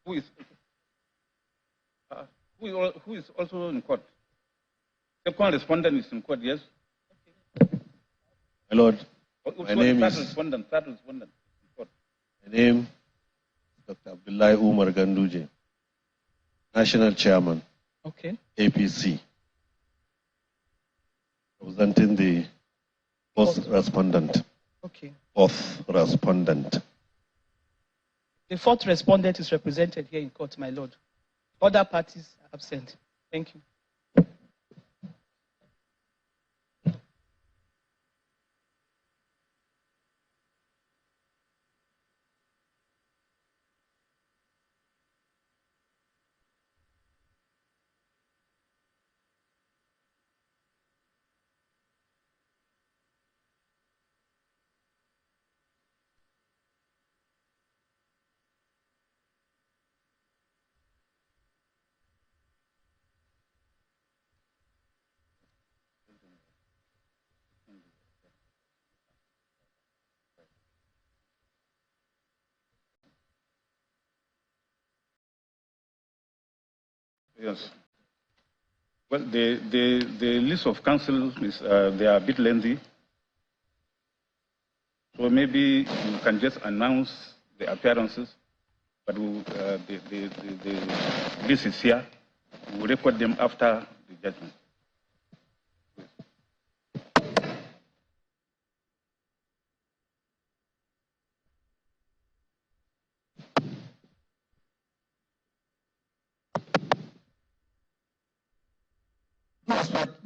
who is also in court. Second respondent is in court, yes? My Lord, my name is... Respondent. My name is Dr. Abdullahi Umar Ganduje, National Chairman, okay. APC, representing the fourth respondent. Okay. Fourth respondent. The fourth respondent is represented here in court, my Lord. Other parties are absent. Thank you. Yes. Well, the list of councils is they are a bit lengthy, so maybe you can just announce the appearances, but the list is here. We will record them after the judgment.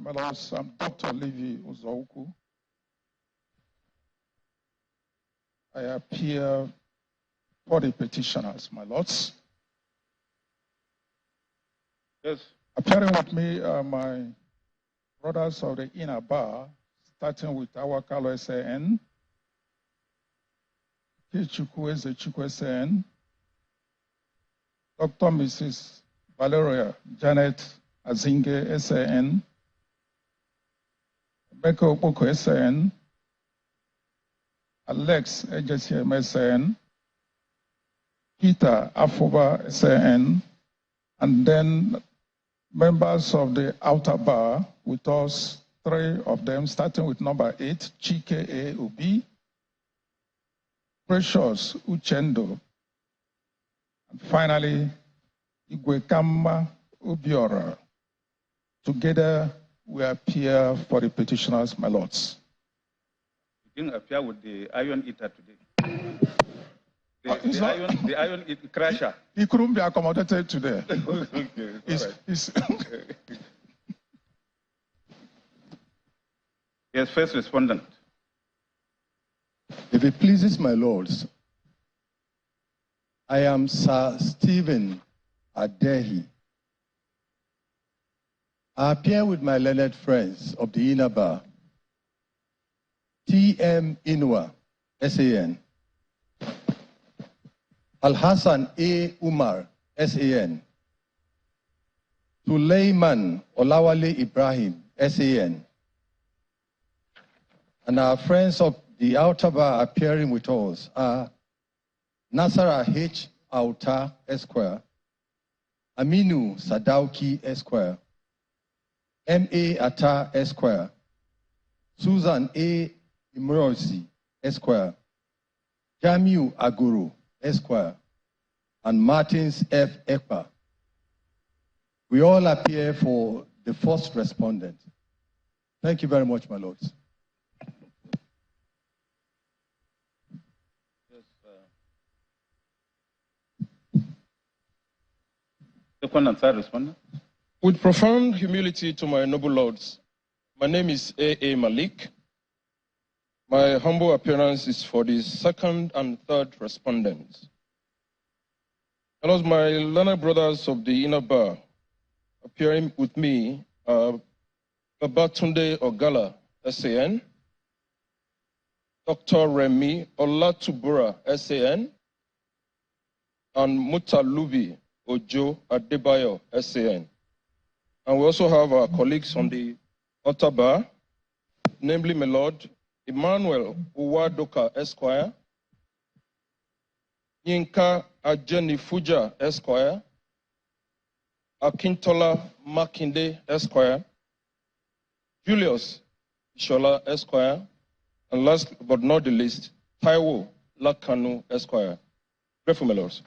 My lords, I'm Dr. Levi Uzauku. I appear for the petitioners, my lords. Yes. Appearing with me are my brothers of the inner bar, starting with Awakalo SAN, Kichukwu Ezechukwu SAN, Dr. Mrs. Valeria Janet Azinge SAN, Becca Okpoko SAN, Alex Ejesiem SAN, Peter Afoba SAN, and then members of the outer bar with us, 3 of them, starting with number 8, Chike A. Obi, Precious Uchendo, and finally, Igwekama Ubiora. Together, we appear for the petitioners, my lords. You didn't appear with the iron eater today. The iron crusher. He couldn't be accommodated today. Okay, Yes, first respondent. If it pleases my lords, I am Sir Stephen Adehi. I appear with my learned friends of the inner bar, T.M. Inwa, SAN, Al-Hassan A. Umar, SAN, Suleiman Olawale Ibrahim, SAN, and our friends of the outer bar appearing with us are Nasara H. Auta, Esquire, Aminu Sadauki, Esquire, M.A. Atta, Esquire, Susan A. Imrosi, Esquire, Jamiu Aguru, Esquire, and Martins F. Ekpa. We all appear for the first respondent. Thank you very much, my lords. Second and third respondent. With profound humility to my noble lords, my name is A.A. Malik. My humble appearance is for the second and third respondents. And as my learned brothers of the inner bar, appearing with me are Babatunde Ogala, SAN, Dr. Remi Olatubura, SAN, and Mutalubi Ojo Adebayo, SAN. And we also have our colleagues on the outer bar, namely my lord, Emmanuel Uwadoka, Esquire, Yinka Ajenifuja Esquire, Akintola Makinde Esquire, Julius Ishola Esquire, and last but not the least, Taiwo Lakanu Esquire. Grateful, my lords.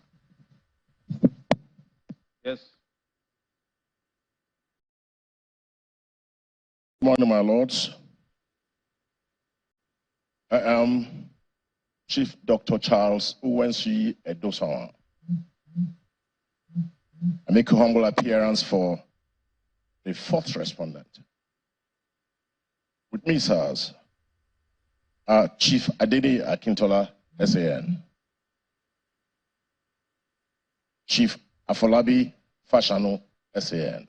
Yes. Good morning, my lords. I am Chief Dr. Charles Uwensi Edosawa. I make a humble appearance for the fourth respondent. With me, sirs, are Chief Adeni Akintola, SAN, Chief Afolabi Fashanu, SAN,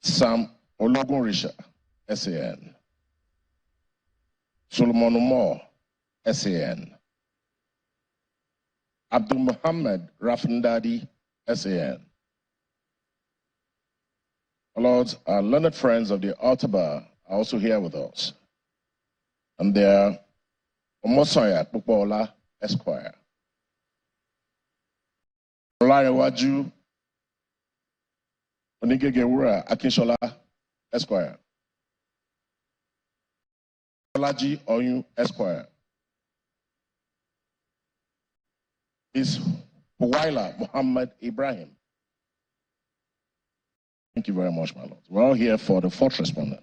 Sam Ologunrisha, SAN, Solomon Moore, SAN, Abdul Muhammad Rafindadi, SAN. Lords, our learned friends of the Altar Bar are also here with us. And they are Omosoya Pupola, Esquire, Olarewaju Onigegewura Akinshola, Esquire, Olaji Oyun, Esquire, is Huwaila Muhammad Ibrahim. Thank you very much, my lord. We're all here for the fourth respondent.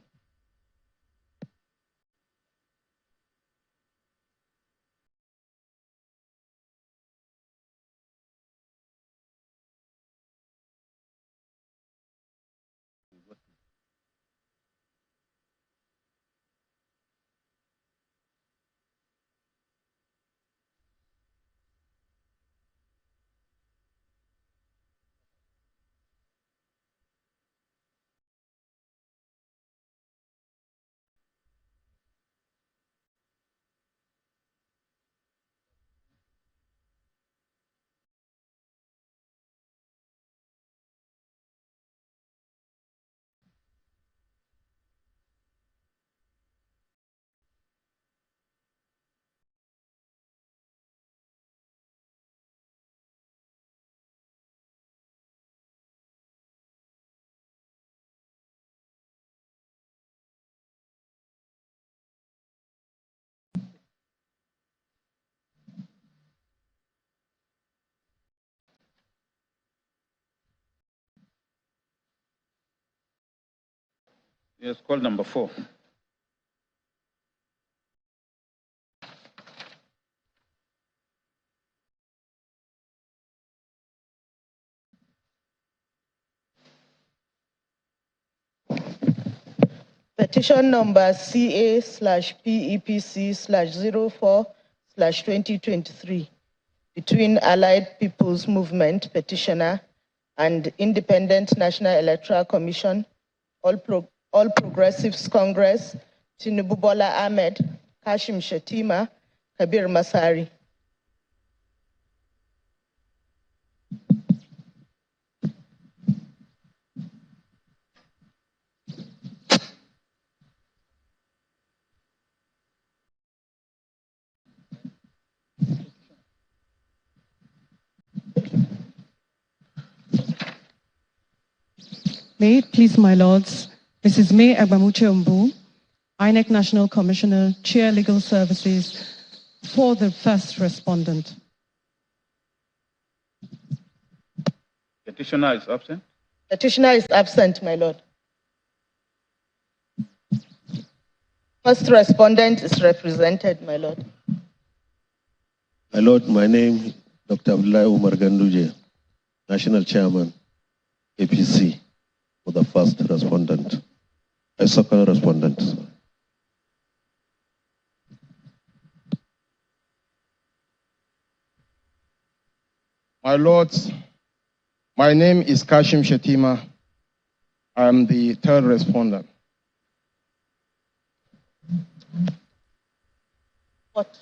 Yes, call number 4. Petition number CA/PEPC/04/2023 between Allied People's Movement petitioner and Independent National Electoral Commission, All Progressives Congress, Tinubu Bola Ahmed, Kashim Shettima, Kabir Masari. May it please my lords, Mrs. May Agbamuche Umbu, INEC National Commissioner, Chair Legal Services, for the first respondent. Petitioner is absent. Petitioner is absent, my lord. First respondent is represented, my lord. My lord, my name is Dr. Abdullahi Umar Ganduje, National Chairman, APC, for the first respondent. A second respondent. My lords, my name is Kashim Shettima. I am the third respondent. What?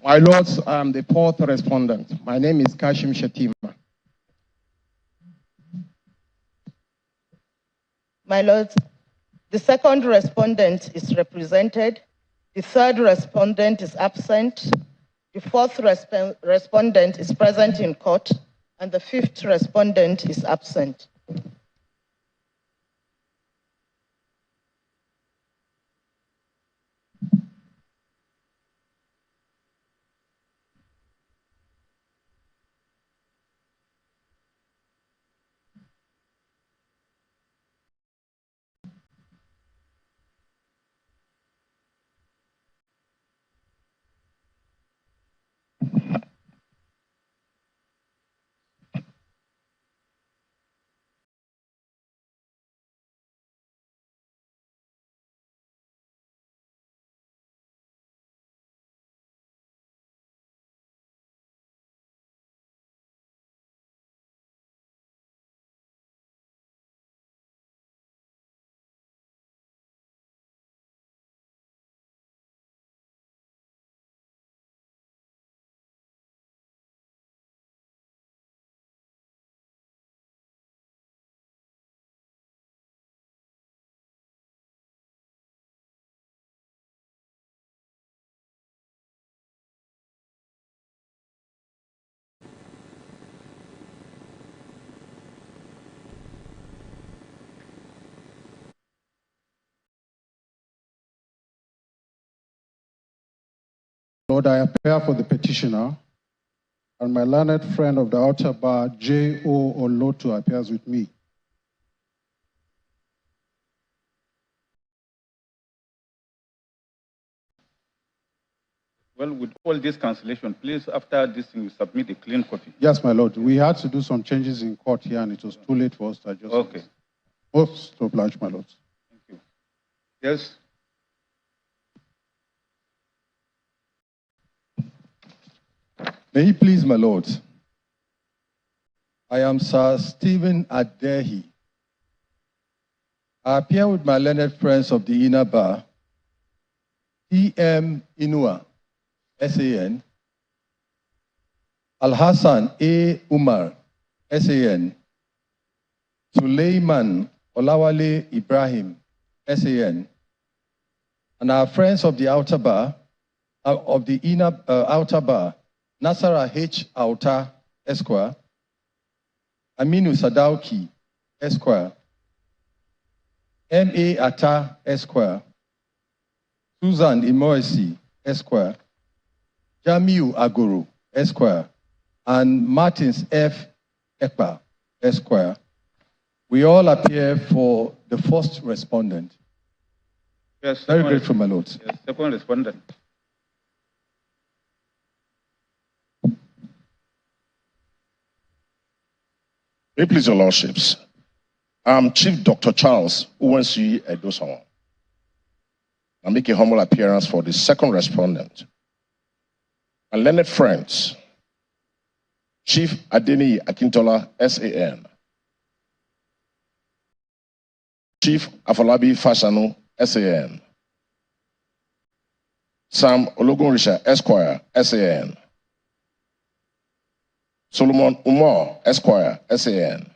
My lords, I am the fourth respondent. My name is Kashim Shettima. My lords, the second respondent is represented. The third respondent is absent. The fourth respondent is present in court, and the fifth respondent is absent. Lord, I appear for the petitioner, and my learned friend of the outer bar, J.O. Olotu, appears with me. Well, with all this cancellation, please, after this thing, you submit a clean copy. Yes, my lord. We had to do some changes in court here, and it was too late for us to adjust. Okay. Most obliged, my lord. Thank you. Yes. May he please, my lord. I am Sir Stephen Adehi. I appear with my learned friends of the inner bar, T.M. Inua, SAN, Al-Hassan A. Umar, SAN, Suleiman Olawale Ibrahim, SAN, and our friends of the outer bar, of the inner outer bar, Nasara H. Auta, Esquire, Aminu Sadauki, Esquire, M.A. Atta, Esquire, Susan Imoesi, Esquire, Jamiu Aguru, Esquire, and Martins F. Ekpa, Esquire. We all appear for the first respondent. Yes. Very grateful, my lord. Yes, second respondent. May it please your lordships. I'm Chief Dr. Charles Uwensi Edosong. I make a humble appearance for the second respondent. My learned friends, Chief Adeni Akintola, SAN, Chief Afolabi Fashanu, SAN, Sam Ologunrisha, Esquire, SAN, Solomon Umar, Esquire, SAN,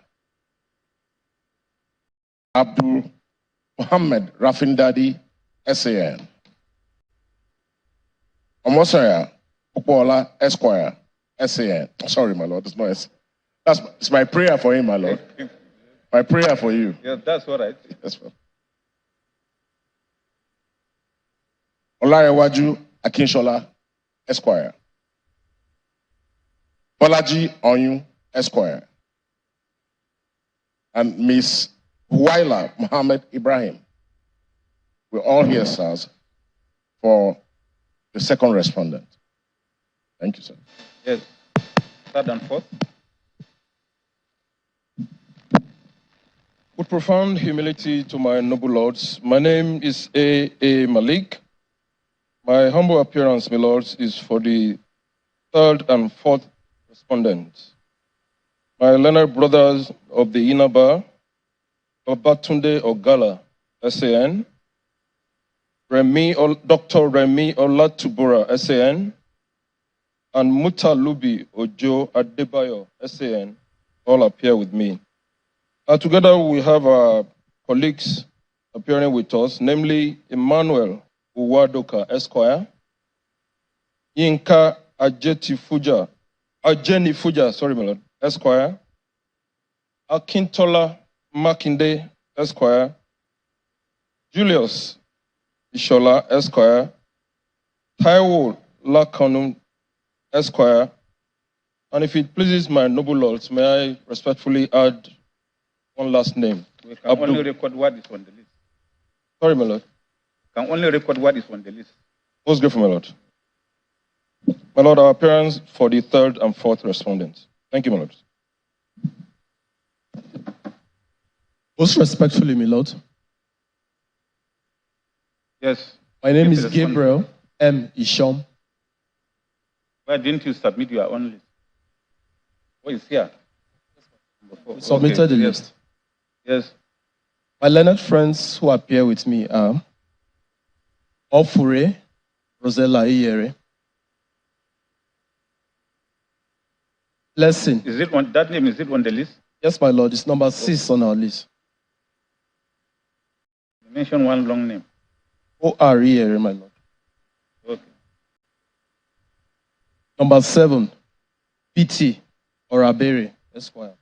Abdul Muhammad Rafindadi, SAN, Omosaya Upola, Esquire, SAN. Sorry, my lord, it's my prayer for him, my lord. My prayer for you. Yes, that's all right. Yes, sir. Olarewaju Akinshola, Esquire. Bolaji Onyu, Esquire. And Miss Huwaila Muhammad Ibrahim. We're all here, sirs, for the second respondent. Thank you, sir. Yes. Third and fourth. With profound humility to my noble lords, my name is A. Malik. My humble appearance, my lords, is for the third and fourth respondents. My learned brothers of the inner bar, Babatunde Ogala, SAN, Dr. Remi Olatubura, SAN, and Mutalubi Ojo Adebayo, SAN, all appear with me. Together we have our colleagues appearing with us, namely Emmanuel Uwadoka Esquire, Yinka Ajeni Fuja, sorry, my lord, Esquire, Akintola Makinde Esquire, Julius Ishola Esquire, Taiwo Lakanum Esquire, and if it pleases my noble lords, may I respectfully add one last name? We can only record what is on the list. Sorry, my lord. Can only record what is on the list. Most grateful, my lord. My lord, our appearance for the third and fourth respondents. Thank you, my lord. Most respectfully, my lord. Yes. My name is Gabriel M. Isham. Why didn't you submit your own list? What is here? Submitted the list. Yes. My learned friends who appear with me are Ofure Rosella Iyere. Blessing. Is it on that name? Is it on the list? Yes, my lord. It's number 6 on our list. You mentioned one long name. O.R. Iyere, my lord. Okay. Number 7, P.T. Orabere, Esquire.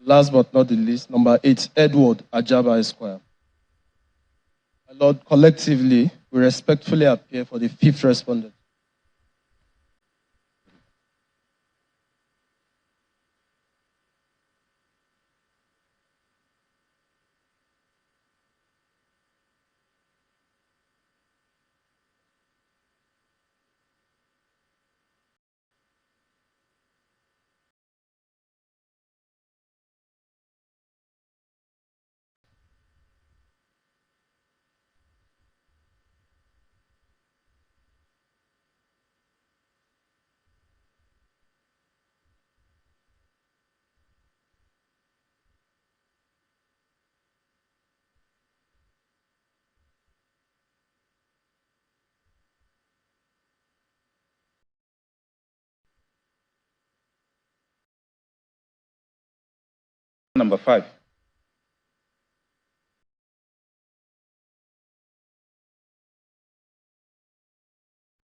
Last but not the least, number 8, Edward Ajaba, Esquire. My lord, collectively, we respectfully appear for the 5th respondent. Number 5.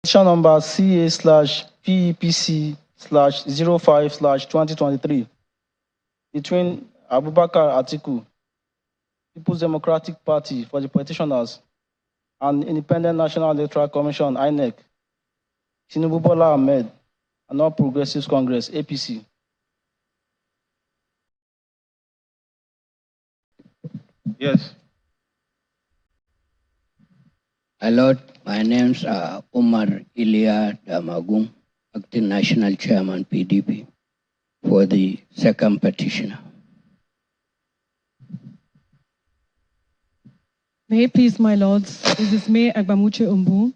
Petition number CA/PEPC/05/2023 between Abubakar Atiku, People's Democratic Party for the petitioners, and Independent National Electoral Commission, INEC, Tinubu Bola Ahmed, and All Progressives Congress, APC. Yes. My lord, my names are Umar Ilya Damagum, Acting National Chairman, PDP, for the second petitioner. May it please my lords, this is May Agbamuche Umbu,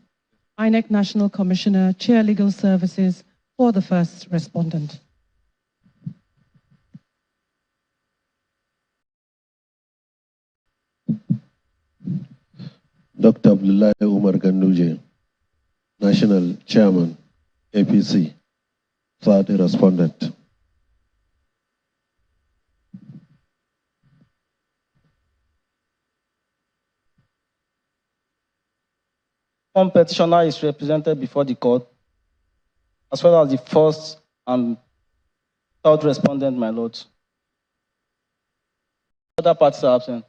INEC National Commissioner, Chair Legal Services, for the first respondent. Dr. Abdullahi Umar Ganduje, National Chairman, APC, third respondent. One petitioner is represented before the court, as well as the first and third respondent, my lord. Other parties are absent.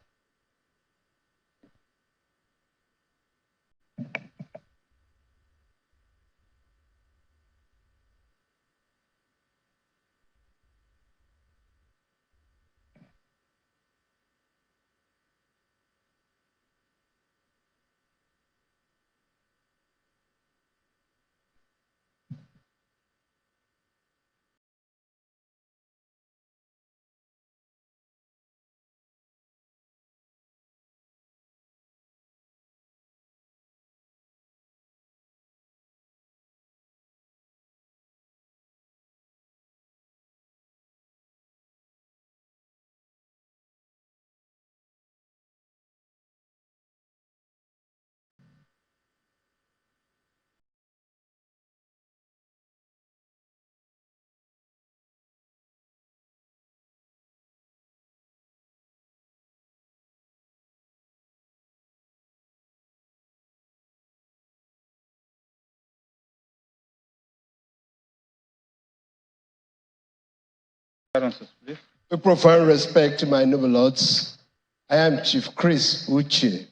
Appearances, please. With profound respect to my noble lords, I am Chief Chris Uche.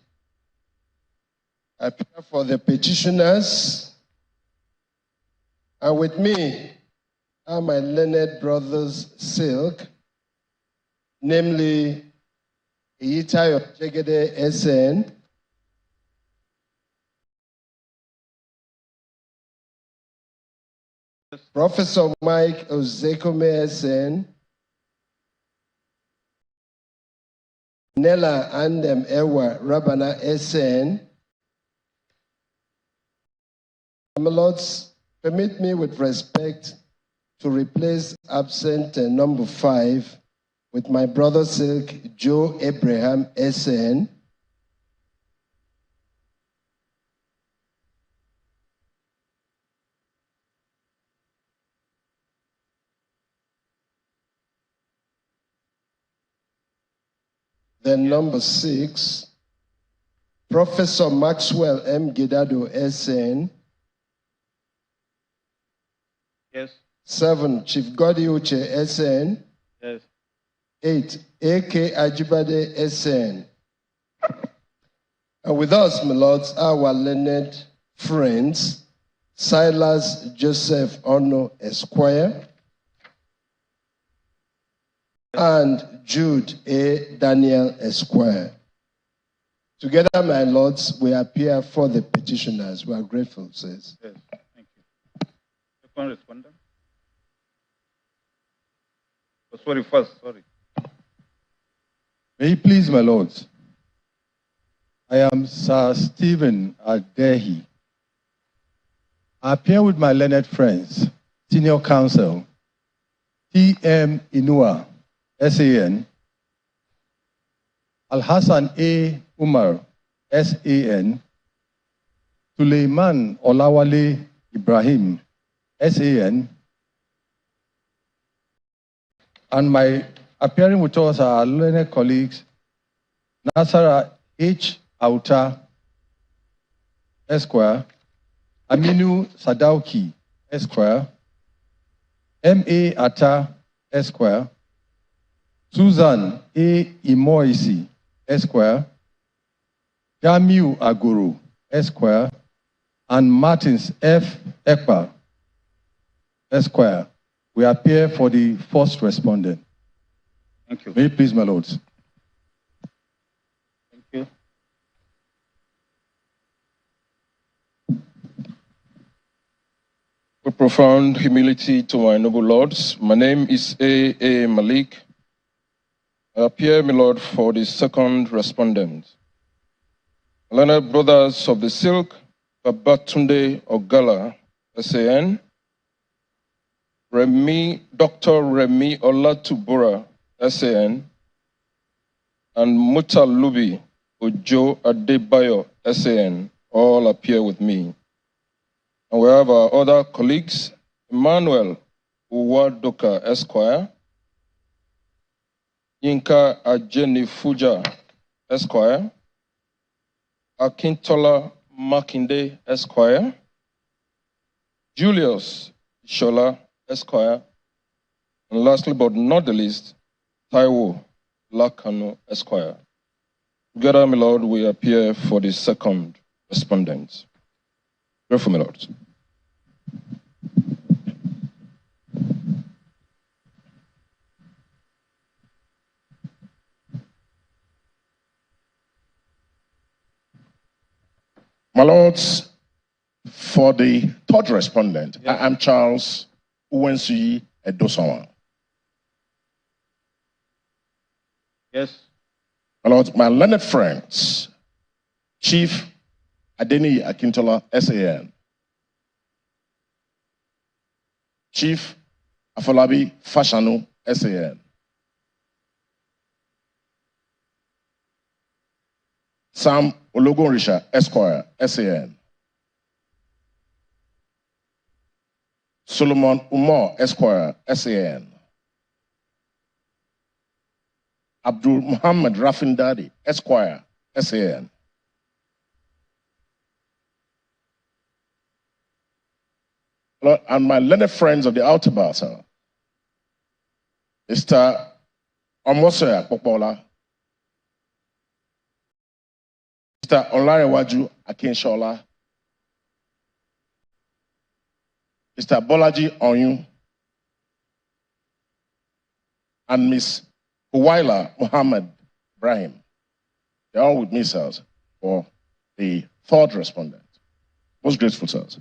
I appear for the petitioners, and with me are my learned brothers Silk, namely Iyitayo Jegede SN, Professor Mike Ozekome SN, Nella Andem Ewa Rabana SN. My lords, permit me with respect to replace absent number 5 with my brother Silk Joe Abraham SN. Then number 6, Professor Maxwell M. Gidado SN. Yes. 7, Chief Godi Uche SN. Yes. 8, A.K. Ajibade SN. And with us, my lords, our learned friends, Silas Joseph Ono Esquire and Jude A. Daniel Esquire. Together, my lords, we appear for the petitioners. We are grateful, says. Yes, thank you. Second respondent. Oh, sorry, first, sorry. May it please my lords, I am Sir Stephen Adehi. I appear with my learned friends, Senior Counsel, T.M. Inua, SAN, Al-Hassan A. Umar, SAN, Suleiman Olawale Ibrahim, SAN, and my appearing with us are our learned colleagues, Nasara H. Auta, Esquire, Aminu Sadauki, Esquire, M.A. Atta, Esquire, Susan A. Imoisi, Esquire, Jamiu Aguru, Esquire, and Martins F. Ekpa, Esquire. We appear for the first respondent. Thank you. May it please, my lords. Thank you. With profound humility to my noble lords, my name is A. Malik. I appear, my lord, for the second respondent. Learned brothers of the Silk, Babatunde Ogala, SAN, Dr. Remi Olatubura, SAN, and Mutalubi Ojo Adebayo, SAN, all appear with me. And we have our other colleagues, Emmanuel Uwadoka, Esquire, Yinka Ajeni Fuja, Esquire, Akintola Makinde, Esquire, Julius Shola, Esquire, and lastly but not the least, Taiwo Lakano, Esquire. Together, my lord, we appear for the second respondent. Grateful, my lord. My lords, for the third respondent, yes. I am Charles Uwensi Edosawa. Yes. My lords, my learned friends, Chief Adeni Akintola, SAN, Chief Afolabi Fashanu, SAN, Sam Ologunrisha, Esquire, SAN, Solomon Umar, Esquire, SAN, Abdul Muhammad Rafindadi, Esquire, SAN, and my learned friends of the Outer Bar, sir, Mr. Omose Akpopola, Mr. Olarewaju Akinshola, Mr. Bolaji Oyun, and Ms. Huwaila Muhammad Ibrahim. They're all with me, sirs, for the third respondent. Most grateful, sirs.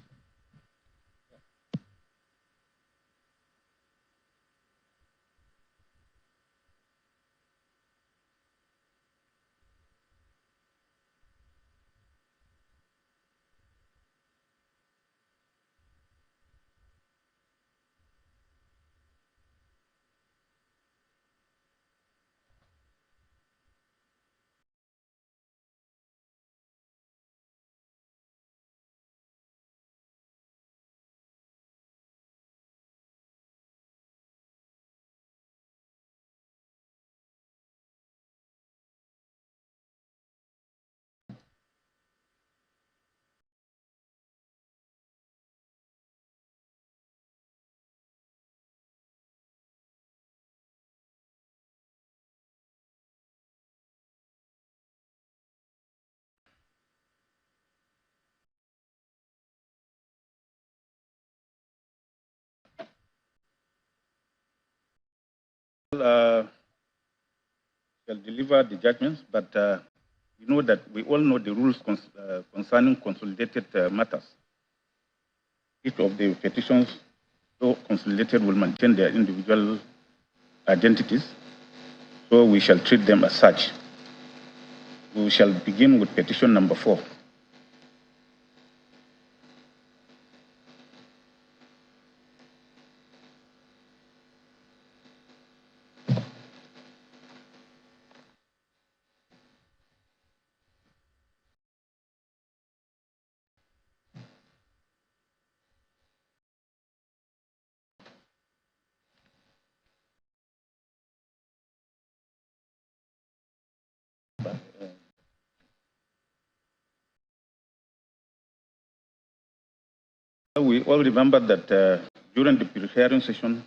Shall deliver the judgments, but you know that we all know the rules concerning consolidated matters. Each of the petitions, though consolidated, will maintain their individual identities, so we shall treat them as such. We shall begin with petition number 4. We all remember that during the pre-hearing session,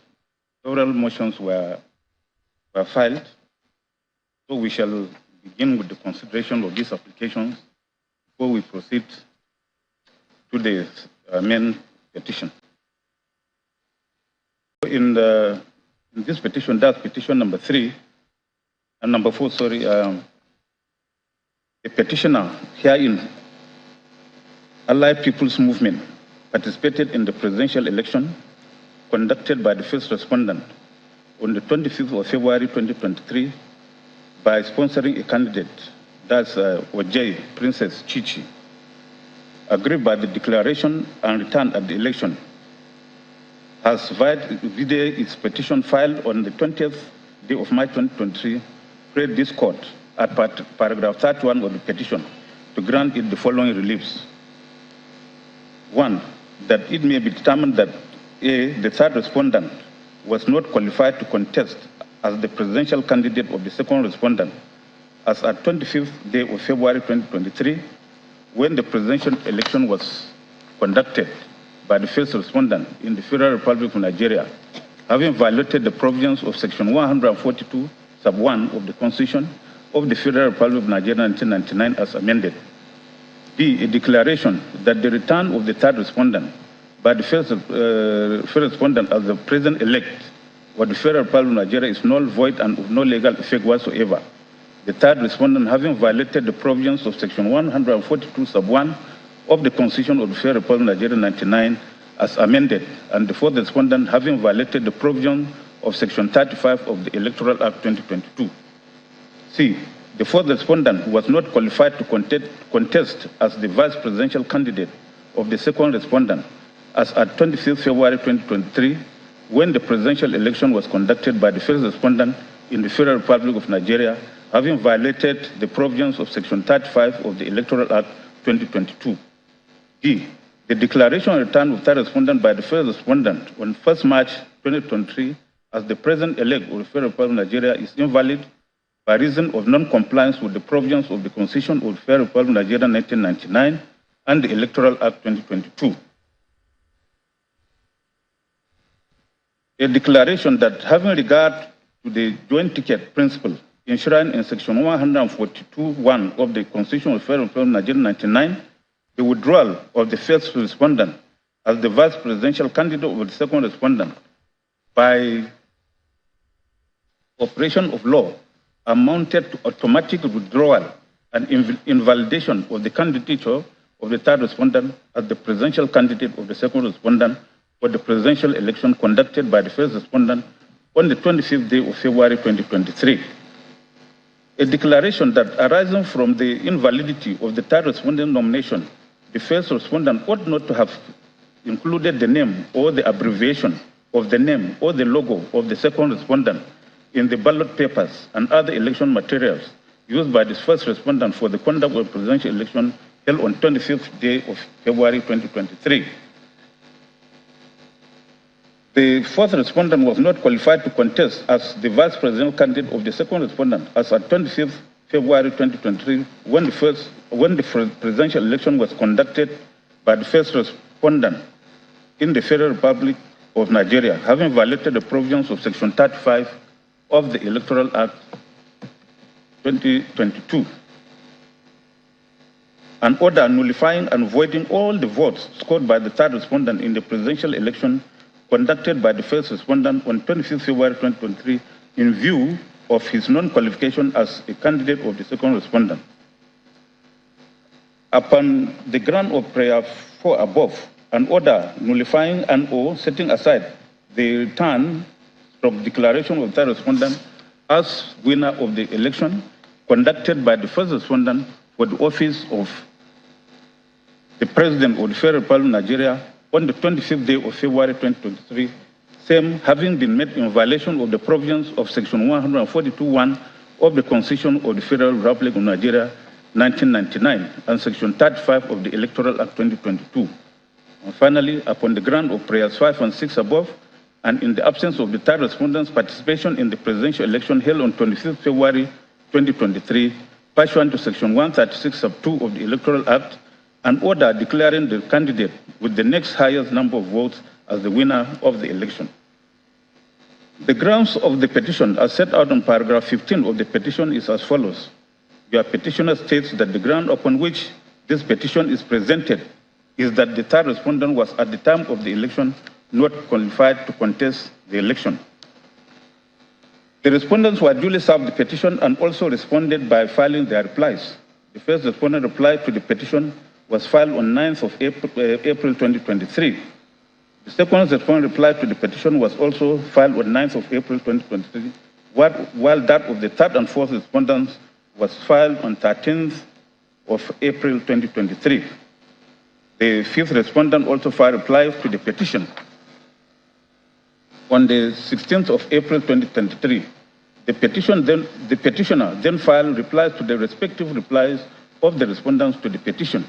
several motions were filed. So we shall begin with the consideration of these applications before we proceed to the main petition. In this petition, that's petition number 3 and number 4, sorry, the petitioner herein, Allied People's Movement, participated in the presidential election conducted by the first respondent on the 25th of February 2023 by sponsoring a candidate, that's Ojai Princess Chichi, agreed by the declaration and returned at the election, has via its petition filed on the 20th day of March 2023, prayed this court at paragraph 31 of the petition to grant it the following reliefs. 1, that it may be determined that A, the third respondent was not qualified to contest as the presidential candidate of the second respondent, as at 25th day of February 2023, when the presidential election was conducted by the first respondent in the Federal Republic of Nigeria, having violated the provisions of Section 142, sub 1 of the Constitution of the Federal Republic of Nigeria 1999 as amended. B, a declaration that the return of the third respondent by the first respondent as the president-elect of the Federal Republic of Nigeria is null, void, and of no legal effect whatsoever. The third respondent having violated the provisions of Section 142, sub 1 of the Constitution of the Federal Republic of Nigeria 1999 as amended, and the fourth respondent having violated the provision of Section 35 of the Electoral Act 2022. C, the fourth respondent was not qualified to contest as the vice presidential candidate of the second respondent as at 25th February 2023, when the presidential election was conducted by the first respondent in the Federal Republic of Nigeria, having violated the provisions of Section 35 of the Electoral Act 2022. D, the declaration and return of third respondent by the first respondent on 1st March 2023 as the president-elect of the Federal Republic of Nigeria is invalid by reason of non-compliance with the provisions of the Constitution of the Federal Republic of Nigeria 1999 and the Electoral Act 2022. A declaration that having regard to the joint ticket principle enshrined in Section 142(1) of the Constitution of the Federal Republic of Nigeria 1999, the withdrawal of the first respondent as the vice presidential candidate of the second respondent by operation of law amounted to automatic withdrawal and invalidation of the candidature of the third respondent as the presidential candidate of the second respondent for the presidential election conducted by the first respondent on the 25th day of February 2023. A declaration that arising from the invalidity of the third respondent nomination, the first respondent ought not to have included the name or the abbreviation of the name or the logo of the second respondent in the ballot papers and other election materials used by the first respondent for the conduct of the presidential election held on 25th day of February 2023. The fourth respondent was not qualified to contest as the vice presidential candidate of the second respondent as at 25th February 2023 when the presidential election was conducted by the first respondent in the Federal Republic of Nigeria, having violated the provisions of Section 35 of the Electoral Act 2022. An order nullifying and voiding all the votes scored by the third respondent in the presidential election conducted by the first respondent on 25th February 2023 in view of his non-qualification as a candidate of the second respondent. Upon the ground of prayer 4 above, an order nullifying and/or setting aside the return of declaration of the third respondent as winner of the election conducted by the first respondent for the office of the President of the Federal Republic of Nigeria on the 25th day of February 2023, same having been made in violation of the provisions of Section 142(1) of the Constitution of the Federal Republic of Nigeria 1999 and Section 35 of the Electoral Act 2022. And finally, upon the ground of prayers 5 and 6 above, and in the absence of the third respondent's participation in the presidential election held on 25th February 2023, pursuant to Section 136 sub 2 of the Electoral Act, an order declaring the candidate with the next highest number of votes as the winner of the election. The grounds of the petition as set out in paragraph 15 of the petition is as follows. Your petitioner states that the ground upon which this petition is presented is that the third respondent was at the time of the election not qualified to contest the election. The respondents were duly served the petition and also responded by filing their replies. The first respondent reply to the petition was filed on 9th of April 2023. The second respondent reply to the petition was also filed on 9th of April 2023, while that of the third and fourth respondents was filed on 13th of April 2023. The fifth respondent also filed replies to the petition on the 16th of April 2023. The petitioner then filed replies to the respective replies of the respondents to the petition.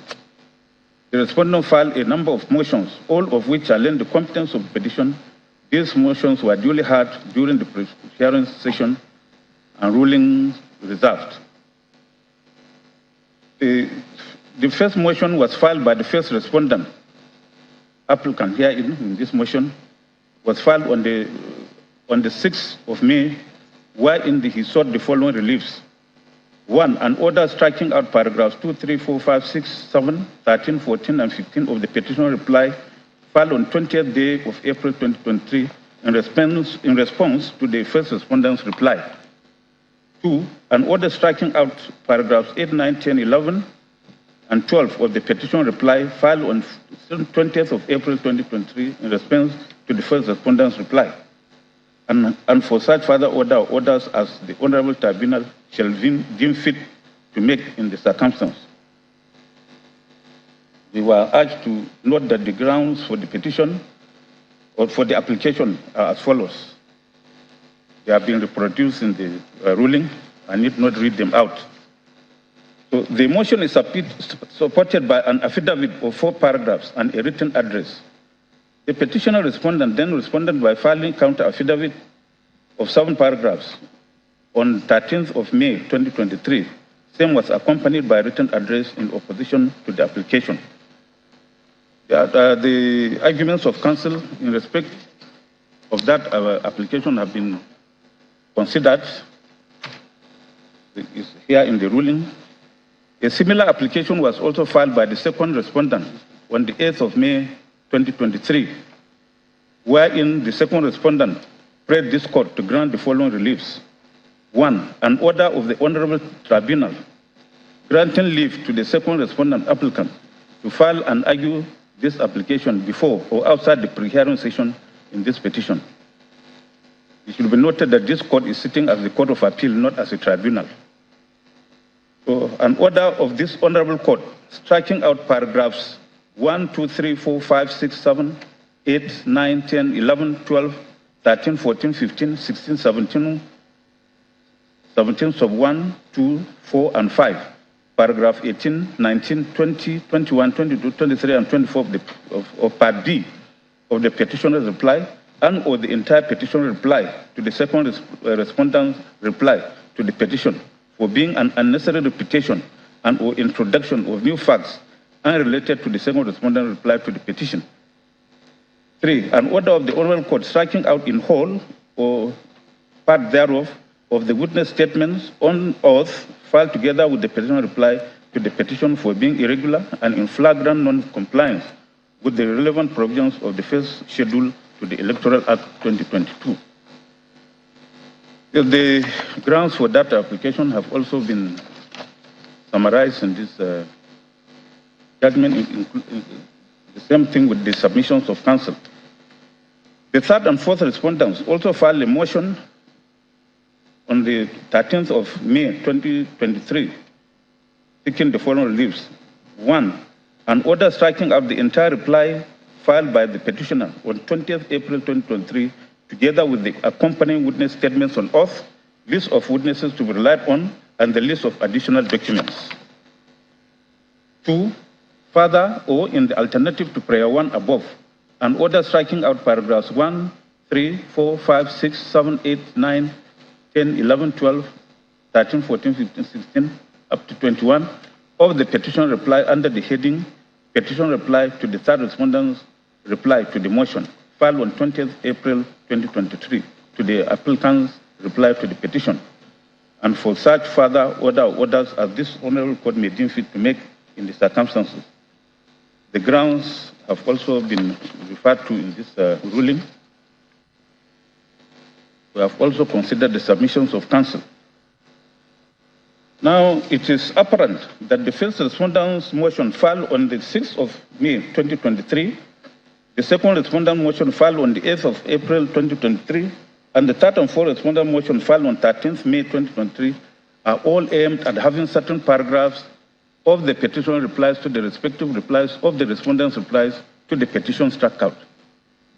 The respondent filed a number of motions, all of which challenge the competence of the petition. These motions were duly heard during the hearing session and rulings reserved. The first motion was filed by the first respondent. Applicant here in this motion was filed on the 6th of May, wherein he sought the following reliefs. 1. An order striking out paragraphs 2, 3, 4, 5, 6, 7, 13, 14, and 15 of the petition reply filed on 20th day of April 2023 in response to the first respondent's reply. 2. An order striking out paragraphs 8, 9, 10, 11, and 12 of the petition reply filed on 20th of April 2023 in response to the first respondent's reply. And for such further orders as the Honorable Tribunal shall deem fit to make in the circumstance. We were urged to note that the grounds for the petition or for the application are as follows. They have been reproduced in the ruling. I need not read them out. So the motion is supported by an affidavit of 4 paragraphs and a written address. The petitioner respondent then responded by filing counter affidavit of 7 paragraphs on 13th of May 2023. Same was accompanied by written address in opposition to the application. The arguments of counsel in respect of that application have been considered is here in the ruling. A similar application was also filed by the second respondent on the 8th of May 2023, wherein the second respondent prayed this court to grant the following reliefs. 1. An order of the Honorable Tribunal granting leave to the second respondent applicant to file and argue this application before or outside the pre-hearing session in this petition. It should be noted that this court is sitting as the Court of Appeal, not as a tribunal. So, an order of this Honorable Court striking out paragraphs 1, 2, 3, 4, 5, 6, 7, 8, 9, 10, 11, 12, 13, 14, 15, 16, 17, 17 sub 1, 2, 4, and 5, paragraph 18, 19, 20, 21, 22, 23, and 24 of Part D of the petitioner's reply, and or the entire petition reply to the second respondent's reply to the petition for being an unnecessary repetition and or introduction of new facts unrelated to the second respondent's reply to the petition. 3. An order of the Honorable Court striking out in whole or part thereof of the witness statements on oath filed together with the petition reply to the petition for being irregular and in flagrant non-compliance with the relevant provisions of the first schedule to the Electoral Act 2022. The grounds for that application have also been summarized in this judgment, the same thing with the submissions of counsel. The third and fourth respondents also filed a motion on the 13th of May 2023, seeking the following reliefs. 1. An order striking out the entire reply filed by the petitioner on 20th April 2023, together with the accompanying witness statements on oath, list of witnesses to be relied on, and the list of additional documents. 2. Further, or in the alternative to prayer 1 above, an order striking out paragraphs 1, 3, 4, 5, 6, 7, 8, 9, 10, 11, 12, 13, 14, 15, 16, up to 21 of the petition reply under the heading Petition Reply to the third respondent's reply to the motion filed on 20th April 2023 to the applicant's reply to the petition, and for such further orders as this Honorable Court may deem fit to make in the circumstances. The grounds have also been referred to in this ruling. We have also considered the submissions of counsel. Now, it is apparent that the first respondent's motion filed on the 6th of May 2023, the second respondent motion filed on the 8th of April 2023, and the third and fourth respondent motion filed on 13th May 2023 are all aimed at having certain paragraphs of the petition replies to the respective replies of the respondent's replies to the petition struck out.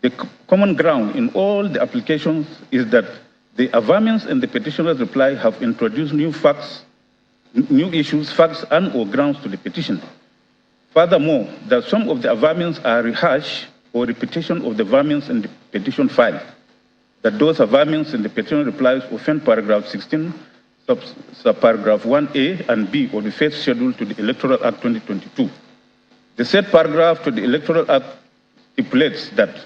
The common ground in all the applications is that the averments in the petitioner's reply have introduced new facts, new issues, facts, and or grounds to the petition. Furthermore, that some of the averments are rehash or repetition of the averments in the petition file, that those averments in the petition replies offend paragraph 16, subparagraph 1A and B of the first schedule to the Electoral Act 2022. The said paragraph to the Electoral Act stipulates that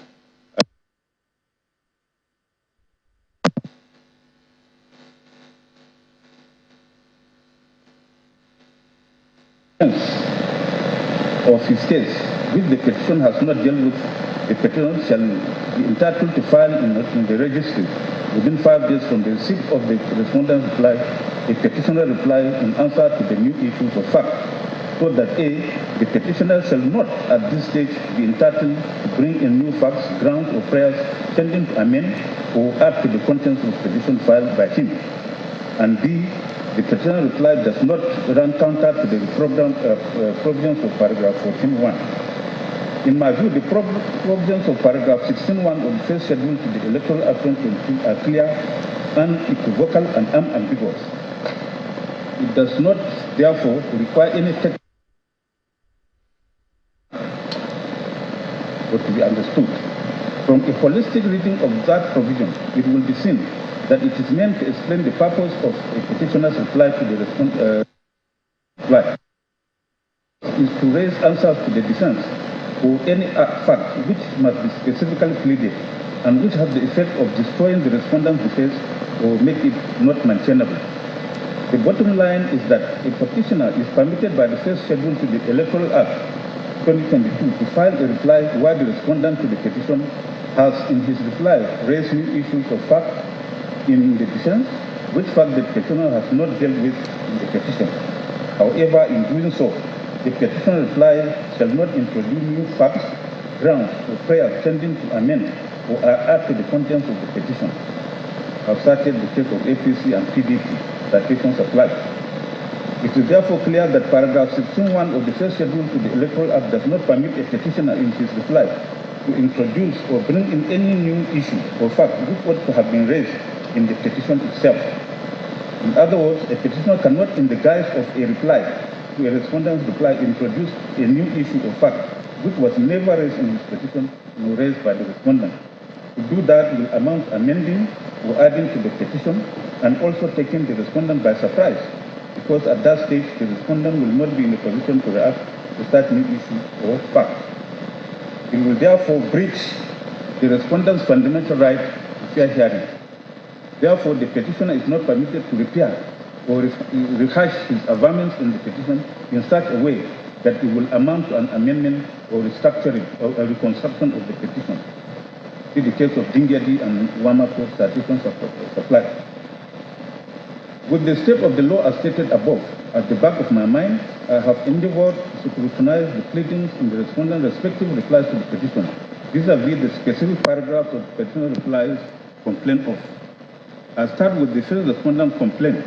of his case, which the petition has not dealt with, the petitioner shall be entitled to file in the registry within 5 days from the receipt of the respondent's reply, a petitioner reply in answer to the new issues of fact, so that A, the petitioner shall not at this stage be entitled to bring in new facts, grounds, or prayers tending to amend or add to the contents of the petition filed by him, and B, the petitioner reply does not run counter to the provisions of paragraph 14.1. In my view, the provisions of paragraph 16.1 of the first schedule to the Electoral Act 2022 are clear, unequivocal, and unambiguous. It does not, therefore, require any text to be understood. From a holistic reading of that provision, it will be seen that it is meant to explain the purpose of a petitioner's reply to the reply is to raise answers to the defense or any fact which must be specifically pleaded and which have the effect of destroying the respondent's defense or make it not maintainable. The bottom line is that a petitioner is permitted by the first schedule to the Electoral Act 2022 to file a reply while the respondent to the petition has in his reply raised new issues of fact in the defense, which fact the petitioner has not dealt with in the petition. However, in doing so, the petitioner reply shall not introduce new facts, grounds, or prayers tending to amend or add to the contents of the petition. I've cited the case of APC and PDP that petitions apply. It is therefore clear that paragraph 16.1 of the first schedule to the Electoral Act does not permit a petitioner in his reply to introduce or bring in any new issue or fact which ought to have been raised in the petition itself. In other words, a petitioner cannot, in the guise of a reply to a respondent's reply, introduce a new issue or fact which was never raised in his petition nor raised by the respondent. To do that will amount to amending or adding to the petition and also taking the respondent by surprise, because at that stage the respondent will not be in a position to react to such new issue or fact. It will therefore breach the respondent's fundamental right to fair hearing. Therefore, the petitioner is not permitted to repair or rehash his averments in the petition in such a way that it will amount to an amendment or restructuring or a reconstruction of the petition. See the case of Dingyadi and Wamako citations of supply. With the state of the law as stated above at the back of my mind, I have endeavored to scrutinize the pleadings in the respondent's respective replies to the petition, vis-a-vis the specific paragraphs of the petitioner replies complaint of. I start with the first respondent complaint.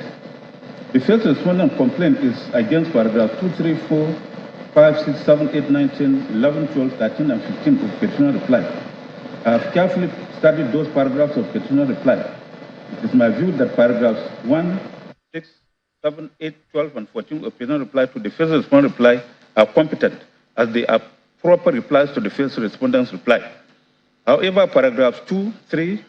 The first respondent complaint is against paragraph 2, 3, 4, 5, 6, 7, 8, 9, 10, 11, 12, 13, and 15 of petitioner reply. I have carefully studied those paragraphs of petitioner reply. It is my view that paragraphs 1, 6, 7, 8, 12, and 14 of petitioner reply to the first respondent reply are competent, as they are proper replies to the first respondent's reply. However, paragraphs 2, 3,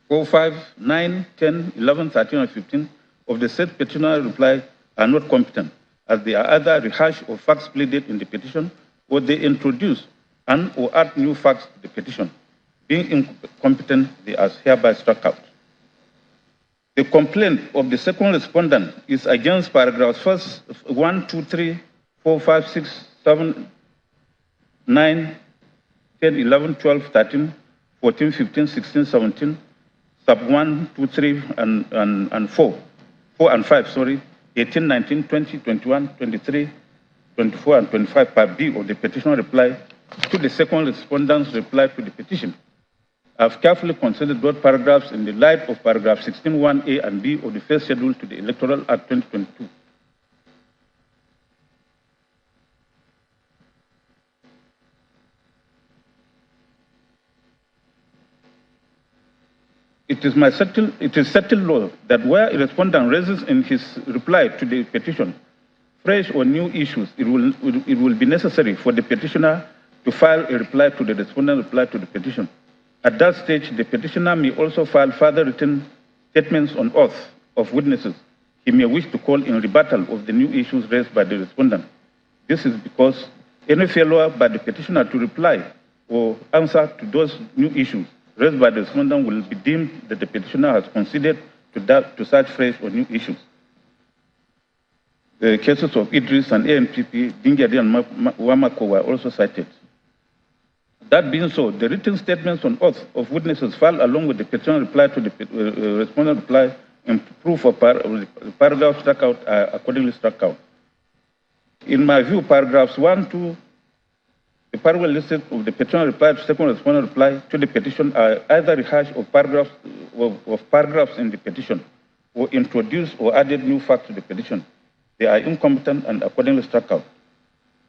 4, 5, 9, 10, 11, 13, and 15 of the said petitioner reply are not competent, as they are either rehash of facts pleaded in the petition, or they introduce and or add new facts to the petition. Being incompetent, they are hereby struck out. The complaint of the second respondent is against paragraphs 1, 2, 3, 4, 5, 6, 7, 9, 10, 11, 12, 13, 14, 15, 16, 17, sub 1, 2, 3, and 4 and 5, sorry, 18, 19, 20, 21, 23, 24, and 25, part B of the petitioner reply to the second respondent's reply to the petition. I have carefully considered both paragraphs in the light of paragraph 16(1)(a) and B of the first schedule to the Electoral Act 2022. It is settled law that where a respondent raises in his reply to the petition fresh or new issues, it will be necessary for the petitioner to file a reply to the respondent's reply to the petition. At that stage, the petitioner may also file further written statements on oath of witnesses he may wish to call in rebuttal of the new issues raised by the respondent. This is because any failure by the petitioner to reply or answer to those new issues raised by the respondent will be deemed that the petitioner has conceded to such fresh or new issues. The cases of Idris and ANPP, Dingyadi and Wamako were also cited. That being so, the written statements on oath of witnesses filed along with the petitioner reply to the respondent reply in proof of the paragraph struck out are accordingly struck out. In my view, paragraphs 1, 2, the parallel listed of the petitioner reply to second respondent reply to the petition are either rehash of paragraphs in the petition or introduced or added new facts to the petition. They are incompetent and accordingly struck out.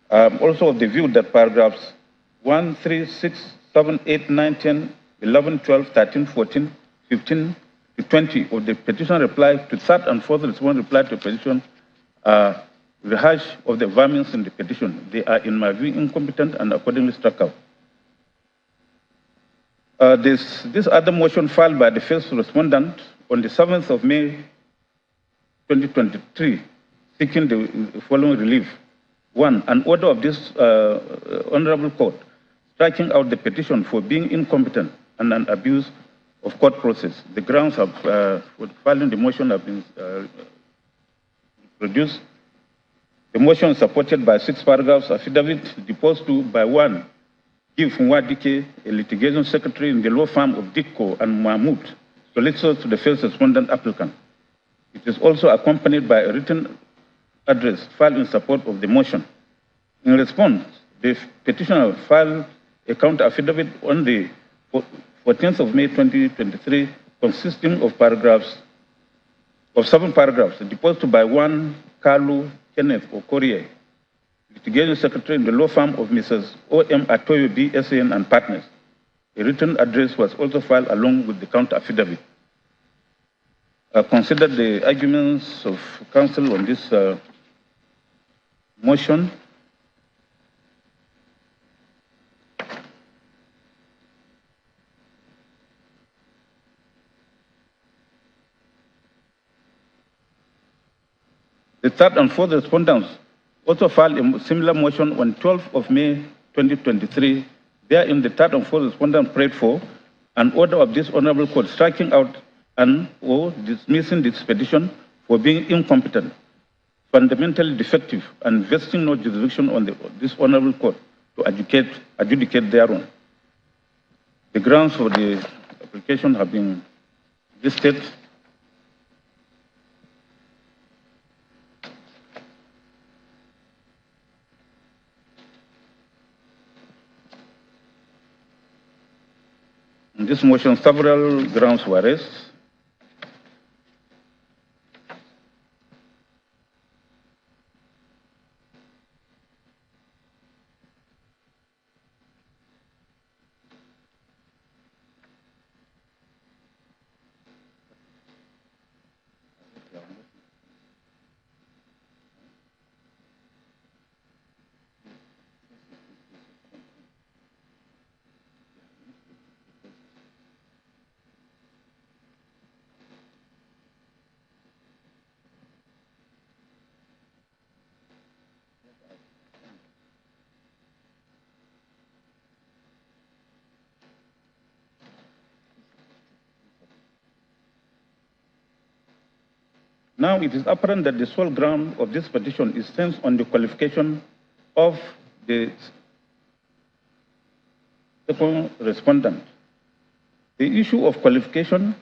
I am also of the view that paragraphs 1, 3, 6, 7, 8, 9, 10, 11, 12, 13, 14, 15 to 20 of the petition reply to third and fourth respondent reply to the petition are rehash of the vermins in the petition. They are, in my view, incompetent and accordingly struck out. This other motion filed by the first respondent on the 7th of May 2023, seeking the following relief. 1, an order of this Honorable Court striking out the petition for being incompetent and an abuse of court process. The grounds for filing the motion have been produced. The motion is supported by 6 paragraphs affidavit deposed to by 1 Give Mwadike, a litigation secretary in the law firm of Dikko and Mahmoud, solicitors to the first respondent applicant. It is also accompanied by a written address filed in support of the motion. In response, the petitioner filed a counter affidavit on the 14th of May 2023, consisting of 7 paragraphs, deposed by 1 Carlo Kenneth Okorie, litigation secretary in the law firm of Mrs. O.M. Atoyo B. SAN and Partners. A written address was also filed along with the counter affidavit. Consider the arguments of counsel on this motion. The third and fourth respondents also filed a similar motion on 12th of May 2023. Therein, the third and fourth respondent prayed for an order of this honorable court striking out or dismissing this petition for being incompetent, fundamentally defective, and vesting no jurisdiction on this honorable court to adjudicate thereon. The grounds for the application have been listed. In this motion, several grounds were raised. Now, it is apparent that the sole ground of this petition is centered on the qualification of the second respondent. The issue of qualification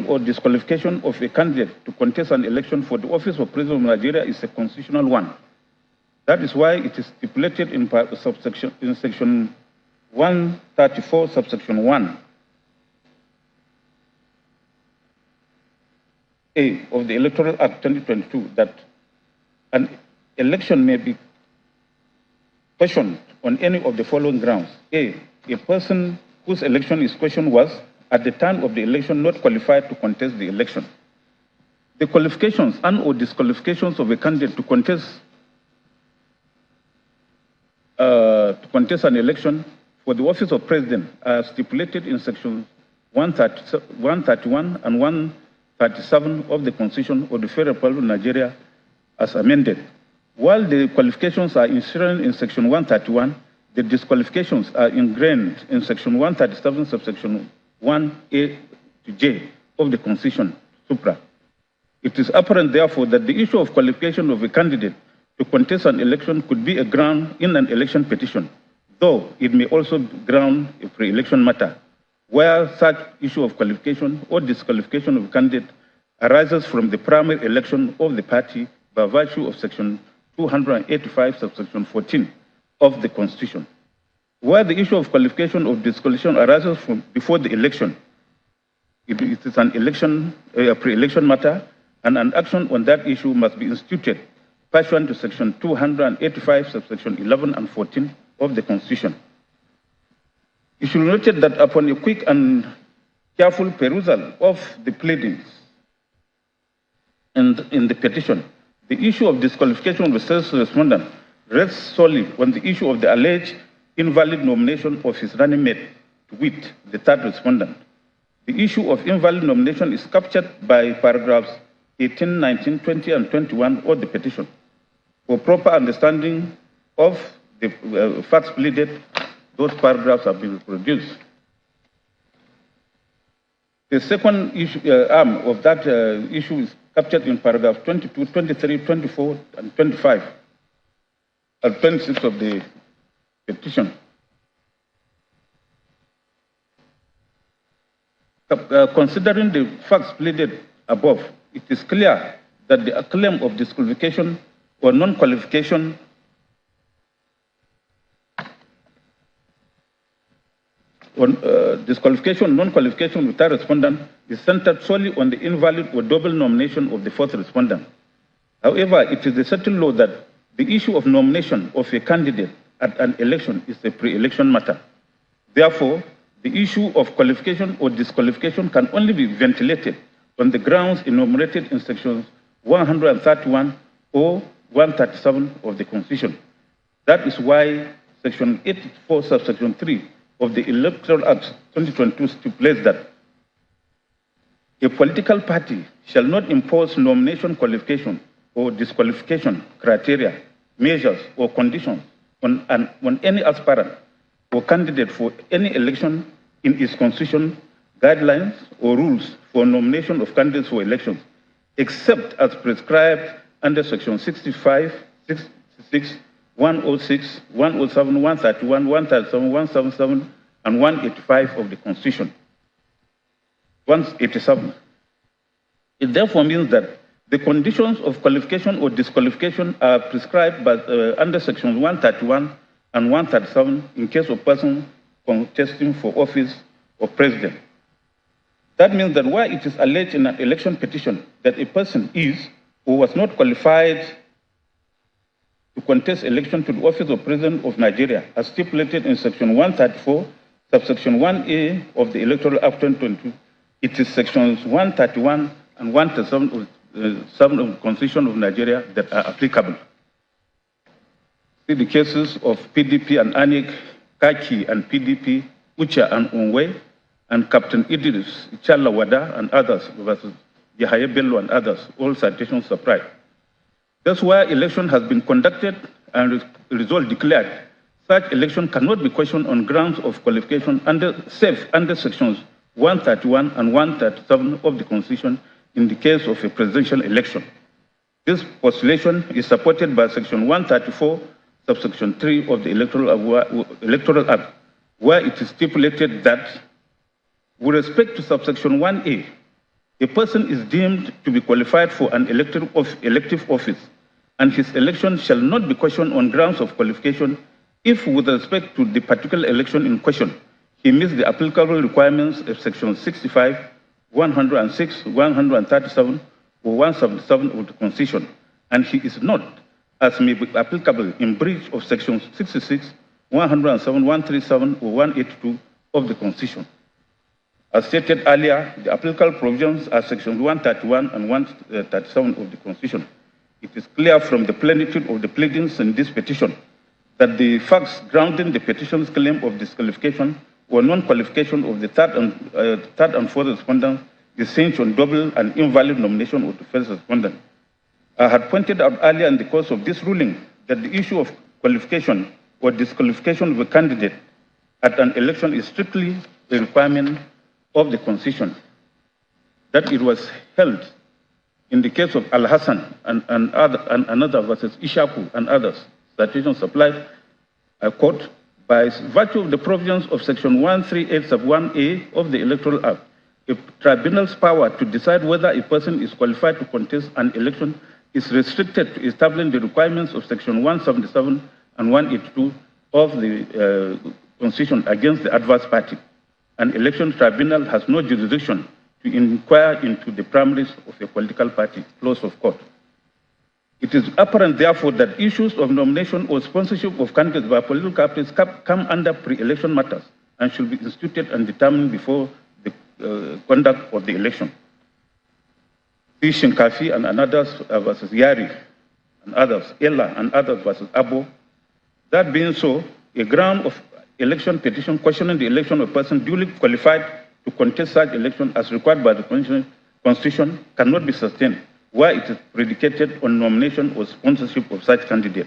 or disqualification of a candidate to contest an election for the office of President of Nigeria is a constitutional one. That is why it is stipulated in section 134, subsection 1A of the Electoral Act 2022 that an election may be questioned on any of the following grounds. A person whose election is questioned was, at the time of the election, not qualified to contest the election. The qualifications and or disqualifications of a candidate to contest an election for the office of president are stipulated in sections 131 and 137 of the Constitution of the Federal Republic of Nigeria as amended. While the qualifications are inherent in section 131, the disqualifications are ingrained in section 137, subsection 1A to J of the Constitution, supra. It is apparent, therefore, that the issue of qualification of a candidate to contest an election could be a ground in an election petition, though it may also ground a pre-election matter, where such issue of qualification or disqualification of a candidate arises from the primary election of the party by virtue of section 285, subsection 14 of the Constitution. Where the issue of qualification or disqualification arises from before the election, it is an election, a pre-election matter, and an action on that issue must be instituted pursuant to section 285, subsection 11 and 14 of the Constitution. You should note that upon a quick and careful perusal of the pleadings and in the petition, the issue of disqualification of the first respondent rests solely on the issue of the alleged invalid nomination of his running mate, to wit, the third respondent. The issue of invalid nomination is captured by paragraphs 18, 19, 20, and 21 of the petition. For proper understanding of the facts pleaded, those paragraphs have been produced. The second issue, arm of that issue is captured in paragraph 22, 23, 24, and 25, and 26 of the petition. Considering the facts pleaded above, it is clear that the claim of disqualification or non-qualification disqualification, non-qualification without respondent is centered solely on the invalid or double nomination of the fourth respondent. However, it is a settled law that the issue of nomination of a candidate at an election is a pre-election matter. Therefore, the issue of qualification or disqualification can only be ventilated on the grounds enumerated in sections 131 or 137 of the Constitution. That is why section 84, subsection 3 of the Electoral Act 2022 stipulates that a political party shall not impose nomination qualification or disqualification criteria, measures, or conditions on any aspirant or candidate for any election in its constitution, guidelines, or rules for nomination of candidates for elections, except as prescribed under section 65, 66, 106, 107, 131, 137, 177, and 185 of the Constitution. 187. It therefore means that the conditions of qualification or disqualification are prescribed by, under sections 131 and 137 in case of person contesting for office of president. That means that where it is alleged in an election petition that a person is or was not qualified to contest election to the office of President of Nigeria, as stipulated in section 134, subsection 1A of the Electoral Act 2022, it is sections 131 and 137 of the Constitution of Nigeria that are applicable. See the cases of PDP and ANIC, Kaki and PDP, Ucha and Onwe, and Captain Idris, Chala Wada and others versus Yahya Bello and others, all citations supplied. That's why election has been conducted and result declared. Such election cannot be questioned on grounds of qualification under sections 131 and 137 of the Constitution in the case of a presidential election. This postulation is supported by section 134, subsection 3 of the Electoral Act, where it is stipulated that with respect to subsection 1A, a person is deemed to be qualified for an elective office, and his election shall not be questioned on grounds of qualification if, with respect to the particular election in question, he meets the applicable requirements of section 65, 106, 137, or 177 of the Constitution, and he is not, as may be applicable in breach of sections 66, 107, 137, or 182 of the Constitution. As stated earlier, the applicable provisions are sections 131 and 137 of the Constitution. It is clear from the plenitude of the pleadings in this petition that the facts grounding the petition's claim of disqualification or non-qualification of the third and fourth respondents is hinged on double and invalid nomination of the first respondent. I had pointed out earlier in the course of this ruling that the issue of qualification or disqualification of a candidate at an election is strictly a requirement of the Constitution. That it was held in the case of Al-Hassan and another versus Ishaku and others, citation supplied, I quote, by virtue of the provisions of section 138 sub 1A of the Electoral Act, a tribunal's power to decide whether a person is qualified to contest an election is restricted to establishing the requirements of section 177 and 182 of the Constitution against the adverse party. An election tribunal has no jurisdiction to inquire into the primaries of a political party, close of court. It is apparent, therefore, that issues of nomination or sponsorship of candidates by political parties come under pre-election matters and should be instituted and determined before the conduct of the election. Shinkafi and others versus Yari and others, Ella and others versus Abo. That being so, a ground of election petition questioning the election of a person duly qualified to contest such election as required by the Constitution cannot be sustained where it is predicated on nomination or sponsorship of such candidate.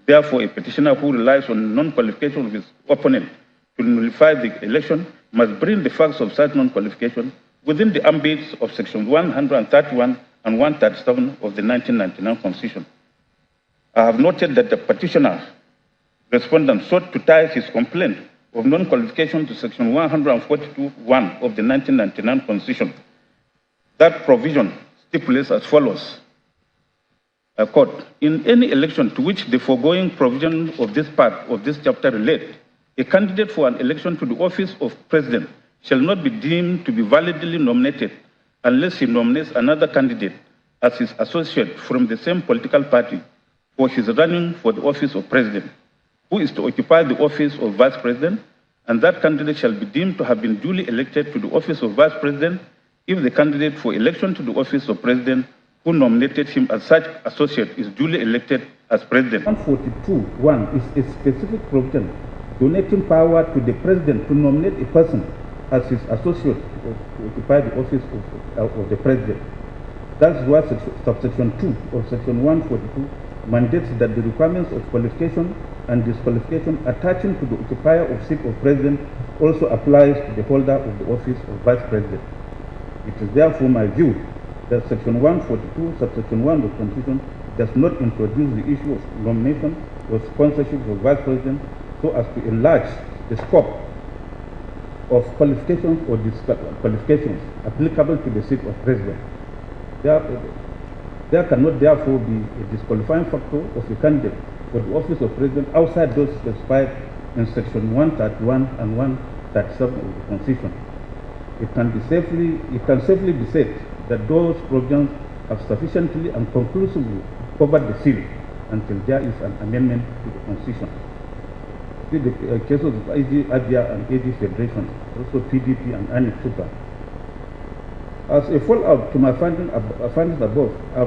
Therefore, a petitioner who relies on non-qualification of his opponent to nullify the election must bring the facts of such non-qualification within the ambit of Section 131 and 137 of the 1999 Constitution. I have noted that the petitioner respondent sought to tie his complaint of non-qualification to Section 142(1) of the 1999 Constitution. That provision stipulates as follows. I quote, in any election to which the foregoing provision of this part of this chapter relate, a candidate for an election to the office of president shall not be deemed to be validly nominated unless he nominates another candidate as his associate from the same political party for his running for the office of president, who is to occupy the office of vice president, and that candidate shall be deemed to have been duly elected to the office of vice president if the candidate for election to the office of president who nominated him as such associate is duly elected as president. 142(1) is a specific provision donating power to the president to nominate a person as his associate to occupy the office of the president. That's why subsection 2 of section 142 mandates that the requirements of qualification and disqualification attaching to the occupier of seat of president also applies to the holder of the office of vice president. It is therefore my view that section 142, subsection 1 of the Constitution does not introduce the issue of nomination or sponsorship of vice president so as to enlarge the scope of qualifications or disqualifications applicable to the seat of president. There cannot therefore be a disqualifying factor of a candidate for the office of president outside those specified in section 131 and 137 of the Constitution. It can safely be said that those provisions have sufficiently and conclusively covered the seal until there is an amendment to the Constitution. See the cases of ADIA and AD Federation, also PDP and ANIC Super. As a follow-up to my findings above, I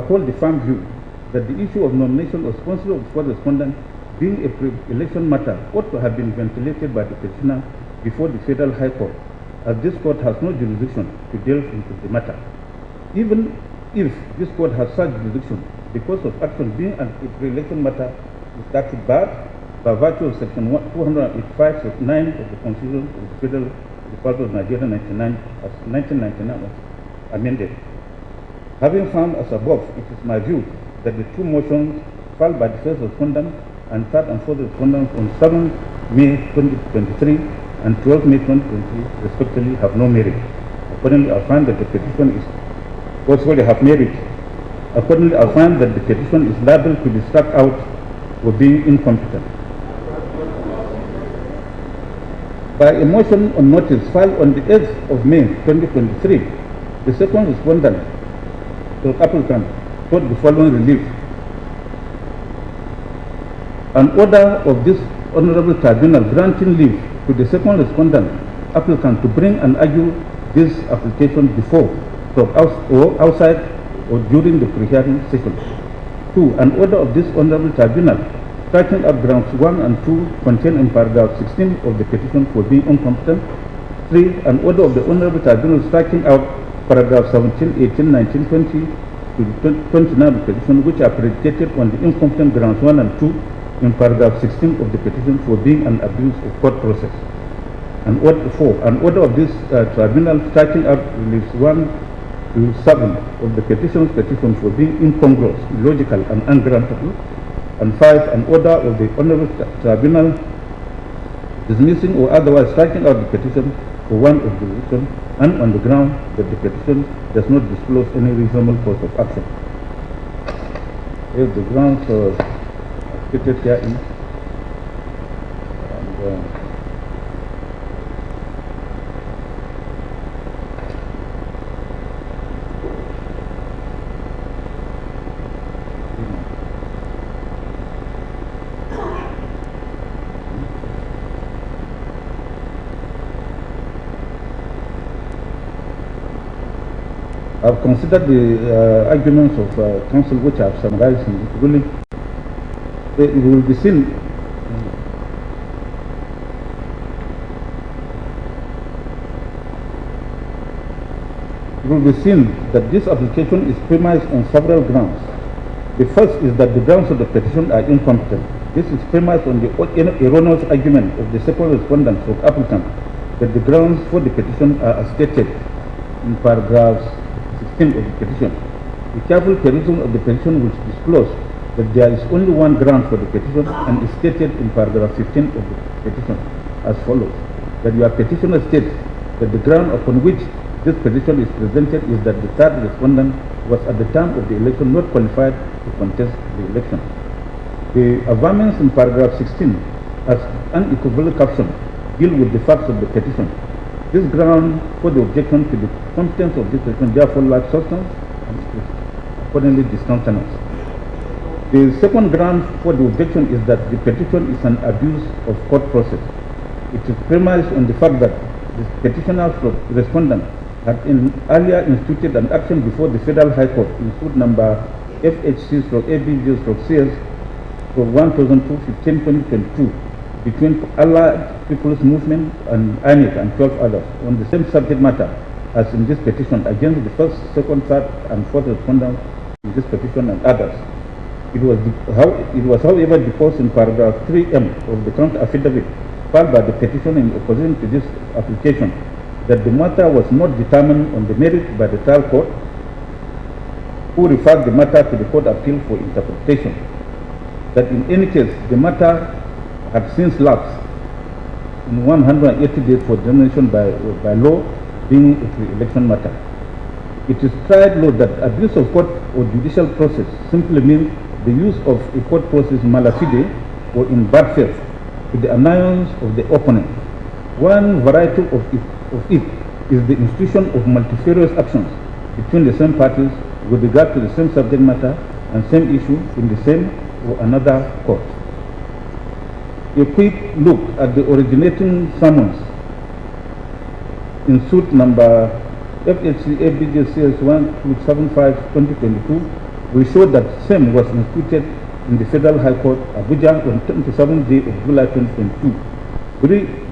hold the firm view that the issue of nomination or sponsorship of the respondent being a pre-election matter ought to have been ventilated by the petitioner before the Federal High Court, as this court has no jurisdiction to delve into the matter. Even if this court has such jurisdiction, the course of action being a pre-election matter is statute barred by virtue of section 285, section 9 of the Constitution of the Federal Republic of Nigeria 1999 was amended. Having found as above, it is my view that the two motions filed by the first respondent and third and fourth respondents on 7 May 2023 and 12 May 2023 respectively have no merit. Accordingly, I find that the petition is have merit. Accordingly, I find that the petition is liable to be struck out for being incompetent. By a motion on notice filed on the 8th of May 2023, the second respondent, the applicant, sought the following relief. An order of this Honorable Tribunal granting leave to the second respondent applicant to bring and argue this application before, or outside, or during the pre-hearing session. 2. An order of this Honorable Tribunal striking out grounds 1 and 2 contained in paragraph 16 of the petition for being incompetent. 3. An order of the Honorable Tribunal striking out paragraph 17, 18, 19, 20 to 29 of the petition, which are predicated on the incompetent grounds 1 and 2 in paragraph 16 of the petition for being an abuse of court process. And order 4. An order of this tribunal striking out reliefs 1 to 7 of the petition for being incongruous, illogical, and ungrantable. And 5. An order of the Honorable Tribunal dismissing or otherwise striking out the petition for one of the reasons and on the ground that the petition does not disclose any reasonable course of action. If the grounds stated here in I've considered the arguments of counsel which I have summarized in the ruling. It will be seen It will be seen that this application is premised on several grounds. The first is that the grounds of the petition are incompetent. This is premised on the erroneous argument of the second respondent or applicant that the grounds for the petition are as stated in paragraph 16 of the petition. The careful perusal of the petition will disclose that there is only one ground for the petition and is stated in paragraph 15 of the petition as follows: that your petitioner states that the ground upon which this petition is presented is that the third respondent was at the time of the election not qualified to contest the election. The averments in paragraph 16 as unequivocal caption deal with the facts of the petition. This ground for the objection to the contents of this petition therefore lacks substance and is accordingly discountenanced. The second ground for the objection is that the petition is an abuse of court process. It is premised on the fact that the petitioner respondent had earlier instituted an action before the Federal High Court in suit number FHC/ABJ/CS for 1215/2022 between Allied People's Movement and INEC and 12 others on the same subject matter as in this petition against the first, second, third, and fourth respondents in this petition and others. It was however deposed in paragraph 3M of the counter affidavit filed by the petitioner in opposition to this application that the matter was not determined on the merit by the trial court, who referred the matter to the Court of Appeal for interpretation. That in any case, the matter had since lapsed in 180 days for determination by law, being a pre-election matter. It is tried law that abuse of court or judicial process simply means the use of a court process mala fide or in bad faith to the annoyance of the opponent. One variety of it is the institution of multifarious actions between the same parties with regard to the same subject matter and same issue in the same or another court. A quick look at the originating summons in suit number FHC/ABJ/CS1275/2022 will show that same was instituted in the Federal High Court, Abuja, on 27th day of July 2022.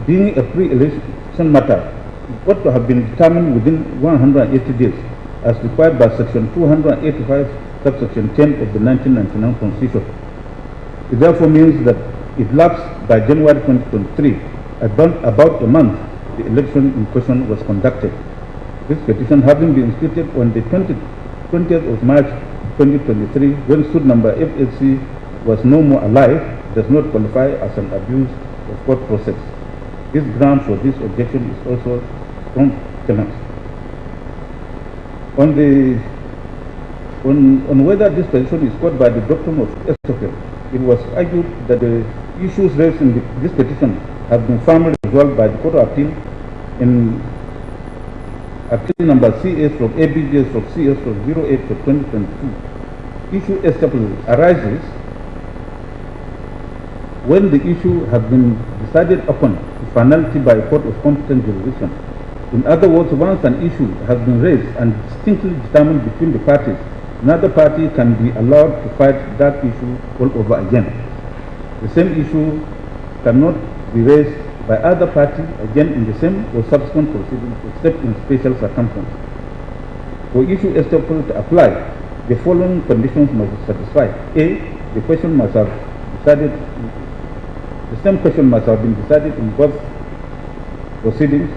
Being a pre-election matter, it ought to have been determined within 180 days, as required by Section 285, subsection 10 of the 1999 Constitution. It therefore means that it lapsed by January 2023, about a month the election in question was conducted. This petition having been instituted on the 20th of March 2023, when suit number FHC was no more alive, does not qualify as an abuse of court process. This ground for this objection is also strong tenants. On whether this petition is caught by the doctrine of estoppel, it was argued that the issues raised in this petition have been firmly resolved by the Court of Appeal in Appeal number CS/ABJ/CS/08/2022. Issue estoppel arises when the issue has been decided upon to finality by a court of competent jurisdiction. In other words, once an issue has been raised and distinctly determined between the parties, another party can be allowed to fight that issue all over again. The same issue cannot be raised by either party again in the same or subsequent proceedings except in special circumstances. For issue estoppel to apply, the following conditions must be satisfied. A, the question must have decided, the same question must have been decided in both proceedings.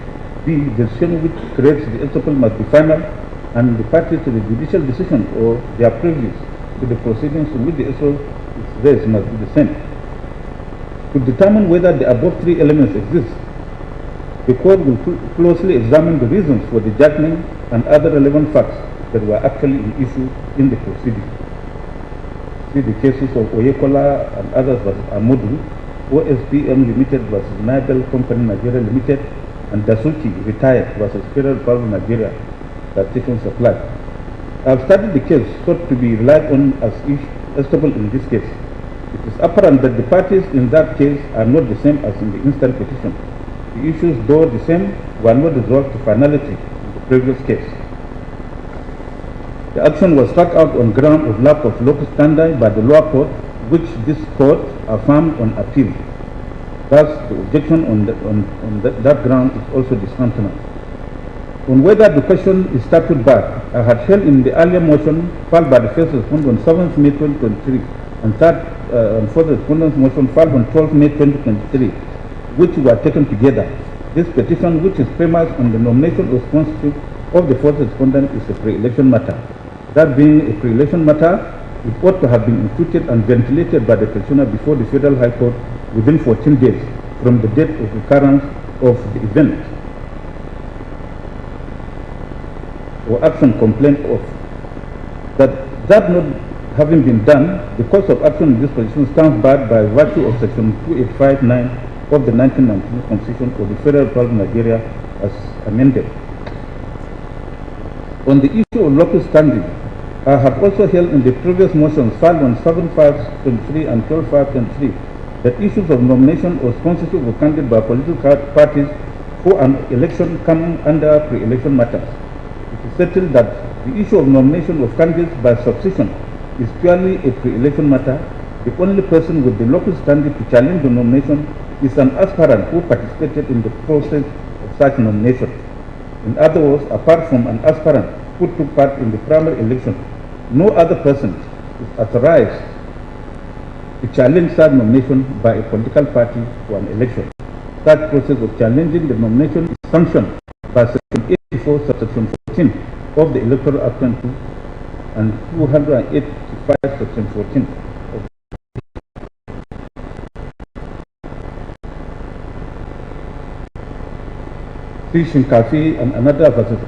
B, the decision which creates the estoppel must be final, and the parties to the judicial decision or their previous to the proceedings in which the estoppel is raised must be the same. To determine whether the above three elements exist, the court will closely examine the reasons for the judgment and other relevant facts that were actually in issue in the proceeding. See the cases of Oyekola and others versus Amodu, OSPM Limited versus Nibel Company Nigeria Limited, and Dasuki Retired versus Federal Power Nigeria Sanitation Supply. I have studied the case sought to be relied on as estoppel in this case. It is apparent that the parties in that case are not the same as in the instant petition. The issues, though the same, were not resolved to finality in the previous case. The action was struck out on ground of lack of local standard by the lower court, which this court affirmed on appeal. Thus, the objection on that ground is also discontinued. On whether the question is statute barred, I had held in the earlier motion filed by the first respondent on 7th May 2023 and fourth respondent's motion filed on 12th May 2023, which were taken together. This petition, which is premised on the nomination or sponsorship of the fourth respondent, is a pre-election matter. That being a pre-election matter, it ought to have been instituted and ventilated by the petitioner before the Federal High Court within 14 days from the date of occurrence of the event or action complained of. That not having been done, the course of action in this position stands barred by virtue of Section 2859 of the 1992 Constitution of the Federal Republic of Nigeria as amended. On the issue of local standing, I have also held in the previous motions filed on 7/5/23 and 12/5/23 that issues of nomination or sponsorship of candidates by political parties for an election come under pre-election matters. It is settled that the issue of nomination of candidates by succession is purely a pre-election matter. The only person with the local standing to challenge the nomination is an aspirant who participated in the process of such nomination. In other words, apart from an aspirant who took part in the primary election, no other person is authorized to challenge such nomination by a political party for an election. Such process of challenging the nomination is sanctioned by Section 84, Subsection 14 of the Electoral Act 22 and 285, Section 14 of Shinkafi and another versus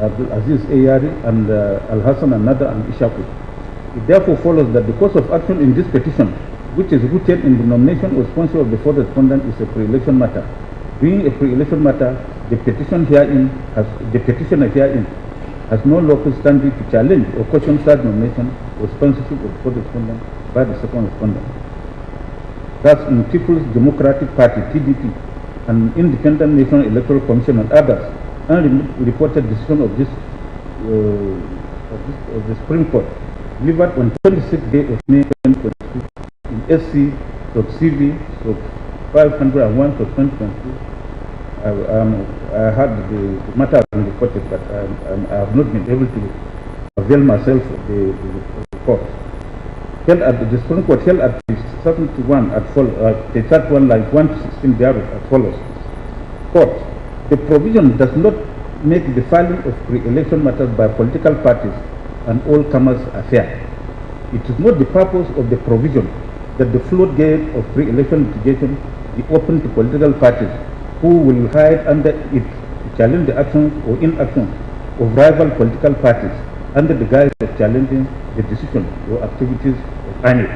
Abdul Aziz Ayari and Al Hassan another and Ishaku. It therefore follows that the course of action in this petition, which is rooted in the nomination or sponsor of the fourth respondent, is a pre-election matter. Being a pre-election matter, the petitioner herein has no local standing to challenge or question such nomination or sponsorship of the fourth respondent by the second respondent. Thus, in People's Democratic Party (PDP) and Independent National Electoral Commission and others, unreported decision of the Supreme Court delivered on 26th day of May 2022 in SC.CV.501.2022. I had the matter reported, but I have not been able to avail myself of the report. Held at the Supreme Court held at the 71 at the 31 lines 1 to 16 thereof as follows. Court, the provision does not make the filing of pre-election matters by political parties an all-comers affair. It is not the purpose of the provision that the floodgate of pre-election litigation be open to political parties who will hide under it to challenge the actions or inaction of rival political parties under the guise of challenging the decision or activities of INEC.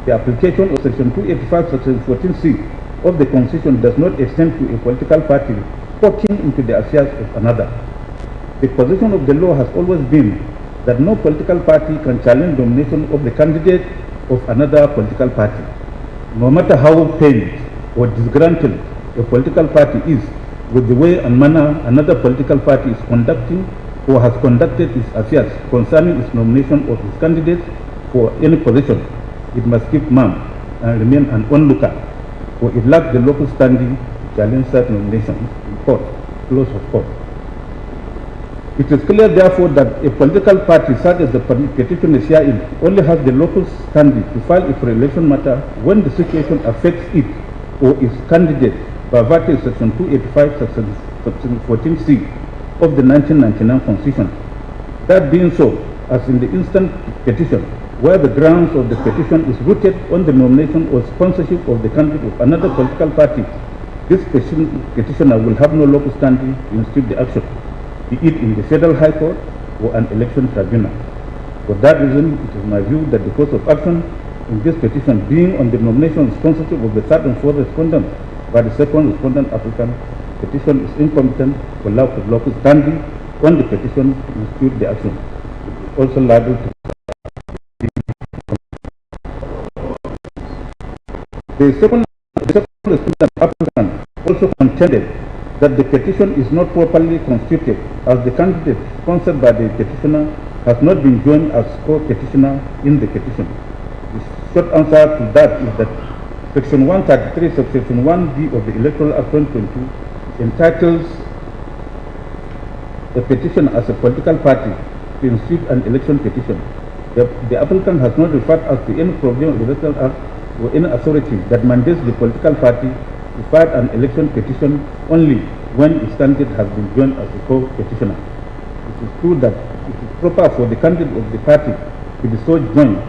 The application of Section 285, Section 14C of the Constitution does not extend to a political party poking into the affairs of another. The position of the law has always been that no political party can challenge nomination of the candidate of another political party, no matter how pained or disgruntled a political party is with the way and manner another political party is conducting or has conducted its affairs concerning its nomination of its candidates for any position. It must keep mum and remain an onlooker, for it lacks the local standing to challenge such nomination in court. Close of court. It is clear, therefore, that a political party such as the petitioner herein only has the local standing to file a pre-election matter when the situation affects it or its candidate by virtue of Section 285, Section 14C of the 1999 Constitution. That being so, as in the instant petition, where the grounds of the petition is rooted on the nomination or sponsorship of the candidate of another political party, this petitioner will have no local standing to institute the action, be it in the Federal High Court or an election tribunal. For that reason, it is my view that the course of action in this petition being on the nomination and sponsorship of the third and fourth respondent by the second respondent applicant, petition is incompetent for lack of local standing on the petition to institute the action. It is also liable to the second respondent applicant also contended that the petition is not properly constituted as the candidate sponsored by the petitioner has not been joined as co-petitioner in the petition. The short answer to that is that Section 133, Subsection 1B of the Electoral Act 2022 entitles a petition as a political party to institute an election petition. The applicant has not referred us to any provision of the Electoral Act or any authority that mandates the political party to file an election petition only when its candidate has been joined as a co-petitioner. It is true that it is proper for the candidate of the party to be so joined,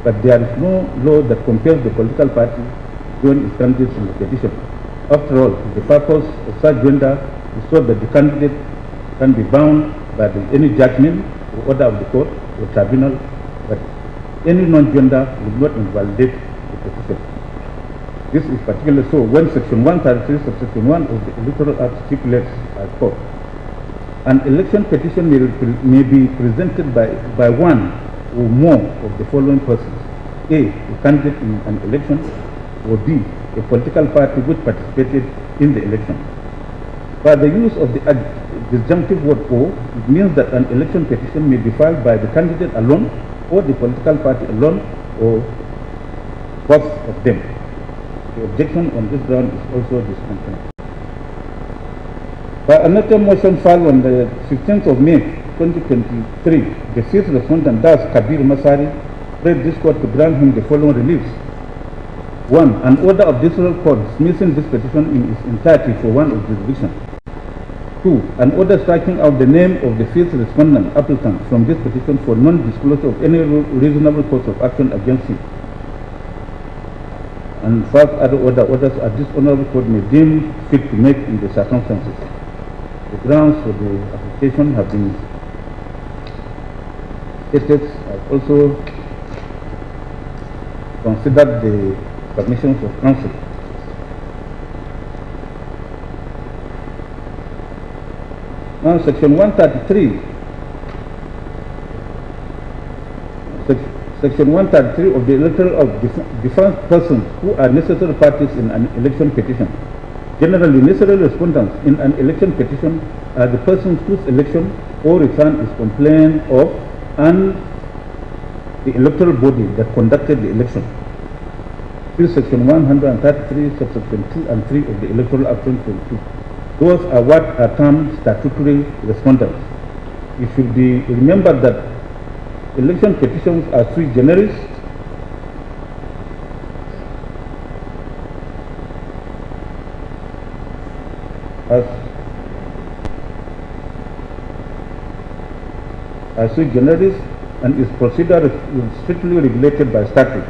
but there is no law that compels the political party to join its candidates in the petition. After all, the purpose of such joinder is so that the candidate can be bound by any judgment or order of the court or tribunal, but any non-joinder will not invalidate the petition. This is particularly so when Section 133, Subsection 1 of the Electoral Act stipulates as follows. An election petition may be presented by one or more of the following persons: A, a candidate in an election, or B, a political party which participated in the election. By the use of the disjunctive word "or," it means that an election petition may be filed by the candidate alone, or the political party alone, or both of them. The objection on this ground is also discontinued. By another motion filed on the 15th of May 2023, the fifth respondent, thus Kabir Masari, prayed this court to grant him the following reliefs. 1. An order of district court dismissing this petition in its entirety for one of jurisdiction. 2. An order striking out the name of the fifth respondent applicant from this petition for non-disclosure of any reasonable course of action against him. And 5 other orders as this honorable court may deem fit to make in the circumstances. The grounds for the application have been stated. I've also considered the submissions of counsel. Now, Section 133. Section 133 of the Electoral Act defines persons who are necessary parties in an election petition. Generally, necessary respondents in an election petition are the persons whose election or return is complained of and the electoral body that conducted the election. See Section 133, subsection 2 and 3 of the Electoral Act 2022. Those are what are termed statutory respondents. It should be remembered that election petitions are sui generis, and its procedure is strictly regulated by statute.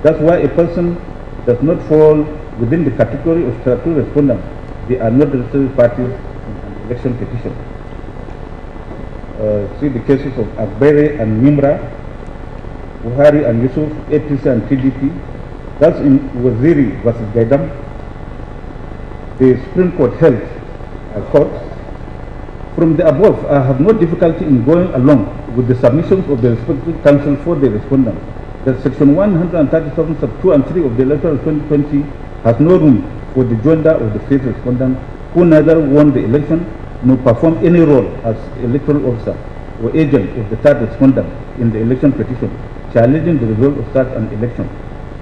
That's why a person does not fall within the category of statutory respondents. They are not necessary parties in an election petition. See the cases of Agbere and Mimra, Buhari and Yusuf, APC and PDP. That's in Waziri versus Gaidam. The Supreme Court held a court. From the above, I have no difficulty in going along with the submissions of the respective counsel for the respondent that Section 137, sub 2 and 3 of the Electoral 2020 has no room for the joinder of the fifth respondent who neither won the election nor performed any role as electoral officer or agent of the third respondent in the election petition, challenging the result of such an election.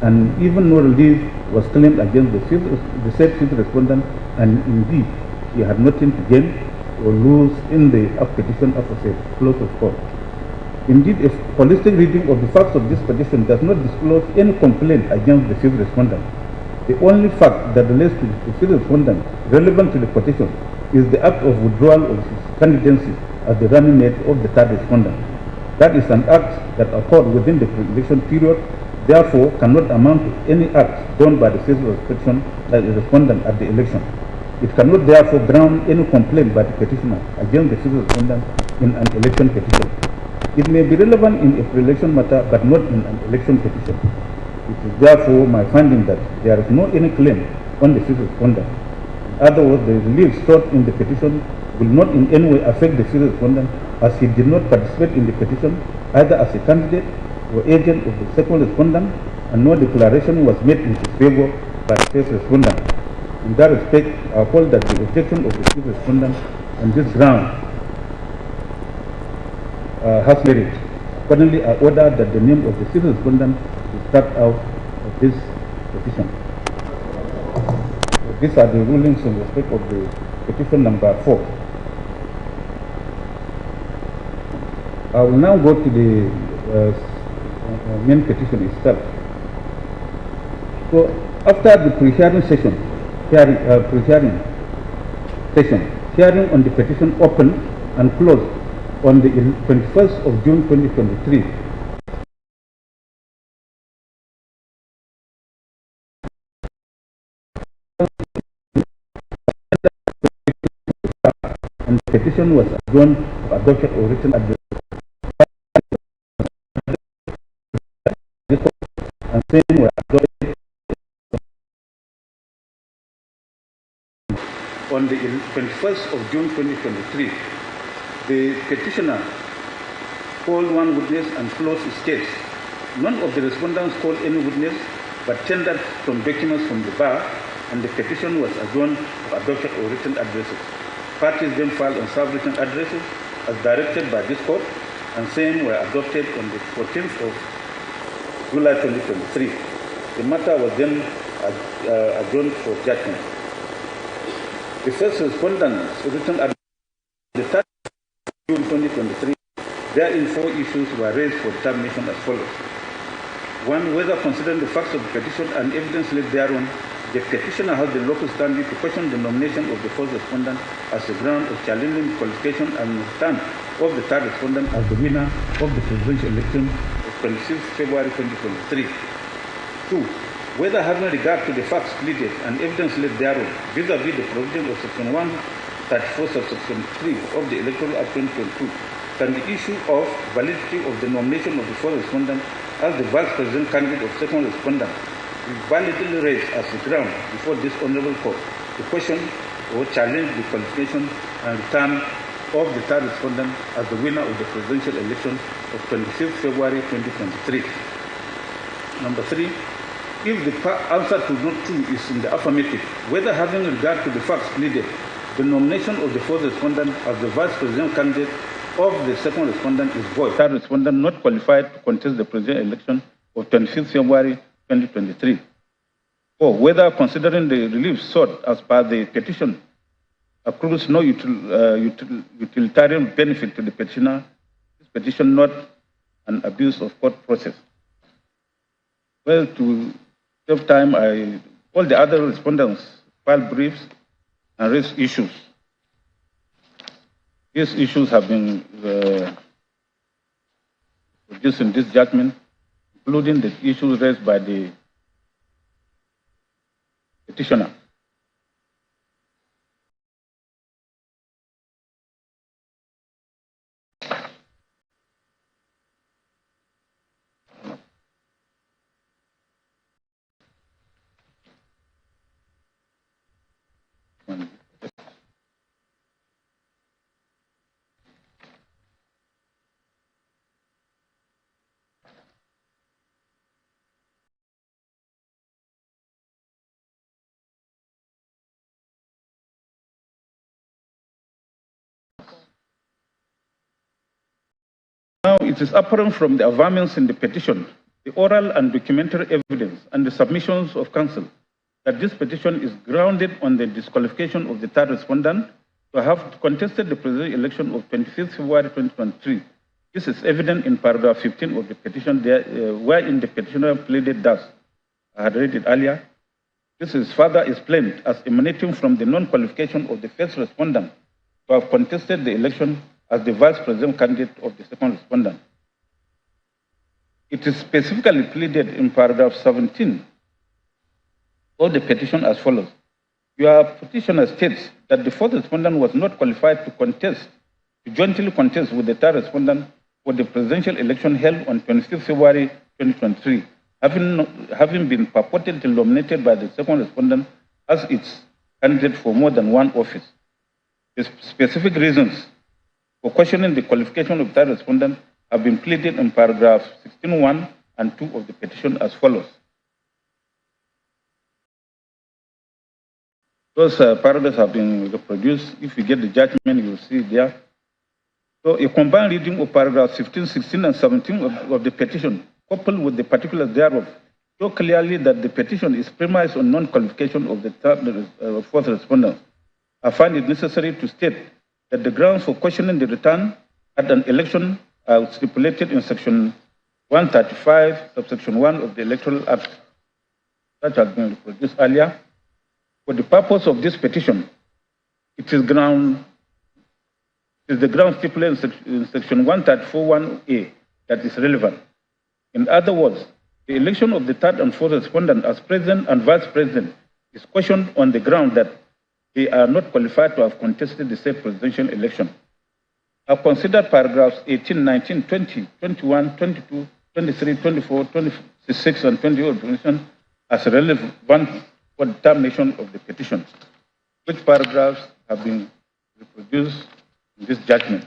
And even no relief was claimed against the said fifth respondent, and indeed he had nothing to gain or lose in the petition of a close of court. Indeed, a holistic reading of the facts of this petition does not disclose any complaint against the fifth respondent. The only fact that relates to the fifth respondent relevant to the petition is the act of withdrawal of his candidacy as the running mate of the third respondent. That is an act that occurred within the pre-election period, therefore cannot amount to any act done by the fifth respondent at the election. It cannot therefore ground any complaint by the petitioner against the fifth respondent in an election petition. It may be relevant in a pre-election matter but not in an election petition. It is therefore my finding that there is no any claim on the fifth respondent. In other words, the relief sought in the petition will not in any way affect the fifth respondent, as he did not participate in the petition either as a candidate or agent of the second respondent, and no declaration was made in his favor by the fifth respondent. In that respect, I hold that the objection of the fifth respondent on this ground has merit. Accordingly, I order that the name of the fifth respondent is struck out of this petition. These are the rulings in respect of the petition number 4. I will now go to the main petition itself. So after the pre-hearing session, hearing on the petition opened and closed on the 21st of June 2023. And the petition was adjourned for adoption or written address. And same were adopted on the 21st of June 2023. The petitioner called one witness and closed his case. None of the respondents called any witness, but tendered some documents from the bar, and the petition was adjourned for adoption or written addresses. Parties then filed and served written addresses as directed by this court, and same were adopted on the 14th of July 2023. The matter was then adjourned for judgment. The first respondent's written address on the 3rd of June 2023, therein 4 issues were raised for determination as follows. 1. Whether considering the facts of the petition and evidence laid thereon, the petitioner has the lawful standing to question the nomination of the first respondent as a ground of challenging the qualification and stand of the third respondent as the winner of the presidential election of 26 February 2023. 2. Whether having regard to the facts pleaded and evidence laid thereon, vis-a-vis the provision of Section 134, subsection 3 of the Electoral Act 2022, can the issue of validity of the nomination of the first respondent as the vice president candidate of second respondent be validly raised as a ground before this honorable court to question or challenge the qualification and return of the third respondent as the winner of the presidential election of 26 February 2023. Number 3, if the answer to note 2 is in the affirmative, whether having regard to the facts pleaded, the nomination of the first respondent as the vice president candidate of the second respondent is void. Third respondent not qualified to contest the presidential election of 25 February 2023. 4. Whether considering the relief sought as per the petition accrues no utilitarian benefit to the petitioner, this petition not an abuse of court process. Well, to save time, all the other respondents filed briefs and raised issues. These issues have been produced in this judgment, including the issues raised by the petitioner. Now, it is apparent from the averments in the petition, the oral and documentary evidence, and the submissions of counsel that this petition is grounded on the disqualification of the third respondent to have contested the presidential election of 25th February 2023. This is evident in paragraph 15 of the petition, wherein the petitioner pleaded thus. I had read it earlier. This is further explained as emanating from the non-qualification of the first respondent to have contested the election as the vice president candidate of the second respondent. It is specifically pleaded in paragraph 17 of the petition as follows. Your petitioner states that the fourth respondent was not qualified to jointly contest with the third respondent for the presidential election held on 25th February 2023, having been purportedly nominated by the second respondent as its candidate for more than one office. The specific reasons for questioning the qualification of the third respondent have been pleaded in paragraph 16.1 and 2 of the petition as follows. Those paragraphs have been reproduced. If you get the judgment, you'll see it there. So a combined reading of paragraphs 15, 16, and 17 of the petition, coupled with the particulars thereof, show clearly that the petition is premised on non-qualification of the fourth respondent. I find it necessary to state that the grounds for questioning the return at an election are stipulated in Section 135, subsection 1 of the Electoral Act, that has been reproduced earlier. For the purpose of this petition, it is the ground stipulated in Section 134(1)A that is relevant. In other words, the election of the third and fourth respondent as president and vice president is questioned on the ground that they are not qualified to have contested the said presidential election. I've considered paragraphs 18, 19, 20, 21, 22, 23, 24, 26, and 28 of the petition as relevant for determination of the petition, which paragraphs have been reproduced in this judgment.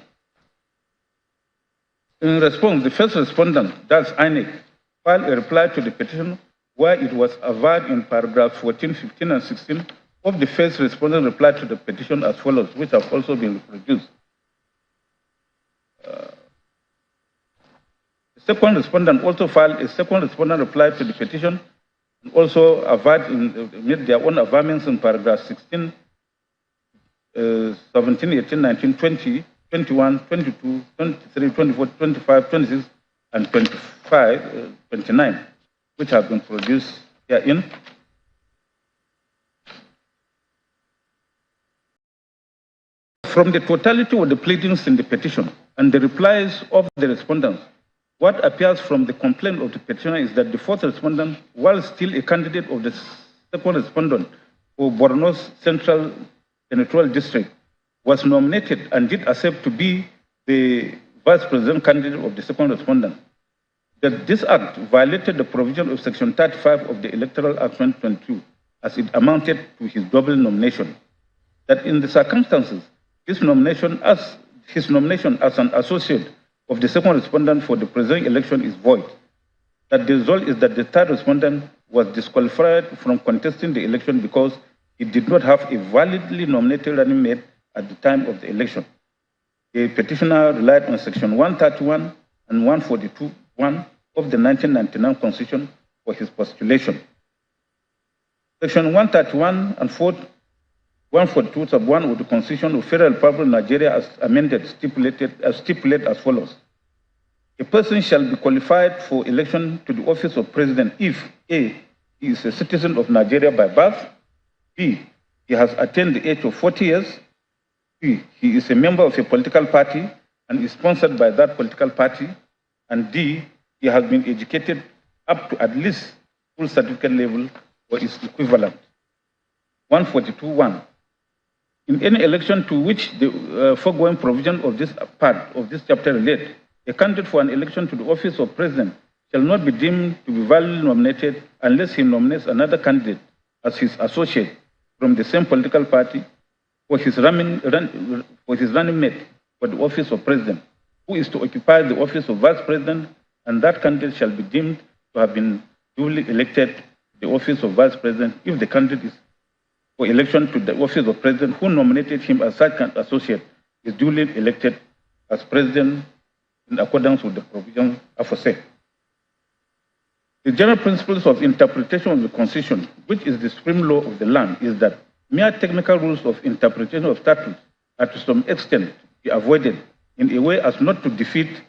In response, the first respondent, that's INEC, filed a reply to the petition where it was averred in paragraphs 14, 15, and 16 of the first respondent reply to the petition as follows, which have also been reproduced. The second respondent also filed a second respondent reply to the petition and also made their own averments in paragraphs 16, 17, 18, 19, 20, 21, 22, 23, 24, 25, 26, and 29, which have been produced herein. From the totality of the pleadings in the petition and the replies of the respondents, what appears from the complaint of the petitioner is that the fourth respondent, while still a candidate of the second respondent for Borno's Central Senatorial District, was nominated and did accept to be the vice president candidate of the second respondent. That this act violated the provision of Section 35 of the Electoral Act 2022 as it amounted to his double nomination. That in the circumstances, his nomination as an associate of the second respondent for the presidential election is void. That the result is that the third respondent was disqualified from contesting the election because he did not have a validly nominated running mate at the time of the election. The petitioner relied on Section 131 and 142(1) of the 1999 Constitution for his postulation. Section 131 and 142 sub 1 of the Constitution of Federal Republic of Nigeria as amended stipulate as follows. A person shall be qualified for election to the office of president if A, he is a citizen of Nigeria by birth, B, he has attained the age of 40 years, C, he is a member of a political party and is sponsored by that political party, and D, he has been educated up to at least full certificate level or its equivalent. 142(1). In any election to which the foregoing provision of this part of this chapter relate, a candidate for an election to the office of president shall not be deemed to be validly nominated unless he nominates another candidate as his associate from the same political party for his running mate for the office of president, who is to occupy the office of vice president, and that candidate shall be deemed to have been duly elected to the office of vice president if the candidate is for election to the office of president who nominated him as such an associate is duly elected as president in accordance with the provisions aforesaid. The general principles of interpretation of the Constitution, which is the supreme law of the land, is that mere technical rules of interpretation of statutes are to some extent be avoided in a way as not to defeat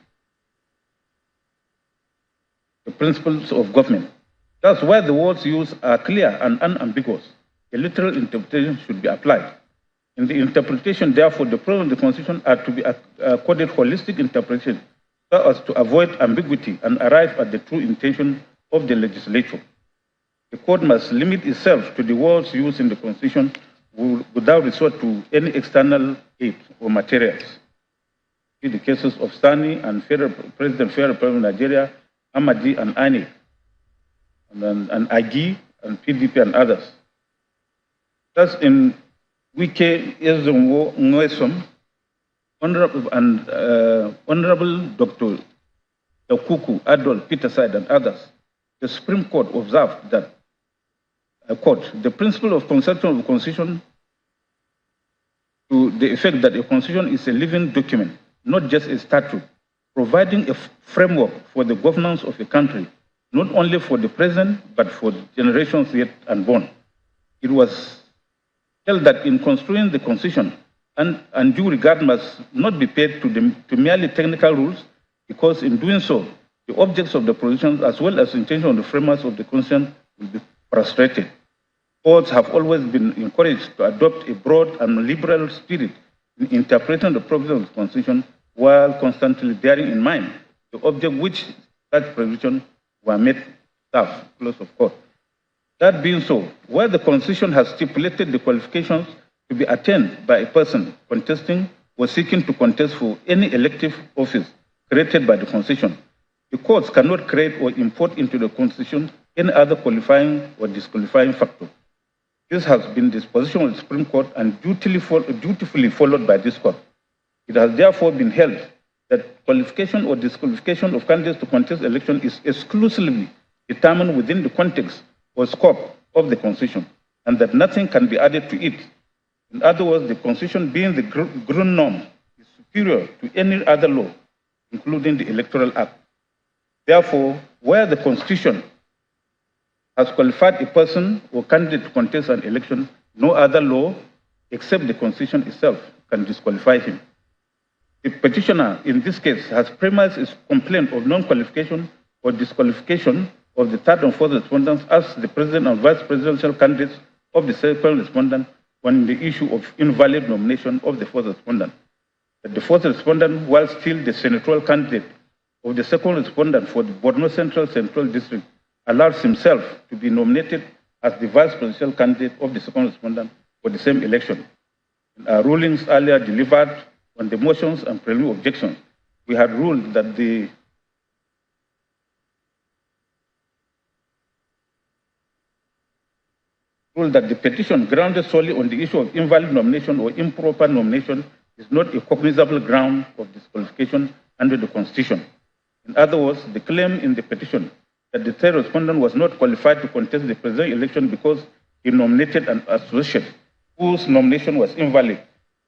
the principles of government. That's why the words used are clear and unambiguous. A literal interpretation should be applied. In the interpretation, therefore, the provisions of the Constitution are to be accorded holistic interpretation so as to avoid ambiguity and arrive at the true intention of the legislature. The court must limit itself to the words used in the Constitution without resort to any external aid or materials. In the cases of Sani and President Federal Republic of Nigeria, Amadi and INEC, and Agi and PDP and others. Thus, in Wike Ezonwo Nwesom, Honorable Dr. Dokuku, Adol, Peterside, and others, the Supreme Court observed that, quote, the principle of conception of a constitution to the effect that a constitution is a living document, not just a statute, providing a framework for the governance of a country, not only for the present, but for the generations yet unborn. It was held that in construing the Constitution, undue regard must not be paid to merely technical rules, because in doing so, the objects of the provisions as well as the intention of the framers of the Constitution will be frustrated. Courts have always been encouraged to adopt a broad and liberal spirit in interpreting the provisions of the Constitution while constantly bearing in mind the object which such provisions were made to serve. Close of court. That being so, where the Constitution has stipulated the qualifications to be attained by a person contesting or seeking to contest for any elective office created by the Constitution, the courts cannot create or import into the Constitution any other qualifying or disqualifying factor. This has been the position of the Supreme Court and dutifully followed by this court. It has therefore been held that qualification or disqualification of candidates to contest election is exclusively determined within the context or scope of the Constitution, and that nothing can be added to it. In other words, the Constitution, being the ground norm, is superior to any other law, including the Electoral Act. Therefore, where the Constitution has qualified a person or candidate to contest an election, no other law except the Constitution itself can disqualify him. The petitioner in this case has premised his complaint of non-qualification or disqualification of the third and fourth respondents as the president and vice presidential candidates of the second respondent on the issue of invalid nomination of the fourth respondent. That the fourth respondent, while still the senatorial candidate of the second respondent for the Borno Central District, allows himself to be nominated as the vice presidential candidate of the second respondent for the same election. In our rulings earlier delivered on the motions and preliminary objections, we had ruled that the petition grounded solely on the issue of invalid nomination or improper nomination is not a cognizable ground of disqualification under the Constitution. In other words, the claim in the petition that the third respondent was not qualified to contest the presidential election because he nominated an associate whose nomination was invalid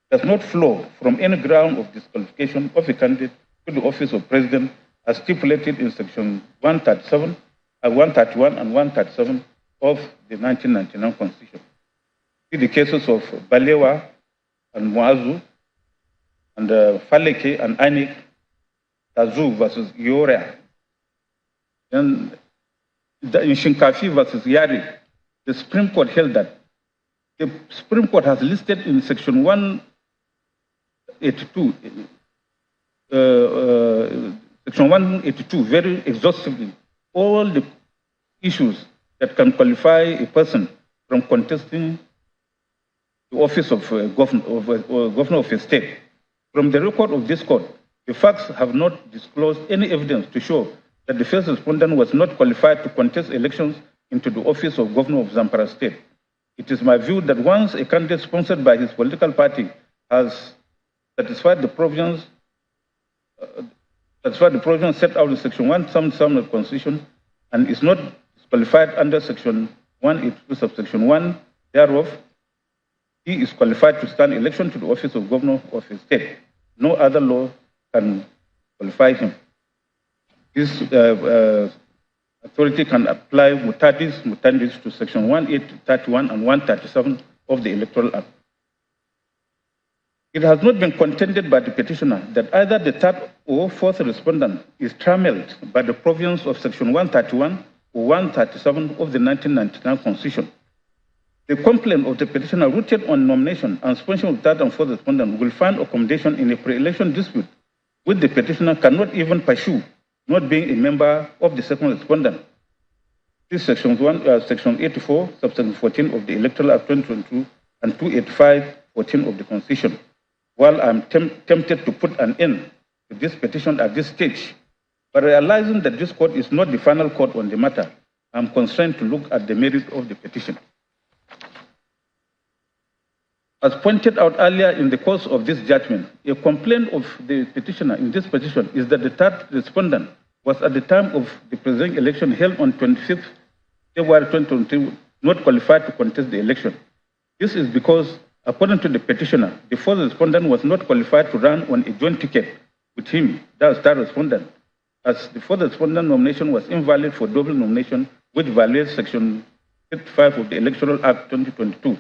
does not flow from any ground of disqualification of a candidate to the office of president as stipulated in section 131 and 137 of the 1999 Constitution. See the cases of Balewa and Muazu and Faleke and Anik Tazu versus Iorea. And in Shinkafi versus Yari, the Supreme Court held that the Supreme Court has listed in section 182, section 182 very exhaustively all the issues that can qualify a person from contesting the office of governor of a state. From the record of this court, the facts have not disclosed any evidence to show that the first respondent was not qualified to contest elections into the office of governor of Zamfara State. It is my view that once a candidate sponsored by his political party has satisfied the provisions set out in section 177 of the Constitution and is not qualified under section 182 subsection 1 thereof, he is qualified to stand election to the office of governor of a state. No other law can qualify him. This authority can apply mutandis to section 131 and 137 of the Electoral Act. It has not been contended by the petitioner that either the third or fourth respondent is trammeled by the provisions of section 131 or 137 of the 1999 Constitution. The complaint of the petitioner rooted on nomination and sponsorship of third and fourth respondent will find accommodation in a pre-election dispute which the petitioner cannot even pursue, not being a member of the second respondent. This section 84, subsection 14 of the Electoral Act 2022 and 285(14) of the Constitution. While I'm tempted to put an end to this petition at this stage, but realizing that this court is not the final court on the matter, I'm constrained to look at the merit of the petition. As pointed out earlier in the course of this judgment, a complaint of the petitioner in this petition is that the third respondent was at the time of the presidential election held on 25th February 2022 not qualified to contest the election. This is because, according to the petitioner, the fourth respondent was not qualified to run on a joint ticket with him, that third respondent, as the fourth respondent nomination was invalid for double nomination, which violates section 55 of the Electoral Act 2022.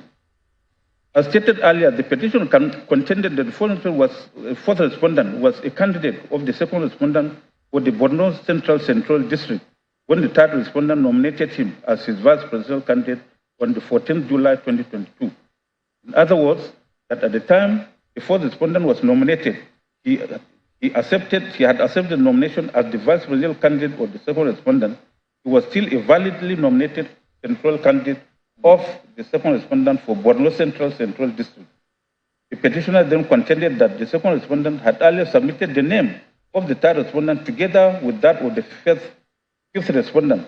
As stated earlier, the petition contended that the fourth respondent was a candidate of the second respondent for the Borno Central District when the third respondent nominated him as his vice presidential candidate on the 14th July 2022. In other words, that at the time the fourth respondent was nominated, he had accepted nomination as the vice presidential candidate of the second respondent. He was still a validly nominated central candidate of the second respondent for Borno Central District. The petitioner then contended that the second respondent had earlier submitted the name of the third respondent together with that of the fifth respondent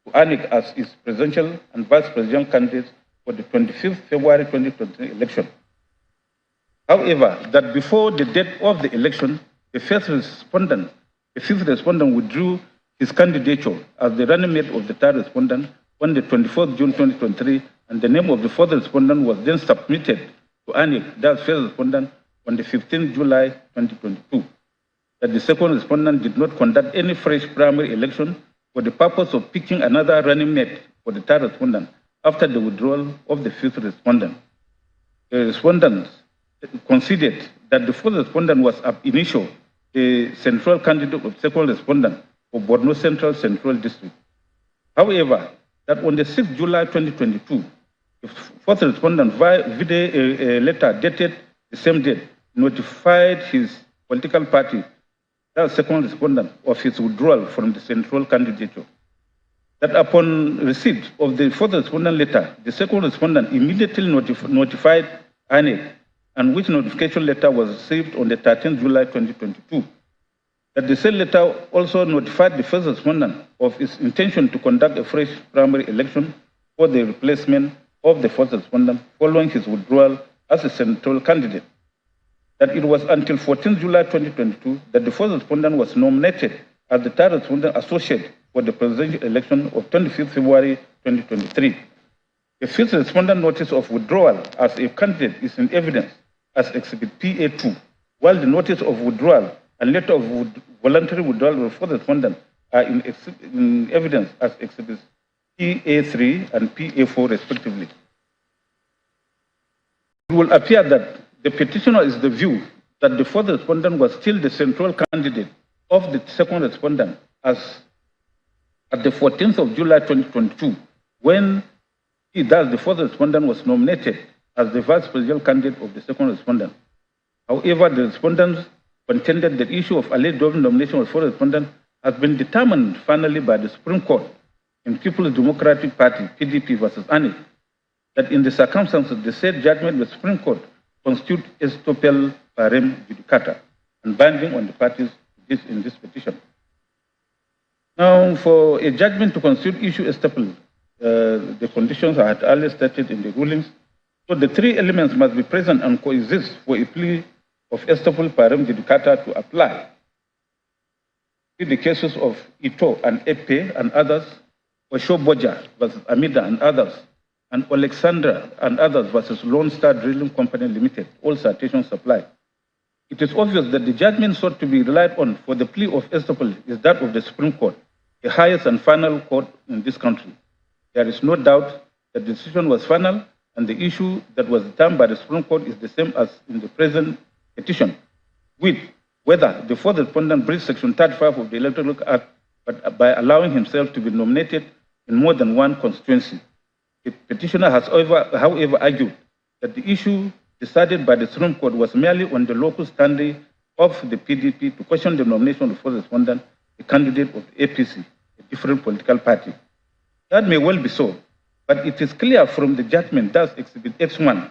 to annex as his presidential and vice presidential candidates for the 25th February 2023 election. However, that before the date of the election, the fifth respondent withdrew his candidature as the running mate of the third respondent on the 24th June 2023, and the name of the fourth respondent was then submitted to annex that fifth respondent on the 15th July 2022. That the second respondent did not conduct any fresh primary election for the purpose of picking another running mate for the third respondent after the withdrawal of the fifth respondent. The respondents conceded that the fourth respondent was ab initio the central candidate of second respondent for Borno Central District. However, that on the 6th July 2022, the fourth respondent via a letter dated the same date notified his political party, that second respondent, of his withdrawal from the central candidature. That upon receipt of the fourth respondent letter, the second respondent immediately notified ANEC, and which notification letter was received on the 13th July 2022. That the same letter also notified the first respondent of his intention to conduct a fresh primary election for the replacement of the first respondent following his withdrawal as a central candidate. That it was until 14th July 2022 that the first respondent was nominated as the third respondent associate for the presidential election of 25th February 2023. The fifth respondent notice of withdrawal as a candidate is in evidence as Exhibit PA2, while the notice of withdrawal and letter of voluntary withdrawal of the fourth respondent are in evidence as Exhibits PA3 and PA4 respectively. It will appear that the petitioner is the view that the fourth respondent was still the central candidate of the second respondent as at the 14th of July 2022, when the fourth respondent was nominated as the vice presidential candidate of the second respondent. However, the respondents contended that the issue of alleged double nomination of the fourth respondent has been determined finally by the Supreme Court in People's Democratic Party, PDP versus ANEC, that in the circumstances, the said judgment of the Supreme Court constitute estoppel parem judicata and binding on the parties in this petition. Now, for a judgment to constitute issue estoppel, the conditions I had earlier stated in the rulings, so the three elements must be present and coexist for a plea of estoppel parem judicata to apply. In the cases of Ito and Epe and others, Oshoboja versus Amida and others, and Alexandra and others versus Lone Star Drilling Company Limited, all citation supply. It is obvious that the judgment sought to be relied on for the plea of estoppel is that of the Supreme Court, the highest and final court in this country. There is no doubt that the decision was final, and the issue that was determined by the Supreme Court is the same as in the present petition, with whether the fourth respondent breached Section 35 of the Electoral Act but by allowing himself to be nominated in more than one constituency. The petitioner has, however, argued that the issue decided by the Supreme Court was merely on the local standing of the PDP to question the nomination of the fourth respondent, the candidate of the APC, a different political party. That may well be so, but it is clear from the judgment, thus Exhibit X1,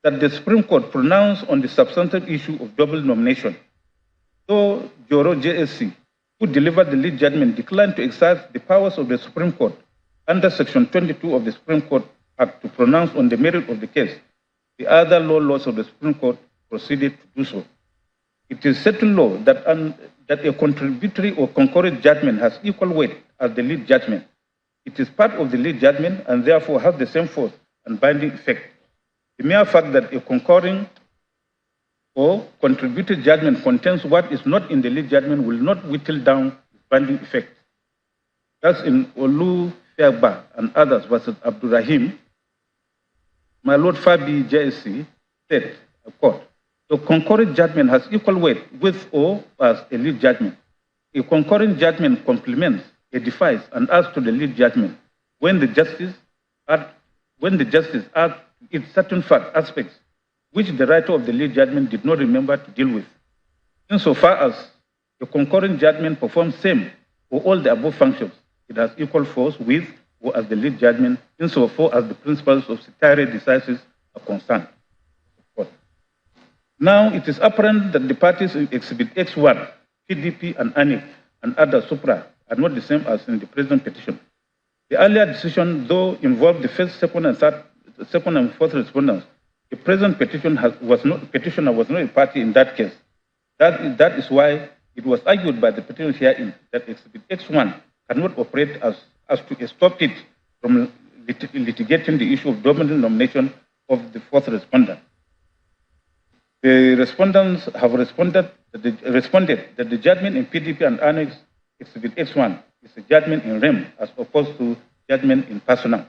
that the Supreme Court pronounced on the substantive issue of double nomination. Though Joro JSC, who delivered the lead judgment, declined to exercise the powers of the Supreme Court under Section 22 of the Supreme Court Act to pronounce on the merit of the case, the other laws of the Supreme Court proceeded to do so. It is settled law that a contributory or concurrent judgment has equal weight as the lead judgment. It is part of the lead judgment and therefore has the same force and binding effect. The mere fact that a concurring or contributory judgment contains what is not in the lead judgment will not whittle down its binding effect. Thus, in Olu Feba and others versus Abdurrahim, my Lord Fabi JSC said, of course, the concurrent judgment has equal weight with or as a lead judgment. A concurrent judgment complements, edifies, and adds to the lead judgment when the justice adds its certain fact aspects which the writer of the lead judgment did not remember to deal with. Insofar as the concurrent judgment performs same for all the above functions, it has equal force with or as the lead judgment insofar as the principles of stare decisis are concerned. Now, it is apparent that the parties in Exhibit X1, PDP and ANIC, and other supra are not the same as in the present petition. The earlier decision, though, involved the first, second, and fourth respondents. The present petitioner was not a party in that case. That is why it was argued by the petitioner herein that Exhibit X1 cannot operate as to stop it from litigating the issue of dominant nomination of the fourth respondent. The respondents have responded that the judgment in PDP and Annex Exhibit X1 is a judgment in rem as opposed to judgment in personam.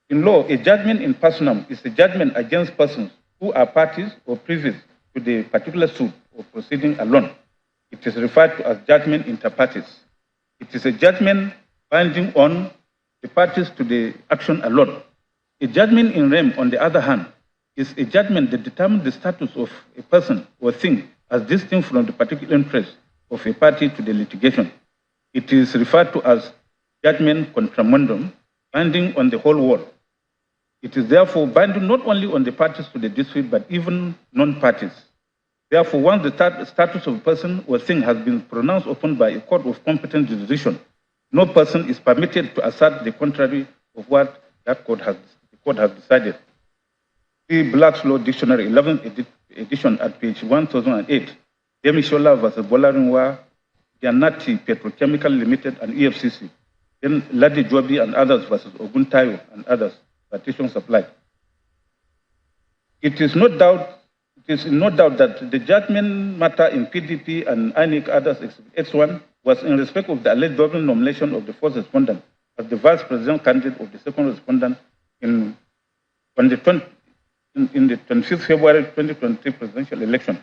In law, a judgment in personam is a judgment against persons who are parties or privy to the particular suit or proceeding alone. It is referred to as judgment inter partes. It is a judgment binding on the parties to the action alone. A judgment in rem, on the other hand, is a judgment that determines the status of a person or thing as distinct from the particular interest of a party to the litigation. It is referred to as judgment contra mundum, binding on the whole world. It is therefore binding not only on the parties to the dispute, but even non-parties. Therefore, once the status of a person or thing has been pronounced upon by a court of competent jurisdiction, no person is permitted to assert the contrary of what the court has decided. The Black's Law Dictionary, 11th edition at page 1008, Demishola versus Bolarinwa, Giannati Petrochemical Limited and EFCC, then Ladi Jobi and others versus Oguntayo and others, partition supply. It is no doubt that the judgment matter in PDP and INEC others X1 was in respect of the alleged double nomination of the first respondent as the vice president candidate of the second respondent in the 25th February 2023 presidential election.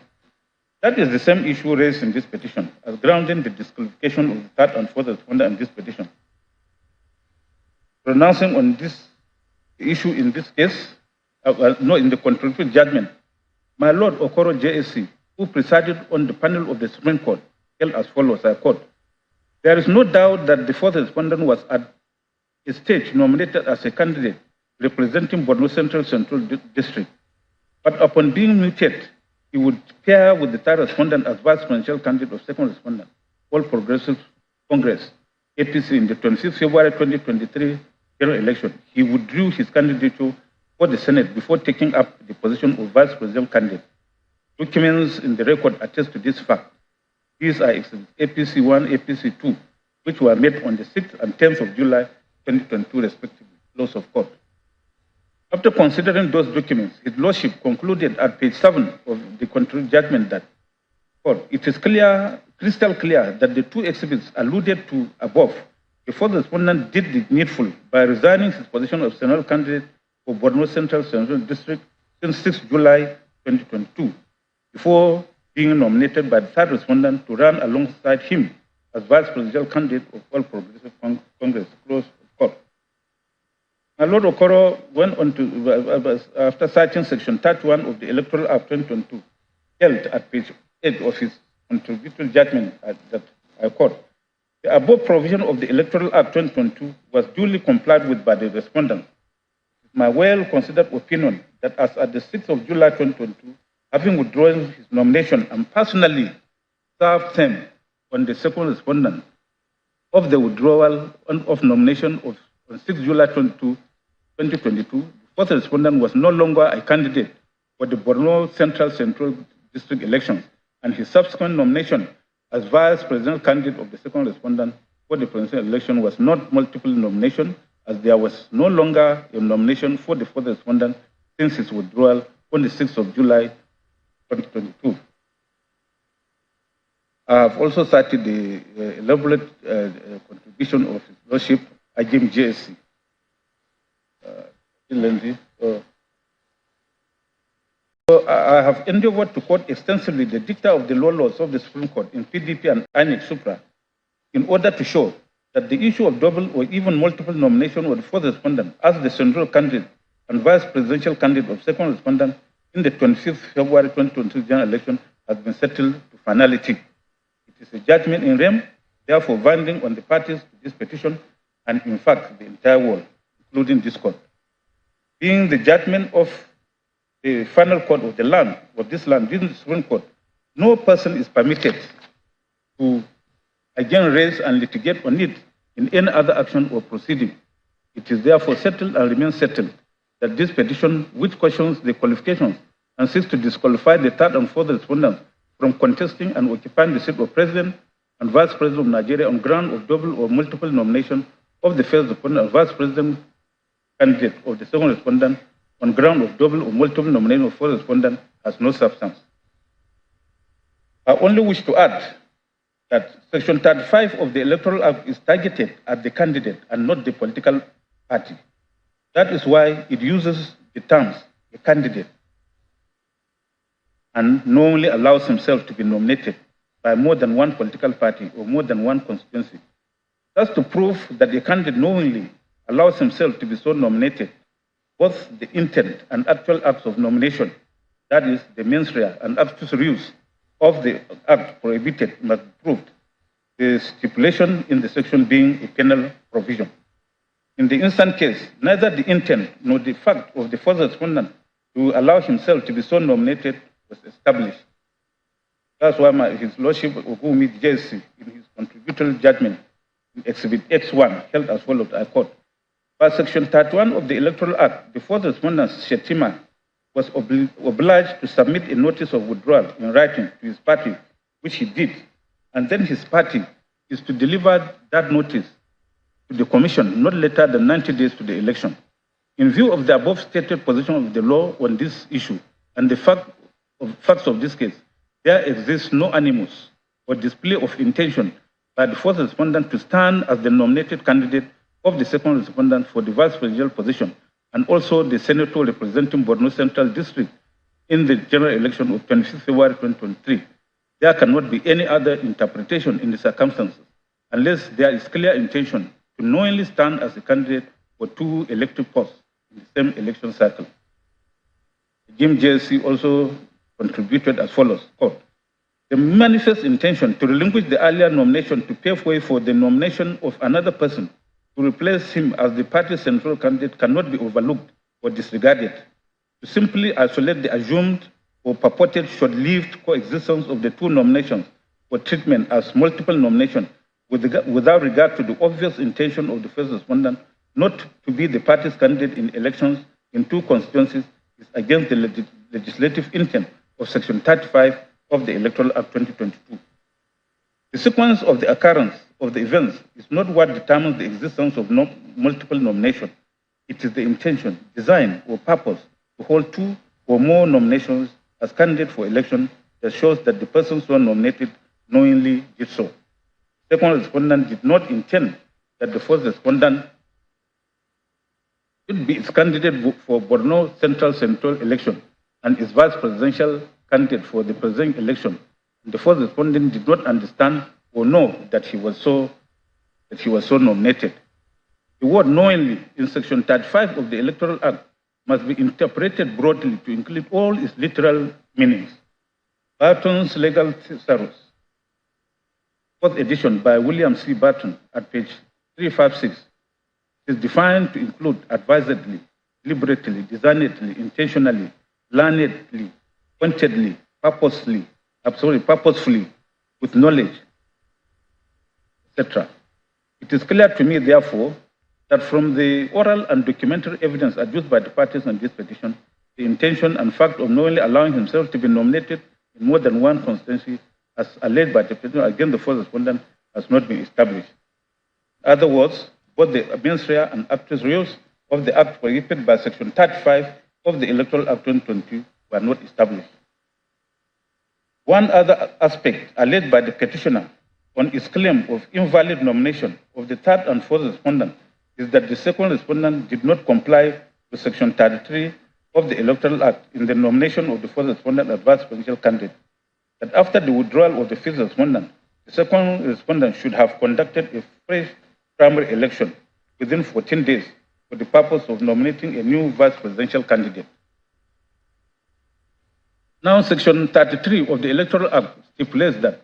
That is the same issue raised in this petition as grounding the disqualification of the third and fourth respondent in this petition. Pronouncing on this issue in this case, in the contradictory judgment, my Lord Okoro JSC, who presided on the panel of the Supreme Court, held as follows, I quote, "There is no doubt that the fourth respondent was at a stage nominated as a candidate representing Borno Central District, but upon being muted, he would pair with the third respondent as vice presidential candidate of second respondent, All Progressive Congress, APC, in the 25th February 2023 general election. He withdrew his candidature for the Senate before taking up the position of vice presidential candidate. Documents in the record attest to this fact. These are APC 1, APC 2, which were made on the 6th and 10th of July 2022, respectively, laws of court. After considering those documents, His Lordship concluded at page 7 of the contrary judgment that, quote, "It is crystal clear that the two exhibits alluded to above, the fourth respondent did the needful by resigning his position of senatorial candidate for Borno Central District since 6 July 2022, before being nominated by the third respondent to run alongside him as vice presidential candidate of All Progressive Congress," close quote. My Lord Okoro went on to, after citing section 31 of the Electoral Act 2022, held at page 8 of his contributory judgment that I quote, "The above provision of the Electoral Act 2022 was duly complied with by the respondent. It's my well-considered opinion that as at the 6th of July 2022, having withdrawn his nomination and personally served him on the second respondent of the withdrawal of nomination of on 6 July 2022, the fourth respondent was no longer a candidate for the Borno Central District elections, and his subsequent nomination as vice presidential candidate of the second respondent for the presidential election was not multiple nomination, as there was no longer a nomination for the fourth respondent since his withdrawal on the 6th of July 2022. I have also cited the elaborate contribution of His Lordship, Ajim JSC. So I have endeavored to quote extensively the dicta of the laws of the Supreme Court in PDP and INEC Supra in order to show that the issue of double or even multiple nomination of the fourth respondent as the central candidate and vice presidential candidate of second respondent in the 25th February 2022 general election has been settled to finality. It is a judgment in rem, therefore binding on the parties to this petition and in fact the entire world, including this court. Being the judgment of the final court of the land, of this land, in the Supreme Court, no person is permitted to again raise and litigate on it in any other action or proceeding. It is therefore settled and remains settled that this petition, which questions the qualifications and seeks to disqualify the third and fourth respondents from contesting and occupying the seat of President and Vice President of Nigeria on ground of double or multiple nomination of the first respondent and Vice President candidate of the second respondent on ground of double or multiple nomination of fourth respondent has no substance. I only wish to add that Section 35 of the Electoral Act is targeted at the candidate and not the political party. That is why it uses the terms a candidate and normally allows himself to be nominated by more than one political party or more than one constituency. Thus, to prove that the candidate knowingly allows himself to be so nominated, both the intent and actual acts of nomination, that is, the mens rea and actus reus of the act prohibited, must be proved, the stipulation in the section being a penal provision. In the instant case, neither the intent nor the fact of the first respondent to allow himself to be so nominated was established. That's why His Lordship Ogumi JSC, in his contributory judgment in Exhibit X1, held as follows, I quote, by Section 31 of the Electoral Act, the fourth respondent, Shetima, was obliged to submit a notice of withdrawal in writing to his party, which he did, and then his party is to deliver that notice to the Commission not later than 90 days to the election. In view of the above stated position of the law on this issue and the facts of this case, there exists no animus or display of intention by the fourth respondent to stand as the nominated candidate of the second respondent for the vice presidential position and also the senator representing Borno Central District in the general election of 25th February 2023. There cannot be any other interpretation in the circumstances unless there is clear intention to knowingly stand as a candidate for two elective posts in the same election cycle. Jim JSC also contributed as follows, quote, the manifest intention to relinquish the earlier nomination to pave way for the nomination of another person to replace him as the party's central candidate cannot be overlooked or disregarded. To simply isolate the assumed or purported short-lived coexistence of the two nominations for treatment as multiple nomination without regard to the obvious intention of the first respondent not to be the party's candidate in elections in two constituencies is against the legislative intent of Section 35 of the Electoral Act 2022. The sequence of the occurrence of the events is not what determines the existence of multiple nomination. It is the intention, design, or purpose to hold two or more nominations as candidate for election that shows that the person so nominated knowingly did so. The second respondent did not intend that the first respondent should be its candidate for Borno Central election and its vice presidential candidate for the presidential election. The first respondent did not understand or know that he was so nominated. The word knowingly in Section 35 of the Electoral Act must be interpreted broadly to include all its literal meanings. Barton's Legal Thesaurus, fourth edition by William C. Barton at page 356, is defined to include advisedly, deliberately, designedly, intentionally, learnedly, pointedly, purposefully, with knowledge, etc. It is clear to me, therefore, that from the oral and documentary evidence adduced by the parties on this petition, the intention and fact of knowingly allowing himself to be nominated in more than one constituency as alleged by the petitioner against the first respondent has not been established. In other words, both the mens rea and actus reus of the act prohibited by Section 35 of the Electoral Act 2020 were not established. One other aspect alleged by the petitioner on his claim of invalid nomination of the third and fourth respondent is that the second respondent did not comply with Section 33 of the Electoral Act in the nomination of the first respondent as vice presidential candidate, that after the withdrawal of the first respondent, the second respondent should have conducted a fresh primary election within 14 days for the purpose of nominating a new vice presidential candidate. Now, Section 33 of the Electoral Act stipulates that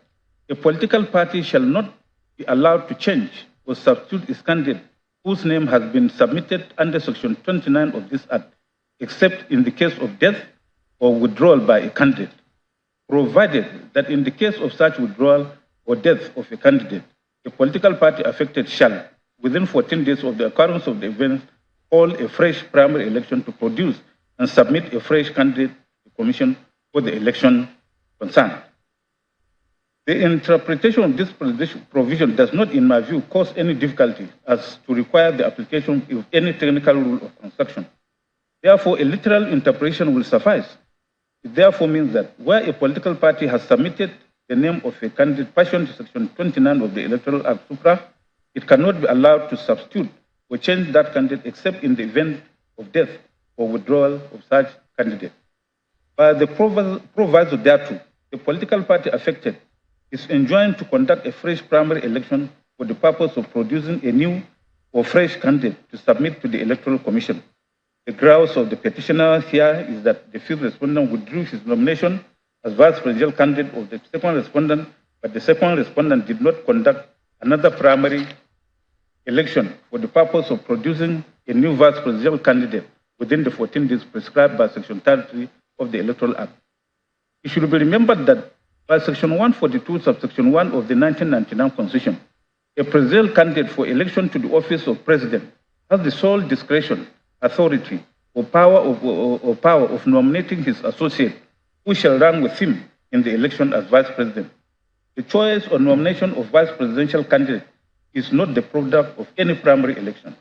a political party shall not be allowed to change or substitute its candidate whose name has been submitted under Section 29 of this Act, except in the case of death or withdrawal by a candidate, provided that in the case of such withdrawal or death of a candidate, the political party affected shall, within 14 days of the occurrence of the event, hold a fresh primary election to produce and submit a fresh candidate to the Commission for the election concerned. The interpretation of this provision does not, in my view, cause any difficulty as to require the application of any technical rule of construction. Therefore, a literal interpretation will suffice. It therefore means that where a political party has submitted the name of a candidate pursuant to Section 29 of the Electoral Act supra, it cannot be allowed to substitute or change that candidate except in the event of death or withdrawal of such candidate. By the proviso thereto, the political party affected is enjoined to conduct a fresh primary election for the purpose of producing a new or fresh candidate to submit to the Electoral Commission. The grounds of the petitioner here is that the fifth respondent withdrew his nomination as vice presidential candidate of the second respondent, but the second respondent did not conduct another primary election for the purpose of producing a new vice presidential candidate within the 14 days prescribed by Section 33 of the Electoral Act. It should be remembered that by Section 142, subsection 1 of the 1999 Constitution, a presidential candidate for election to the office of president has the sole discretion, authority, or power of nominating his associate who shall run with him in the election as vice president. The choice or nomination of vice presidential candidate is not the product of any primary election.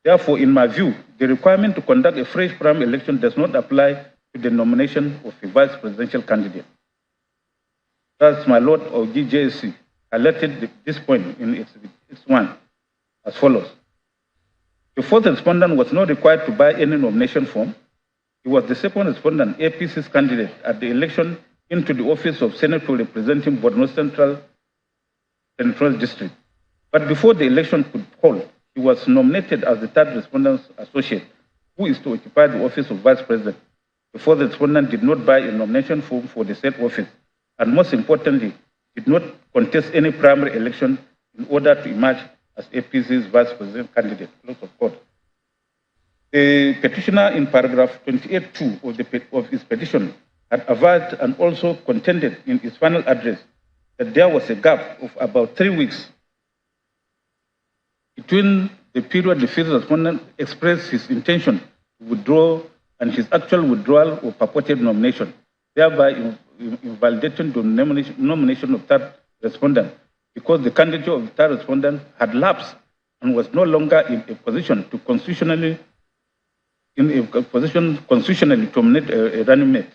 Therefore, in my view, the requirement to conduct a fresh primary election does not apply to the nomination of a vice presidential candidate. Thus, my Lord of GJC highlighted this point in its 1 as follows. The fourth respondent was not required to buy any nomination form. He was the second respondent, APC's candidate at the election into the office of Senator representing Borno Central District. But before the election could hold, he was nominated as the third respondent's associate, who is to occupy the office of vice president. The fourth respondent did not buy a nomination form for the said office, and most importantly, did not contest any primary election in order to emerge as APC's vice president candidate. Close of court. The petitioner in paragraph 28(2) of his petition had averred and also contended in his final address that there was a gap of about 3 weeks between the period the fifth respondent expressed his intention to withdraw and his actual withdrawal or purported nomination, thereby invalidating the nomination of third respondent because the candidature of the third respondent had lapsed and was no longer in a position to constitutionally terminate a running mate.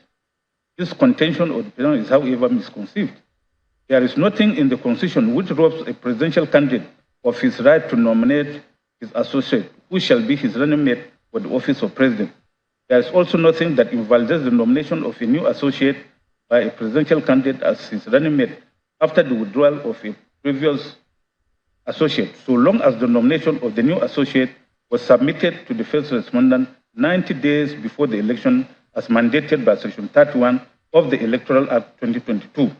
This contention of the petitioner is, however, misconceived. There is nothing in the Constitution which robs a presidential candidate of his right to nominate his associate, who shall be his running mate for the office of president. There is also nothing that invalidates the nomination of a new associate by a presidential candidate as his running mate after the withdrawal of a previous associate, so long as the nomination of the new associate was submitted to the first respondent 90 days before the election as mandated by Section 31 of the Electoral Act 2022.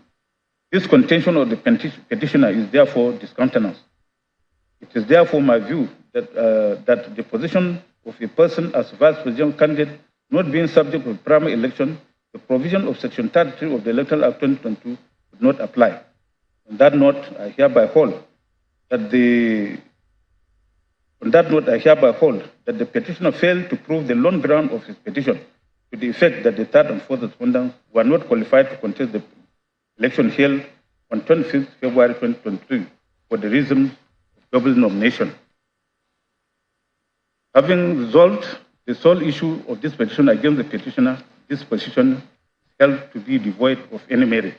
This contention of the petitioner is therefore discountenanced. It is therefore my view that, that the position of a person as vice presidential candidate not being subject to primary election, the provision of Section 33 of the Electoral Act 2022 would not apply. On that note, I hereby hold that the petitioner failed to prove the lone ground of his petition to the effect that the third and fourth respondents were not qualified to contest the election held on 25th February 2023 for the reason of double nomination. Having resolved the sole issue of this petition against the petitioner, this petition is held to be devoid of any merit.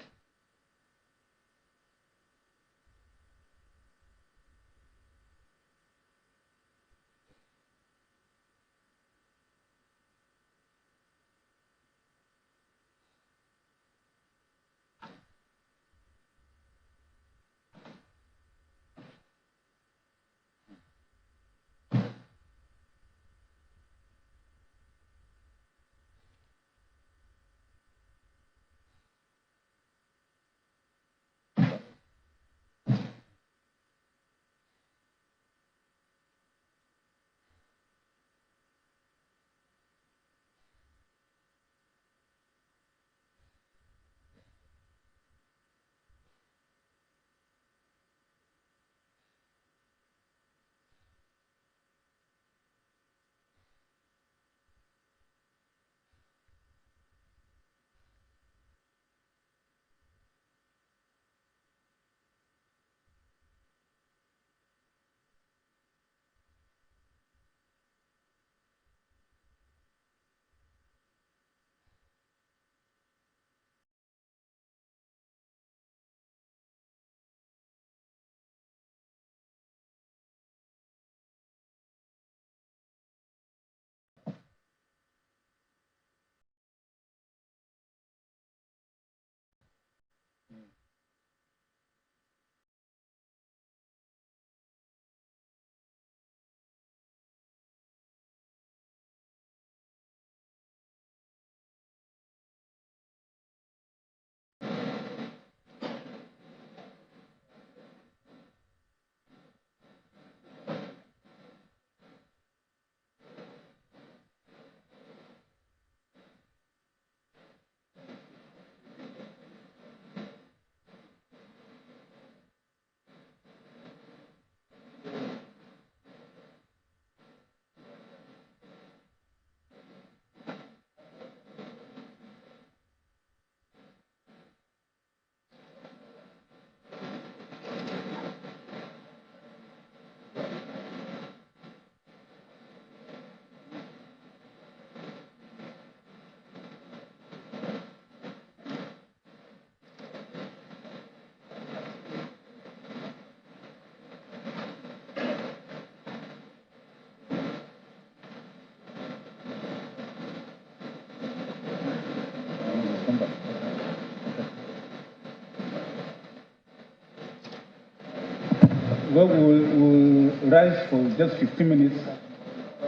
we'll rise for just 15 minutes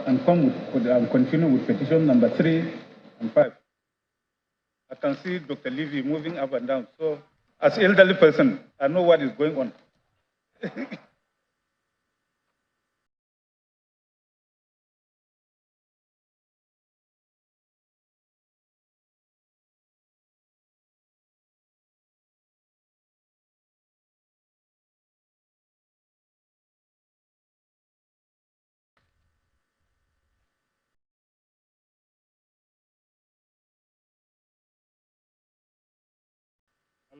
and continue with petition number 3 and 5. I can see Dr. Levy moving up and down. So, as an elderly person, I know what is going on.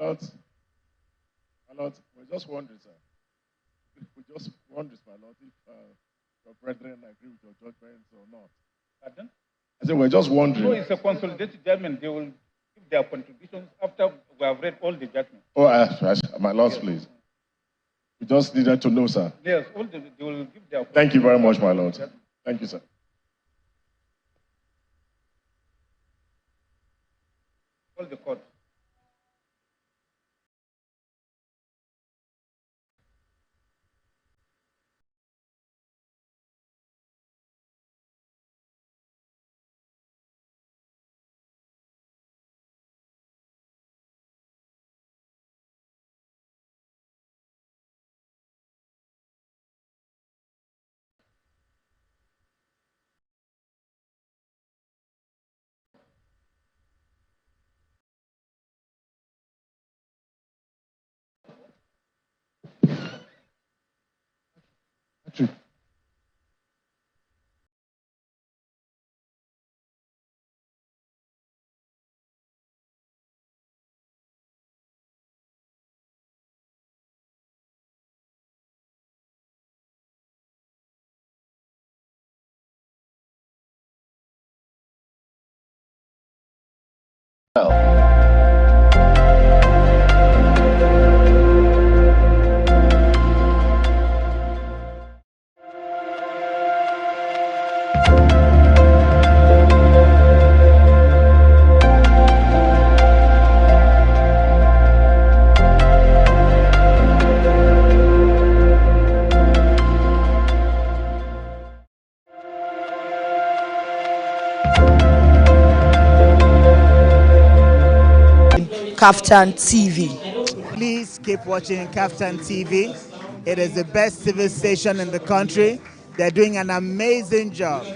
My Lord, we're just wondering, sir. We just wondering, my Lord, if your brethren agree with your judgments or not. Pardon? I said we're just wondering. No, it's a consolidated judgment. They will give their contributions after we have read all the judgments. Oh, my Lord, yes. Please. We just needed to know, sir. Yes, they will give their. Thank you very much, my Lord. Thank you, sir. Call the court. KAFTAN TV. Please keep watching KAFTAN TV. It is the best civil station in the country. They're doing an amazing job.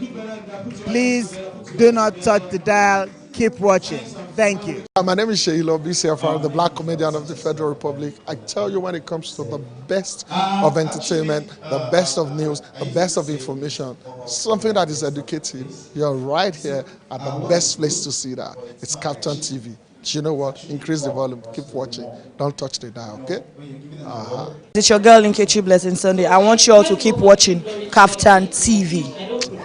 Please do not touch the dial. Keep watching. Thank you. My name is Sheilo BCFR, the Black Comedian of the Federal Republic. I tell you, when it comes to the best of entertainment, the best of news, the best of information, something that is educative, you're right here at the best place to see that. It's KAFTAN TV. You know what? Increase the volume. Keep watching. Don't touch the dial, okay? It's your girl Nkechi Blessing Sunday. I want you all to keep watching KAFTAN TV.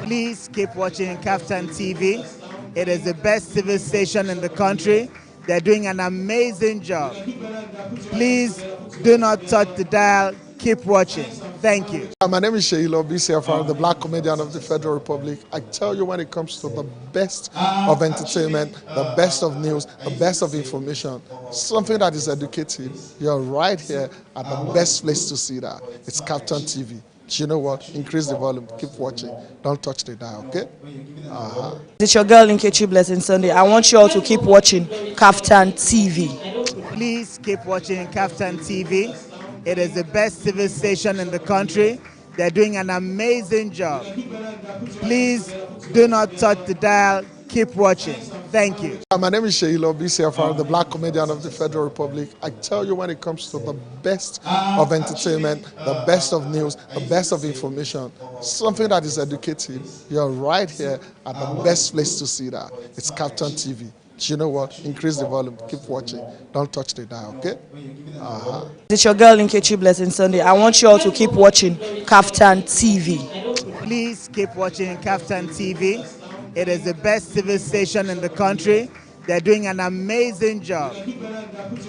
Please keep watching KAFTAN TV. It is the best civil station in the country. They're doing an amazing job. Please do not touch the dial. Keep watching. Thank you. My name is Sheilo BCFR, the Black Comedian of the Federal Republic. I tell you, when it comes to the best of entertainment, the best of news, the best of information, something that is educative, you're right here at the best place to see that. It's KAFTAN TV. You know what? Increase the volume. Keep watching. Don't touch the dial, okay? It's your girl Nkechi Blessing Sunday. I want you all to keep watching KAFTAN TV. Please keep watching KAFTAN TV. It is the best civil station in the country. They're doing an amazing job. Please do not touch the dial. Keep watching. Thank you. My name is Sheilo BCFR, the Black Comedian of the Federal Republic. I tell you, when it comes to the best of entertainment, the best of news, the best of information, something that is educative, you're right here at the best place to see that. It's KAFTAN TV. You know what? Increase the volume. Keep watching. Don't touch the dial, okay? It's your girl Nkechi Blessing Sunday. I want you all to keep watching KAFTAN TV. Please keep watching KAFTAN TV. It is the best civil station in the country. They're doing an amazing job.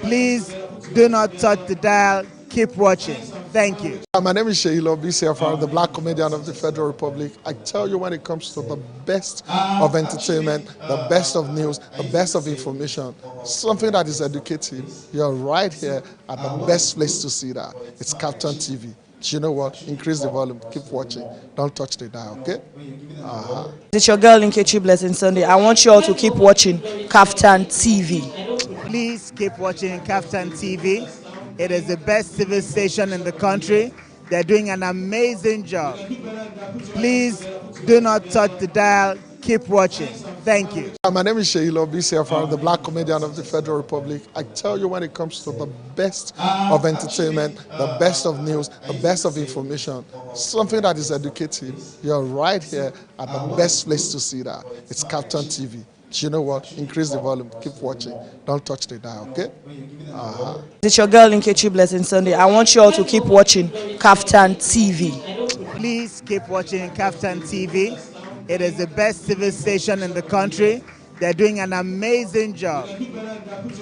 Please do not touch the dial. Keep watching. Thank you. My name is Sheilo BCFR, the Black Comedian of the Federal Republic. I tell you, when it comes to the best of entertainment, the best of news, the best of information, something that is educative, you're right here at the best place to see that. It's KAFTAN TV. You know what? Increase the volume. Keep watching. Don't touch the dial, okay? It's your girl Nkechi Blessing Sunday. I want you all to keep watching KAFTAN TV. Please keep watching KAFTAN TV. It is the best TV station in the country. They're doing an amazing job. Please do not touch the dial. Keep watching. Thank you. My name is Sheilo BCFR, the Black Comedian of the Federal Republic. I tell you, when it comes to the best of entertainment, the best of news, the best of information, something that is educative, you're right here at the best place to see that. It's KAFTAN TV. You know what? Increase the volume. Keep watching. Don't touch the dial, okay? It's your girl Nkechi Blessing Sunday. I want you all to keep watching KAFTAN TV. Please keep watching KAFTAN TV. It is the best TV station in the country. They're doing an amazing job.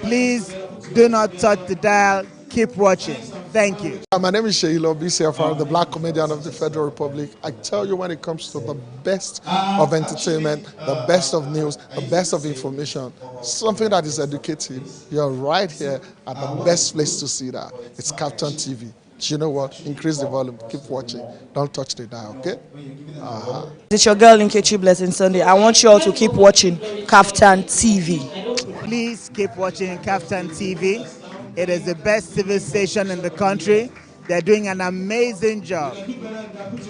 Please do not touch the dial. Keep watching. Thank you. My name is Sheilo BCFR, the Black Comedian of the Federal Republic. I tell you, when it comes to the best of entertainment, the best of news, the best of information, something that is educative, you're right here at the best place to see that. It's KAFTAN TV. You know what? Increase the volume. Keep watching. Don't touch the dial, okay? It's your girl Nkechi Blessing Sunday. I want you all to keep watching KAFTAN TV. Please keep watching KAFTAN TV. It is the best TV station in the country. They're doing an amazing job.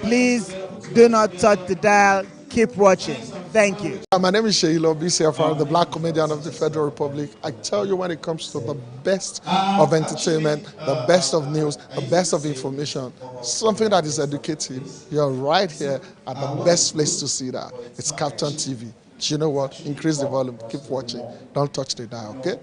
Please do not touch the dial. Keep watching. Thank you. My name is Sheilo BCFR, the Black Comedian of the Federal Republic. I tell you, when it comes to the best of entertainment, the best of news, the best of information, something that is educative, you're right here at the best place to see that. It's KAFTAN TV. You know what? Increase the volume. Keep watching. Don't touch the dial, okay?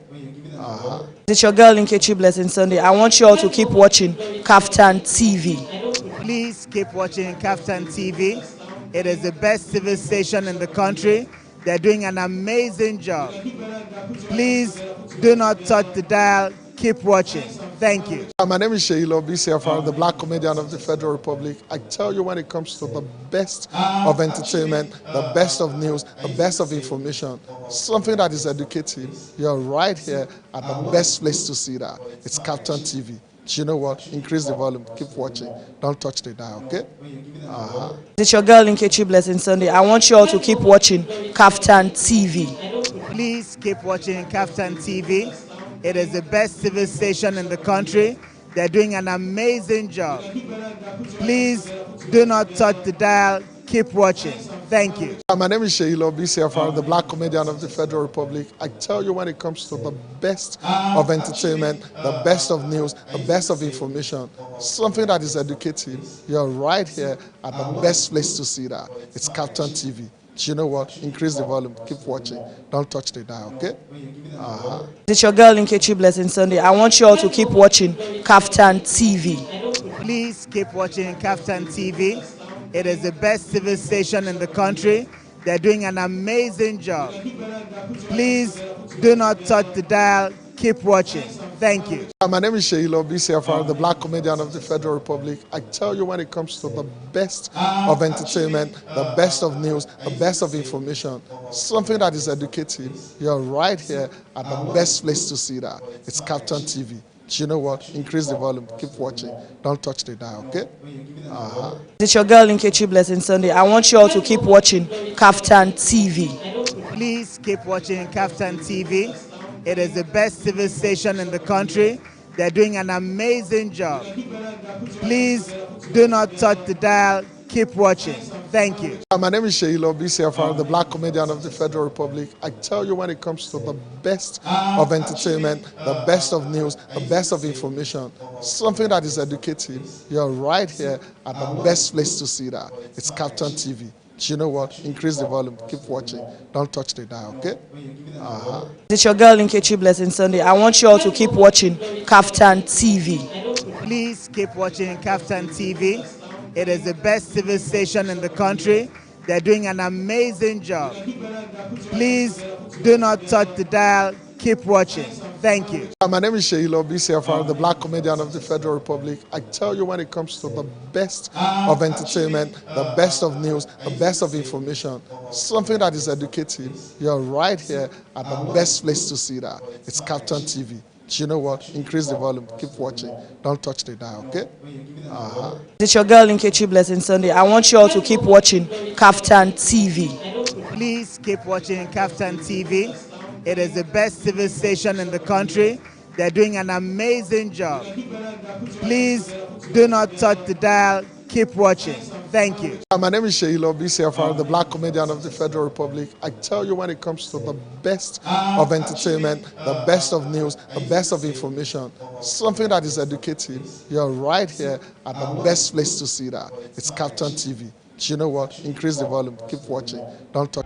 It's your girl Nkechi Blessing Sunday. I want you all to keep watching KAFTAN TV. Please keep watching KAFTAN TV. It is the best TV station in the country. They're doing an amazing job. Please do not touch the dial. Keep watching. Thank you. My name is Sheilo BCFR, the Black Comedian of the Federal Republic. I tell you, when it comes to the best of entertainment, the best of news, the best of information, something that is educative, you're right here at the best place to see that. It's KAFTAN TV. You know what? Increase the volume. Keep watching. Don't touch the dial, okay? It's your girl Nkechi Blessing Sunday. I want you all to keep watching KAFTAN TV. Please keep watching KAFTAN TV. It is the best TV station in the country. They're doing an amazing job. Please do not touch the dial. Keep watching. Thank you. My name is Sheilo BCFR, the Black Comedian of the Federal Republic. I tell you, when it comes to the best of entertainment, the best of news, the best of information, something that is educative, you're right here at the best place to see that. It's KAFTAN TV. You know what? Increase the volume. Keep watching. Don't touch the dial, okay? It's your girl Nkechi Blessing Sunday. I want you all to keep watching KAFTAN TV. Please keep watching KAFTAN TV. It is the best TV station in the country. They're doing an amazing job. Please do not touch the dial. Keep watching. Thank you. My name is Sheilo BCFR, the Black Comedian of the Federal Republic. I tell you, when it comes to the best of entertainment, the best of news, the best of information, something that is educative, you're right here at the best place to see that. It's KAFTAN TV. You know what? Increase the volume. Keep watching. Don't touch the dial, okay? It's your girl Nkechi Blessing Sunday. I want you all to keep watching KAFTAN TV. Please keep watching KAFTAN TV. It is the best TV station in the country. They're doing an amazing job. Please do not touch the dial. Keep watching. Thank you. My name is Sheilo BCFR, the Black Comedian of the Federal Republic. I tell you, when it comes to the best of entertainment, the best of news, the best of information, something that is educative, you're right here at the best place to see that. It's KAFTAN TV. You know what? Increase the volume. Keep watching. Don't touch the dial, okay? It's your girl Nkechi Blessing Sunday. I want you all to keep watching KAFTAN TV. Please keep watching KAFTAN TV. It is the best TV station in the country. They're doing an amazing job. Please do not touch the dial. Keep watching. Thank you. My name is Sheilo BCFR, the Black Comedian of the Federal Republic. I tell you, when it comes to the best of entertainment, the best of news, the best of information, something that is educative, you're right here at the best place to see that. It's KAFTAN TV. You know what? Increase the volume. Keep watching. Don't touch the dial, okay? It's your girl Nkechi Blessing Sunday. I want you all to keep watching KAFTAN TV. Please keep watching KAFTAN TV. It is the best TV station in the country. They're doing an amazing job. Please do not touch the dial. Keep watching. Thank you. My name is Sheilo BCFR, the Black Comedian of the Federal Republic. I tell you, when it comes to the best of entertainment, the best of news, the best of information, something that is educative, you're right here at the best place to see that. It's KAFTAN TV. You know what? Increase the volume. Keep watching. Don't touch.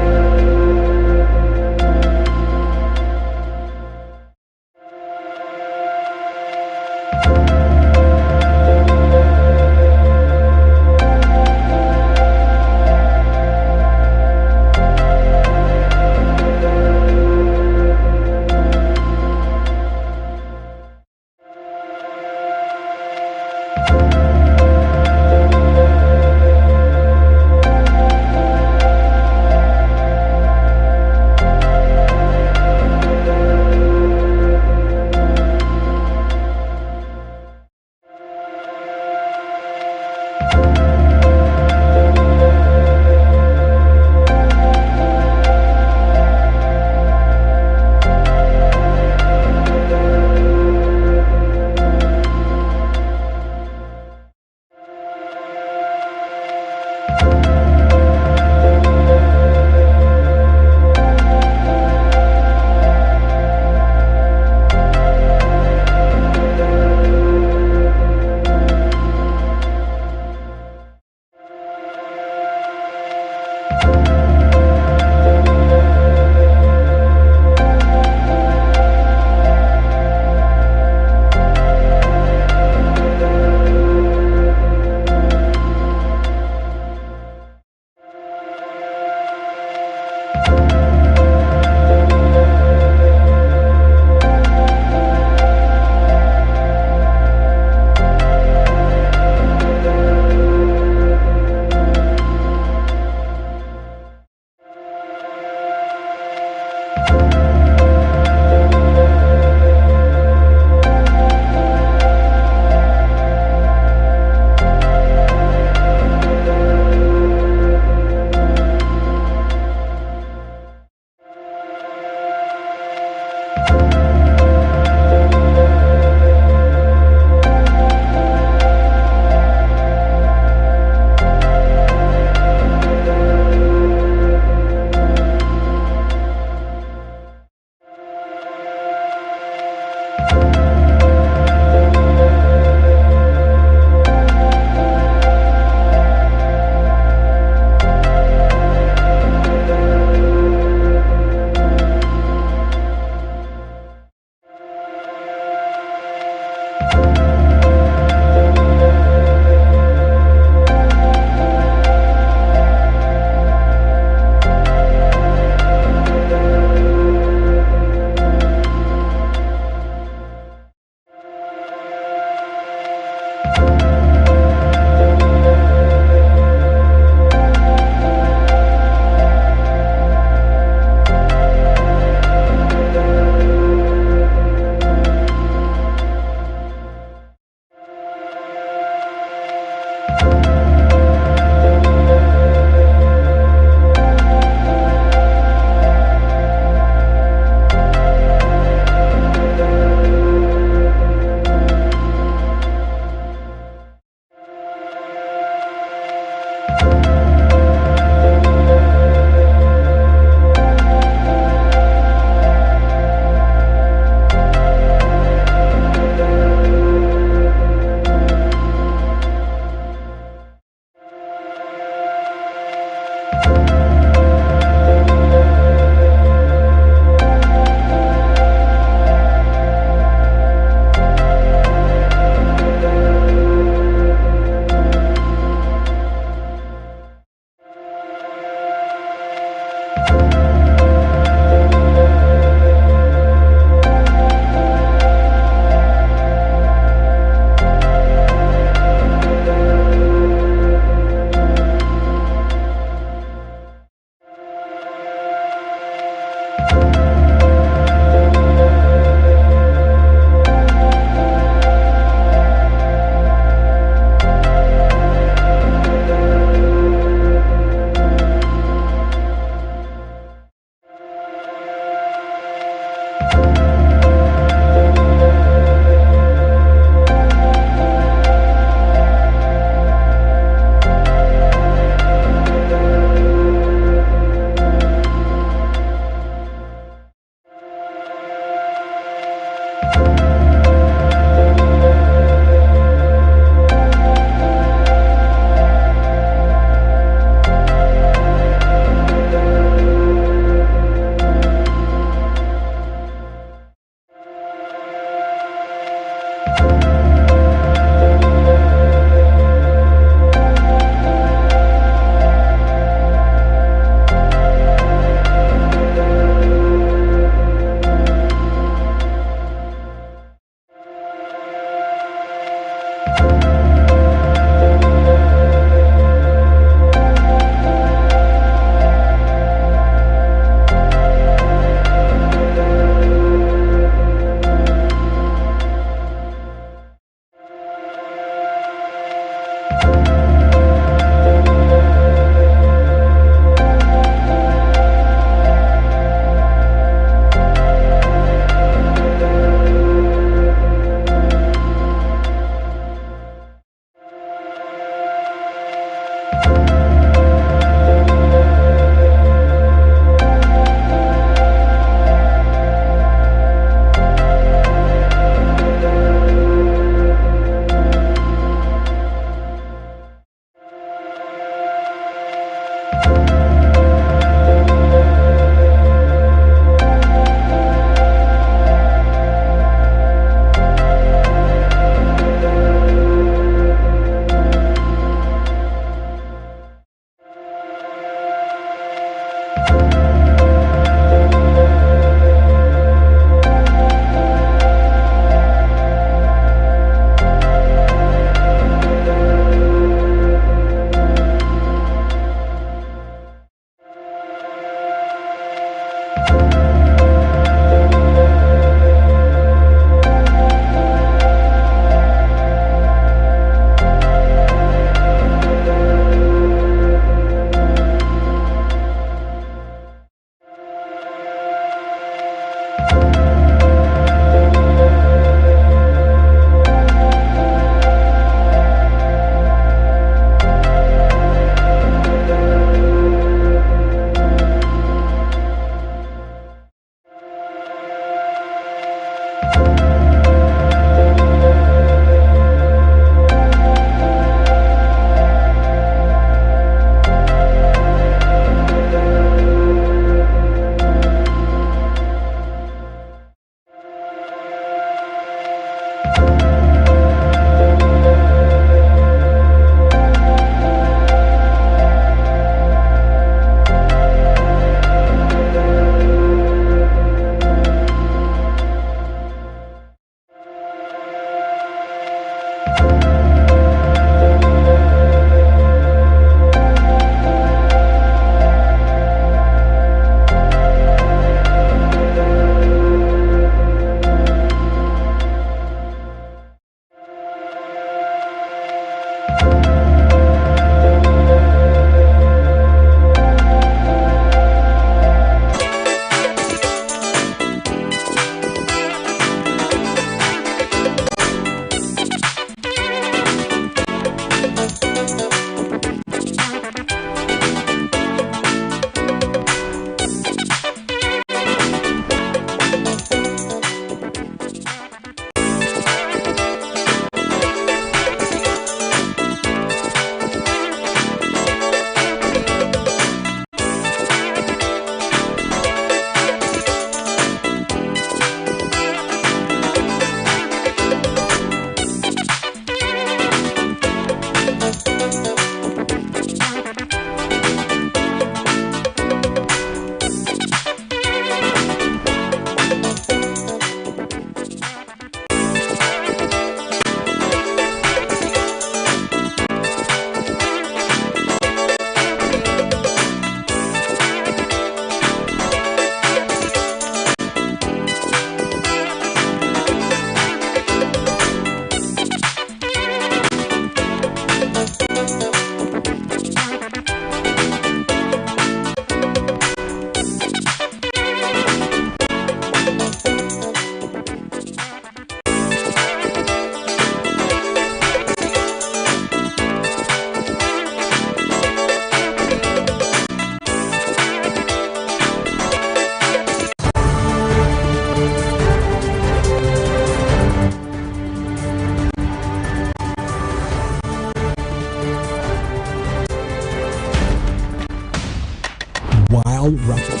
while rocking.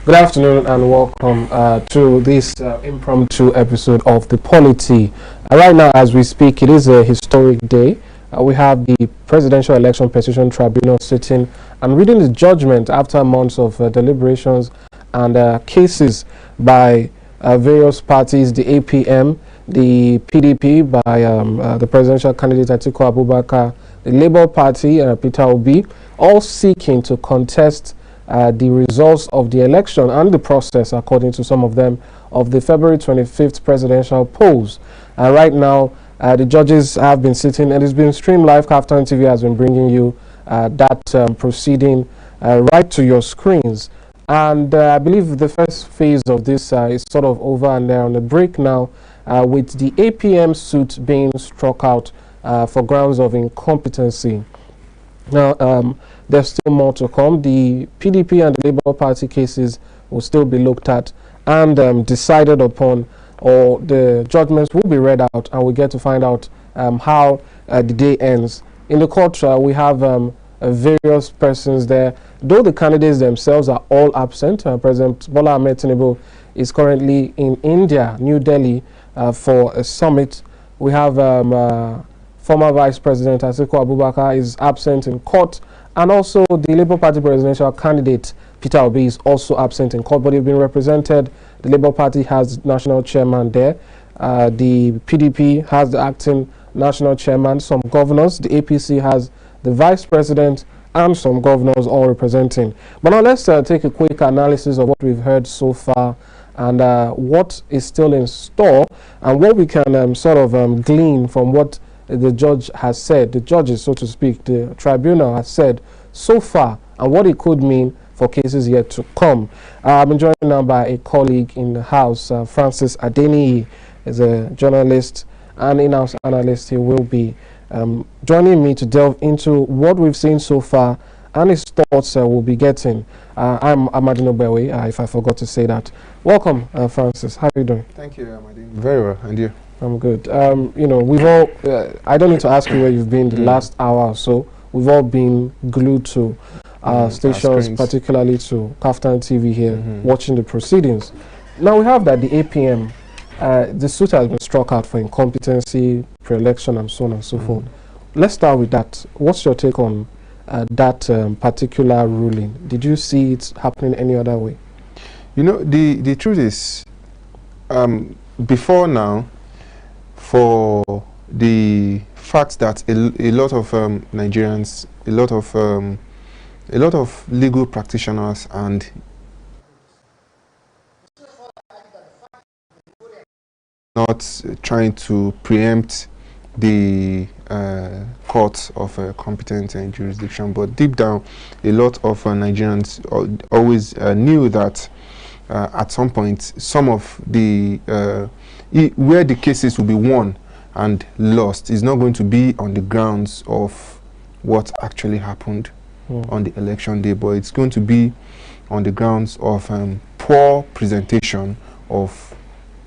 Good afternoon and welcome to this impromptu episode of The Polity. Right now, as we speak, it is a historic day. We have the Presidential Election Petition Tribunal sitting and reading the judgment after months of deliberations and cases by various parties, the APM, the PDP by the presidential candidate Atiku Abubakar, the Labour Party, Peter Obi, all seeking to contest the results of the election and the process, according to some of them, of the February 25th presidential polls. Right now, the judges have been sitting, and it's been streamed live. KAFTAN TV has been bringing you that proceeding right to your screens. And I believe the first phase of this is sort of over, and they're on a break now, with the APM suit being struck out for grounds of incompetency. Now, there's still more to come. The PDP and the Labour Party cases will still be looked at and decided upon, or the judgments will be read out, and we get to find out how the day ends. In the court, we have various persons there. Though the candidates themselves are all absent, President Bola Ahmed Tinubu is currently in India, New Delhi, for a summit. We have former Vice President Atiku Abubakar is absent in court, and also the Labour Party presidential candidate Peter Obi is also absent in court, but they've been represented. The Labour Party has national chairman there. The PDP has the acting national chairman, some governors. The APC has the vice president and some governors all representing. But now let's take a quick analysis of what we've heard so far and what is still in store and what we can sort of glean from what the judge has said, the judges, so to speak, the tribunal has said so far, and what it could mean for cases yet to come. I'm joined now by a colleague in the House, Francis Adeniyi, is a journalist and in-house analyst. He will be joining me to delve into what we've seen so far and his thoughts we'll be getting. I'm Amadino Bewe, if I forgot to say that. Welcome, Francis. How are you doing? Thank you, Amadino. Very well, and you? I'm good. You know, we've all, I don't need to ask you where you've been the last hour or so. We've all been glued to stations, particularly to KAFTAN TV here, watching the proceedings. Now we have that the APM, the suit has been struck out for incompetency, pre-election, and so on and so forth. Let's start with that. What's your take on that particular ruling? Did you see it happening any other way? You know, the truth is, before now, for the fact that a lot of Nigerians, a lot of legal practitioners and not trying to preempt the court of competent jurisdiction, but deep down, a lot of Nigerians always knew that at some point, some of the where the cases will be won and lost is not going to be on the grounds of what actually happened on the election day, but it's going to be on the grounds of poor presentation of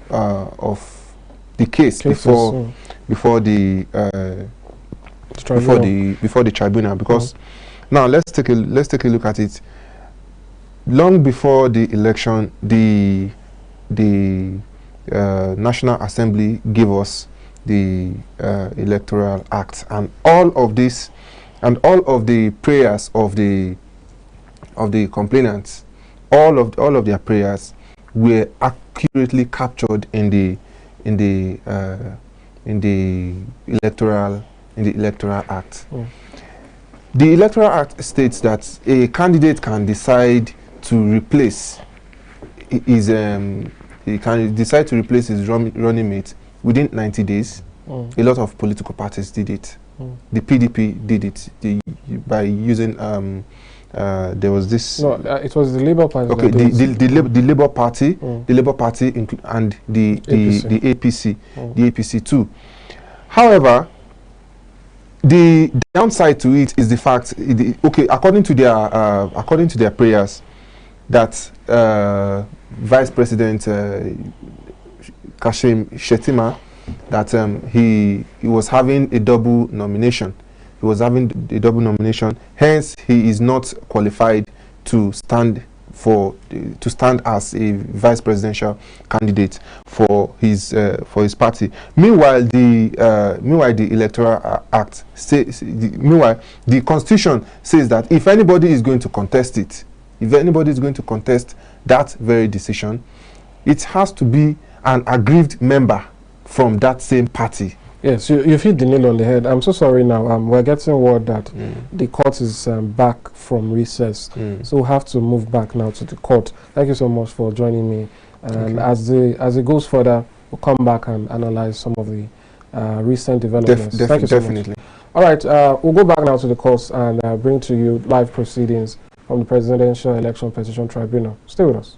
the case before the tribunal. Because now let's take a look at it. Long before the election, the National Assembly gave us the Electoral Act, and all of this, and all of the prayers of the complainants, all of their prayers were accurately captured in the Electoral Act. The Electoral Act states that a candidate can decide to replace his running mate within 90 days. A lot of political parties did it. The PDP did it by using there was this. No, it was the Labour Party. Okay, the Labour Party, the Labour Party, and the APC, the APC too. However, the downside to it is the fact, according to their prayers, that Vice President Kashim Shettima, that he was having a double nomination. He was having a double nomination. Hence, he is not qualified to stand as a vice presidential candidate for his party. Meanwhile, the Electoral Act meanwhile the Constitution says that if anybody is going to contest it, if anybody is going to contest that very decision, it has to be an aggrieved member from that same party. Yes, you've hit the nail on the head. I'm so sorry now. We're getting word that the court is back from recess. So we'll have to move back now to the court. Thank you so much for joining me. And as it goes further, we'll come back and analyze some of the recent developments. Thank you so much. All right, we'll go back now to the courts and bring to you live proceedings from the Presidential Election Petition Tribunal. Stay with us.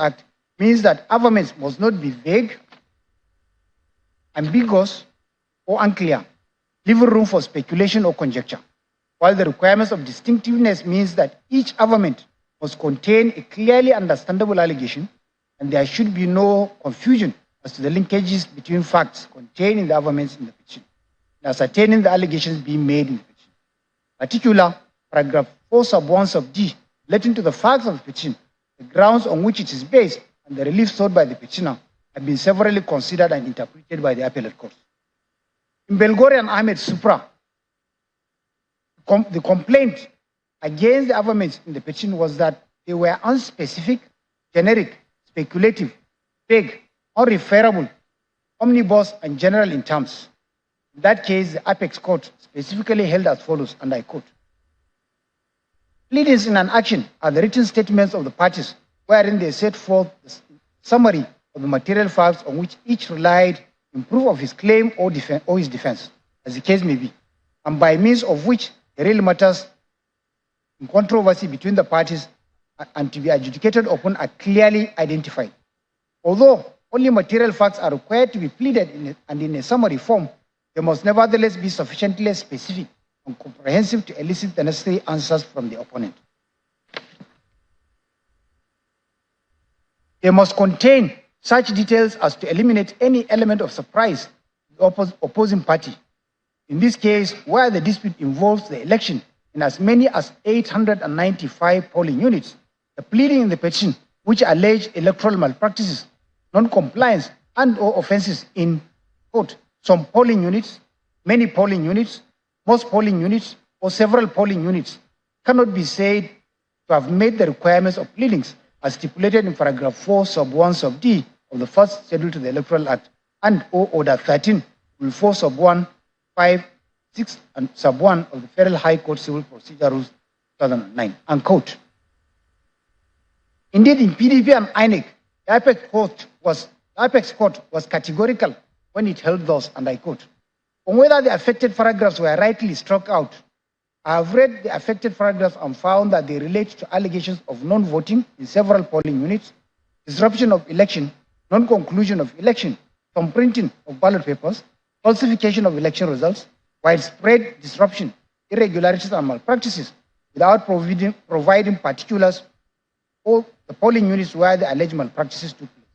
Act means that governments must not be vague, ambiguous, or unclear, leaving room for speculation or conjecture, while the requirements of distinctiveness means that each government must contain a clearly understandable allegation, and there should be no confusion as to the linkages between facts contained in the governments in the petition, and ascertaining the allegations being made in the petition. In particular, paragraph 4 sub 1 sub d, relating to the facts of the petition, the grounds on which it is based, and the relief sought by the petitioner have been severally considered and interpreted by the appellate court. In Belgore and Ahmed Supra, the complaint against the governments in the petition was that they were unspecific, generic, speculative, vague, unreferable, omnibus, and general in terms. In that case, the apex court specifically held as follows, and I quote: pleadings in an action are the written statements of the parties wherein they set forth the summary of the material facts on which each relied in proof of his claim or his defense, as the case may be, and by means of which the real matters in controversy between the parties and to be adjudicated upon are clearly identified. Although only material facts are required to be pleaded and in a summary form, they must nevertheless be sufficiently specific and comprehensive to elicit the necessary answers from the opponent. They must contain such details as to eliminate any element of surprise to the opposing party. In this case, where the dispute involves the election in as many as 895 polling units, the pleading in the petition, which allege electoral malpractices, non-compliance, and/or offenses in, quote, some polling units, many polling units, most polling units, or several polling units, cannot be said to have met the requirements of pleadings as stipulated in paragraph 4 sub 1 sub d of the first schedule to the Electoral Act and or order 13 rule 4 sub 1, 5, 6 and sub 1 of the Federal High Court Civil Procedure Rules 2009, unquote. Indeed, in PDP and INEC, the Apex Court was categorical when it held those, and I quote, on whether the affected paragraphs were rightly struck out. I have read the affected paragraphs and found that they relate to allegations of non-voting in several polling units, disruption of election, non-conclusion of election, thumbprinting of ballot papers, falsification of election results, widespread disruption, irregularities and malpractices, without providing particulars or the polling units where the alleged malpractices took place.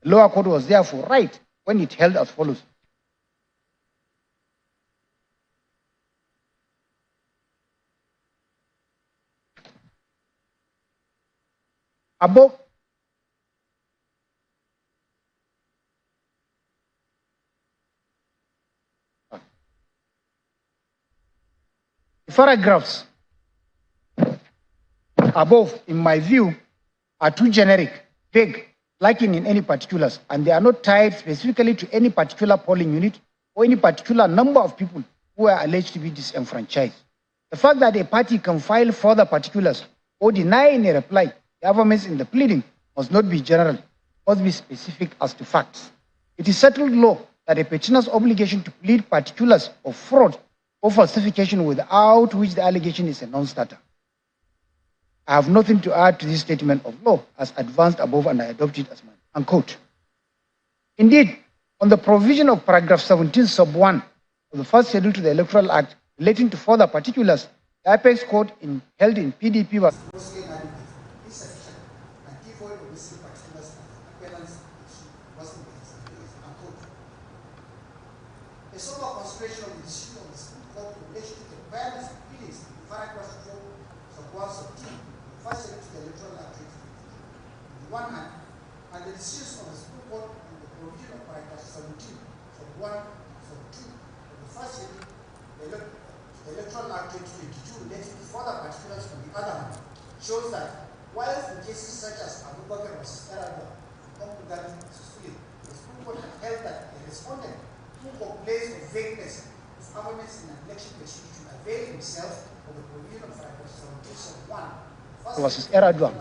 The lower court was therefore right when it held as follows. Above the paragraphs above, in my view, are too generic, vague, lacking in any particulars, and they are not tied specifically to any particular polling unit or any particular number of people who are alleged to be disenfranchised. The fact that a party can file further particulars or deny in a reply the affirmation in the pleading must not be general, must be specific as to facts. It is settled law that a petitioner's obligation to plead particulars of fraud or falsification without which the allegation is a non-starter. I have nothing to add to this statement of law as advanced above, and I adopt it as mine. Unquote. Indeed, on the provision of paragraph 17 sub 1 of the first schedule to the Electoral Act relating to further particulars, the Apex Court held in PDP was a sober consideration of the decision of the Supreme Court in relation to the requirements of pleadings in paragraph 4 sub 1 sub 2 first schedule to the Electoral Act 2022 on the one hand, and the decisions of the Supreme Court on the provision of paragraph 17 sub 1 sub 2 of the first schedule to the Electoral Act 2022 relating to further particulars on the other hand, shows that whilst in cases such as Abubakar vs. Erdogan, the Supreme Court had held that a respondent who complains of vagueness of governments in an election petition should avail himself of the provision of paragraph 17 sub 1 versus Erdogan,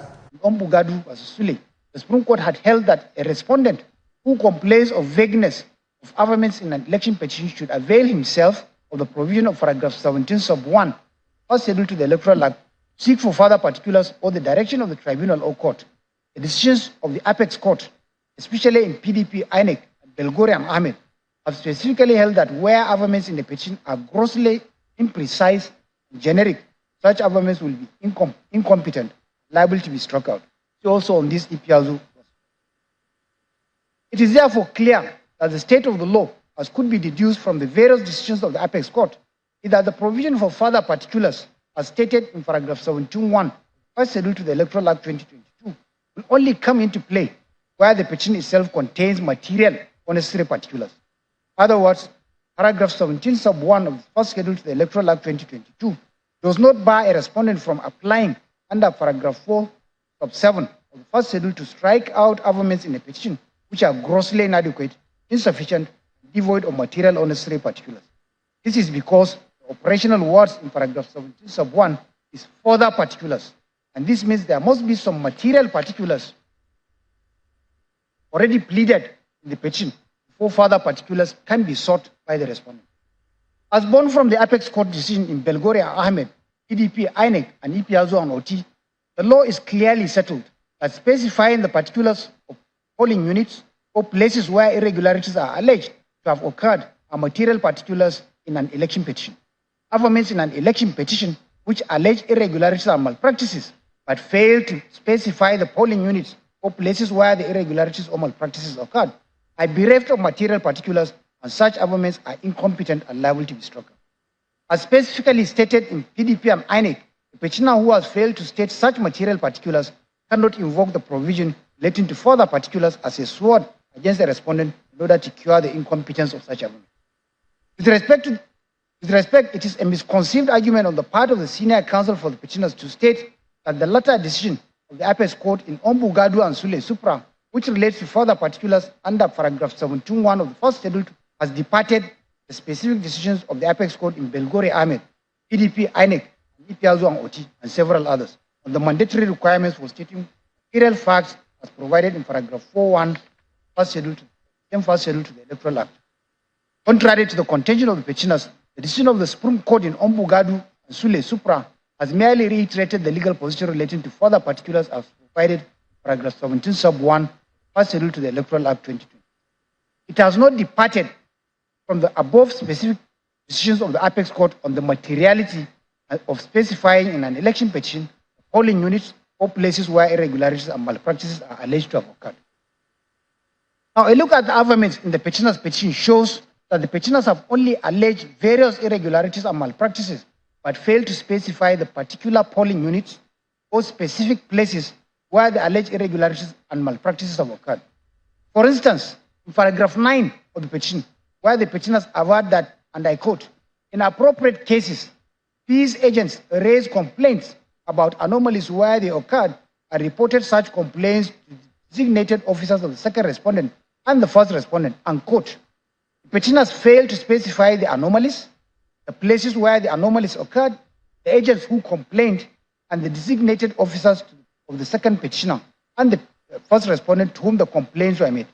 Ombugadu versus Sule. The Supreme Court had held that a respondent who complains of vagueness of governments in an election petition should avail himself of the provision of paragraph 17 sub 1 first schedule to the Electoral Act, seek for further particulars or the direction of the tribunal or court. The decisions of the Apex Court, especially in PDP, INEC, Belgore and Ahmed, have specifically held that where governments in the petition are grossly imprecise and generic, such governments will be incompetent, liable to be struck out. See also on this EPRZO. It is therefore clear that the state of the law, as could be deduced from the various decisions of the Apex Court, is that the provision for further particulars, as stated in paragraph 17.1, first schedule to the Electoral Act 2022, will only come into play where the petition itself contains material or necessary particulars. In other words, paragraph 17 sub 1 of the first schedule to the Electoral Act 2022 does not bar a respondent from applying under paragraph 4 sub 7 of the first schedule to strike out governments in a petition which are grossly inadequate, insufficient, devoid of material or necessary particulars. This is because the operational words in paragraph 17 sub 1 is further particulars, and this means there must be some material particulars already pleaded in the petition before further particulars can be sought by the respondent. As born from the Apex Court decision in Belgore, Ahmed, PDP, INEC, and EPRZO and OT, the law is clearly settled that specifying the particulars of polling units or places where irregularities are alleged to have occurred are material particulars in an election petition. Governments in an election petition which allege irregularities or malpractices but fail to specify the polling units or places where the irregularities or malpractices occurred are bereft of material particulars, and such governments are incompetent and liable to be struck out. As specifically stated in PDP and INEC, the petitioner who has failed to state such material particulars cannot invoke the provision relating to further particulars as a sword against the respondent in order to cure the incompetence of such government. With respect, it is a misconceived argument on the part of the senior counsel for the petitioners to state that the latter decision of the Apex Court in Ombugadu and Sule Supra, which relates to further particulars under paragraph 17.1 of the first schedule, has departed the specific decisions of the Apex Court in Belgore Ahmed, PDP, INEC, EPRZO and OT, and several others, on the mandatory requirements for stating material facts as provided in paragraph 4.1 first schedule to the Electoral Act. Contrary to the contention of the petitioners, the decision of the Supreme Court in Ombugadu and Sule Supra has merely reiterated the legal position relating to further particulars as provided in paragraph 17 sub 1 first schedule to the Electoral Act 2020. It has not departed from the above specific decisions of the Apex Court on the materiality of specifying in an election petition polling units or places where irregularities and malpractices are alleged to have occurred. Now, a look at the arguments in the petitioner's petition shows that the petitioners have only alleged various irregularities and malpractices, but failed to specify the particular polling units or specific places where the alleged irregularities and malpractices have occurred. For instance, in paragraph 9 of the petition, where the petitioners avert that, and I quote, in appropriate cases, these agents raise complaints about anomalies where they occurred and reported such complaints to designated officers of the second respondent and the first respondent, unquote. The petitioners failed to specify the anomalies, the places where the anomalies occurred, the agents who complained, and the designated officers of the second petitioner and the first respondent to whom the complaints were made.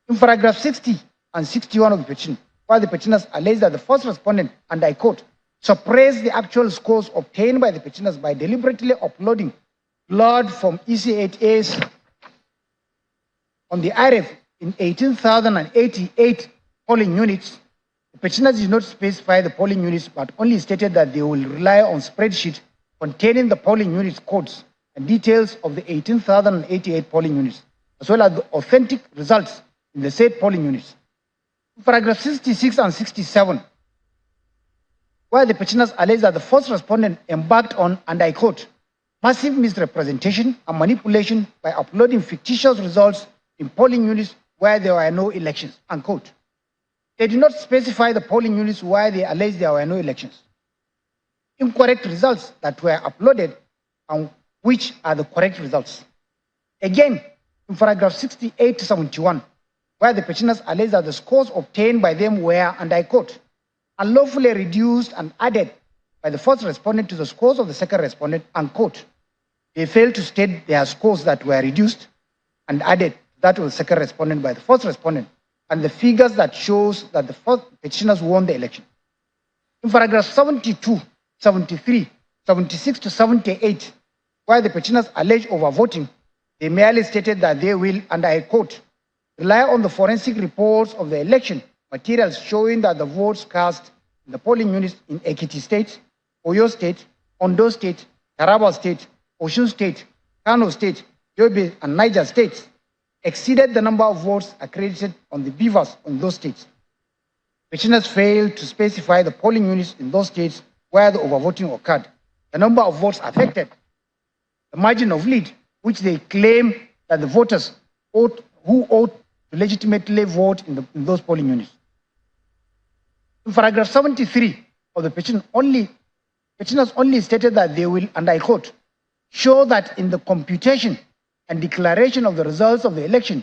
In paragraph 60 and 61 of the petition, where the petitioners allege that the first respondent, and I quote, suppressed the actual scores obtained by the petitioners by deliberately uploading blood from EC8As on the IRF in 18,088 polling units. The petitioners did not specify the polling units, but only stated that they will rely on spreadsheets containing the polling units codes and details of the 18,088 polling units, as well as the authentic results in the said polling units. In paragraph 66 and 67, where the petitioners allege that the first respondent embarked on, and I quote, massive misrepresentation and manipulation by uploading fictitious results in polling units where there were no elections, unquote. They did not specify the polling units where they allege there were no elections. Incorrect results that were uploaded and which are the correct results. Again, in paragraph 68 to 71, where the petitioners allege that the scores obtained by them were, and I quote, unlawfully reduced and added by the first respondent to the scores of the second respondent, unquote. They failed to state their scores that were reduced and added to that of the second respondent by the first respondent, and the figures that shows that the first petitioners won the election. In paragraph 72, 73, 76 to 78, where the petitioners allege overvoting, they merely stated that they will, and I quote, rely on the forensic reports of the election materials showing that the votes cast in the polling units in Ekiti State, Oyo State, Ondo State, Taraba State, Osun State, Kano State, Yobe, and Niger States exceeded the number of votes accredited on the beavers in those states. Petitioners failed to specify the polling units in those states where the overvoting occurred, the number of votes affected, the margin of lead, which they claim that the voters who ought to legitimately vote in those polling units. In paragraph 73 of the petition, petitioners only stated that they will, and I quote, show that in the computation and declaration of the results of the election,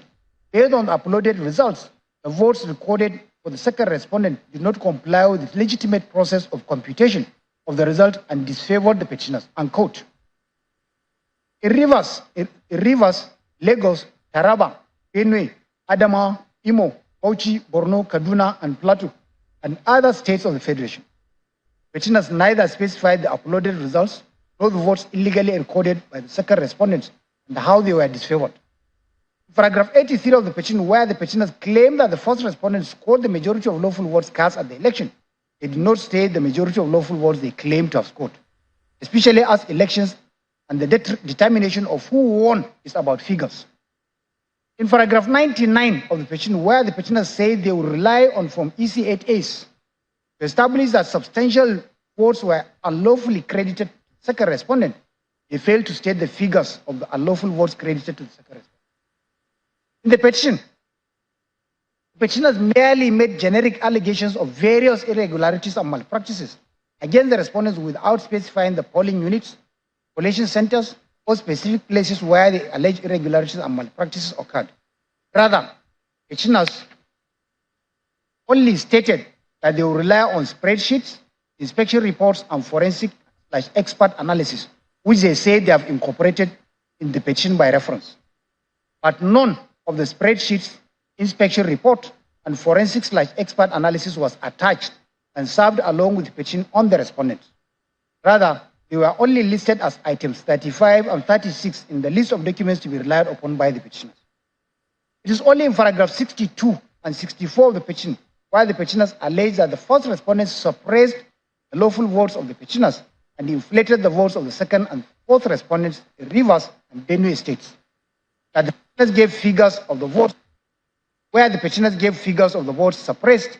based on the uploaded results, the votes recorded for the second respondent did not comply with the legitimate process of computation of the result and disfavored the petitioners, unquote. In Rivers, Lagos, Taraba, Benue, Adamawa, Imo, Bauchi, Borno, Kaduna, and Plateau, and other states of the Federation. Petitioners neither specified the uploaded results nor the votes illegally recorded by the second respondents and how they were disfavored. Paragraph 83 of the petition, where the petitioners claim that the first respondents scored the majority of lawful votes cast at the election, they did not state the majority of lawful votes they claim to have scored, especially as elections and the determination of who won is about figures. In paragraph 99 of the petition, where the petitioners say they will rely on Form EC8As to establish that substantial votes were unlawfully credited to the second respondent, they failed to state the figures of the unlawful votes credited to the second respondent. In the petition, petitioners merely made generic allegations of various irregularities and malpractices against the respondents without specifying the polling units, collation centers, or specific places where the alleged irregularities and malpractices occurred. Rather, petitioners only stated that they will rely on spreadsheets, inspection reports, and forensic/expert analysis, which they say they have incorporated in the petition by reference. But none of the spreadsheets, inspection report, and forensic/expert analysis was attached and served along with the petition on the respondents. Rather, they were only listed as items 35 and 36 in the list of documents to be relied upon by the petitioners. It is only in paragraph 62 and 64 of the petition where the petitioners allege that the first respondents suppressed the lawful votes of the petitioners and inflated the votes of the second and fourth respondents in Rivers and Benue states. That the petitioners gave figures of the votes, where the petitioners gave figures of the votes suppressed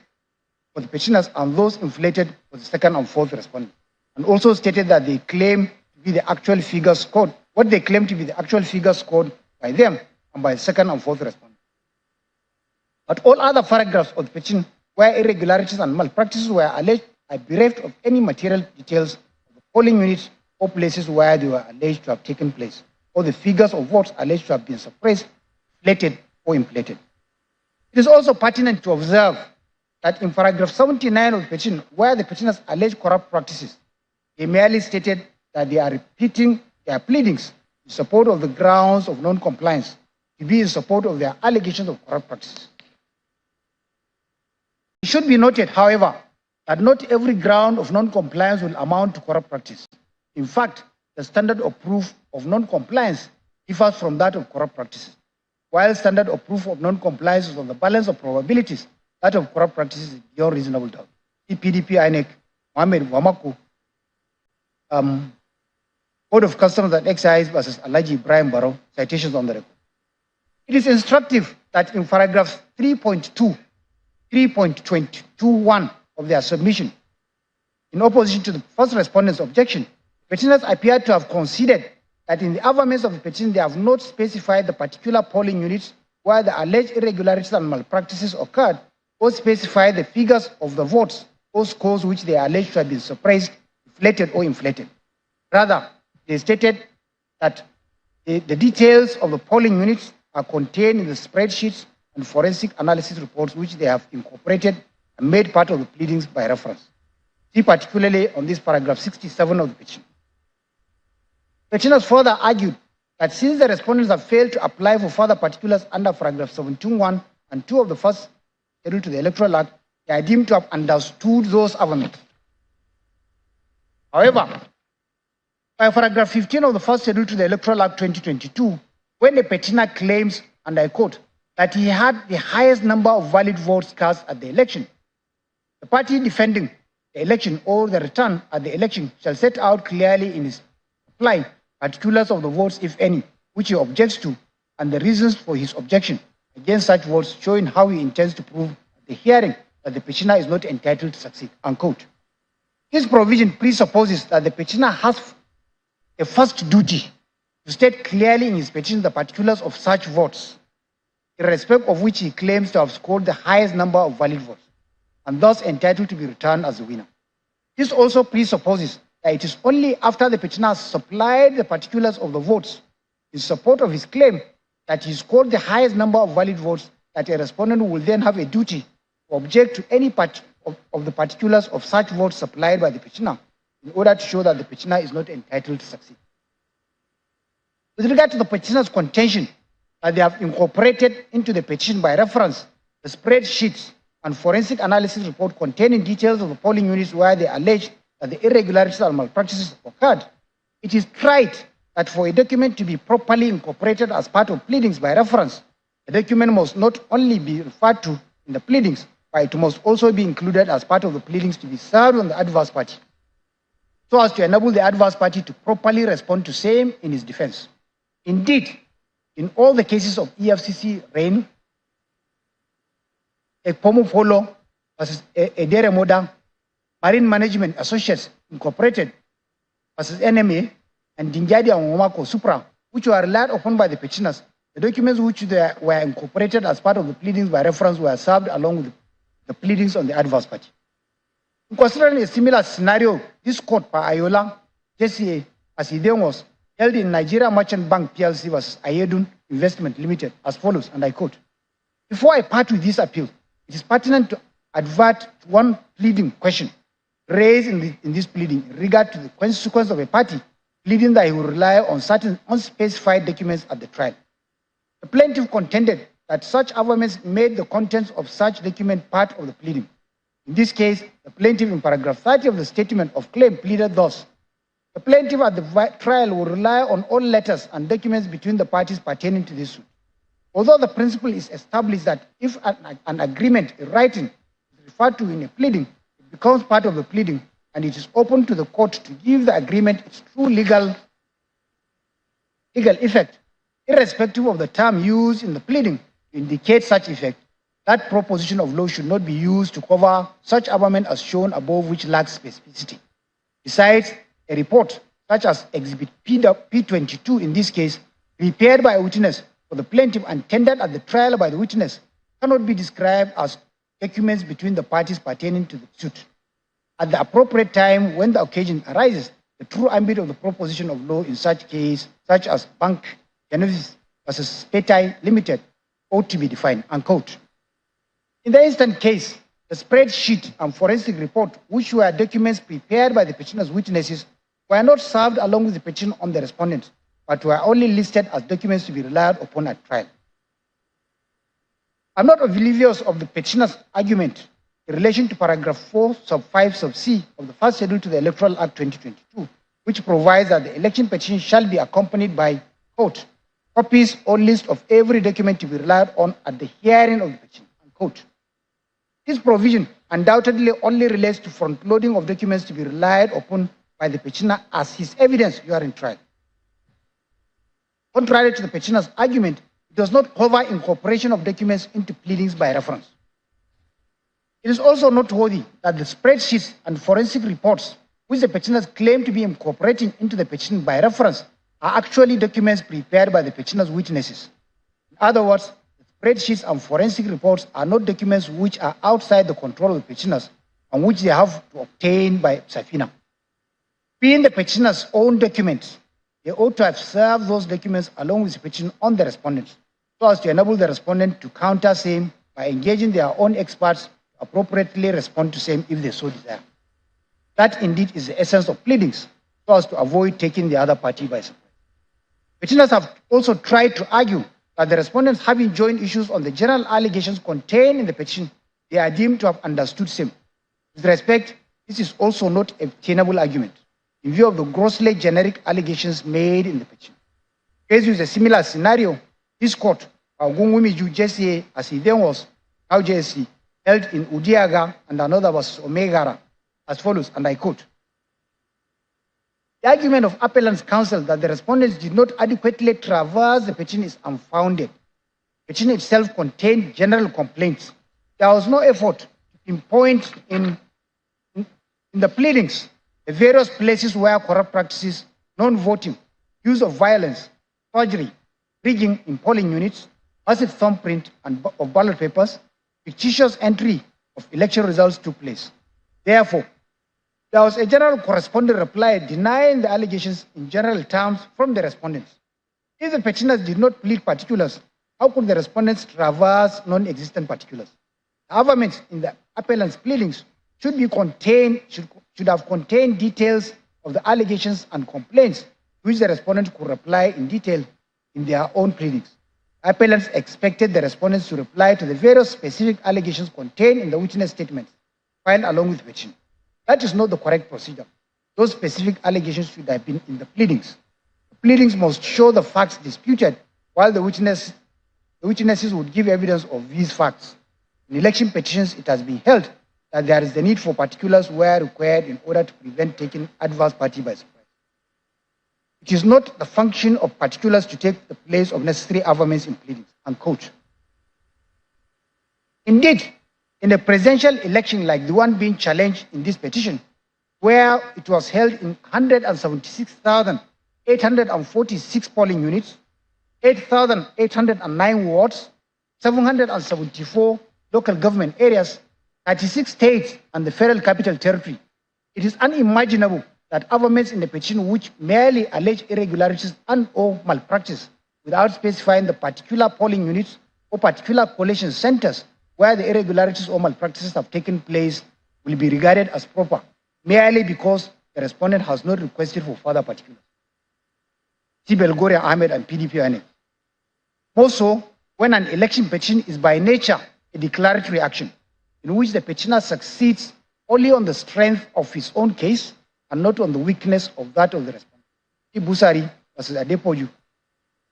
for the petitioners and those inflated for the second and fourth respondents. And also stated that they claim to be the actual figures scored, what they claim to be the actual figures scored by them and by the second and fourth respondents. But all other paragraphs of the petition where irregularities and malpractices were alleged are bereft of any material details of the polling units or places where they were alleged to have taken place, or the figures of votes alleged to have been suppressed, inflated, or inflated. It is also pertinent to observe that in paragraph 79 of the petition, where the petitioners allege corrupt practices, they merely stated that they are repeating their pleadings in support of the grounds of non-compliance to be in support of their allegations of corrupt practices. It should be noted, however, that not every ground of non-compliance will amount to corrupt practice. In fact, the standard of proof of non-compliance differs from that of corrupt practices, while standard of proof of non-compliance is on the balance of probabilities, that of corrupt practices is beyond reasonable doubt. PDP, INEC, Mohamed Wamako, Code of Customs and Excise versus Alaji Ibrahim Barrow, citations on the record. It is instructive that in paragraphs 3.2, 3.21 of their submission, in opposition to the first respondent's objection, petitioners appear to have considered that in the averments of the petition, they have not specified the particular polling units where the alleged irregularities and malpractices occurred, or specified the figures of the votes or scores which they are alleged to have been suppressed, deflated, or inflated. Rather, they stated that the details of the polling units are contained in the spreadsheets and forensic analysis reports which they have incorporated and made part of the pleadings by reference. See particularly on this paragraph 67 of the petition. Petitioners further argued that since the respondents have failed to apply for further particulars under paragraph 17(1) and 2 of the first schedule to the Electoral Act, they are deemed to have understood those averments. However, by paragraph 15 of the first schedule to the Electoral Act 2022, when the petitioner claims, and I quote, that he had the highest number of valid votes cast at the election, the party defending the election or the return at the election shall set out clearly in his reply particulars of the votes, if any, which he objects to, and the reasons for his objection against such votes, showing how he intends to prove at the hearing that the petitioner is not entitled to succeed, unquote. This provision presupposes that the petitioner has a first duty to state clearly in his petition the particulars of such votes, in respect of which he claims to have scored the highest number of valid votes, and thus entitled to be returned as the winner. This also presupposes that it is only after the petitioner has supplied the particulars of the votes in support of his claim that he scored the highest number of valid votes that a respondent will then have a duty to object to any part of the particulars of such votes supplied by the petitioner in order to show that the petitioner is not entitled to succeed. With regard to the petitioner's contention that they have incorporated into the petition by reference the spreadsheets and forensic analysis report containing details of the polling units where they allege that the irregularities and malpractices occurred, it is right that for a document to be properly incorporated as part of pleadings by reference, the document must not only be referred to in the pleadings, but it must also be included as part of the pleadings to be served on the adverse party, so as to enable the adverse party to properly respond to same in his defense. Indeed, in all the cases of EFCC reign, Ekpomo Polo versus Edere Moda, Marine Management Associates Incorporated versus NMA, and Dinjadi and Omako Supra, which were relied upon by the petitioners, the documents which were incorporated as part of the pleadings by reference were served along with the pleadings on the adverse party. In considering a similar scenario, this court, by Ayola, JCA, as he then was, held in Nigeria Merchant Bank PLC versus Ayedun Investment Limited as follows, and I quote, "Before I part with this appeal, it is pertinent to advert to one pleading question raised in this pleading in regard to the consequence of a party pleading that he will rely on certain unspecified documents at the trial. The plaintiff contended that such averments made the contents of such document part of the pleading. In this case, the plaintiff in paragraph 30 of the statement of claim pleaded thus: the plaintiff at the trial will rely on all letters and documents between the parties pertaining to this suit. Although the principle is established that if an agreement in writing is referred to in a pleading, it becomes part of the pleading, and it is open to the court to give the agreement its true legal effect, irrespective of the term used in the pleading to indicate such effect. That proposition of law should not be used to cover such armament as shown above, which lacks specificity. Besides, a report such as Exhibit P22 in this case, prepared by a witness for the plaintiff and tendered at the trial by the witness, cannot be described as documents between the parties pertaining to the suit. At the appropriate time, when the occasion arises, the true ambit of the proposition of law in such case, such as Bank Genesis versus Petai Limited, ought to be defined, unquote. In the instant case, the spreadsheet and forensic report, which were documents prepared by the petitioner's witnesses, were not served along with the petition on the respondent, but were only listed as documents to be relied upon at trial. I'm not oblivious of the petitioner's argument in relation to paragraph 4, sub 5, sub C of the first schedule to the Electoral Act 2022, which provides that the election petition shall be accompanied by, quote, copies or list of every document to be relied on at the hearing of the petition, unquote. This provision undoubtedly only relates to front-loading of documents to be relied upon by the petitioner as his evidence during trial. Contrary to the petitioner's argument, it does not cover incorporation of documents into pleadings by reference. It is also noteworthy that the spreadsheets and forensic reports which the petitioners claim to be incorporating into the petition by reference are actually documents prepared by the petitioner's witnesses. In other words, spreadsheets and forensic reports are not documents which are outside the control of the petitioners and which they have to obtain by subpoena. Being the petitioner's own documents, they ought to have served those documents along with the petition on the respondent, so as to enable the respondent to counter same by engaging their own experts to appropriately respond to same if they so desire. That indeed is the essence of pleadings, so as to avoid taking the other party by surprise. Petitioners have also tried to argue that the respondents, having joined issues on the general allegations contained in the petition, they are deemed to have understood same. With respect, this is also not a tenable argument in view of the grossly generic allegations made in the petition. Faced with a similar scenario, this court, Ogungwimiju JCA, as he then was, now JSC, held in Udiaga and another was Omegara, as follows, and I quote, the argument of appellant's counsel that the respondents did not adequately traverse the petition is unfounded. The petition itself contained general complaints. There was no effort to pinpoint in the pleadings the various places where corrupt practices, non-voting, use of violence, forgery, rigging in polling units, massive thumbprint of ballot papers, fictitious entry of election results took place. Therefore, there was a general corresponding reply denying the allegations in general terms from the respondents. If the petitioners did not plead particulars, how could the respondents traverse non-existent particulars? The arguments in the appellant's pleadings should have contained details of the allegations and complaints to which the respondents could reply in detail in their own pleadings. Appellants expected the respondents to reply to the various specific allegations contained in the witness statements filed along with the petition. That is not the correct procedure. Those specific allegations should have been in the pleadings. The pleadings must show the facts disputed, while the witnesses would give evidence of these facts. In election petitions, it has been held that there is the need for particulars where required in order to prevent taking adverse party by surprise. It is not the function of particulars to take the place of necessary arguments in pleadings, unquote. Indeed, in a presidential election like the one being challenged in this petition, where it was held in 176,846 polling units, 8,809 wards, 774 local government areas, 36 states, and the Federal Capital Territory, it is unimaginable that arguments in the petition which merely allege irregularities and/or malpractice without specifying the particular polling units or particular collation centers where the irregularities or malpractices have taken place will be regarded as proper, merely because the respondent has not requested for further particulars. See Belgoria Ahmed and PDP INEC. Also, when an election petition is by nature a declaratory action, in which the petitioner succeeds only on the strength of his own case and not on the weakness of that of the respondent. Ibusari versus Adepoju,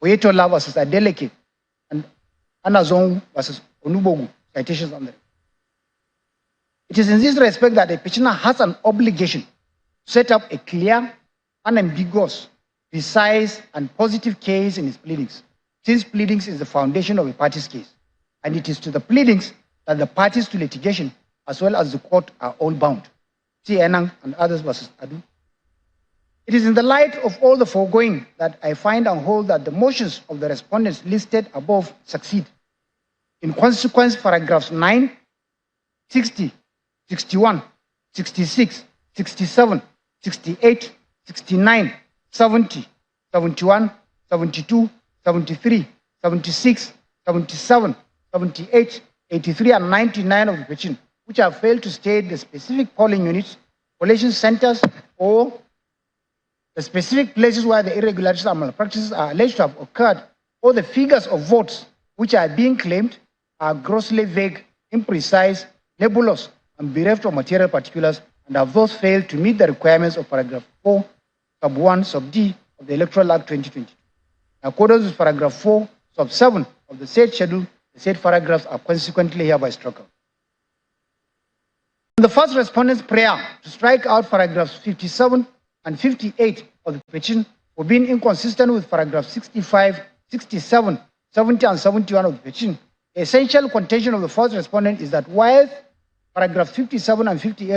Oyetola versus Adeleke, and Anazong versus Onubogu, citations on the It is in this respect that a petitioner has an obligation to set up a clear, unambiguous, precise, and positive case in his pleadings, since pleadings is the foundation of a party's case, and it is to the pleadings that the parties to litigation, as well as the court, are all bound. See Enang and others versus Adu. It is in the light of all the foregoing that I find and hold that the motions of the respondents listed above succeed. In consequence, paragraphs 9, 60, 61, 66, 67, 68, 69, 70, 71, 72, 73, 76, 77, 78, 83, and 99 of the petition, which have failed to state the specific polling units, collation centers, or the specific places where the irregularities and malpractices are alleged to have occurred, or the figures of votes which are being claimed, are grossly vague, imprecise, nebulous, and bereft of material particulars, and have thus failed to meet the requirements of paragraph 4, sub 1, sub d of the Electoral Act 2022. In accordance with paragraph 4, sub 7 of the said schedule, the said paragraphs are consequently hereby struck out. The first respondent's prayer to strike out paragraphs 57 and 58 of the petition for being inconsistent with paragraphs 65, 67, 70, and 71 of the petition, the essential contention of the first respondent is that whilst in paragraph 57 and 58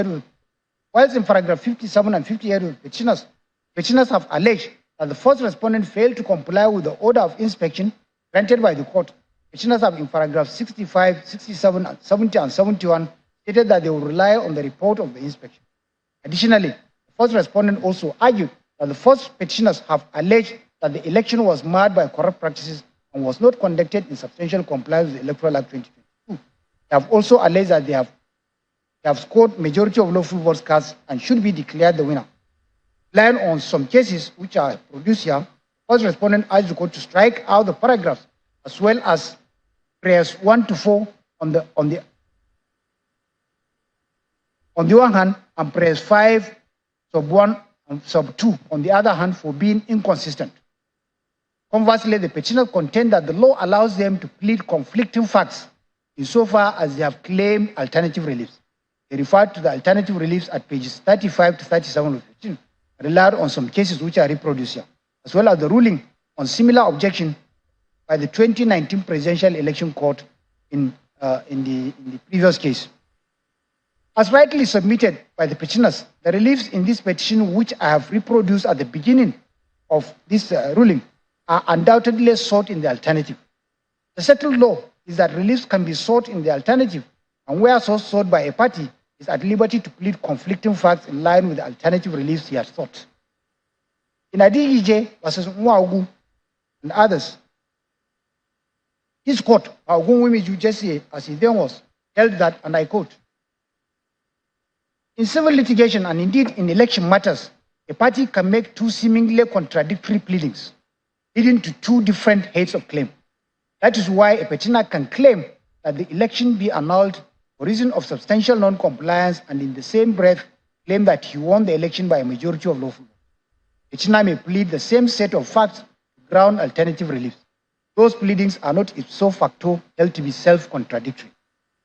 of the petitioners have alleged that the first respondent failed to comply with the order of inspection granted by the court, petitioners have in paragraphs 65, 67, 70, and 71 stated that they will rely on the report of the inspection. Additionally, the first respondent also argued that the first petitioners have alleged that the election was marred by corrupt practices and was not conducted in substantial compliance with the Electoral Act 2022. They have also alleged that they have scored majority of lawful votes cast and should be declared the winner. Relying on some cases which are produced here, the first respondent urged the court to strike out the paragraphs as well as prayers 1 to 4 on the one hand, and prayers 5 sub 1 and sub 2 on the other hand, for being inconsistent. Conversely, the petitioners contend that the law allows them to plead conflicting facts insofar as they have claimed alternative reliefs. They referred to the alternative reliefs at pages 35 to 37 of the petition, and relied on some cases which are reproduced here, as well as the ruling on similar objection by the 2019 Presidential Election Court in the previous case. As rightly submitted by the petitioners, the reliefs in this petition, which I have reproduced at the beginning of this ruling, are undoubtedly sought in the alternative. The settled law is that reliefs can be sought in the alternative, and where so sought by a party is at liberty to plead conflicting facts in line with the alternative reliefs he has sought. In Adigije versus Mwaugu and others, this court, Augun Wimiju Jesse, as he then was, held that, and I quote, in civil litigation and indeed in election matters, a party can make two seemingly contradictory pleadings, leading to two different heads of claim. That is why a petitioner can claim that the election be annulled for reason of substantial non-compliance, and in the same breath claim that he won the election by a majority of lawful votes. Petitioner may plead the same set of facts to ground alternative reliefs. Those pleadings are not ipso facto held to be self-contradictory.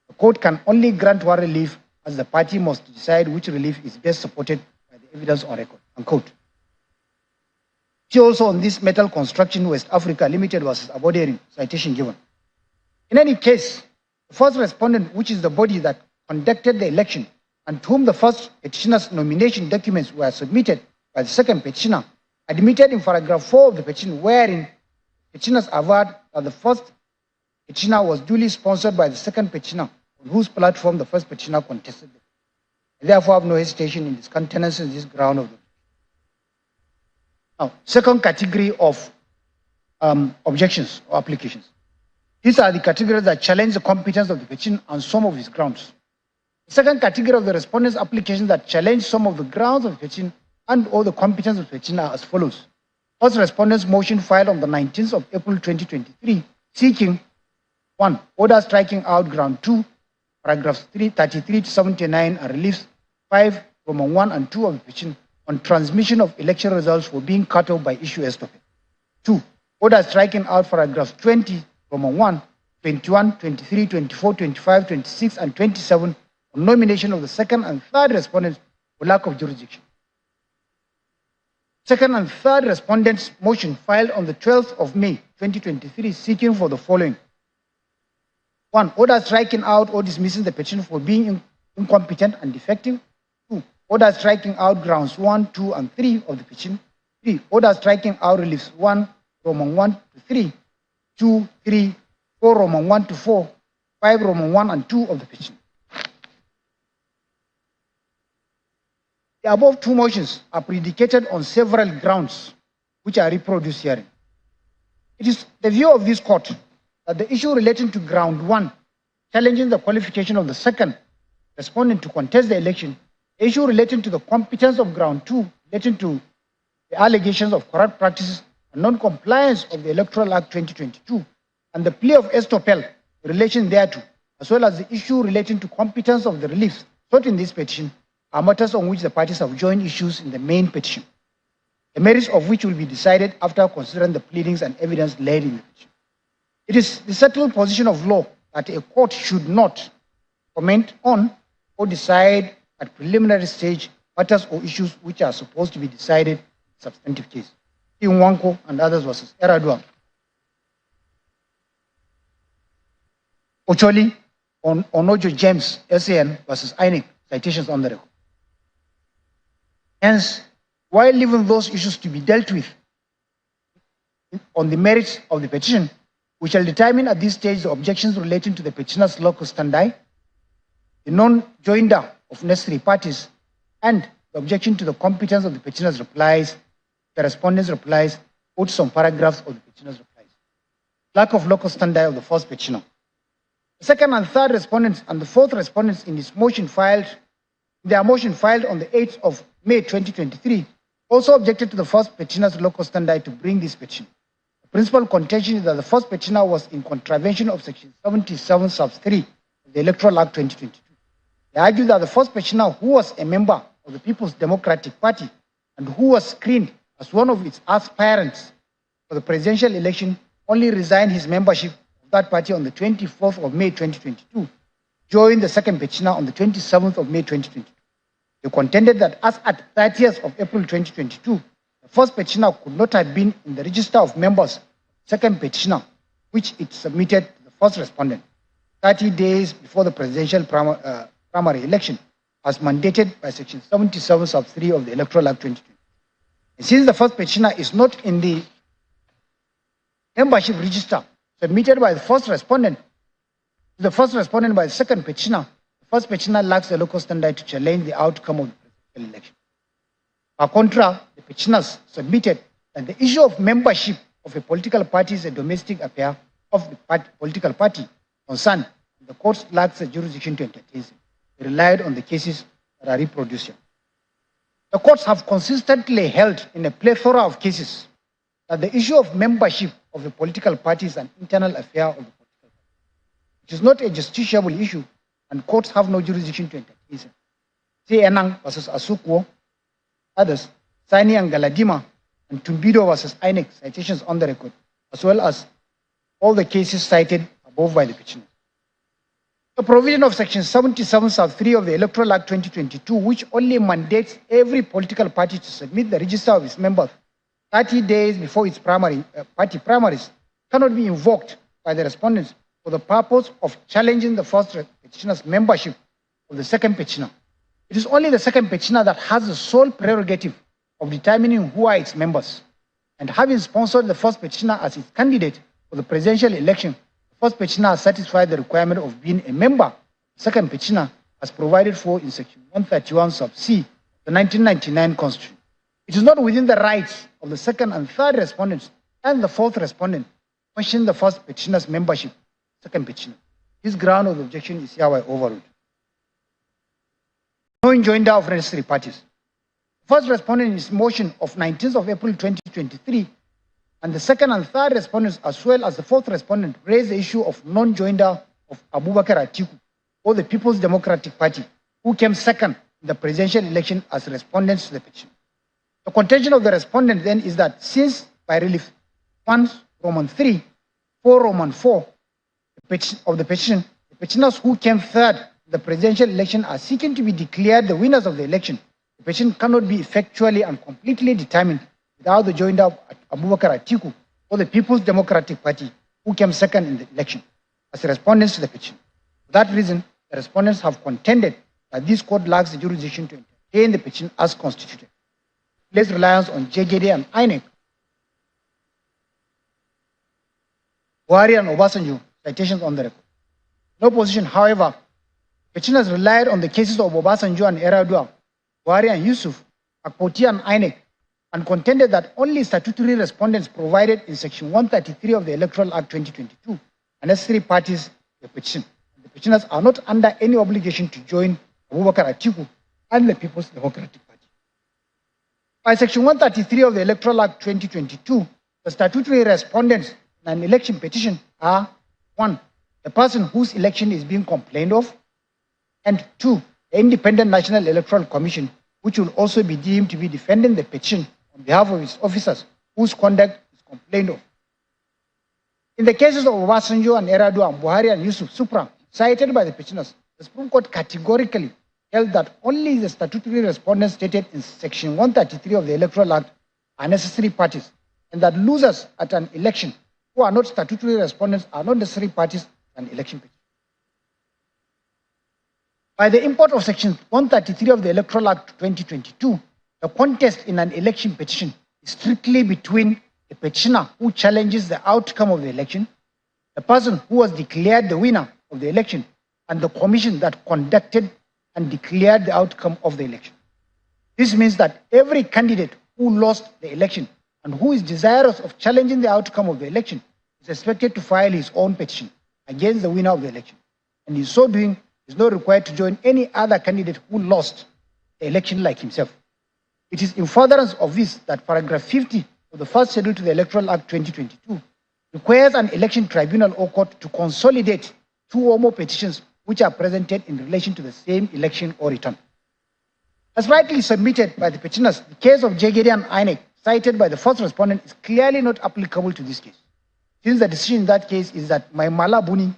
The court can only grant one relief, as the party must decide which relief is best supported by the evidence on record. Unquote. See also on this Metal Construction West Africa Limited versus Abodering, citation given. In any case, the first respondent, which is the body that conducted the election and to whom the first petitioner's nomination documents were submitted by the second petitioner, admitted in paragraph 4 of the petition, wherein petitioners averred that the first petitioner was duly sponsored by the second petitioner, on whose platform the first petitioner contested it. I therefore have no hesitation in discountenancing this ground of the. Now, second category of objections or applications. These are the categories that challenge the competence of the petition on some of its grounds. The second category of the respondents' applications that challenge some of the grounds of the petition and or the competence of the petition are as follows. First, respondents' motion filed on the 19th of April 2023, seeking 1. Order striking out ground 2, paragraphs 33 to 79, and reliefs 5, Roman 1 and 2 of the petition on transmission of election results for being cut off by issue estoppel. 2. Order striking out paragraphs 20, Roman 1, 21, 23, 24, 25, 26, and 27 on nomination of the second and third respondents for lack of jurisdiction. Second and third respondents' motion filed on the 12th of May 2023 seeking for the following. 1. Order striking out or dismissing the petition for being incompetent and defective. 2. Order striking out grounds 1, 2, and 3 of the petition. 3. Order striking out reliefs 1, Roman 1 to 3, 2, 3, 4, Roman 1 to 4, 5, Roman 1 and 2 of the petition. The above two motions are predicated on several grounds, which are reproduced here. It is the view of this court that the issue relating to ground 1, challenging the qualification of the second respondent to contest the election, the issue relating to the competence of ground 2, relating to the allegations of corrupt practices and non-compliance of the Electoral Act 2022, and the plea of estoppel in relation thereto, as well as the issue relating to competence of the reliefs sought in this petition, are matters on which the parties have joined issues in the main petition, the merits of which will be decided after considering the pleadings and evidence laid in the petition. It is the settled position of law that a court should not comment on or decide at preliminary stage matters or issues which are supposed to be decided in substantive case. Wanko and others versus Eraduan. Ocholi on Onojo James, SAN versus INEC, citations on the record. Hence, while leaving those issues to be dealt with on the merits of the petition, we shall determine at this stage the objections relating to the petitioner's locus standi, the non-joinder of necessary parties, and the objection to the competence of the petitioner's replies, the respondent's replies, or to some paragraphs of the petitioner's replies. Lack of locus standi of the first petitioner. The second and third respondents and the fourth respondents in this motion filed, their motion filed on the 8th of May 2023, also objected to the first petitioner's locus standi to bring this petition. The principal contention is that the first petitioner was in contravention of section 77 sub 3 of the Electoral Act 2022. They argue that the first petitioner, who was a member of the People's Democratic Party and who was screened as one of its aspirants for the presidential election, only resigned his membership of that party on the 24th of May 2022, joined the second petitioner on the 27th of May 2022. They contended that as at 30th of April 2022, the first petitioner could not have been in the register of members, second petitioner, which it submitted to the first respondent 30 days before the presidential primary election, as mandated by section 77 sub 3 of the Electoral Act 2020. And since the first petitioner is not in the membership register submitted by the first respondent to the first respondent by the second petitioner, the first petitioner lacks the locus standi to challenge the outcome of the presidential election. By contrast, the petitioners submitted that the issue of membership of a political party is a domestic affair of the political party concerned. The court lacks the jurisdiction to entertain it. They relied on the cases that are reproduced here. The courts have consistently held in a plethora of cases that the issue of membership of the political party is an internal affair of the political party. It is not a justiciable issue, and courts have no jurisdiction to entertain it. See Enang versus Asukwo, others, Sani and Galadima, and Tumbido versus INEC, citations on the record, as well as all the cases cited above by the petitioner. The provision of section 77 sub 3 of the Electoral Act 2022, which only mandates every political party to submit the register of its members 30 days before its party primaries, cannot be invoked by the respondents for the purpose of challenging the first petitioner's membership of the second petitioner. It is only the second petitioner that has the sole prerogative of determining who are its members. And having sponsored the first petitioner as its candidate for the presidential election, the first petitioner has satisfied the requirement of being a member. The second petitioner, as provided for in section 131 sub C of the 1999 Constitution. It is not within the rights of the second and third respondents and the fourth respondent to question the first petitioner's membership, second petitioner. This ground of objection is hereby overruled. No enjoinder of necessary parties. The first respondent in his motion of 19th of April 2023, and the second and third respondents, as well as the fourth respondent, raised the issue of non-joinder of Abubakar Atiku or the People's Democratic Party, who came second in the presidential election as respondents to the petition. The contention of the respondent then is that since by relief 1 Roman 3, 4 Roman 4 of the petition, the petitioners who came third the presidential election are seeking to be declared the winners of the election, the petition cannot be effectually and completely determined without the joinder of Abubakar Atiku or the People's Democratic Party, who came second in the election, as respondents to the petition. For that reason, the respondents have contended that this court lacks the jurisdiction to entertain the petition as constituted. Place reliance on JGD and INEC. Buhari and Obasanjo, citations on the record. No position, however, petitioners relied on the cases of Obasanjo and Eradua, Buhari and Yusuf, Akpoti and INEC, and contended that only statutory respondents provided in Section 133 of the Electoral Act 2022 are necessary parties to the petition. The petitioners are not under any obligation to join Abubakar Atiku and the People's Democratic Party. By Section 133 of the Electoral Act 2022, the statutory respondents in an election petition are 1. The person whose election is being complained of, and 2. The Independent National Electoral Commission, which will also be deemed to be defending the petition on behalf of its officers whose conduct is complained of. In the cases of Obasanjo and Eradua and Buhari and Yusuf Supra, cited by the petitioners, the Supreme Court categorically held that only the statutory respondents stated in Section 133 of the Electoral Act are necessary parties, and that losers at an election who are not statutory respondents are not necessary parties to an election petition. By the import of Section 133 of the Electoral Act 2022, the contest in an election petition is strictly between the petitioner who challenges the outcome of the election, the person who was declared the winner of the election, and the commission that conducted and declared the outcome of the election. This means that every candidate who lost the election and who is desirous of challenging the outcome of the election is expected to file his own petition against the winner of the election, and in so doing is not required to join any other candidate who lost the election like himself. It is in furtherance of this that paragraph 50 of the first schedule to the Electoral Act 2022 requires an election tribunal or court to consolidate 2 or more petitions which are presented in relation to the same election or return. As rightly submitted by the petitioners, the case of JGD and INEC cited by the first respondent is clearly not applicable to this case, since the decision in that case is that Maimala Buni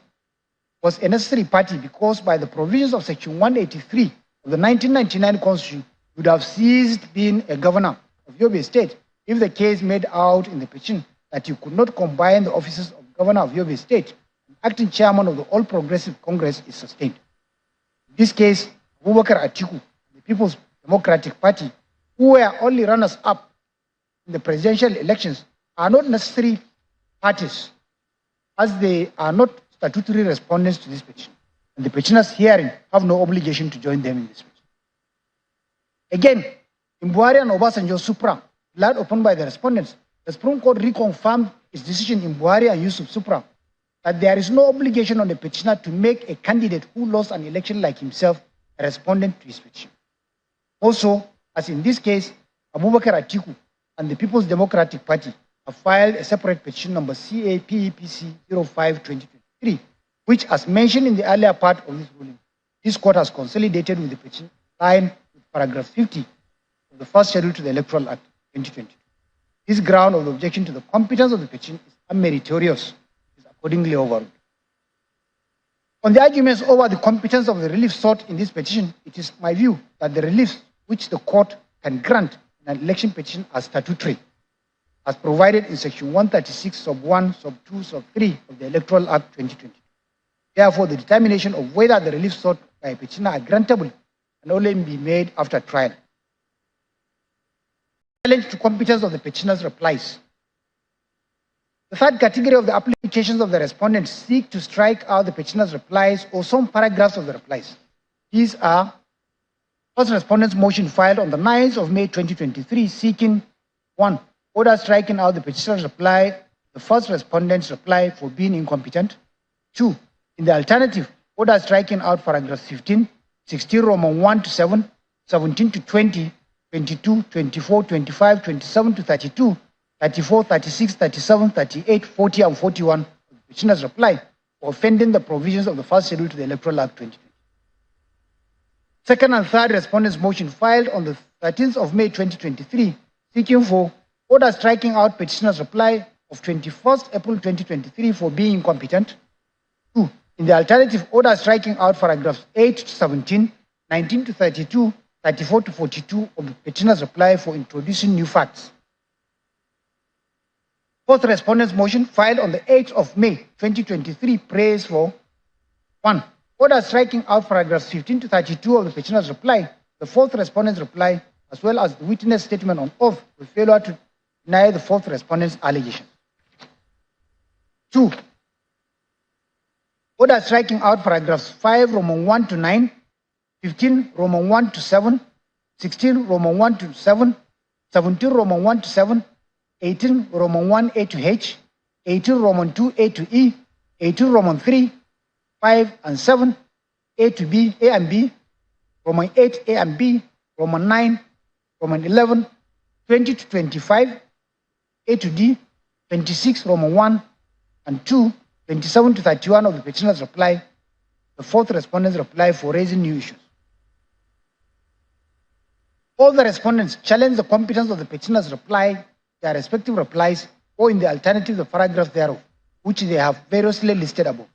was a necessary party because by the provisions of Section 183 of the 1999 Constitution, would have ceased being a governor of Yobe State if the case made out in the petition that you could not combine the offices of governor of Yobe State and acting chairman of the All Progressive Congress is sustained. In this case, Abubakar Atiku, the People's Democratic Party, who were only runners-up in the presidential elections, are not necessary parties, as they are not statutory respondents to this petition, and the petitioners herein have no obligation to join them in this petition. Again, in Buhari and Obasanjo Supra, relied upon by the respondents, the Supreme Court reconfirmed its decision in Buhari and Yusuf Supra that there is no obligation on the petitioner to make a candidate who lost an election like himself a respondent to his petition. Also, as in this case, Abubakar Atiku and the People's Democratic Party have filed a separate petition number CAPEPC 05-2023, which, as mentioned in the earlier part of this ruling, this court has consolidated with the petition signed with paragraph 50 of the first schedule to the Electoral Act 2022. This ground of the objection to the competence of the petition is unmeritorious, is accordingly overruled. On the arguments over the competence of the relief sought in this petition, it is my view that the reliefs which the court can grant in an election petition are statutory, as provided in Section 136, sub 1, sub 2, sub 3 of the Electoral Act 2020. Therefore, the determination of whether the relief sought by a petitioner are grantable can only be made after trial. Challenge to competence of the petitioner's replies. The third category of the applications of the respondents seek to strike out the petitioner's replies or some paragraphs of the replies. These are first respondent's motion filed on the 9th of May 2023 seeking 1. Order striking out the petitioner's reply, the first respondent's reply for being incompetent. 2. In the alternative, order striking out paragraphs 15, 16 Roman 1 to 7, 17 to 20, 22, 24, 25, 27 to 32, 34, 36, 37, 38, 40, and 41 of the petitioner's reply for offending the provisions of the first schedule to the Electoral Act 2020. Second and third respondents' motion filed on the 13th of May 2023 seeking for order striking out petitioner's reply of 21st April 2023 for being incompetent. 2. In the alternative, order striking out paragraphs 8 to 17, 19 to 32, 34 to 42 of the petitioner's reply for introducing new facts. Fourth respondent's motion filed on the 8th of May 2023 prays for 1. Order striking out paragraphs 15 to 32 of the petitioner's reply, the fourth respondent's reply, as well as the witness statement on oath with failure to deny the fourth respondent's allegation. 2. Order striking out paragraphs 5 Roman 1 to 9, 15 Roman 1 to 7, 16 Roman 1 to 7, 17 Roman 1 to 7, 18 Roman 1 A to H, 18 Roman 2 A to E, 18 Roman 3, 5 and 7, A to B, A and B, Roman 8 A and B, Roman 9, Roman 11, 20 to 25, A to D, 26 Roman 1 and 2, 27 to 31 of the petitioner's reply, the fourth respondent's reply for raising new issues. All the respondents challenge the competence of the petitioner's reply, their respective replies, or in the alternative, the paragraph thereof, which they have variously listed above.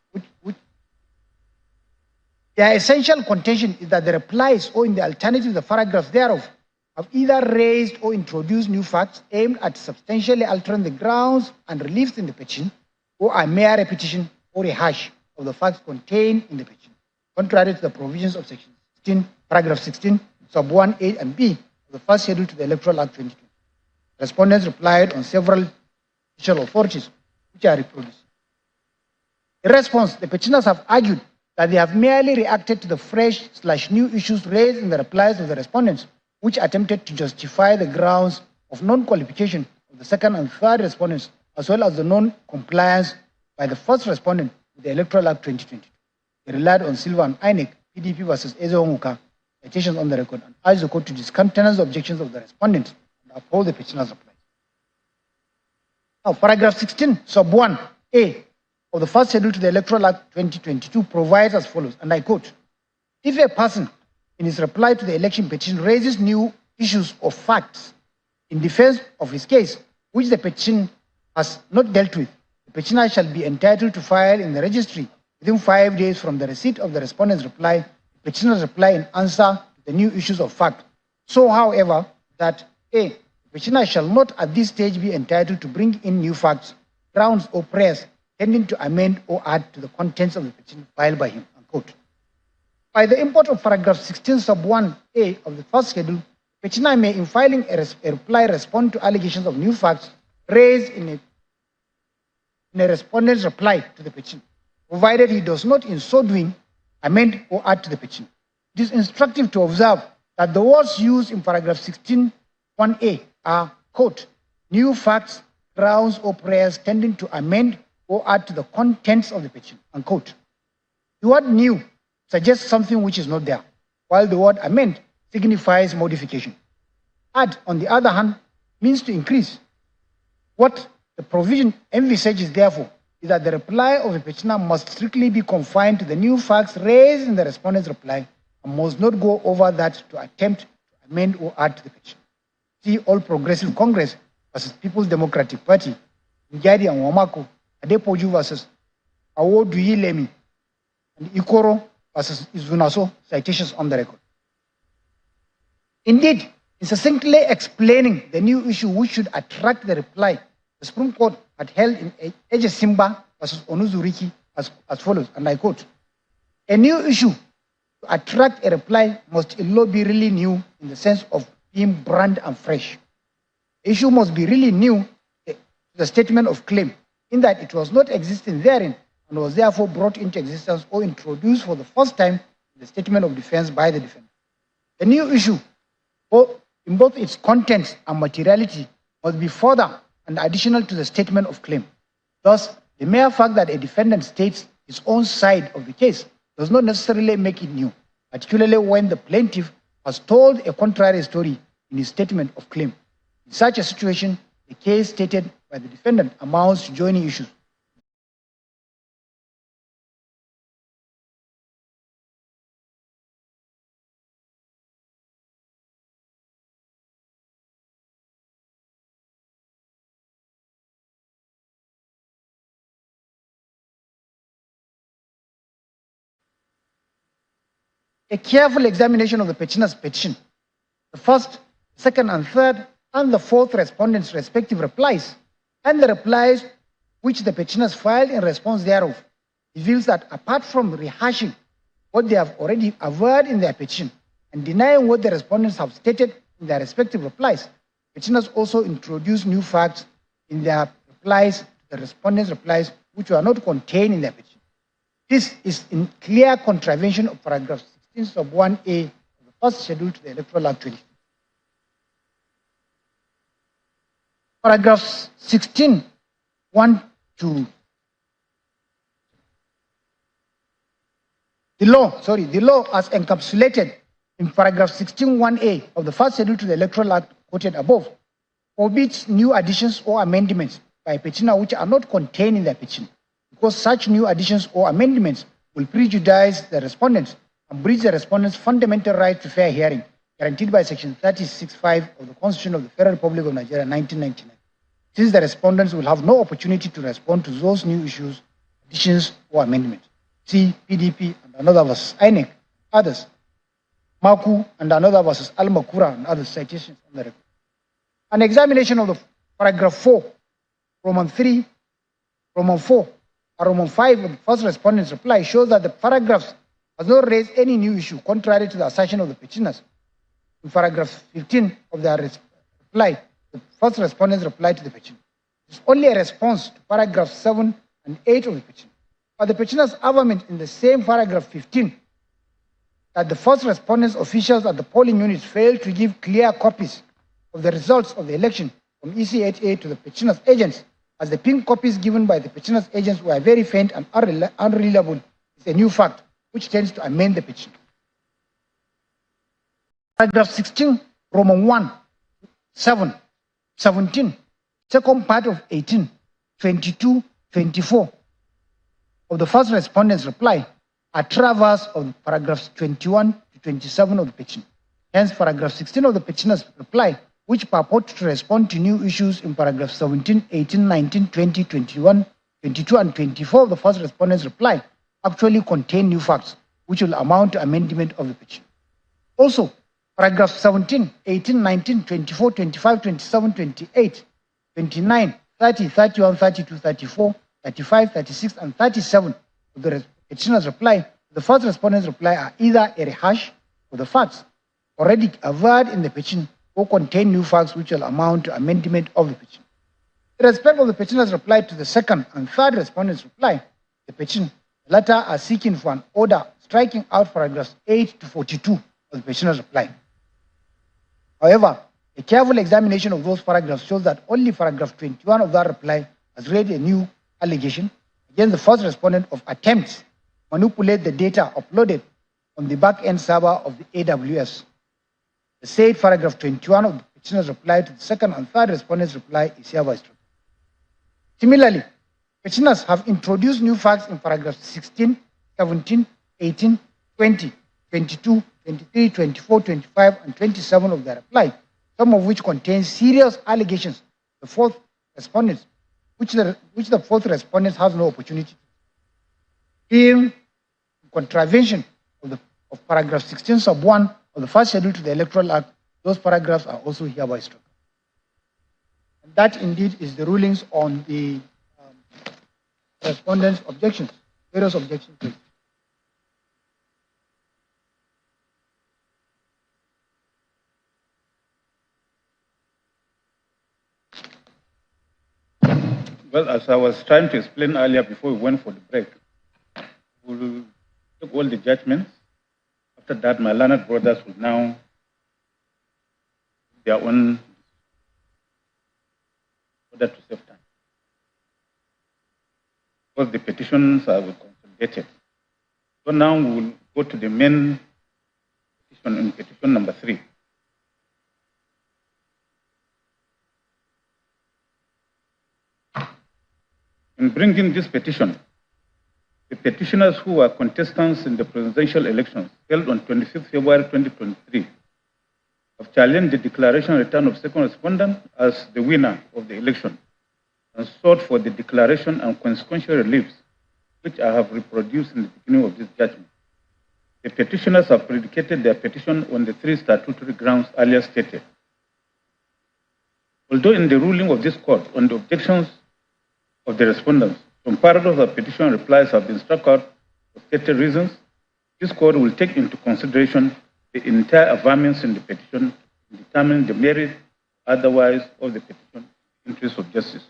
Their essential contention is that the replies, or in the alternative, the paragraph thereof, have either raised or introduced new facts aimed at substantially altering the grounds and reliefs in the petition, or a mere repetition or a hash of the facts contained in the petition, contrary to the provisions of section 16, paragraph 16, sub 1, A and B of the first schedule to the Electoral Act 2020. Respondents replied on several official authorities, which are reproduced. In response, the petitioners have argued that they have merely reacted to the fresh/new issues raised in the replies of the respondents, which attempted to justify the grounds of non-qualification of the second and third respondents, as well as the non-compliance by the first respondent with the Electoral Act 2022. They relied on Silva and INEC, PDP versus Ezeonguka, citations on the record, and urged the court to discountenance the objections of the respondents and uphold the petitioner's reply. Now, paragraph 16, sub 1A of the first schedule to the Electoral Act 2022 provides as follows, and I quote, if a person in his reply to the election petition raises new issues or facts in defense of his case, which the petition has not dealt with, the petitioner shall be entitled to file in the registry within 5 days from the receipt of the respondent's reply, the petitioner's reply in answer to the new issues of fact. So, however, that A, the petitioner shall not at this stage be entitled to bring in new facts, grounds or prayers tending to amend or add to the contents of the petition filed by him, unquote. By the import of paragraph 16 sub 1A of the first schedule, petitioner may, in filing a reply, respond to allegations of new facts raised in a respondent's reply to the petition, provided he does not in so doing amend or add to the petition. It is instructive to observe that the words used in paragraph 16 1A are, quote, new facts, grounds or prayers tending to amend or add to the contents of the petition, unquote. The word new suggests something which is not there, while the word amend signifies modification. Add, on the other hand, means to increase. What the provision envisages, therefore, is that the reply of a petitioner must strictly be confined to the new facts raised in the respondent's reply and must not go over that to attempt to amend or add to the petition. See All Progressive Congress versus People's Democratic Party, Njadi and Wamako, Adepoju versus Awoduyi Lemi, and Ikoro versus Izunaso, citations on the record. Indeed, in succinctly explaining the new issue which should attract the reply, the Supreme Court had held in Ejesimba versus Onuzuriki as follows, and I quote, a new issue to attract a reply must in law be really new in the sense of being brand and fresh. The issue must be really new to the statement of claim, in that it was not existing therein and was therefore brought into existence or introduced for the first time in the statement of defense by the defendant. The new issue, in both its contents and materiality, must be further and additional to the statement of claim. Thus, the mere fact that a defendant states his own side of the case does not necessarily make it new, particularly when the plaintiff has told a contrary story in his statement of claim. In such a situation, the case stated by the defendant amounts to joining issues a careful examination of the petitioner's petition, the first, second, and third, and the fourth respondents' respective replies, and the replies which the petitioners filed in response thereof, reveals that apart from rehashing what they have already averred in their petition and denying what the respondents have stated in their respective replies, petitioners also introduced new facts in their replies, the respondents' replies, which were not contained in their petition. This is in clear contravention of paragraph 16 sub 1A of the first schedule to the Electoral Act 20. Paragraphs 16, 1 to the law as encapsulated in paragraph 16(1)(a) of the first schedule to the Electoral Act quoted above forbids new additions or amendments by a petitioner which are not contained in their petition, because such new additions or amendments will prejudice the respondents and breach the respondents' fundamental right to fair hearing, guaranteed by Section 36(5) of the Constitution of the Federal Republic of Nigeria, 1999. Since the respondents will have no opportunity to respond to those new issues, additions, or amendments. See PDP and another versus INEC, others. Maku and another versus Al Makura and other citations on the record. An examination of the paragraph 4, Roman 3, Roman 4, and Roman 5 of the first respondent's reply shows that the paragraphs has not raised any new issue contrary to the assertion of the petitioners. In paragraph 15 of their reply, the first respondent's reply to the petition. It is only a response to paragraphs 7 and 8 of the petition. But the petitioner's argument in the same paragraph 15 that the first respondents' officials at the polling units failed to give clear copies of the results of the election from EC8A to the petitioner's agents, as the pink copies given by the petitioner's agents were very faint and unreliable, is a new fact which tends to amend the petition. Paragraph 16, Roman 1, 7, 17, second part of 18, 22, 24 of the first respondent's reply are traverse of paragraphs 21 to 27 of the petition. Hence, paragraph 16 of the petitioner's reply, which purport to respond to new issues in paragraphs 17, 18, 19, 20, 21, 22, and 24 of the first respondent's reply, actually contain new facts, which will amount to amendment of the petition. Also, paragraphs 17, 18, 19, 24, 25, 27, 28, 29, 30, 31, 32, 34, 35, 36, and 37 of the petitioner's reply, the first respondent's reply are either a rehash of the facts already averred in the petition or contain new facts which will amount to amendment of the petition. In respect of the petitioner's reply to the second and third respondent's reply, the petition, the latter are seeking for an order striking out paragraphs 8 to 42 of the petitioner's reply. However, a careful examination of those paragraphs shows that only paragraph 21 of that reply has raised a new allegation against the first respondent of attempts to manipulate the data uploaded on the back-end server of the AWS. The said paragraph 21 of the petitioner's reply to the second and third respondent's reply is hereby struck. Similarly, petitioners have introduced new facts in paragraphs 16, 17, 18, 20, 22, 23, 24, 25, and 27 of their reply, some of which contain serious allegations. The fourth respondent, which the fourth respondent has no opportunity. In contravention of paragraph 16 sub 1 of the first schedule to the Electoral Act, those paragraphs are also hereby struck. And that indeed is the rulings on the respondents' objections, various objections. Well, as I was trying to explain earlier before we went for the break, we'll take all the judgments. After that, my learned brothers will now their own order to save time. Because the petitions are consolidated. So now we'll go to the main petition in petition number 3. In bringing this petition, the petitioners who were contestants in the presidential elections held on 25th February 2023 have challenged the declaration return of second respondent as the winner of the election and sought for the declaration and consequential reliefs, which I have reproduced in the beginning of this judgment. The petitioners have predicated their petition on the three statutory grounds earlier stated. Although in the ruling of this court on the objections of the respondents, some paragraphs of petition replies have been struck out for stated reasons, this court will take into consideration the entire affirmance in the petition and determine the merit otherwise of the petition in the interest of justice.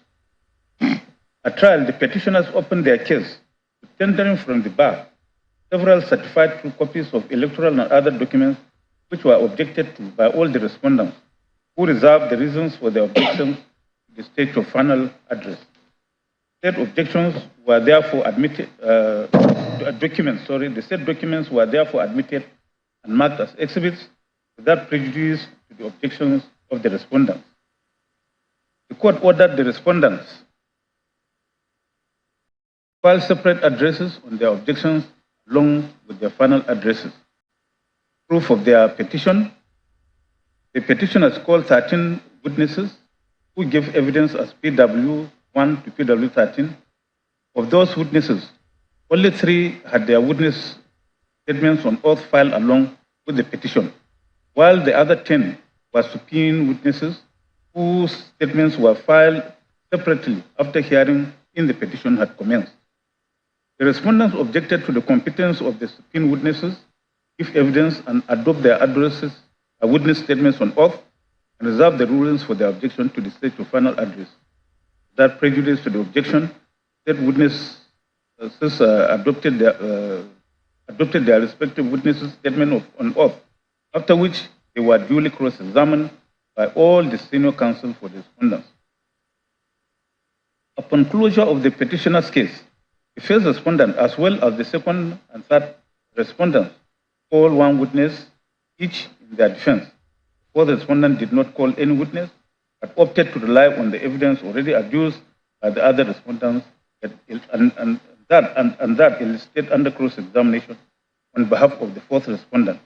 At trial, the petitioners opened their case with tendering from the bar several certified true copies of electoral and other documents which were objected to by all the respondents, who reserved the reasons for their objections to the stage of final address. Said objections were therefore admitted, the said documents were therefore admitted and marked as exhibits without prejudice to the objections of the respondents. The court ordered the respondents file separate addresses on their objections along with their final addresses. Proof of their petition: the petitioners called 13 witnesses who gave evidence as PW1 to PW13. Of those witnesses, only 3 had their witness statements on oath filed along with the petition, while the other 10 were subpoenaed witnesses whose statements were filed separately after hearing in the petition had commenced. The respondents objected to the competence of the subpoenaed witnesses, give evidence and adopt their addresses, witness statements on oath, and reserve the rulings for their objection to the stage of final address. Without prejudice to the objection, said witnesses adopted their respective witnesses' statement on oath, after which they were duly cross-examined by all the senior counsel for the respondents. Upon closure of the petitioner's case, the first respondent, as well as the second and third respondents, called one witness each in their defense. The fourth respondent did not call any witness, but opted to rely on the evidence already adduced by the other respondents and that elicited under cross-examination on behalf of the fourth respondent.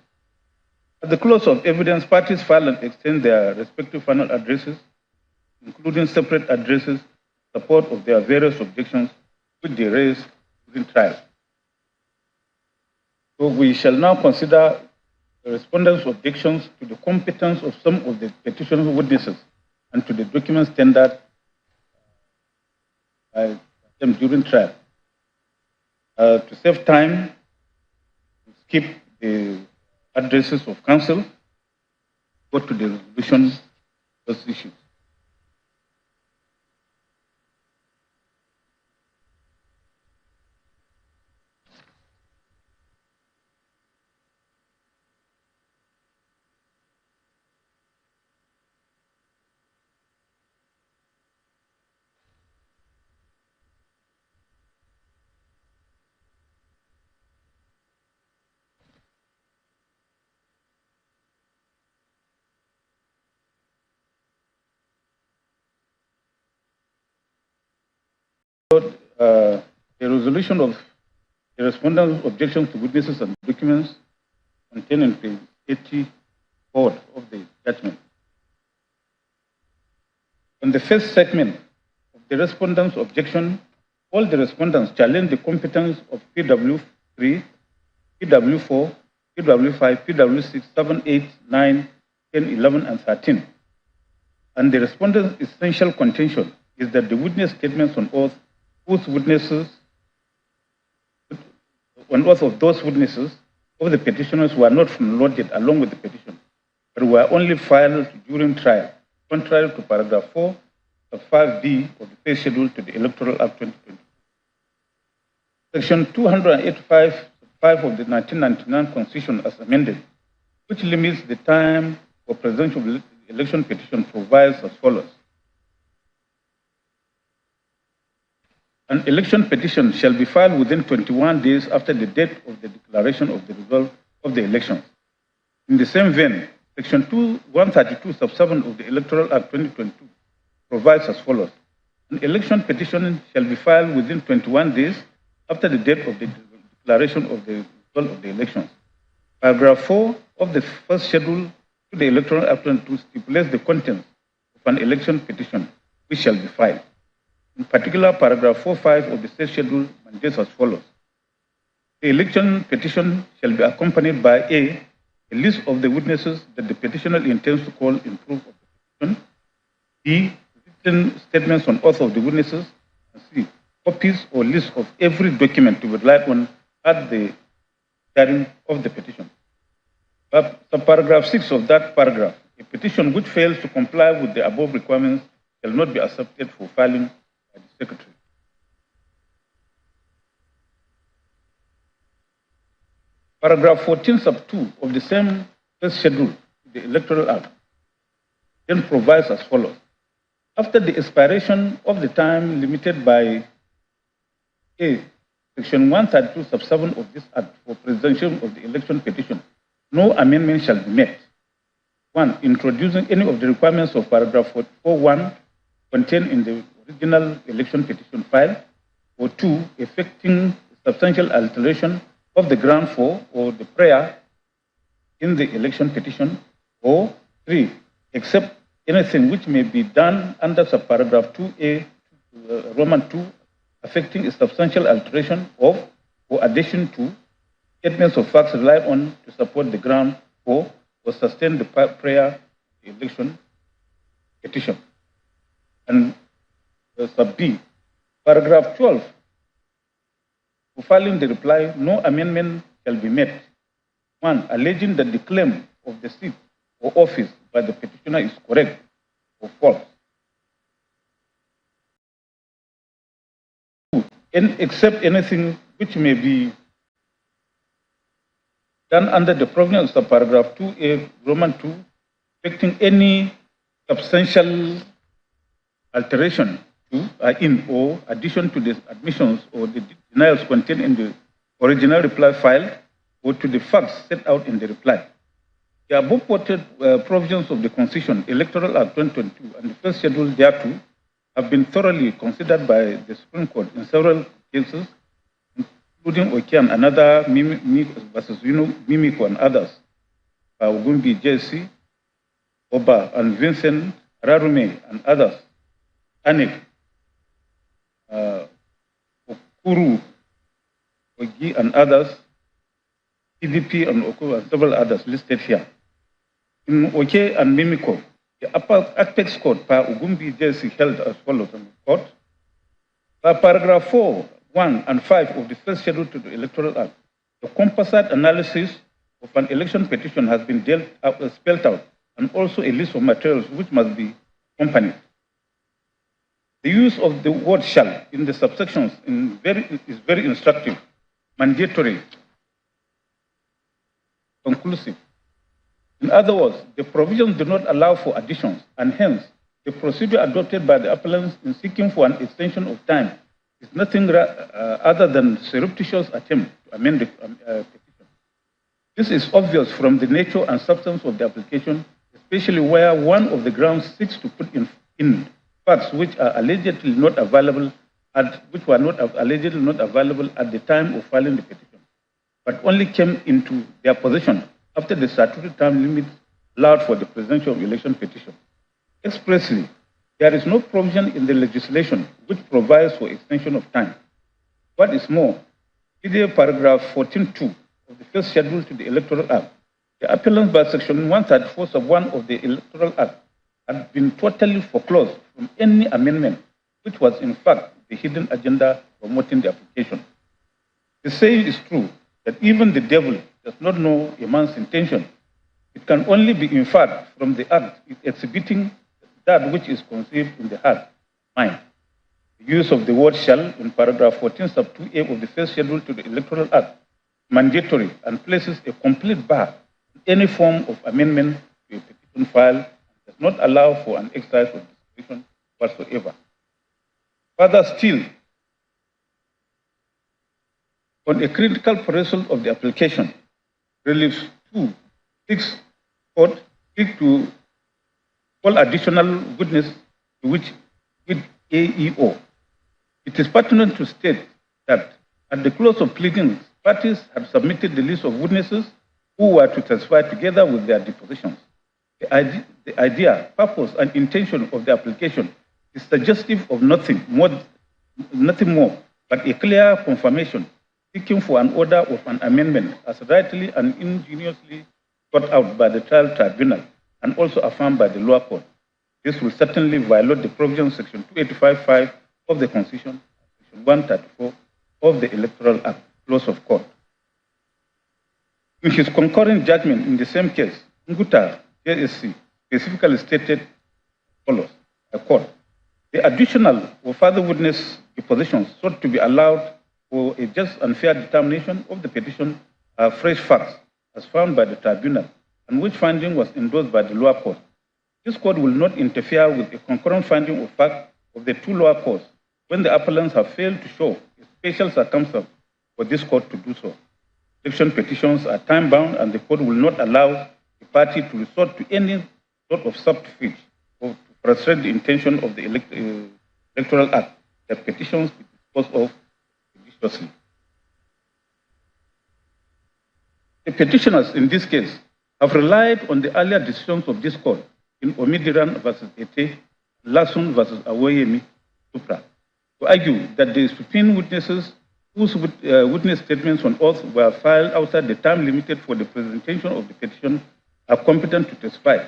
At the close of evidence, parties filed and extended their respective final addresses, including separate addresses, in support of their various objections which they raised during trial. So we shall now consider the respondents' objections to the competence of some of the petitioner's witnesses and to the documents tendered by them during trial. To save time, we skip the addresses of counsel, go to the resolution of those issues. The resolution of the respondent's objections to witnesses and documents contained in page 84 of the judgment. On the first segment of the respondent's objection, all the respondents challenged the competence of PW3, PW4, PW5, PW6, 7, 8, 9, 10, 11, and 13. And the respondent's essential contention is that the witness statements on oath of those witnesses of the petitioners were not front-loaded along with the petition, but were only filed during trial, contrary to paragraph 4 of 5B of the pay schedule to the Electoral Act 2020. Section 285 of the 1999 Constitution as amended, which limits the time for presidential election petition, provides as follows. An election petition shall be filed within 21 days after the date of the declaration of the result of the elections. In the same vein, Section 132, sub 7 of the Electoral Act 2022 provides as follows. An election petition shall be filed within 21 days after the date of the declaration of the result of the elections. Paragraph 4 of the first schedule to the Electoral Act 2022 stipulates the contents of an election petition which shall be filed. In particular, paragraph 4.5 of the state schedule mandates as follows. The election petition shall be accompanied by A list of the witnesses that the petitioner intends to call in proof of the petition, B, written statements on oath of the witnesses, and C, copies or lists of every document to be relied on at the hearing of the petition. Paragraph 6 of that paragraph, a petition which fails to comply with the above requirements shall not be accepted for filing by the Secretary. Paragraph 14 sub 2 of the same first schedule, the Electoral Act, then provides as follows. After the expiration of the time limited by A, Section 132 sub 7 of this Act for presentation of the election petition, no amendment shall be made. 1. Introducing any of the requirements of paragraph 4.1 contained in the original election petition file, or 2. Effecting substantial alteration of the ground for or the prayer in the election petition, or 3. Except anything which may be done under subparagraph 2A, Roman 2, affecting a substantial alteration of or addition to statements of facts relied on to support the ground for or sustain the prayer the election petition. And sub B, paragraph 12, for filing the reply, no amendment shall be made. 1. Alleging that the claim of the seat or office by the petitioner is correct or false. 2. Except anything which may be done under the provisions of paragraph 2A, Roman 2, affecting any substantial alteration to, in or addition to the admissions or the denials contained in the original reply file or to the facts set out in the reply. The above quoted provisions of the Constitution, Electoral Act 2022, and the first schedule thereto have been thoroughly considered by the Supreme Court in several cases, including Okian, another versus Mimiko and others, Ogumbi JC, Oba and Vincent Rarume and others, Anik, Okuru, Ogi and others, PDP and Okuru and several others listed here. In Oke and Mimiko, the Apex Court, Ogumbi JC held as follows on the court. Paragraph 4, 1 and 5 of the first schedule to the Electoral Act, the composite analysis of an election petition has been spelled out, and also a list of materials which must be accompanied. The use of the word shall in the subsections is very instructive, mandatory, conclusive. In other words, the provisions do not allow for additions, and hence, the procedure adopted by the appellants in seeking for an extension of time is nothing other than surreptitious attempt to amend the petition. This is obvious from the nature and substance of the application, especially where one of the grounds seeks to put in facts which are allegedly not available which were allegedly not available at the time of filing the petition, but only came into their possession after the statutory time limit allowed for the presentation of election petition. Expressly, there is no provision in the legislation which provides for extension of time. What is more, in paragraph 14.2 of the first schedule to the Electoral Act, the appellants by section 134 sub 1 of the Electoral Act had been totally foreclosed from any amendment, which was in fact the hidden agenda promoting the application. The saying is true that even the devil does not know a man's intention. It can only be inferred from the act exhibiting that which is conceived in the heart, mind. The use of the word shall in paragraph 14 sub 2A of the first schedule to the Electoral Act mandatory and places a complete bar on any form of amendment to a petition file and does not allow for an exercise of discretion whatsoever. Further still, on a critical proposal of the application, reliefs 2, 6, court seek to all additional witness to which with AEO. It is pertinent to state that at the close of pleadings, parties had submitted the list of witnesses who were to testify together with their depositions. The idea, purpose, and intention of the application is suggestive of nothing more but a clear confirmation seeking for an order of an amendment as rightly and ingeniously sought out by the trial tribunal and also affirmed by the lower court. This will certainly violate the provisions section 285(5) of the Constitution, section 134 of the Electoral Act, clause of court. In his concurring judgment in the same case, Nguta, JSC, specifically stated as follows, I quote, the additional or further witness depositions sought to be allowed for a just and fair determination of the petition are fresh facts as found by the tribunal, and which finding was endorsed by the lower court. This court will not interfere with a concurrent finding of fact of the two lower courts when the appellants have failed to show a special circumstance for this court to do so. Election petitions are time-bound, and the court will not allow the party to resort to any sort of subterfuge or to frustrate the intention of the Electoral Act that petitions be disposed of judiciously. The petitioners in this case have relied on the earlier decisions of this court in Omidiran versus Ete, Lasun versus Awoyemi, Supra, to argue that the subpoena witnesses whose witness statements on oath were filed outside the time limited for the presentation of the petition are competent to testify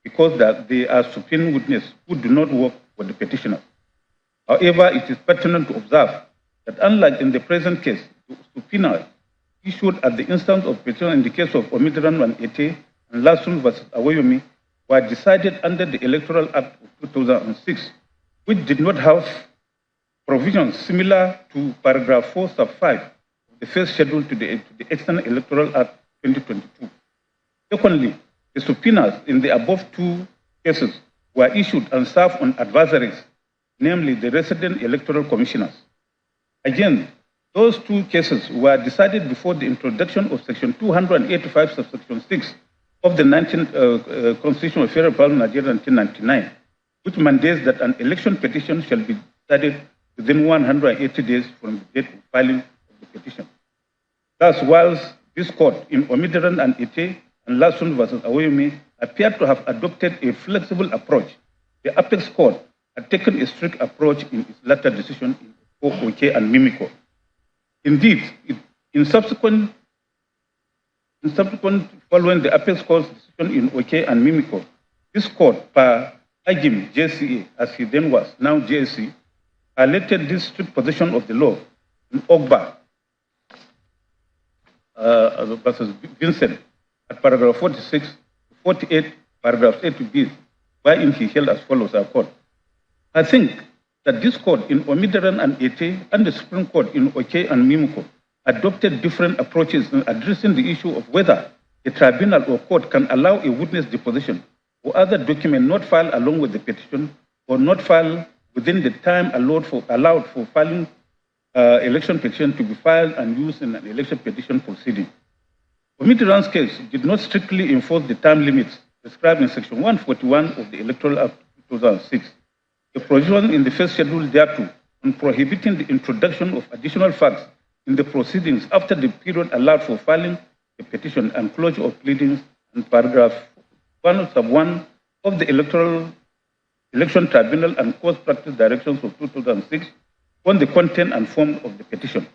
because that they are subpoena witnesses who do not work for the petitioner. However, it is pertinent to observe that unlike in the present case, the subpoena issued at the instance of petitioner in the case of Omidiran and Ete and Lasun versus Awoyemi were decided under the Electoral Act of 2006, which did not have provisions similar to paragraph 4 sub 5 of the first schedule to the External Electoral Act 2022. Secondly, the subpoenas in the above two cases were issued and served on adversaries, namely the resident electoral commissioners. Again, those two cases were decided before the introduction of section 285 subsection 6 of the 19th Constitution of Federal Republic of Nigeria 1999, which mandates that an election petition shall be decided within 180 days from the date of filing of the petition. Thus, whilst this court in Omidiran and Ete and Lasun versus Awoyemi appeared to have adopted a flexible approach, the Apex Court had taken a strict approach in its latter decision in OK and Mimiko. Indeed, in subsequent following the Apex Court's decision in OK and Mimiko, this court, per Agim JCA, as he then was, now JSC, highlighted this strict position of the law in Ogba versus Vincent at paragraph 46 to 48, paragraph 8 to B, wherein he held as follows, I quote, I think that this court in Omidiran and Ete and the Supreme Court in OK and Mimiko adopted different approaches in addressing the issue of whether a tribunal or court can allow a witness deposition or other document not filed along with the petition or not filed within the time allowed for filing election petition to be filed and used in an election petition proceeding. Omidiran's case did not strictly enforce the time limits prescribed in section 141 of the Electoral Act 2006. The provision in the first schedule thereto on prohibiting the introduction of additional facts in the proceedings after the period allowed for filing the petition and closure of pleadings and paragraph 1 sub 1 of the Election Tribunal and Court Practice Directions of 2006 on the content and form of the petition,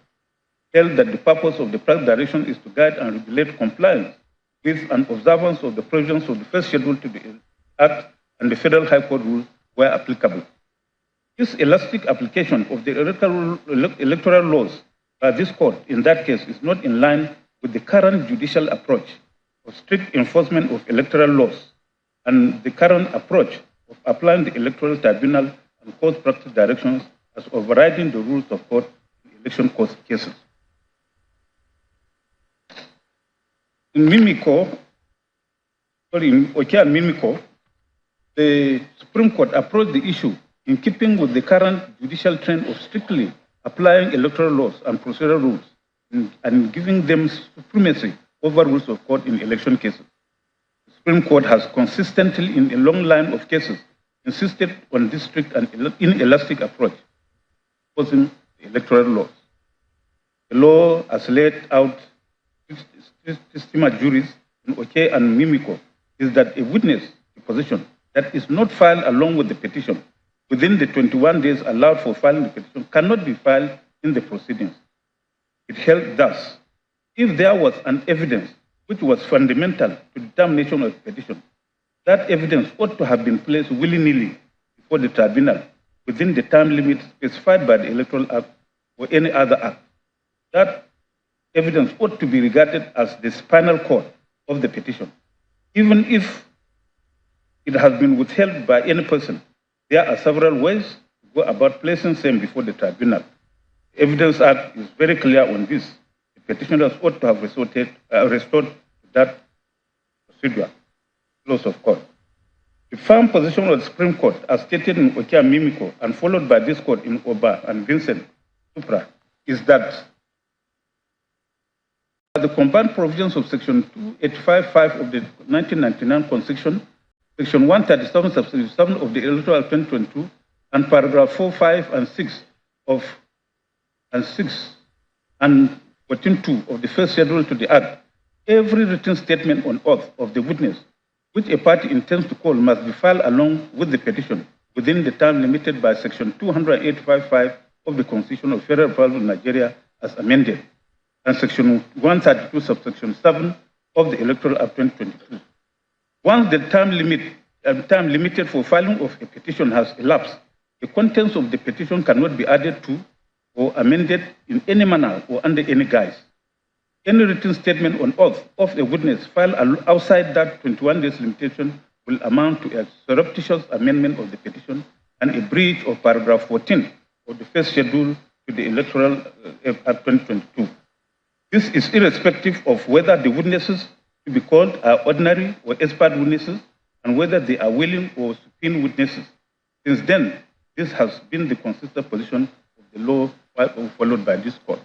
held that the purpose of the practice direction is to guide and regulate compliance with and observance of the provisions of the first schedule to the Act and the Federal High Court rules where applicable. This elastic application of the electoral laws by this court in that case is not in line with the current judicial approach of strict enforcement of electoral laws and the current approach of applying the Electoral Tribunal and Court Practice Directions as overriding the rules of court in election court cases. In Mimiko, in OK and Mimiko, the Supreme Court approached the issue in keeping with the current judicial trend of strictly applying electoral laws and procedural rules and giving them supremacy over rules of court in election cases. The Supreme Court has consistently, in a long line of cases, insisted on this strict and inelastic approach, opposing the electoral laws. The law as laid out juries in OK and Mimiko is that a witness deposition that is not filed along with the petition within the 21 days allowed for filing the petition cannot be filed in the proceedings. It held thus: if there was an evidence which was fundamental to determination of petition, that evidence ought to have been placed willy-nilly before the tribunal within the time limit specified by the Electoral Act or any other act. That evidence ought to be regarded as the spinal cord of the petition. Even if it has been withheld by any person, there are several ways to go about placing same before the tribunal. The Evidence Act is very clear on this. The petitioners ought to have restored to that procedure, close of court. The firm position of the Supreme Court, as stated in Okia Mimiko and followed by this court in Oba and Vincent Supra, is that the combined provisions of Section 2855 of the 1999 Constitution, Section 137, Subsection 7 of the Electoral 2022, and paragraph 4, 5, and 6 and 14.2 of the first schedule to the Act, every written statement on oath of the witness which a party intends to call must be filed along with the petition within the time limited by Section 285.5 of the Constitution of the Federal Republic of Nigeria as amended, and Section 132, Subsection 7 of the Electoral Act 2022. Once the time limited for filing of a petition has elapsed, the contents of the petition cannot be added to or amended in any manner or under any guise. Any written statement on oath of a witness filed outside that 21 days limitation will amount to a surreptitious amendment of the petition and a breach of paragraph 14 of the first schedule to the Electoral Act 2022. This is irrespective of whether the witnesses to be called are ordinary or expert witnesses and whether they are willing or supine witnesses. Since then, this has been the consistent position of the law followed by this court.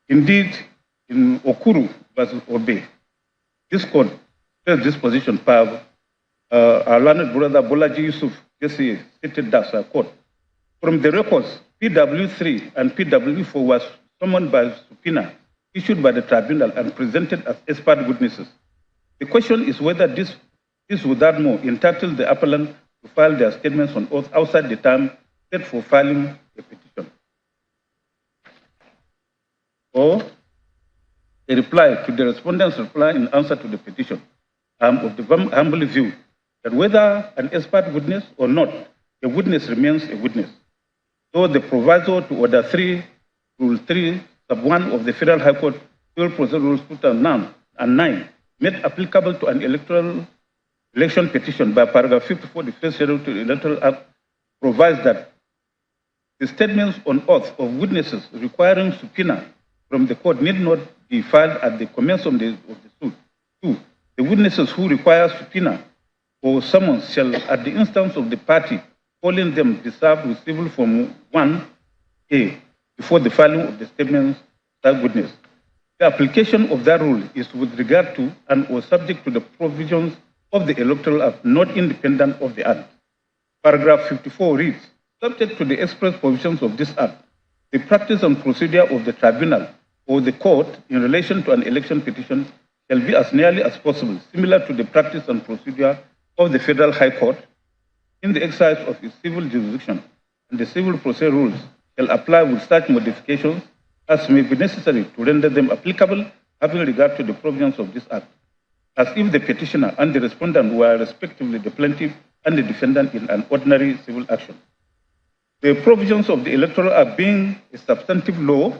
Indeed, in Okuru versus Obe, this court takes this position. Our learned brother Bolaji Yusuf just stated that court. From the records, PW3 and PW4 was summoned by subpoena issued by the tribunal and presented as expert witnesses. The question is whether this without more entitles the appellant to file their statements on oath outside the time set for filing a petition, or a reply to the respondent's reply in answer to the petition. I am of the humble view that whether an expert witness or not, a witness remains a witness. So the proviso to Order 3, Rule 3, Sub 1 of the Federal High Court Civil Procedure Rules 2009, made applicable to an election petition by paragraph 54 of the first schedule to the Electoral Act, provides that the statements on oath of witnesses requiring subpoena from the court need not be filed at the commencement of the suit. 2. The witnesses who require subpoena or summons shall, at the instance of the party calling them, be served with civil form 1A before the filing of the statements by witness. The application of that rule is with regard to and or subject to the provisions of the Electoral Act, not independent of the Act. Paragraph 54 reads, subject to the express provisions of this Act, the practice and procedure of the tribunal or the court in relation to an election petition shall be as nearly as possible similar to the practice and procedure of the Federal High Court in the exercise of its civil jurisdiction, and the civil procedure rules shall apply with such modifications as may be necessary to render them applicable having regard to the provisions of this Act, as if the petitioner and the respondent were respectively the plaintiff and the defendant in an ordinary civil action. The provisions of the Electoral Act being a substantive law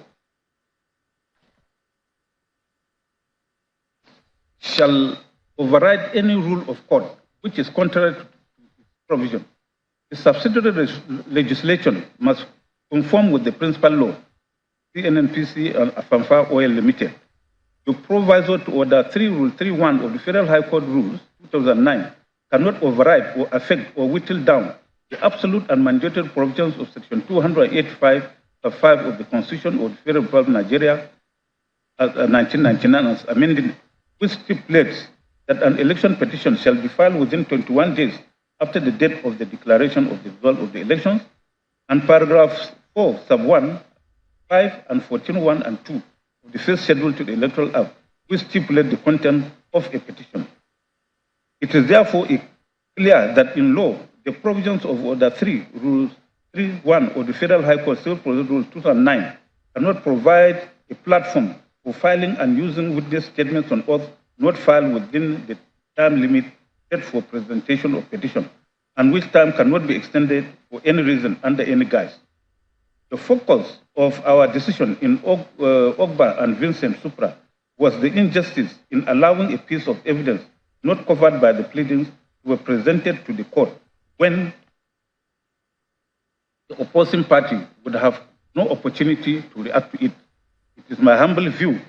shall override any rule of court which is contrary to its provision. The subsidiary legislation must conform with the principal law, CNNPC and Afamfa Oil Limited. The proviso to Order 3, Rule 3.1 of the Federal High Court Rules 2009 cannot override or affect or whittle down the absolute and mandatory provisions of Section 285 of the Constitution of the Federal Republic of Nigeria as 1999 as amended, which stipulates that an election petition shall be filed within 21 days after the date of the declaration of the result of the elections, and paragraphs 4, sub 1, 5, and 14.1 and 2 of the first schedule to the Electoral Act, which stipulate the content of a petition. It is therefore clear that in law, the provisions of Order 3, Rules 3.1 of the Federal High Court Civil Procedure Rules 2009 cannot provide a platform for filing and using witness statements on oath not filed within the time limit set for presentation of petition, and which time cannot be extended for any reason under any guise. The focus of our decision in Ogba and Vincent Supra was the injustice in allowing a piece of evidence not covered by the pleadings to be presented to the court when the opposing party would have no opportunity to react to it. It is my humble view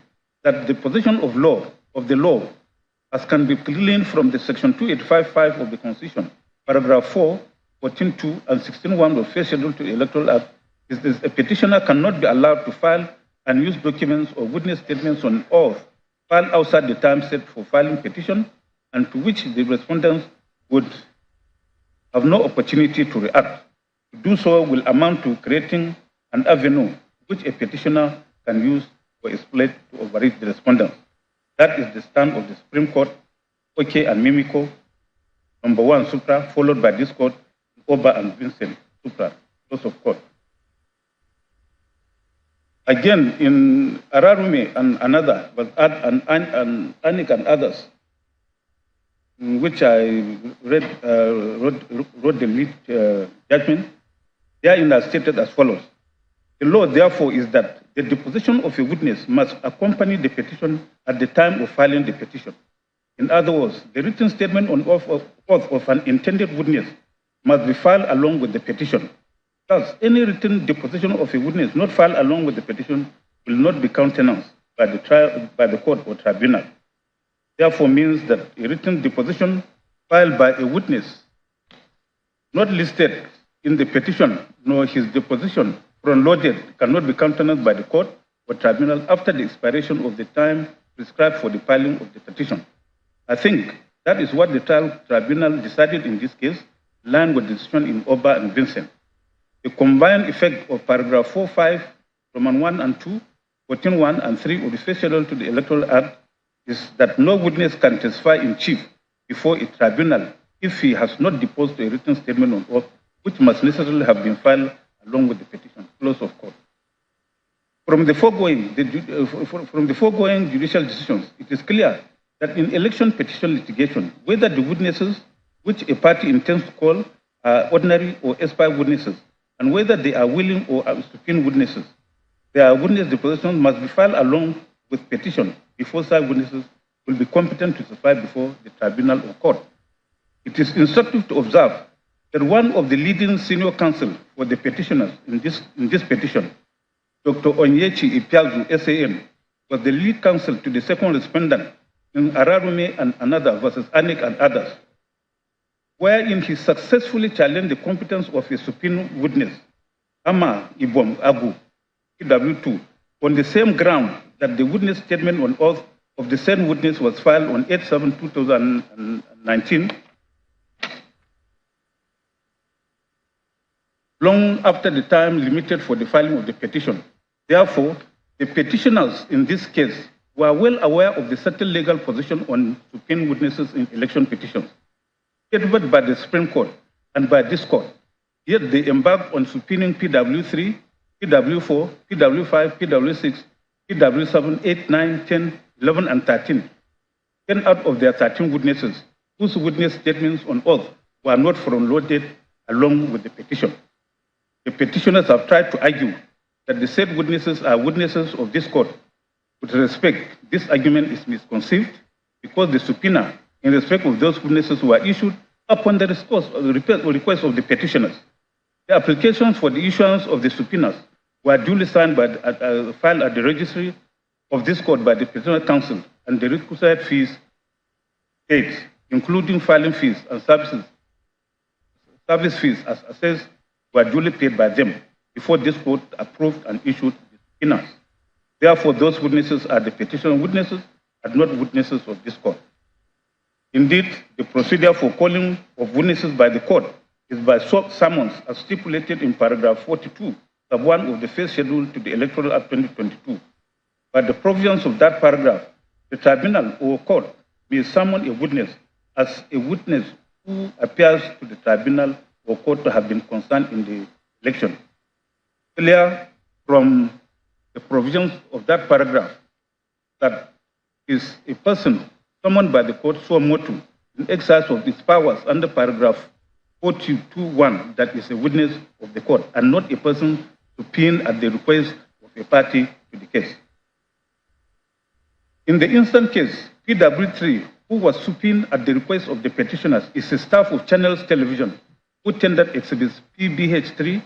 that the position of the law, as can be gleaned from the section 2855 of the Constitution, paragraph 4, 14.2, and 16.1 of the First Schedule to the Electoral Act, is that a petitioner cannot be allowed to file and use documents or witness statements on oath filed outside the time set for filing petition, and to which the respondents would have no opportunity to react. To do so will amount to creating an avenue which a petitioner can use or exploit to overreach the respondents. That is the stand of the Supreme Court, OK and Mimico, number 1 Supra, followed by this court, Oba and Vincent Supra, close of court. Again, in Ararume and another, but Anik and others, in which I wrote the lead judgment, therein are stated as follows. The law, therefore, is that the deposition of a witness must accompany the petition at the time of filing the petition. In other words, the written statement on oath of an intended witness must be filed along with the petition. Thus, any written deposition of a witness not filed along with the petition will not be countenanced by the court or tribunal. Therefore means that a written deposition filed by a witness not listed in the petition nor his deposition front-loaded cannot be countenanced by the court or tribunal after the expiration of the time prescribed for the filing of the petition. I think that is what the trial tribunal decided in this case, in line with the decision in Oba and Vincent. The combined effect of paragraph 4.5, Roman 1 and 2, 14.1 and 3 of the First Schedule to the Electoral Act is that no witness can testify in chief before a tribunal if he has not deposed a written statement on oath, which must necessarily have been filed along with the petition, close of court. From the foregoing judicial decisions, it is clear that in election petition litigation, whether the witnesses which a party intends to call are ordinary or aspire witnesses, and whether they are willing or supine witnesses, their witness deposition must be filed along with petition before such witnesses will be competent to testify before the tribunal or court. It is instructive to observe that one of the leading senior counsel for the petitioners in this petition, Dr. Onyechi Ipiazu, SAN, was the lead counsel to the second respondent in Ararume and another versus Anik and others, wherein he successfully challenged the competence of a supine witness, Ama Ibom Agu, PW2, on the same ground that the witness statement on oath of the same witness was filed on 8/7/2019, long after the time limited for the filing of the petition. Therefore, the petitioners in this case were well aware of the certain legal position on supine witnesses in election petitions, favored by the Supreme Court and by this court. Yet they embarked on subpoenaing PW3, PW4, PW5, PW6, PW7, 8, 9, 10, 11, and 13. 10 out of their 13 witnesses whose witness statements on oath were not front-loaded along with the petition. The petitioners have tried to argue that the said witnesses are witnesses of this court. With respect, this argument is misconceived because the subpoena in respect of those witnesses were issued upon the request of the petitioners. The applications for the issuance of the subpoenas were duly signed by filed at the registry of this court by the petitioner counsel, and the requisite fees paid, including filing fees and service fees as assessed, were duly paid by them before this court approved and issued the subpoenas. Therefore, those witnesses are the petitioner witnesses and not witnesses of this court. Indeed, the procedure for calling of witnesses by the court is by summons as stipulated in paragraph 42, sub 1 of the First Schedule to the Electoral Act 2022. By the provisions of that paragraph, the tribunal or court may summon a witness as a witness who appears to the tribunal or court to have been concerned in the election. Clear from the provisions of that paragraph that is a person summoned by the court so motu in exercise of its powers under paragraph 42(1) that is a witness of the court and not a person subpoenaed at the request of a party to the case. In the instant case, PW3, who was subpoenaed at the request of the petitioners, is a staff of Channels Television who tendered exhibits PBH3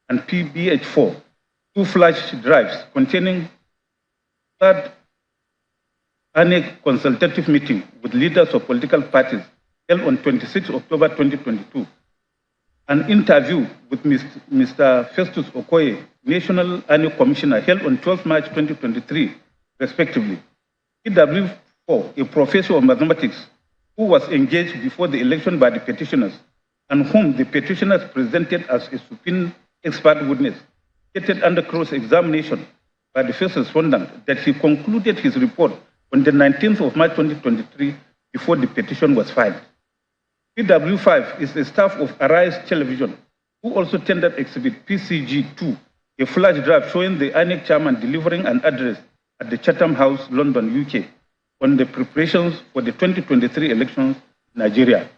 and PBH4, 2 flash drives containing third annual consultative meeting with leaders of political parties held on 26 October 2022, an interview with Mr. Festus Okoye, National Annual Commissioner, held on 12 March 2023, respectively. PW4, a professor of mathematics who was engaged before the election by the petitioners and whom the petitioners presented as a subpoenaed expert witness, stated under cross-examination by the first respondent that he concluded his report on the 19th of March 2023 before the petition was filed. PW5 is a staff of Arise Television who also tendered exhibit PCG2, a flash drive showing the INEC chairman delivering an address at the Chatham House, London, UK, on the preparations for the 2023 elections in Nigeria.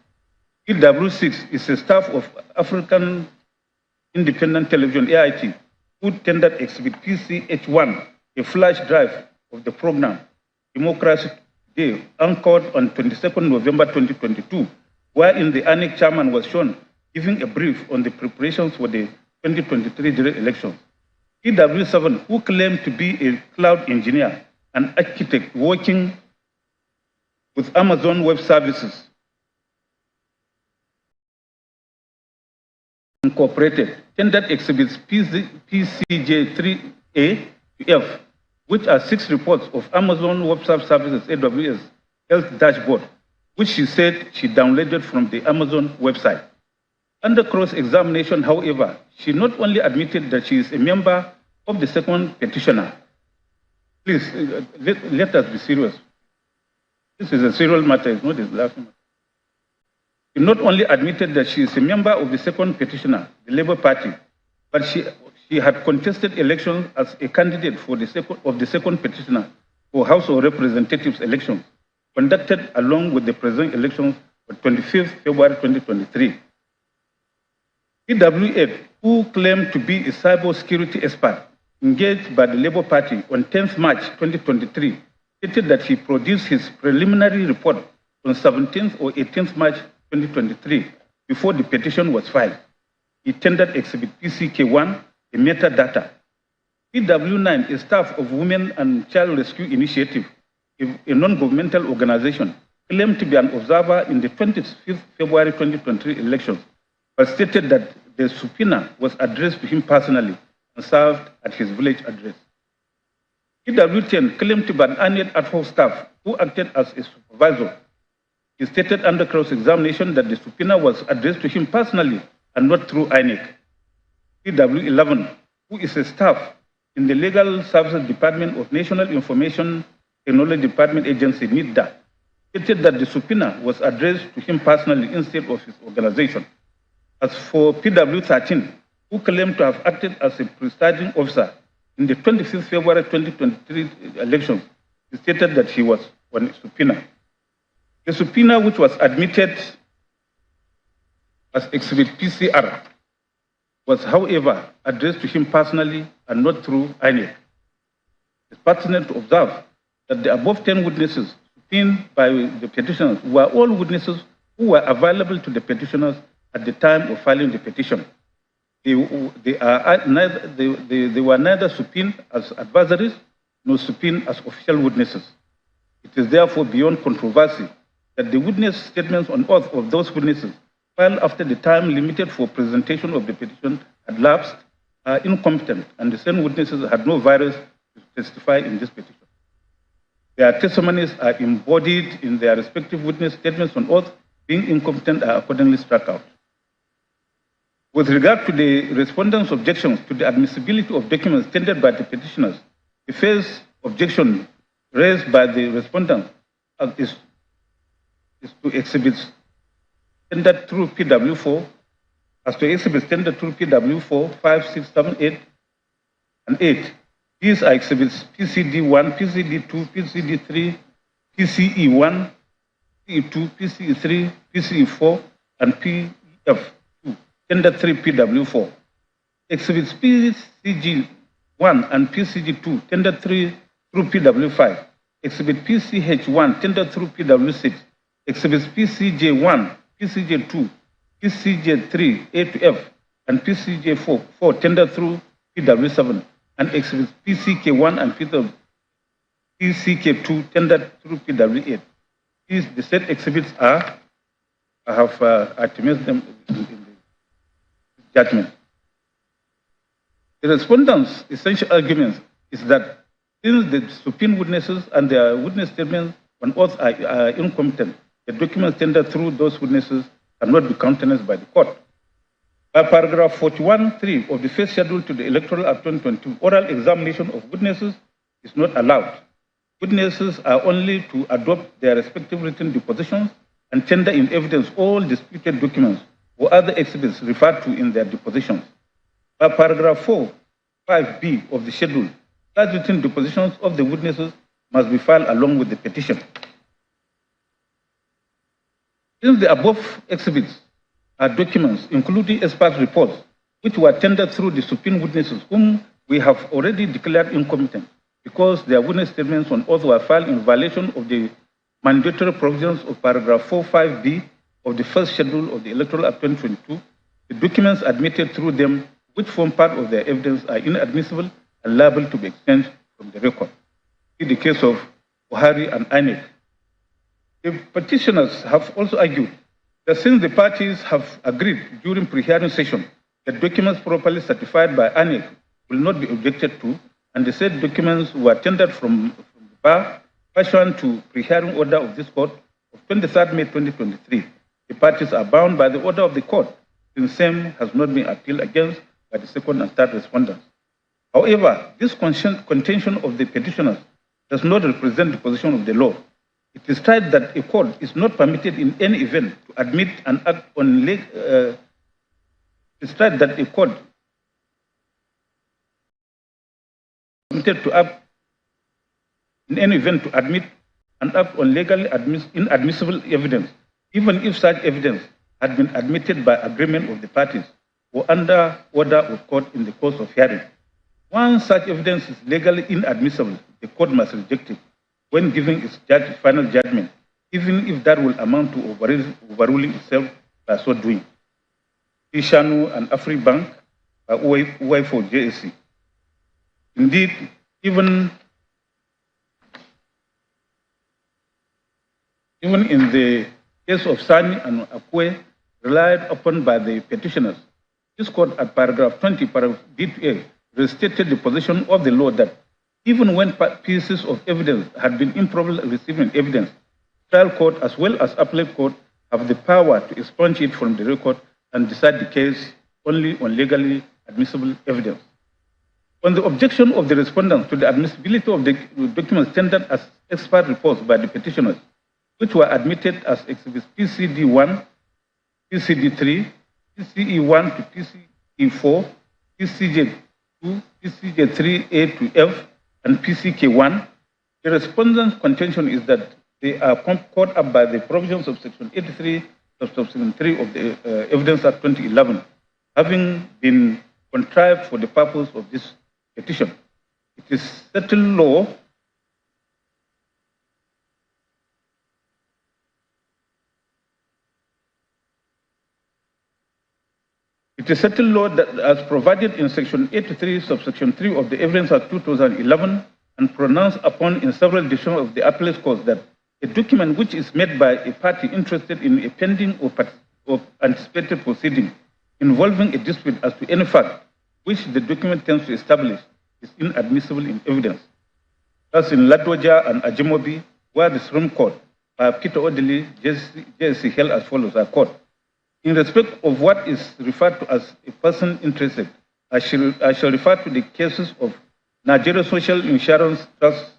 PW6 is a staff of African Independent Television, AIT, who tendered exhibit PCH1, a flash drive of the program Democracy Day, anchored on 22nd November 2022, wherein the INEC chairman was shown giving a brief on the preparations for the 2023 general elections. PW7, who claimed to be a cloud engineer and architect working with Amazon Web Services Incorporated, tendered exhibits PCJ3A to F, which are 6 reports of Amazon Web Services AWS Health Dashboard, which she said she downloaded from the Amazon website. Under cross-examination, however, she not only admitted that she is a member of the second petitioner. Please, let us be serious. This is a serious matter, it's not a laughing matter. She not only admitted that she is a member of the second petitioner, the Labour Party, but she had contested elections as a candidate for the second petitioner for House of Representatives elections, conducted along with the present elections on 25th February 2023. PW8, who claimed to be a cybersecurity expert, engaged by the Labour Party on 10th March 2023, stated that he produced his preliminary report on 17th or 18th March 2023 before the petition was filed. He tendered exhibit PCK1, the metadata. PW9, a staff of Women and Child Rescue Initiative, a non-governmental organization, claimed to be an observer in the 25th February 2023 elections, but stated that the subpoena was addressed to him personally and served at his village address. PW10 claimed to be an annual ad hoc staff who acted as a supervisor. He stated under cross-examination that the subpoena was addressed to him personally and not through INEC. PW11, who is a staff in the Legal Services Department of National Information Technology Department Agency, NIDDA, stated that the subpoena was addressed to him personally instead of his organization. As for PW13, who claimed to have acted as a presiding officer in the 25th February 2023 elections, he stated that he was on a subpoena. The subpoena, which was admitted as exhibit PCR, was, however, addressed to him personally and not through INEC. It's pertinent to observe that the above 10 witnesses subpoenaed by the petitioners were all witnesses who were available to the petitioners at the time of filing the petition. They were neither subpoenaed as adversaries nor subpoenaed as official witnesses. It is therefore beyond controversy that the witness statements on oath of those witnesses filed after the time limited for presentation of the petition had lapsed are incompetent, and the same witnesses had no virus to testify in this petition. Their testimonies are embodied in their respective witness statements on oath, being incompetent are accordingly struck out. With regard to the respondents' objections to the admissibility of documents tendered by the petitioners, the first objection raised by the respondents is to exhibits tendered through PW4, as to exhibits tendered through PW4, 5, 6, 7, 8, and 8, These are exhibits PCD1, PCD2, PCD3, PCE1, PCE2, PCE3, PCE4, and PF2, Tender 3 PW4. Exhibits PCG1 and PCG2, Tender 3 through PW5. Exhibit PCH1, Tender through PW6. Exhibits PCJ1, PCJ2, PCJ3, A to F, and PCJ4, Tender through PW7. And exhibits PCK1 and PCK2, Tender through PW8. The said exhibits are, I have estimated them in the judgment. The respondents' essential arguments is that since the subpoenaed witnesses and their witness statements on oath are incompetent, the documents tendered through those witnesses cannot be countenanced by the court. By paragraph 41(3) of the first schedule to the Electoral Act 2022, oral examination of witnesses is not allowed. Witnesses are only to adopt their respective written depositions and tender in evidence all disputed documents or other exhibits referred to in their depositions. By paragraph 4(5)(b) of the schedule, such written depositions of the witnesses must be filed along with the petition. Since the above exhibits are documents, including expert reports, which were tendered through the subpoenaed witnesses, whom we have already declared incompetent, because their witness statements on oath were filed in violation of the mandatory provisions of paragraph 4(5)(b) of the first schedule of the Electoral Act 2022, the documents admitted through them, which form part of their evidence, are inadmissible and liable to be expunged from the record. In the case of Buhari and INEC, the petitioners have also argued that since the parties have agreed during pre-hearing session that documents properly certified by INEC will not be objected to, and the said documents were tendered from the bar pursuant to pre-hearing order of this court of 23rd May 2023, the parties are bound by the order of the court, since same has not been appealed against by the second and third respondents. However, this contention of the petitioners does not represent the position of the law. It is stated that a court is not permitted in any event to admit an act on it's stated that a court is permitted to act in any event to admit an act on legally inadmissible evidence, even if such evidence had been admitted by agreement of the parties or under order of court in the course of hearing. Once such evidence is legally inadmissible, the court must reject it when giving its final judgment, even if that will amount to overruling itself by so doing. Ishanu and AfriBank are OY for JSC. Indeed, even in the case of Sani and Akwe, relied upon by the petitioners, this court at paragraph 20, paragraph B2A, restated the position of the law that even when pieces of evidence had been improperly received in evidence, trial court as well as appellate court have the power to expunge it from the record and decide the case only on legally admissible evidence. On the objection of the respondents to the admissibility of the documents tendered as expert reports by the petitioners, which were admitted as exhibits PCD1, PCD3, PCE1 to PCE4, PCJ2, PCJ3A to F, and PCK1, the respondent's contention is that they are caught up by the provisions of Section 83, subsection 3 of the Evidence Act 2011, having been contrived for the purpose of this petition. It is settled law that as provided in Section 83, subsection 3 of the Evidence Act 2011 and pronounced upon in several decisions of the appellate court that a document which is made by a party interested in a pending or anticipated proceeding involving a dispute as to any fact which the document tends to establish is inadmissible in evidence. Thus in Ladwaja and Ajimobi, where the Supreme Court, by Peter Odili, JSC held as follows, I quote, in respect of what is referred to as a person interested, I shall refer to the cases of Nigeria Social Insurance Trust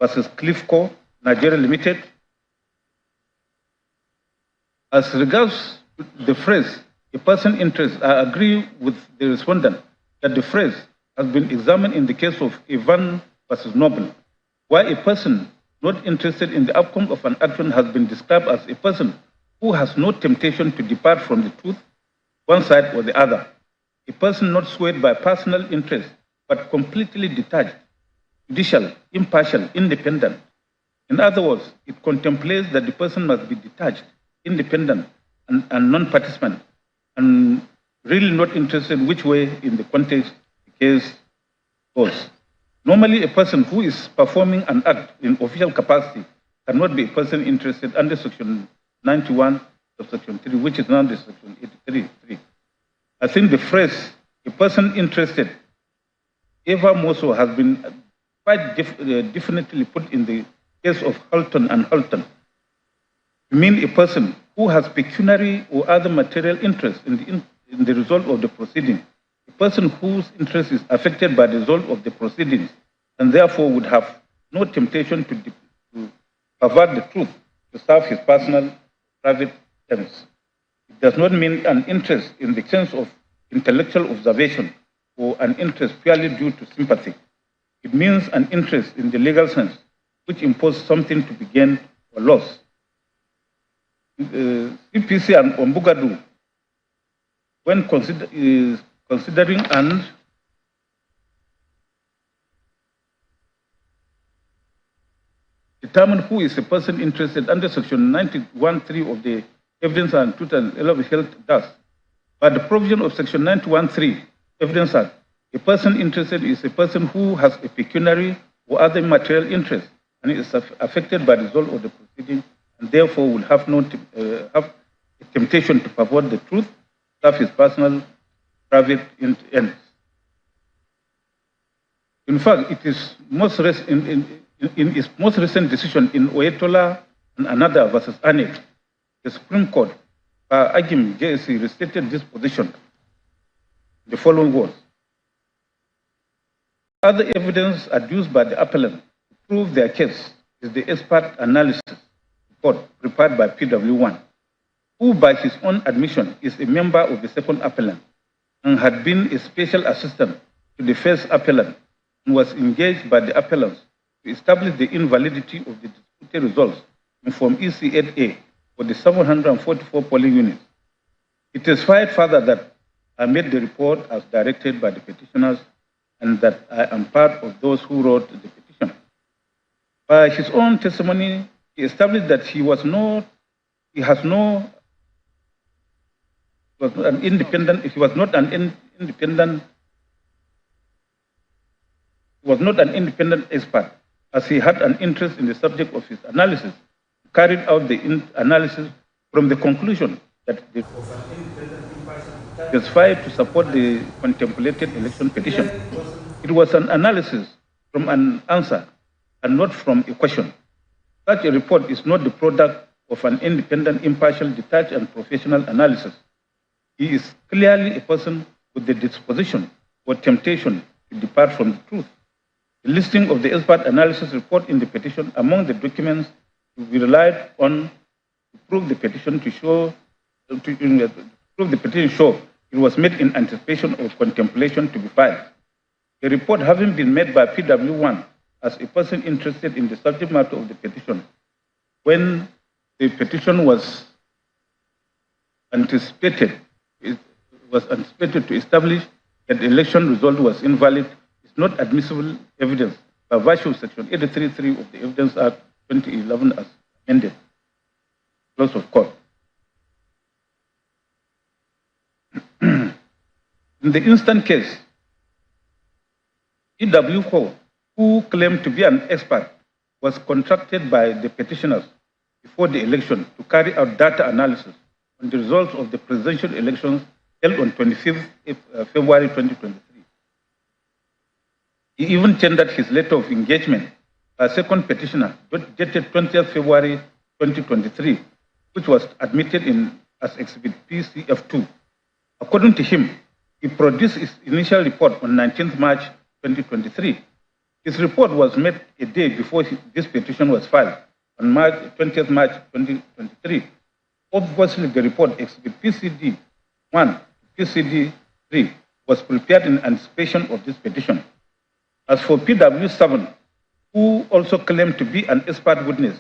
versus Cliffco, Nigeria Limited. As regards the phrase, a person interest, I agree with the respondent that the phrase, has been examined in the case of Ivan versus Noble, where a person not interested in the outcome of an action has been described as a person who has no temptation to depart from the truth, one side or the other. A person not swayed by personal interest, but completely detached, judicial, impartial, independent. In other words, it contemplates that the person must be detached, independent, and non-participant, and really not interested which way in the context the case goes. Normally, a person who is performing an act in official capacity cannot be a person interested under Section 91 of Section 3, which is now the Section 83.3. I think the phrase, a person interested, ever more so has been quite definitely put in the case of Halton and Halton. To mean a person who has pecuniary or other material interest in the result of the proceeding, a person whose interest is affected by the result of the proceedings and therefore would have no temptation to pervert the truth to serve his personal, private ends. It does not mean an interest in the sense of intellectual observation or an interest purely due to sympathy. It means an interest in the legal sense, which imposes something to be gained or lost. CPC and Ombugadu, when considering and determine who is a person interested under Section 91.3 of the Evidence Act 2011 held thus. By the provision of Section 91.3 Evidence Act, a person interested is a person who has a pecuniary or other material interest and is affected by the result of the proceeding and therefore will have no have a temptation to pervert the truth, serve his personal, private ends. In fact, it is in its most recent decision in Oyetola and Another versus Annex, the Supreme Court, Agim JSC, restated this position in the following words. Other evidence adduced by the appellant to prove their case is the expert analysis report prepared by PW1, who by his own admission is a member of the second appellant and had been a special assistant to the first appellant and was engaged by the appellants to establish the invalidity of the disputed results in Form EC8A for the 744 polling units. It testified further that I made the report as directed by the petitioners and that I am part of those who wrote the petition. By his own testimony, he established that he was not an independent expert, as he had an interest in the subject of his analysis, carried out the analysis from the conclusion that the testified to support the contemplated election petition. It was an analysis from an answer and not from a question. Such a report is not the product of an independent, impartial, detached, and professional analysis. He is clearly a person with the disposition or temptation to depart from the truth. The listing of the expert analysis report in the petition among the documents to be relied on to prove the petition show it was made in anticipation of contemplation to be filed. The report having been made by PW1 as a person interested in the subject matter of the petition, when the petition was anticipated to establish that the election result was invalid, is not admissible evidence by virtue of Section 83.3 of the Evidence Act 2011 as amended. Close of court. In the instant case, EW4, who claimed to be an expert, was contracted by the petitioners before the election to carry out data analysis on the results of the presidential elections held on 25th February 2023. He even tendered his letter of engagement by a second petitioner dated 20th February 2023, which was admitted as Exhibit PCF2. According to him, he produced his initial report on 19th March 2023. His report was made a day before this petition was filed, on 20th March 2023. Obviously, the report Exhibit PCD1 to PCD3 was prepared in anticipation of this petition. As for PW7, who also claimed to be an expert witness,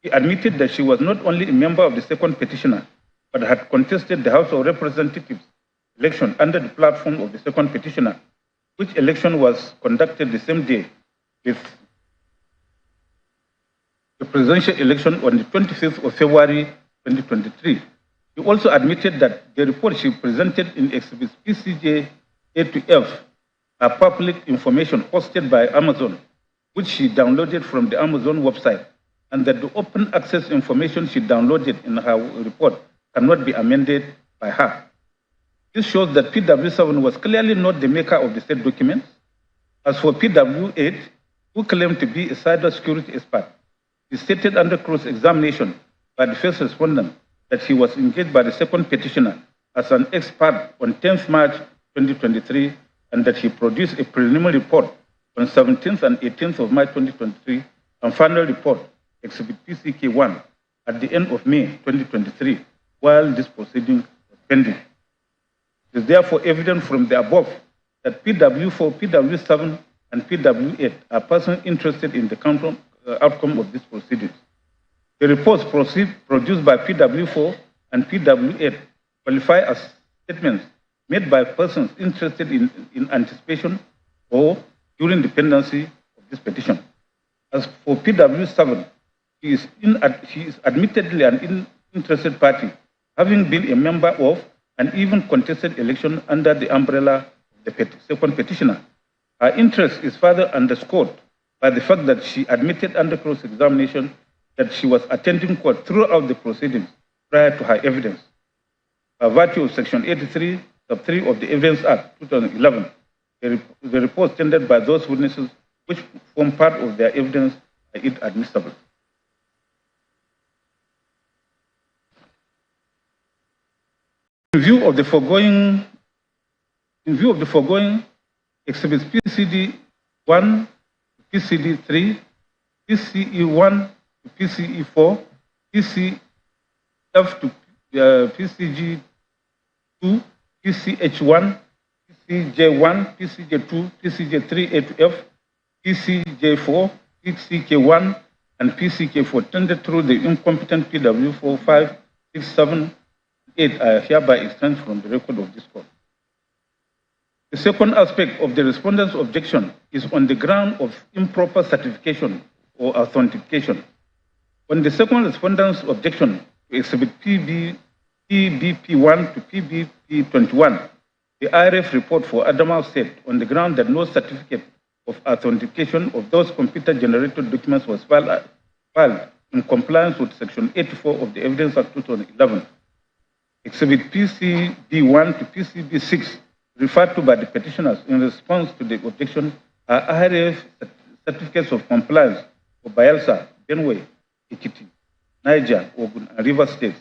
she admitted that she was not only a member of the second petitioner, but had contested the House of Representatives election under the platform of the second petitioner, which election was conducted the same day with the presidential election on the 25th of February 2023. She also admitted that the report she presented in exhibits PCJ A to F are public information hosted by Amazon, which she downloaded from the Amazon website, and that the open access information she downloaded in her report cannot be amended by her. This shows that PW7 was clearly not the maker of the said documents. As for PW8, who claimed to be a cybersecurity expert, he stated under cross-examination by the first respondent that he was engaged by the second petitioner as an expert on 10th March 2023, and that he produced a preliminary report on 17th and 18th of March 2023, and final report, Exhibit PCK1, at the end of May 2023, while this proceeding was pending. It is therefore evident from the above that PW4, PW7, and PW8 are persons interested in the outcome of these proceedings. The reports produced by PW4 and PW8 qualify as statements made by persons interested in anticipation or during the pendency of this petition. As for PW7, she is admittedly an interested party, having been a member of and even contested election under the umbrella of the second petitioner. Her interest is further underscored by the fact that she admitted under cross-examination that she was attending court throughout the proceedings prior to her evidence. By virtue of Section 83, Sub 3 of the Evidence Act 2011, the reports tendered by those witnesses which form part of their evidence are inadmissible. In view of the foregoing, exhibits PCD 1 to PCD 3, PCE 1 to PCE 4, PCF to PCG 2, PCH 1, PCJ 1, PCJ 2, PCJ 3 A to F, PCJ 4, PCK 1, and PCK 4 tendered through the incompetent PW 4, 5, 6, 7, 8 are hereby expunged from the record of this court. The second aspect of the respondent's objection is on the ground of improper certification or authentication. On the second respondent's objection to exhibit PBP1 to PBP21, the IRF report for Adamawa State, on the ground that no certificate of authentication of those computer-generated documents was filed in compliance with Section 84 of the Evidence Act 2011. Exhibit PCB1 to PCB6, referred to by the petitioners in response to the objection, are IRF certificates of compliance for Bayelsa, Benue, Ekiti, Niger, Ogun, and River States.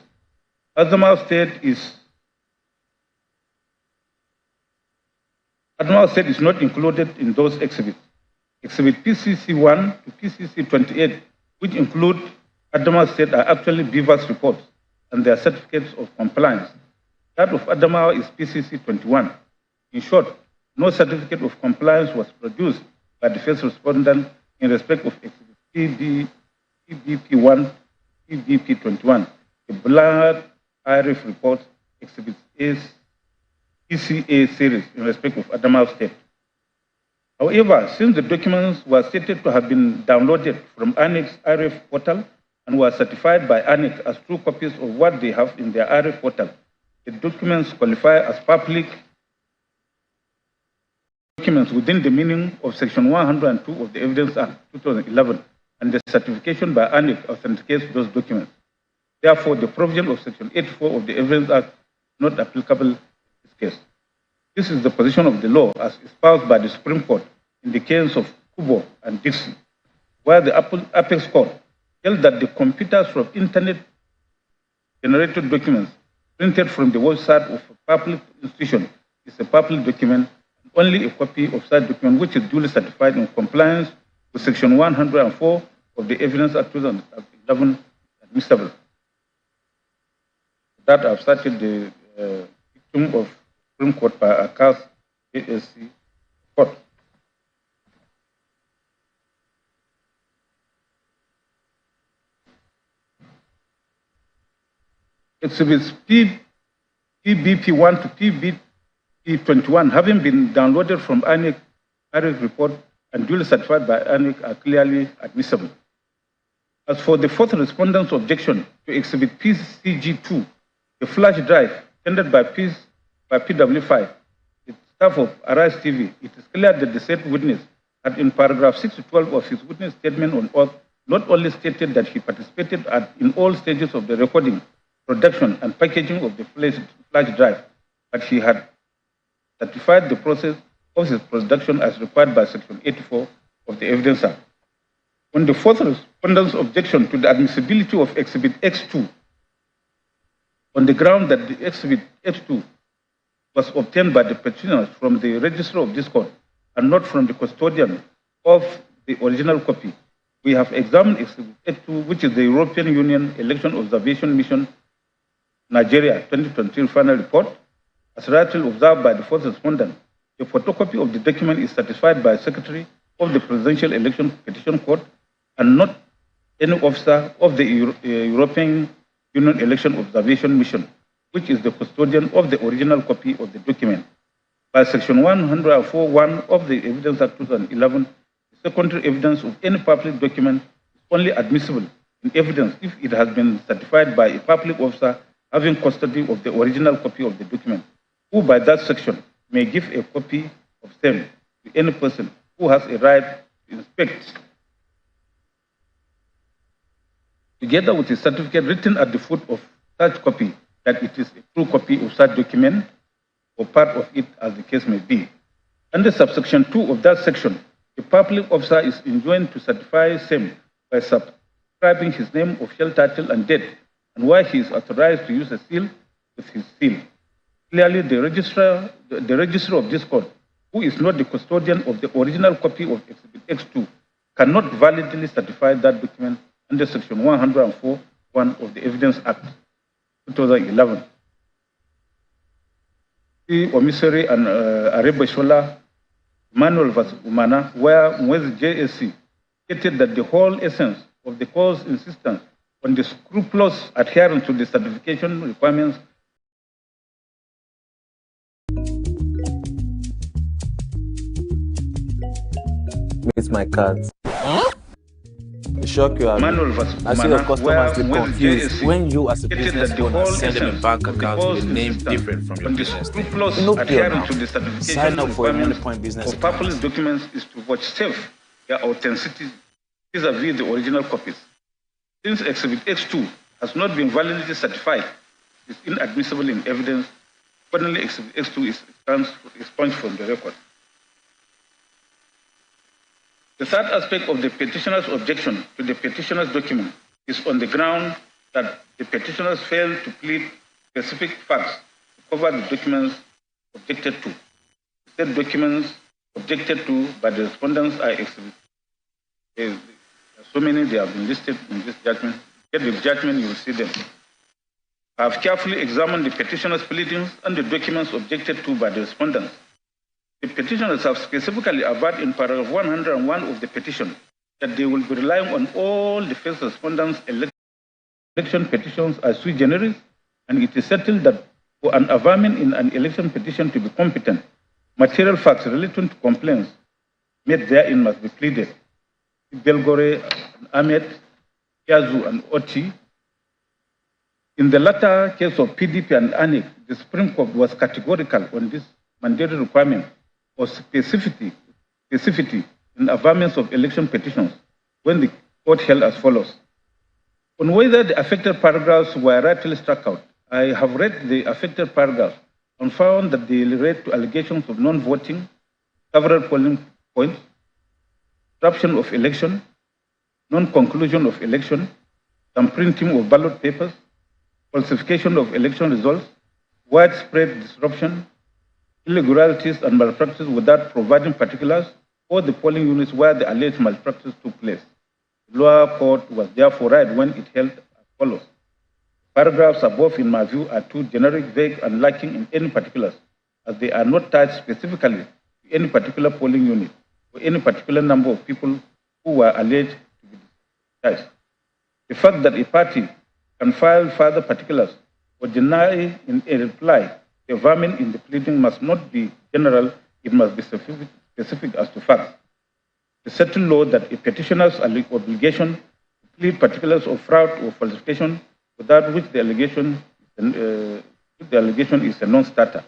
Adamawa State is not included in those exhibits. Exhibit PCC1 to PCC28, which include Adamawa State, are actually BVAS reports and their certificates of compliance. That of Adamawa is PCC21. In short, no certificate of compliance was produced by the first respondent in respect of exhibit PBP1, PBP21. The blood IRF report exhibits PCA series in respect of Adamawa State. However, since the documents were stated to have been downloaded from ANIC's IRF portal and were certified by ANIC as true copies of what they have in their IRF portal, the documents qualify as public documents within the meaning of Section 102 of the Evidence Act 2011, and the certification by ANIC authenticates those documents. Therefore, the provision of Section 84 of the Evidence Act is not applicable in this case. This is the position of the law as espoused by the Supreme Court in the case of Kubo and Dixon, where the Apex Court held that the computers from internet-generated documents printed from the website of a public institution is a public document, and only a copy of such document which is duly certified in compliance with Section 104 of the Evidence Act 2011 admissible. That I've started the victim of Supreme Court by Akas JSC court. Exhibits PBP1 to PBP21 having been downloaded from ANIC report and duly certified by ANIC are clearly admissible. As for the fourth respondent's objection to Exhibit PCG2, the flash drive tendered by PW5, the staff of Arise TV, it is clear that the said witness had in paragraph 6 to 12 of his witness statement on oath not only stated that he participated in all stages of the recording, production, and packaging of the flash drive, but he had certified the process of his production as required by Section 84 of the Evidence Act. On the fourth respondent's objection to the admissibility of Exhibit X2, on the ground that the Exhibit X2 was obtained by the petitioners from the registrar of this court and not from the custodian of the original copy, we have examined Exhibit X2, which is the European Union Election Observation Mission Nigeria 2023 final report. As rightly observed by the fourth respondent, the photocopy of the document is certified by Secretary of the Presidential Election Petition Court and not any officer of the European Union Election Observation Mission, which is the custodian of the original copy of the document. By Section 104(1) of the Evidence Act 2011, secondary evidence of any public document is only admissible in evidence if it has been certified by a public officer having custody of the original copy of the document, who by that section may give a copy of same to any person who has a right to inspect, together with a certificate written at the foot of such copy that it is a true copy of such document or part of it as the case may be. Under subsection 2 of that section, the public officer is enjoined to certify same by subscribing his name, official title, and date, and why he is authorized to use a seal with his seal. Clearly, the registrar of this court, who is not the custodian of the original copy of Exhibit X2, cannot validly certify that document under Section 104(1) of the Evidence Act 2011. The Omiseri and Arebashola, Manuel vs. Umana, where Mwezi JSC stated that the whole essence of the court's insistence on the scrupulous adherence to the certification requirements It's my cards. The shock you have. I see your customers get confused when you as a business owner send them a bank account with a name different from your business name. No fear now. Sign up for a money point business account. Public documents is to vouchsafe their authenticity vis-a-vis the original copies. Since Exhibit X2 has not been validly certified, it is inadmissible in evidence. Accordingly, Exhibit X2 is expunged from the record. The third aspect of the petitioner's objection to the petitioner's document is on the ground that the petitioners failed to plead specific facts to cover the documents objected to. The said documents objected to by the respondents are exhibit. There are so many, they have been listed in this judgment. Get the judgment, you will see them. I have carefully examined the petitioner's pleadings and the documents objected to by the respondents. The petitioners have specifically averred in paragraph 101 of the petition that they will be relying on all the first respondents' election petitions as sui generis, and it is settled that for an averment in an election petition to be competent, material facts relating to complaints made therein must be pleaded. Belgore, Ahmed, Yazu, and Oti. In the latter case of PDP and ANIC, the Supreme Court was categorical on this mandatory requirement or specificity in averments of election petitions when the court held as follows. On whether the affected paragraphs were rightly struck out, I have read the affected paragraphs and found that they relate to allegations of non-voting, several polling points, corruption of election, non-conclusion of election, some printing of ballot papers, falsification of election results, widespread disruption, irregularities and malpractice without providing particulars, or the polling units where the alleged malpractice took place. The lower court was therefore right when it held as follows. Paragraphs above, in my view, are too generic, vague, and lacking in any particulars as they are not tied specifically to any particular polling unit or any particular number of people who were alleged to be discharged. The fact that a party can file further particulars or deny in a reply the vermin in the pleading must not be general, it must be specific as to facts. The settled law that a petitioner's obligation to plead particulars of fraud or falsification without which the allegation is a non-starter.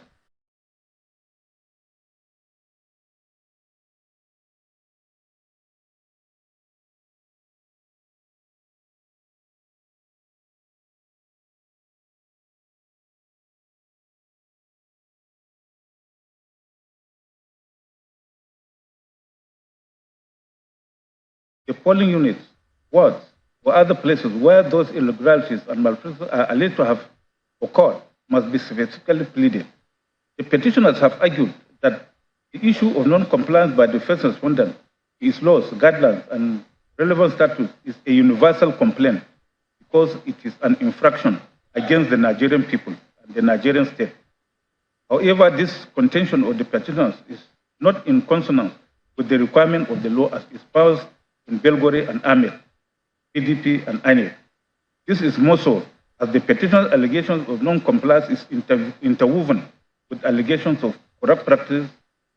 The polling units, wards, or other places where those irregularities and malpractices are alleged to have occurred must be specifically pleaded. The petitioners have argued that the issue of non-compliance by the first respondent to its laws, guidelines, and relevant statutes is a universal complaint because it is an infraction against the Nigerian people and the Nigerian state. However, this contention of the petitioners is not in consonance with the requirement of the law as espoused in Belgore and Ahmed, PDP and INEC. This is more so as the petitioner's allegations of non-compliance is interwoven with allegations of corrupt practice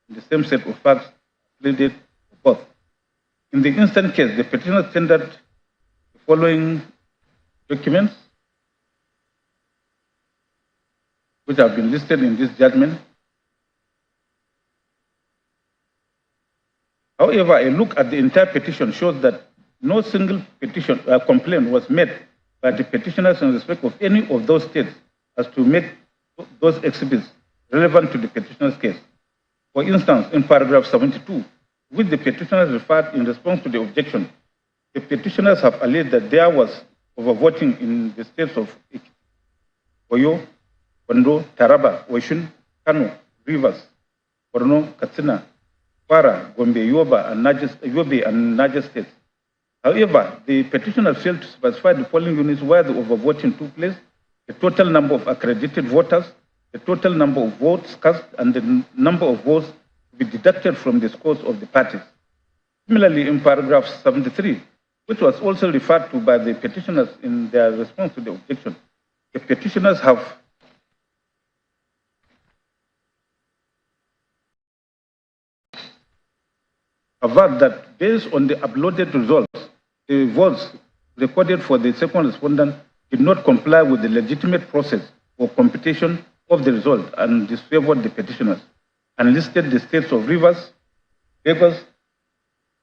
in the same set of facts pleaded for both. In the instant case, the petitioner tendered the following documents, which have been listed in this judgment. However, a look at the entire petition shows that no single complaint was made by the petitioners in respect of any of those states as to make those exhibits relevant to the petitioner's case. For instance, in paragraph 72, which the petitioners referred in response to the objection, the petitioners have alleged that there was overvoting in the states of Oyo, Ondo, Taraba, Oshun, Kano, Rivers, Borno, Katsina, Kwara, Gombe, Yobe, and Niger states. However, the petitioner failed to specify the polling units where the overvoting took place, the total number of accredited voters, the total number of votes cast, and the number of votes to be deducted from the scores of the parties. Similarly, in paragraph 73, which was also referred to by the petitioners in their response to the objection, the petitioners have averred that based on the uploaded results, the votes recorded for the second respondent did not comply with the legitimate process for computation of the result and disfavored the petitioners, and listed the states of Rivers, Lagos,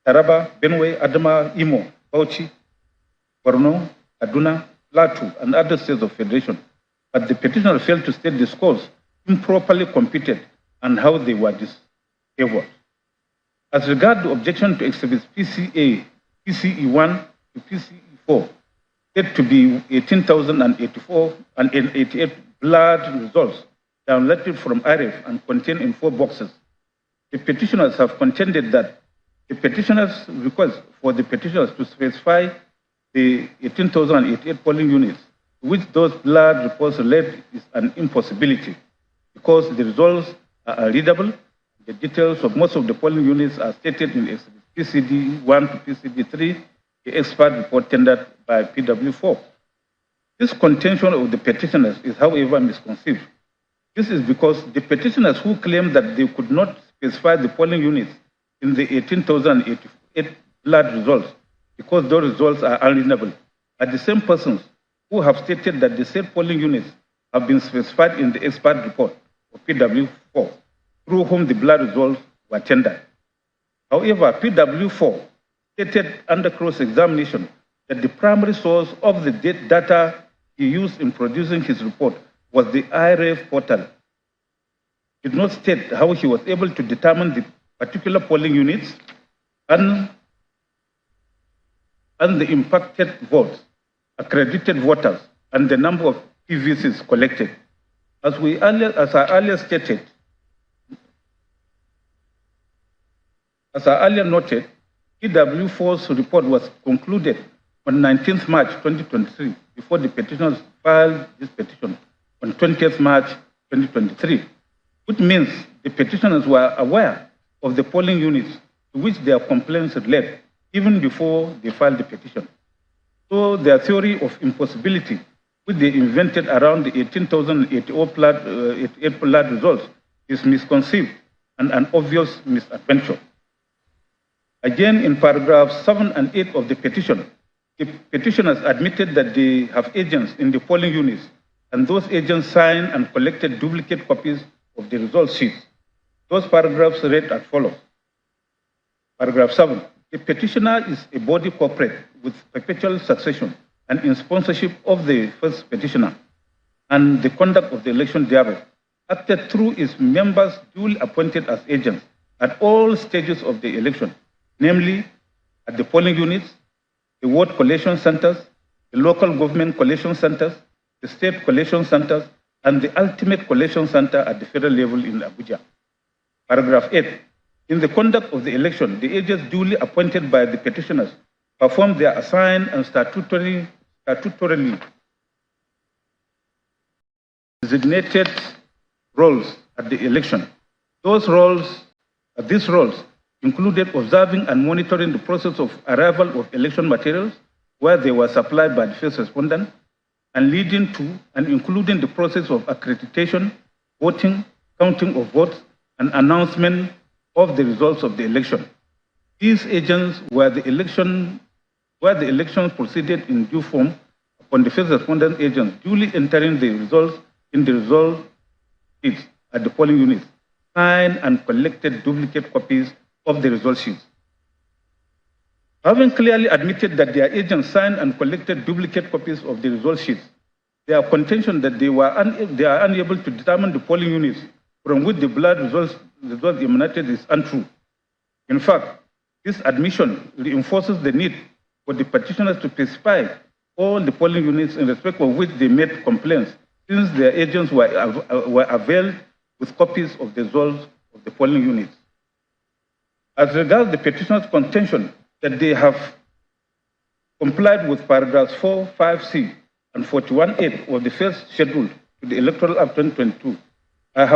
Taraba, Benue, Adama, Imo, Bauchi, Borno, Kaduna, Plateau, and other states of federation. But the petitioner failed to state the scores improperly computed and how they were disfavored. As regards the objection to exhibits PCE1 to PCE4, said to be 18,084 and 88 blurred results downloaded from IRF and contained in 4 boxes, the petitioners have contended that the petitioners' request for the petitioners to specify the 18,088 polling units to which those blurred reports relate is an impossibility because the results are unreadable. The details of most of the polling units are stated in PCD1 to PCD3, the expert report tendered by PW4. This contention of the petitioners is, however, misconceived. This is because the petitioners who claim that they could not specify the polling units in the 18,088 blood results because those results are unreadable are the same persons who have stated that the said polling units have been specified in the expert report of PW4, through whom the blood results were tendered. However, PW4 stated under cross-examination that the primary source of the data he used in producing his report was the IRF portal. He did not state how he was able to determine the particular polling units and the impacted votes, accredited voters, and the number of PVCs collected. As I earlier noted, PW4's report was concluded on 19th March 2023 before the petitioners filed this petition on 20th March 2023. which means the petitioners were aware of the polling units to which their complaints relate even before they filed the petition. So their theory of impossibility, which they invented around the 18,088 blood results, is misconceived and an obvious misadventure. Again, in paragraphs 7 and 8 of the petition, the petitioners admitted that they have agents in the polling units, and those agents signed and collected duplicate copies of the result sheets. Those paragraphs read as follows. Paragraph 7. The petitioner is a body corporate with perpetual succession and in sponsorship of the first petitioner, and the conduct of the election thereof, acted through its members duly appointed as agents at all stages of the election, namely at the polling units, the ward collation centers, the local government collation centers, the state collation centers, and the ultimate collation center at the federal level in Abuja. Paragraph 8. In the conduct of the election, the agents duly appointed by the petitioners performed their assigned and statutorily designated roles at the election. These roles included observing and monitoring the process of arrival of election materials where they were supplied by the first respondent, and leading to and including the process of accreditation, voting, counting of votes, and announcement of the results of the election. These agents were the elections proceeded in due form upon the first respondent agents duly entering the results in the result sheets at the polling units, signed and collected duplicate copies of the result sheets. Having clearly admitted that their agents signed and collected duplicate copies of the result sheets, their contention that they are unable to determine the polling units from which the blood results emanated is untrue. In fact, this admission reinforces the need for the petitioners to specify all the polling units in respect of which they made complaints, since their agents were availed with copies of the results of the polling units. As regards the petitioners' contention that they have complied with paragraphs 4, 5C, and 41.8 of the first schedule to the Electoral Act 2022, I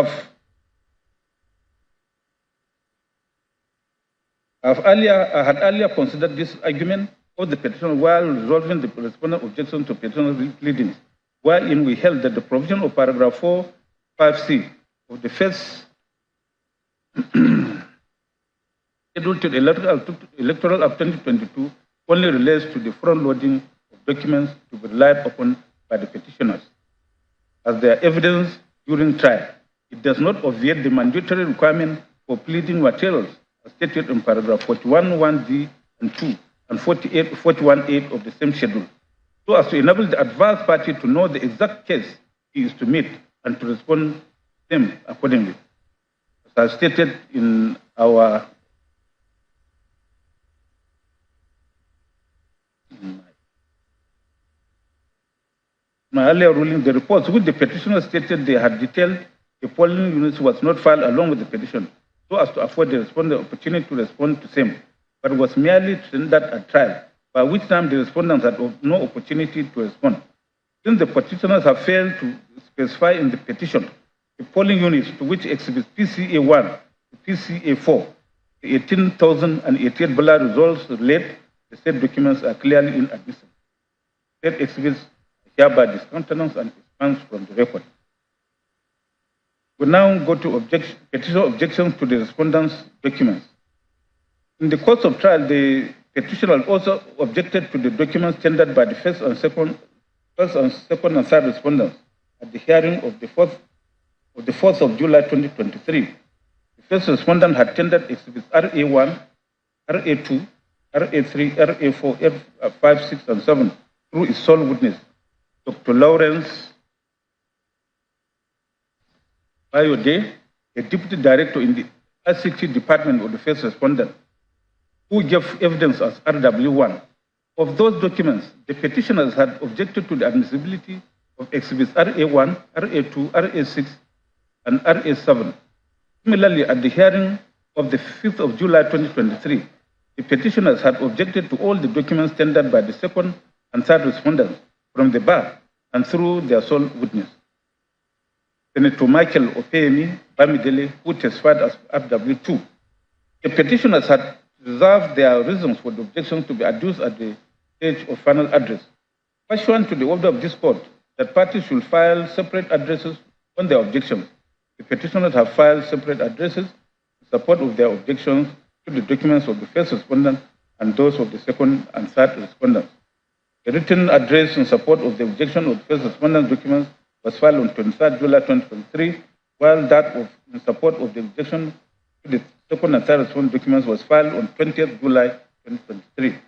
had earlier considered this argument of the petitioner while resolving the respondent objection to petitioner's pleadings, wherein we held that the provision of paragraph 4, 5C of the first schedule to the Electoral Act 2022 only relates to the front-loading of documents to be relied upon by the petitioners as their evidence during trial. It does not obviate the mandatory requirement for pleading materials as stated in paragraph 41.1d and 2 and 41.8 of the same schedule, so as to enable the adverse party to know the exact case he is to meet and to respond to them accordingly. As I stated in my earlier ruling, the reports which the petitioner stated they had detailed the polling units was not filed along with the petition, so as to afford the respondent the opportunity to respond to same, but was merely tendered at trial, by which time the respondents had no opportunity to respond. Since the petitioners have failed to specify in the petition the polling units to which exhibits PCA1 to PCA4, the 18,088 ballot results relate, the said documents are clearly inadmissible. Said exhibits hereby discountenance and expunged from the record. We now go to petitioner objections to the respondent's documents. In the course of trial, the petitioner also objected to the documents tendered by the first and second and third respondents at the hearing of the 4th of July 2023. The first respondent had tendered exhibits RA1, RA2, RA3, RA4, F5, 6, and 7 through its sole witness, Dr. Lawrence Bayode, a deputy director in the ICT department of the first respondent, who gave evidence as RW1. Of those documents, the petitioners had objected to the admissibility of exhibits RA1, RA2, RA6, and RA7. Similarly, at the hearing of the 5th of July 2023, the petitioners had objected to all the documents tendered by the second and third respondents from the bar and through their sole witness. Senator Michael Opeyemi Bamidele, who testified as RW2. The petitioners had reserved their reasons for the objections to be adduced at the stage of final address. Pursuant to the order of this court, that parties should file separate addresses on their objections. The petitioners have filed separate addresses in support of their objections to the documents of the first respondent and those of the second and third respondents. A written address in support of the objection of the first respondent's documents was filed on 23rd July 2023, while that in support of the objection to the second and third respondent documents was filed on 20th July 2023.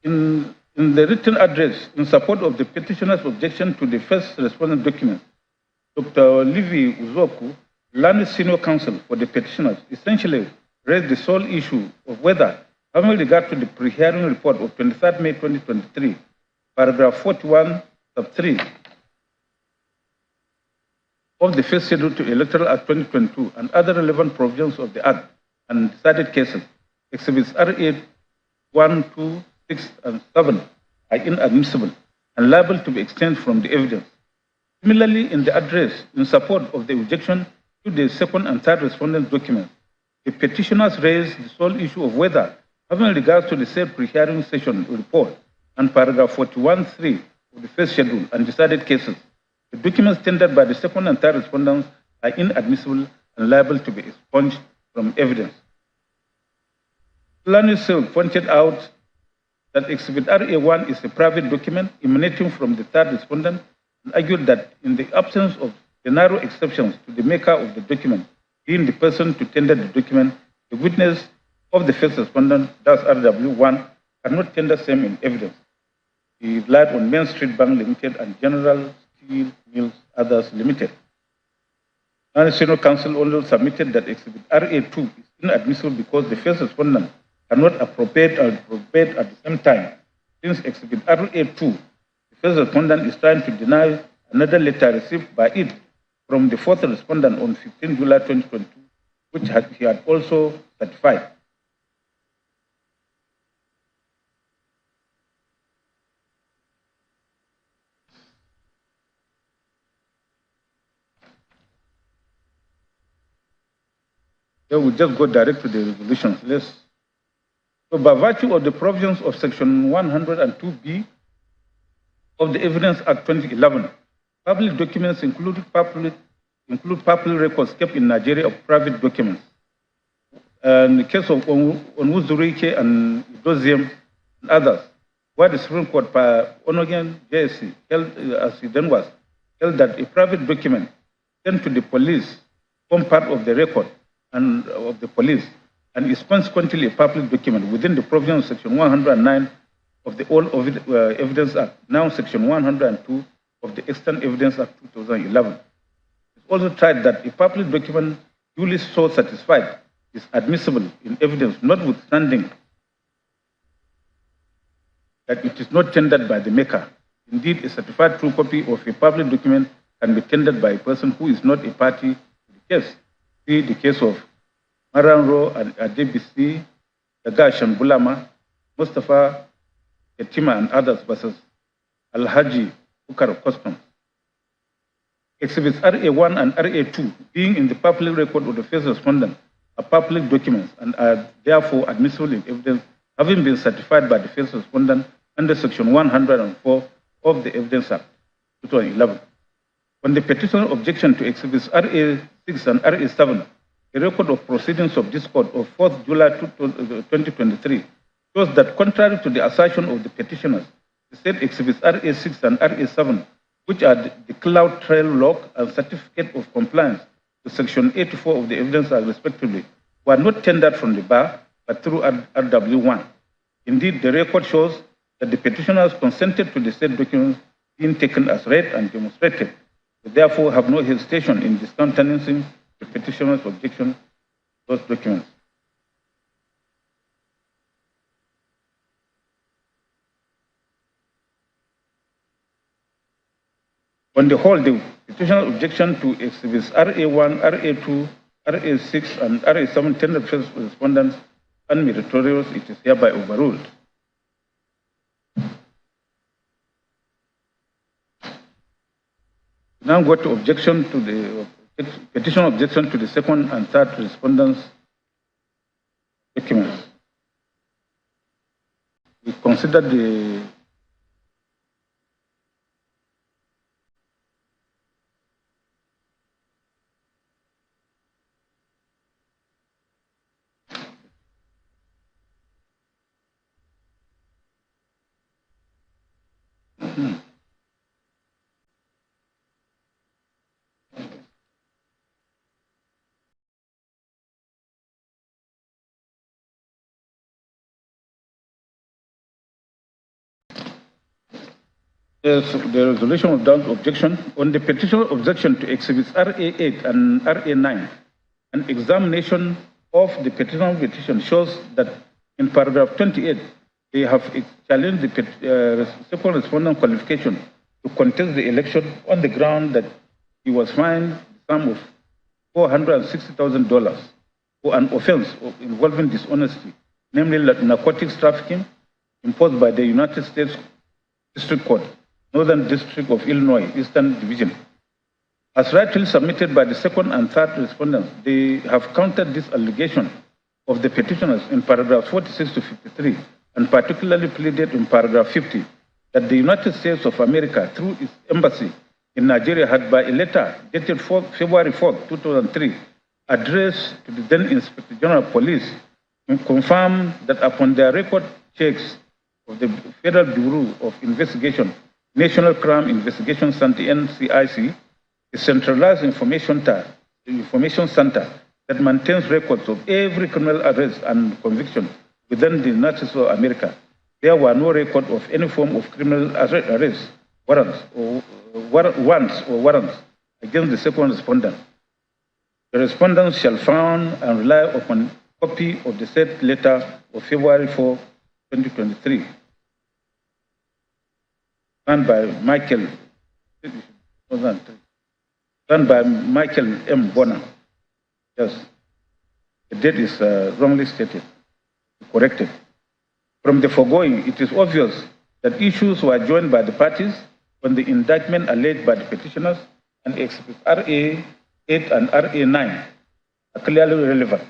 In the written address in support of the petitioner's objection to the first respondent document, Dr. Livy Uzoku, learned senior counsel for the petitioners, essentially raised the sole issue of whether, having regard to the pre-hearing report of 23rd May 2023, paragraph 41, sub 3 of the first schedule to Electoral Act 2022 and other relevant provisions of the Act and decided cases, exhibits RA 1, 2, 6, and 7 are inadmissible and liable to be extended from the evidence. Similarly, in the address in support of the objection to the second and third respondent documents, the petitioners raised the sole issue of whether, having regard to the said pre-hearing session report and paragraph 41.3 of the first schedule and decided cases, the documents tendered by the second and third respondents are inadmissible and liable to be expunged from evidence. Learned Silk pointed out that Exhibit RA1 is a private document emanating from the third respondent and argued that in the absence of the narrow exceptions to the maker of the document, being the person to tender the document, the witness of the first respondent, thus RW1, cannot tender same in evidence. He relied on Main Street Bank Limited and General Steel Mills Others Limited. And Senior Counsel also submitted that Exhibit RA2 is inadmissible because the first respondent cannot appropriate at the same time. Since Exhibit RA2, the first respondent is trying to deny another letter received by it from the fourth respondent on 15 July 2022, which he had also certified. Then we just go direct to the resolutions. So by virtue of the provisions of Section 102B of the Evidence Act 2011, public documents include public records kept in Nigeria of private documents. In the case of Onwuzurike and Idoziem and others, where the Supreme Court by Onogen JSC held, as it then was, held that a private document sent to the police form part of the record and of the police and is consequently a public document within the provisions of Section 109 of the Old Evidence Act, now Section 102 of the Extant Evidence Act 2011. It's also tried that a public document duly so satisfied is admissible in evidence, notwithstanding that it is not tendered by the maker. Indeed, a certified true copy of a public document can be tendered by a person who is not a party to the case. See the case of Maranro and Adebisi, Dagashan Bulama, Mustafa Ketima and others versus Al-Haji Bukar of Customs. Exhibits RA1 and RA2 being in the public record of the first respondent are public documents and are therefore admissible in evidence, having been certified by the first respondent under Section 104 of the Evidence Act 2011. On the petitioner objection to Exhibits RA6 and RA7, the record of proceedings of this court of 4th July 2023 shows that contrary to the assertion of the petitioners, the said Exhibits RA6 and RA7, which are the cloud trail log and certificate of compliance to Section 84 of the Evidence Act respectively, were not tendered from the bar but through RW1. Indeed, the record shows that the petitioners consented to the said documents being taken as read and demonstrated. They therefore have no hesitation in discountenancing the petitioner's objection to those documents. On the whole, the petitioner's objection to Exhibits RA1, RA2, RA6, and RA7 tendered first respondents unmeritorious, it is hereby overruled. Now go to objection to the petition objection to the second and third respondents' documents. We consider the the resolution without objection on the petition objection to exhibits RA8 and RA9. An examination of the petition shows that in paragraph 28, they have challenged the second respondent qualification to contest the election on the ground that he was fined the sum of $460,000 for an offense involving dishonesty, namely narcotics trafficking, imposed by the United States District Court, Northern District of Illinois, Eastern Division. As rightly submitted by the second and third respondents, they have countered this allegation of the petitioners in paragraphs 46 to 53, and particularly pleaded in paragraph 50 that the United States of America, through its embassy in Nigeria, had by a letter dated February 4, 2003, addressed to the then Inspector General of Police, confirmed that upon their record checks of the Federal Bureau of Investigation, National Crime Investigation Center, NCIC, a centralized information center that maintains records of every criminal arrest and conviction within the United States of America. There were no record of any form of criminal arrest, warrants against the second respondent. The respondents shall found and rely upon a copy of the said letter of February 4, 2023, signed by Michael M. Bonner. Yes, the date is wrongly stated, corrected. From the foregoing, it is obvious that issues were joined by the parties when the indictment alleged by the petitioners and Exhibit RA8 and RA9 are clearly relevant.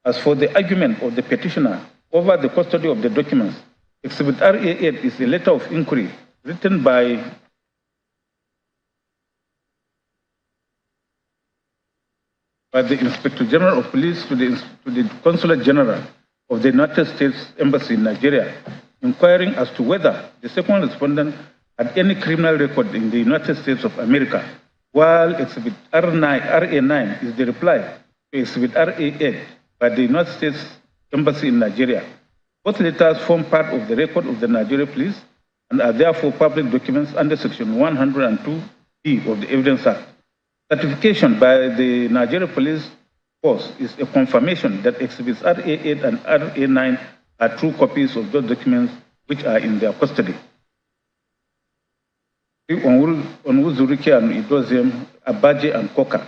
As for the argument of the petitioner over the custody of the documents, Exhibit RA8 is a letter of inquiry written by the Inspector General of Police to the Consulate General of the United States Embassy in Nigeria, inquiring as to whether the second respondent had any criminal record in the United States of America, while Exhibit RA9 is the reply to Exhibit RA8 by the United States Embassy in Nigeria. Both letters form part of the record of the Nigeria Police and are therefore public documents under Section 102B of the Evidence Act. Certification by the Nigeria Police Force is a confirmation that Exhibits RA8 and RA9 are true copies of those documents which are in their custody. Onwuzurike and Idoziem, Abaje and Koka.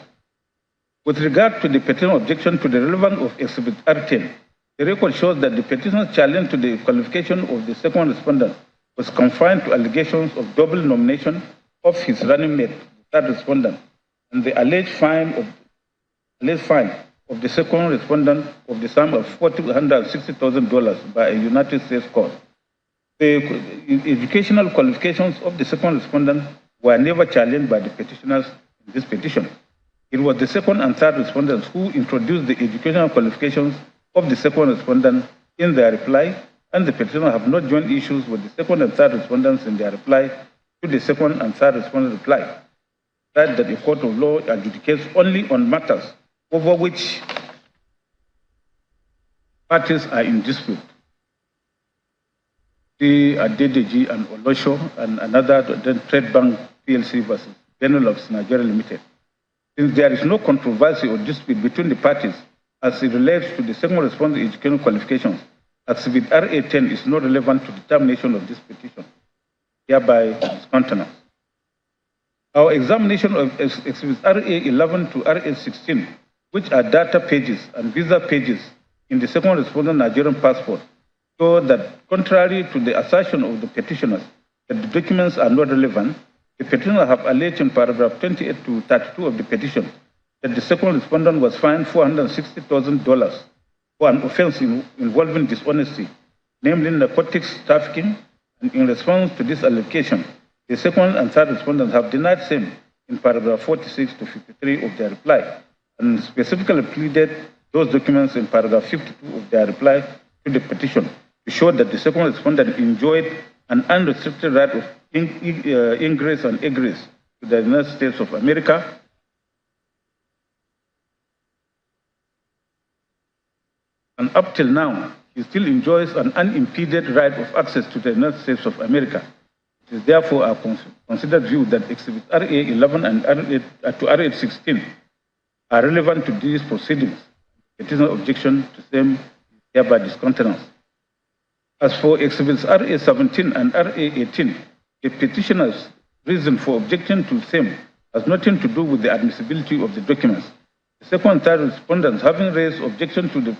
With regard to the petition objection to the relevance of Exhibit R10, the record shows that the petitioner's challenge to the qualification of the second respondent was confined to allegations of double nomination of his running mate, the third respondent, and the alleged fine of the second respondent of the sum of $460,000 by a United States court. The educational qualifications of the second respondent were never challenged by the petitioners in this petition. It was the second and third respondents who introduced the educational qualifications of the second respondent in their reply, and the petitioners have not joined issues with the second and third respondents in their reply to the second and third respondent reply. That a court of law adjudicates only on matters over which parties are in dispute. The Adedeji and Olosho and another Trade Bank PLC versus Benelux Nigeria Limited. Since there is no controversy or dispute between the parties as it relates to the second respondent educational qualifications, Exhibit RA10 is not relevant to determination of this petition, hereby discountenance. Our examination of Exhibits RA11 to RA16, which are data pages and visa pages in the second respondent Nigerian passport, show that contrary to the assertion of the petitioners that the documents are not relevant, The petitioner have alleged in paragraph 28 to 32 of the petition that the second respondent was fined $460,000 for an offense involving dishonesty, namely narcotics trafficking, and in response to this allegation, the second and third respondents have denied same in paragraph 46 to 53 of their reply, and specifically pleaded those documents in paragraph 52 of their reply to the petition to show that the second respondent enjoyed an unrestricted right of ingress and egress to the United States of America, and up till now, he still enjoys an unimpeded right of access to the United States of America. It is therefore our considered view that Exhibit RA11 and RA16 are relevant to these proceedings. Petitioner objection to them is hereby discountenanced. As for Exhibits RA17 and RA18, the petitioner's reason for objecting to them has nothing to do with the admissibility of the documents. The second and third respondents, having raised objection to the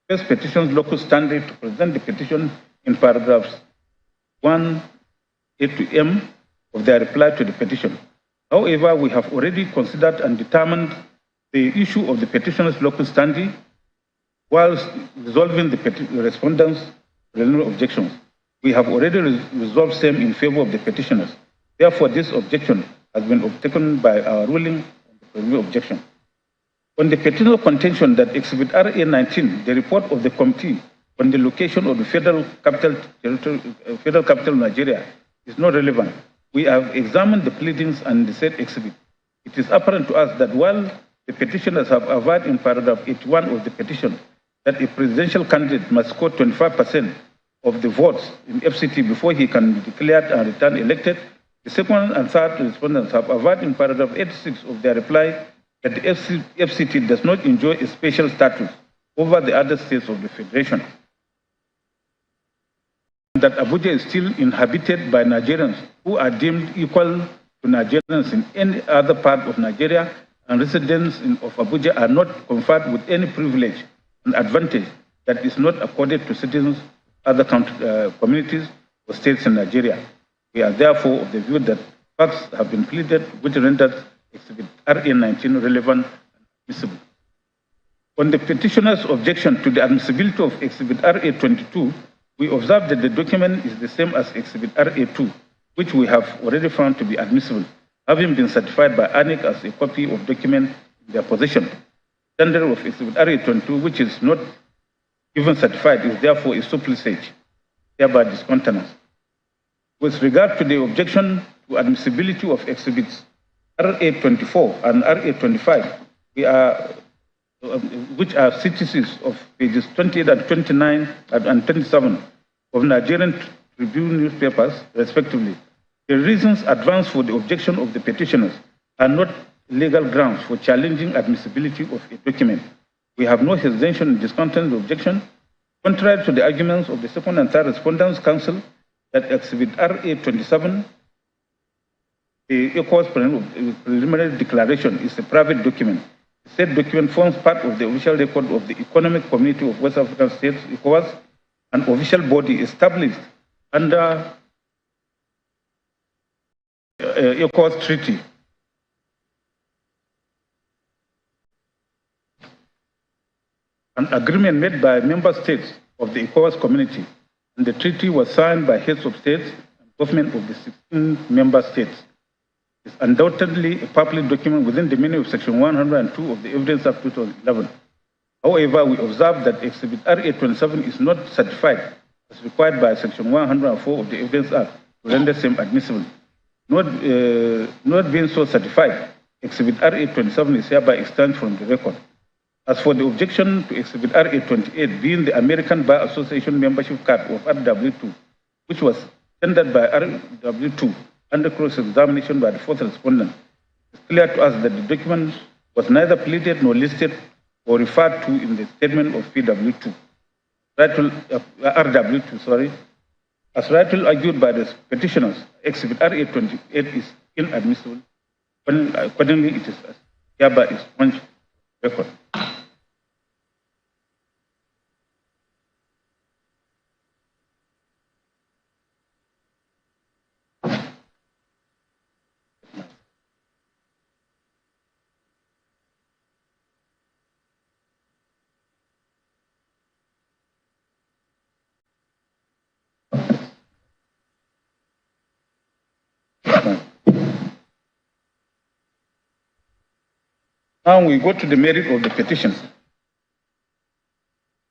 first petition's locus standi to present the petition in paragraphs 1A to M of their reply to the petition. However, we have already considered and determined the issue of the petitioner's locus standi whilst resolving the respondents' preliminary objections. We have already resolved them in favor of the petitioners. Therefore, this objection has been overtaken by our ruling on the preliminary objection. On the petitioner contention that Exhibit RA19, the report of the committee on the location of the federal capital of Nigeria, is not relevant, we have examined the pleadings and the said exhibit. It is apparent to us that while the petitioners have averred in paragraph 81 of the petition that a presidential candidate must score 25% of the votes in FCT before he can be declared and return elected, the second and third respondents have averred in paragraph 86 of their reply that the FCT does not enjoy a special status over the other states of the Federation, and that Abuja is still inhabited by Nigerians who are deemed equal to Nigerians in any other part of Nigeria, and residents of Abuja are not conferred with any privilege and advantage that is not accorded to citizens of other communities or states in Nigeria. We are therefore of the view that facts have been pleaded which renders Exhibit RA19 relevant and admissible. On the petitioner's objection to the admissibility of Exhibit RA22, we observe that the document is the same as Exhibit RA2, which we have already found to be admissible, having been certified by ANIC as a copy of document in their possession. Standard of Exhibit RA22, which is not even certified, is therefore a surplusage, hereby discountenanced. With regard to the objection to admissibility of Exhibits RA24 and RA25, which are CTCs of pages 28 and 29 and 27 of Nigerian Tribune newspapers, respectively. The reasons advanced for the objection of the petitioners are not legal grounds for challenging admissibility of a document. We have no hesitation in discounting the objection, contrary to the arguments of the second and third respondents' counsel that Exhibit RA27, the ECOWAS preliminary declaration, is a private document. The said document forms part of the official record of the Economic Community of West African States, ECOWAS, an official body established under ECOWAS Treaty. An agreement made by member states of the ECOWAS community, and the treaty was signed by heads of states and government of the 16 member states. It's undoubtedly a public document within the meaning of Section 102 of the Evidence Act 2011. However, we observe that Exhibit RA27 is not certified as required by Section 104 of the Evidence Act to render same admissible. Not being so certified, Exhibit RA27 is hereby expunged from the record. As for the objection to Exhibit RA28 being the American Bar Association membership card of RW2, which was tendered by RW2 under cross-examination by the fourth respondent, it's clear to us that the document was neither pleaded nor listed or referred to in the statement of RW2, As rightly argued by the petitioners, Exhibit RA28 is inadmissible. Accordingly, it is hereby expunged record. Now we go to the merit of the petition.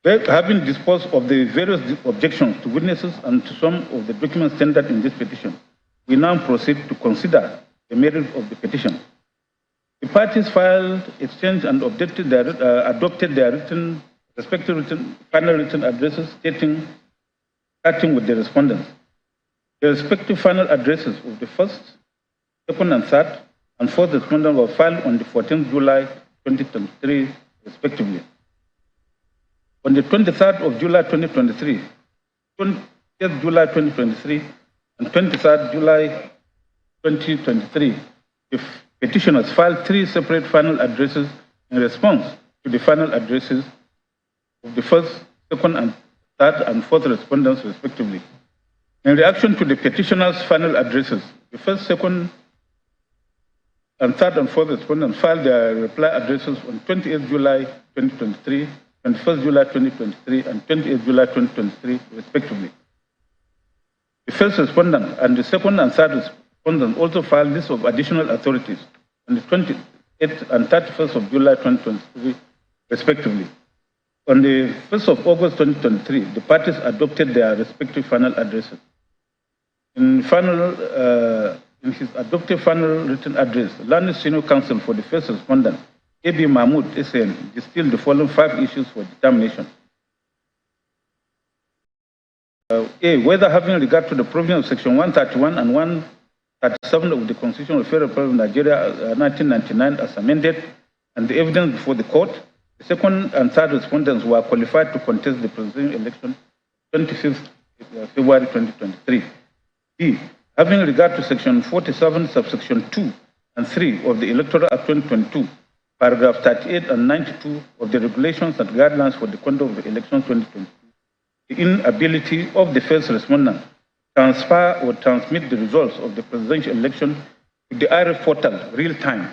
Having disposed of the various objections to witnesses and to some of the documents tendered in this petition, we now proceed to consider the merit of the petition. The parties filed, exchanged, and adopted their respective final written addresses starting with the respondents. The respective final addresses of the first, second, and third, and fourth respondent were filed on the 14th July 2023, respectively. On the 23rd of July 2023, 20th July 2023, and 23rd July 2023, the petitioners filed 3 separate final addresses in response to the final addresses of the first, second, and third, and fourth respondents, respectively. In reaction to the petitioners' final addresses, the first, second, and third and fourth respondents filed their reply addresses on 28th July 2023, 21st July 2023, and 28th July 2023, respectively. The first respondent and the second and third respondent also filed lists of additional authorities on the 28th and 31st of July 2023, respectively. On the 1st of August 2023, the parties adopted their respective final addresses. In his adopted final written address, Learned Senior Counsel for the first respondent, A.B. Mahmoud SN, distilled the following 5 issues for determination. A. Whether having regard to the provision of Section 131 and 137 of the Constitution of the Federal Republic of Nigeria 1999 as amended, and the evidence before the court, the second and third respondents were qualified to contest the presidential election 25th February 2023. B. Having regard to Section 47, subsection 2 and 3 of the Electoral Act 2022, paragraph 38 and 92 of the regulations and guidelines for the conduct of the election 2022, the inability of the first respondent to transfer or transmit the results of the presidential election to the IRF portal real time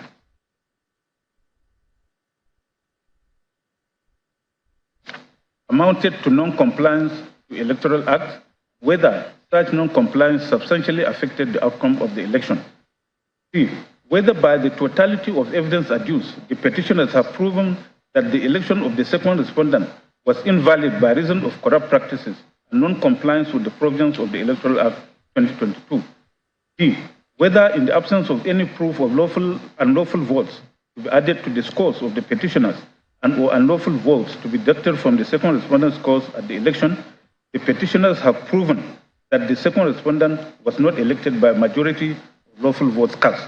amounted to non-compliance to Electoral Act, whether such non-compliance substantially affected the outcome of the election. C. Whether by the totality of evidence adduced, the petitioners have proven that the election of the second respondent was invalid by reason of corrupt practices and non-compliance with the provisions of the Electoral Act 2022. D. Whether in the absence of any proof of lawful and unlawful votes to be added to the scores of the petitioners and or unlawful votes to be deducted from the second respondent's scores at the election, the petitioners have proven that the second respondent was not elected by a majority of lawful votes cast.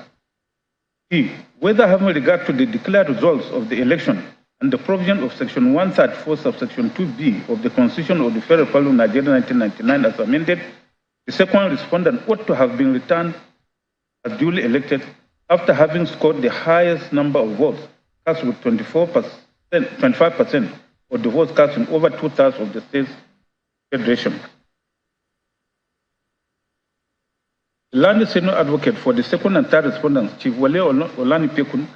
E. Whether having regard to the declared results of the election and the provision of Section 134, subsection 2B of the Constitution of the Federal Republic of Nigeria 1999 as amended, the second respondent ought to have been returned as duly elected after having scored the highest number of votes, cast with 25% of the votes cast in over 2/3 of the state's federation. The Learned Senior Advocate for the second and third respondents, Chief Wale Olani Pekun,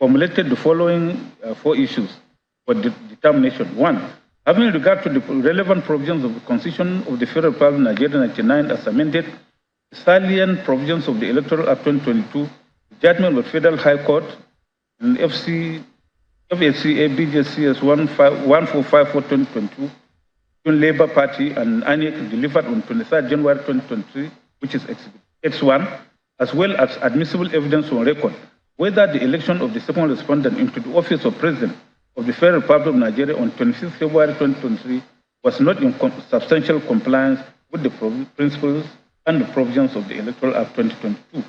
formulated the following 4 issues for determination. 1. Having regard to the relevant provisions of the Constitution of the Federal Republic of Nigeria 1999 as amended, the salient provisions of the Electoral Act 2022, the judgment of the Federal High Court, and FACA BJCS 1454/2022, Labour Party and INEC delivered on 23rd January 2023, which is Exhibit X1, as well as admissible evidence on record, whether the election of the second respondent into the office of President of the Federal Republic of Nigeria on 25th February 2023 was not in substantial compliance with the principles and the provisions of the Electoral Act 2022.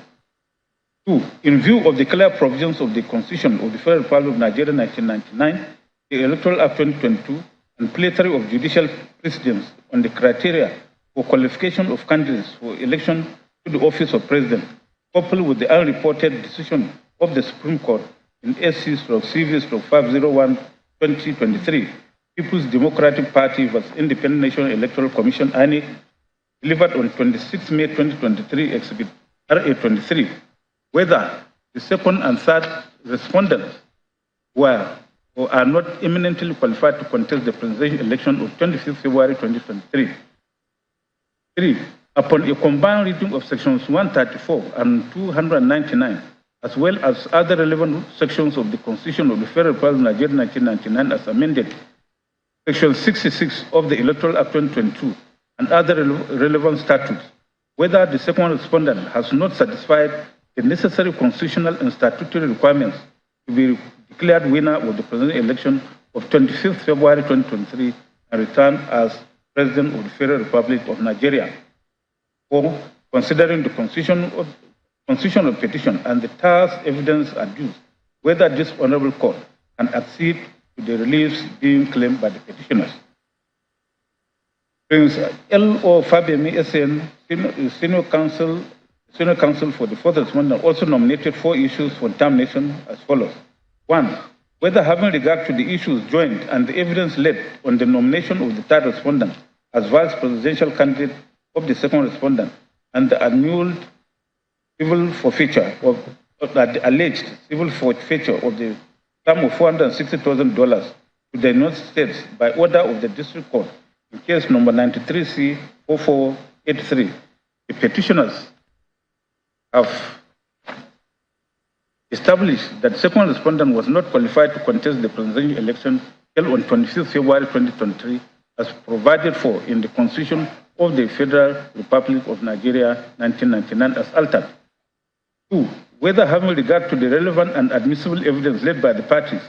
2. In view of the clear provisions of the Constitution of the Federal Republic of Nigeria 1999, the Electoral Act 2022, and plethora of judicial precedents on the criteria for qualification of candidates for election to the office of President, coupled with the unreported decision of the Supreme Court in SC/CV/501/2023, People's Democratic Party vs. Independent National Electoral Commission (INEC), delivered on 26 May 2023, Exhibit RA23, whether the second and third respondents were or are not eminently qualified to contest the presidential election of 25th February 2023. 3. Upon a combined reading of sections 134 and 299, as well as other relevant sections of the Constitution of the Federal Republic of Nigeria 1999 as amended, Section 66 of the Electoral Act 2022, and other relevant statutes, whether the second respondent has not satisfied the necessary constitutional and statutory requirements to be declared winner of the presidential election of 25th February 2023 and returned as President of the Federal Republic of Nigeria. 4. Considering the constitutional petition and the task evidence adduced, whether this honorable court can accede to the reliefs being claimed by the petitioners. Prince L.O. Fabemi SN, Senior Counsel for the fourth respondent, also nominated 4 issues for determination as follows. 1. Whether having regard to the issues joined and the evidence laid on the nomination of the third respondent as vice presidential candidate of the second respondent and the annulled civil forfeiture of the alleged civil forfeiture of the sum of $460,000 to the United States by order of the district court in case number 93C4483. The petitioners have established that the second respondent was not qualified to contest the presidential election held on 25th February 2023 as provided for in the Constitution of the Federal Republic of Nigeria 1999 as altered. 2. Whether having regard to the relevant and admissible evidence laid by the parties,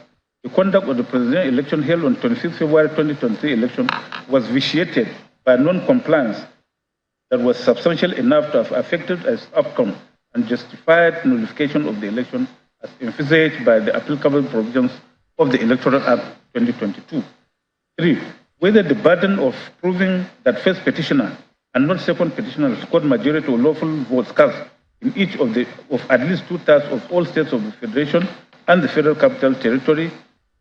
the conduct of the presidential election held on 25th February 2023 election was vitiated by non-compliance that was substantial enough to have affected its outcome and justified nullification of the election as envisaged by the applicable provisions of the Electoral Act 2022. 3. Whether the burden of proving that first petitioner and not second petitioner scored majority or lawful votes cast in each of at least 2/3 of all states of the Federation and the Federal Capital Territory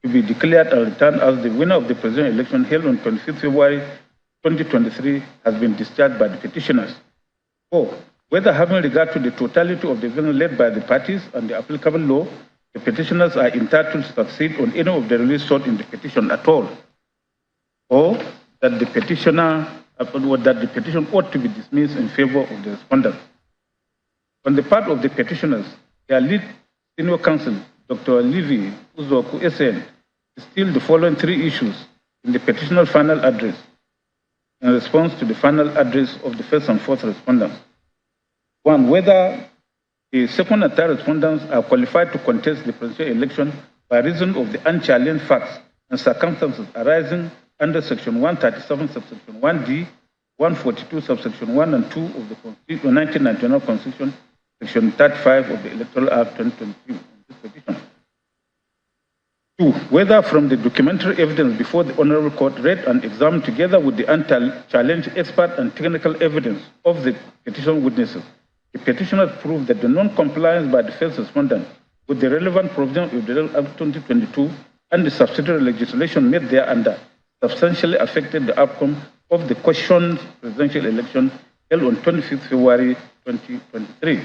to be declared and returned as the winner of the presidential election held on 25th February 2023 has been discharged by the petitioners. 4. Whether having regard to the totality of the evidence led by the parties and the applicable law, the petitioners are entitled to succeed on any of the relief sought in the petition at all, or that the petition ought to be dismissed in favor of the respondent. On the part of the petitioners, their lead senior counsel, Dr. Levi Uzoku SN, distilled the following 3 issues in the petitioner's final address in response to the final address of the first and fourth respondents. 1. Whether the second and third respondents are qualified to contest the presidential election by reason of the unchallenged facts and circumstances arising under Section 137, subsection 1D, 142, subsection 1 and 2 of the 1999 Constitution, Section 35 of the Electoral Act 2022. This petition. 2. Whether from the documentary evidence before the Honorable Court read and examined together with the unchallenged expert and technical evidence of the petition witnesses, the petitioners proved that the non-compliance by the first respondent with the relevant provision of the Electoral Act 2022 and the subsidiary legislation made thereunder substantially affected the outcome of the questioned presidential election held on 25th February 2023.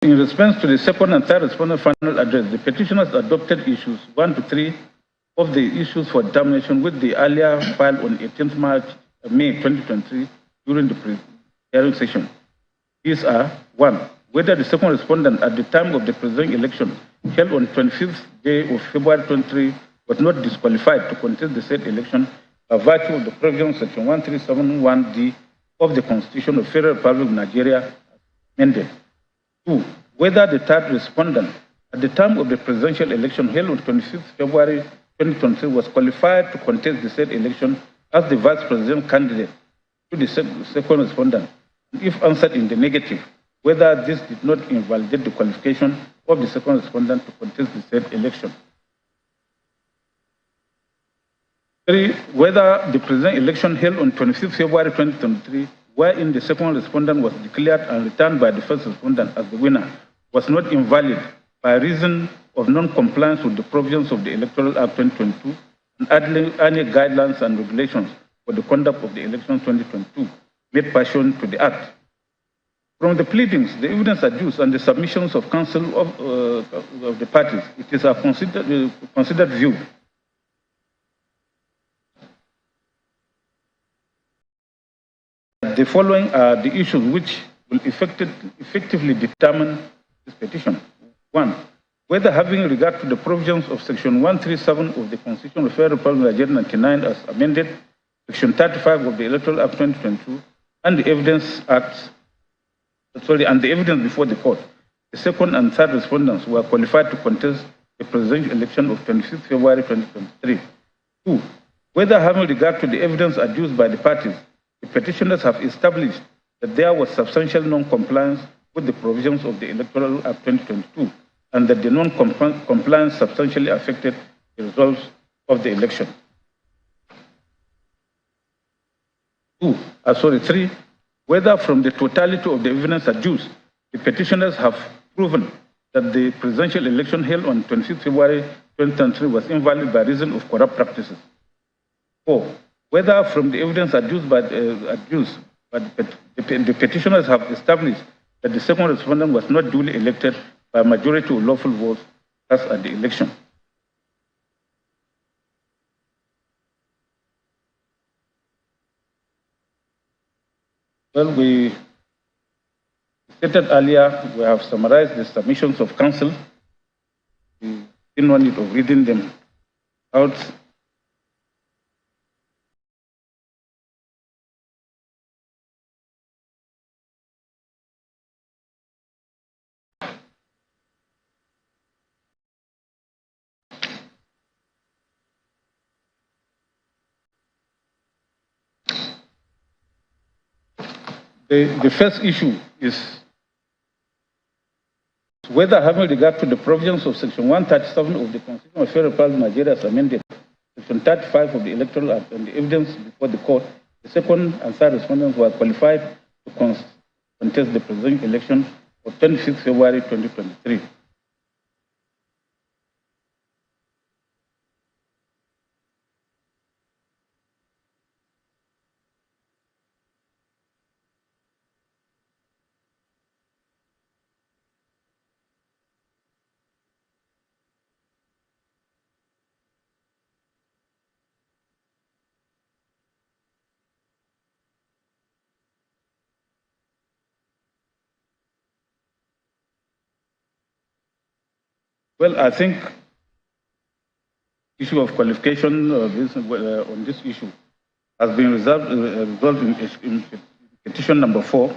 In response to the second and third respondent final address, the petitioners adopted issues 1 to 3 of the issues for determination with the earlier filed on 18th May 2023 during the hearing session. These are: 1. Whether the second respondent at the time of the presidential election held on 25th day of February 2023 was not disqualified to contest the said election by virtue of the provision Section 1371D of the Constitution of the Federal Republic of Nigeria amended. 2. Whether the third respondent at the time of the presidential election held on 25th February 2023 was qualified to contest the said election as the vice presidential candidate to the second respondent. If answered in the negative, whether this did not invalidate the qualification of the second respondent to contest the said election. 3. Whether the presidential election held on 25th February 2023, wherein the second respondent was declared and returned by the first respondent as the winner, was not invalid by reason of non-compliance with the provisions of the Electoral Act 2022 and any guidelines and regulations for the conduct of the election 2022 made pursuant to the Act. From the pleadings, the evidence adduced, and the submissions of counsel of the parties, it is a considered view the following are the issues which will effectively determine this petition. 1. Whether having regard to the provisions of Section 137 of the Constitution of the Federal Republic of Nigeria 1999 as amended, Section 35 of the Electoral Act 2022, and the evidence before the court, the second and third respondents were qualified to contest the presidential election of 26 February 2023. 2. Whether having regard to the evidence adduced by the parties, the petitioners have established that there was substantial non-compliance with the provisions of the Electoral Act 2022, and that the non-compliance substantially affected the results of the election. 3. Whether from the totality of the evidence adduced, the petitioners have proven that the presidential election held on 26 February 2023 was invalid by reason of corrupt practices. 4. Whether from the evidence adduced by the petitioners have established that the second respondent was not duly elected by a majority of lawful votes cast at the election. Well, we stated earlier, we have summarized the submissions of counsel. We didn't want it of reading them out. The first issue is whether having regard to the provisions of Section 137 of the Constitution of the Federal Republic of Nigeria as amended, Section 35 of the Electoral Act, and the evidence before the court, the second and third respondents were qualified to contest the presidential election of 26 February 2023. Well, I think issue of qualification on this issue has been resolved in petition number 4.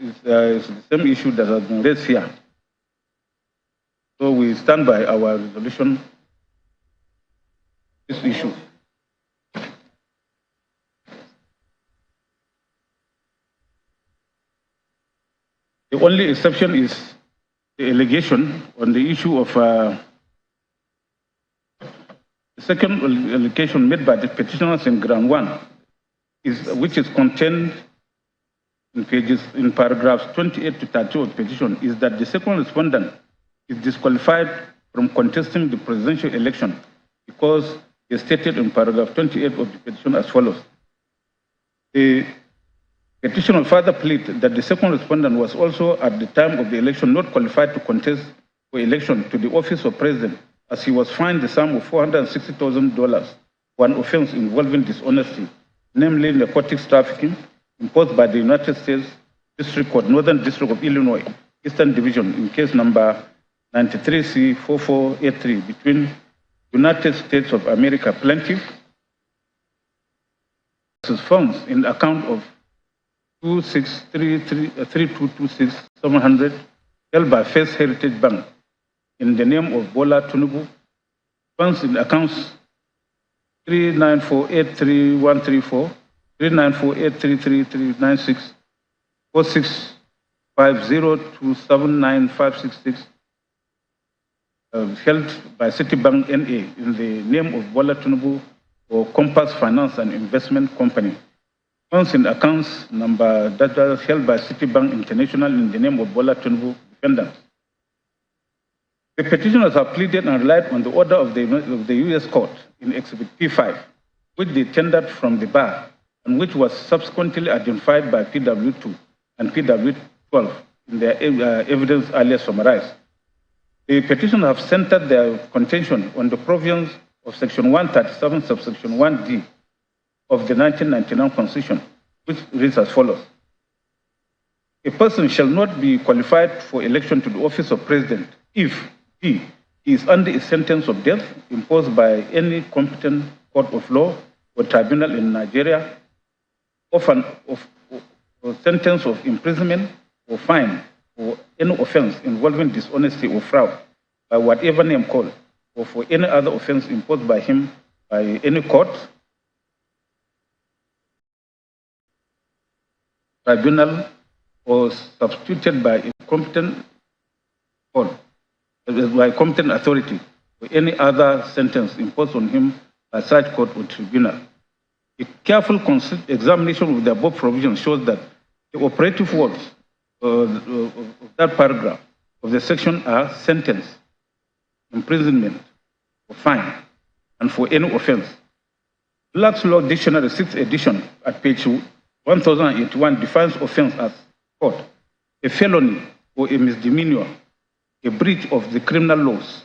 It's the same issue that has been raised here. So we stand by our resolution, this issue. The only exception is the allegation on the issue of the second allegation made by the petitioners in ground 1, which is contained in paragraphs 28 to 30 of the petition, is that the second respondent is disqualified from contesting the presidential election because is stated in paragraph 28 of the petition as follows. The petitioner further pleaded that the second respondent was also at the time of the election not qualified to contest for election to the office of president, as he was fined the sum of $460,000 for an offense involving dishonesty, namely narcotics trafficking, imposed by the United States District Court, Northern District of Illinois, Eastern Division, in case number 93C4483 between United States of America plaintiff versus funds in account of 263226 held by First Heritage Bank in the name of Bola Tinubu, funds in accounts 394833134, 394833396, 4650279566, held by Citibank NA in the name of Bola Tinubu for Compass Finance and Investment Company. Funds in accounts number that are held by Citibank International in the name of Bola Tinubu defendants. The petitioners have pleaded and relied on the order of the U.S. Court in Exhibit P5, which they tendered from the bar, and which was subsequently identified by PW2 and PW12 in their evidence earlier summarized. The petitioners have centered their contention on the provisions of Section 137, subsection 1D of the 1999 Constitution, which reads as follows. A person shall not be qualified for election to the office of president if he is under a sentence of death imposed by any competent court of law or tribunal in Nigeria, or sentence of imprisonment or fine for any offense involving dishonesty or fraud by whatever name called, or for any other offense imposed by him by any court, tribunal, or substituted by a competent court, by competent authority, or any other sentence imposed on him by such court or tribunal. A careful examination of the above provision shows that the operative words of that paragraph of the section are sentence, imprisonment, or fine, and for any offense. Black's Law Dictionary 6th edition at page 1081 defines offense as, quote, a felony or a misdemeanor, a breach of the criminal laws,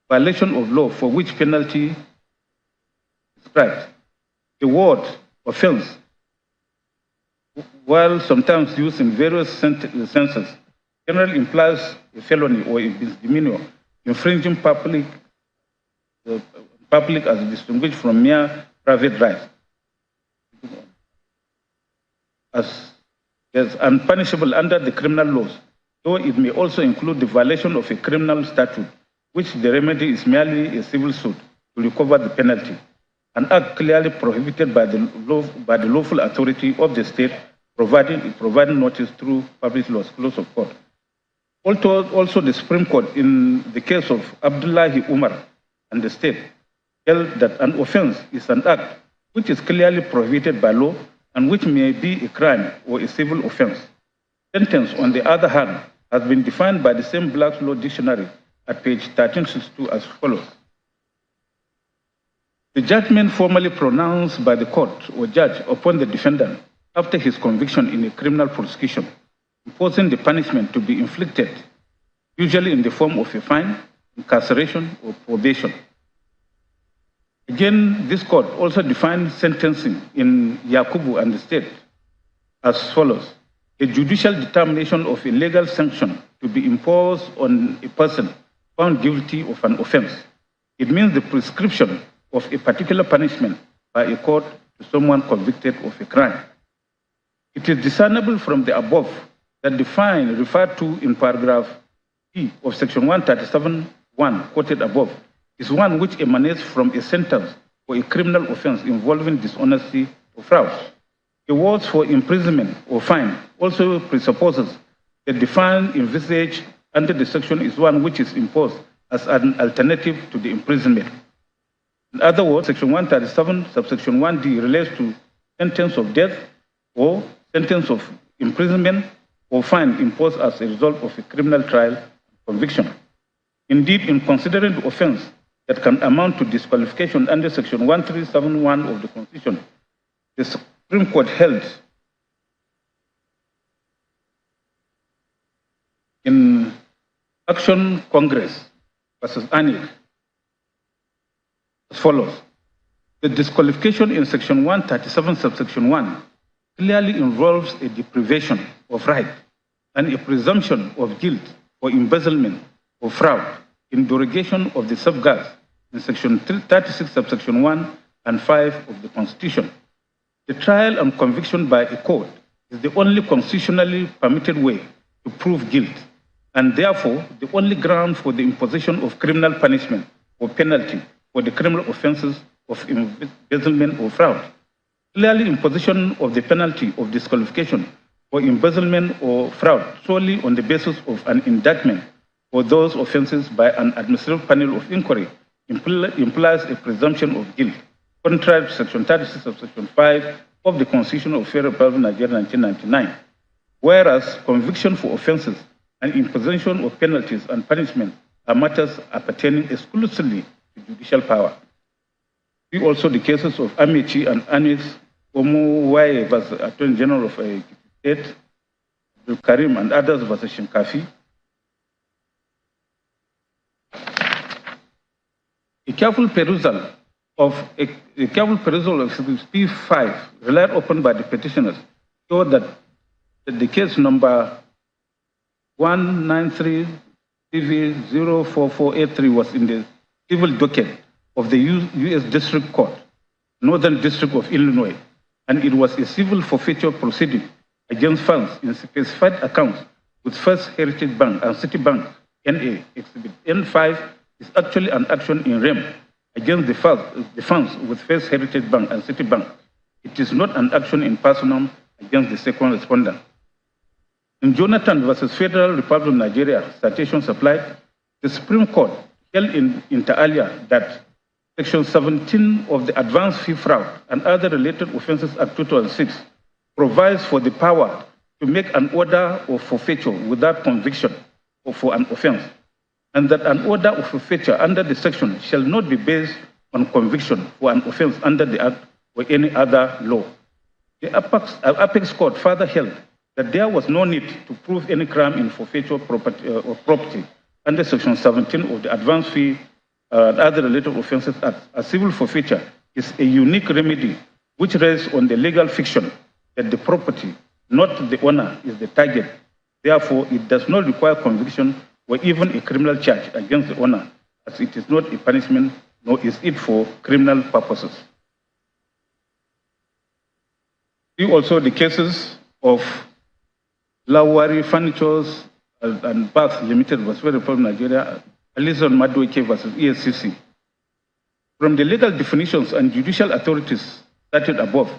violation of law for which penalty is prescribed. The word offense, while sometimes used in various senses, generally implies a felony or a misdemeanor, infringing public as distinguished from mere private rights, as unpunishable under the criminal laws, though it may also include the violation of a criminal statute, which the remedy is merely a civil suit to recover the penalty, an act clearly prohibited by the lawful authority of the state providing notice through public laws, close of court. Also, the Supreme Court, in the case of Abdullahi Umar and the state, held that an offense is an act which is clearly prohibited by law and which may be a crime or a civil offense. Sentence, on the other hand, has been defined by the same Black's Law Dictionary at page 1362 as follows. The judgment formally pronounced by the court or judge upon the defendant after his conviction in a criminal prosecution, imposing the punishment to be inflicted, usually in the form of a fine, incarceration, or probation. Again, this court also defined sentencing in Yakubu and the state as follows. A judicial determination of a legal sanction to be imposed on a person found guilty of an offense. It means the prescription of a particular punishment by a court to someone convicted of a crime. It is discernible from the above that the fine referred to in paragraph E of section 137(1) quoted above is one which emanates from a sentence for a criminal offense involving dishonesty or fraud. The words for imprisonment or fine also presupposes that the fine envisaged under the section is one which is imposed as an alternative to the imprisonment. In other words, section 137, subsection 1D relates to sentence of death or sentence of imprisonment or fine imposed as a result of a criminal trial conviction. Indeed, in considering the offense that can amount to disqualification under section 1371 of the Constitution, the Supreme Court held in Action Congress versus ANIC as follows. The disqualification in section 137, subsection 1 clearly involves a deprivation of right and a presumption of guilt for embezzlement or fraud in derogation of the safeguards in section 36, subsection 1 and 5 of the Constitution. The trial and conviction by a court is the only constitutionally permitted way to prove guilt, and therefore the only ground for the imposition of criminal punishment or penalty for the criminal offenses of embezzlement or fraud. Clearly, imposition of the penalty of disqualification for embezzlement or fraud solely on the basis of an indictment for those offenses by an administrative panel of inquiry implies a presumption of guilt, contrary to section 36 of section 5 of the Constitution of the Federal Republic of Nigeria 1999, whereas conviction for offenses and imposition of penalties and punishment are matters appertaining exclusively to judicial power. See also the cases of Amici and Anis Omuwaye versus Attorney General of a State, Karim and others versus Shinkafi. A careful perusal of P5 relied upon by the petitioners show that the case number 193 CV04483 was in the civil docket of the U.S. District Court, Northern District of Illinois, and it was a civil forfeiture proceeding against funds in specified accounts with First Heritage Bank and Citibank NA. Exhibit N5 is actually an action in rem against the funds with First Heritage Bank and Citibank. It is not an action in personam against the second respondent. In Jonathan versus Federal Republic of Nigeria, citation supplied, the Supreme Court held in inter alia that Section 17 of the Advanced Fee Fraud and Other Related Offences Act 2006 provides for the power to make an order of forfeiture without conviction or for an offense, and that an order of forfeiture under the section shall not be based on conviction for an offense under the Act or any other law. The Apex Court further held that there was no need to prove any crime in forfeiture property under Section 17 of the Advanced Fee and Other Related Offences Act. A civil forfeiture is a unique remedy which rests on the legal fiction that the property, not the owner, is the target. Therefore, it does not require conviction or even a criminal charge against the owner, as it is not a punishment, nor is it for criminal purposes. See also the cases of Lawari Furnitures and Baths Limited versus Federal Republic of Nigeria, Alison Madueke versus ESCC. From the legal definitions and judicial authorities cited above,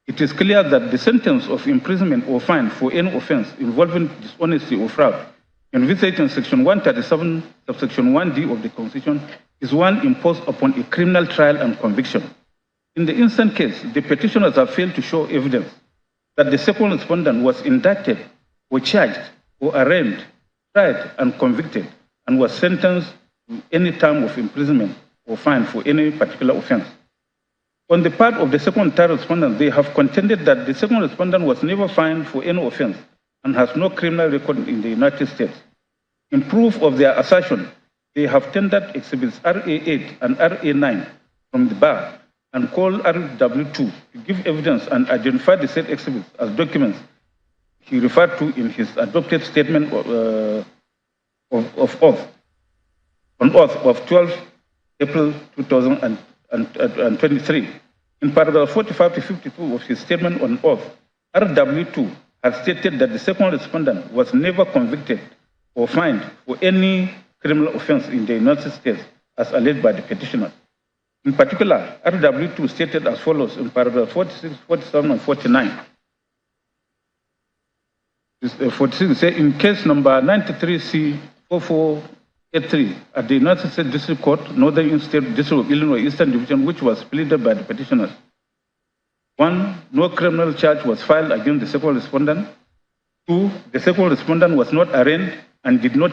it is clear that the sentence of imprisonment or fine for any offense involving dishonesty or fraud envisaged in Section 137, subsection 1D of the Constitution is one imposed upon a criminal trial and conviction. In the instant case, the petitioners have failed to show evidence that the second respondent was indicted or charged or arraigned, tried and convicted, and was sentenced to any term of imprisonment or fine for any particular offense. On the part of the second and third respondents, they have contended that the second respondent was never fined for any offense and has no criminal record in the United States. In proof of their assertion, they have tendered exhibits RA8 and RA9 from the bar and called RW2 to give evidence and identify the said exhibits as documents he referred to in his adopted statement of oath of 12 April 2023. In paragraph 45 to 52 of his statement on oath, RW2 has stated that the second respondent was never convicted or fined for any criminal offense in the United States as alleged by the petitioner. In particular, RW2 stated as follows in paragraph 46, 47, and 49. 46 say, in case number 93C4483 at the United States District Court, Northern State District of Illinois, Eastern Division, which was pleaded by the petitioners. 1, no criminal charge was filed against the second respondent. 2, the second respondent was not arraigned and did not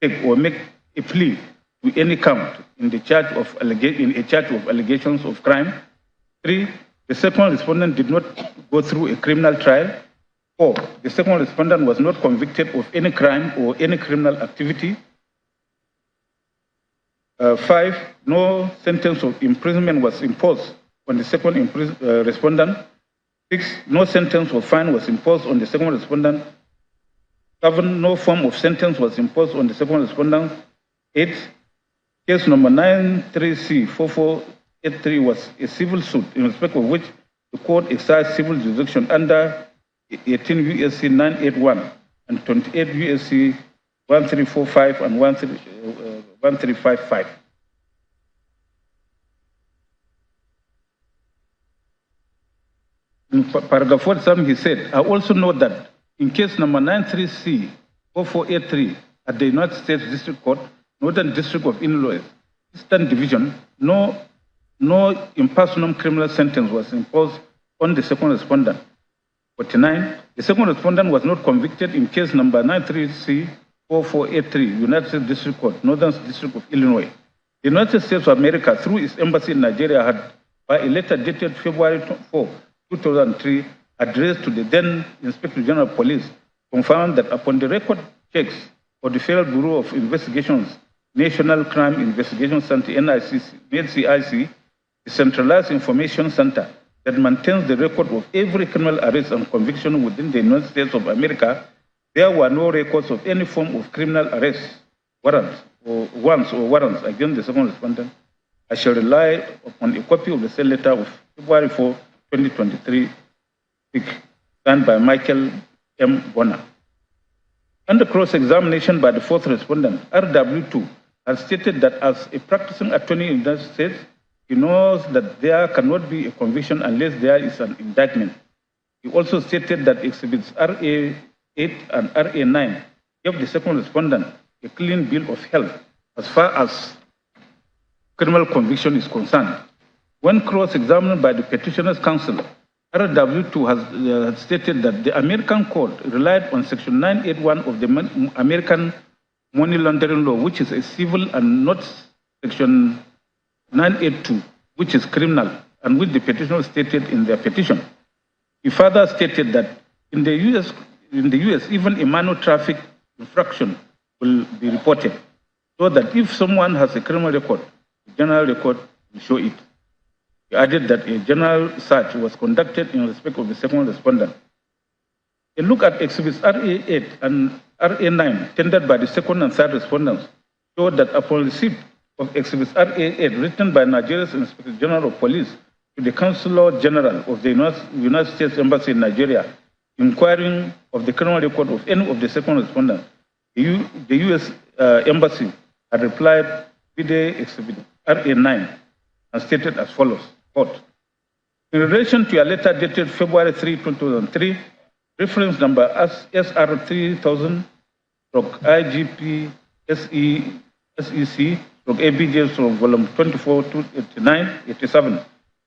take or make a plea to any count in the charge of allegations of crime. 3, the second respondent did not go through a criminal trial. 4, the second respondent was not convicted of any crime or any criminal activity. 5, no sentence of imprisonment was imposed on the second respondent. 6, no sentence of fine was imposed on the second respondent. 7, no form of sentence was imposed on the second respondent. 8, case number 93C4483 was a civil suit in respect of which the court exercised civil jurisdiction under 18 U.S.C. 981 and 28 U.S.C. 1345 and 1355. In paragraph 47, he said, I also note that in case number 93C4483 at the United States District Court, Northern District of Illinois, Eastern Division, no impersonal criminal sentence was imposed on the second respondent. 49, the second respondent was not convicted in case number 93C4483, United States District Court, Northern District of Illinois. The United States of America, through its embassy in Nigeria, had, by a letter dated February 4, 2003, addressed to the then Inspector General of Police, confirmed that upon the record checks for the Federal Bureau of Investigations, National Crime Investigation Center, NCIC, the centralized information center that maintains the record of every criminal arrest and conviction within the United States of America, there were no records of any form of criminal arrest, warrants against the second respondent. I shall rely upon a copy of the same letter of February 4, 2023, signed by Michael M. Bonner. Under cross-examination by the fourth respondent, RW2 has stated that as a practicing attorney in the United States, he knows that there cannot be a conviction unless there is an indictment. He also stated that exhibits RA8 and RA9 gave the second respondent a clean bill of health as far as criminal conviction is concerned. When cross-examined by the petitioner's counsel, RW2 has stated that the American court relied on Section 981 of the American Money Laundering Law, which is a civil, and not Section 982, which is criminal, and which the petitioner stated in their petition. He further stated that in the U.S., even a minor traffic infraction will be reported, so that if someone has a criminal record, the general record will show it. He added that a general search was conducted in respect of the second respondent. A look at exhibits RA8 and RA9 tendered by the second and third respondents showed that upon receipt of exhibits RA8 written by Nigeria's Inspector General of Police to the Consular General of the United States Embassy in Nigeria, inquiring of the criminal record of any of the second respondents, the U.S. Embassy had replied with the exhibit RA9 and stated as follows, quote, in relation to a letter dated February 3, 2003, reference number SR 3000, IGP SEC, ABJ, volume 24, 289, 87,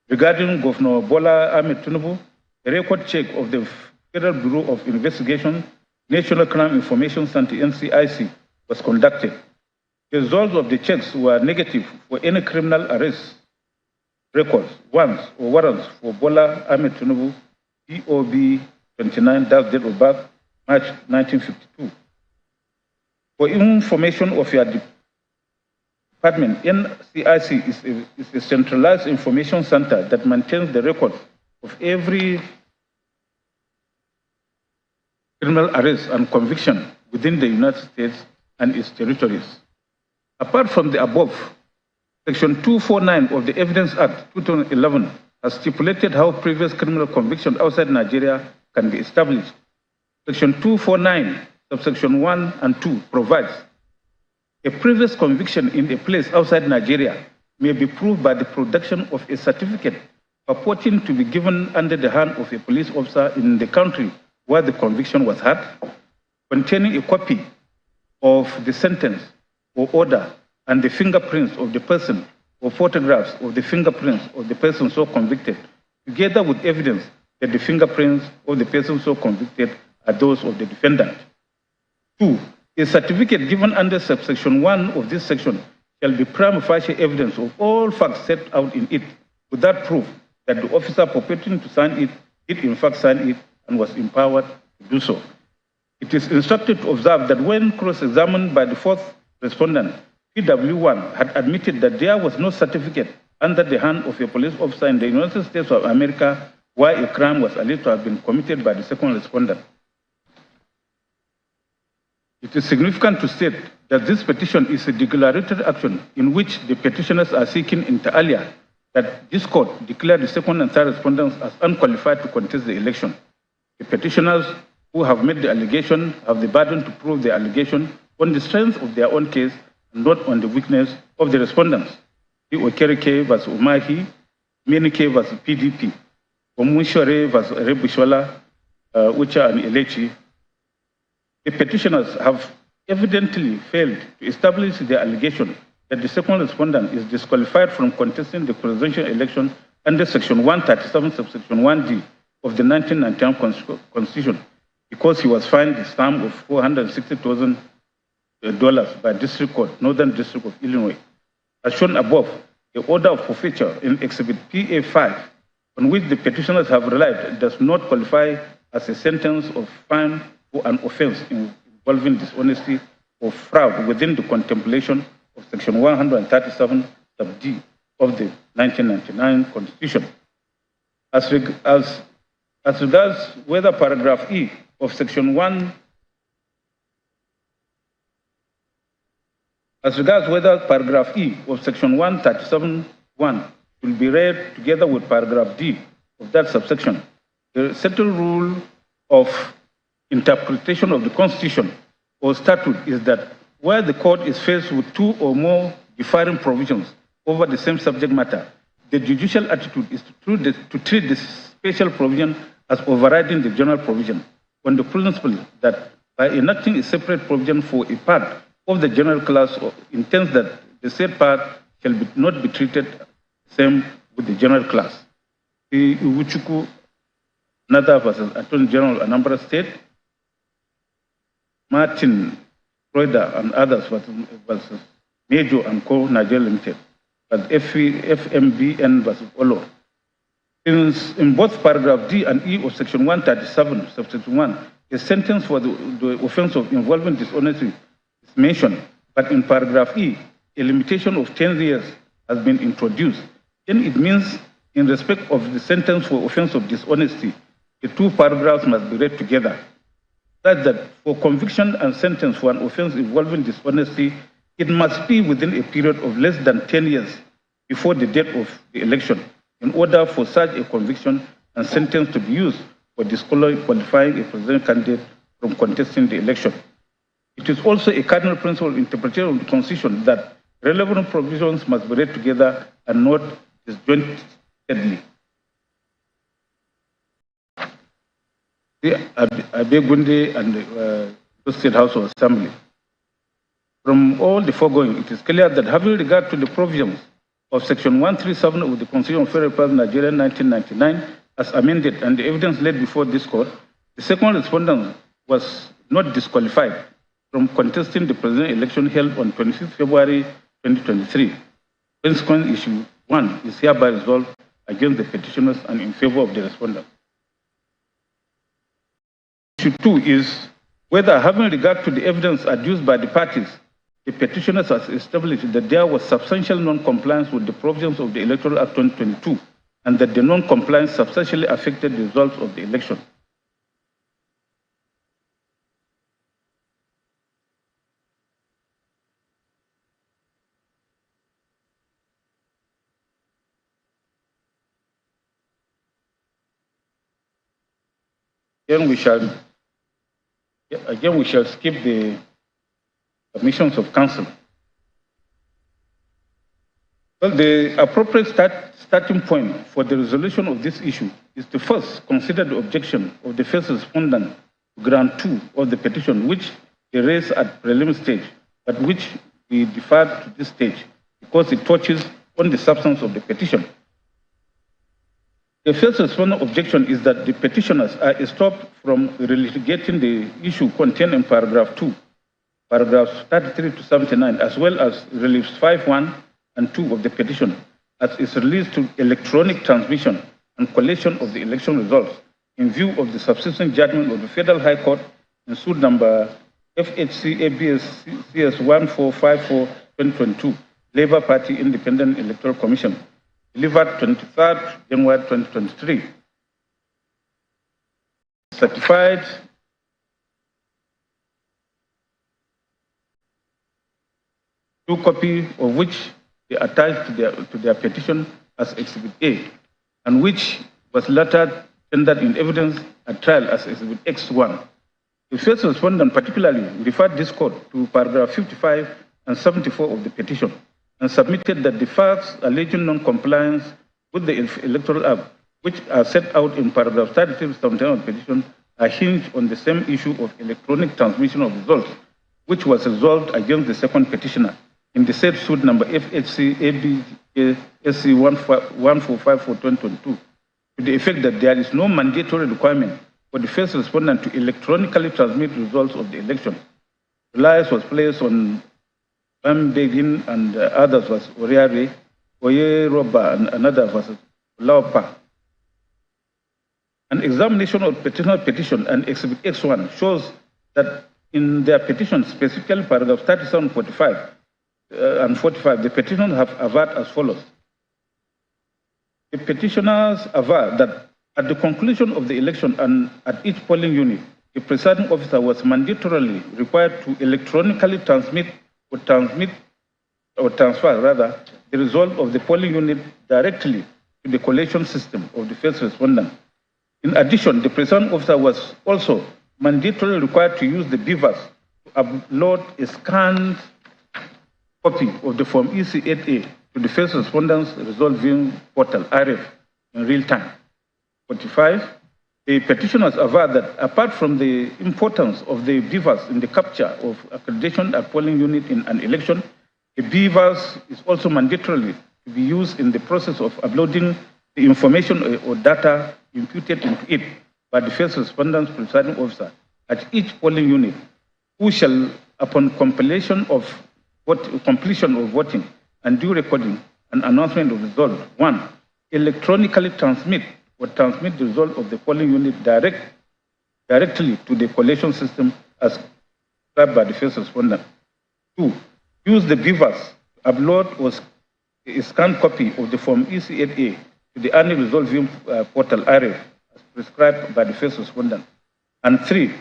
regarding Governor Bola Ahmed Tinubu, a record check of the Federal Bureau of Investigation, National Crime Information Center, NCIC, was conducted. The results of the checks were negative for any criminal arrest records, warrants for Bola Ahmed Tinubu, POB 29, that's date of birth, March 1952. For information of your department, NCIC is a centralized information center that maintains the record of every criminal arrest and conviction within the United States and its territories. Apart from the above, Section 249 of the Evidence Act 2011 has stipulated how previous criminal convictions outside Nigeria can be established. Section 249, subsection 1 and 2 provides a previous conviction in a place outside Nigeria may be proved by the production of a certificate purporting to be given under the hand of a police officer in the country where the conviction was had, containing a copy of the sentence or order and the fingerprints of the person or photographs of the fingerprints of the person so convicted, together with evidence that the fingerprints of the person so convicted are those of the defendant. 2. A certificate given under subsection 1 of this section shall be prima facie evidence of all facts set out in it, without proof that the officer purporting to sign it did in fact sign it and was empowered to do so. It is instructed to observe that when cross-examined by the fourth respondent, PW1 had admitted that there was no certificate under the hand of a police officer in the United States of America where a crime was alleged to have been committed by the second respondent. It is significant to state that this petition is a declaratory action in which the petitioners are seeking inter alia that this court declare the second and third respondents as unqualified to contest the election. The petitioners who have made the allegation have the burden to prove the allegation on the strength of their own case and not on the weakness of the respondents. The Okereke vs. Umahi, Menike vs. PDP, Omushore vs. Rebushola, Ucha and Elechi. The petitioners have evidently failed to establish the allegation that the second respondent is disqualified from contesting the presidential election under Section 137, subsection 1D of the 1991 Constitution because he was fined the sum of $460,000 by District Court, Northern District of Illinois. As shown above, the order of forfeiture in Exhibit PA5, on which the petitioners have relied, does not qualify as a sentence of fine for an offense involving dishonesty or fraud within the contemplation of Section 137 sub D of the 1999 Constitution. As regards whether paragraph E of Section 137(1) will be read together with paragraph D of that subsection, the settled rule of interpretation of the Constitution or statute is that where the court is faced with two or more differing provisions over the same subject matter, the judicial attitude is to treat the special provision as overriding the general provision, on the principle that by enacting a separate provision for a part of the general class intends that the said part shall not be treated the same with the general class. The Uwuchukwu Nata versus Attorney General Anambra State, Martin Schroeder and others versus Major and Co. Nigeria Limited, but FMBN versus Olo. Since in both paragraph D and E of Section 137, subsection 1, a sentence for the offense of involving dishonesty is mentioned, but in paragraph E, a limitation of 10 years has been introduced, then it means in respect of the sentence for offense of dishonesty, the two paragraphs must be read together. That for conviction and sentence for an offense involving dishonesty, it must be within a period of less than 10 years before the date of the election, in order for such a conviction and sentence to be used for disqualifying a presidential candidate from contesting the election. It is also a cardinal principle interpretation of the Constitution that relevant provisions must be read together and not disjointedly. Abegunde and the State House of Assembly. From all the foregoing, it is clear that having regard to the provisions of Section 137 of the Constitution of Federal Republic of Nigeria 1999 as amended and the evidence laid before this court, the second respondent was not disqualified from contesting the presidential election held on 26 February 2023. Consequent issue 1 is hereby resolved against the petitioners and in favor of the respondent. Issue 2 is whether, having regard to the evidence adduced by the parties, the petitioners has established that there was substantial non-compliance with the provisions of the Electoral Act 2022 and that the non-compliance substantially affected the results of the election. Again, we shall skip the submissions of counsel. Well, the appropriate starting point for the resolution of this issue is to first consider the objection of the first respondent to ground 2 of the petition, which they raised at preliminary stage, but which we deferred to this stage because it touches on the substance of the petition. The first respondent objection is that the petitioners are stopped from relitigating the issue contained in paragraph 2, paragraphs 33 to 79, as well as reliefs 5.1 and 2 of the petition, as is released to electronic transmission and collation of the election results in view of the subsisting judgment of the Federal High Court in suit number FHC ABS CS 1454-2022, Labour Party Independent Electoral Commission, delivered 23rd January 2023. Certified two copies of which they attached to their petition as Exhibit A, and which was later tendered in evidence at trial as Exhibit X1. The first respondent particularly referred this court to paragraph 55 and 74 of the petition and submitted that the facts alleging non-compliance with the Electoral Act, which are set out in paragraph 33 to 79 of the petition, are hinged on the same issue of electronic transmission of results, which was resolved against the second petitioner in the said suit number FHC ABSC 1454-2022, to the effect that there is no mandatory requirement for the first respondent to electronically transmit results of the election. Reliance was placed on Bambegin and others was Oriare, Oye Roba and another was Laupa. An examination of petitioner petition and Exhibit X1 shows that in their petition, specifically paragraph 37, 45 and 45, the petitioners have averred as follows. The petitioners aver that at the conclusion of the election and at each polling unit, the presiding officer was mandatorily required to electronically transfer the result of the polling unit directly to the collation system of the first respondent. In addition, the presiding officer was also mandatorily required to use the beavers to upload a scanned copy of the Form EC8A to the first respondent's result viewing portal, RF, in real time. 45. The petitioners aver that apart from the importance of the beavers in the capture of accreditation at polling unit in an election, the beavers is also mandatorily to be used in the process of uploading the information or data imputed into it by the first respondent's presiding officer at each polling unit, who shall, upon completion of voting and due recording and announcement of result, 1. Electronically transmit the result of the polling unit directly to the collation system as described by the first respondent. 2. Use the beavers to upload or a scanned copy of the Form EC8A to the annual result viewing portal, RF, as prescribed by the first respondent. And 3.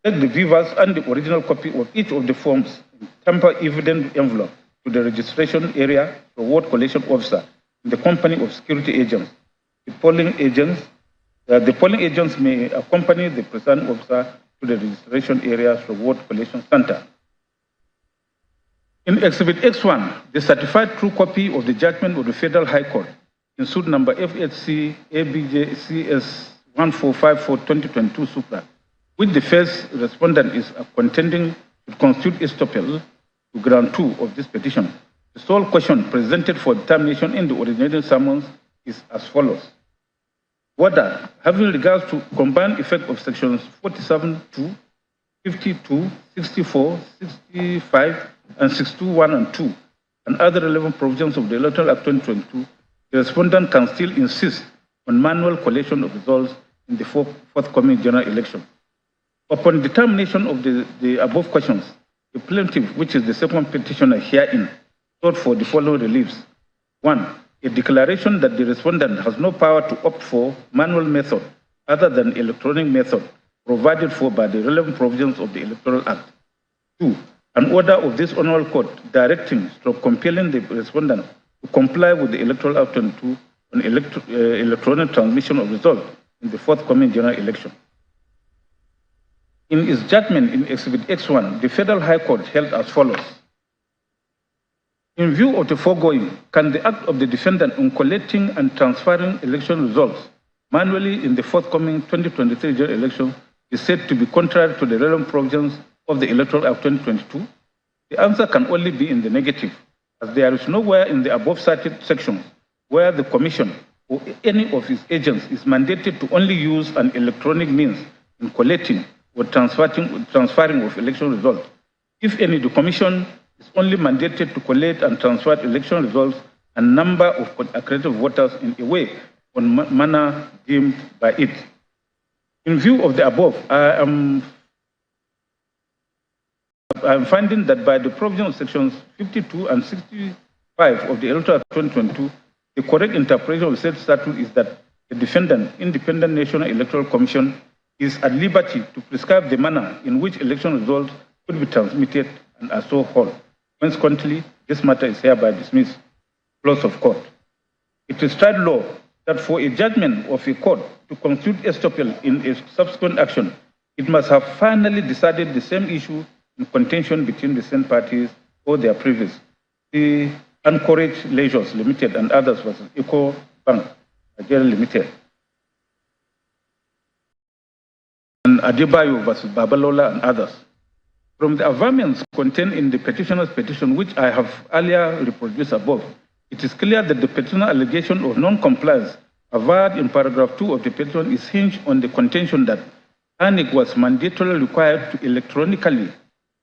Take the beavers and the original copy of each of the forms in tamper-evident envelope to the registration area reward collection officer in the company of security agents. The polling agents may accompany the presiding officer to the registration area's reward collection center. In Exhibit X1, the certified true copy of the judgment of the Federal High Court in suit number FHC ABJ CS 1454-2022 Supra, which the first respondent is contending to constitute estoppel to ground 2 of this petition. The sole question presented for determination in the originating summons is as follows. Whether, having regards to combined effect of sections 47(2), 52, 64, 65, and 62(1) and 2, and other relevant provisions of the Electoral Act 2022, the respondent can still insist on manual collation of results in the forthcoming general election. Upon determination of the above questions, the plaintiff, which is the second petitioner herein, sought for the following reliefs. 1. A declaration that the respondent has no power to opt for manual method other than electronic method provided for by the relevant provisions of the Electoral Act. 2. An order of this honorable court directing or compelling the respondent to comply with the Electoral Act 22 on electronic transmission of results in the forthcoming general election. In its judgment in Exhibit X1, the Federal High Court held as follows. In view of the foregoing, can the act of the defendant in collecting and transferring election results manually in the forthcoming 2023 general election be said to be contrary to the relevant provisions of the Electoral Act 2022? The answer can only be in the negative, as there is nowhere in the above cited sections where the Commission or any of its agents is mandated to only use an electronic means in collecting or transferring of election results. If any, the Commission is only mandated to collect and transfer election results and number of accredited voters in a way or manner deemed by it. In view of the above, I am finding that by the provision of sections 52 and 65 of the Electoral Act 2022, the correct interpretation of said statute is that the defendant, Independent National Electoral Commission, is at liberty to prescribe the manner in which election results could be transmitted and are so whole. Consequently, this matter is hereby dismissed. Close of court. It is tried law that for a judgment of a court to constitute estoppel in a subsequent action, it must have finally decided the same issue in contention between the same parties or their previous. The Anchorage Leisures Limited and others versus Eco Bank Nigeria Limited. And Adebayo versus Babalola and others. From the averments contained in the petitioner's petition, which I have earlier reproduced above, it is clear that the petitioner allegation of non-compliance averred in paragraph 2 of the petition is hinged on the contention that INEC was mandatorily required to electronically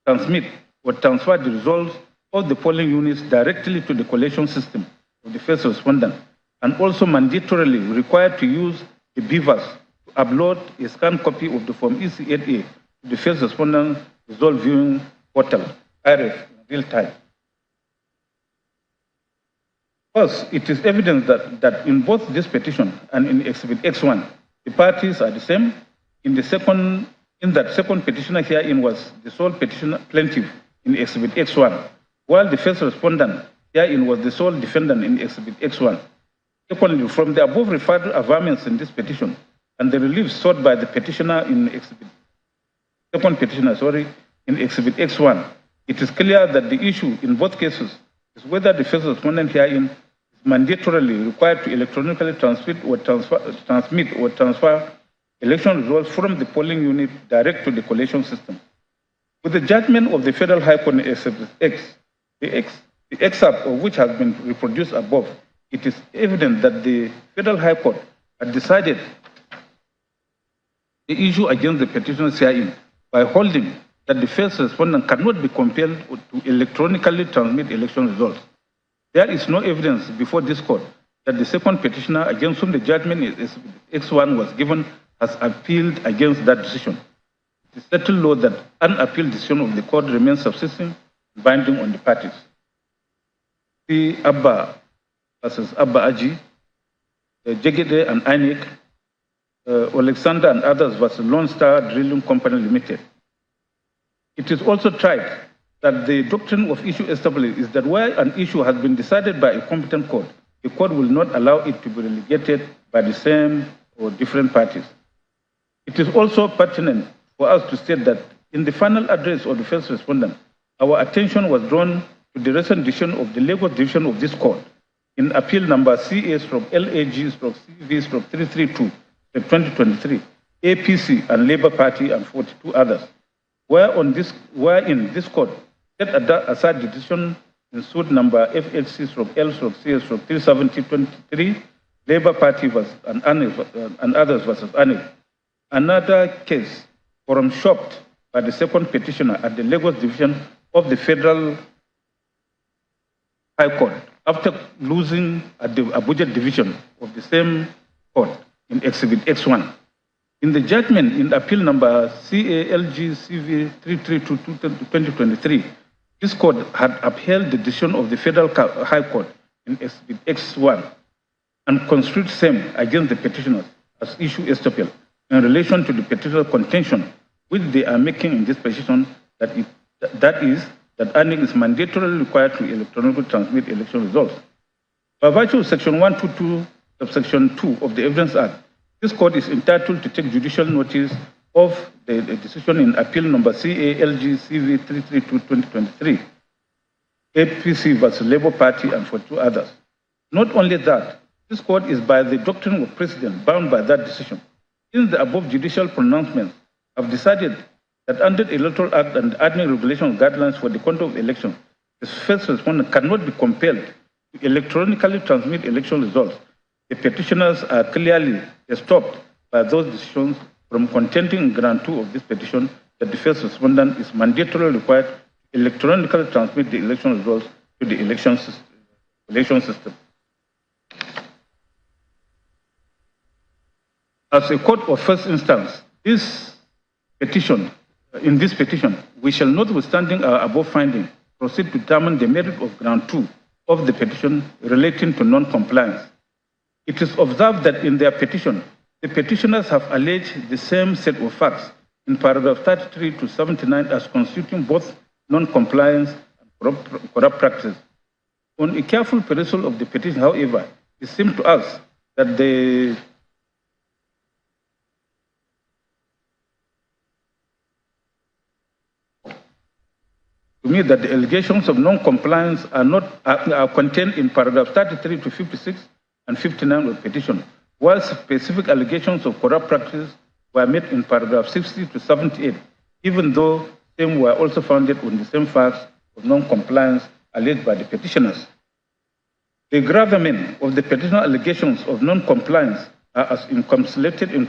transmit or transfer the results of the polling units directly to the collation system of the first respondent, and also mandatorily required to use the beavers to upload a scanned copy of the Form EC8A to the first respondent result viewing portal, IRF, in real time. First, it is evident that in both this petition and in Exhibit X1, the parties are the same. In that second petitioner herein was the sole petitioner plaintiff in Exhibit X1, while the first respondent herein was the sole defendant in Exhibit X1. Secondly, from the above referred averments in this petition and the relief sought by the petitioner in in Exhibit X1, it is clear that the issue in both cases is whether the first respondent herein is mandatorily required to electronically transmit or transfer election results from the polling unit direct to the collation system. With the judgment of the Federal High Court in Exhibit X, the excerpt of which has been reproduced above, it is evident that the Federal High Court had decided the issue against the petitioners herein by holding that the first respondent cannot be compelled to electronically transmit election results. There is no evidence before this court that the second petitioner against whom the judgment in X1 was given has appealed against that decision. It is settled law that an appeal decision of the court remains subsisting, binding on the parties. The Abba versus Abba Aji, Jegede and INEC, Alexander and others versus Lone Star Drilling Company Limited. It is also tried that the doctrine of issue established is that where an issue has been decided by a competent court, the court will not allow it to be relegated by the same or different parties. It is also pertinent for us to state that in the final address of the first respondent, our attention was drawn to the recent decision of the Lagos Division of this court in appeal number CA/LAG/CV/332 2023, APC and Labour Party and 42 others, wherein this court set aside the decision in suit number FHC/L/CS/370/23, Labour Party and others versus ANIL. Another case, forum shopped by the second petitioner at the Lagos Division of the Federal High Court after losing at the Abuja Division of the same court in Exhibit X1. In the judgment in appeal number CALG-CV-332/2023, this court had upheld the decision of the Federal High Court in Exhibit X1 and construed same against the petitioners as issue estoppel in relation to the petitioner's contention, which they are making in this petition, that ANIC is mandatorily required to electronically transmit election results. By virtue of Section 122, subsection 2 of the Evidence Act, this court is entitled to take judicial notice of the decision in appeal number CALG-CV-332/2023, APC versus Labour Party and 42 others. Not only that, this court is by the doctrine of precedent bound by that decision. Since the above judicial pronouncements have decided that under the Electoral Act and admin regulation guidelines for the conduct of elections, the first respondent cannot be compelled to electronically transmit election results, the petitioners are clearly stopped by those decisions from contending in ground 2 of this petition that the first respondent is mandatorily required to electronically transmit the election results to the election system. As a court of first instance, in this petition, we shall, notwithstanding our above finding, proceed to determine the merit of ground 2 of the petition relating to non-compliance. It is observed that in their petition, the petitioners have alleged the same set of facts in paragraph 33 to 79 as constituting both non-compliance and corrupt practice. On a careful perusal of the petition, however, it seemed to us that the allegations of non-compliance are contained in paragraph 33 to 56 and 59 of the petition, while specific allegations of corrupt practice were made in paragraph 60 to 78, even though same were also founded on the same facts of non-compliance alleged by the petitioners. The gravamen of the petitioner allegations of non-compliance are as encapsulated in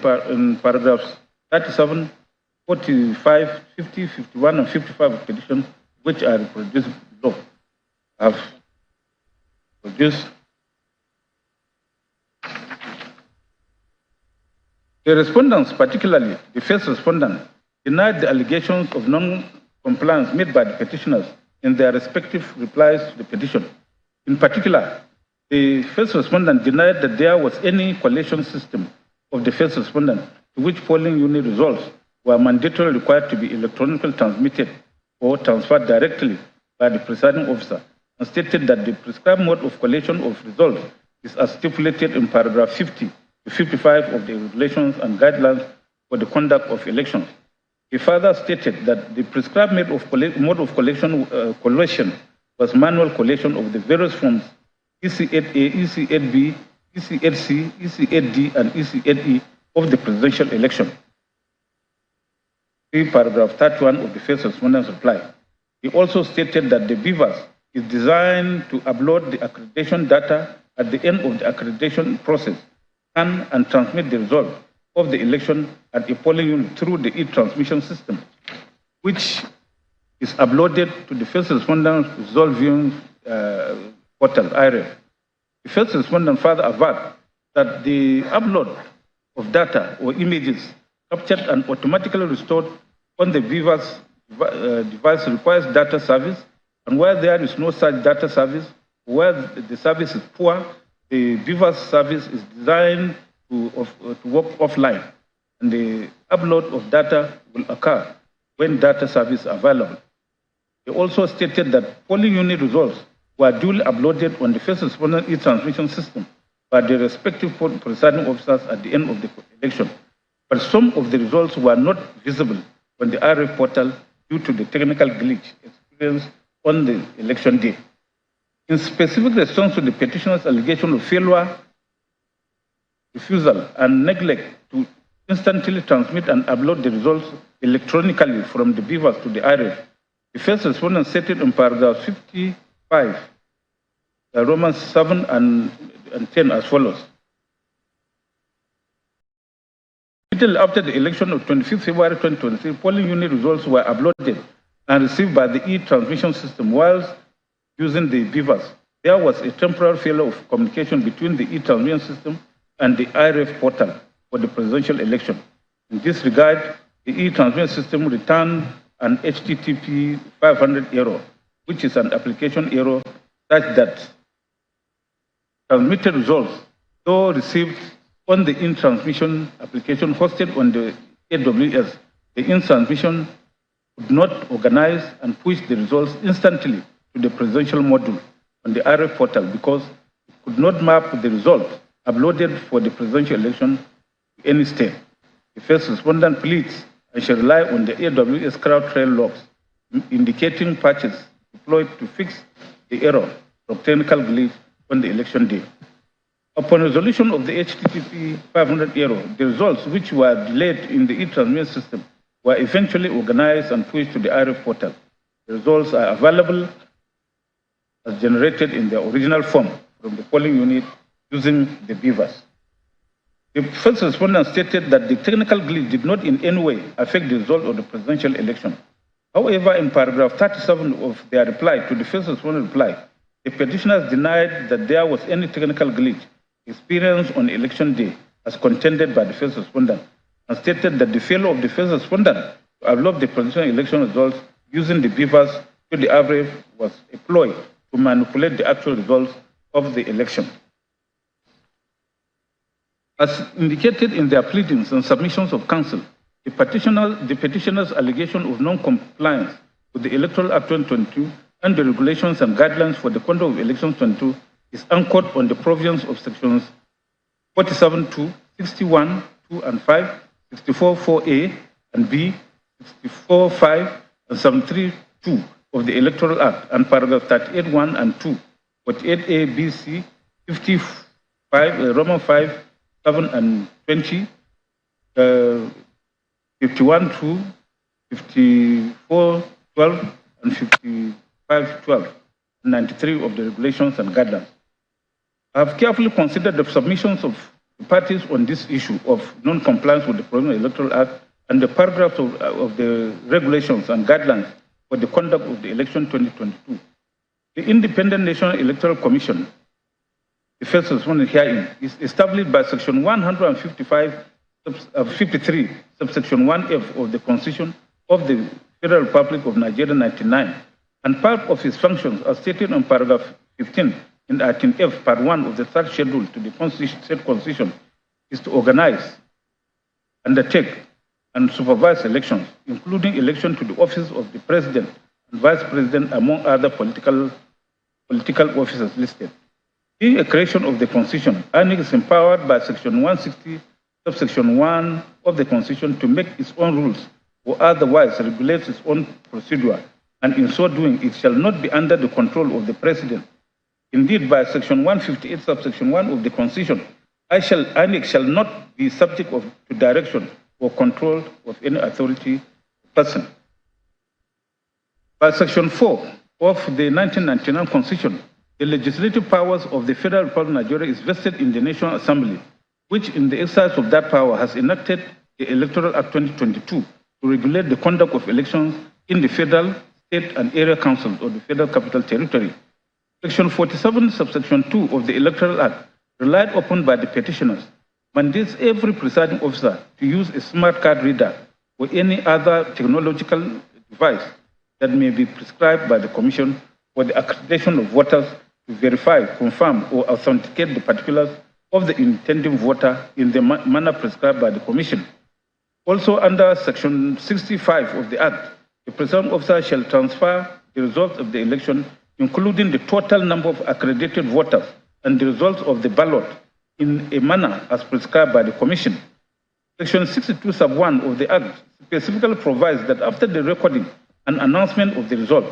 paragraphs 37, 45, 50, 51, and 55 of the petition, which are reproduced below. have produced. The respondents, particularly the first respondent, denied the allegations of non-compliance made by the petitioners in their respective replies to the petition. In particular, the first respondent denied that there was any collation system of the first respondent to which polling unit results were mandatorily required to be electronically transmitted or transferred directly by the presiding officer, and stated that the prescribed mode of collation of results is as stipulated in paragraph 50 to 55 of the regulations and guidelines for the conduct of elections. He further stated that the prescribed mode of collation was manual collation of the various forms EC8A, EC8B, EC8C, EC8D, and EC8E of the presidential election. See paragraph 31 of the first respondent's reply. He also stated that the BVAS is designed to upload the accreditation data at the end of the accreditation process and transmit the result of the election at a polling unit through the e-transmission system, which is uploaded to the first respondent's result viewing portal, IREF. The first respondent further averred that the upload of data or images captured and automatically restored on the BVAS device requires data service, and where there is no such data service, where the service is poor, the BVAS service is designed to work offline, and the upload of data will occur when data service is available. He also stated that polling unit results were duly uploaded on the first respondent e-transmission system by the respective presiding officers at the end of the election, but some of the results were not visible on the IREF portal due to the technical glitch experienced on the election day. In specific response to the petitioner's allegation of failure, refusal, and neglect to instantly transmit and upload the results electronically from the BVAS to the IREF, the first respondent stated in paragraph 55, Romans 7 and 10 as follows. Immediately after the election of 25th February 2023, polling unit results were uploaded and received by the e-transmission system whilst using the BVAS. There was a temporary failure of communication between the e-transmission system and the IREF portal for the presidential election. In this regard, the e-transmission system returned an HTTP 500 error, which is an application error such that transmitted results, though received on the in-transmission application hosted on the AWS, the in-transmission could not organize and push the results instantly to the presidential module on the IREF portal because it could not map the results uploaded for the presidential election to any state. The first respondent pleads and shall rely on the AWS CrowdTrail logs indicating patches deployed to fix the error from technical glitch on the election day. Upon resolution of the HTTP 500 error, the results which were delayed in the e-transmission system were eventually organized and pushed to the IREF portal. The results are available as generated in their original form from the polling unit using the BVAS. The first respondent stated that the technical glitch did not in any way affect the result of the presidential election. However, in paragraph 37 of their reply to the first respondent reply, the petitioners denied that there was any technical glitch experienced on election day as contended by the first respondent, and stated that the failure of the first respondent to upload the presidential election results using the BVAS to the IREF was a ploy to manipulate the actual results of the election. As indicated in their pleadings and submissions of counsel, the petitioner's allegation of non-compliance with the Electoral Act 2022 and the regulations and guidelines for the conduct of elections 22 is anchored on the provisions of sections 47.2, 61, 2 and 5, 64.4a and b, 64.5 and 73.2 of the Electoral Act, and paragraph 38.1 and 2, 48a, b, c, 55, Roman 5, 7 and 20, 51.2, 54.12 and 55.12, 93 of the regulations and guidelines. I have carefully considered the submissions of the parties on this issue of non-compliance with the Provisional Electoral Act and the paragraphs of the regulations and guidelines for the conduct of the election 2022. The Independent National Electoral Commission, the first respondent herein, is established by Section 153, subsection 1F of the Constitution of the Federal Republic of Nigeria 1999, and part of its functions are stated on paragraph 15 in Item F, Part 1 of the third schedule to the said Constitution, is to organize, undertake, and supervise elections, including election to the office of the President and Vice President, among other political officers listed. Being a creation of the Constitution, INEC is empowered by Section 160, subsection 1 of the Constitution to make its own rules or otherwise regulate its own procedure, and in so doing, it shall not be under the control of the President. Indeed, by Section 158, subsection 1 of the Constitution, INEC shall not be subject to direction or control of any authority person. By Section 4 of the 1999 Constitution, the legislative powers of the Federal Republic of Nigeria is vested in the National Assembly, which in the exercise of that power has enacted the Electoral Act 2022 to regulate the conduct of elections in the federal, state, and area councils of the Federal Capital Territory. Section 47, subsection 2 of the Electoral Act, relied upon by the petitioners, mandates every presiding officer to use a smart card reader or any other technological device that may be prescribed by the Commission for the accreditation of voters to verify, confirm, or authenticate the particulars of the intending voter in the manner prescribed by the Commission. Also, under Section 65 of the Act, the presiding officer shall transfer the results of the election, including the total number of accredited voters and the results of the ballot, in a manner as prescribed by the Commission. Section 62 sub 1 of the Act specifically provides that after the recording and announcement of the result,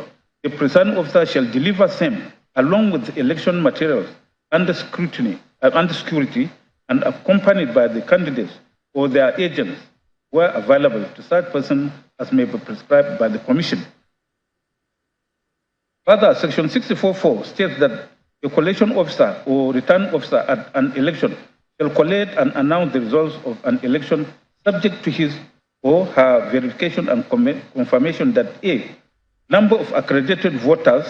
the presiding officer shall deliver same along with the election materials under security and accompanied by the candidates or their agents where available to such person as may be prescribed by the Commission. Further, Section 64(4) states that the collation officer or returning officer at an election shall collate and announce the results of an election subject to his or her verification and confirmation that A, number of accredited voters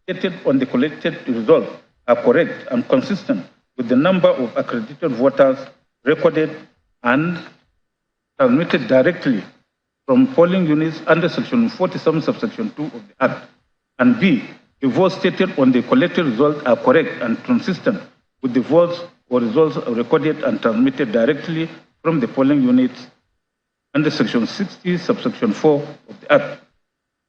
stated on the collected result are correct and consistent with the number of accredited voters recorded and transmitted directly from polling units under Section 47, subsection 2 of the Act, and B, the votes stated on the collected result are correct and consistent with the votes or results recorded and transmitted directly from the polling units under Section 60, subsection 4 of the Act.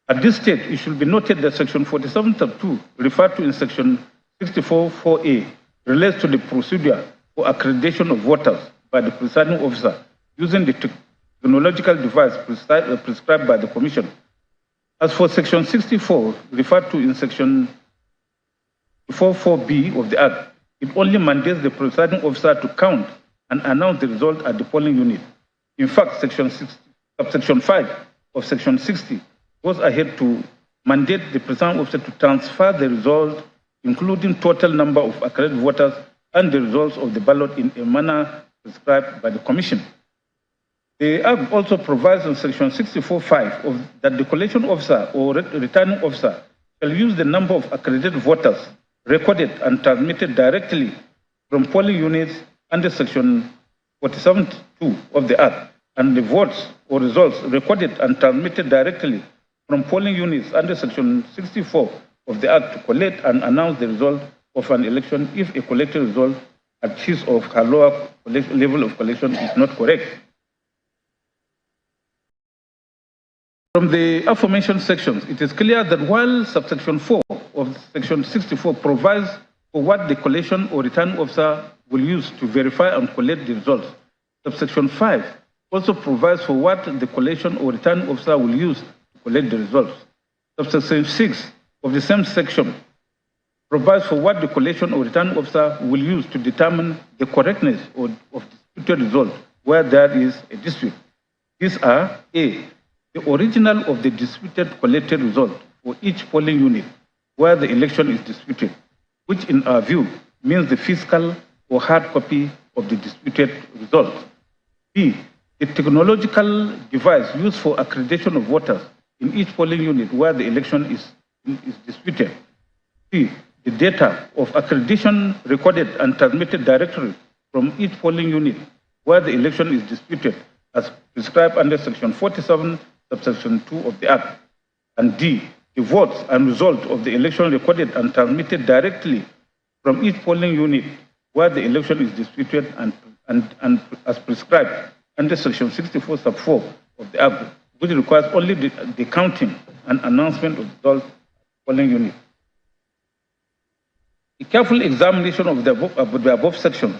At this stage, it should be noted that Section 47, sub 2, referred to in Section 64(4)(a), relates to the procedure for accreditation of voters by the presiding officer using the technological device prescribed by the Commission. As for Section 64, referred to in Section 44(b) of the Act, it only mandates the presiding officer to count and announce the result at the polling unit. In fact, subsection 5 of Section 60 goes ahead to mandate the presiding officer to transfer the result, including total number of accredited voters and the results of the ballot, in a manner prescribed by the Commission. The Act also provides in Section 64(5) that the collation officer or returning officer shall use the number of accredited voters recorded and transmitted directly from polling units under Section 47(2) of the Act, and the votes or results recorded and transmitted directly from polling units under Section 64 of the Act to collect and announce the result of an election if a collected result at his or her lower level of collection is not correct. From the aforementioned sections, it is clear that while subsection 4 of Section 64 provides for what the collation or returning officer will use to verify and collect the results, subsection 5 also provides for what the collation or returning officer will use to collect the results. Subsection 6 of the same section provides for what the collation or returning officer will use to determine the correctness of disputed result where there is a dispute. These are A, the original of the disputed collected result for each polling unit where the election is disputed, which in our view means the physical or hard copy of the disputed result. B, the technological device used for accreditation of voters in each polling unit where the election is is disputed. 3. The data of accreditation recorded and transmitted directly from each polling unit where the election is disputed as prescribed under Section 47, subsection 2 of the Act. And D. The votes and results of the election recorded and transmitted directly from each polling unit where the election is disputed and as prescribed under Section 64, sub 4 of the Act, which requires only the counting and announcement of the results of the polling unit. A careful examination of the above sections,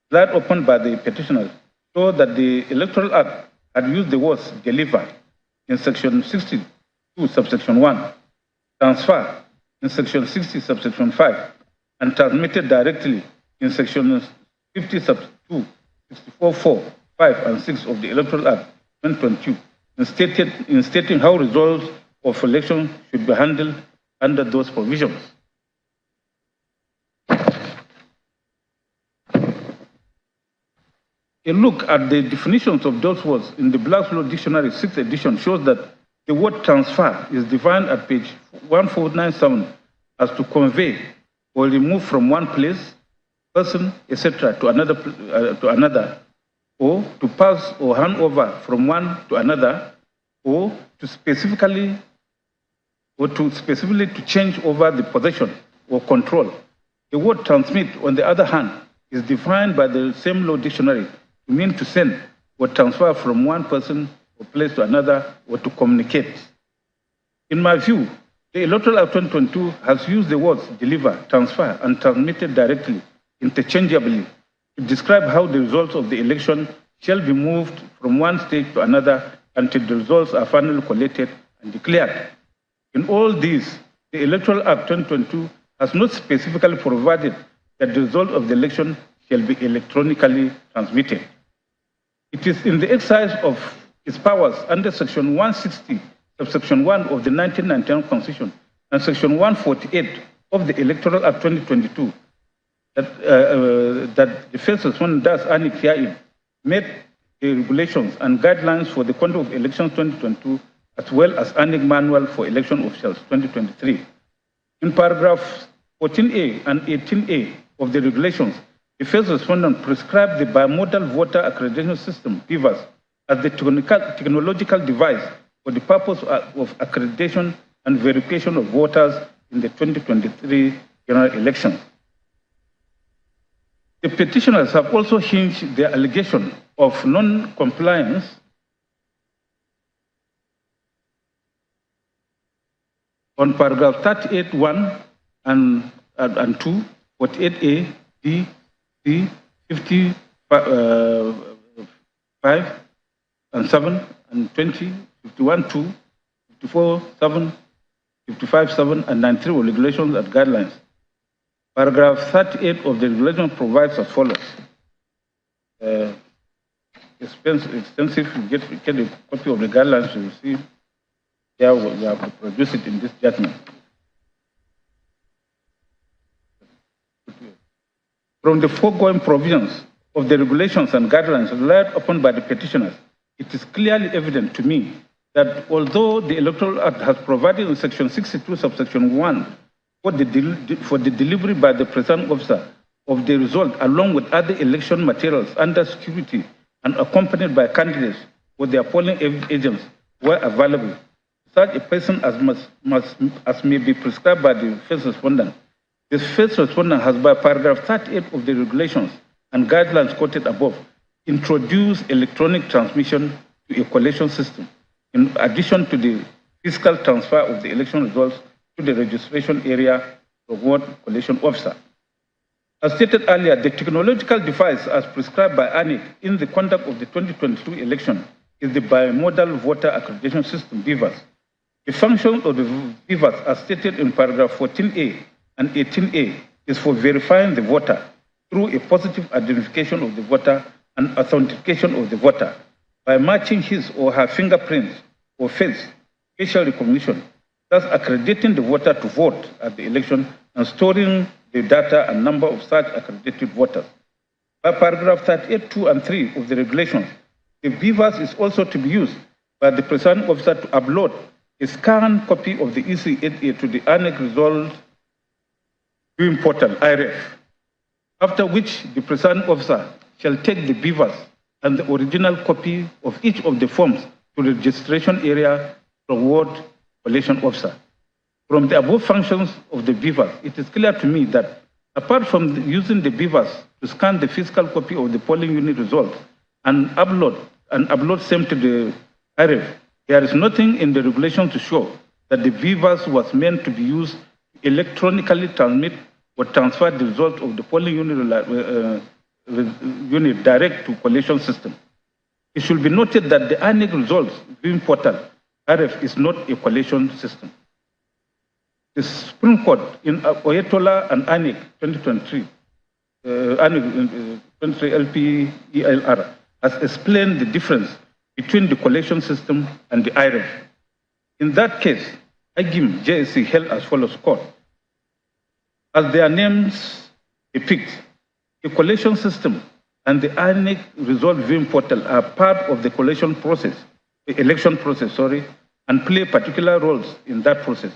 slide opened by the petitioners, show that the Electoral Act had used the words deliver in Section 62, subsection 1, transfer in Section 60, subsection 5, and transmitted directly in Section 50, sub 2, 64, 4, 5, and 6 of the Electoral Act 2022, in stating how results of election should be handled under those provisions. A look at the definitions of those words in the Black's Law Dictionary 6th edition shows that the word transfer is defined at page 1497 as to convey or remove from one place, person, etc. to another, or to pass or hand over from one to another, or to specifically to change over the possession or control. The word transmit, on the other hand, is defined by the same law dictionary to mean to send or transfer from one person or place to another, or to communicate. In my view, the Electoral Act 2022 has used the words deliver, transfer, and transmitted directly, interchangeably, to describe how the results of the election shall be moved from one stage to another until the results are finally collated and declared. In all these, the Electoral Act 2022 has not specifically provided that the result of the election shall be electronically transmitted. It is in the exercise of its powers under Section 160, subsection 1 of the 1991 Constitution, and Section 148 of the Electoral Act 2022, that the first respondent does annex herein, made the regulations and guidelines for the conduct of elections 2022, as well as annex manual for election officials 2023. In paragraphs 14A and 18A of the regulations, the first respondent prescribed the bimodal voter accreditation system, BVAS, as the technological device for the purpose of accreditation and verification of voters in the 2023 general elections. The petitioners have also hinged their allegation of non-compliance on paragraph 38(1) and 2, 48A, D, C, 55 and 7 and 20, 51(2), 54(7), 55(7), and 93 of regulations and guidelines. Paragraph 38 of the regulation provides as follows. Extensive, you get a copy of the guidelines you see. There we have produced it in this judgment. From the foregoing provisions of the regulations and guidelines relied upon by the petitioners, it is clearly evident to me that although the Electoral Act has provided in Section 62, subsection 1, for the delivery by the presiding officer of the result along with other election materials under security and accompanied by candidates or their polling agents were available, such a person as may be prescribed by the first respondent. The first respondent has, by paragraph 38 of the regulations and guidelines quoted above, introduced electronic transmission to a collation system, in addition to the physical transfer of the election results to the registration area of one collation officer. As stated earlier, the technological device as prescribed by ANIC in the conduct of the 2022 election is the bimodal voter accreditation system, BVAS. The function of the BVAS, as stated in paragraph 14A and 18A, is for verifying the voter through a positive identification of the voter and authentication of the voter by matching his or her fingerprints or face, facial recognition, thus accrediting the voter to vote at the election and storing the data and number of such accredited voters. By paragraph 38(2) and 3 of the regulations, the BVAS is also to be used by the presiding officer to upload a scanned copy of the EC8A to the ANEC result viewing portal, IREF, after which the presiding officer shall take the beavers and the original copy of each of the forms to the registration area from ward collation officer. From the above functions of the beavers, it is clear to me that apart from using the beavers to scan the physical copy of the polling unit result and upload same to the IREF, there is nothing in the regulation to show that the beavers was meant to be used to electronically transmit or transfer the result of the polling unit direct to collation system. It should be noted that the ANEC results viewing portal, IREF, is not a collation system. The Supreme Court in Oyetola and ANEC 2023, ANEC 23 LPELR, has explained the difference between the collation system and the IREF. In that case, IGIM JSC held as follows court. As their names depict, the collation system and the ANEC result viewing portal are part of the collation process, the election process, and play particular roles in that process.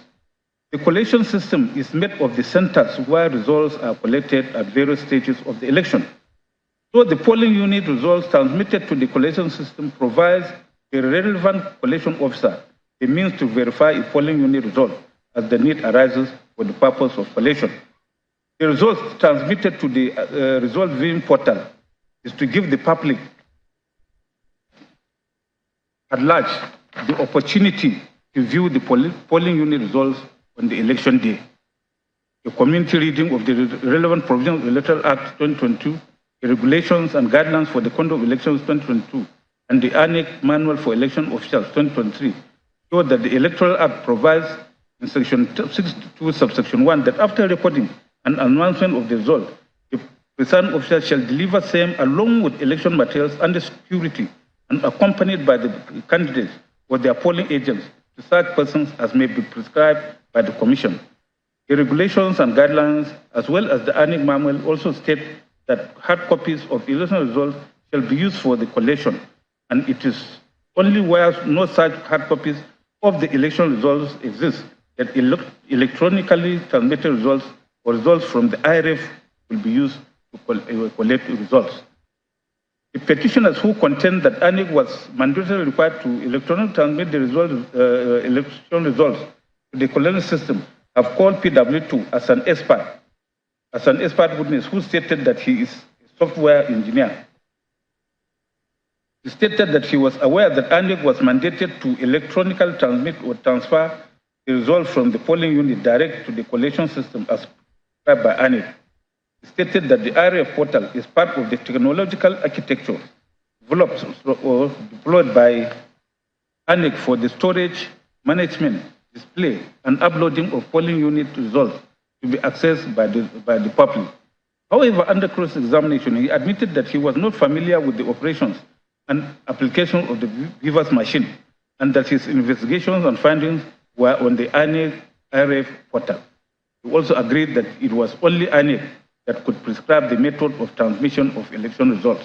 The collation system is made of the centers where results are collected at various stages of the election. So the polling unit results transmitted to the collation system provides the relevant collation officer the means to verify a polling unit result as the need arises for the purpose of collation. The results transmitted to the result viewing portal is to give the public at large the opportunity to view the polling unit results on the election day. The community reading of the relevant provisions of the Electoral Act 2022, the regulations and guidelines for the conduct of elections 2022, and the ANEC Manual for Election Officials 2023 show that the Electoral Act provides in Section 62, subsection 1, that after recording an announcement of the result, the presiding officer shall deliver same along with election materials under security and accompanied by the candidates or their polling agents to such persons as may be prescribed by the Commission. The regulations and guidelines, as well as the ANEC manual, also state that hard copies of election results shall be used for the collation, and it is only where no such hard copies of the election results exist that electronically transmitted results or results from the IREF will be used to collect results. The petitioners who contend that ANEC was mandatorily required to electronically transmit the election results to the collation system have called PW2 as an expert witness who stated that he is a software engineer. He stated that he was aware that ANEC was mandated to electronically transmit or transfer the results from the polling unit direct to the collation system as prescribed by ANEC. He stated that the IREF portal is part of the technological architecture developed or deployed by ANEC for the storage, management, display, and uploading of polling unit results to be accessed by the public. However, under cross-examination, he admitted that he was not familiar with the operations and application of the Beavers machine, and that his investigations and findings were on the ANEC IREF portal. He also agreed that it was only ANEC that could prescribe the method of transmission of election results.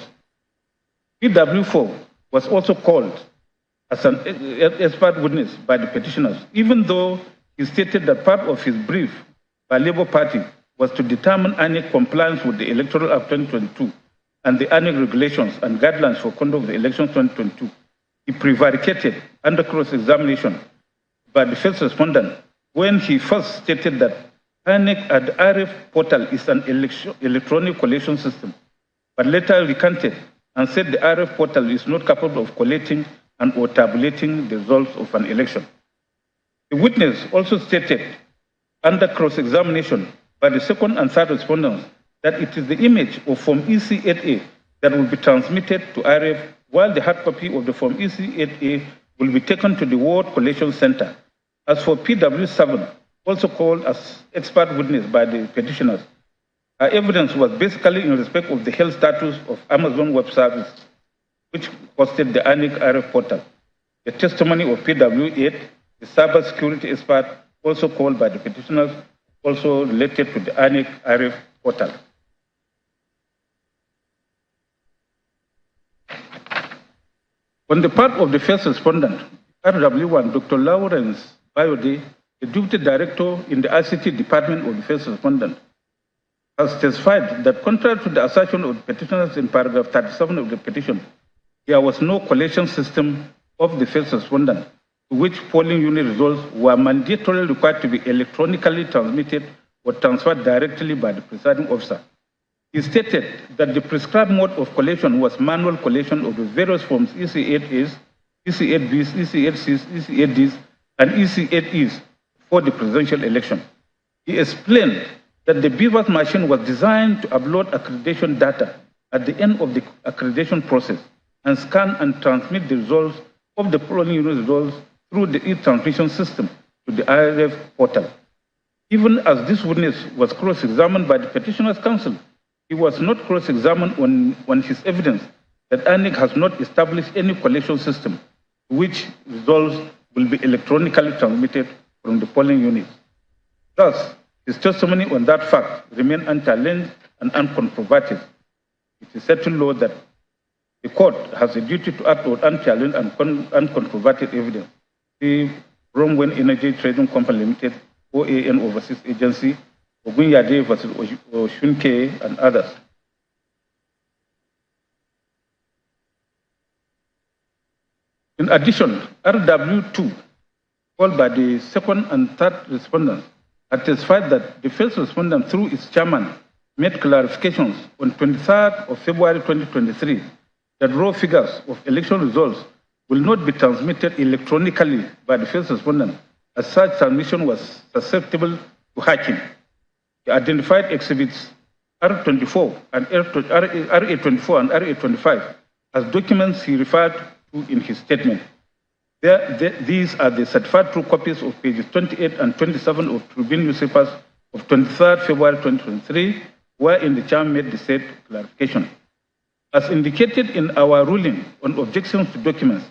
PW4 was also called as an expert witness by the petitioners, even though he stated that part of his brief by Labour Party was to determine ANEC compliance with the Electoral Act 2022 and the ANEC regulations and guidelines for conduct of the elections 2022. He prevaricated under cross-examination by the first respondent when he first stated that ANEC at the IREF portal is an electronic collation system, but later recanted and said the IREF portal is not capable of collating and or tabulating the results of an election. The witness also stated under cross-examination by the second and third respondents that it is the image of Form EC8A that will be transmitted to IREF, while the hard copy of the Form EC8A will be taken to the Ward Collation Center. As for PW7, also called as expert witness by the petitioners, our evidence was basically in respect of the health status of Amazon Web Service, which hosted the ANEC IREF portal. The testimony of PW8, the cybersecurity expert, also called by the petitioners, also related to the ANEC IREF portal. On the part of the first respondent, RW1, Dr. Lawrence Bayode, the Deputy Director in the ICT Department of the First Respondent, has testified that contrary to the assertion of the petitioners in paragraph 37 of the petition, there was no collation system of the first respondent to which polling unit results were mandatorily required to be electronically transmitted or transferred directly by the presiding officer. He stated that the prescribed mode of collation was manual collation of the various forms EC8As, EC8Bs, EC8Cs, EC8Ds, and EC8Es for the presidential election. He explained that the Beavers machine was designed to upload accreditation data at the end of the accreditation process and scan and transmit the results of the polling unit results through the e-transmission system to the IRF portal. Even as this witness was cross-examined by the petitioner's counsel, he was not cross-examined on his evidence that INEC has not established any collection system to which results will be electronically transmitted from the polling units. Thus, his testimony on that fact remained unchallenged and uncontroverted. It is settled law that the court has a duty to act on unchallenged and uncontroverted evidence. The Bromwen Energy Trading Company Limited, OAN Overseas Agency, Ogunyade versus Oshunke, and others. In addition, RW2, called by the second and third respondents, had testified that the first respondent, through its chairman, made clarifications on 23rd of February 2023 that raw figures of election results will not be transmitted electronically by the first respondent, as such transmission was susceptible to hacking. He identified exhibits R24 and RA24 and RA25 as documents he referred to in his statement. These are the certified true copies of pages 28 and 27 of Tribune newspapers of 23rd February 2023, wherein the chairman made the said clarification. As indicated in our ruling on objections to documents,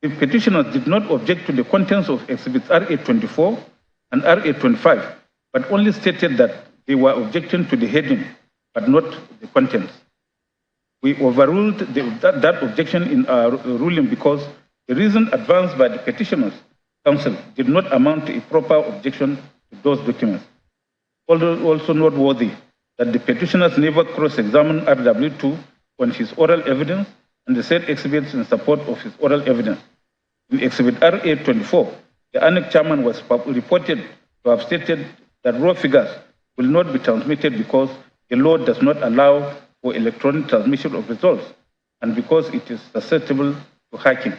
the petitioners did not object to the contents of exhibits RA24 and RA25, but only stated that they were objecting to the heading, but not the contents. We overruled that objection in our ruling because the reason advanced by the petitioners' counsel did not amount to a proper objection to those documents. Also noteworthy that the petitioners never cross-examined RW2 on his oral evidence and the said exhibits in support of his oral evidence. In exhibit RA24, the ANEC chairman was reported to have stated that raw figures will not be transmitted because the law does not allow for electronic transmission of results and because it is susceptible to hacking.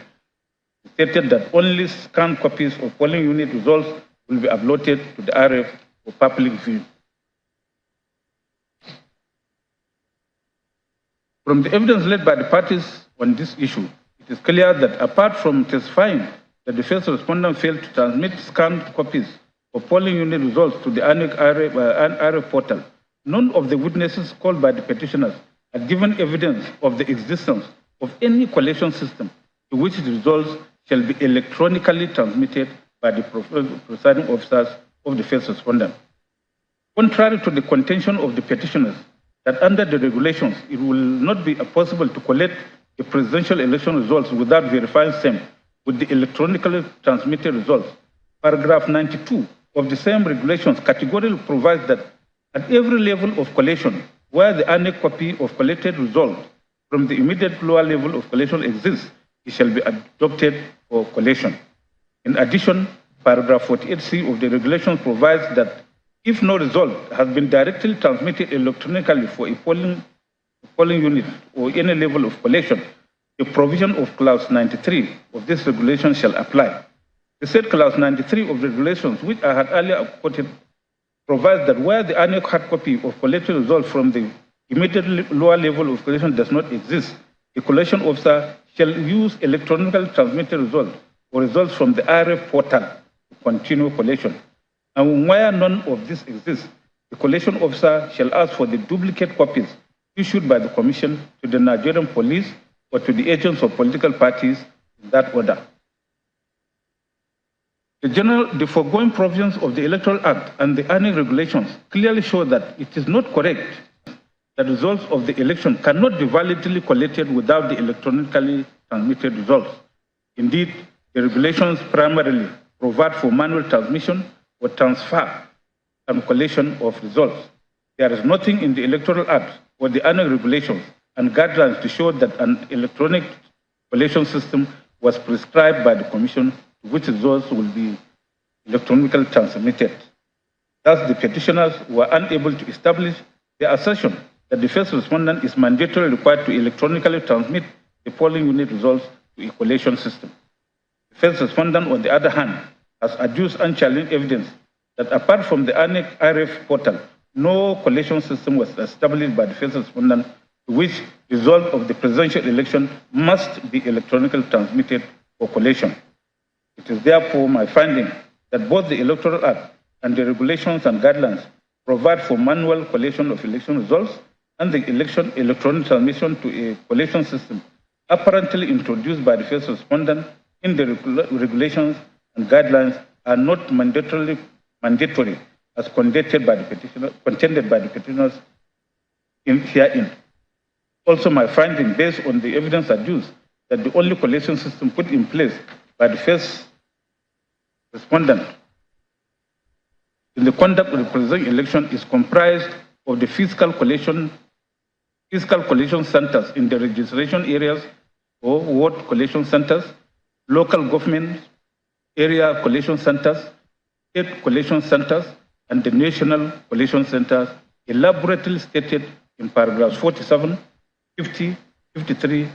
He stated that only scanned copies of polling unit results will be uploaded to the RF for public view. From the evidence led by the parties on this issue, it is clear that apart from testifying that the first respondent failed to transmit scanned copies of polling unit results to the ANEC RF portal, none of the witnesses called by the petitioners had given evidence of the existence of any collation system to which the results shall be electronically transmitted by the presiding officers of the first respondent. Contrary to the contention of the petitioners that under the regulations it will not be possible to collect the presidential election results without verifying them with the electronically transmitted results, paragraph 92 of the same regulations categorically provides that at every level of collation where the ANEC copy of collected results from the immediate lower level of collation exists, it shall be adopted for collation. In addition, paragraph 48C of the regulation provides that if no result has been directly transmitted electronically for a polling unit or any level of collation, the provision of clause 93 of this regulation shall apply. The said clause 93 of the regulations, which I had earlier quoted, provides that where the ANEC hard copy of collected results from the immediately lower level of collation does not exist, the collation officer shall use electronically transmitted results or results from the RF portal to continue collation. And where none of this exists, the collation officer shall ask for the duplicate copies issued by the Commission to the Nigerian police or to the agents of political parties in that order. The foregoing provisions of the Electoral Act and the ANEC regulations clearly show that it is not correct that results of the election cannot be validly collected without the electronically transmitted results. Indeed, The regulations primarily provide for manual transmission or transfer and collation of results. There is nothing in the Electoral Act or the annual regulations and guidelines to show that an electronic collation system was prescribed by the Commission to which results will be electronically transmitted. Thus, the petitioners were unable to establish the assertion that the first respondent is mandatorily required to electronically transmit the polling unit results to a collation system. The first respondent, on the other hand, has adduced unchallenged evidence that apart from the ANEC IRF portal, no collation system was established by the first respondent to which result of the presidential election must be electronically transmitted for collation. It is therefore my finding that both the Electoral Act and the regulations and guidelines provide for manual collation of election results, and the electronic transmission to a collation system apparently introduced by the first respondent in the regulations and guidelines are not mandatory as contended by the petitioners herein. Also, my finding, based on the evidence adduced, that the only collation system put in place by the first respondent in the conduct of the presidential election is comprised of the fiscal collation centers in the registration areas or ward collation centers, local government area collation centers, state collation centers, and the national collation centers elaborately stated in paragraphs 47, 50, 53,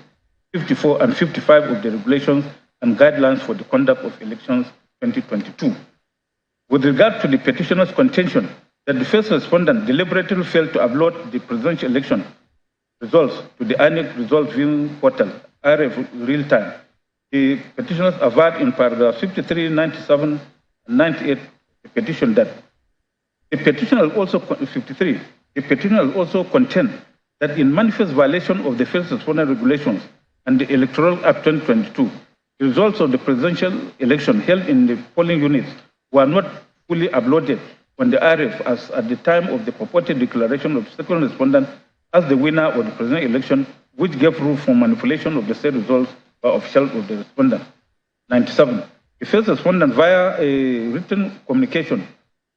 54, and 55 of the regulations and guidelines for the conduct of elections 2022. With regard to the petitioner's contention that the first respondent deliberately failed to upload the presidential election results to the INEC result viewing portal, IRF real time, the petitioners averred in paragraph 53, 97, and 98 the petition that the petitioner also 53. The petitioner also contend that in manifest violation of the first respondent regulations and the Electoral Act 2022, the results of the presidential election held in the polling units were not fully uploaded on the IRF as at the time of the purported declaration of the second respondent as the winner of the presidential election, which gave room for manipulation of the said results by officials of the respondent. 97. The first respondent, via a written communication,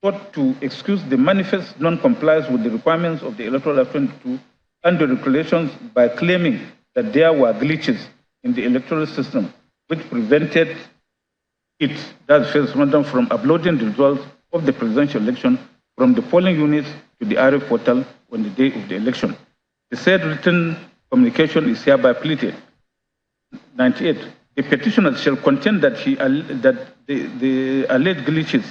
sought to excuse the manifest non-compliance with the requirements of the Electoral Act 22 and the regulations by claiming that there were glitches in the electoral system which prevented it, that first respondent, from uploading the results of the presidential election from the polling units to the IRF portal on the day of the election. The said written communication is hereby pleaded. 98. The petitioner shall contend that the alleged glitches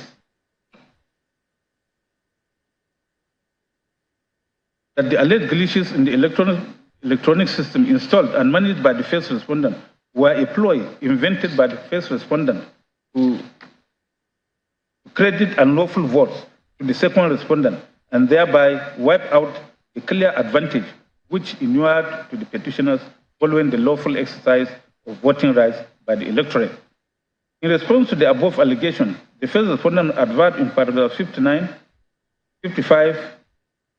in the electronic system installed and managed by the first respondent were a ploy invented by the first respondent to credit unlawful votes to the second respondent and thereby wipe out a clear advantage which inured to the petitioners following the lawful exercise of voting rights by the electorate. In response to the above allegation, the first respondent averred in paragraphs 59, 55,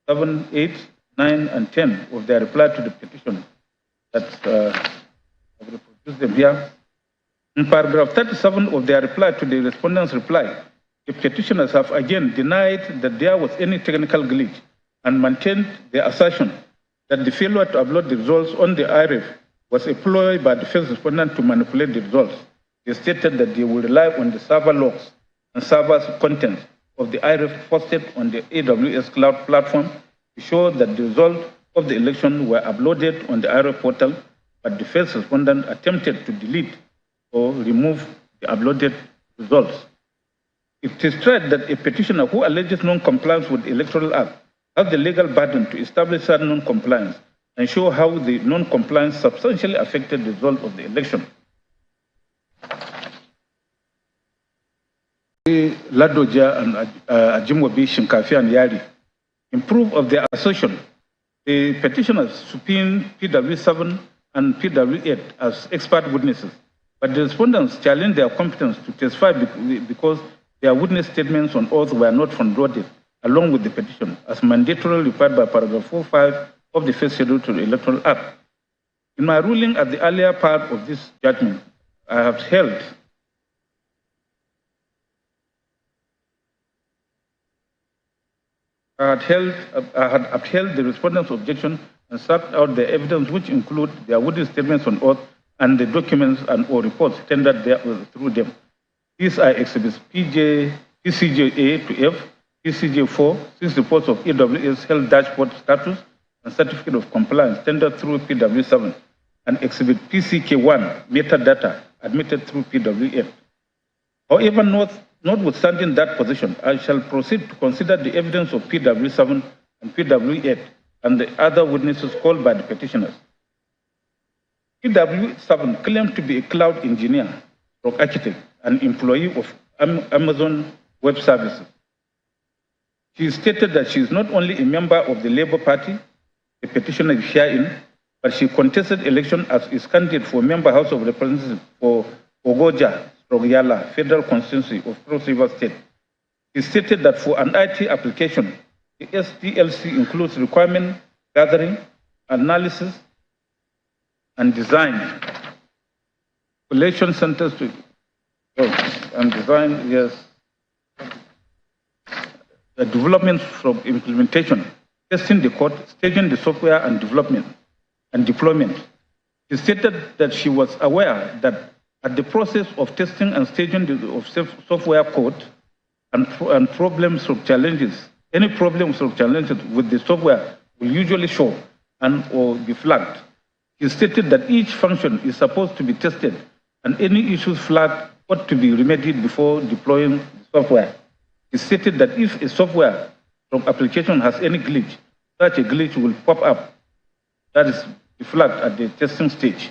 7, 8, 9, and 10 of their reply to the petition that I've reproduced them here. In paragraph 37 of their reply to the respondent's reply, the petitioners have again denied that there was any technical glitch and maintained their assertion that the failure to upload the results on the IRF was a ploy by the first respondent to manipulate the results. They stated that they will rely on the server logs and server's contents of the IRF hosted on the AWS cloud platform to show that the results of the election were uploaded on the IRF portal, but the first respondent attempted to delete or remove the uploaded results. It is true that a petitioner who alleges non-compliance with the Electoral Act has the legal burden to establish that non-compliance and show how the non-compliance substantially affected the result of the election. Ladoja and Ajimwabi, Shinkafi, and Yari improve of their assertion. The petitioners subpoenaed PW7 and PW8 as expert witnesses, but the respondents challenged their competence to testify because their witness statements on oath were not front-loaded along with the petition, as mandatorily required by paragraph 45 of the first schedule to the Electoral Act. In my ruling at the earlier part of this judgment, I have held I had upheld the respondent's objection and struck out the evidence, which include their witness statements on oath and the documents and or reports tendered there through them. These are exhibits PCJ-A to F, PCJ-4, 6 reports of AWS health dashboard status and certificate of compliance tendered through PW7, and exhibit PCK1, metadata admitted through PW8. However, notwithstanding that position, I shall proceed to consider the evidence of PW7 and PW8 and the other witnesses called by the petitioners. PW7 claimed to be a cloud engineer or architect, an employee of Amazon Web Services. She stated that she is not only a member of the Labour Party, the petitioner is herein, but she contested election as a candidate for member House of Representatives for Ogoja, Yala, Federal Constituency of Cross River State. He stated that for an IT application, the SDLC includes requirement gathering, analysis, and design. Population centers and design, yes. The development from implementation, testing the code, staging the software and development and deployment. He stated that she was aware that at the process of testing and staging of software code and problems or challenges, any problems or challenges with the software will usually show and or be flagged. He stated that each function is supposed to be tested and any issues flagged ought to be remedied before deploying the software. He stated that if a software from application has any glitch, such a glitch will pop up, that is flagged at the testing stage.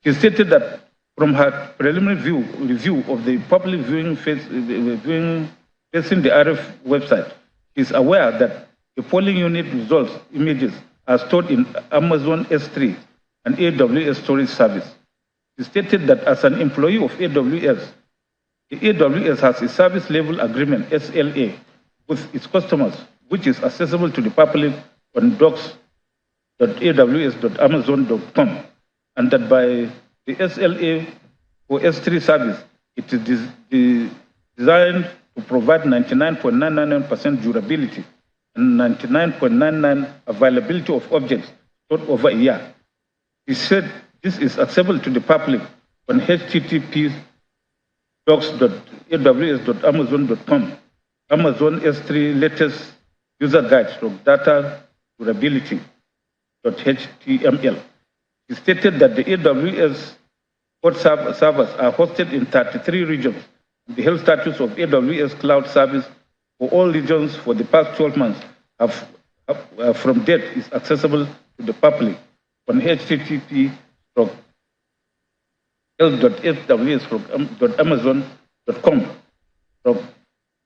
He stated that from her preliminary review of the public viewing facing the RF website, she is aware that the polling unit results images are stored in Amazon S3 and AWS storage service. He stated that as an employee of AWS, the AWS has a service level agreement, SLA, with its customers, which is accessible to the public on docs.aws.amazon.com, and that by the SLA for S3 service, it is designed to provide 99.999% durability and 99.99% availability of objects stored over a year. He said this is accessible to the public on http://docs.aws.amazon.com, Amazon S3 latest user guides from data durability.html. He stated that the AWS code servers are hosted in 33 regions. The health status of AWS cloud service for all regions for the past 12 months from date is accessible to the public on http://health.aws.amazon.com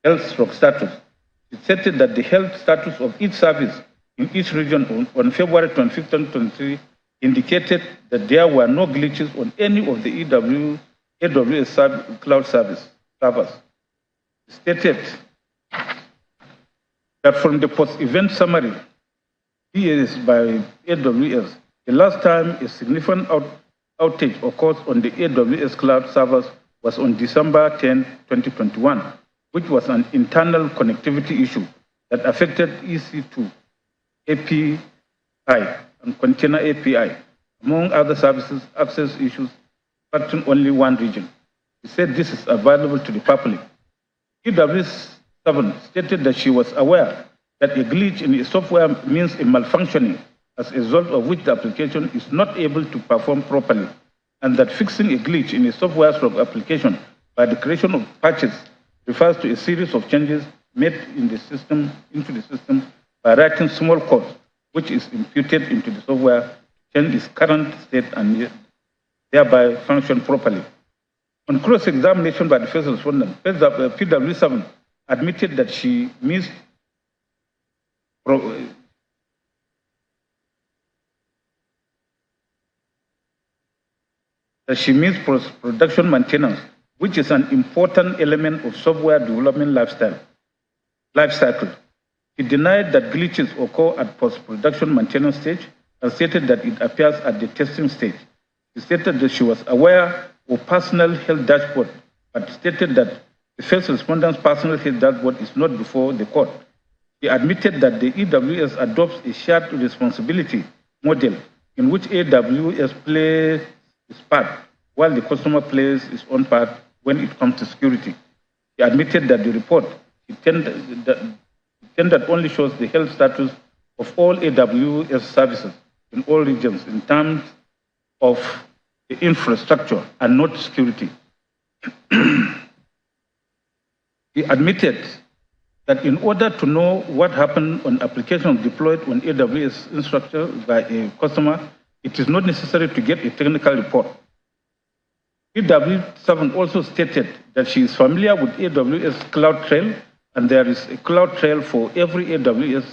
health/status. It stated that the health status of each service in each region on February 25, 2023 indicated that there were no glitches on any of the AWS cloud servers. It stated that from the post-event summary, is by AWS, the last time a significant outage occurred on the AWS cloud servers was on December 10, 2021, which was an internal connectivity issue that affected EC2, API, and Container API, among other services access issues affecting only one region. He said this is available to the public. PW7 stated that she was aware that a glitch in the software means a malfunctioning, as a result of which the application is not able to perform properly, and that fixing a glitch in a software application by the creation of patches refers to a series of changes made into the system by writing small code, which is imputed into the software to change its current state and thereby function properly. On cross-examination by the first respondent, PW7 admitted that she missed production maintenance, which is an important element of software development lifecycle. He denied that glitches occur at post-production maintenance stage and stated that it appears at the testing stage. He stated that she was aware of personal health dashboard, but stated that the first respondent's personal health dashboard is not before the court. He admitted that the EWS adopts a shared responsibility model in which AWS plays its part while the customer plays its own part when it comes to security. He admitted that the report that only shows the health status of all AWS services in all regions in terms of the infrastructure and not security. He admitted that in order to know what happened on applications deployed on AWS infrastructure by a customer, it is not necessary to get a technical report. PW7 also stated that she is familiar with AWS CloudTrail, and there is a CloudTrail for every AWS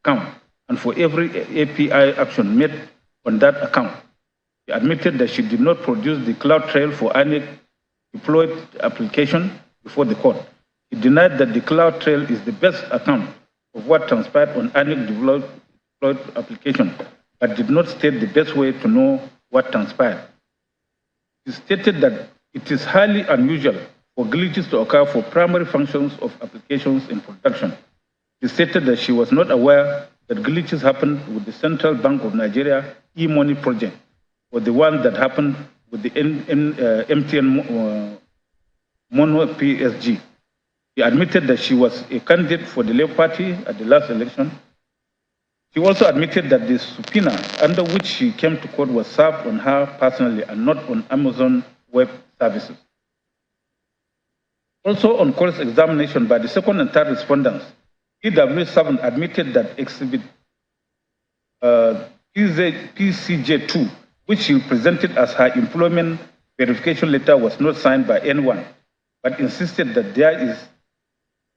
account and for every API action made on that account. She admitted that she did not produce the CloudTrail for any deployed application before the court. He denied that the CloudTrail is the best account of what transpired on any deployed application, but did not state the best way to know what transpired. He stated that it is highly unusual for glitches to occur for primary functions of applications in production. He stated that she was not aware that glitches happened with the Central Bank of Nigeria e-money project, or the one that happened with the MTN Mono PSG. He admitted that she was a candidate for the Labour Party at the last election. She also admitted that the subpoena under which she came to court was served on her personally and not on Amazon Web Services. Also on court's examination by the second and third respondents, EW7 admitted that Exhibit PCJ2, which she presented as her employment verification letter, was not signed by anyone, but insisted that there is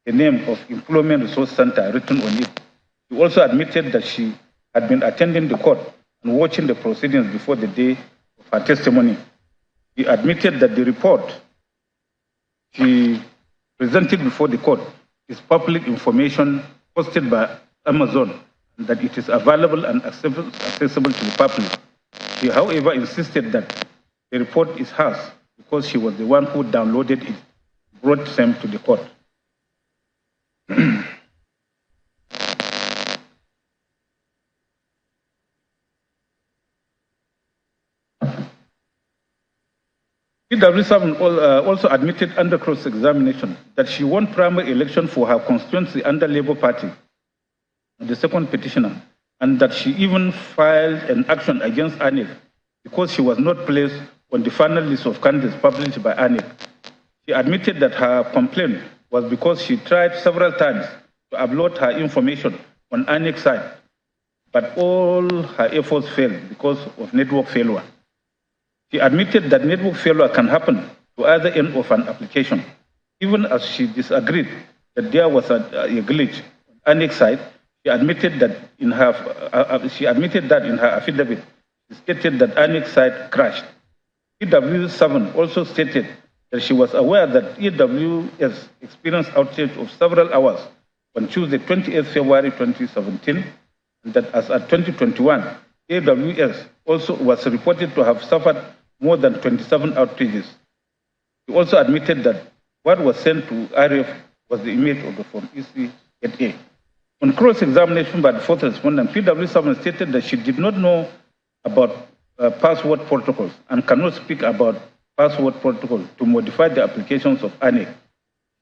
the name of Employment Resource Center written on it. She also admitted that she had been attending the court and watching the proceedings before the day of her testimony. She admitted that the report she presented before the court is public information posted by Amazon and that it is available and accessible to the public. She, however, insisted that the report is hers because she was the one who downloaded it, brought them to the court. PW7 also admitted under cross-examination that she won primary election for her constituency under Labour Party, the second petitioner, and that she even filed an action against ANIC because she was not placed on the final list of candidates published by ANIC. She admitted that her complaint was because she tried several times to upload her information on ANIC's site, but all her efforts failed because of network failure. She admitted that network failure can happen to either end of an application, even as she disagreed that there was a glitch on ANIC's site. She admitted that in her affidavit. She stated that ANIC's site crashed. EW7 also stated that she was aware that EWS experienced outage of several hours on Tuesday, 28 February 2017, and that as at 2021, AWS also was reported to have suffered more than 27 outages. He also admitted that what was sent to RF was the image of the form EC8A. On cross-examination by the fourth respondent, PW7 stated that she did not know about password protocols and cannot speak about password protocol to modify the applications of ANIC.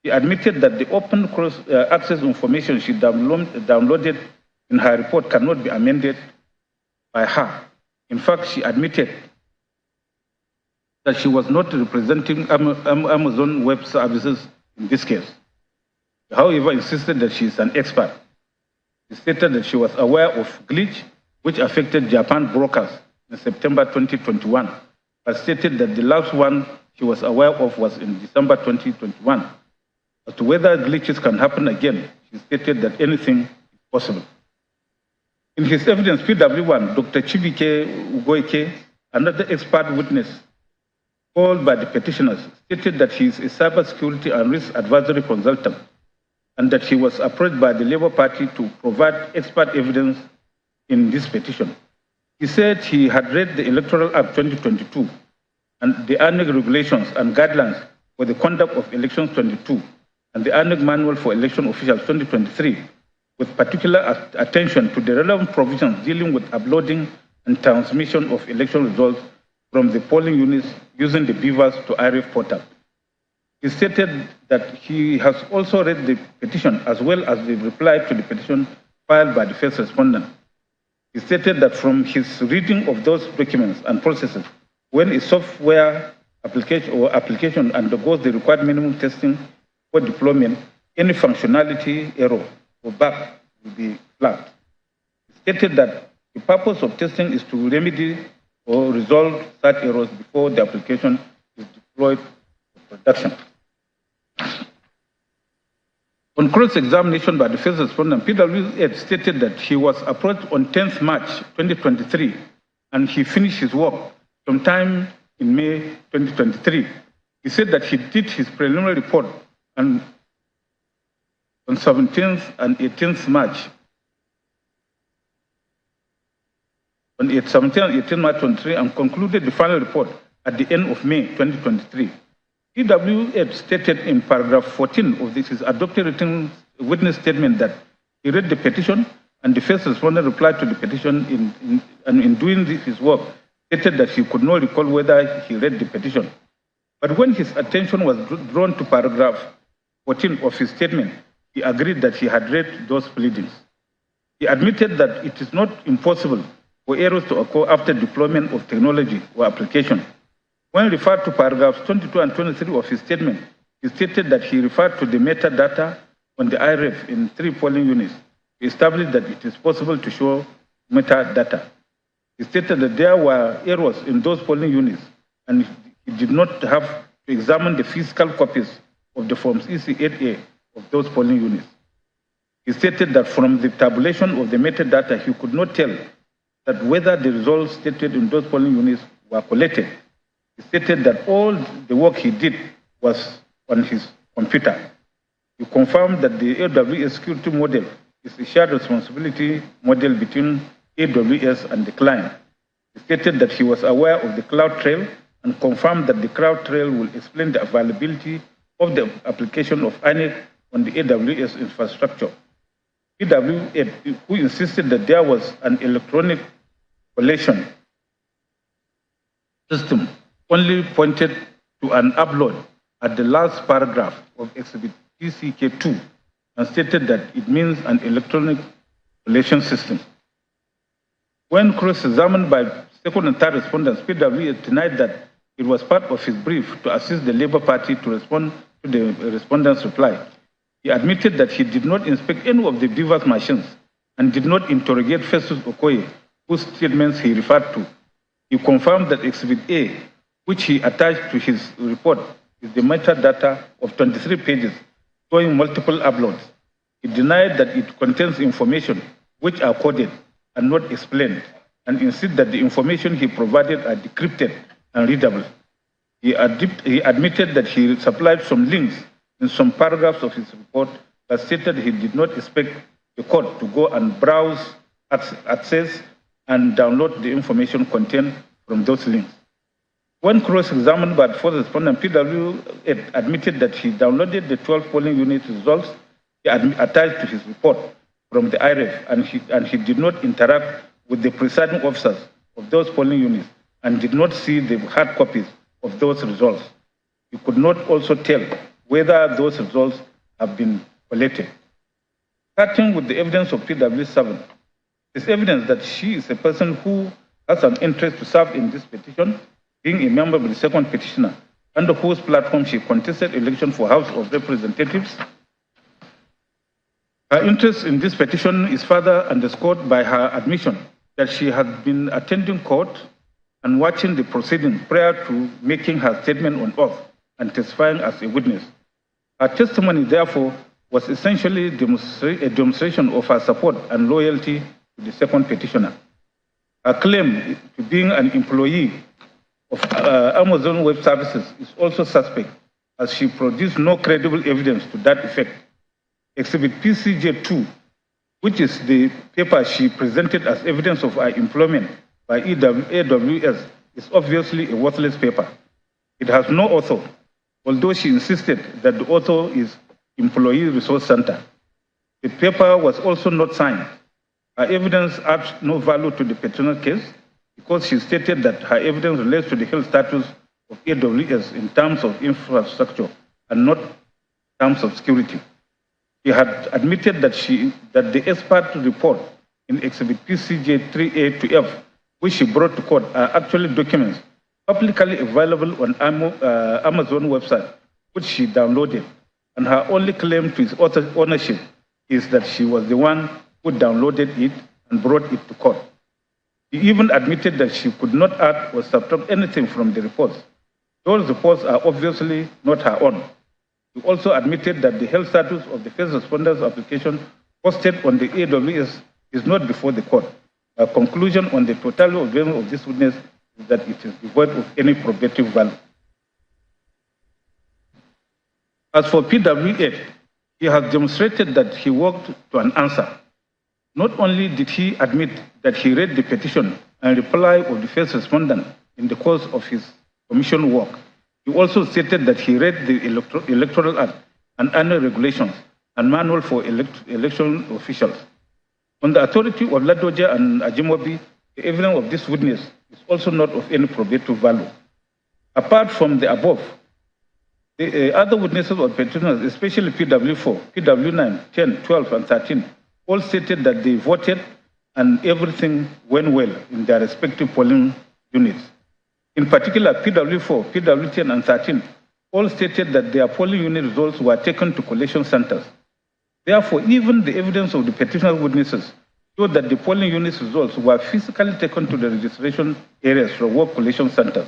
She admitted that the open cross-access information she downloaded in her report cannot be amended by her. In fact, she admitted that she was not representing Amazon Web Services in this case. However, insisted that she is an expert. She stated that she was aware of glitch which affected Japan brokers in September 2021, but stated that the last one she was aware of was in December 2021. As to whether glitches can happen again, she stated that anything is possible. In his evidence, PW1, Dr. Chibike Ugoike, another expert witness called by the petitioners, stated that he is a cybersecurity and risk advisory consultant and that he was approached by the Labour Party to provide expert evidence in this petition. He said he had read the Electoral Act 2022 and the ANIC regulations and guidelines for the conduct of elections 22 and the ANIC Manual for Election Officials 2023, with particular attention to the relevant provisions dealing with uploading and transmission of election results from the polling units using the beavers to IREF portal. He stated that he has also read the petition as well as the reply to the petition filed by the first respondent. He stated that from his reading of those documents and processes, when a software application undergoes the required minimum testing for deployment, any functionality error or bug will be flagged. He stated that the purpose of testing is to remedy or resolve such errors before the application is deployed for production. On cross-examination by the first respondent, PWS stated that he was approached on 10th March 2023 and he finished his work sometime in May 2023. He said that he did his preliminary report on 17th and 18th March. On 17th and 18th March 2023 and concluded the final report at the end of May 2023. PWF stated in paragraph 14 of his adopted written witness statement that he read the petition and the first respondent replied to the petition in doing his work, stated that he could not recall whether he read the petition. But when his attention was drawn to paragraph 14 of his statement, he agreed that he had read those pleadings. He admitted that it is not impossible for errors to occur after deployment of technology or application. When referred to paragraphs 22 and 23 of his statement, he stated that he referred to the metadata on the IREF in 3 polling units to establish that it is possible to show metadata. He stated that there were errors in those polling units and he did not have to examine the physical copies of the forms EC8A of those polling units. He stated that from the tabulation of the metadata, he could not tell that whether the results stated in those polling units were collected. He stated that all the work he did was on his computer. He confirmed that the AWS security model is a shared responsibility model between AWS and the client. He stated that he was aware of the CloudTrail and confirmed that the CloudTrail will explain the availability of the application of INEC on the AWS infrastructure. PWF, who insisted that there was an electronic collation system, only pointed to an upload at the last paragraph of Exhibit PCK2 and stated that it means an electronic collation system. When cross-examined by second and third respondents, PWF denied that it was part of his brief to assist the Labour Party to respond to the respondent's reply. He admitted that he did not inspect any of the beavers' machines and did not interrogate Festus Okoye, whose statements he referred to. He confirmed that Exhibit A, which he attached to his report, is the metadata of 23 pages showing multiple uploads. He denied that it contains information which are coded and not explained, and insisted that the information he provided are decrypted and readable. He admitted that he supplied some links in some paragraphs of his report that stated he did not expect the court to go and browse, access, and download the information contained from those links. When cross-examined by the first respondent, PW admitted that he downloaded the 12 polling unit results he attached to his report from the IREF, and he did not interact with the presiding officers of those polling units and did not see the hard copies of those results. He could not also tell whether those results have been collected. Starting with the evidence of PW7, it's evidence that she is a person who has an interest to serve in this petition, being a member of the second petitioner, under whose platform she contested election for House of Representatives. Her interest in this petition is further underscored by her admission that she had been attending court and watching the proceeding prior to making her statement on oath and testifying as a witness. Her testimony, therefore, was essentially a demonstration of her support and loyalty to the second petitioner. Her claim to being an employee of Amazon Web Services is also suspect, as she produced no credible evidence to that effect. Exhibit PCJ2, which is the paper she presented as evidence of her employment by AWS, is obviously a worthless paper. It has no author, although she insisted that the author is Employee Resource Center. The paper was also not signed. Her evidence adds no value to the petitioner case because she stated that her evidence relates to the health status of AWS in terms of infrastructure and not in terms of security. She had admitted that the expert report in Exhibit PCJ 3A to F, which she brought to court, are actually documents publicly available on Amazon website, which she downloaded. And her only claim to its ownership is that she was the one who downloaded it and brought it to court. She even admitted that she could not add or subtract anything from the reports. Those reports are obviously not her own. She also admitted that the health status of the first responder's application posted on the AWS is not before the court. A conclusion on the totality of this witness is that it is devoid of any probative value. As for PW8, he has demonstrated that he worked to an answer. Not only did he admit that he read the petition and reply of the first respondent in the course of his commission work, he also stated that he read the Electoral Act and annual regulations and manual for election officials. On the authority of Ladoja and Ajimobi, the evidence of this witness is also not of any probative value. Apart from the above, the other witnesses or petitioners, especially PW4, PW9, 10, 12, and 13, all stated that they voted and everything went well in their respective polling units. In particular, PW4, PW10, and 13 all stated that their polling unit results were taken to collation centers. Therefore, even the evidence of the petitioner witnesses showed that the polling unit results were physically taken to the registration areas from work collation centers.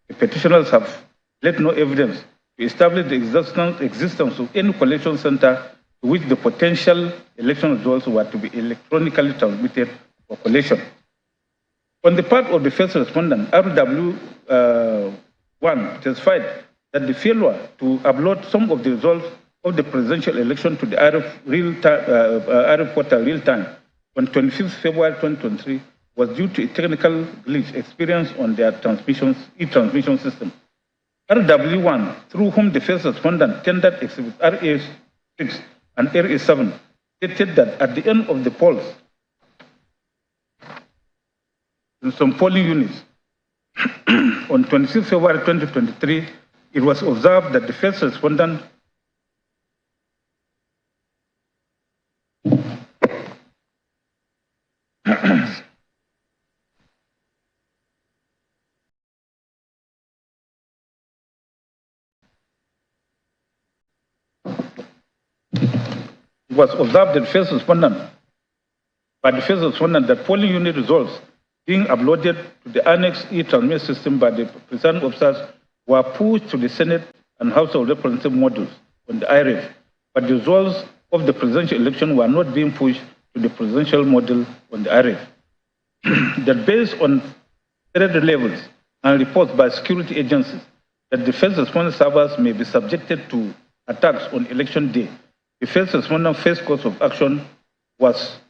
The petitioners have left no evidence to establish the existence of any collection center to which the potential election results were to be electronically transmitted for collation. On the part of the first respondent, RW1 testified that the failure to upload some of the results of the presidential election to the RF portal real-time on 25th February 2023 was due to a technical glitch experienced on their e-transmission system. RW1, through whom the first respondent tendered exhibits RA6 and RA7, stated that at the end of the polls, in some polling units, on 26 February 2023, it was observed that the first respondent that polling unit results being uploaded to the annex e-transmit system by the presiding officers were pushed to the Senate and House of Representatives modules on the IRF, but the results of the presidential election were not being pushed to the presidential module on the IRF. That based on threat levels and reports by security agencies that the first responder servers may be subjected to attacks on election day, the first responder first course of action was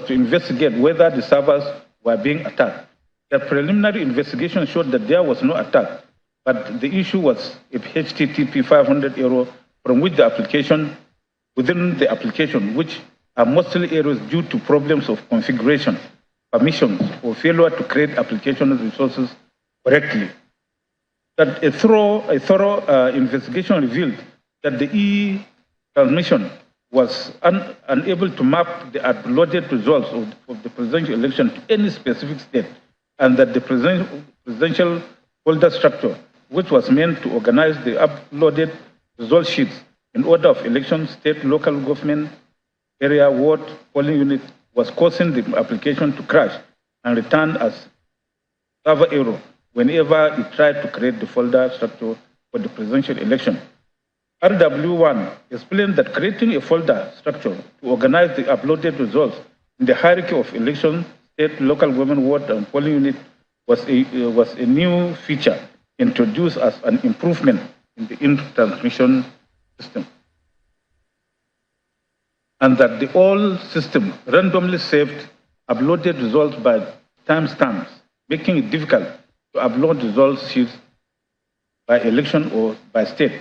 to investigate whether the servers were being attacked. The preliminary investigation showed that there was no attack, but the issue was a HTTP 500 error from which the application, within the application, which are mostly errors due to problems of configuration, permissions, or failure to create application resources correctly. That a thorough investigation revealed that the e-transmission was unable to map the uploaded results of the presidential election to any specific state, and that the presidential folder structure, which was meant to organize the uploaded result sheets in order of election, state, local government, area, ward, polling unit, was causing the application to crash and return as server error whenever it tried to create the folder structure for the presidential election. RW1 explained that creating a folder structure to organize the uploaded results in the hierarchy of election, state, local government, ward, and polling unit was a new feature introduced as an improvement in the transmission system. And that the old system randomly saved uploaded results by timestamps making it difficult to upload results sheets by election or by state.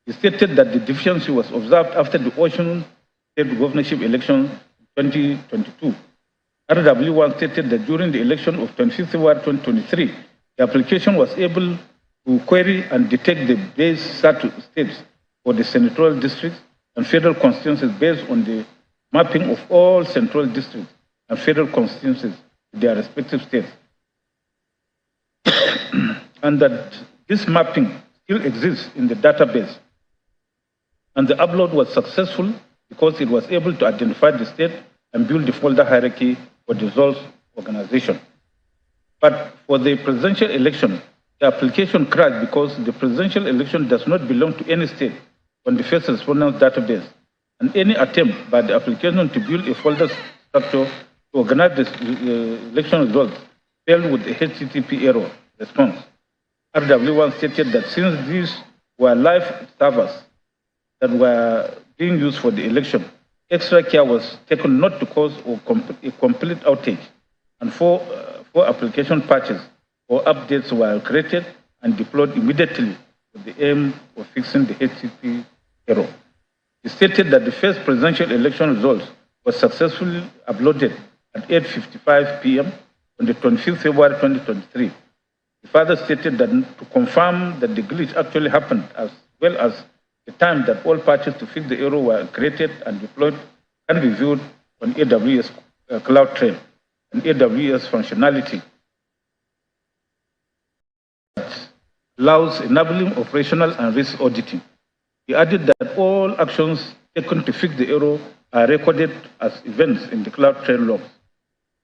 He stated that the deficiency was observed after the Ocean State governorship election in 2022. RW1 stated that during the election of 25 February 2023, the application was able to query and detect the base states for the senatorial districts and federal constituencies based on the mapping of all central districts and federal constituencies to their respective states. And that this mapping still exists in the database. And the upload was successful because it was able to identify the state and build the folder hierarchy for the results organization. But for the presidential election, the application crashed because the presidential election does not belong to any state on the first respondents database, and any attempt by the application to build a folder structure to organize the election results failed with a HTTP error response. RW1 stated that since these were live servers that were being used for the election, extra care was taken not to cause a complete outage, and four application patches or updates were created and deployed immediately with the aim of fixing the HTTP error. He stated that the first presidential election results were successfully uploaded at 8:55 p.m. on the 25th February 2023. He further stated that to confirm that the glitch actually happened, as well as the time that all patches to fix the error were created and deployed, can be viewed on AWS Cloud Trail and AWS functionality that allows enabling operational and risk auditing. He added that all actions taken to fix the error are recorded as events in the Cloud Trail logs.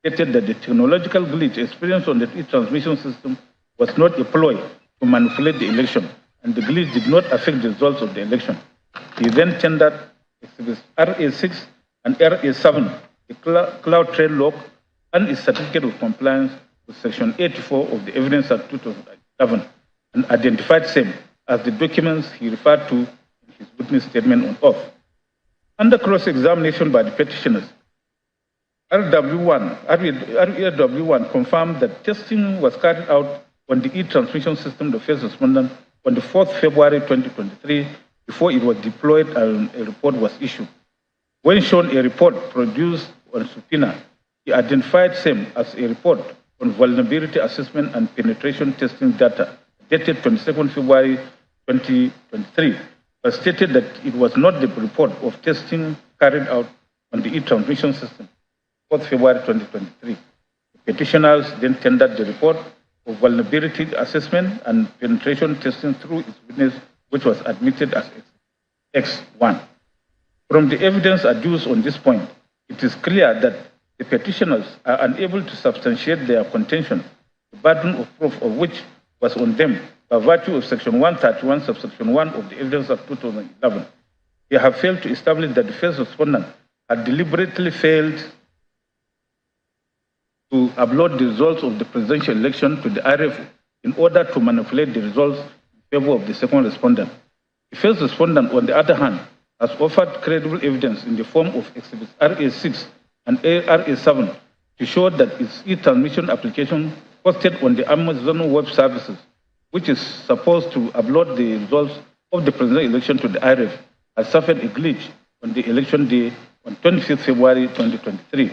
He stated that the technological glitch experienced on the e-transmission system was not a ploy to manipulate the election, and the glitch did not affect the results of the election. He then tendered Exhibits RA6 and RA7, the Cloud Trail log, and his certificate of compliance with Section 84 of the Evidence Act 2011, and identified same as the documents he referred to in his witness statement on oath. Under cross-examination by the petitioners, RW1 confirmed that testing was carried out on the e-transmission system, the first respondent, on the 4th February 2023, before it was deployed and a report was issued. When shown a report produced on subpoena, he identified same as a report on vulnerability assessment and penetration testing data dated 22nd February 2023, but stated that it was not the report of testing carried out on the e-transmission system, 4th February 2023. The petitioners then tendered the report of vulnerability assessment and penetration testing through its witness, which was admitted as X1. From the evidence adduced on this point, it is clear that the petitioners are unable to substantiate their contention, the burden of proof of which was on them by virtue of Section 131, subsection 1 of the Evidence Act 2011. They have failed to establish that the first respondent had deliberately failed to upload the results of the presidential election to the IRF in order to manipulate the results in favor of the second respondent. The first respondent, on the other hand, has offered credible evidence in the form of Exhibits RA6 and RA7 to show that its e-transmission application hosted on the Amazon Web Services, which is supposed to upload the results of the presidential election to the IRF, has suffered a glitch on the election day on 25th February 2023.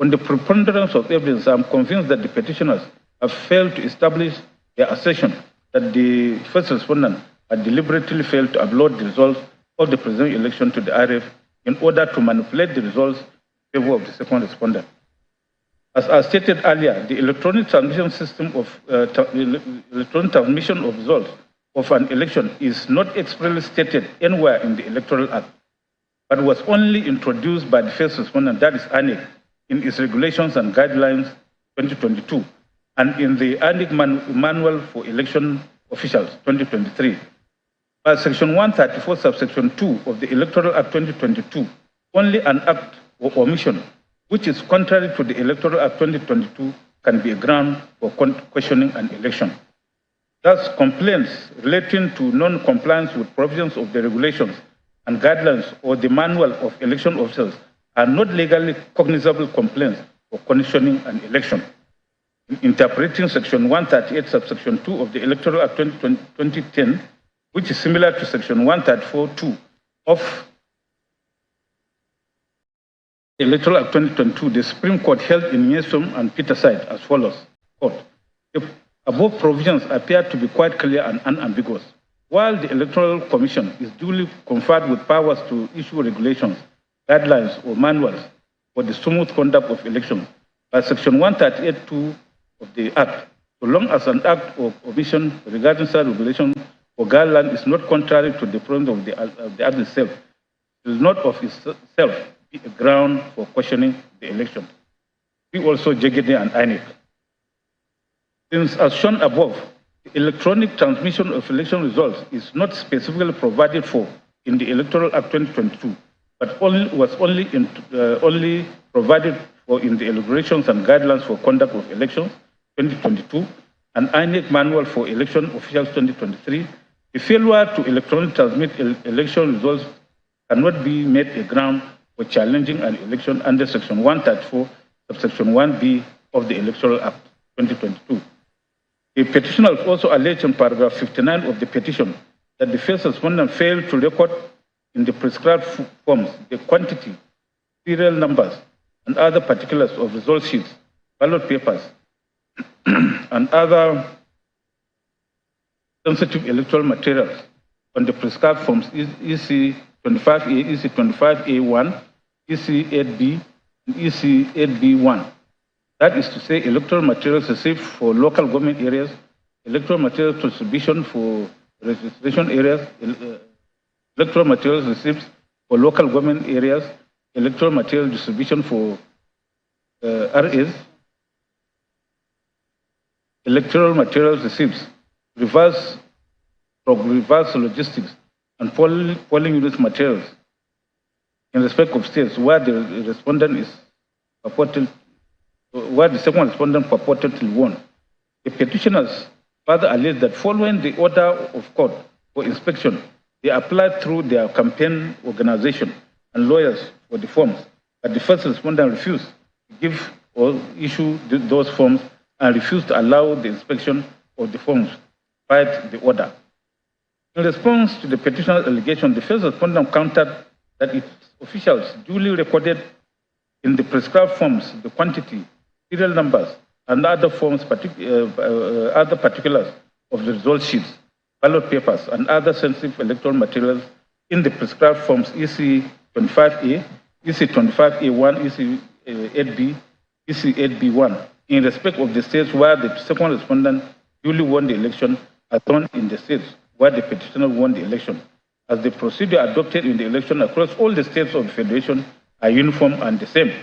On the preponderance of evidence, I am convinced that the petitioners have failed to establish their assertion that the first respondent had deliberately failed to upload the results of the presidential election to the IRF in order to manipulate the results in favor of the second respondent. As I stated earlier, the electronic transmission system of electronic transmission of results of an election is not expressly stated anywhere in the Electoral Act, but was only introduced by the first respondent, that is ANIC, in its regulations and guidelines 2022, and in the ANIC Manual for Election Officials 2023. By Section 134, subsection 2 of the Electoral Act 2022, only an act or omission which is contrary to the Electoral Act 2022 can be a ground for questioning an election. Thus, complaints relating to non-compliance with provisions of the regulations and guidelines or the manual of election officials are not legally cognizable complaints for questioning an election. interpreting Section 138, subsection 2 of the Electoral Act 2010, which is similar to Section 134.2 of Electoral Act 2022, the Supreme Court held in Nyesom and Peterside as follows. Quote, the above provisions appear to be quite clear and unambiguous. While the Electoral Commission is duly conferred with powers to issue regulations, guidelines, or manuals for the smooth conduct of elections by Section 138.2 of the Act, so long as an act of omission regarding such regulation or guideline is not contrary to the provisions of the Act itself, it is not of itself be a ground for questioning the election. See also Judgement and INEC. Since, as shown above, the electronic transmission of election results is not specifically provided for in the Electoral Act 2022, but was only provided for in the Regulations and Guidelines for Conduct of Elections 2022 and INEC Manual for Election Officials 2023, the failure to electronically transmit election results cannot be made a ground for challenging an election under Section 134, subsection 1B of the Electoral Act 2022. The petitioners also allege in paragraph 59 of the petition that the first respondent failed to record in the prescribed forms the quantity, serial numbers, and other particulars of result sheets, ballot papers, and other sensitive electoral materials on the prescribed forms EC 25A, EC 25A1, EC 8B, and EC 8B1. That is to say, electoral materials received for local government areas, electoral materials distribution for registration areas, electoral materials received for local government areas, electoral material distribution for RAs, electoral materials received, reverse logistics, and polling unit materials in respect of states where the respondent is purported, where the second respondent purportedly won. The petitioners further allege that following the order of court for inspection, they applied through their campaign organization and lawyers for the forms, but the first respondent refused to give or issue those forms and refused to allow the inspection of the forms despite the order. In response to the petitioner's allegation, the first respondent countered that its officials duly recorded in the prescribed forms the quantity, serial numbers, and other forms, other particulars of the result sheets, ballot papers, and other sensitive electoral materials in the prescribed forms EC 25A, EC 25A1, EC 8B, EC 8B1, in respect of the states where the second respondent duly won the election, as shown in the states where the petitioner won the election, as the procedure adopted in the election across all the states of the Federation are uniform and the same.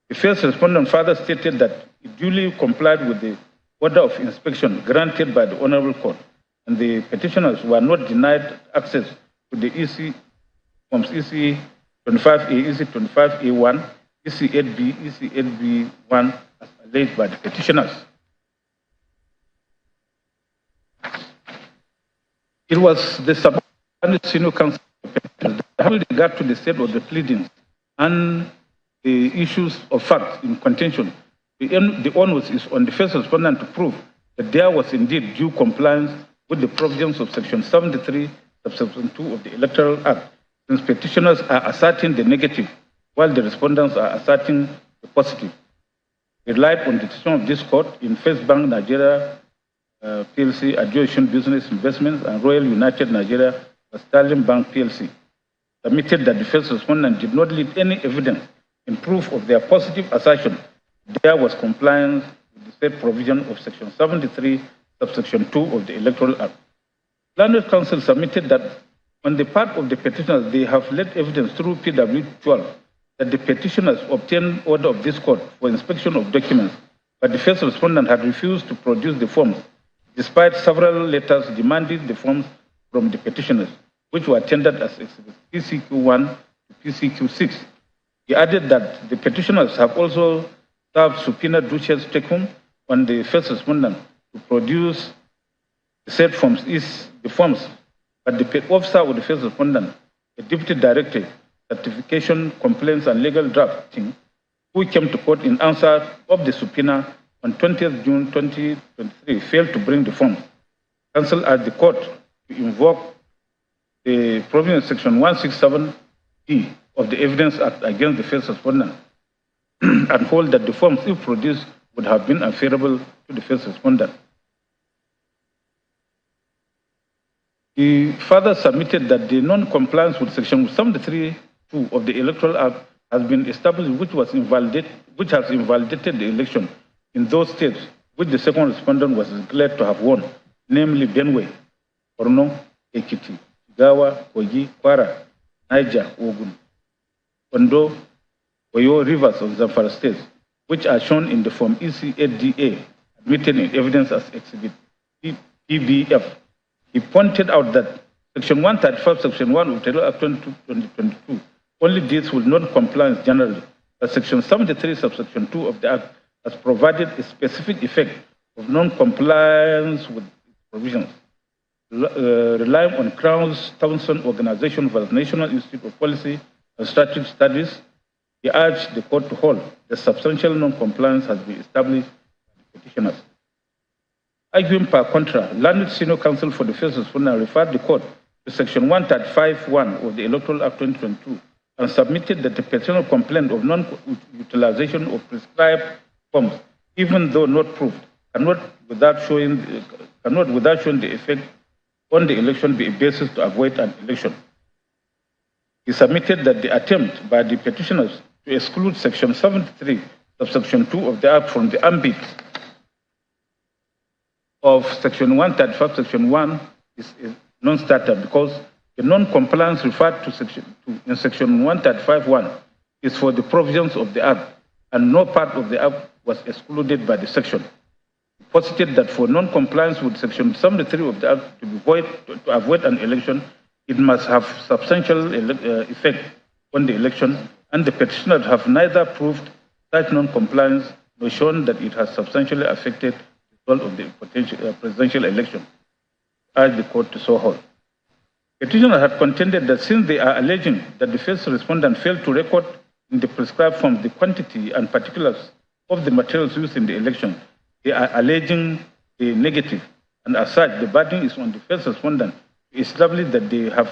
The first respondent further stated that it duly complied with the order of inspection granted by the Honorable Court, and the petitioners were not denied access to the EC forms EC 25A, EC 25A1, EC 8B, EC 8B1 as alleged by the petitioners. It was the Subordinate Senior Counsel that with regard to the state of the pleadings and the issues of fact in contention. The onus is on the first respondent to prove that there was indeed due compliance with the provisions of Section 73, subsection 2 of the Electoral Act, since petitioners are asserting the negative, while the respondents are asserting the positive. They relied on the decision of this court in First Bank Nigeria PLC, Adjunction Business Investments, and Royal United Nigeria Sterling Bank PLC, admitted that the first respondent did not lead any evidence in proof of their positive assertion there was compliance with the said provision of Section 73, subsection 2 of the Electoral Act. Learned Counsel submitted that on the part of the petitioners, they have led evidence through PW 12 that the petitioners obtained order of this court for inspection of documents, but the first respondent had refused to produce the forms, despite several letters demanding the forms from the petitioners, which were tendered as exhibits PCQ1 to PCQ6. He added that the petitioners have also served subpoena duces tecum on the first respondent to produce the said forms, but the officer of the first respondent, the deputy director, certification, complaints, and legal drafting, who came to court in answer of the subpoena, on 20th June 2023 failed to bring the forms, counsel asked the court to invoke the provision of Section 167D of the Evidence Act against the first respondent and hold that the forms, if produced, would have been unfavorable to the first respondent. He further submitted that the non-compliance with Section 73(2) of the Electoral Act has been established, which has invalidated the election in those states which the second respondent was declared to have won, namely Benue, Borno, Ekiti, Gawa, Kogi, Kwara, Niger, Ogun, Ondo, Oyo, Rivers of Zamfara states, which are shown in the Form EC8DA, admitted in evidence as Exhibit PBF. He pointed out that Section 135, Section 1 of the Electoral Act 2022 only deals with non-compliance generally, but Section 73, Subsection 2 of the Act has provided a specific effect of non-compliance with provisions. Relying on Crown's Townsend Organization for the National Institute of Policy and Strategic Studies, he urged the court to hold that substantial non-compliance has been established by the petitioners. Arguing per contra, learned senior counsel for the first respondent referred the court to Section 135(1) of the Electoral Act 2022 and submitted that the petitioner complaint of non-utilization of prescribed forms, even though not proved, cannot without showing the effect on the election be a basis to avoid an election. He submitted that the attempt by the petitioners to exclude Section 73, Subsection 2 of the Act from the ambit of Section 135, Section 1 is a non-starter because the non-compliance referred to in Section 135(1) is for the provisions of the Act, and no part of the Act was excluded by the section. He posited that for non-compliance with Section 73 of the Act to avoid an election, it must have substantial effect on the election, and the petitioners have neither proved such non-compliance nor shown that it has substantially affected the result of the potential presidential election. I urge the court to so hold. Petitioners had contended that since they are alleging that the first respondent failed to record in the prescribed form the quantity and particulars of the materials used in the election, they are alleging a negative, and as such, the burden is on the first respondent to establish that they have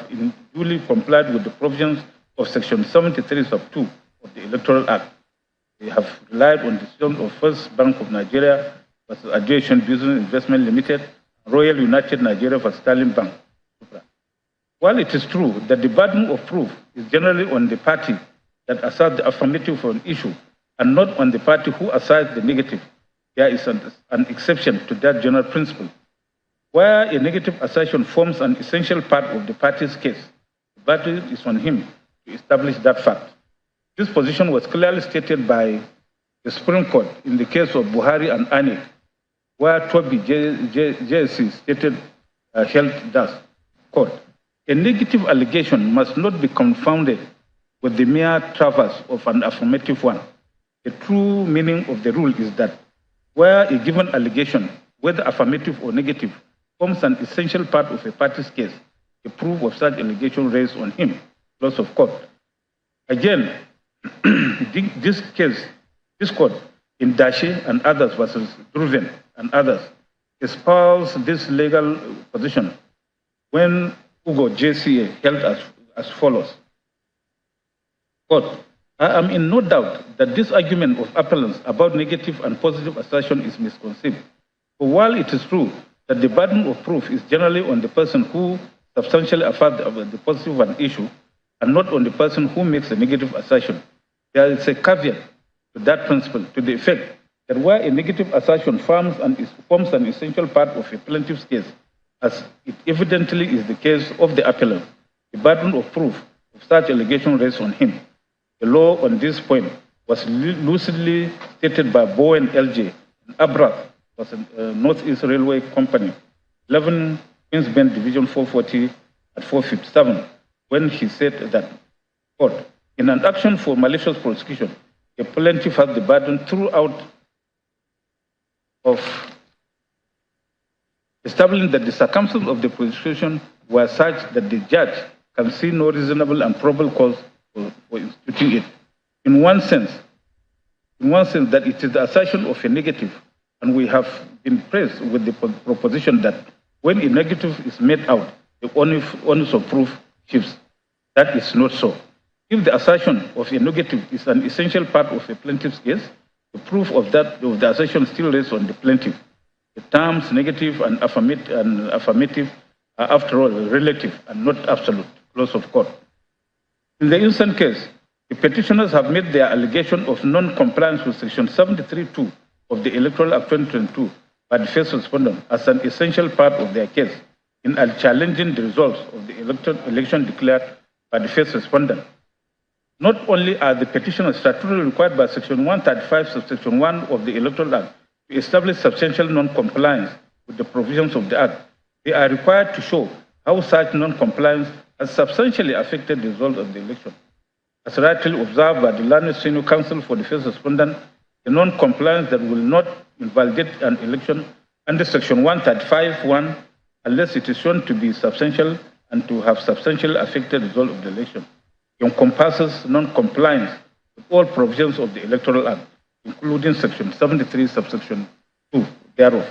duly complied with the provisions of Section 73 sub 2 of the Electoral Act. They have relied on the decision of First Bank of Nigeria versus Aviation Business Investment Limited, Royal United Nigeria versus Sterling Bank. While it is true that the burden of proof is generally on the party that asserts the affirmative for an issue and not on the party who asserts the negative, there is an exception to that general principle. Where a negative assertion forms an essential part of the party's case, the burden is on him to establish that fact. This position was clearly stated by the Supreme Court in the case of Buhari and Anik, where Toby JSC stated held thus, quote, a negative allegation must not be confounded with the mere traverse of an affirmative one. The true meaning of the rule is that where a given allegation, whether affirmative or negative, forms an essential part of a party's case, the proof of such allegation rests on him, loss of court. Again, this court in Dashi and others versus Druven and others espoused this legal position when Ugo JCA held as follows. Quote, I am in no doubt that this argument of appellants about negative and positive assertion is misconceived. For while it is true that the burden of proof is generally on the person who substantially affirms the positive of an issue and not on the person who makes a negative assertion, there is a caveat to that principle to the effect that where a negative assertion forms an essential part of a plaintiff's case, as it evidently is the case of the appellant, the burden of proof of such allegation rests on him. The law on this point was lucidly stated by Bowen LJ and Abrath was a Northeast Railway Company, 11 Queens Bend Division 440 at 457, when he said that, quote, in an action for malicious prosecution, a plaintiff has the burden throughout of establishing that the circumstances of the prosecution were such that the judge can see no reasonable and probable cause for instituting it. In one sense, that it is the assertion of a negative and we have been praised with the proposition that when a negative is made out, the onus of proof shifts. That is not so. If the assertion of a negative is an essential part of a plaintiff's case, the proof of the assertion still rests on the plaintiff. The terms negative and affirmative are, after all, relative and not absolute. Close of court. In the instant case, the petitioners have made their allegation of non-compliance with Section 73(2) of the Electoral Act 2022 by the first respondent as an essential part of their case in challenging the results of the election declared by the first respondent. Not only are the petitioners statutorily required by Section 135, subsection 1 of the Electoral Act to establish substantial non-compliance with the provisions of the Act, they are required to show how such non-compliance has substantially affected the result of the election. As rightly observed by the learned senior counsel for the first respondent, the non-compliance that will not invalidate an election under Section 135(1) unless it is shown to be substantial and to have substantially affected the result of the election encompasses non-compliance with all provisions of the Electoral Act, including Section 73, subsection 2 thereof.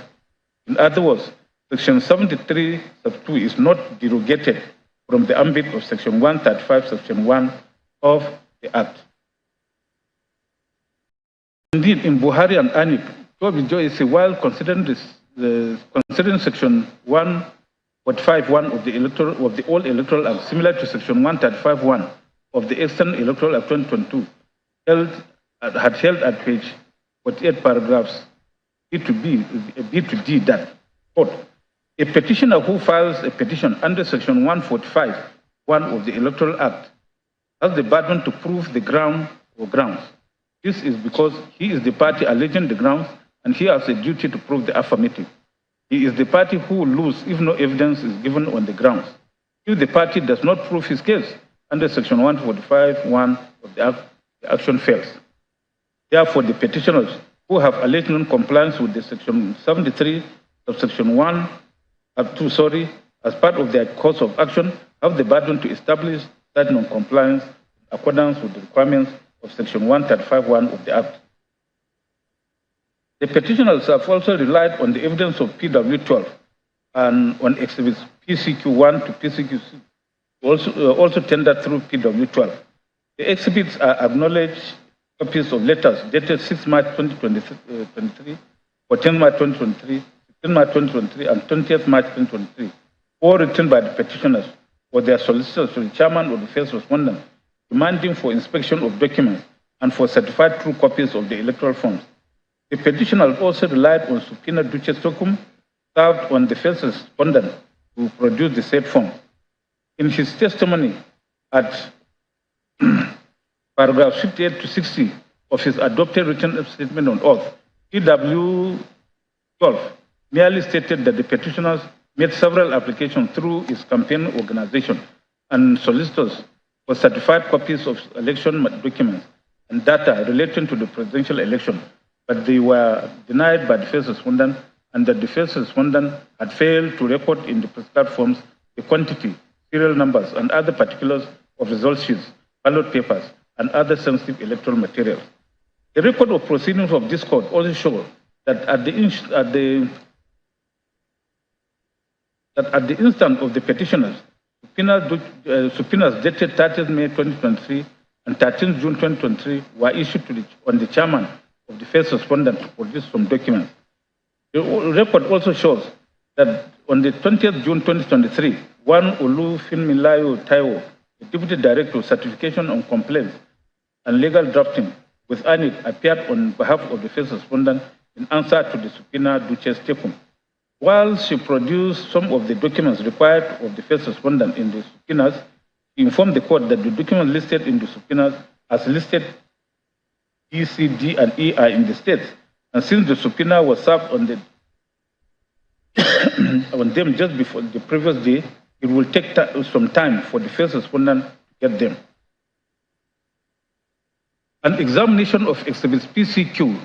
In other words, Section 73, sub 2 is not derogated from the ambit of Section 135, section 1 of the Act. Indeed, in Buhari and Anik, Toby Joy is while considering considering Section 145(1) of the old Electoral Act, similar to Section 135(1) of the External Electoral Act 2022, had held at page 48, paragraphs B to D that, quote, a petitioner who files a petition under Section 145(1) of the Electoral Act has the burden to prove the ground or grounds. This is because he is the party alleging the grounds and he has a duty to prove the affirmative. He is the party who will lose if no evidence is given on the grounds. If the party does not prove his case under Section 145(1) of the Act, the action fails. Therefore, the petitioners who have alleged non-compliance with the Section 73, subsection 1, as part of their course of action, have the burden to establish that non-compliance in accordance with the requirements of Section 135(1) of the Act. The petitioners have also relied on the evidence of PW12 and on exhibits PCQ1 to PCQ6, also tendered through PW12. The exhibits are acknowledged copies of letters dated 6 March 2023, 14 March 2023, 16 March 2023, and 20th March 2023, all written by the petitioners or their solicitors to the chairman of the first respondent, demanding for inspection of documents and for certified true copies of the electoral forms. The petitioners also relied on subpoena duces tecum served on the first respondent to produce the said form. In his testimony at paragraphs 58 to 60 of his adopted written statement on oath, PW12 merely stated that the petitioners made several applications through his campaign organization and solicitors for certified copies of election documents and data relating to the presidential election, but they were denied by the first respondent, and that the first respondent had failed to record in the prescribed forms the quantity, serial numbers, and other particulars of result sheets, ballot papers, and other sensitive electoral materials. The record of proceedings of this court also shows that at the instant of the petitioners, subpoenas dated 30th May 2023 and 13th June 2023 were issued on the chairman of the first respondent to produce some documents. The record also shows that on the 20th June 2023, one Olufunmilayo Taiwo, the Deputy Director of Certification on Complaints and Legal Drafting with ANIC, appeared on behalf of the first respondent in answer to the subpoena duces tecum. While she produced some of the documents required of the first respondent in the subpoenas, she informed the court that the documents listed in the subpoenas as listed E, C, D, and E are in the states, and since the subpoena was served on them just before the previous day, it will take some time for the first respondent to get them. An examination of exhibits PCQ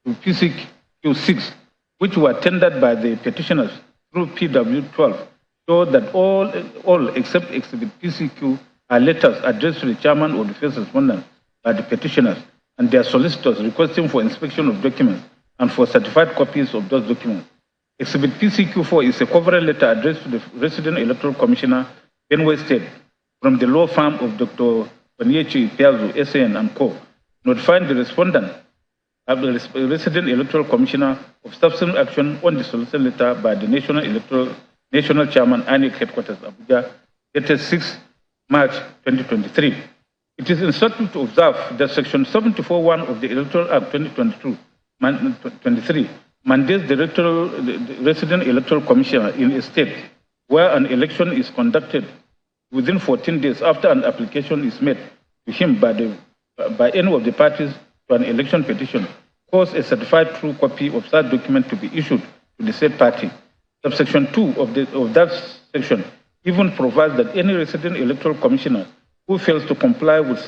to PCQ6, which were tendered by the petitioners through PW12, showed that all except exhibit PCQ are letters addressed to the chairman of the first respondent by the petitioners and their solicitors requesting for inspection of documents and for certified copies of those documents. Exhibit PCQ4 is a cover letter addressed to the Resident Electoral Commissioner, Benue State, from the law firm of Dr. Onyechi Piazzo, SAN and Co., notifying the respondent of the Resident Electoral Commissioner of subsequent action on the solicited letter by the National Chairman, INEC Headquarters, Abuja, dated 6 March 2023. It is instructive to observe that Section 74(1) of the Electoral Act 2023 mandates the Resident Electoral Commissioner in a state where an election is conducted within 14 days after an application is made to him by any of the parties to an election petition, cause a certified true copy of such document to be issued to the said party. Subsection 2 of that section even provides that any resident electoral commissioner who fails to comply with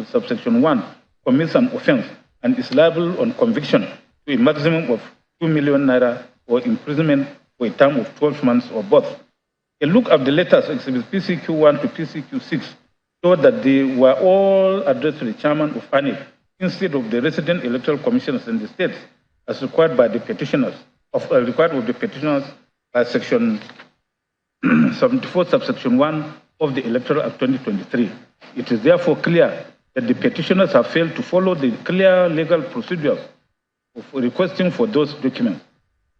subsection 1 commits an offense and is liable on conviction to a maximum of 2 million naira or imprisonment for a term of 12 months or both. A look at the letters, exhibits PCQ1 to PCQ6, showed that they were all addressed to the chairman of ANIC instead of the resident electoral commissioners in the states, as required by the petitioners, by section 74, subsection 1 of the Electoral Act 2023. It is therefore clear that the petitioners have failed to follow the clear legal procedures of requesting for those documents.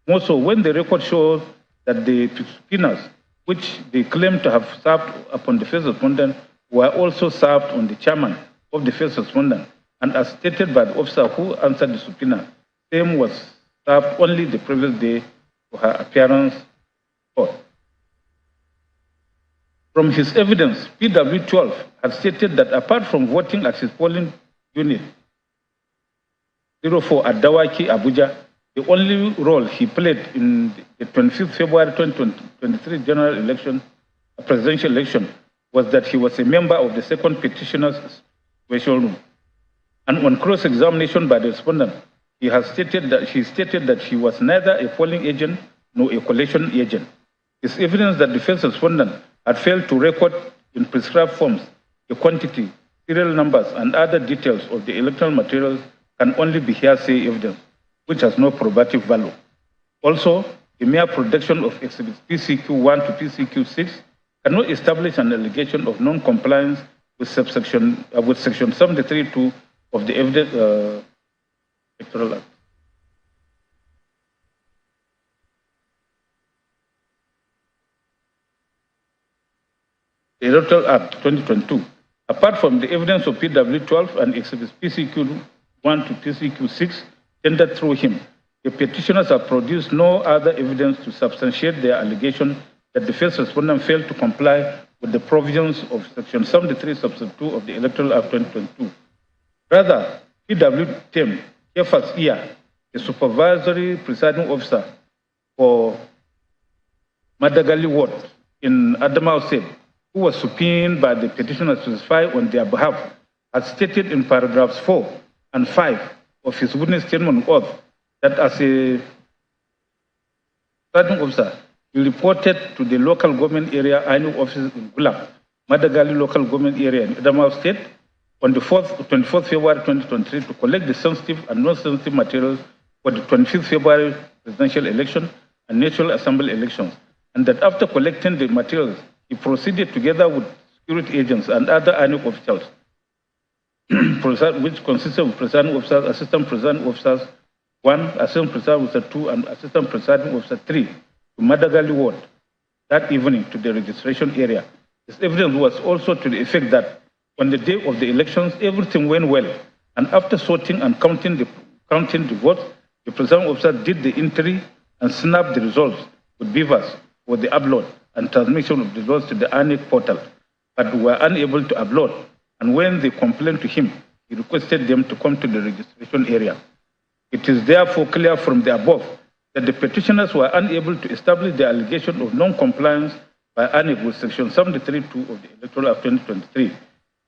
More so, when the record shows that the subpoenas, which they claim to have served upon the first respondent, were also served on the chairman of the first respondent, and as stated by the officer who answered the subpoena, same was served only the previous day for her appearance in court. From his evidence, PW12 had stated that apart from voting at his polling unit 04 at Dawaki, Abuja, the only role he played in the 25th February 2023 general election, presidential election, was that he was a member of the second petitioner's special room. And on cross-examination by the respondent, he stated that he was neither a polling agent nor a collation agent. His evidence that the first respondent had failed to record in prescribed forms the quantity, serial numbers, and other details of the electoral materials can only be hearsay evidence, which has no probative value. Also, the mere production of exhibits PCQ1 to PCQ6 cannot establish an allegation of non-compliance with section 73(2) of the Electoral Act. The Electoral Act 2022. Apart from the evidence of PW12 and exhibits PCQ1 to PCQ6 tendered through him, the petitioners have produced no other evidence to substantiate their allegation that the first respondent failed to comply with the provisions of Section 73, Subsection 2 of the Electoral Act 2022. Rather, PW10, Kefas Iya, the supervisory presiding officer for Madagali Ward in Adamawa State, who was subpoenaed by the petitioners to testify on their behalf, has stated in paragraphs 4 and 5 of his witness statement oath that as a presiding officer, he reported to the local government area INEC offices in Gulam, Madagali local government area in Adamawa State, on the 24th February 2023 to collect the sensitive and non-sensitive materials for the 25th February presidential election and National Assembly elections, and that after collecting the materials, he proceeded together with security agents and other INEC officials, which consisted of presiding officers, assistant presiding officers 1, assistant presiding officer 2, and assistant presiding officer 3 to Madagali Ward that evening to the registration area. This evidence was also to the effect that on the day of the elections, everything went well, and after sorting and counting the votes, the presiding officer did the entry and snapped the results with beavers for the upload and transmission of the results to the INEC portal, but were unable to upload. And when they complained to him, he requested them to come to the registration area. It is therefore clear from the above that the petitioners were unable to establish the allegation of non-compliance by INEC with Section 73(2) of the Electoral Act 2023.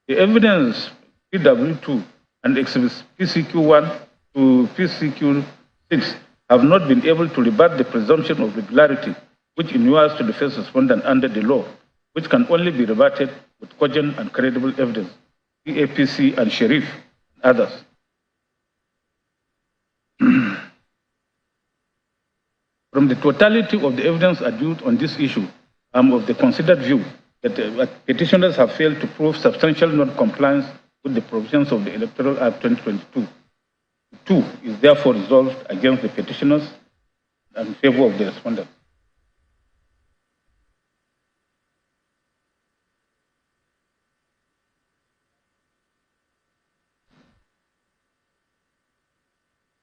The evidence PW2 and exhibits PCQ1 to PCQ6 have not been able to rebut the presumption of regularity, which inures to the first respondent under the law, which can only be rebutted with cogent and credible evidence, PAPC and Sheriff and others. From the totality of the evidence adduced on this issue, I am of the considered view that petitioners have failed to prove substantial non-compliance with the provisions of the Electoral Act 2022. 2 is therefore resolved against the petitioners and in favor of the respondents.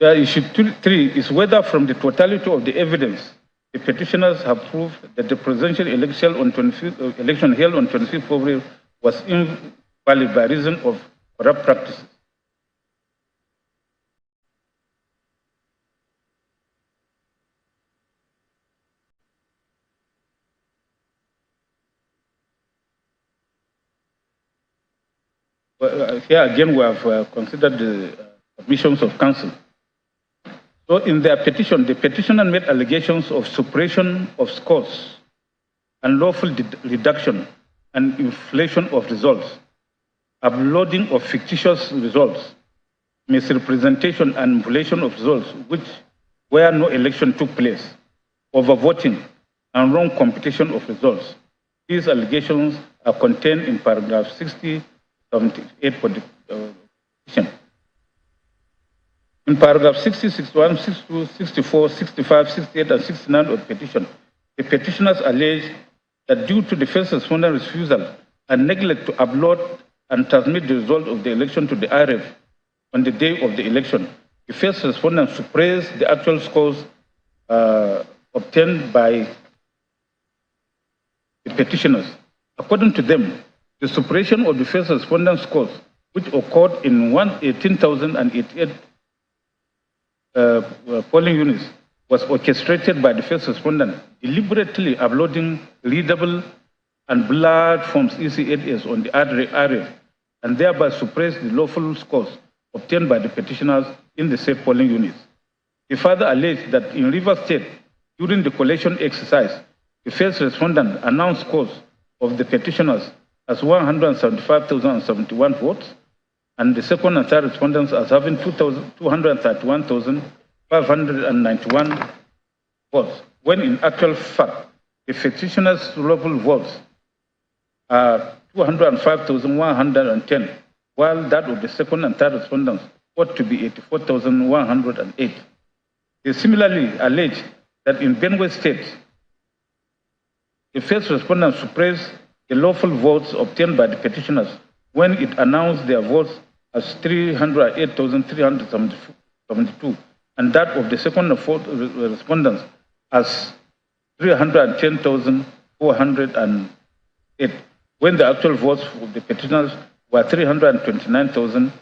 Issue 3 is whether from the totality of the evidence, the petitioners have proved that the presidential election held on 25th February was invalid by reason of corrupt practices. Here again, we have considered the submissions of counsel. So in their petition, the petitioner made allegations of suppression of scores, unlawful reduction and inflation of results, uploading of fictitious results, misrepresentation and manipulation of results where no election took place, overvoting and wrong computation of results. These allegations are contained in paragraph 60, 78 for the petition. In paragraph 60, 61, 62, 64, 65, 68, and 69 of the petition, the petitioners allege that due to the first respondent's refusal and neglect to upload and transmit the result of the election to the IRF on the day of the election, the first respondent suppressed the actual scores obtained by the petitioners. According to them, the suppression of the first respondent scores, which occurred in 18,088 polling units, was orchestrated by the first respondent, deliberately uploading readable and blurred forms EC8S on the IRF, and thereby suppressed the lawful scores obtained by the petitioners in the said polling units. He further alleged that in Rivers State, during the collation exercise, the first respondent announced scores of the petitioners as 175,071 votes, and the second and third respondents as having 231,591 votes, when in actual fact, the petitioners' lawful votes are 205,110, while that of the second and third respondents ought to be 84,108. They similarly allege that in Benue State, the first respondent suppressed the lawful votes obtained by the petitioners when it announced their votes as 308,372, and that of the second and fourth respondents as 310,408, when the actual votes of the petitioners were 329,000,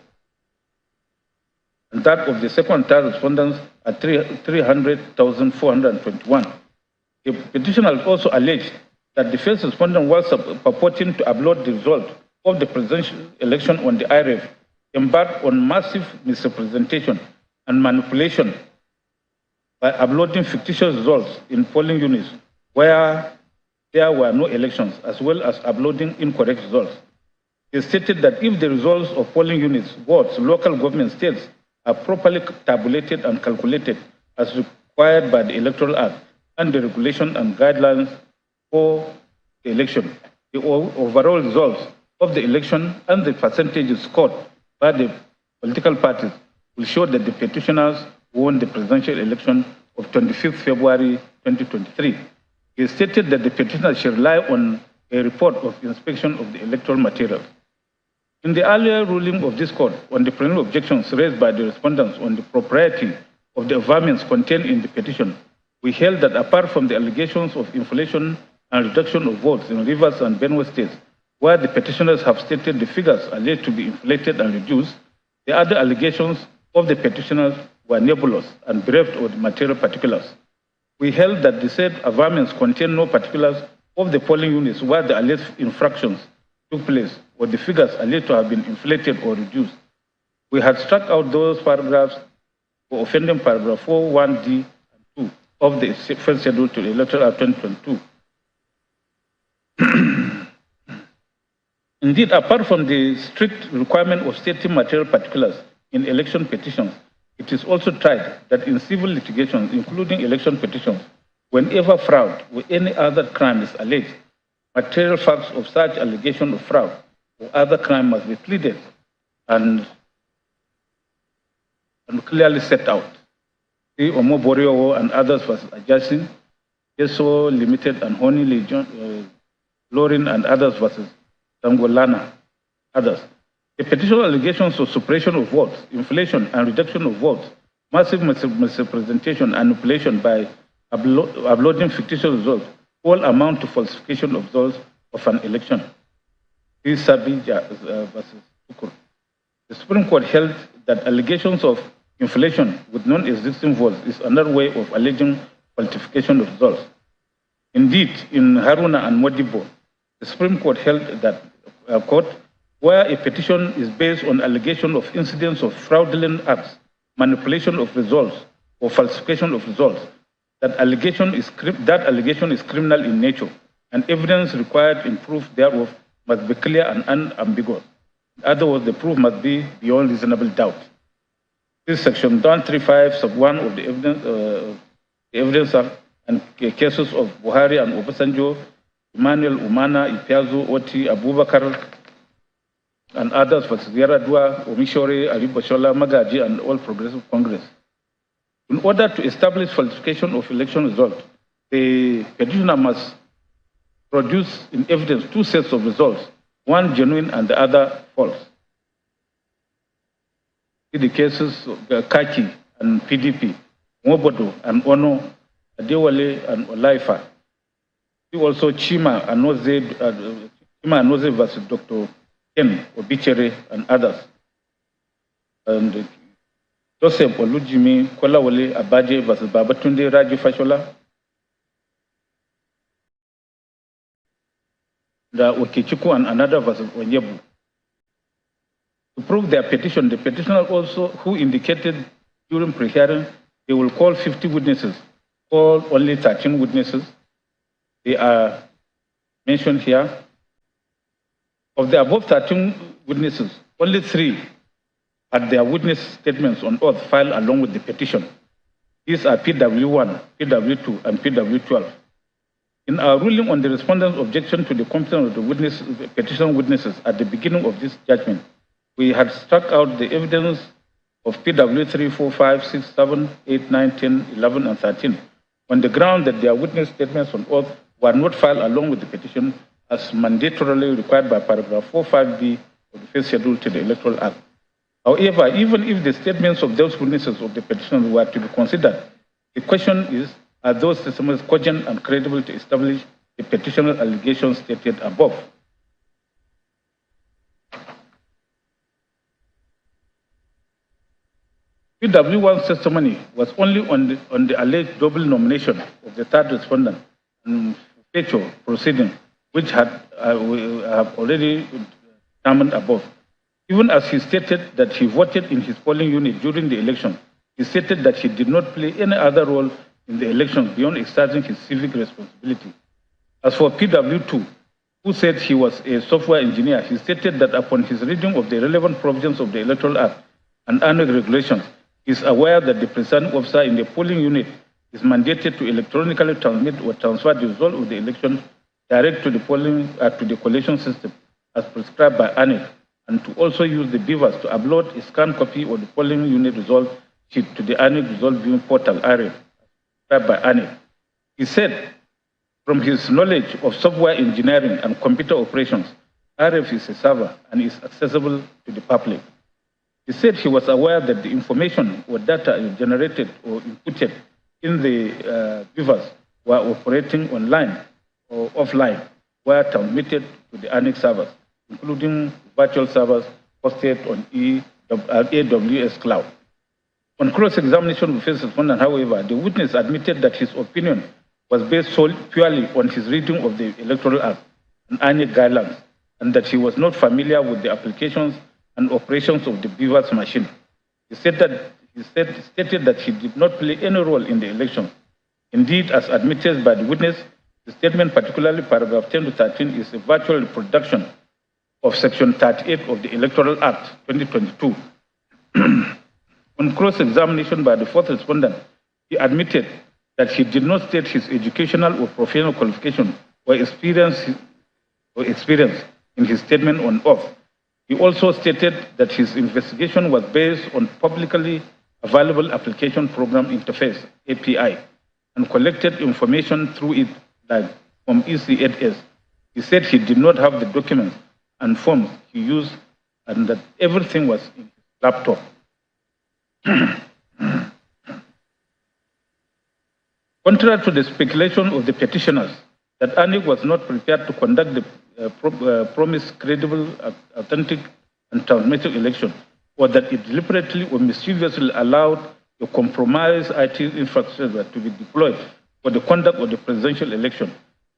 and that of the second and third respondents at 300,421. The petitioners also alleged that the first respondent was purporting to upload the result of the presidential election on the IRF, embarked on massive misrepresentation and manipulation by uploading fictitious results in polling units where there were no elections, as well as uploading incorrect results. They stated that if the results of polling units, wards, local government states are properly tabulated and calculated as required by the Electoral Act and the regulation and guidelines for the election, the overall results of the election and the percentages scored by the political parties will show that the petitioners won the presidential election of 25th February 2023. He stated that the petitioners should rely on a report of inspection of the electoral materials. In the earlier ruling of this court on the preliminary objections raised by the respondents on the propriety of the averments contained in the petition, we held that apart from the allegations of inflation and reduction of votes in Rivers and Benue states, where the petitioners have stated the figures alleged to be inflated and reduced, the other allegations of the petitioners were nebulous and bereft of the material particulars. We held that the said averments contain no particulars of the polling units where the alleged infractions took place, or the figures alleged to have been inflated or reduced. We had struck out those paragraphs for offending paragraph 4, 1D, and 2 of the first schedule to the Electoral Act 2022. Indeed, apart from the strict requirement of stating material particulars in election petitions, it is also tried that in civil litigations, including election petitions, Whenever fraud or any other crime is alleged, material facts of such allegation of fraud or other crime must be pleaded and clearly set out. The Omoborio and others was adjusting, Yeso Limited and Honey Legion, Lorin and others versus Tangolana, others. The petition allegations of suppression of votes, inflation and reduction of votes, massive misrepresentation and manipulation by uploading fictitious results all amount to falsification of results of an election. This versus Tukur. The Supreme Court held that allegations of inflation with non-existing votes is another way of alleging falsification of results. Indeed, in Haruna and Modibo, the Supreme Court held that where a petition is based on allegation of incidents of fraudulent acts, manipulation of results, or falsification of results, that allegation is criminal in nature, and evidence required in proof thereof must be clear and unambiguous. In other words, the proof must be beyond reasonable doubt. This section 135 sub 1 of the Evidence Act and cases of Buhari and Obasanjo, Emmanuel Umana, Ipiazu, Oti, Abubakar, and others for Yaradua, Omishore, Ali Bashola, Magaji, and All Progressive Congress. In order to establish falsification of election results, the petitioner must produce in evidence two sets of results, one genuine and the other false. In the cases of Kaki and PDP, Mobodo and Ono, Adewale and Olaifa. See also Chima Anoze versus Dr. Ken Obichere and others. And Joseph Olujimi Kolawole Abaje versus Babatunde Raji Fashola. The Okichuku and another versus Onyebu. To prove their petition, the petitioner also, who indicated during pre-hearing, they will call 50 witnesses, call only 13 witnesses. They are mentioned here. Of the above 13 witnesses, only 3 had their witness statements on oath filed along with the petition. These are PW1, PW2, and PW12. In our ruling on the respondent's objection to the competence of the petition witnesses at the beginning of this judgment, we had struck out the evidence of PW3, 4, 5, 6, 7, 8, 9, 10, 11, and 13 on the ground that their witness statements on oath were not filed along with the petition as mandatorily required by paragraph 45B of the first schedule to the Electoral Act. However, even if the statements of those witnesses of the petition were to be considered, the question is, are those testimonies cogent and credible to establish the petitioner's allegations stated above? PW1's testimony was only on the alleged double nomination of the third respondent and feature proceeding, which we have already determined above. Even as he stated that he voted in his polling unit during the election, he stated that he did not play any other role in the election beyond exercising his civic responsibility. As for PW2, who said he was a software engineer, he stated that upon his reading of the relevant provisions of the Electoral Act and annual regulations, he is aware that the presiding officer in the polling unit is mandated to electronically transmit or transfer the result of the election direct to the collation system as prescribed by ANEC, and to also use the beavers to upload a scanned copy of the polling unit result sheet to the ANEC result viewing portal area prescribed by ANEC. He said, from his knowledge of software engineering and computer operations, RF is a server and is accessible to the public. He said he was aware that the information or data generated or inputted in the beavers were operating online or offline, were transmitted to the ANEC servers, including virtual servers hosted on AWS Cloud. On cross-examination with first respondent, however, the witness admitted that his opinion was based purely on his reading of the Electoral Act and ANEC guidelines, and that he was not familiar with the applications and operations of the beavers machine. He stated that he did not play any role in the election. Indeed, as admitted by the witness, the statement, particularly paragraph 10 to 13, is a virtual reproduction of Section 38 of the Electoral Act 2022. On cross-examination by the fourth respondent, he admitted that he did not state his educational or professional qualification or experience in his statement on oath. He also stated that his investigation was based on publicly available application program interface, API, and collected information through it, like from EC8S. He said he did not have the documents and forms he used and that everything was in his laptop. Contrary to the speculation of the petitioners that ANIC was not prepared to conduct the promised credible, authentic, and transparent election, or that it deliberately or mischievously allowed the compromised IT infrastructure to be deployed for the conduct of the presidential election,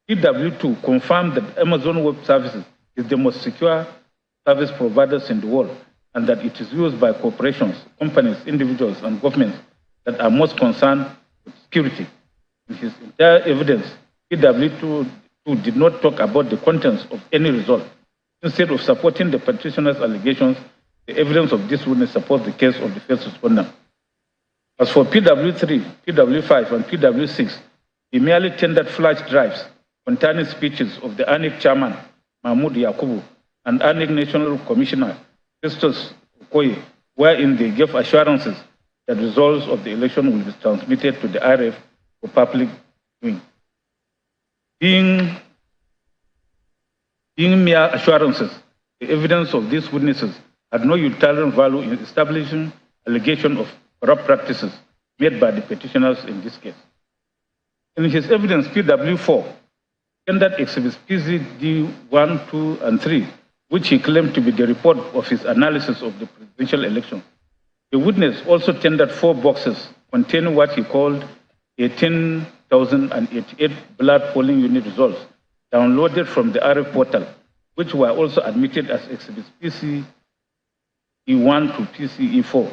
PW2 confirmed that Amazon Web Services is the most secure service providers in the world, and that it is used by corporations, companies, individuals, and governments that are most concerned with security. In his entire evidence, PW2 did not talk about the contents of any result. Instead of supporting the petitioner's allegations, the evidence of this witness supports the case of the first respondent. As for PW3, PW5, and PW6, he merely tendered flash drives containing speeches of the ANIC chairman, Mahmoud Yakubu, and ANIC National Commissioner, Festus Okoye, wherein they gave assurances that results of the election will be transmitted to the RF for public viewing. Being mere assurances, the evidence of these witnesses had no utilitarian value in establishing allegation of corrupt practices made by the petitioners in this case. In his evidence, PW4 tendered exhibits PCD 1, 2, and 3, which he claimed to be the report of his analysis of the presidential election. The witness also tendered 4 boxes containing what he called 18,088 blood polling unit results downloaded from the RF portal, which were also admitted as exhibits PCE1 to PCE4.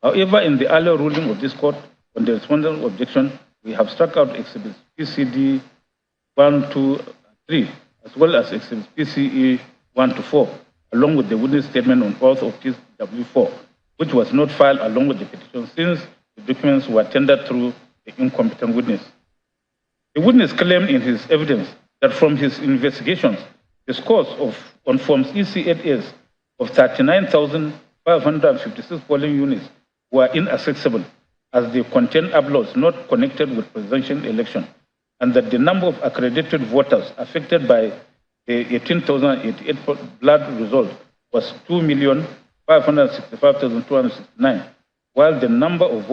However, in the earlier ruling of this court on the respondent objection, we have struck out exhibits PCD 1, 2, 3, as well as exhibits PCE 1 to 4, along with the witness statement on oath of PW4, which was not filed along with the petition since the documents were tendered through the incompetent witness. The witness claimed in his evidence that from his investigations, the scores on forms EC8S of 39,556 polling units were inaccessible as they contained uploads not connected with presidential election, and that the number of accredited voters affected by the 18,088 blood result was 2,565,269, while the number of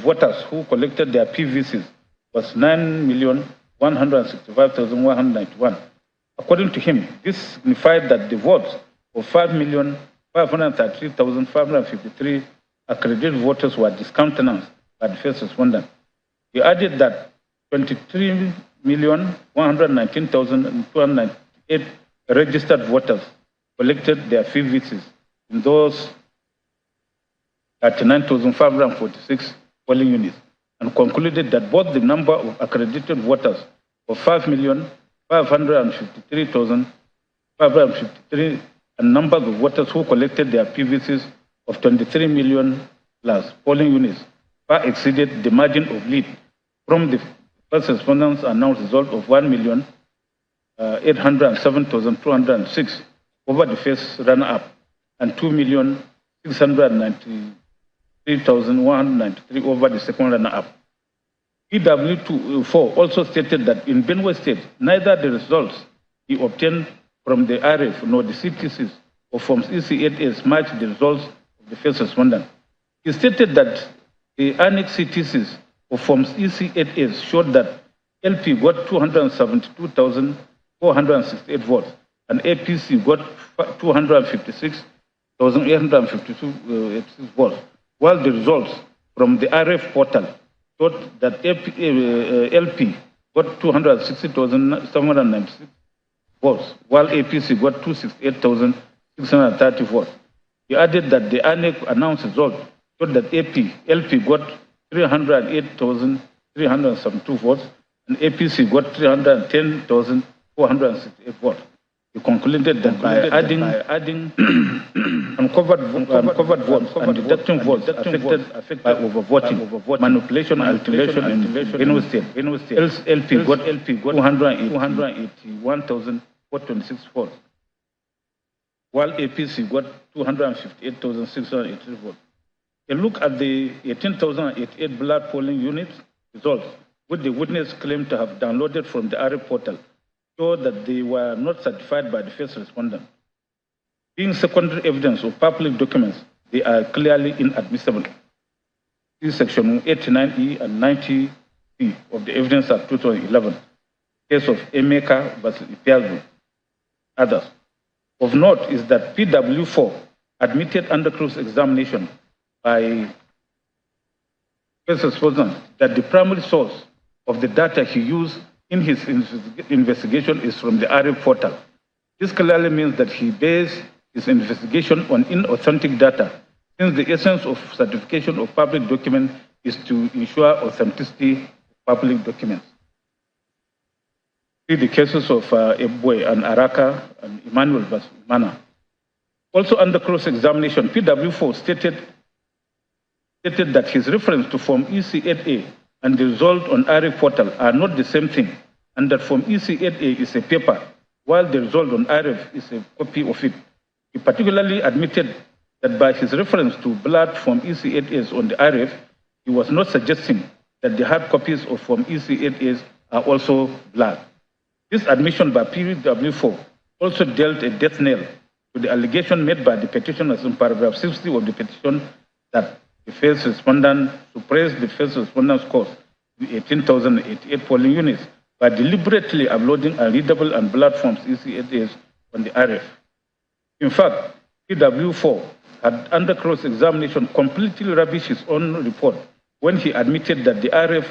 voters who collected their PVCs was 9,165,191. According to him, this signified that the votes of 5,533,553 accredited voters were discountenanced by the first respondent. He added that 23,119,298 registered voters collected their PVCs in those 39,546 polling units, and concluded that both the number of accredited voters of 5,553,553 and numbers of voters who collected their PVCs of 23 million plus polling units far exceeded the margin of lead from the first respondents' announced result of 1,807,206 over the first runner-up and 2,693,193 over the second runner-up. PW4 also stated that in Benue State, neither the results he obtained from the RF nor the CTCs of forms EC8S matched the results of the first respondent. He stated that the annex CTCs of forms EC8S showed that LP got 272,468 votes and APC got 256,852 votes, while the results from the RF portal showed that LP got 260,796 votes, while APC got 268,630 votes. He added that the ANEC announced result showed that LP got 308,372 votes, and APC got 310,468 votes. He concluded that by adding uncovered votes and deducting votes affected by overvoting, manipulation, alteration, and Benue State, LP got 281,426 votes, while APC got 258,683 votes. A look at the 18,088 blood polling units results, which the witness claimed to have downloaded from the RF portal, show that they were not certified by the first respondent. Being secondary evidence of public documents, they are clearly inadmissible. See Section 89E and 90C of the Evidence Act 2011, case of Emeka versus Ipiazu, others. Of note is that PW4 admitted under cross-examination by first respondent that the primary source of the data he used in his investigation is from the RF portal. This clearly means that he based his investigation on inauthentic data, since the essence of certification of public documents is to ensure authenticity of public documents. See the cases of Ebwe and Araka and Emmanuel versus Mana. Also under cross-examination, PW4 stated that his reference to Form EC8A and the result on RF portal are not the same thing, and that Form EC8A is a paper, while the result on RF is a copy of it. He particularly admitted that by his reference to blood Form EC8As on the RF, he was not suggesting that the hard copies of Form EC8As are also blood. This admission by PW4 also dealt a death knell to the allegation made by the petitioners in paragraph 60 of the petition that the first respondent suppressed the first respondent's cause, the 18,088 polling units, by deliberately uploading unreadable and blood forms EC8As on the RF. In fact, PW4 had under cross-examination completely rubbished his own report when he admitted that the RF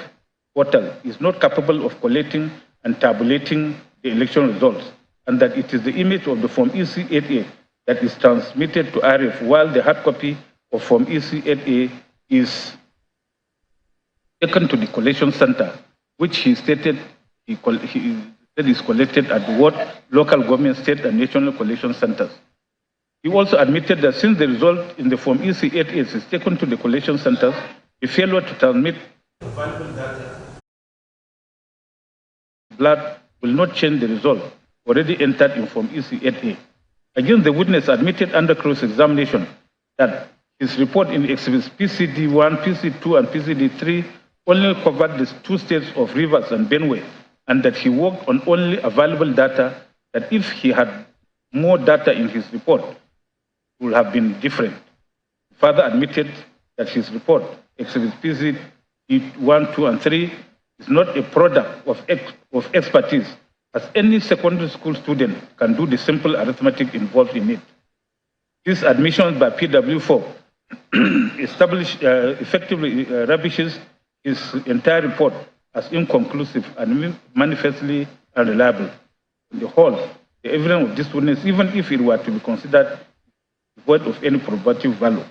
portal is not capable of collating and tabulating the election results, and that it is the image of the Form EC8A that is transmitted to RF, while the hard copy of Form EC8A is taken to the collation center, which he stated is collected at what local government, state, and national collation centers. He also admitted that since the result in the Form EC8A is taken to the collation centers, the failure to transmit valuable data blood will not change the result already entered in Form EC8A. Again, the witness admitted under cross-examination that his report in exhibits PCD1, PC2, and PCD3 only covered the two states of Rivers and Benue, and that he worked on only available data, that if he had more data in his report, it would have been different. He further admitted that his report, exhibits PCD1, 2, and 3, is not a product of expertise, as any secondary school student can do the simple arithmetic involved in it. This admission by PW4 effectively rubbishes his entire report as inconclusive and manifestly unreliable. On the whole, the evidence of this witness, even if it were to be considered void of any probative value.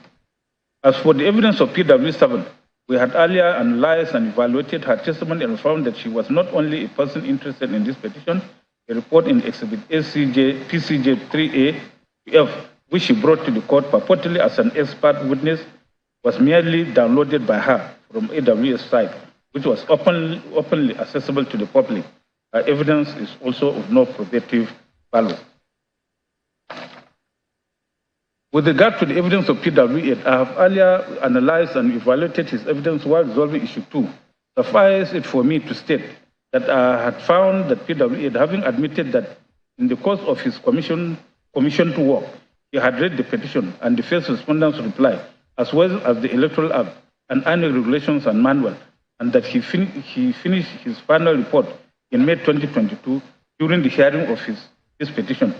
As for the evidence of PW7, we had earlier analyzed and evaluated her testimony and found that she was not only a person interested in this petition. A report in exhibit PCJ3A to F, which she brought to the court purportedly as an expert witness, was merely downloaded by her from AWS site, which was openly accessible to the public. Her evidence is also of no probative value. With regard to the evidence of PW8, I have earlier analyzed and evaluated his evidence while resolving issue 2. Suffice it for me to state that I had found that PW8, having admitted that in the course of his commissioned work, he had read the petition and the first respondent's reply, as well as the Electoral Act and annual regulations and manual, and that he finished his final report in May 2022 during the hearing of his petition.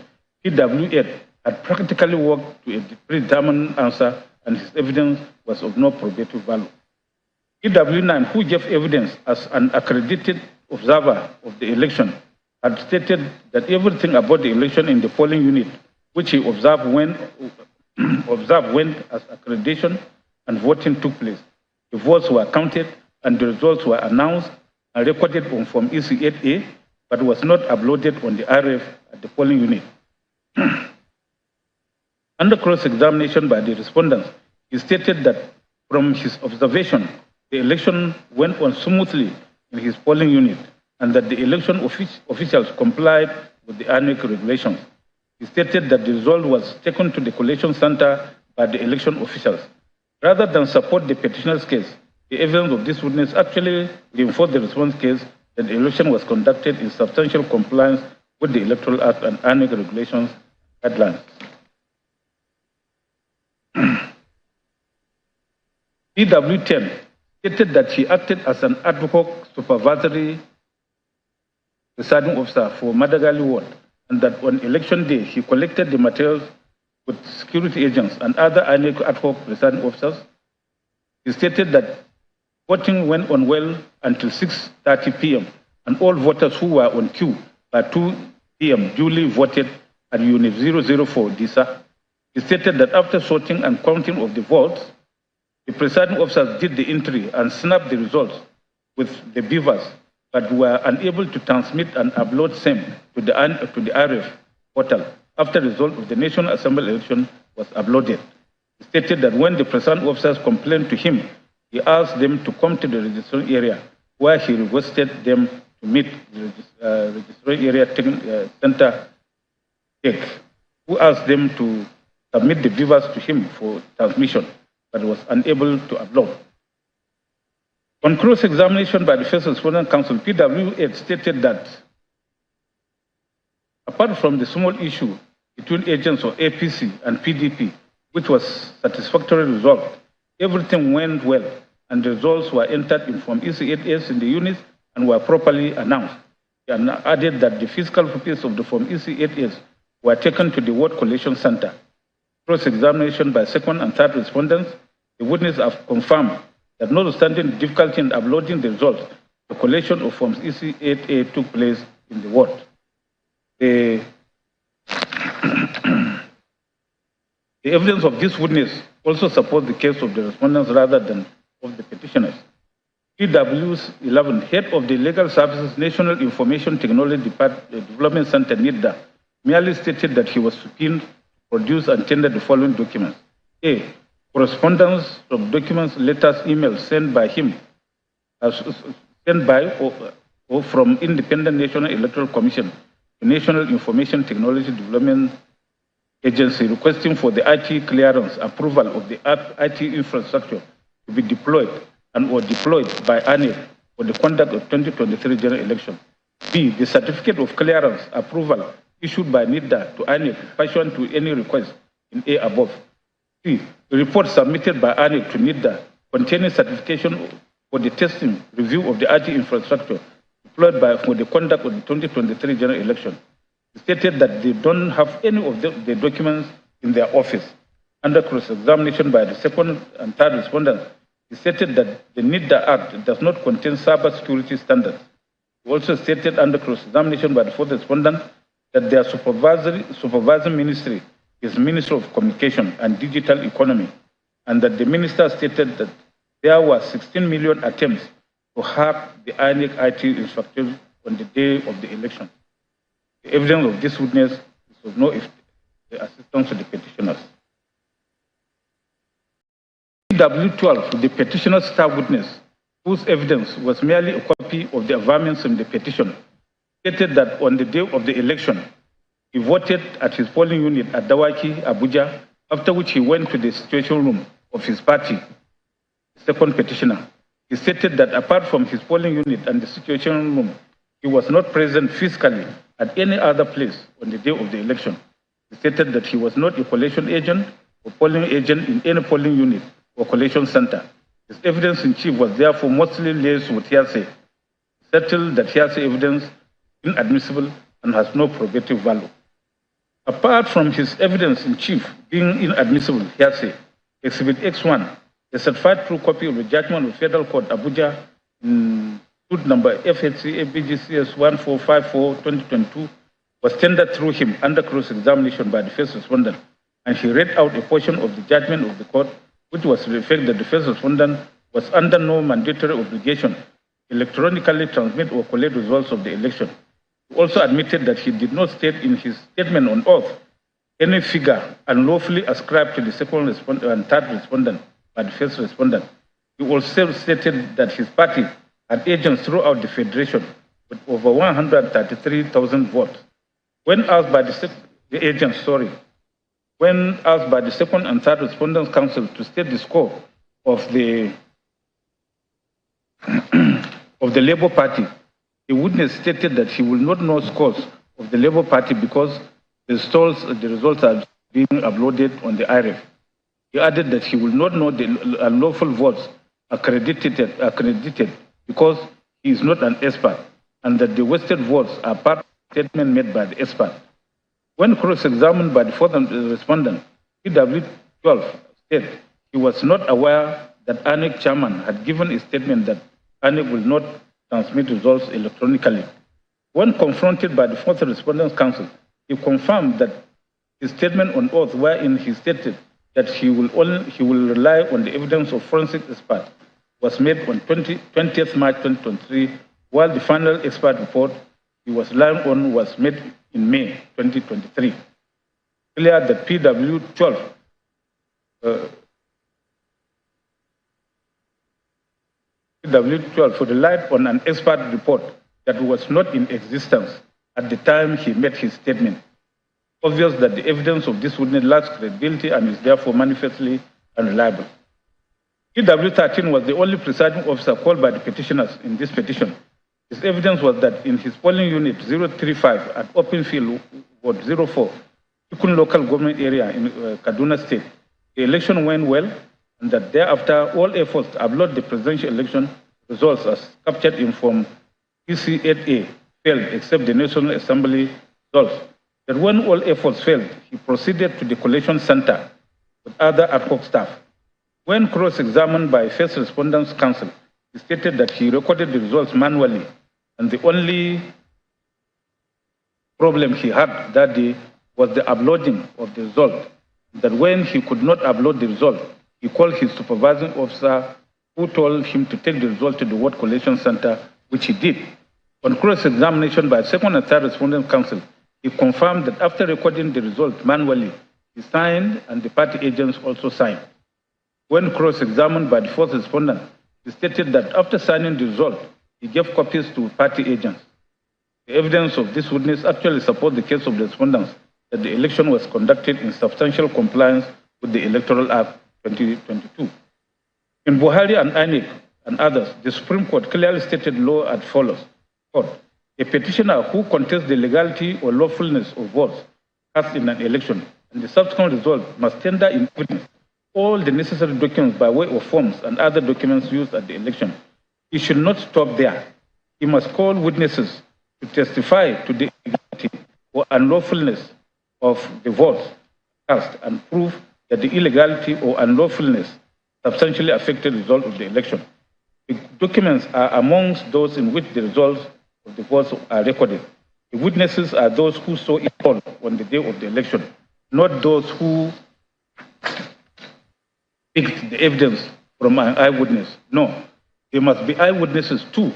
PW8 had practically worked to a predetermined answer, and his evidence was of no probative value. PW9, who gave evidence as an accredited observer of the election, had stated that everything about the election in the polling unit, which he observed when as accreditation and voting took place, the votes were counted and the results were announced and recorded on Form EC8A, but was not uploaded on the RF at the polling unit. Under cross-examination by the respondents, he stated that from his observation, the election went on smoothly in his polling unit and that the election officials complied with the INEC regulations. He stated that the result was taken to the collation center by the election officials. Rather than support the petitioner's case, the evidence of this witness actually reinforced the response case that the election was conducted in substantial compliance with the Electoral Act and INEC regulations guidelines. PW10 stated that he acted as an ad hoc supervisory presiding officer for Madagali Ward and that on election day he collected the materials with security agents and other INEC ad hoc presiding officers. He stated that voting went on well until 6:30 p.m. and all voters who were on queue by 2 p.m. duly voted at Unit 004 DISA. He stated that after sorting and counting of the votes, the presiding officers did the entry and snapped the results with the beavers, but were unable to transmit and upload same to the RF portal after the result of the National Assembly election was uploaded. He stated that when the presiding officers complained to him, he asked them to come to the registration area, where he requested them to meet the registration area center tech, who asked them to submit the beavers to him for transmission, but was unable to upload. On cross-examination by the First Respondent Council, PW8 stated that apart from the small issue between agents of APC and PDP, which was satisfactorily resolved, everything went well and the results were entered in Form EC8S in the units and were properly announced. He added that the physical copies of the Form EC8S were taken to the Ward Collation Center. Cross-examination by second and third respondents, the witnesses have confirmed that notwithstanding the difficulty in uploading the results, the collation of Forms EC8A took place in the ward. The evidence of this witness also supports the case of the respondents rather than of the petitioners. PW11, head of the Legal Services National Information Technology Development Center, NIDA, merely stated that he was subpoenaed, produced and tendered the following documents. A. Correspondence of documents, letters, emails sent by him, sent by or from Independent National Electoral Commission to National Information Technology Development Agency requesting for the IT clearance approval of the IT infrastructure to be deployed and or deployed by ANEC for the conduct of 2023 general election. B. The certificate of clearance approval issued by NIDA to ANEC pursuant to any request in A above. C. The report submitted by ANEC to NIDA containing certification for the testing review of the IT infrastructure deployed for the conduct of the 2023 general election. It stated that they don't have any of the documents in their office. Under cross-examination by the second and third respondents, he stated that the NIDA Act does not contain cyber security standards. He also stated under cross-examination by the fourth respondent that their supervising ministry is Ministry of Communication and Digital Economy, and that the minister stated that there were 16 million attempts to hack the INEC IT infrastructure on the day of the election. The evidence of this witness is of no assistance to the petitioners. PW12, the petitioner's star witness, whose evidence was merely a copy of the averments in the petition, stated that on the day of the election, he voted at his polling unit at Dawaki, Abuja, after which he went to the situation room of his party. The second petitioner, he stated that apart from his polling unit and the situation room, he was not present physically at any other place on the day of the election. He stated that he was not a collation agent or polling agent in any polling unit or collation center. His evidence in chief was therefore mostly laced with hearsay. He settled that hearsay evidence is inadmissible and has no probative value. Apart from his evidence in chief being inadmissible hearsay, Exhibit X1, a certified true copy of the judgment of Federal Court Abuja, suit number FHC ABGCS 1454-2022, was tendered through him under cross-examination by the first respondent, and he read out a portion of the judgment of the court, which was to the effect that the first respondent was under no mandatory obligation to electronically transmit or collect results of the election. He also admitted that he did not state in his statement on oath any figure unlawfully ascribed to the second respondent and third respondent by the first respondent. He also stated that his party had agents throughout the Federation with over 133,000 votes. When asked by the second and third respondents' council to state the score of the of the Labour Party, the witness stated that he will not know scores of the Labour Party because the results are being uploaded on the IREF. He added that he will not know the unlawful votes accredited because he is not an expert, and that the wasted votes are part of the statement made by the expert. When cross-examined by the fourth respondent, PW12 said he was not aware that ANEC chairman had given a statement that ANEC will not transmit results electronically. When confronted by the fourth respondent's council, he confirmed that his statement on oath wherein he stated that he will rely on the evidence of forensic expert was made on 20th March 2023, while the final expert report he was relying on was made in May 2023. Clear that PW12 relied on an expert report that was not in existence at the time he made his statement. Obvious that the evidence of this witness lacks credibility and is therefore manifestly unreliable. PW13 was the only presiding officer called by the petitioners in this petition. His evidence was that in his polling unit 035 at Open Field, Ward 04, Ikun local government area in Kaduna State, the election went well, and that thereafter all efforts to upload the presidential election results as captured in Form PC8A failed except the National Assembly results. That when all efforts failed, he proceeded to the collation center with other ad hoc staff. When cross-examined by First Respondents Council, he stated that he recorded the results manually, and the only problem he had that day was the uploading of the result. That when he could not upload the result, he called his supervising officer, who told him to take the result to the ward collation center, which he did. On cross-examination by second and third respondent council, he confirmed that after recording the result manually, he signed and the party agents also signed. When cross-examined by the fourth respondent, he stated that after signing the result, he gave copies to party agents. The evidence of this witness actually supports the case of the respondents that the election was conducted in substantial compliance with the Electoral Act 2022. In Buhari and INEC and others, the Supreme Court clearly stated law as follows. Quote, a petitioner who contests the legality or lawfulness of votes cast in an election and the subsequent result must tender in evidence all the necessary documents by way of forms and other documents used at the election. He should not stop there. He must call witnesses to testify to the illegality or unlawfulness of the votes cast and prove that the illegality or unlawfulness substantially affected the result of the election. The documents are amongst those in which the results of the votes are recorded. The witnesses are those who saw it all on the day of the election, not those who picked the evidence from an eyewitness. No, they must be eyewitnesses too.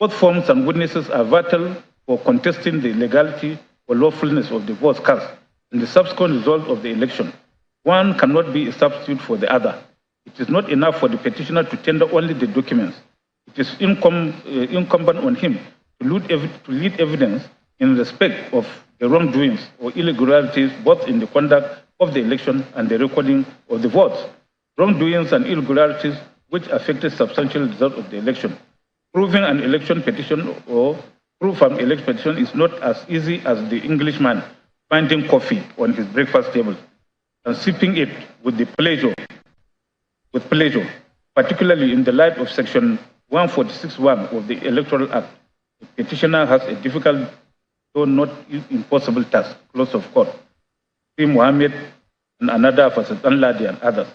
Both forms and witnesses are vital for contesting the legality or lawfulness of the votes cast and the subsequent result of the election. One cannot be a substitute for the other. It is not enough for the petitioner to tender only the documents. It is incumbent on him to lead evidence in respect of the wrongdoings or irregularities both in the conduct of the election and the recording of the votes. Wrongdoings and irregularities which affected substantial result of the election. Proving an election petition or proof an election petition is not as easy as the Englishman finding coffee on his breakfast table and sipping it with pleasure, particularly in the light of Section 146(1) of the Electoral Act. The petitioner has a difficult, though not impossible task, close of court. See Mohammed and another versus Anladi and others.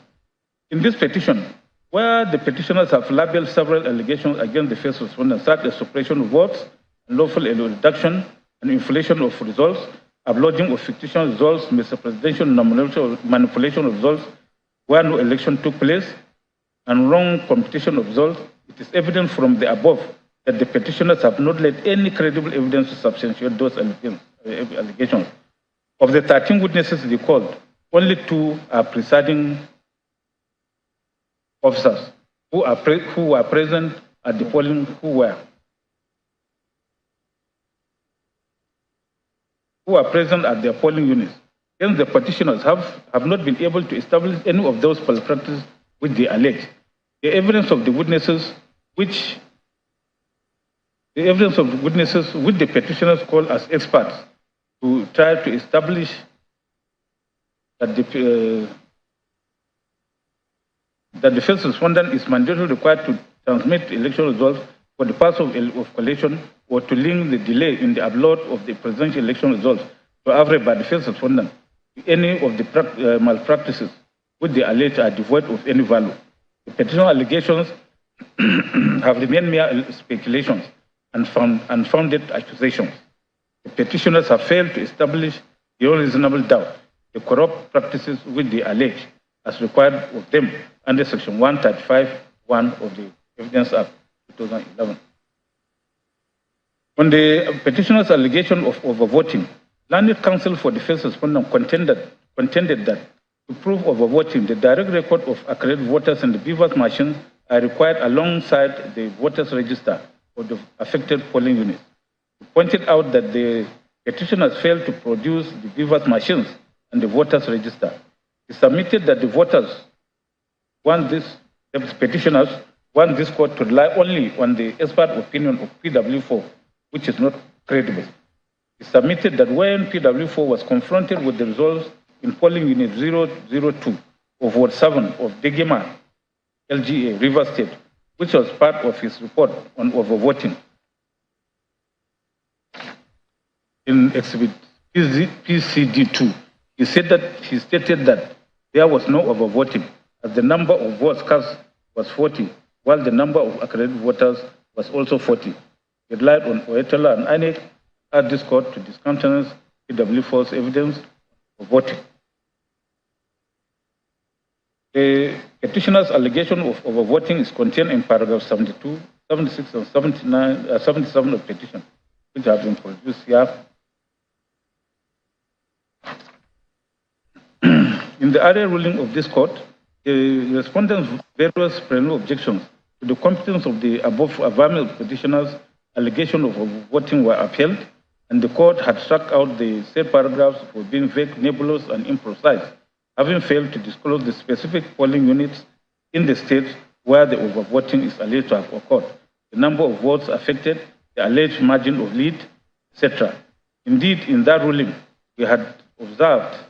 In this petition, where the petitioners have labeled several allegations against the first respondent, such as suppression of votes, unlawful reduction and inflation of results, uploading of fictitious results, misrepresentation, manipulation of results where no election took place, and wrong computation of results, it is evident from the above that the petitioners have not laid any credible evidence to substantiate those allegations. Of the 13 witnesses recalled, only 2 are presiding officers who were present at the polling who are present at their polling units. Hence, the petitioners have not been able to establish any of those malpractices which they allege. The evidence of the witnesses which the petitioners call as experts to try to establish that the first respondent is mandatorily required to transmit election results for the purpose of collation or to link the delay in the upload of the presidential election results to average by the first respondent to any of the malpractices which they allege are devoid of any value. The petition allegations have remained mere speculations and unfounded accusations. The petitioners have failed to establish beyond reasonable doubt the corrupt practices which they allege as required of them under Section 135(1) of the Evidence Act 2011. On the petitioner's allegation of overvoting, Learned Counsel for the first respondent contended that to prove overvoting, the direct record of accredited voters in the beavers machines are required alongside the voters register of the affected polling units. He pointed out that the petitioners failed to produce the beavers machines and the voters register. He submitted that the petitioners want this court to rely only on the expert opinion of PW4, which is not credible. He submitted that when PW4 was confronted with the results in polling unit 002 of Ward 7 of Degema, LGA, River State, which was part of his report on overvoting. In Exhibit PCD2, he stated that there was no overvoting, as the number of votes cast was 40, while the number of accredited voters was also 40. He relied on Oetola and INEC at this court to discountenance PW4's evidence of voting. The petitioner's allegation of overvoting is contained in paragraphs 72, 76, and 77 of the petition, which have been produced here. In the earlier ruling of this court, the respondents' various preliminary objections to the competence of the above petitioners' allegation of overvoting were upheld, and the court had struck out the said paragraphs for being vague, nebulous, and imprecise, having failed to disclose the specific polling units in the states where the overvoting is alleged to have occurred, the number of votes affected, the alleged margin of lead, etc. Indeed, in that ruling, we had observed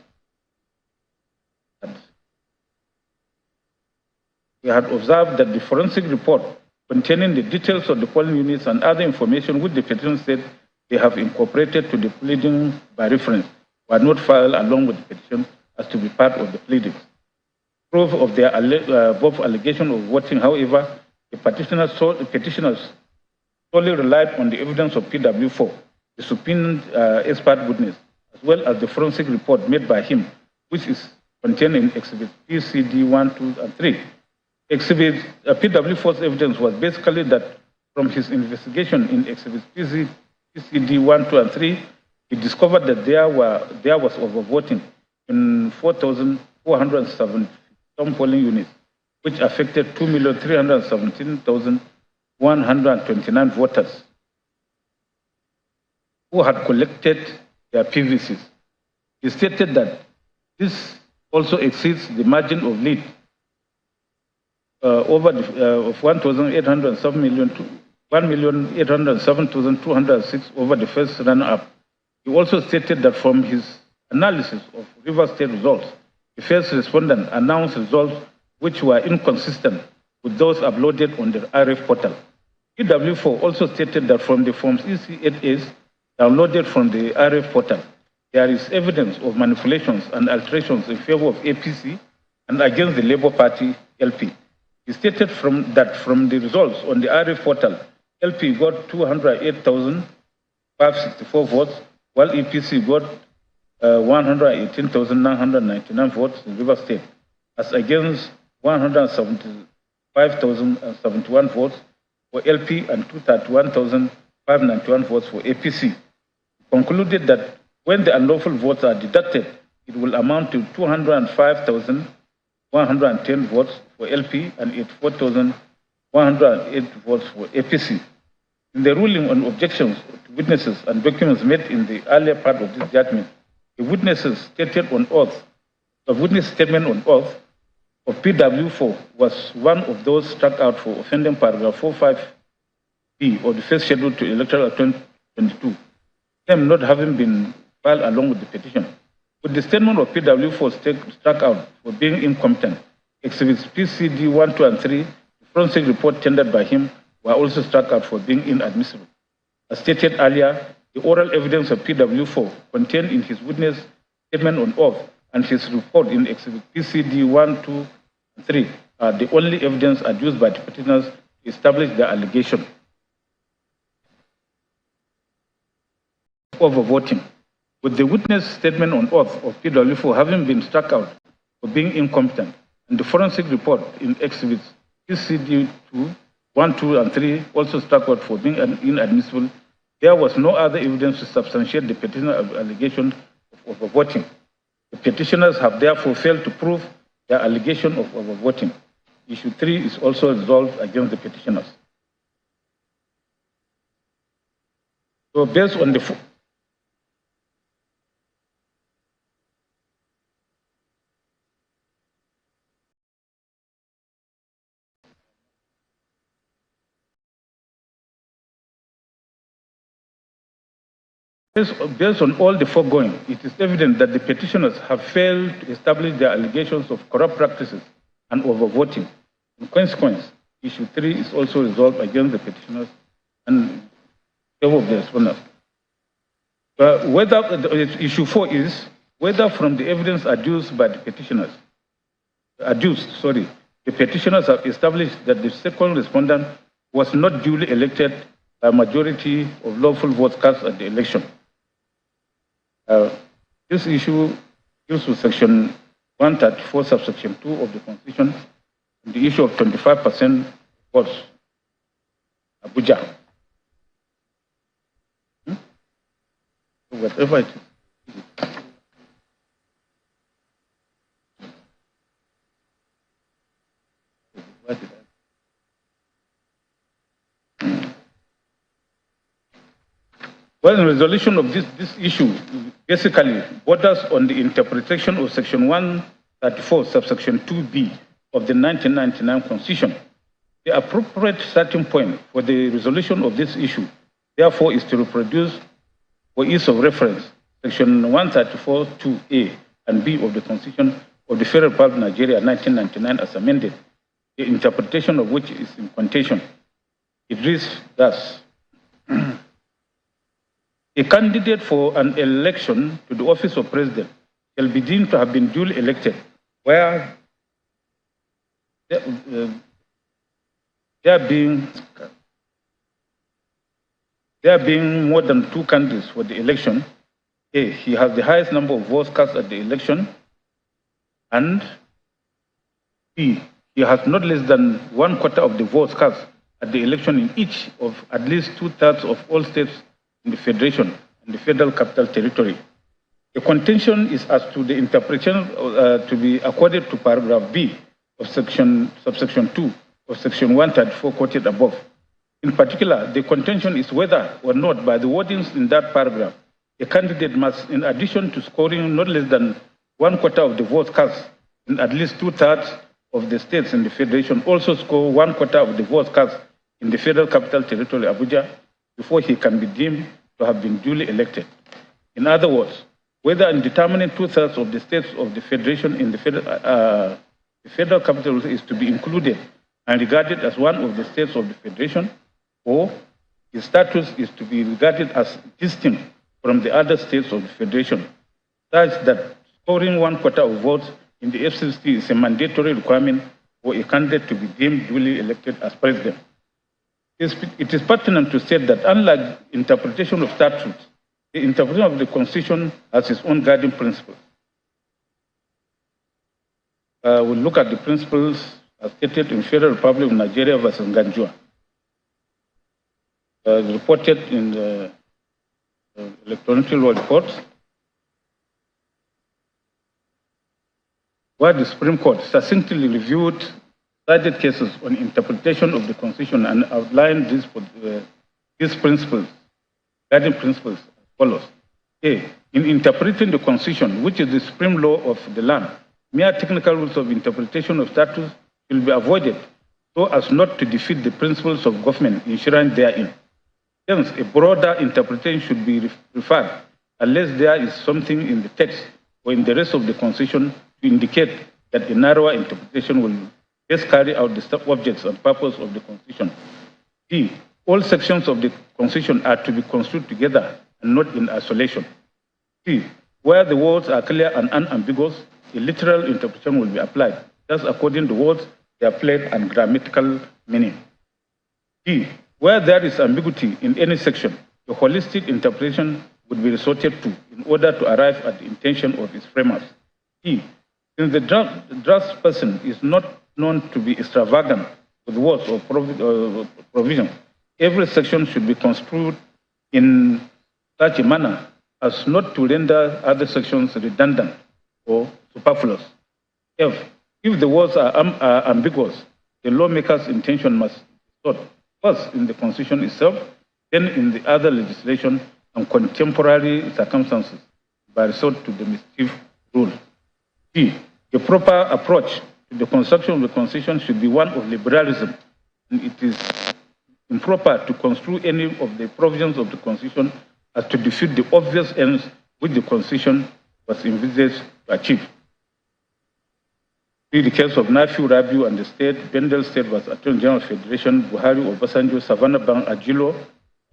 that the forensic report containing the details of the polling units and other information which the petition said they have incorporated to the pleading by reference were not filed along with the petition as to be part of the pleadings. Proof of their above allegation of voting, however, the petitioners solely relied on the evidence of PW4, the subpoenaed expert witness, as well as the forensic report made by him, which is contained in Exhibit PCD 1, 2, and 3. PW4's evidence was basically that from his investigation in Exhibit PCD 1, 2, and 3, he discovered that there was overvoting in 4,407 polling units, which affected 2,317,129 voters who had collected their PVCs. He stated that this also exceeds the margin of lead of 1,807,206 over the first runner-up. He also stated that from his analysis of River State results, the first respondent announced results which were inconsistent with those uploaded on the RF portal. PW4 also stated that from the Forms EC8As downloaded from the RF portal, there is evidence of manipulations and alterations in favor of APC and against the Labour Party LP. He stated that from the results on the RF portal, LP got 208,564 votes, while EPC got 118,999 votes in River State, as against 175,071 votes for LP and 231,591 votes for APC. He concluded that When the unlawful votes are deducted, it will amount to 205,110 votes for LP and 84,108 votes for APC. In the ruling on objections to witnesses and documents made in the earlier part of this judgment, the witnesses stated on oath, the witness statement on oath of PW4 was one of those struck out for offending paragraph 45B of the first schedule to electoral 2022, them not having been filed along with the petition. With the statement of PW4 struck out for being incompetent, exhibits PCD 1, 2, and 3, the forensic report tendered by him, were also struck out for being inadmissible. As stated earlier, the oral evidence of PW4 contained in his witness statement on oath and his report in exhibit PCD 1, 2, and 3 are the only evidence adduced by the petitioners to establish their allegation of voting. With the witness statement on oath of PW4 having been struck out for being incompetent, and the forensic report in exhibits PCD 2, 1, 2, and 3 also struck out for being inadmissible, there was no other evidence to substantiate the petitioner's allegation of overvoting. The petitioners have therefore failed to prove their allegation of overvoting. Issue 3 is also resolved against the petitioners. So based on the Based on all the foregoing, it is evident that the petitioners have failed to establish their allegations of corrupt practices and overvoting. In consequence, issue 3 is also resolved against the petitioners and favor of the respondents. Issue 4 is whether from the evidence adduced by the petitioners, the petitioners have established that the second respondent was not duly elected by a majority of lawful votes cast at the election. This issue deals with section 134, subsection 2 of the Constitution, and the issue of 25% votes, Abuja. Whatever it is. Well, the resolution of this issue basically borders on the interpretation of section 134, subsection 2B of the 1999 Constitution. The appropriate starting point for the resolution of this issue, therefore, is to reproduce, for ease of reference, section 134(2)A and B of the Constitution of the Federal Republic of Nigeria 1999 as amended, the interpretation of which is in contention. It reads thus: a candidate for an election to the office of president shall be deemed to have been duly elected, where there being more than 2 candidates for the election. A, he has the highest number of votes cast at the election, and B, he has not less than 1/4 of the votes cast at the election in each of at least 2/3 of all states in the Federation and the Federal Capital Territory. The contention is as to the interpretation to be accorded to paragraph B of subsection 2 of section 134 quoted above. In particular, the contention is whether or not by the wordings in that paragraph, a candidate must, in addition to scoring not less than 1/4 of the votes cast in at least 2/3 of the states in the Federation, also score 1/4 of the votes cast in the Federal Capital Territory, Abuja, before he can be deemed to have been duly elected. In other words, whether in determining 2/3 of the states of the Federation in the Federal Capital is to be included and regarded as one of the states of the Federation, or his status is to be regarded as distinct from the other states of the Federation, such that scoring 1/4 of votes in the FCC is a mandatory requirement for a candidate to be deemed duly elected as president. It is pertinent to state that unlike interpretation of statutes, the interpretation of the Constitution has its own guiding principles. We'll look at the principles as stated in Federal Republic of Nigeria versus Ganjua, reported in the electoral law reports where the Supreme Court succinctly reviewed cited cases on interpretation of the Constitution and outlined these principles, guiding principles as follows. A. In interpreting the Constitution, which is the supreme law of the land, mere technical rules of interpretation of statutes will be avoided so as not to defeat the principles of government enshrined therein. Hence, a broader interpretation should be preferred unless there is something in the text or in the rest of the Constitution to indicate that a narrower interpretation will best carry out the objects and purpose of the Constitution. B. All sections of the Constitution are to be construed together and not in isolation. C. Where the words are clear and unambiguous, a literal interpretation will be applied, thus according to words, their plain and grammatical meaning. D. Where there is ambiguity in any section, a holistic interpretation would be resorted to in order to arrive at the intention of its framers. E. Since the draft person is not known to be extravagant with words or provisions, every section should be construed in such a manner as not to render other sections redundant or superfluous. F. If the words are ambiguous, the lawmaker's intention must be sought first in the Constitution itself, then in the other legislation and contemporary circumstances by resort to the mischief rule. G. The proper approach to the construction of the Constitution should be one of liberalism, and it is improper to construe any of the provisions of the Constitution as to defeat the obvious ends which the Constitution was envisaged to achieve. In the case of Nafiu Rabiu and the state, Bendel State was Attorney General Federation, Buhari, Obasanjo, Savannah Bank, Ajilo,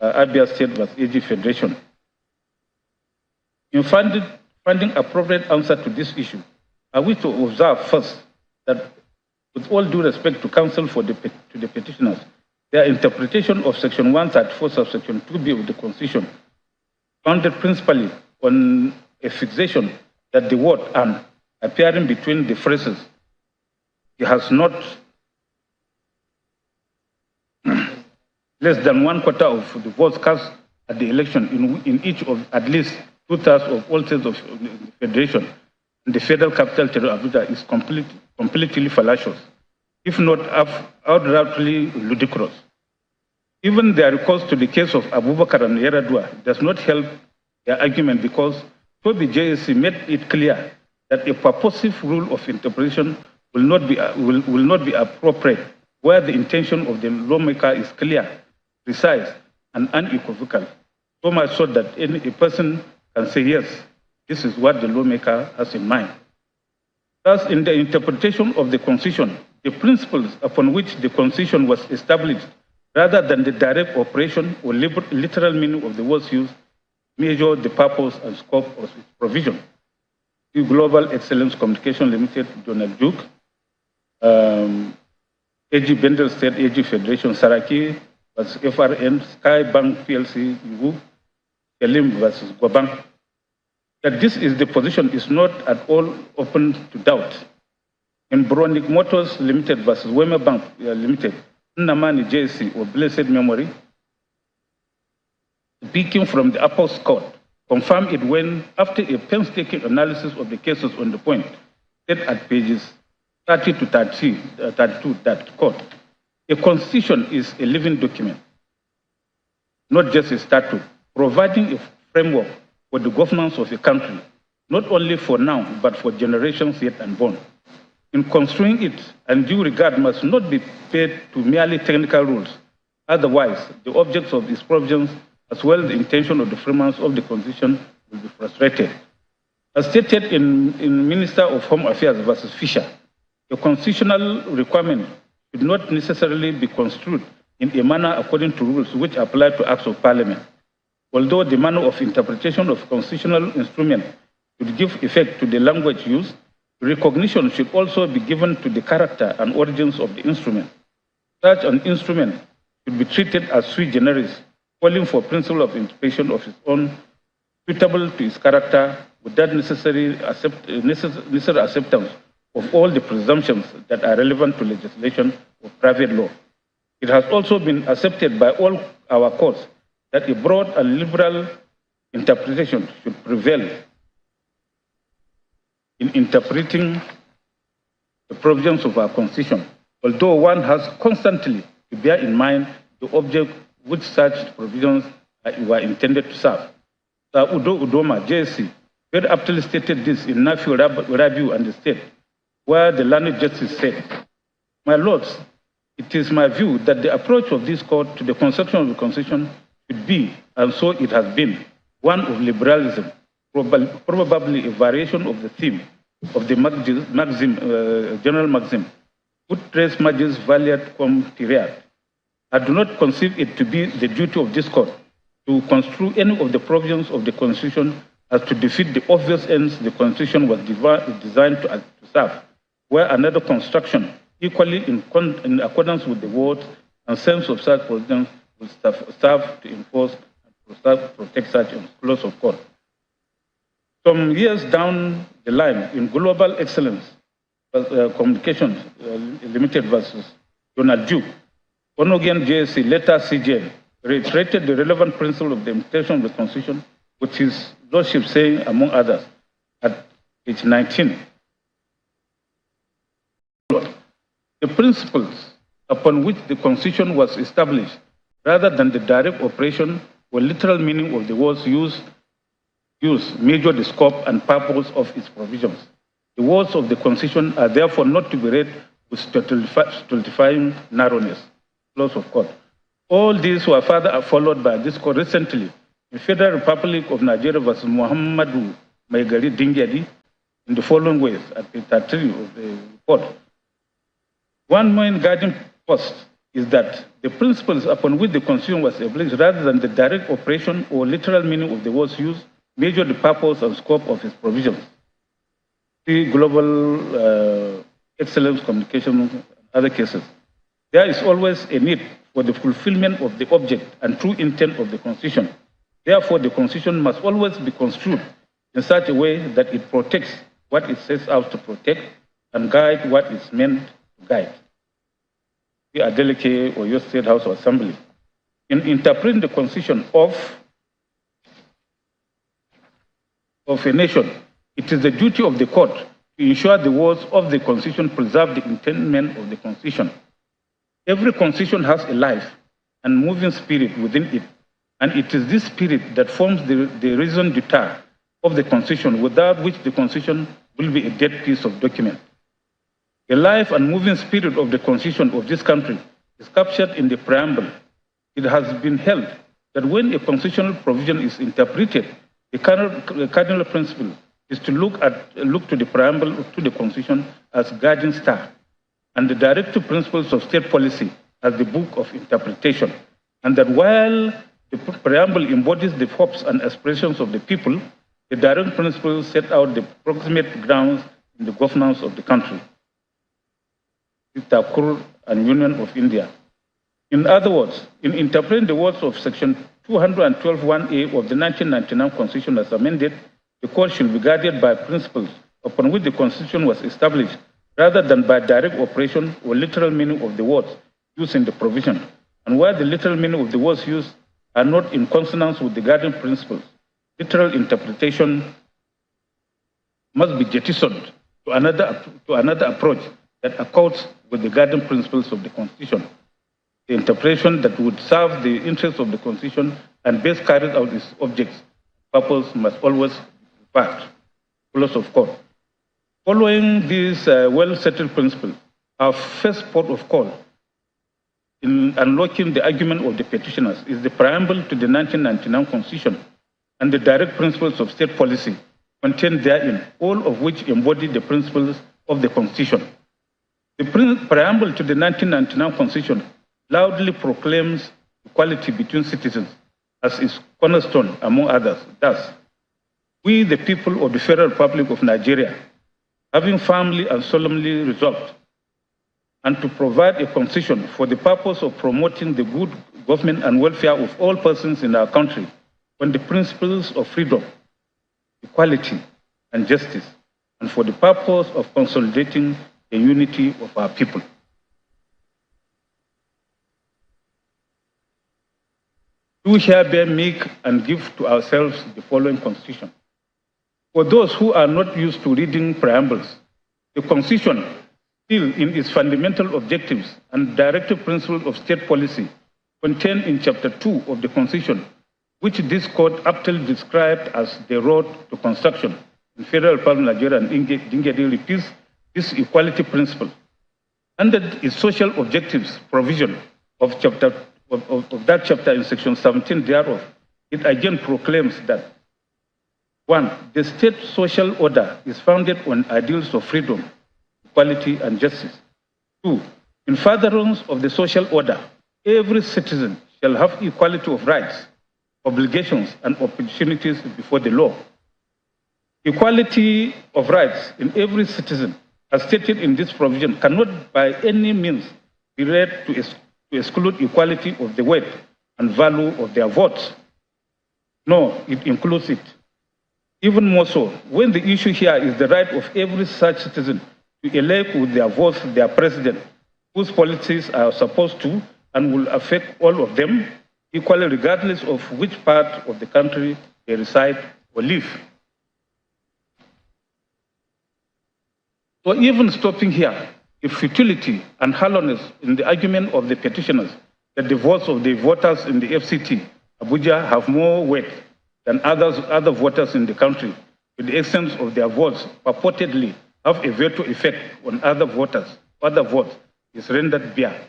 Abia State was AG Federation. In finding appropriate answer to this issue, I wish to observe first that, with all due respect to counsel to the petitioners, their interpretation of Section 134, subsection 2B of the Constitution, founded principally on a fixation that the word "and" appearing between the phrases, it has not less than 1/4 of the votes cast at the election in each of at least 2/3 of all states of the Federation, and the Federal Capital Territory of Abuja is completely fallacious, if not outrightly ludicrous. Even their recourse to the case of Abubakar and Yaradua does not help their argument because the JSC made it clear that a purposive rule of interpretation will not be appropriate where the intention of the lawmaker is clear, precise, and unequivocal. So much so that a person can say, yes, this is what the lawmaker has in mind. Thus, in the interpretation of the Constitution, the principles upon which the Constitution was established, rather than the direct operation or literal meaning of the words used, measure the purpose and scope of its provision. The Global Excellence Communication Limited, Donald Duke, AG Bendel State, AG Federation, Saraki versus FRN, Sky Bank PLC, Yugu, Kelim versus Guabang. That this is the position is not at all open to doubt. In Bronic Motors Limited versus Wema Bank Limited, Nnamani JC or blessed memory, speaking from the Appellate Court, confirmed it when, after a painstaking analysis of the cases on the point, said at pages 30 to 32 that, quote, a constitution is a living document, not just a statute, providing a framework for the governance of a country, not only for now, but for generations yet unborn. In construing it, undue regard must not be paid to merely technical rules. Otherwise, the objects of its provisions, as well as the intention of the framers of the Constitution, will be frustrated. As stated in Minister of Home Affairs versus Fisher, the constitutional requirement should not necessarily be construed in a manner according to rules which apply to acts of parliament. Although the manner of interpretation of constitutional instrument should give effect to the language used, recognition should also be given to the character and origins of the instrument. Such an instrument should be treated as sui generis, calling for principle of interpretation of its own, suitable to its character, without necessary acceptance of all the presumptions that are relevant to legislation or private law. It has also been accepted by all our courts that a broad and liberal interpretation should prevail in interpreting the provisions of our Constitution, although one has constantly to bear in mind the object which such provisions were intended to serve. Sir Udo Udoma, JSC, very aptly stated this in Nafi Rabiu and the State, where the learned justice said, "My lords, it is my view that the approach of this court to the construction of the Constitution should be, and so it has been, one of liberalism, probably a variation of the theme of the general maxim, ut res magis valeat quam tireat. I do not conceive it to be the duty of this court to construe any of the provisions of the Constitution as to defeat the obvious ends the Constitution was designed to serve, where another construction, equally in accordance with the words and sense of such provisions, will serve to enforce and protect such a clause of court." Some years down the line, in Global Excellence Communications Limited versus Donald Duke, Onogian JSC, later CJN, reiterated the relevant principle of the implementation of the Constitution, which his Lordship saying, among others, at page 19. The principles upon which the Constitution was established, rather than the direct operation or literal meaning of the words used, measure the scope and purpose of its provisions. The words of the Constitution are therefore not to be read with stultifying narrowness. Clause of court. All these were further followed by this court recently in Federal Republic of Nigeria versus Muhammadu Maigari Dingyadi in the following ways at page 33 of the report. One main guiding post is that the principles upon which the Constitution was established, rather than the direct operation or literal meaning of the words used, measure the purpose and scope of its provisions. See Global Excellence Communication and other cases. There is always a need for the fulfillment of the object and true intent of the Constitution. Therefore, the Constitution must always be construed in such a way that it protects what it sets out to protect and guide what it's meant to guide. The Adeleke or your State House of Assembly. In interpreting the Constitution of a nation, it is the duty of the court to ensure the words of the Constitution preserve the intent of the Constitution. Every Constitution has a life and moving spirit within it, and it is this spirit that forms the raison d'etre of the Constitution, without which the Constitution will be a dead piece of document. The life and moving spirit of the Constitution of this country is captured in the preamble. It has been held that when a constitutional provision is interpreted, the cardinal principle is to look to the preamble to the Constitution as guiding star, and the directive principles of state policy as the book of interpretation, and that while the preamble embodies the hopes and aspirations of the people, the direct principles set out the proximate grounds in the governance of the country. Thakur and Union of India. In other words, in interpreting the words of Section 212(1)A of the 1999 Constitution as amended, the court should be guided by principles upon which the Constitution was established, rather than by direct operation or literal meaning of the words used in the provision, and where the literal meaning of the words used are not in consonance with the guiding principles. Literal interpretation must be jettisoned to another approach that accords with the guiding principles of the Constitution. The interpretation that would serve the interests of the Constitution and best carry out its objects, purpose must always be preferred. Clause of court. Following these well-settled principles, our first port of call in unlocking the argument of the petitioners is the preamble to the 1999 Constitution and the direct principles of state policy contained therein, all of which embody the principles of the Constitution. The preamble to the 1999 Constitution loudly proclaims equality between citizens as its cornerstone, among others. Thus, we, the people of the Federal Republic of Nigeria, having firmly and solemnly resolved and to provide a constitution for the purpose of promoting the good government and welfare of all persons in our country on the principles of freedom, equality, and justice, and for the purpose of consolidating the unity of our people. Do hereby make and give to ourselves the following constitution. For those who are not used to reading preambles, the Constitution Still, in its fundamental objectives and directive principles of state policy contained in Chapter 2 of the Constitution, which this court aptly described as the road to construction in Federal Parliament Nigeria and Dingedi repeats this equality principle. Under its social objectives provision of that chapter in Section 17 thereof, it again proclaims that 1. The state social order is founded on ideals of freedom, equality, and justice. 2. In furtherance of the social order, every citizen shall have equality of rights, obligations, and opportunities before the law. Equality of rights in every citizen, as stated in this provision, cannot by any means be read to exclude equality of the weight and value of their votes. No, it includes it. Even more so, when the issue here is the right of every such citizen to elect with their votes their president, whose policies are supposed to and will affect all of them equally, regardless of which part of the country they reside or live. So even stopping here, the futility and hollowness in the argument of the petitioners that the votes of the voters in the FCT, Abuja, have more weight than other voters in the country, to the extent of their votes purportedly have a veto effect on other votes, is rendered bare.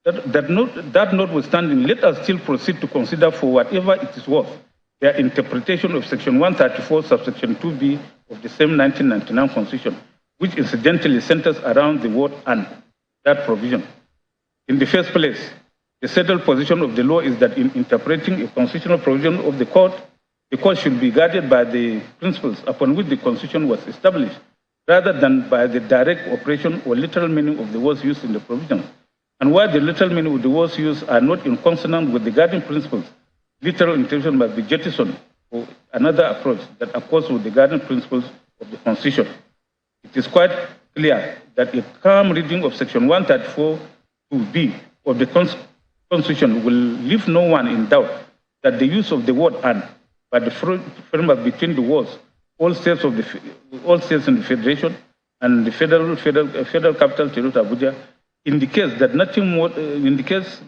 That notwithstanding, let us still proceed to consider for whatever it is worth their interpretation of Section 134, subsection 2B of the same 1999 Constitution, which incidentally centers around the word "and" that provision. In the first place, the settled position of the law is that in interpreting a constitutional provision of the court should be guided by the principles upon which the Constitution was established, rather than by the direct operation or literal meaning of the words used in the provision. And while the literal meaning of the words used are not in consonance with the guiding principles, literal interpretation must be jettisoned for another approach that accords with the guiding principles of the Constitution. It is quite clear that a calm reading of Section 134(2)(b) of the Constitution will leave no one in doubt that the use of the word "and" by the framework between the words all states in the Federation and the Federal Capital Territory Abuja indicates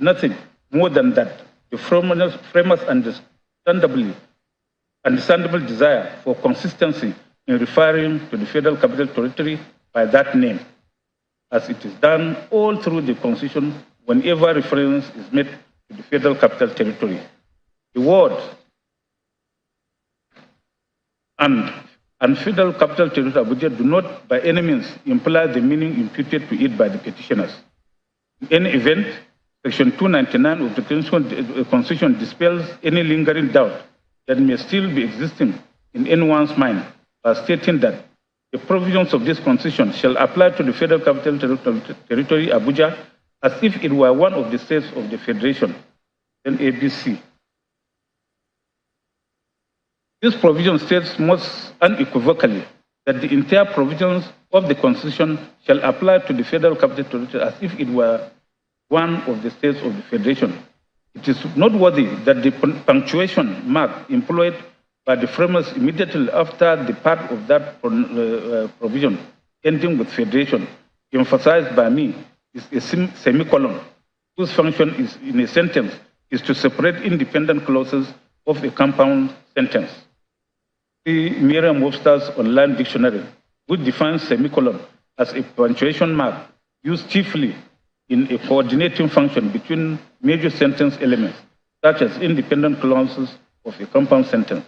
nothing more than that the framers' understandable desire for consistency in referring to the Federal Capital Territory by that name, as it is done all through the Constitution whenever reference is made to the Federal Capital Territory. The word and Federal Capital Territory Abuja do not by any means imply the meaning imputed to it by the petitioners. In any event, Section 299 of the Constitution dispels any lingering doubt that may still be existing in anyone's mind by stating that the provisions of this Constitution shall apply to the Federal Capital Territory Abuja as if it were one of the states of the Federation, then ABC. This provision states most unequivocally that the entire provisions of the Constitution shall apply to the Federal Capital Territory as if it were one of the states of the Federation. It is noteworthy that the punctuation mark employed by the framers immediately after the part of that provision ending with Federation, emphasized by me, is a semicolon, whose function is, in a sentence, is to separate independent clauses of a compound sentence. See Merriam-Webster's online dictionary, which defines semicolon as a punctuation mark used chiefly in a coordinating function between major sentence elements, such as independent clauses of a compound sentence.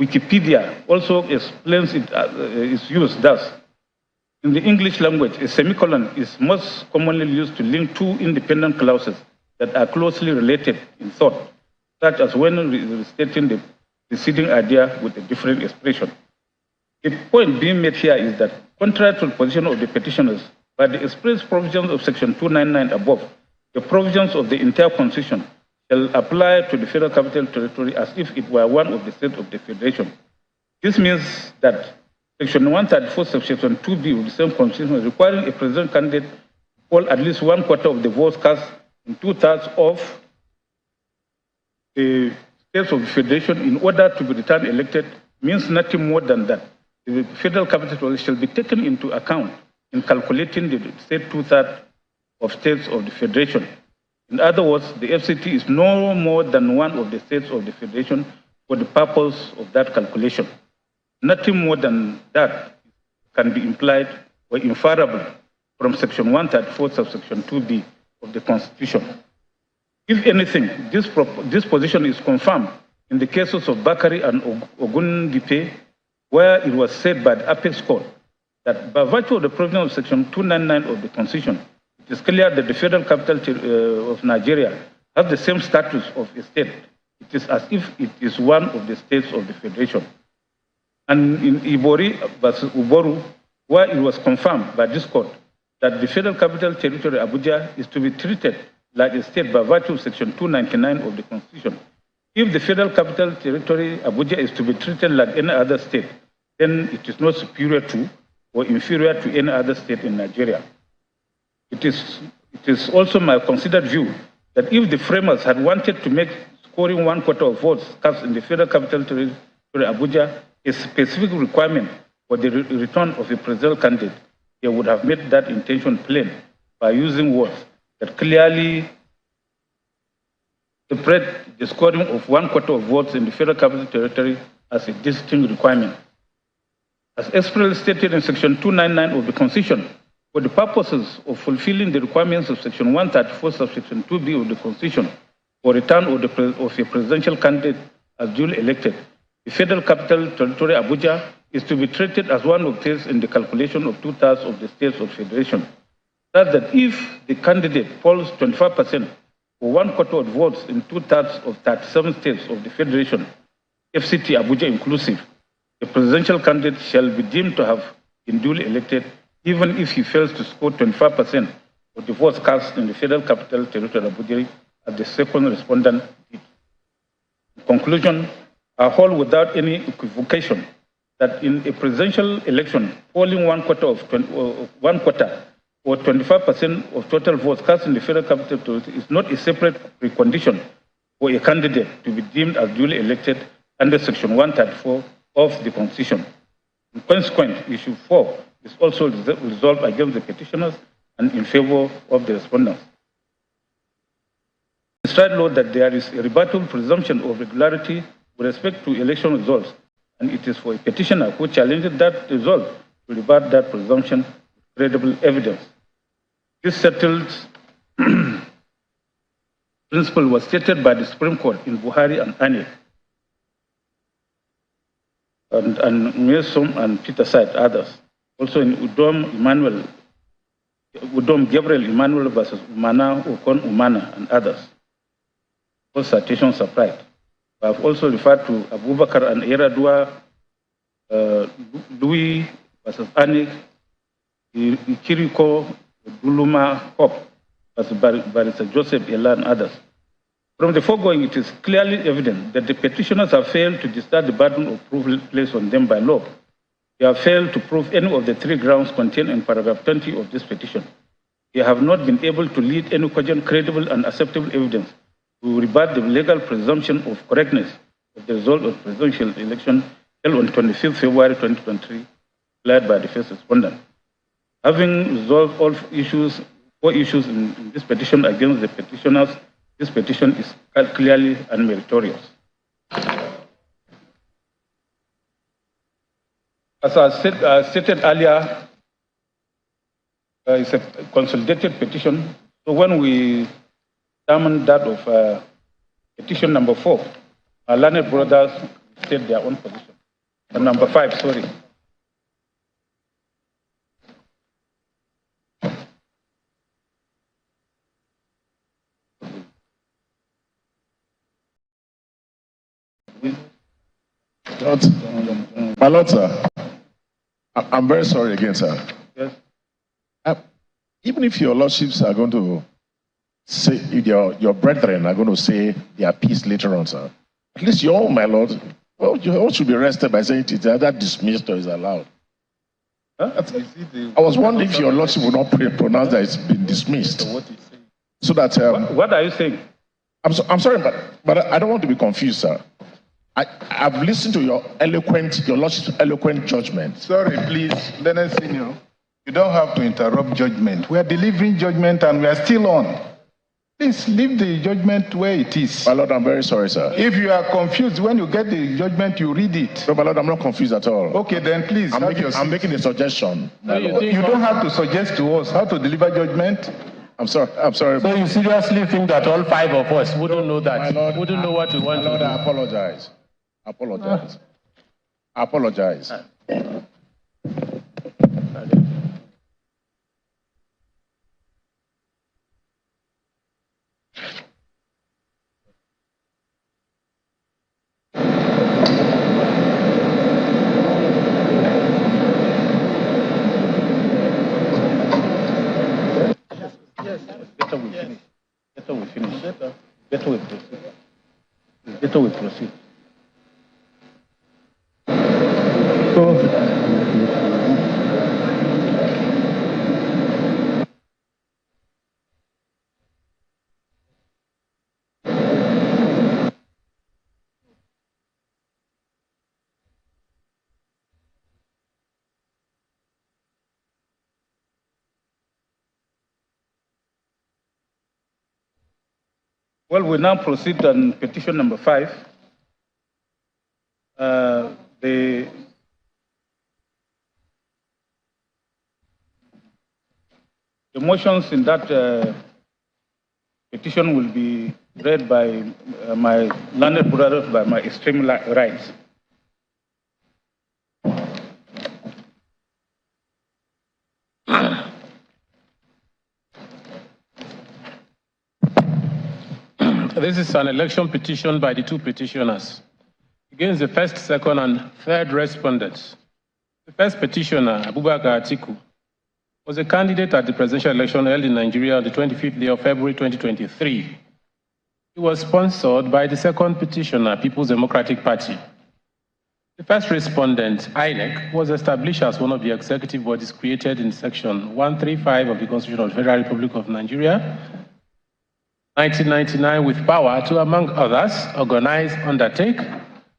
Wikipedia also explains its use thus. In the English language, a semicolon is most commonly used to link two independent clauses that are closely related in thought, such as when restating the preceding idea with a different expression. The point being made here is that, contrary to the position of the petitioners, by the express provisions of Section 299 above, the provisions of the entire Constitution shall apply to the Federal Capital Territory as if it were one of the states of the Federation. This means that Section 134, Section 2B of the same Constitution, requiring a president candidate to poll at least 1/4 of the votes cast in 2/3 of the states of the Federation in order to be returned elected, means nothing more than that the Federal Capital Territory shall be taken into account in calculating the state two-thirds of states of the Federation. In other words, the FCT is no more than one of the states of the Federation for the purpose of that calculation. Nothing more than that can be implied or inferable from Section 134, subsection 2B of the Constitution. If anything, this position is confirmed in the cases of Bakari and Ogundipe, where it was said by the Apex Court that by virtue of the provision of Section 299 of the Constitution, it is clear that the federal capital of Nigeria has the same status of a state. It is as if it is one of the states of the Federation. And in Ibori versus Uboru, where it was confirmed by this court that the Federal Capital Territory Abuja is to be treated like a state by virtue of Section 299 of the Constitution. If the Federal Capital Territory Abuja is to be treated like any other state, then it is not superior to or inferior to any other state in Nigeria. It is also my considered view that if the framers had wanted to make scoring 1/4 of votes cast in the Federal Capital Territory Abuja a specific requirement for the return of a presidential candidate, they would have made that intention plain by using words that clearly spread the scoring of 1/4 of votes in the Federal Capital Territory as a distinct requirement. As expressly stated in Section 299 of the Constitution, for the purposes of fulfilling the requirements of Section 134, subsection 2B of the Constitution, for return of a presidential candidate as duly elected, the Federal Capital Territory Abuja is to be treated as one of states in the calculation of 2/3 of the states of Federation. Thus that if the candidate polls 25% or 1/4 of votes in 2/3 of 37 states of the Federation, FCT Abuja inclusive, the presidential candidate shall be deemed to have been duly elected even if he fails to score 25% of the votes cast in the Federal Capital Territory Abuja as the second respondent did. In conclusion, I hold without any equivocation that in a presidential election, polling 1/4 or 25% of total votes cast in the Federal Capital Territory is not a separate precondition for a candidate to be deemed as duly elected under Section 134 of the Constitution. In consequence, Issue 4 is also resolved against the petitioners and in favor of the respondents. It is law that there is a rebuttable presumption of regularity with respect to election results, and it is for a petitioner who challenges that result to rebut that presumption with credible evidence. This settled principle was stated by the Supreme Court in Buhari and Anik, and Nyesom and Peter cite others. Also in Udom Gabriel Emmanuel versus Umana Okon Umana and others. Those citations are right. I have also referred to Abubakar and Eradua, Louis versus Anik, Kiriko, Duluma Hop versus Barrister Joseph Ella and others. From the foregoing, it is clearly evident that the petitioners have failed to discharge the burden of proof placed on them by law. They have failed to prove any of the 3 grounds contained in paragraph 20 of this petition. They have not been able to lead any cogent, credible, and acceptable evidence to rebut the legal presumption of correctness of the result of presidential election held on 25th February 2023, declared by the first respondent. Having resolved all 4 issues in this petition against the petitioners, this petition is clearly unmeritorious. As I stated earlier, it's a consolidated petition. So when we examine that of petition number 4, our learned brothers state their own position. And number 5, sorry. My Lord, sir, I'm very sorry again, sir. Yes. Even if your lordships are going to say, your brethren are going to say their piece later on, sir, at least you all, my Lord, well, you all should be arrested by saying it's either dismissed or is allowed. Huh? I was wondering if your lordship would not pronounce that it's been dismissed. So that. What are you saying? I'm sorry, but I don't want to be confused, sir. I've listened to your lordship's eloquent judgment. Sorry, please, Leonard Senior. You don't have to interrupt judgment. We are delivering judgment and we are still on. Please leave the judgment where it is. My Lord, I'm very sorry, sir. If you are confused, when you get the judgment, you read it. No, my Lord, I'm not confused at all. Okay, then please. I'm making a suggestion. You don't have to suggest to us how to deliver judgment. I'm sorry. So you seriously think that all five of us wouldn't know that? Lord, wouldn't know what we want to do? I apologize. I apologize. Better we proceed. Well, we now proceed on petition number 5. The motions in that petition will be read by my learned brothers, by my extreme right. This is an election petition by the two petitioners against the first, second, and third respondents. The first petitioner, Abubakar Atiku, was a candidate at the presidential election held in Nigeria on the 25th day of February 2023. He was sponsored by the second petitioner, People's Democratic Party. The first respondent, INEC, was established as one of the executive bodies created in Section 135 of the Constitution of the Federal Republic of Nigeria, 1999, with power to, among others, organize, undertake,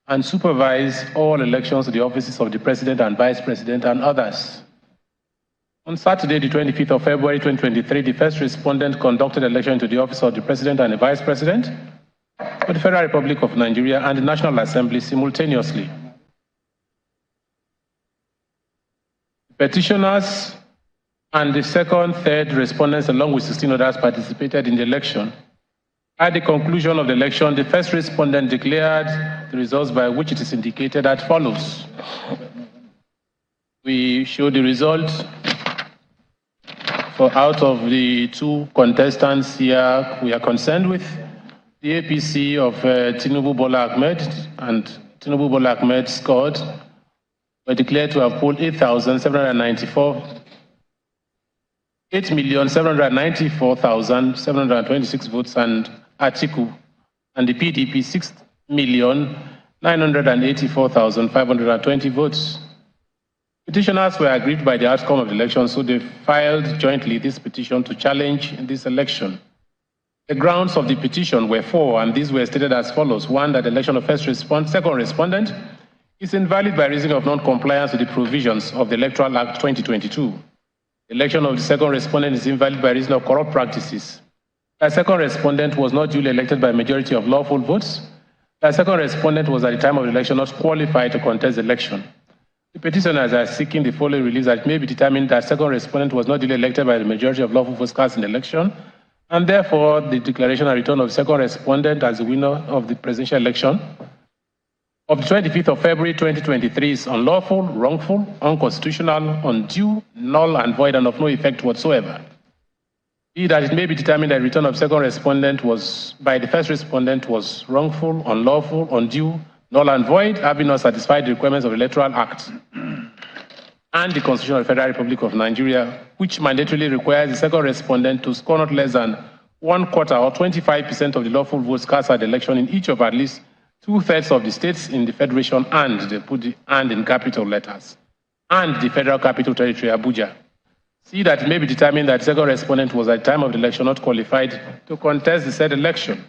and supervise all elections to the offices of the President and Vice President and others. On Saturday, the 25th of February 2023, the first respondent conducted election to the office of the President and the Vice President for the Federal Republic of Nigeria and the National Assembly simultaneously. Petitioners and the second, third respondents, along with 16 others, participated in the election. At the conclusion of the election, the first respondent declared the results, by which it is indicated as follows. We show the results for out of the two contestants here we are concerned with. The APC of Tinubu Bola Ahmed and Tinubu Bola Ahmed scored were declared to have polled 8,794,726 votes, and Atiku and the PDP 6,984,520 votes. Petitioners were aggrieved by the outcome of the election, so they filed jointly this petition to challenge this election. The grounds of the petition were 4, and these were stated as follows. 1, that the election of second respondent is invalid by reason of non-compliance with the provisions of the Electoral Act 2022. The election of the second respondent is invalid by reason of corrupt practices. The second respondent was not duly elected by a majority of lawful votes. The second respondent was at the time of the election not qualified to contest the election. The petitioners are seeking the following relief: that it may be determined that second respondent was not duly elected by the majority of lawful votes cast in the election, and therefore the declaration and return of the second respondent as the winner of the presidential election of the 25th of February 2023 is unlawful, wrongful, unconstitutional, undue, null and void, and of no effect whatsoever. B, that it may be determined that the return of second respondent was by the first respondent was wrongful, unlawful, undue, null and void, having not satisfied the requirements of the Electoral Act and the Constitution of the Federal Republic of Nigeria, which mandatorily requires the second respondent to score not less than 1/4 or 25% of the lawful votes cast at the election in each of at least 2/3 of the states in the Federation, and they put the "and" in capital letters, and the Federal Capital Territory, Abuja. C, that it may be determined that the second respondent was at the time of the election not qualified to contest the said election.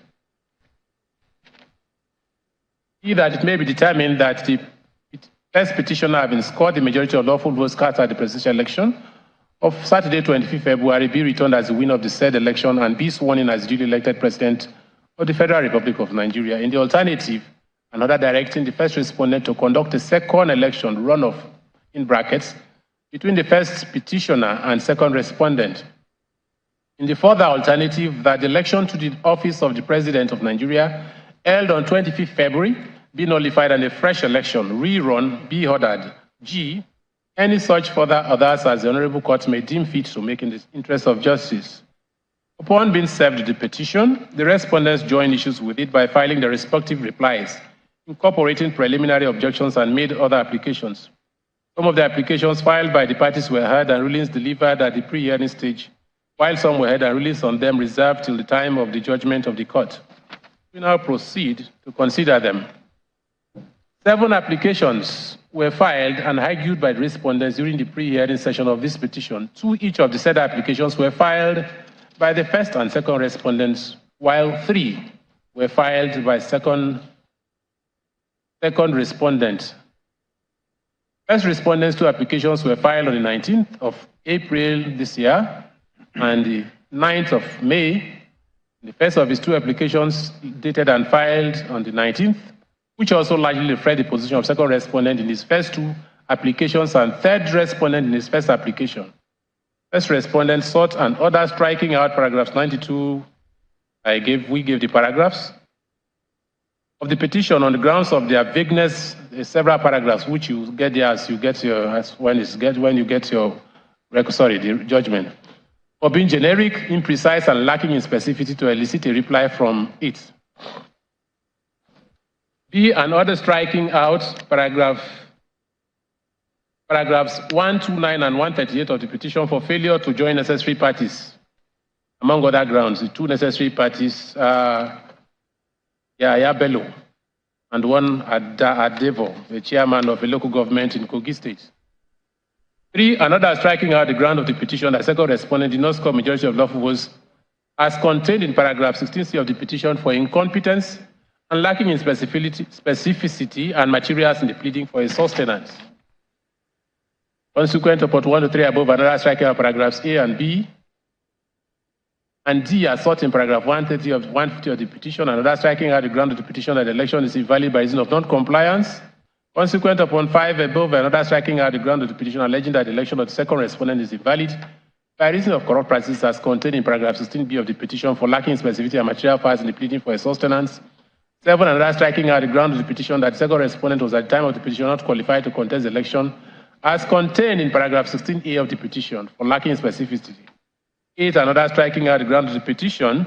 E, that it may be determined that the first petitioner having scored the majority of lawful votes cast at the presidential election of Saturday, 25th February, be returned as the winner of the said election and be sworn in as duly elected President of the Federal Republic of Nigeria. In the alternative, an order directing the first respondent to conduct a second election runoff, in brackets, between the first petitioner and second respondent. In the further alternative, that the election to the office of the President of Nigeria, held on 25th February, be nullified and a fresh election, rerun, be ordered. G, any such further orders as the Honorable Court may deem fit to make in the interest of justice. Upon being served the petition, the respondents join issues with it by filing the respective replies, incorporating preliminary objections and made other applications. Some of the applications filed by the parties were heard and rulings delivered at the pre-hearing stage, while some were heard and rulings on them reserved till the time of the judgment of the court. We now proceed to consider them. 7 applications were filed and argued by the respondents during the pre-hearing session of this petition. 2 each of the said applications were filed by the first and second respondents, while 3 were filed by second respondent. First respondents' 2 applications were filed on the 19th of April this year and the 9th of May. The first of his 2 applications dated and filed on the 19th, which also largely reflect the position of second respondent in his first 2 applications and third respondent in his first application. First respondent sought an order striking out paragraphs 92. We gave the paragraphs of the petition on the grounds of their vagueness. Several paragraphs which you get there as you get your the judgment, for being generic, imprecise, and lacking in specificity to elicit a reply from it. B, an order striking out paragraphs 129 and 138 of the petition for failure to join necessary parties. Among other grounds, the 2 necessary parties are Yaya Bello and one Adevo, the chairman of a local government in Kogi State. 3, another striking out the ground of the petition that second respondent did not score majority of lawful votes as contained in paragraph 16C of the petition for incompetence and lacking in specificity and materials in the pleading for a sustenance. Consequent upon 1 to 3 above, another striking out paragraphs A and B and D are sought in paragraph 130 of 150 of the petition, and another striking out the ground of the petition that the election is invalid by reason of non-compliance. Consequent upon 5 above, another striking out the ground of the petition alleging that the election of the second respondent is invalid by reason of corrupt practices as contained in paragraph 16B of the petition for lacking specificity and material files in the pleading for a sustenance. 7, another striking out the ground of the petition that the second respondent was at the time of the petition not qualified to contest the election as contained in paragraph 16A of the petition for lacking specificity. 8, another striking out the ground of the petition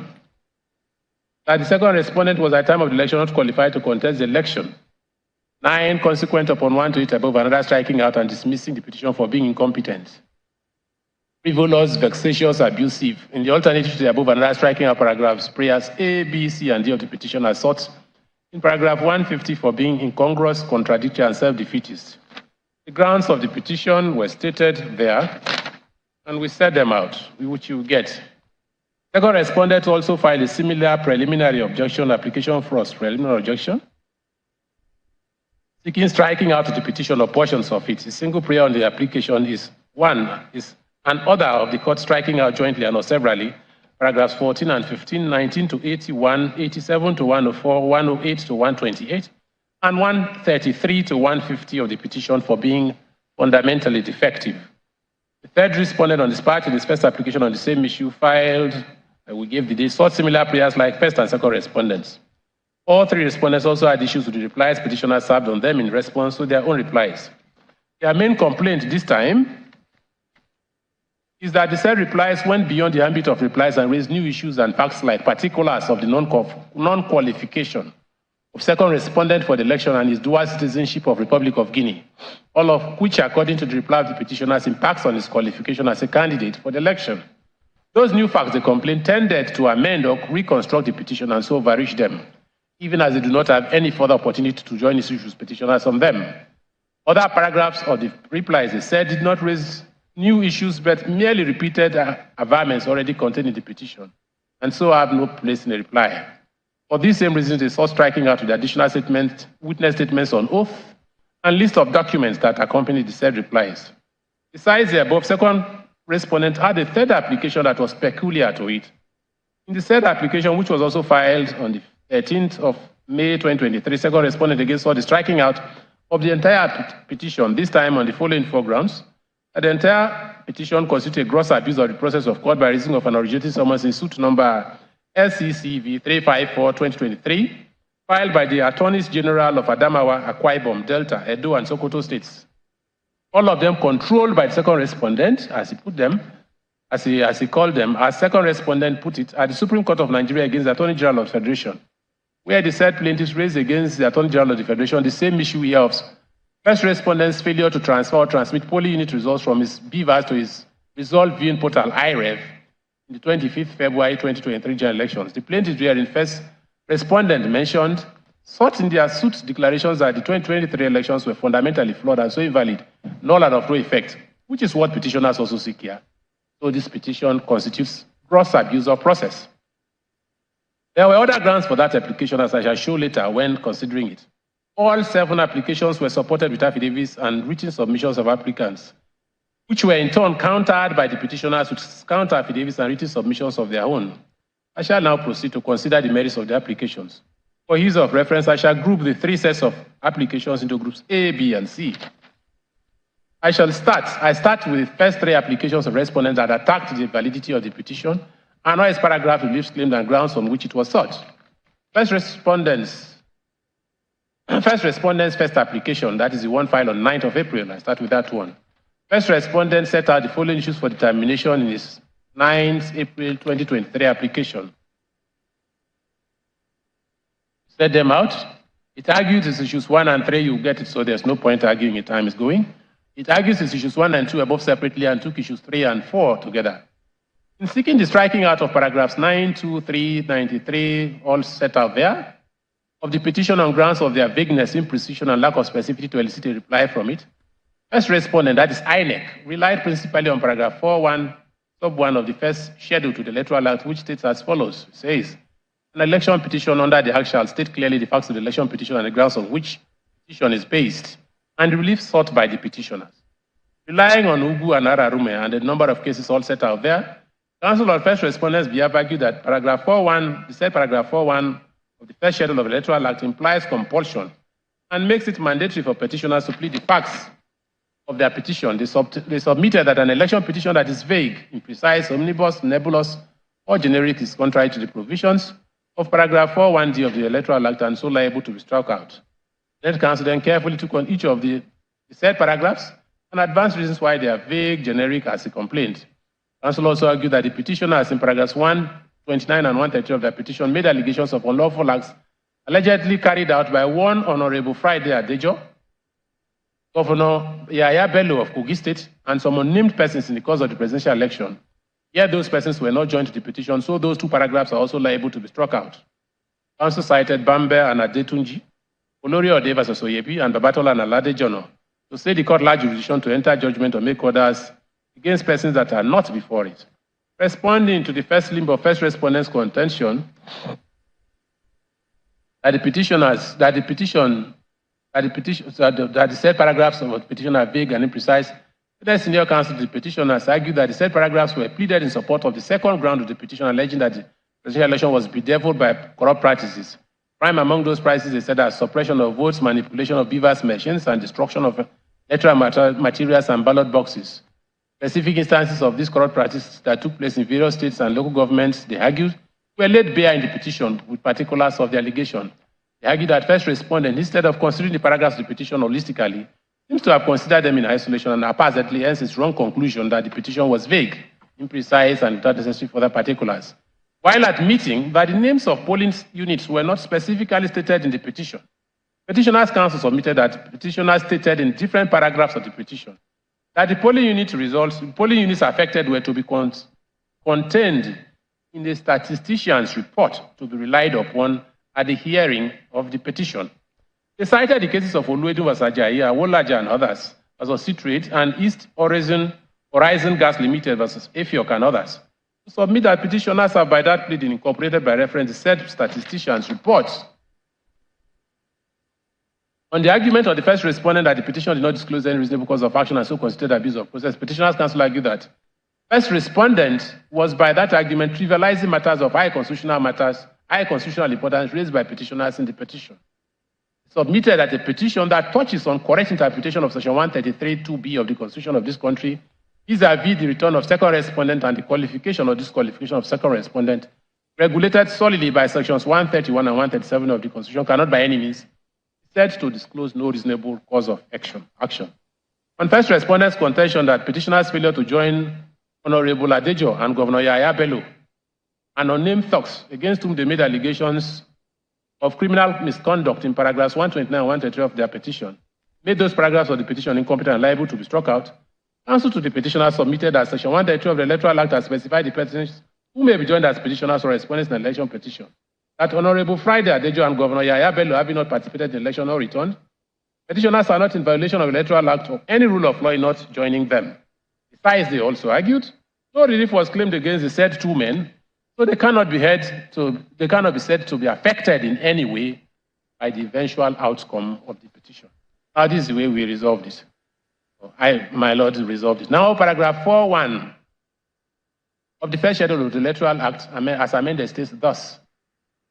that the second respondent was at the time of the election not qualified to contest the election. 9, consequent upon 1 to 8 above, another striking out and dismissing the petition for being incompetent. Frivolous, vexatious, abusive. In the alternative to the above, another striking out paragraphs, prayers A, B, C, and D of the petition are sought in paragraph 150 for being incongruous, contradictory, and self-defeatist. The grounds of the petition were stated there, and we set them out, which you get. Second respondent also filed a similar preliminary objection application for us, preliminary objection, seeking striking out of the petition or portions of it. A single prayer on the application is an order of the court striking out jointly and or severally paragraphs 14 and 15, 19 to 81, 87 to 104, 108 to 128, and 133 to 150 of the petition for being fundamentally defective. The third respondent on this part in his first application on the same issue filed, we gave the date, sought similar prayers like first and second respondents. All 3 respondents also had issues with the replies petitioners served on them in response to their own replies. Their main complaint this time is that the said replies went beyond the ambit of replies and raised new issues and facts like particulars of the non-qualification of second respondent for the election and his dual citizenship of Republic of Guinea, all of which, according to the reply of the petitioners, impacts on his qualification as a candidate for the election. Those new facts, the complaint tended to amend or reconstruct the petition and so overreach them, even as they do not have any further opportunity to join issues with petitioners on them. Other paragraphs of the replies, they said, did not raise new issues, but merely repeated averments already contained in the petition, and so have no place in the reply. For these same reasons, they sought striking out with additional statements, witness statements on oath, and list of documents that accompany the said replies. Besides the above, second respondent had a third application that was peculiar to it. In the third application, which was also filed on the 13th of May 2023, second respondent again saw the striking out of the entire petition, this time on the following four grounds. The entire petition constitutes a gross abuse of the process of court by reason of an originating summons in suit number SCCV 354-2023, filed by the Attorneys General of Adamawa, Akwa Ibom, Delta, Edo, and Sokoto states. All of them controlled by the second respondent, as he put them, as he called them, as second respondent put it, at the Supreme Court of Nigeria against the Attorney General of the Federation, where the said plaintiffs raised against the Attorney General of the Federation the same issue here of first respondent's failure to transfer or transmit polling unit results from his BVAS to his result viewing portal IREV in the 25th February 2023 general elections. The plaintiffs wherein first respondent mentioned sought in their suit declarations that the 2023 elections were fundamentally flawed and so invalid, null and of no effect, which is what petitioners also seek here. So this petition constitutes gross abuse of process. There were other grounds for that application, as I shall show later when considering it. All 7 applications were supported with affidavits and written submissions of applicants, which were in turn countered by the petitioners with counter affidavits and written submissions of their own. I shall now proceed to consider the merits of the applications. For ease of reference, I shall group the 3 sets of applications into groups A, B, and C. I start with the first 3 applications of respondents that attacked the validity of the petition, and its paragraph reliefs claims and grounds on which it was sought. First respondent's first application, that is the one filed on 9th of April. I start with that one. First respondent set out the following issues for determination in his 9th April 2023 application. Set them out. It argues its issues 1 and 3, you get it, so there's no point arguing it, time is going. It argues its issues 1 and 2 above separately and took issues 3 and 4 together. In seeking the striking out of paragraphs 9, 2, 3, 93, all set out there, of the petition on grounds of their vagueness, imprecision, and lack of specificity to elicit a reply from it, first respondent, that is INEC, relied principally on paragraph 4.1, sub 1 of the first schedule to the Electoral Act, which states as follows. It says, an election petition under the Act shall state clearly the facts of the election petition and the grounds on which the petition is based, and the relief sought by the petitioners. Relying on Ugu and Ararume and the number of cases all set out there, Council of First Respondents have argued that paragraph 4.1, the said paragraph 4.1 of the first schedule of the Electoral Act implies compulsion and makes it mandatory for petitioners to plead the facts of their petition. They submitted that an election petition that is vague, imprecise, omnibus, nebulous, or generic is contrary to the provisions of paragraph 4.1d of the Electoral Act and so liable to be struck out. Let Council then carefully took on each of the said paragraphs and advanced reasons why they are vague, generic as a complaint. Council also argued that the petitioners in paragraphs 129 and 130 of their petition made allegations of unlawful acts allegedly carried out by one Honorable Friday Adejo, Governor Yaya Bello of Kogi State, and some unnamed persons in the course of the presidential election. Yet those persons were not joined to the petition, so those 2 paragraphs are also liable to be struck out. Council cited Bambe and Adetunji, Olori Ode vs. Oyebi, and Babatola and Alade Jono to say the court lacked jurisdiction to enter judgment or make orders against persons that are not before it. Responding to the first limb of first respondent's contention that the said paragraphs of the petition are vague and imprecise, the senior counsel to the petitioners argued that the said paragraphs were pleaded in support of the second ground of the petition, alleging that the presidential election was bedeviled by corrupt practices. Prime among those practices, they said, are suppression of votes, manipulation of BVAS machines, and destruction of electoral materials and ballot boxes. Specific instances of these corrupt practices that took place in various states and local governments, they argued, were laid bare in the petition with particulars of the allegation. They argued that first respondent, instead of considering the paragraphs of the petition holistically, seems to have considered them in isolation and haphazardly, hence its wrong conclusion that the petition was vague, imprecise, and without necessary further particulars. While admitting that the names of polling units were not specifically stated in the petition, Petitioners' Counsel submitted that petitioners stated in different paragraphs of the petition that the polling units affected were to be contained in the statistician's report to be relied upon at the hearing of the petition. They cited the cases of Oluwedun vs. Ajayi, Awolaja and others, versus Citrate, and East Horizon Gas Limited versus Afiok and others. To submit that petitioners have by that pleading incorporated by reference the said statistician's reports. On the argument of the first respondent that the petition did not disclose any reasonable cause of action and so constituted abuse of process, Petitioners' Counsel argued that First respondent was by that argument trivializing matters of high constitutional importance raised by petitioners in the petition. Submitted that a petition that touches on correct interpretation of Section 133(2)(b) of the Constitution of this country, vis-a-vis the return of second respondent and the qualification or disqualification of second respondent, regulated solely by Sections 131 and 137 of the Constitution, cannot by any means said to disclose no reasonable cause of action. On first respondent's contention that petitioners' failure to join Honorable Adejo and Governor Yahaya Bello and unnamed thugs against whom they made allegations of criminal misconduct in paragraphs 129 and 133 of their petition made those paragraphs of the petition incompetent and liable to be struck out. Answer to the petitioner submitted as Section 132 of the Electoral Act has specified the persons who may be joined as petitioners or respondents in an election petition. That Honorable Friday Adejo and Governor Yahaya Bello, having not participated in the election or returned, petitioners are not in violation of the Electoral Act or any rule of law in not joining them. Besides, they also argued, no relief was claimed against the said two men, so they cannot be said to be affected in any way by the eventual outcome of the petition. Now, this is the way we resolve this. My Lord, resolved it. Now, paragraph 4.1 of the first schedule of the Electoral Act, as amended, states thus: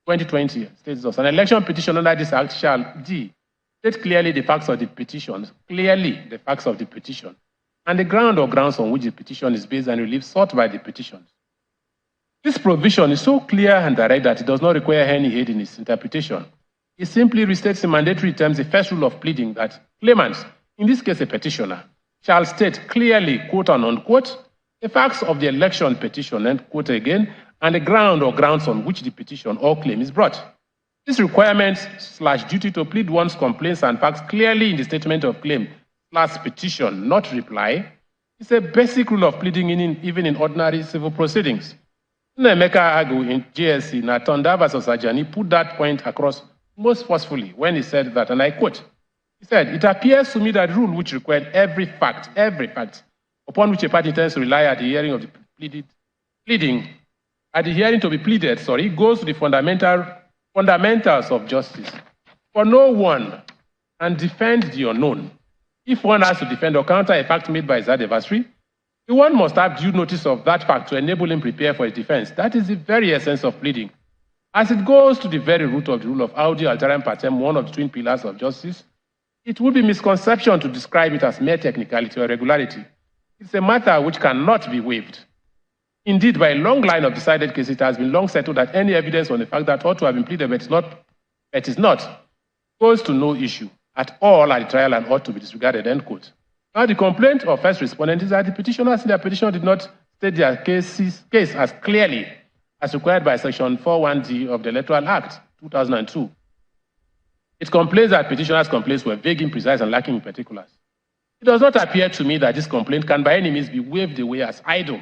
2020 states thus: an election petition under this Act shall d state clearly the facts of the petition, and the ground or grounds on which the petition is based and relief sought by the petition. This provision is so clear and direct that it does not require any aid in its interpretation. It simply restates in mandatory terms the first rule of pleading that claimants, in this case a petitioner, shall state clearly, quote and unquote, the facts of the election petition, end quote again, and the ground or grounds on which the petition or claim is brought. This requirement / duty to plead one's complaints and facts clearly in the statement of claim / petition, not reply, is a basic rule of pleading even in ordinary civil proceedings. Emeka Agu in JSC, Natonda versus Ajani, put that point across most forcefully when he said that, and I quote, he said, "It appears to me that rule which required every fact, upon which a party intends to rely at the hearing of the hearing to be pleaded, goes to the fundamentals of justice. For no one can defend the unknown. If one has to defend or counter a fact made by his adversary, the one must have due notice of that fact to enable him prepare for his defense. That is the very essence of pleading. As it goes to the very root of the rule of audio alteram partem, one of the twin pillars of justice, it would be misconception to describe it as mere technicality or regularity. It's a matter which cannot be waived. Indeed, by a long line of decided cases, it has been long settled that any evidence on the fact that ought to have been pleaded but is not goes to no issue at all at the trial and ought to be disregarded," end quote. Now, the complaint of first respondent is that the petitioners in their petition did not state their case as clearly as required by Section 4.1d of the Electoral Act, 2002. It complains that petitioners' complaints were vague, imprecise, and lacking in particulars. It does not appear to me that this complaint can by any means be waved away as idle.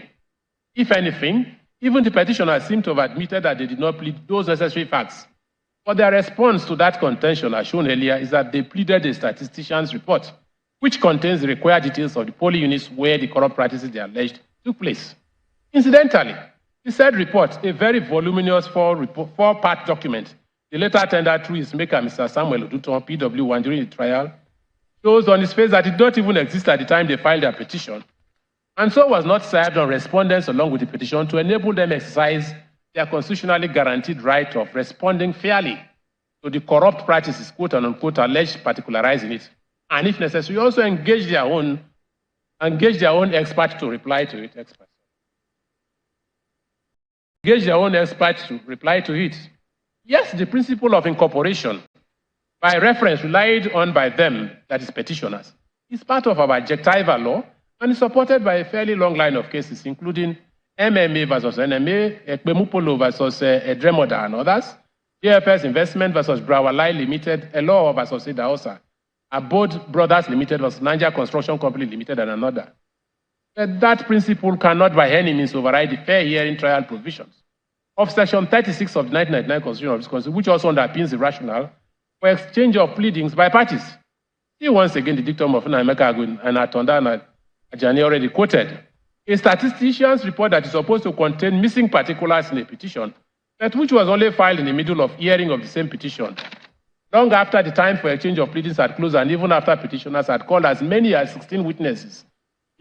If anything, even the petitioners seem to have admitted that they did not plead those necessary facts. But their response to that contention, as shown earlier, is that they pleaded a statistician's report, which contains the required details of the polling units where the corrupt practices they alleged took place. Incidentally, the said report, a very voluminous four-part document, the later tendered through his maker, Mr. Samuel Oduton, PW1, during the trial, shows on his face that it did not even exist at the time they filed their petition, and so was not served on respondents along with the petition to enable them exercise their constitutionally guaranteed right of responding fairly to the corrupt practices, quote and unquote, alleged particularized in it, and if necessary, also engage their own expert to reply to it. Yes, the principle of incorporation by reference relied on by them, that is petitioners, is part of our adjectival law and is supported by a fairly long line of cases, including MMA versus NMA, Ekpemupolo versus Edremoda and others, JFS Investment versus Brawalai Limited, Elo versus Idaosa, Abode Brothers Limited versus Niger Construction Company Limited, and another. But that principle cannot by any means override the fair hearing trial provisions of Section 36 of the 1999 Constitution of this country, which also underpins the rationale for exchange of pleadings by parties. See once again the dictum of Emeka Agu and Atonda and Ajani already quoted. A statistician's report that is supposed to contain missing particulars in a petition, that which was only filed in the middle of hearing of the same petition, long after the time for exchange of pleadings had closed and even after petitioners had called as many as 16 witnesses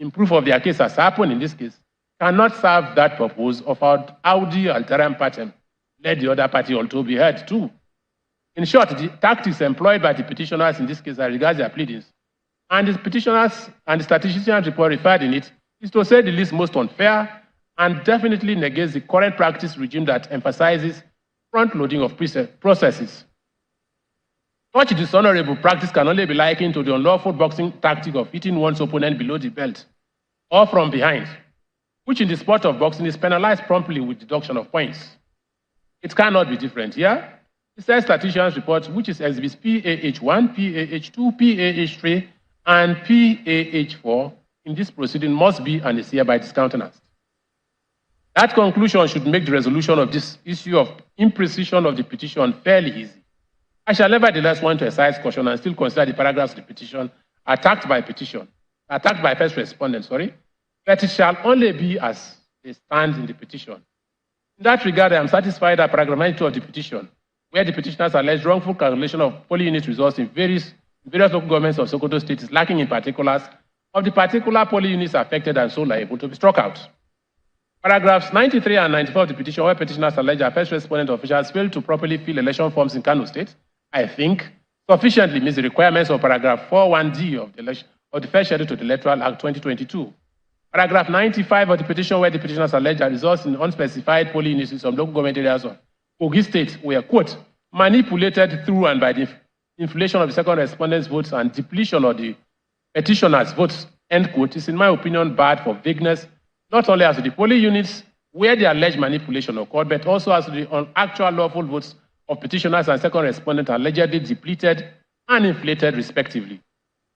in proof of their case, as happened in this case, cannot serve that purpose of audi alteram partem, let the other party also be heard too. In short, the tactics employed by the petitioners in this case as regards their pleadings, and the petitioners and the statistician report referred in it, is to say the least most unfair and definitely negates the current practice regime that emphasizes front-loading of processes. Such dishonorable practice can only be likened to the unlawful boxing tactic of hitting one's opponent below the belt or from behind, which in the sport of boxing is penalized promptly with deduction of points. It cannot be different here. The said statistician's report, which is exhibits PAH1, PAH2, PAH3, and PAH4 in this proceeding must be and is hereby discountenanced. That conclusion should make the resolution of this issue of imprecision of the petition fairly easy. I shall nevertheless want to exercise caution and still consider the paragraphs of the petition attacked by first respondent, but it shall only be as they stand in the petition. In that regard, I am satisfied that paragraph 92 of the petition, where the petitioners allege wrongful calculation of poly unit results in various local governments of Sokoto State is lacking in particulars of the particular poly units affected and so liable to be struck out. Paragraphs 93 and 94 of the petition, where petitioners allege that first respondent officials failed to properly fill election forms in Kano State, I think sufficiently meets the requirements of paragraph 41D of the first schedule to the Electoral Act 2022. Paragraph 95 of the petition, where the petitioners allege that results in unspecified poly units in some local government areas of Kogi State were, quote, manipulated through and by the inflation of the second respondent's votes and depletion of the petitioner's votes, end quote, is in my opinion bad for vagueness, not only as to the polling units where the alleged manipulation occurred, but also as to the actual lawful votes of petitioners and second respondents allegedly depleted and inflated respectively.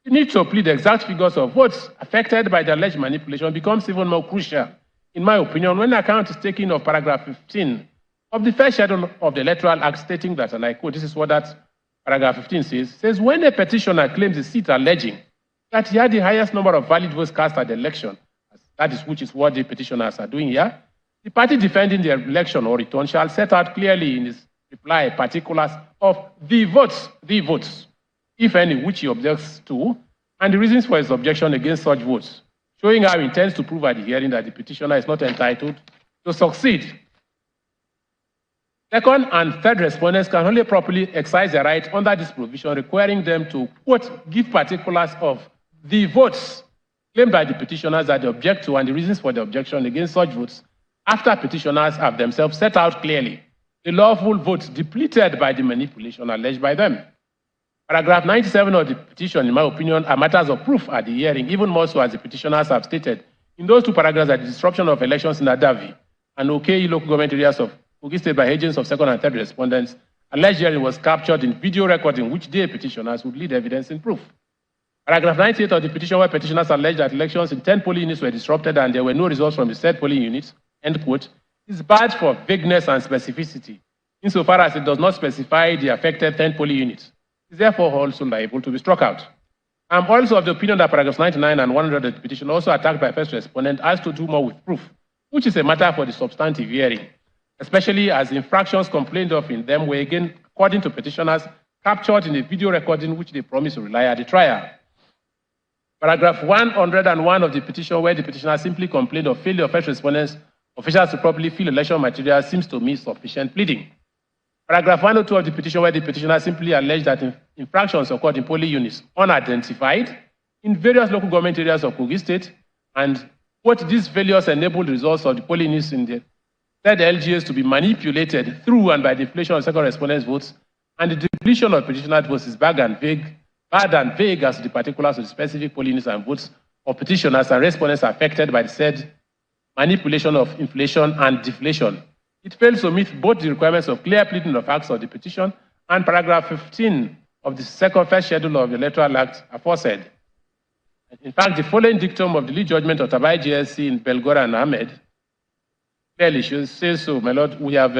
The need to plead the exact figures of votes affected by the alleged manipulation becomes even more crucial, in my opinion, when account is taken of paragraph 15 of the first schedule of the Electoral Act, stating that, and I quote, this is what that paragraph 15 says, when a petitioner claims a seat alleging that he had the highest number of valid votes cast at the election, which is what the petitioners are doing here, the party defending the election or return shall set out clearly in his reply particulars of the votes, if any, which he objects to, and the reasons for his objection against such votes, showing how he intends to prove at the hearing that the petitioner is not entitled to succeed. Second and third respondents can only properly exercise their right under this provision, requiring them to, quote, give particulars of the votes claimed by the petitioners that they object to and the reasons for the objection against such votes, after petitioners have themselves set out clearly the lawful votes depleted by the manipulation alleged by them. Paragraph 97 of the petition, in my opinion, are matters of proof at the hearing, even more so as the petitioners have stated in those two paragraphs that the disruption of elections in Adavi and OKE local government areas of Kogi State by agents of second and third respondents alleged hearing was captured in video recording, which they petitioners would lead evidence in proof. Paragraph 98 of the petition, where petitioners allege that elections in 10 polling units were disrupted and there were no results from the said polling units, end quote, is bad for vagueness and specificity, insofar as it does not specify the affected 10 polling units. It is therefore also liable to be struck out. I am also of the opinion that paragraphs 99 and 100 of the petition, also attacked by first respondent, has to do more with proof, which is a matter for the substantive hearing, especially as infractions complained of in them were again, according to petitioners, captured in a video recording which they promised to rely at the trial. Paragraph 101 of the petition, where the petitioner simply complained of failure of first respondents officials to properly fill election material, seems to me sufficient pleading. Paragraph 102 of the petition, where the petitioner simply alleged that infractions occurred in polling units unidentified in various local government areas of Kogi State, and what these failures enabled results of the polling units in the said LGAs to be manipulated through and by the inflation of second respondents' votes, and the depletion of petitioners' votes is bad and vague as to the particulars of the specific polling units and votes of petitioners and respondents affected by the said manipulation of inflation and deflation. It fails to meet both the requirements of clear pleading of facts of the petition and paragraph 15 of the first schedule of the Electoral Act aforesaid. In fact, the following dictum of the lead judgment of Tabai GSC in Belgora and Ahmed clearly says so, my lord. We have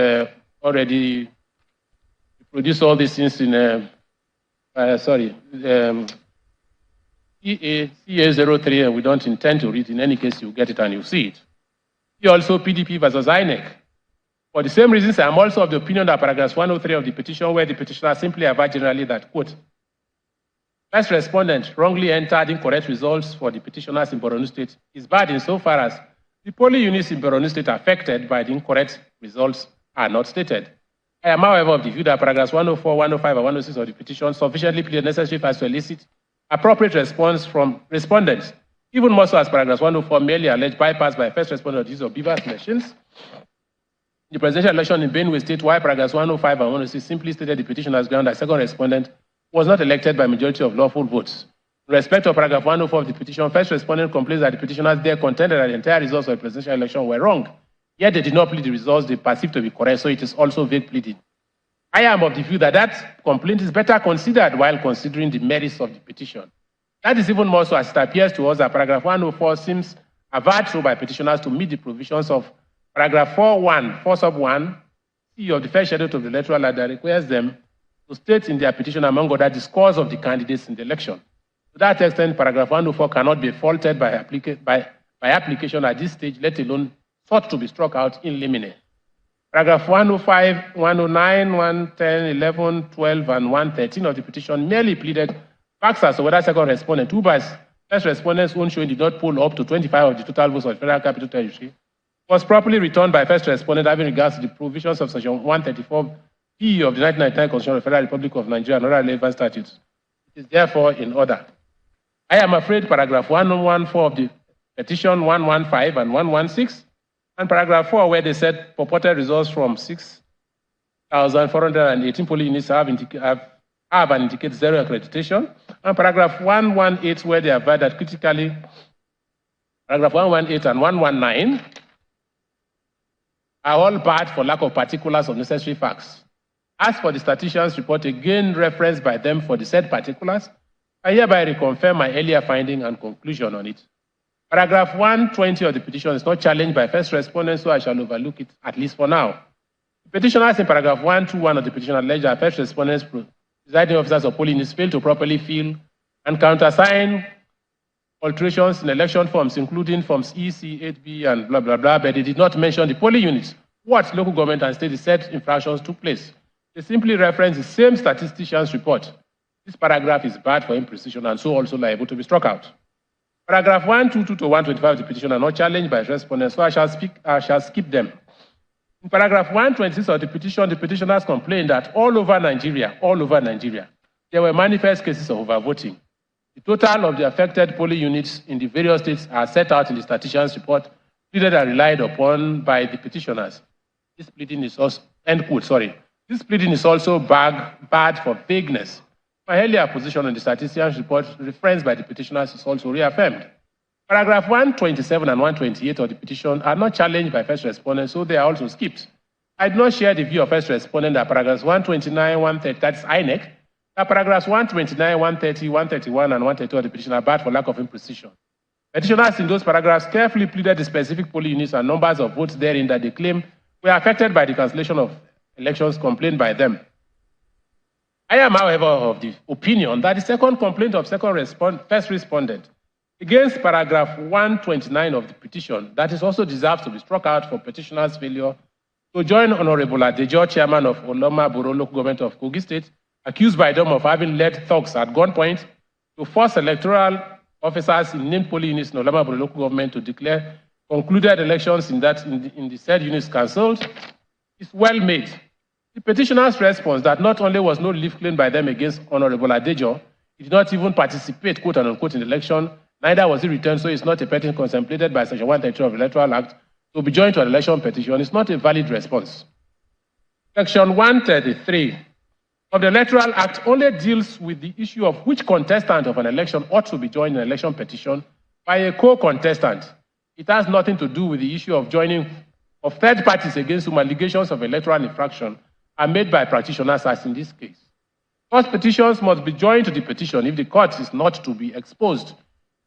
already produced all these things in CA03, and we don't intend to read. In any case, you get it and you see it. Also, PDP versus INEC. For the same reasons, I am also of the opinion that paragraph 103 of the petition, where the petitioner simply averred generally that, quote, first respondent wrongly entered incorrect results for the petitioners in Borno State, is bad insofar as The polling units in Borno State affected by the incorrect results are not stated. I am, however, of the view that paragraphs 104, 105, and 106 of the petition sufficiently plead necessary facts to elicit appropriate response from respondents, even more so as paragraphs 104 merely alleged bypass by first respondent of use of beavers machines. The presidential election in Benue State, while paragraphs 105 and 106 simply stated the petition as ground that second respondent was not elected by majority of lawful votes. In respect of paragraph 104 of the petition, first respondent complains that the petitioners there contended that the entire results of the presidential election were wrong. Yet they did not plead the results they perceive to be correct, so it is also vague pleading. I am of the view that that complaint is better considered while considering the merits of the petition. That is even more so as it appears to us that paragraph 104 seems averred to by petitioners to meet the provisions of paragraph 4.1, 4 sub 1, C of the first schedule of the electoral act that requires them to state in their petition, among other, the scores of the candidates in the election. To that extent, paragraph 104 cannot be faulted by application at this stage, let alone sought to be struck out in limine. Paragraph 105, 109, 110, 11, 12, and 113 of the petition merely pleaded facts as to whether second respondent, who by first respondent's own showing did not poll up to 25 of the total votes of the Federal Capital Territory, was properly returned by first respondent having regards to the provisions of section 134P of the 1999 Constitution of the Federal Republic of Nigeria and other relevant statutes. It is therefore in order. I am afraid paragraph 114 of the petition, 115 and 116, and paragraph 4, where they said purported results from 6,418 polling units have and indicate zero accreditation, and paragraph 118, where they have that critically, paragraph 118 and 119 are all bad for lack of particulars of necessary facts. As for the statistician's report, again referenced by them for the said particulars, I hereby reconfirm my earlier finding and conclusion on it. Paragraph 120 of the petition is not challenged by first respondent, so I shall overlook it, at least for now. The petitioners in paragraph 121 of the petition allege that first respondents, presiding officers of polling units failed to properly fill and countersign alterations in election forms, including forms E, C, 8B, and blah, blah, blah, but they did not mention the polling units, what local government and state said infractions took place. They simply reference the same statistician's report. This paragraph is bad for imprecision and so also liable to be struck out. Paragraph 122 to 125 of the petition are not challenged by respondents, so I shall skip them. In paragraph 126 of the petition, the petitioners complained that all over Nigeria, there were manifest cases of overvoting. The total of the affected polling units in the various states are set out in the statistician's report, pleaded and relied upon by the petitioners. This pleading is also, end quote, sorry. This pleading is also bad for vagueness. My earlier position on the statistician's report referenced by the petitioners is also reaffirmed. Paragraph 127 and 128 of the petition are not challenged by first respondents, so they are also skipped. I do not share the view of first respondent that paragraphs 129, 130, that's INEC, that paragraphs 129, 130, 131, and 132 of the petition are bad for lack of imprecision. Petitioners in those paragraphs carefully pleaded the specific polling units and numbers of votes therein that they claim were affected by the cancellation of elections complained by them. I am, however, of the opinion that the second complaint of first respondent against paragraph 129 of the petition, that is also deserves to be struck out for petitioner's failure to join Honorable Adejo, chairman of Oloma Boro local government of Kogi State, accused by them of having led thugs at gunpoint to force electoral officers in named polling units in Oloma Boro local government to declare concluded elections in the said units cancelled is well made. The petitioner's response that not only was no relief claimed by them against Honorable Adejo, he did not even participate, quote unquote, in the election, neither was he returned, so it's not a petition contemplated by Section 132 of the Electoral Act to be joined to an election petition. It's not a valid response. Section 133 of the Electoral Act only deals with the issue of which contestant of an election ought to be joined in an election petition by a co-contestant. It has nothing to do with the issue of joining of third parties against whom allegations of electoral infraction are made by practitioners, as in this case. Such petitions must be joined to the petition if the court is not to be exposed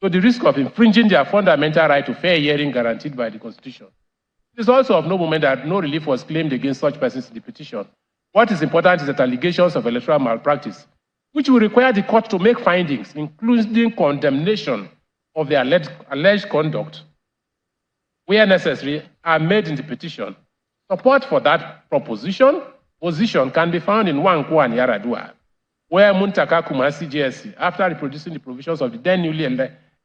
to the risk of infringing their fundamental right to fair hearing guaranteed by the Constitution. It is also of no moment that no relief was claimed against such persons in the petition. What is important is that allegations of electoral malpractice, which will require the court to make findings, including condemnation of the alleged conduct, where necessary, are made in the petition. Support for that position can be found in Wankwo and Yaradua, where Muntaka Kumasi JSC, after reproducing the provisions of the then newly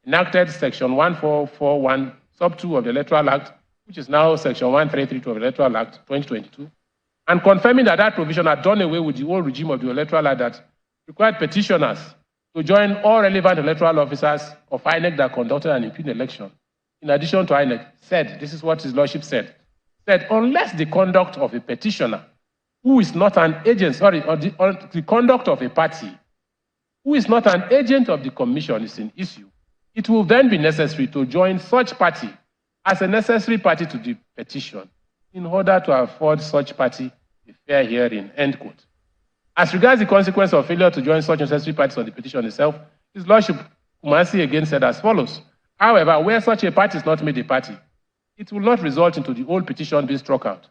enacted Section 1441 sub 2 of the Electoral Act, which is now section 133 of the Electoral Act 2022, and confirming that that provision had done away with the old regime of the Electoral Act that required petitioners to join all relevant electoral officers of INEC that conducted an impugned election. In addition to INEC, said, this is what his lordship said, unless the conduct of a petitioner who is not an agent, or the conduct of a party who is not an agent of the commission is in issue, it will then be necessary to join such party as a necessary party to the petition in order to afford such party a fair hearing, end quote. As regards the consequence of failure to join such necessary parties on the petition itself, his lordship Kumasi again said as follows. However, where such a party is not made a party, it will not result into the whole petition being struck out.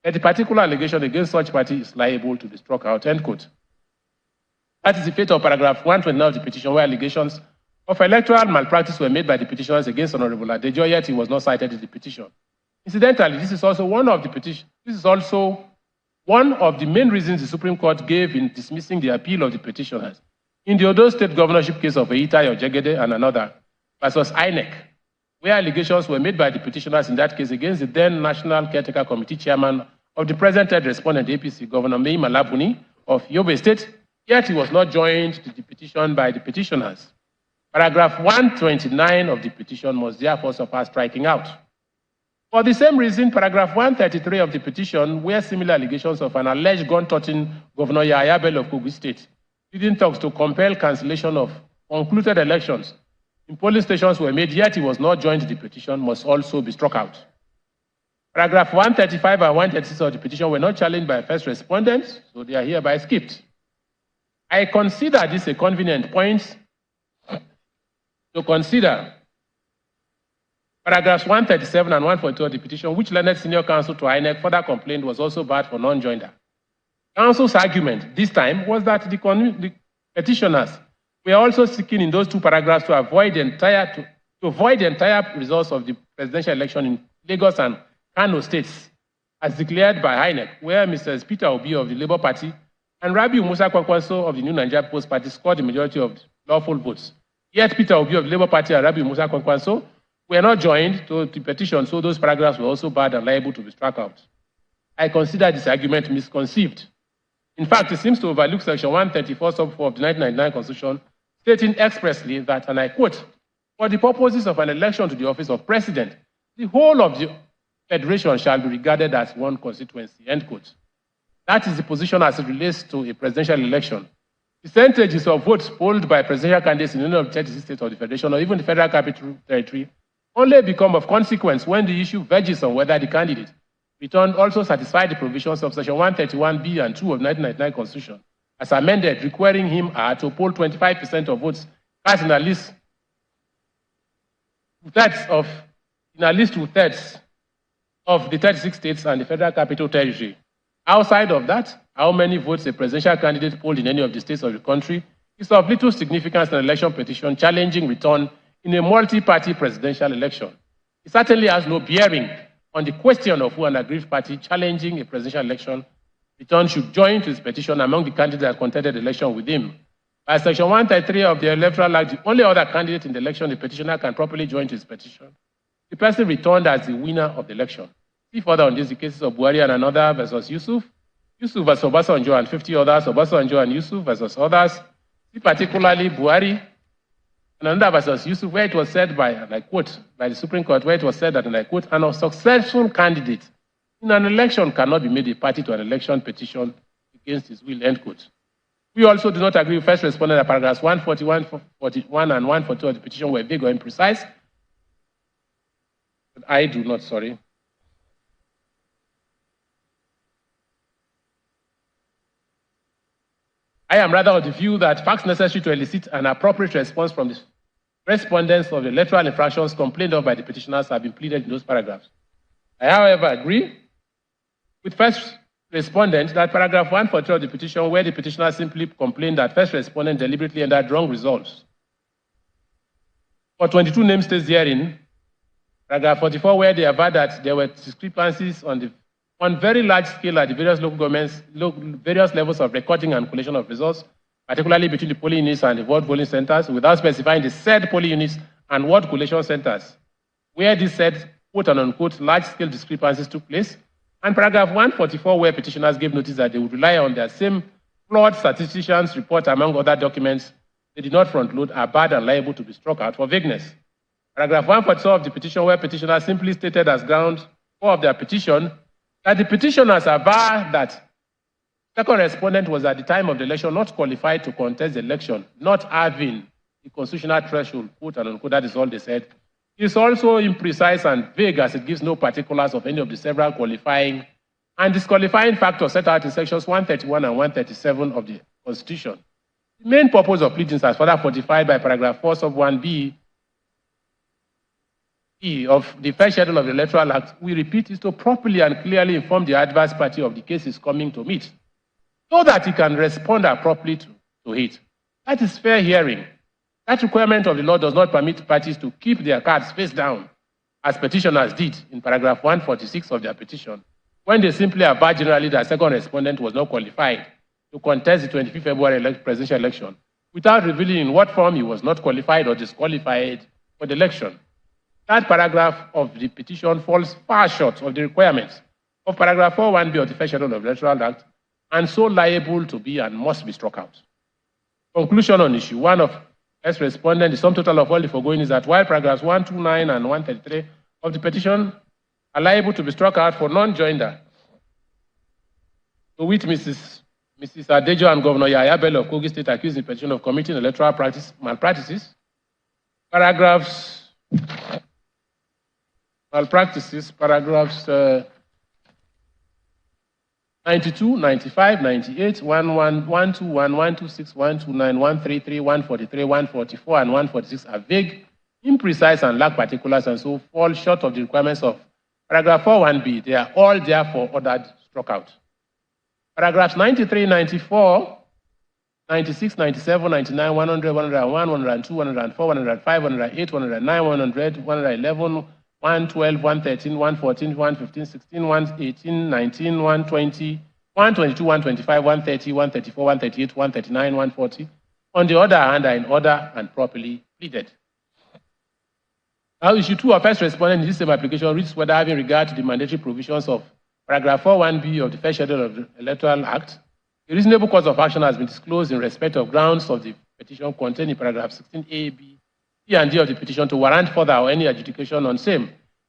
And the particular allegation against such party is liable to be struck out, end quote. That is the fate of paragraph 129 of the petition, where allegations of electoral malpractice were made by the petitioners against Honorable Adejo, yet he was not cited in the petition. Incidentally, this is also one of the main reasons the Supreme Court gave in dismissing the appeal of the petitioners in the Odo State governorship case of Eitai Ojegede and another versus INEC, where allegations were made by the petitioners in that case against the then National Caretaker Committee chairman of the present head respondent APC, Governor Mai Malabuni of Yobe State, yet he was not joined to the petition by the petitioners. Paragraph 129 of the petition must therefore suffer striking out. For the same reason, paragraph 133 of the petition, where similar allegations of an alleged gun-toting Governor Yahaya Bello of Kogi State leading talks to compel cancellation of concluded elections in polling stations were made, yet he was not joined to the petition, must also be struck out. Paragraph 135 and 136 of the petition were not challenged by first respondents, so they are hereby skipped. I consider this a convenient point to consider paragraphs 137 and 142 of the petition, which learned senior counsel to INEC further complained was also barred for non-joinder. Counsel's argument this time was that the petitioners were also seeking in those two paragraphs to avoid the entire results of the presidential election in Lagos and Kano states, as declared by INEC, where Mr. Peter Obi of the Labour Party and Rabiu Musa Kwankwaso of the New Nigeria People's Party scored the majority of lawful votes. Yet Peter Obi of the Labour Party and Rabiu Musa Kwankwaso were not joined to the petition, so those paragraphs were also barred and liable to be struck out. I consider this argument misconceived. In fact, it seems to overlook section 134 sub 4 of the 1999 Constitution, stating expressly that, and I quote, for the purposes of an election to the office of president, the whole of the federation shall be regarded as one constituency, end quote. That is the position as it relates to a presidential election. Percentages of votes polled by presidential candidates in any of the 36 states of the federation or even the federal capital territory only become of consequence when the issue verges on whether the candidate returned also satisfied the provisions of section 131B and 2 of 1999 Constitution, as amended, requiring him to poll 25% of votes cast in at least two-thirds of the 36 states and the federal capital territory. Outside of that, how many votes a presidential candidate polled in any of the states of the country is of little significance in an election petition challenging return in a multi-party presidential election. It certainly has no bearing on the question of who an aggrieved party challenging a presidential election return should join to his petition among the candidates that contested the election with him. By section 133 of the Electoral Act, the only other candidate in the election the petitioner can properly join to his petition, the person returned as the winner of the election. See further on this, the cases of Buhari and another versus Yusuf versus Obasanjo and 50 others, Obasanjo and Yusuf versus others. See particularly Buhari and another versus Yusuf, where it was said by, and I quote, by the Supreme Court, where it was said that, and I quote, an unsuccessful candidate in an election cannot be made a party to an election petition against his will, end quote. We also do not agree with first respondent that paragraphs 141, 41, and 142 of the petition were vague or imprecise. But I do not, sorry. I am rather of the view that facts necessary to elicit an appropriate response from the respondents of the electoral infractions complained of by the petitioners have been pleaded in those paragraphs. I, however, agree with first respondent that paragraph 142 of the petition, where the petitioner simply complained that first respondent deliberately entered wrong results. For 22 name states herein, paragraph 44, where they aver that there were discrepancies on very large scale at the various local governments, various levels of recording and collation of results, particularly between the polling units and the ward polling centers, without specifying the said polling units and ward collation centers, where this said, quote and unquote, large-scale discrepancies took place, and paragraph 144, where petitioners gave notice that they would rely on their same flawed statisticians' report, among other documents they did not front-load, are bad and liable to be struck out for vagueness. Paragraph 144 of the petition, where petitioners simply stated as ground 4 of their petition that the petitioners aver that second respondent was at the time of the election not qualified to contest the election, not having the constitutional threshold, quote and unquote, that is all they said. It's also imprecise and vague as it gives no particulars of any of the several qualifying and disqualifying factors set out in sections 131 and 137 of the Constitution. The main purpose of pleadings, as further fortified by paragraph 4 sub 1b of the first schedule of the Electoral Act, we repeat, is to properly and clearly inform the adverse party of the case is coming to meet, so that he can respond appropriately to it. That is fair hearing. That requirement of the law does not permit parties to keep their cards face down, as petitioners did in paragraph 146 of their petition, when they simply aver generally that second respondent was not qualified to contest the 25th February presidential election, without revealing in what form he was not qualified or disqualified for the election. That paragraph of the petition falls far short of the requirements of paragraph 41b of the first schedule of the Electoral Act, and so liable to be and must be struck out. Conclusion on issue 1 of S respondent, the sum total of all the foregoing is that while paragraphs 129 and 133 of the petition are liable to be struck out for non-joinder, to which Mrs. Adejo and Governor Yahaya Bello of Kogi State accused the petition of committing electoral malpractices, paragraphs 92, 95, 98, 11, 121, 126, 129, 133, 143, 144, and 146 are vague, imprecise, and lack particulars, and so fall short of the requirements of paragraph 41b. They are all therefore ordered struck out. Paragraphs 93, 94, 96, 97, 99, 100, 101, 102, 104, 105, 108, 109, 100, 111, 112, 113, 114, 115, 16, 118, 19, 120, 122, 125, 130, 134, 138, 139, 140. On the other hand, are in order and properly pleaded. Now, issue 2 of first respondent in this same application reads whether, having regard to the mandatory provisions of paragraph 41b of the first schedule of the Electoral Act, a reasonable course of action has been disclosed in respect of grounds of the petition contained in paragraph 16a, b, C and D of the petition to warrant further or any adjudication on same.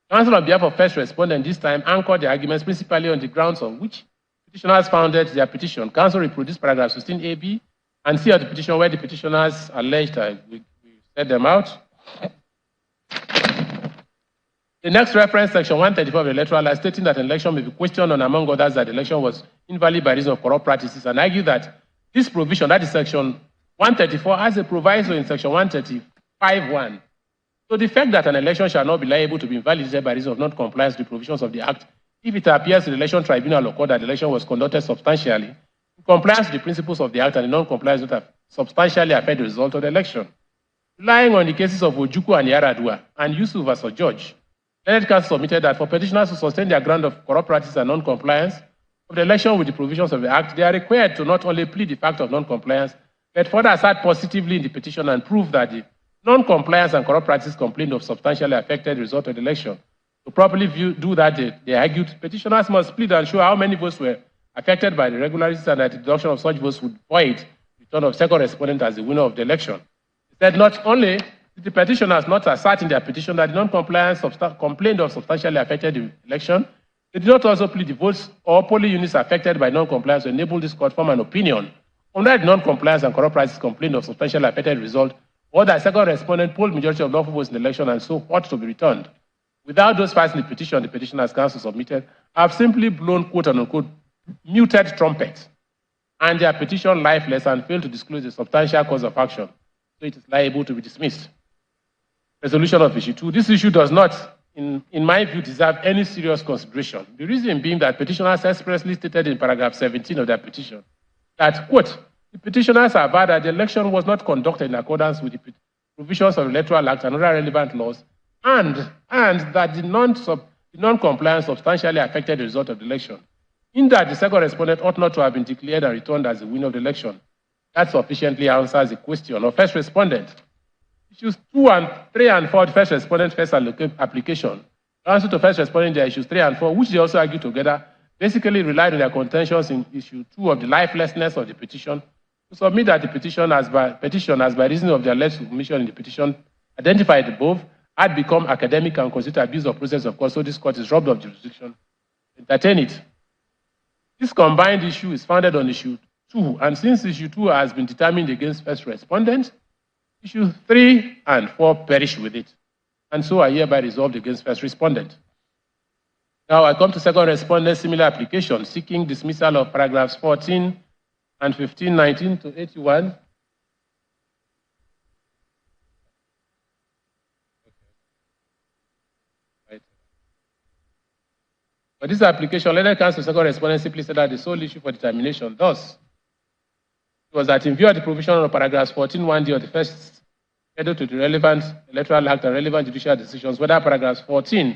Counsel on behalf of first respondent this time anchored the arguments principally on the grounds on which petitioners founded their petition. Counsel reproduced paragraph 16a, and C of the petition where the petitioners alleged, we set them out. The next reference, section 134 of the Electoral Act, stating that an election may be questioned on, among others, that the election was invalid by reason of corrupt practices, and argue that this provision, that is section 134, has a proviso in section 135(1). So the fact that an election shall not be liable to be invalidated by reason of non-compliance with the provisions of the Act, if it appears to the election tribunal or court that the election was conducted substantially in compliance with the principles of the Act, and the non-compliance would have substantially affected the result of the election. Relying on the cases of Ojukwu and Yaradua and Yusuf versus George, Senate Counsel submitted that for petitioners to sustain their ground of corrupt practice and non-compliance of the election with the provisions of the Act, they are required to not only plead the fact of non-compliance, but further assert positively in the petition and prove that the non-compliance and corrupt practice complained of substantially affected the result of the election. To properly do that, they argued petitioners must plead and show how many votes were affected by the irregularities and that the deduction of such votes would void the return of second respondent as the winner of the election. They said not only did the petitioners not assert in their petition that the non-compliance complained of substantially affected the election, they did not also plead the votes or polling units affected by non-compliance to enable this court to form an opinion on that non-compliance and corrupt practice complained of substantially affected the result, or that second respondent polled majority of lawful votes in the election and so ought to be returned. Without those facts in the petition, the petitioner's counsel submitted have simply blown quote-unquote muted trumpets, and their petition lifeless and failed to disclose a substantial cause of action, so it is liable to be dismissed. Resolution of issue 2. This issue does not, in my view, deserve any serious consideration. The reason being that petitioners expressly stated in paragraph 17 of their petition that, quote, the petitioners aver that the election was not conducted in accordance with the provisions of the Electoral Act and other relevant laws, and that the non-compliance substantially affected the result of the election. In that, the second respondent ought not to have been declared and returned as the winner of the election. That sufficiently answers the question of first respondent. Issues 2 and 3 and 4, the first respondent first application. Answer to first respondent, their issues 3 and 4, which they also argue together, basically relied on their contentions in issue 2 of the lifelessness of the petition to submit that the petition, as by reason of the alleged submission in the petition identified above, had become academic and constitute abuse of process of course, so this court is robbed of jurisdiction. Entertain it. This combined issue is founded on issue 2, and since issue 2 has been determined against first respondent, issue 3 and 4 perish with it, and so are hereby resolved against first respondent. Now I come to second respondent similar application, seeking dismissal of paragraphs 14 and 15, 19 to 81. For this application, letter counsel second respondent simply said that the sole issue for determination thus was that in view of the provision of paragraphs 14(1)(d) of the first schedule to the relevant electoral act and relevant judicial decisions, whether paragraphs 14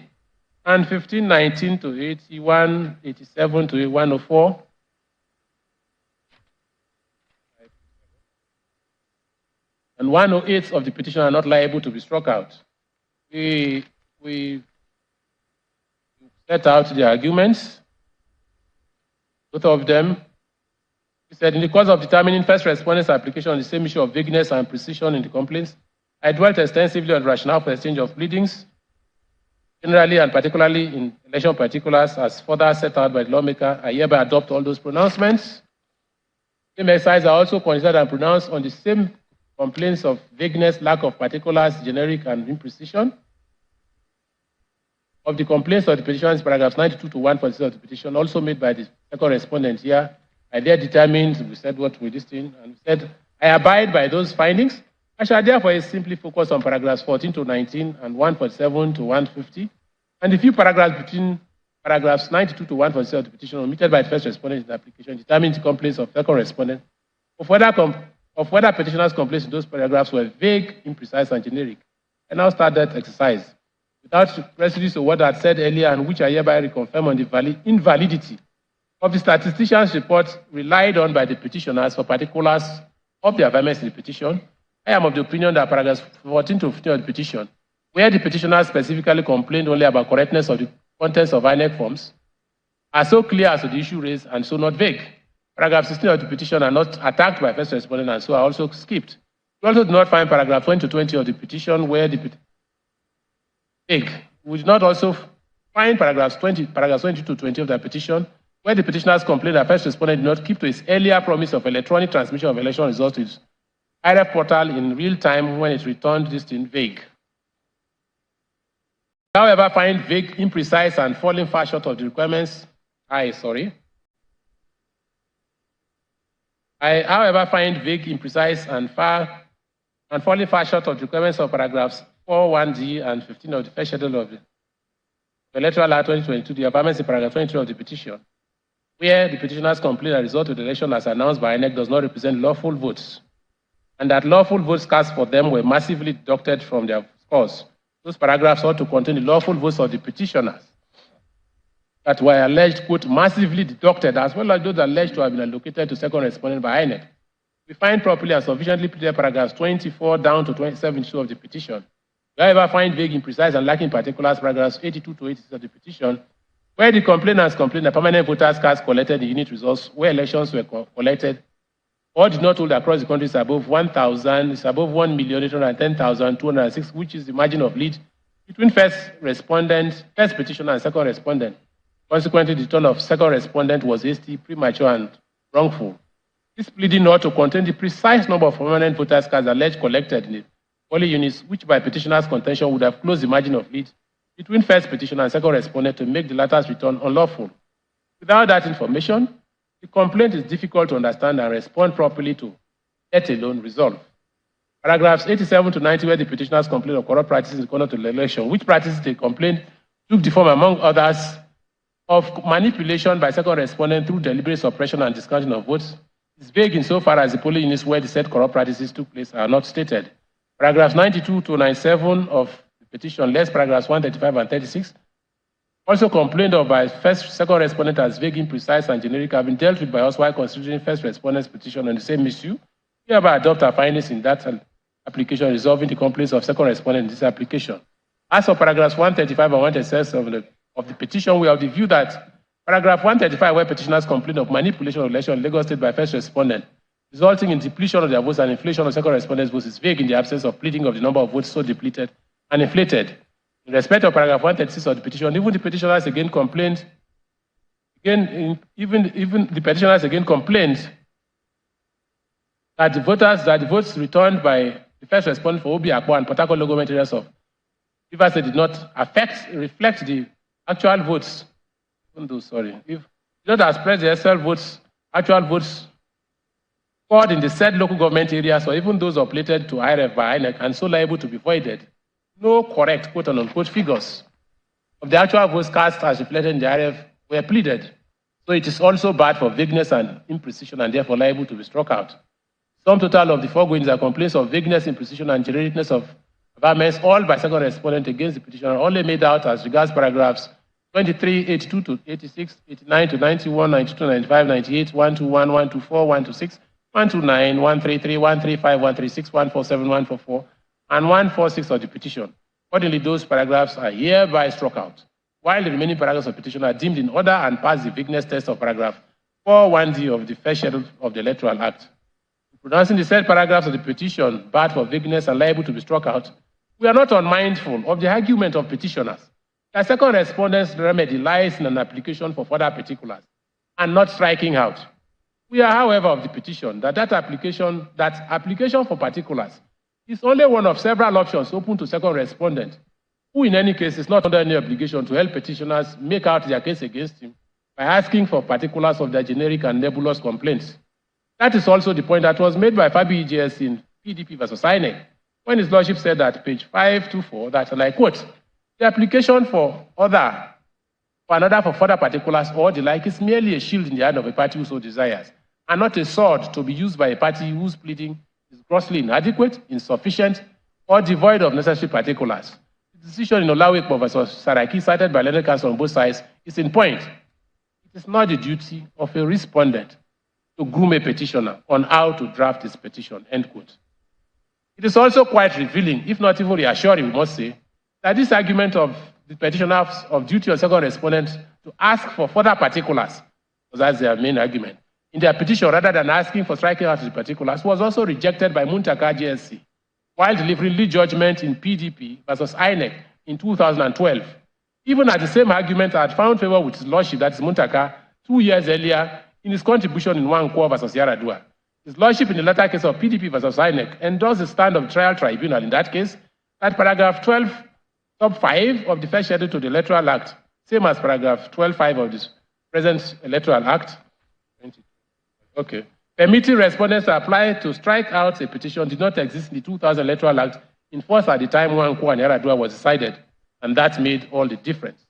and 15, 19 to 81, 87 to 104, and 108 of the petition are not liable to be struck out. We set out the arguments, both of them. He said, in the course of determining first respondent's application on the same issue of vagueness and precision in the complaints, I dwelt extensively on the rationale for exchange of pleadings, generally and particularly in election particulars, as further set out by the lawmaker. I hereby adopt all those pronouncements. Same exercise are also considered and pronounced on the same complaints of vagueness, lack of particulars, generic and imprecision. Of the complaints of the petitions, paragraphs 92 to 146 of the petition, also made by the second respondent here, I there determined, we said what we listened, and we said, I abide by those findings. I shall therefore simply focus on paragraphs 14 to 19 and 147 to 150, and the few paragraphs between paragraphs 92 to 146 of the petition omitted by the first respondent in the application determined the complaints of second respondent of whether petitioner's complaints in those paragraphs were vague, imprecise, and generic. I now start that exercise without prejudice to what I had said earlier, and which I hereby reconfirm on the invalidity of the statistician's report relied on by the petitioners for particulars of the averments in the petition. I am of the opinion that paragraphs 14 to 15 of the petition, where the petitioners specifically complained only about correctness of the contents of INEC forms, are so clear as to the issue raised and so not vague. Paragraph 16 of the petition are not attacked by first respondent and so are also skipped. We also do not find paragraph 20 to 20 of the petition where the we did not also find paragraphs 20 to 20 of the petition where the petitioners complained that first respondent did not keep to his earlier promise of electronic transmission of election results to his IRF portal in real time when it returned this thing vague. However, find vague, imprecise, and falling far short of the requirements. I, however, find vague, imprecise, and falling far short of the requirements of paragraphs 4(1)(d) and 15 of the first schedule of the Electoral Act 2022, the amendments in paragraph 23 of the petition, where the petitioners complain that the result of the election as announced by INEC does not represent lawful votes, and that lawful votes cast for them were massively deducted from their scores. Those paragraphs ought to contain the lawful votes of the petitioners that were alleged, quote, massively deducted, as well as those alleged to have been allocated to second respondent by INEC. We find properly and sufficiently pleaded paragraphs 24 down to 27 of the petition. We, however, find vague, imprecise, and lacking particulars paragraphs 82 to 86 of the petition, where the complainants complain that permanent voters' cards collected in unit results where elections were collected or did not hold across the country is above 1,000, is above 1,810,206, which is the margin of lead between first respondent, first petitioner, and second respondent. Consequently, the turn of second respondent was hasty, premature, and wrongful. This pleading ought to contain the precise number of permanent voters' cards alleged collected in the polling units, which by petitioner's contention would have closed the margin of lead between first petitioner and second respondent to make the latter's return unlawful. Without that information, the complaint is difficult to understand and respond properly to, let alone resolve. Paragraphs 87 to 90, where the petitioners complain of corrupt practices in the conduct of the election, which practices they complained took the form, among others, of manipulation by second respondent through deliberate suppression and discounting of votes, is vague insofar as the polling units where the said corrupt practices took place are not stated. Paragraphs 92 to 97 of the petition, less paragraphs 135 and 36, also complained of by second respondent as vague, imprecise, and generic, have been dealt with by us while considering first respondent's petition on the same issue. We hereby adopt our findings in that application resolving the complaints of second respondent in this application. As for paragraphs 135 and 136 of the petition, we have the view that paragraph 135, where petitioners complain of manipulation of election in Lagos State by first respondent, resulting in depletion of their votes and inflation of second respondents' votes, is vague in the absence of pleading of the number of votes so depleted and inflated. In respect of paragraph 136 of the petition, even the petitioners again complained, even the petitioners again complained that the votes returned by the first respondent for Obi Akpo and Port Harcourt local government areas of Rivers State did not reflect the actual votes. If not express the actual votes scored in the said local government areas, or even those updated to IRF by INEC and so liable to be voided, no correct quote-unquote figures of the actual votes cast as reflected in the IRF were pleaded. So it is also bad for vagueness and imprecision and therefore liable to be struck out. Sum total of the foregoing are complaints of vagueness, imprecision, and genericness of amendments, all by second respondent against the petitioner, only made out as regards paragraphs 23, 82 to 86, 89 to 91, 92, 95, 98, 121, 124, 126, 129, 133, 135, 136, 147, 144, and 146 of the petition. Accordingly, those paragraphs are hereby struck out, while the remaining paragraphs of the petition are deemed in order and pass the vagueness test of paragraph 41D of the first schedule of the Electoral Act. Pronouncing the said paragraphs of the petition bad for vagueness and liable to be struck out, we are not unmindful of the argument of petitioners that second respondent's remedy lies in an application for further particulars and not striking out. We are, however, of the petition that application for particulars is only one of several options open to second respondent, who in any case is not under any obligation to help petitioners make out their case against him by asking for particulars of their generic and nebulous complaints. That is also the point that was made by Fabi EJS in PDP versus INEC, when his lordship said at page 524 that, and I quote, the application for another for further particulars or the like is merely a shield in the hand of a party who so desires, and not a sword to be used by a party whose pleading is grossly inadequate, insufficient, or devoid of necessary particulars. The decision in Olawekpo versus Saraki, cited by learned counsel on both sides, is in point. It is not the duty of a respondent to groom a petitioner on how to draft his petition, end quote. It is also quite revealing, if not even reassuring, we must say, that this argument of the petitioners of duty on second respondent to ask for further particulars, because that's their main argument, in their petition rather than asking for striking out the particulars, was also rejected by Muntaka JSC, while delivering lead judgment in PDP versus INEC in 2012. Even as the same argument had found favor with his lordship, that is Muntaka, 2 years earlier, in his contribution in Nwankwo versus Yaradua. His lordship in the latter case of PDP versus INEC endorsed the stand of the trial tribunal in that case that paragraph 12, sub 5 of the first schedule to the Electoral Act, same as paragraph 12.5 of this present Electoral Act, permitting respondents to apply to strike out a petition did not exist in the 2000 Electoral Act in force at the time Nwankwo and Yaradua was decided, and that made all the difference.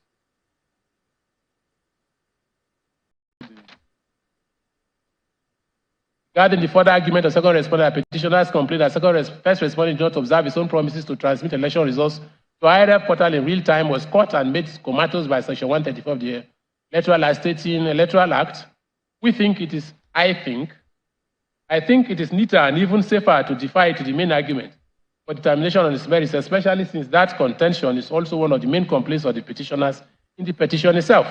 Regarding the further argument of second respondent, petitioners complained that first respondent did not observe his own promises to transmit election results to IRF portal in real time, was caught and made comatose by section 134 of the Electoral Act, stating Electoral Act. We think it is, I think it is neater and even safer to defy to the main argument for determination on its merits, especially since that contention is also one of the main complaints of the petitioners in the petition itself.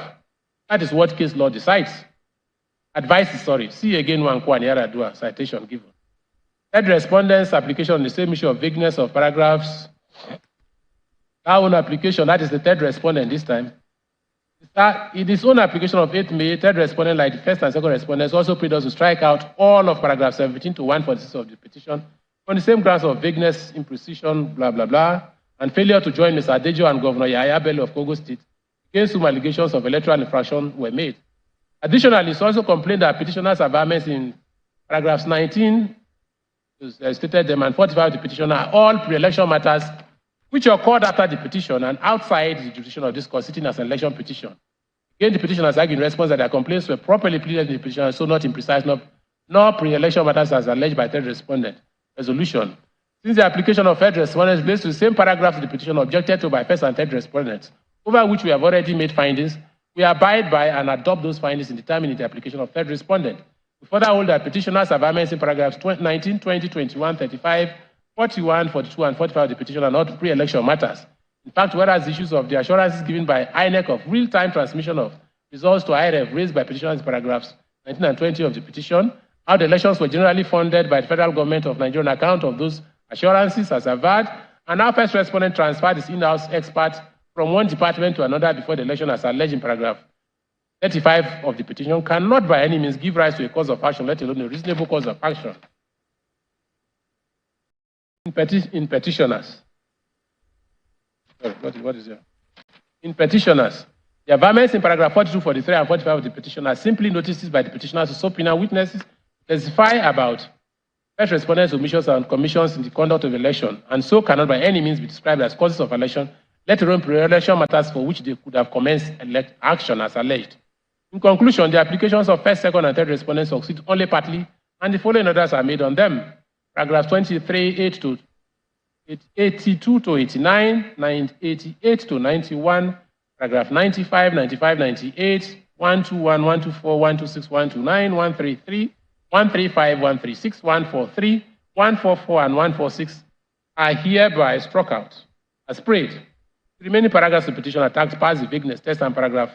That is what case law decides. Advice is sorry. See again Nwankwo and Yaradua, citation given. Third respondent's application on the same issue of vagueness of paragraphs. Our own application, that is the third respondent this time. In his own application of 8 May, third respondent, like the first and second respondents, also prayed us to strike out all of paragraph 17 to 146 of the petition on the same grounds of vagueness, imprecision, blah, blah, blah, and failure to join Mr. Adejo and Governor Yahaya Bello of Kogi State, against whom allegations of electoral infraction were made. Additionally, it's also complained that petitioners have amendments in paragraphs 19, stated them, and 45 of the petition are all pre-election matters which occurred after the petition and outside the jurisdiction of this court, sitting as an election petition. Again, the petitioners argue in response that their complaints were properly pleaded in the petition and so not imprecise, nor pre-election matters as alleged by third respondent. Resolution. Since the application of third respondents based on the same paragraph of the petition objected to by first and third respondents, over which we have already made findings, we abide by and adopt those findings in determining the application of third respondent. We further hold that petitioners have amendments in paragraphs 19, 20, 21, 35, 41, 42, and 45 of the petition are not pre-election matters. In fact, whereas issues of the assurances given by INEC of real-time transmission of results to IRF raised by petitioners in paragraphs 19 and 20 of the petition, how the elections were generally funded by the federal government of Nigeria on account of those assurances as averred, and how first respondent transferred his in-house expert from one department to another before the election as alleged in paragraph 35 of the petition, cannot by any means give rise to a cause of action, let alone a reasonable cause of action. In petitioners. Sorry, what is here? In petitioners, the amendments in paragraph 42, 43, and 45 of the petition are simply notices by the petitioners to subpoena witnesses, testify about first respondents' omissions and commissions in the conduct of election, and so cannot by any means be described as causes of election, let alone pre-election matters for which they could have commenced action as alleged. In conclusion, the applications of first, second, and third respondents succeed only partly, and the following orders are made on them. Paragraph 23, 82 to 89, 88 to 91, paragraph 95, 95, 98, 121, 124, 126, 129, 133, 135, 136, 143, 144, and 146 are hereby struck out as prayed. The remaining paragraphs of the petition attacks past the vagueness test and paragraph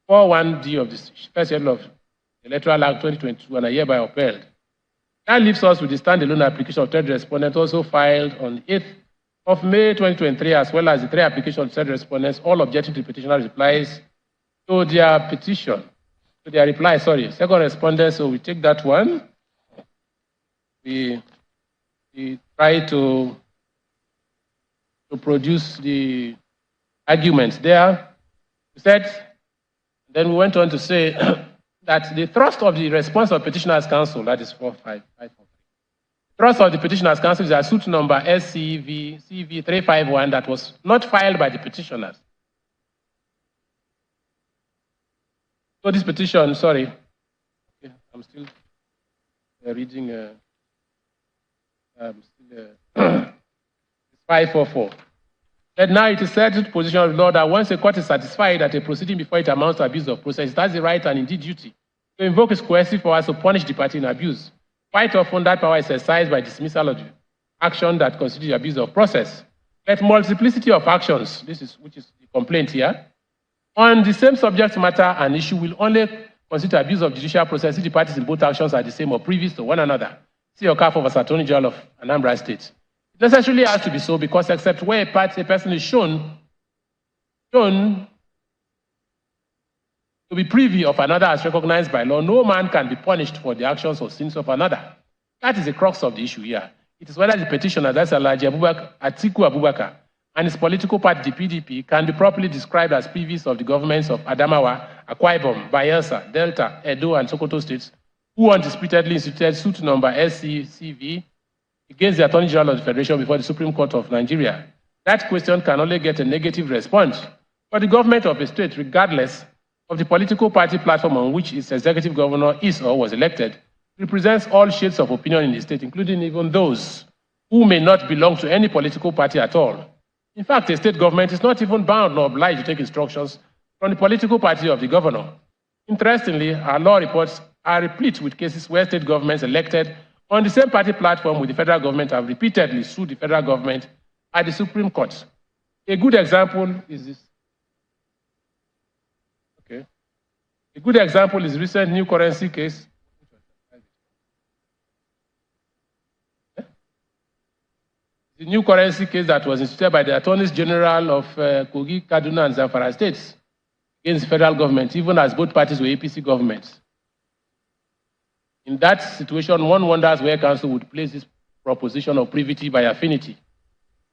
41D of the first schedule of the Electoral Act 2022 and are hereby upheld. That leaves us with the standalone application of third respondent also filed on 8th of May 2023, as well as the three applications of third respondents, all objecting to the petitioner's replies to their petition, to their reply, sorry. Second respondent, so we take that one. We try to produce the arguments there. We said, then we went on to say that the thrust of the response of petitioner's counsel, that is 45543. Thrust of the petitioner's counsel is a suit number SCV-CV351 that was not filed by the petitioners. So this petition, sorry, okay, I'm still reading, 544. That now it is settled to position of the law that once a court is satisfied that a proceeding before it amounts to abuse of process, it has the right and indeed duty to invoke its coercive powers to punish the party in abuse. Quite often that power is exercised by dismissal of the action that constitutes abuse of process. But multiplicity of actions, which is the complaint here, on the same subject matter and issue will only constitute abuse of judicial process if the parties in both actions are the same or previous to one another. See your CAF of Attorney General of Anambra State. It necessarily has to be so because except where a person is shown to be privy of another as recognized by law, no man can be punished for the actions or sins of another. That is the crux of the issue here. It is whether the petitioner, that's Atiku Abubakar, and his political party, the PDP, can be properly described as previous of the governments of Adamawa, Akwa Ibom, Bayelsa, Delta, Edo, and Sokoto states, who undisputedly instituted suit number SCCV against the Attorney General of the Federation before the Supreme Court of Nigeria. That question can only get a negative response. But the government of a state, regardless of the political party platform on which its executive governor is or was elected, represents all shades of opinion in the state, including even those who may not belong to any political party at all. In fact, a state government is not even bound nor obliged to take instructions from the political party of the governor. Interestingly, our law reports are replete with cases where state governments elected on the same party platform with the federal government have repeatedly sued the federal government at the Supreme Court. A good example is this. Okay. A good example is the recent new currency case. The new currency case that was instituted by the Attorneys General of Kogi, Kaduna, and Zamfara states against the federal government, even as both parties were APC governments. In that situation, one wonders where counsel would place this proposition of privity by affinity.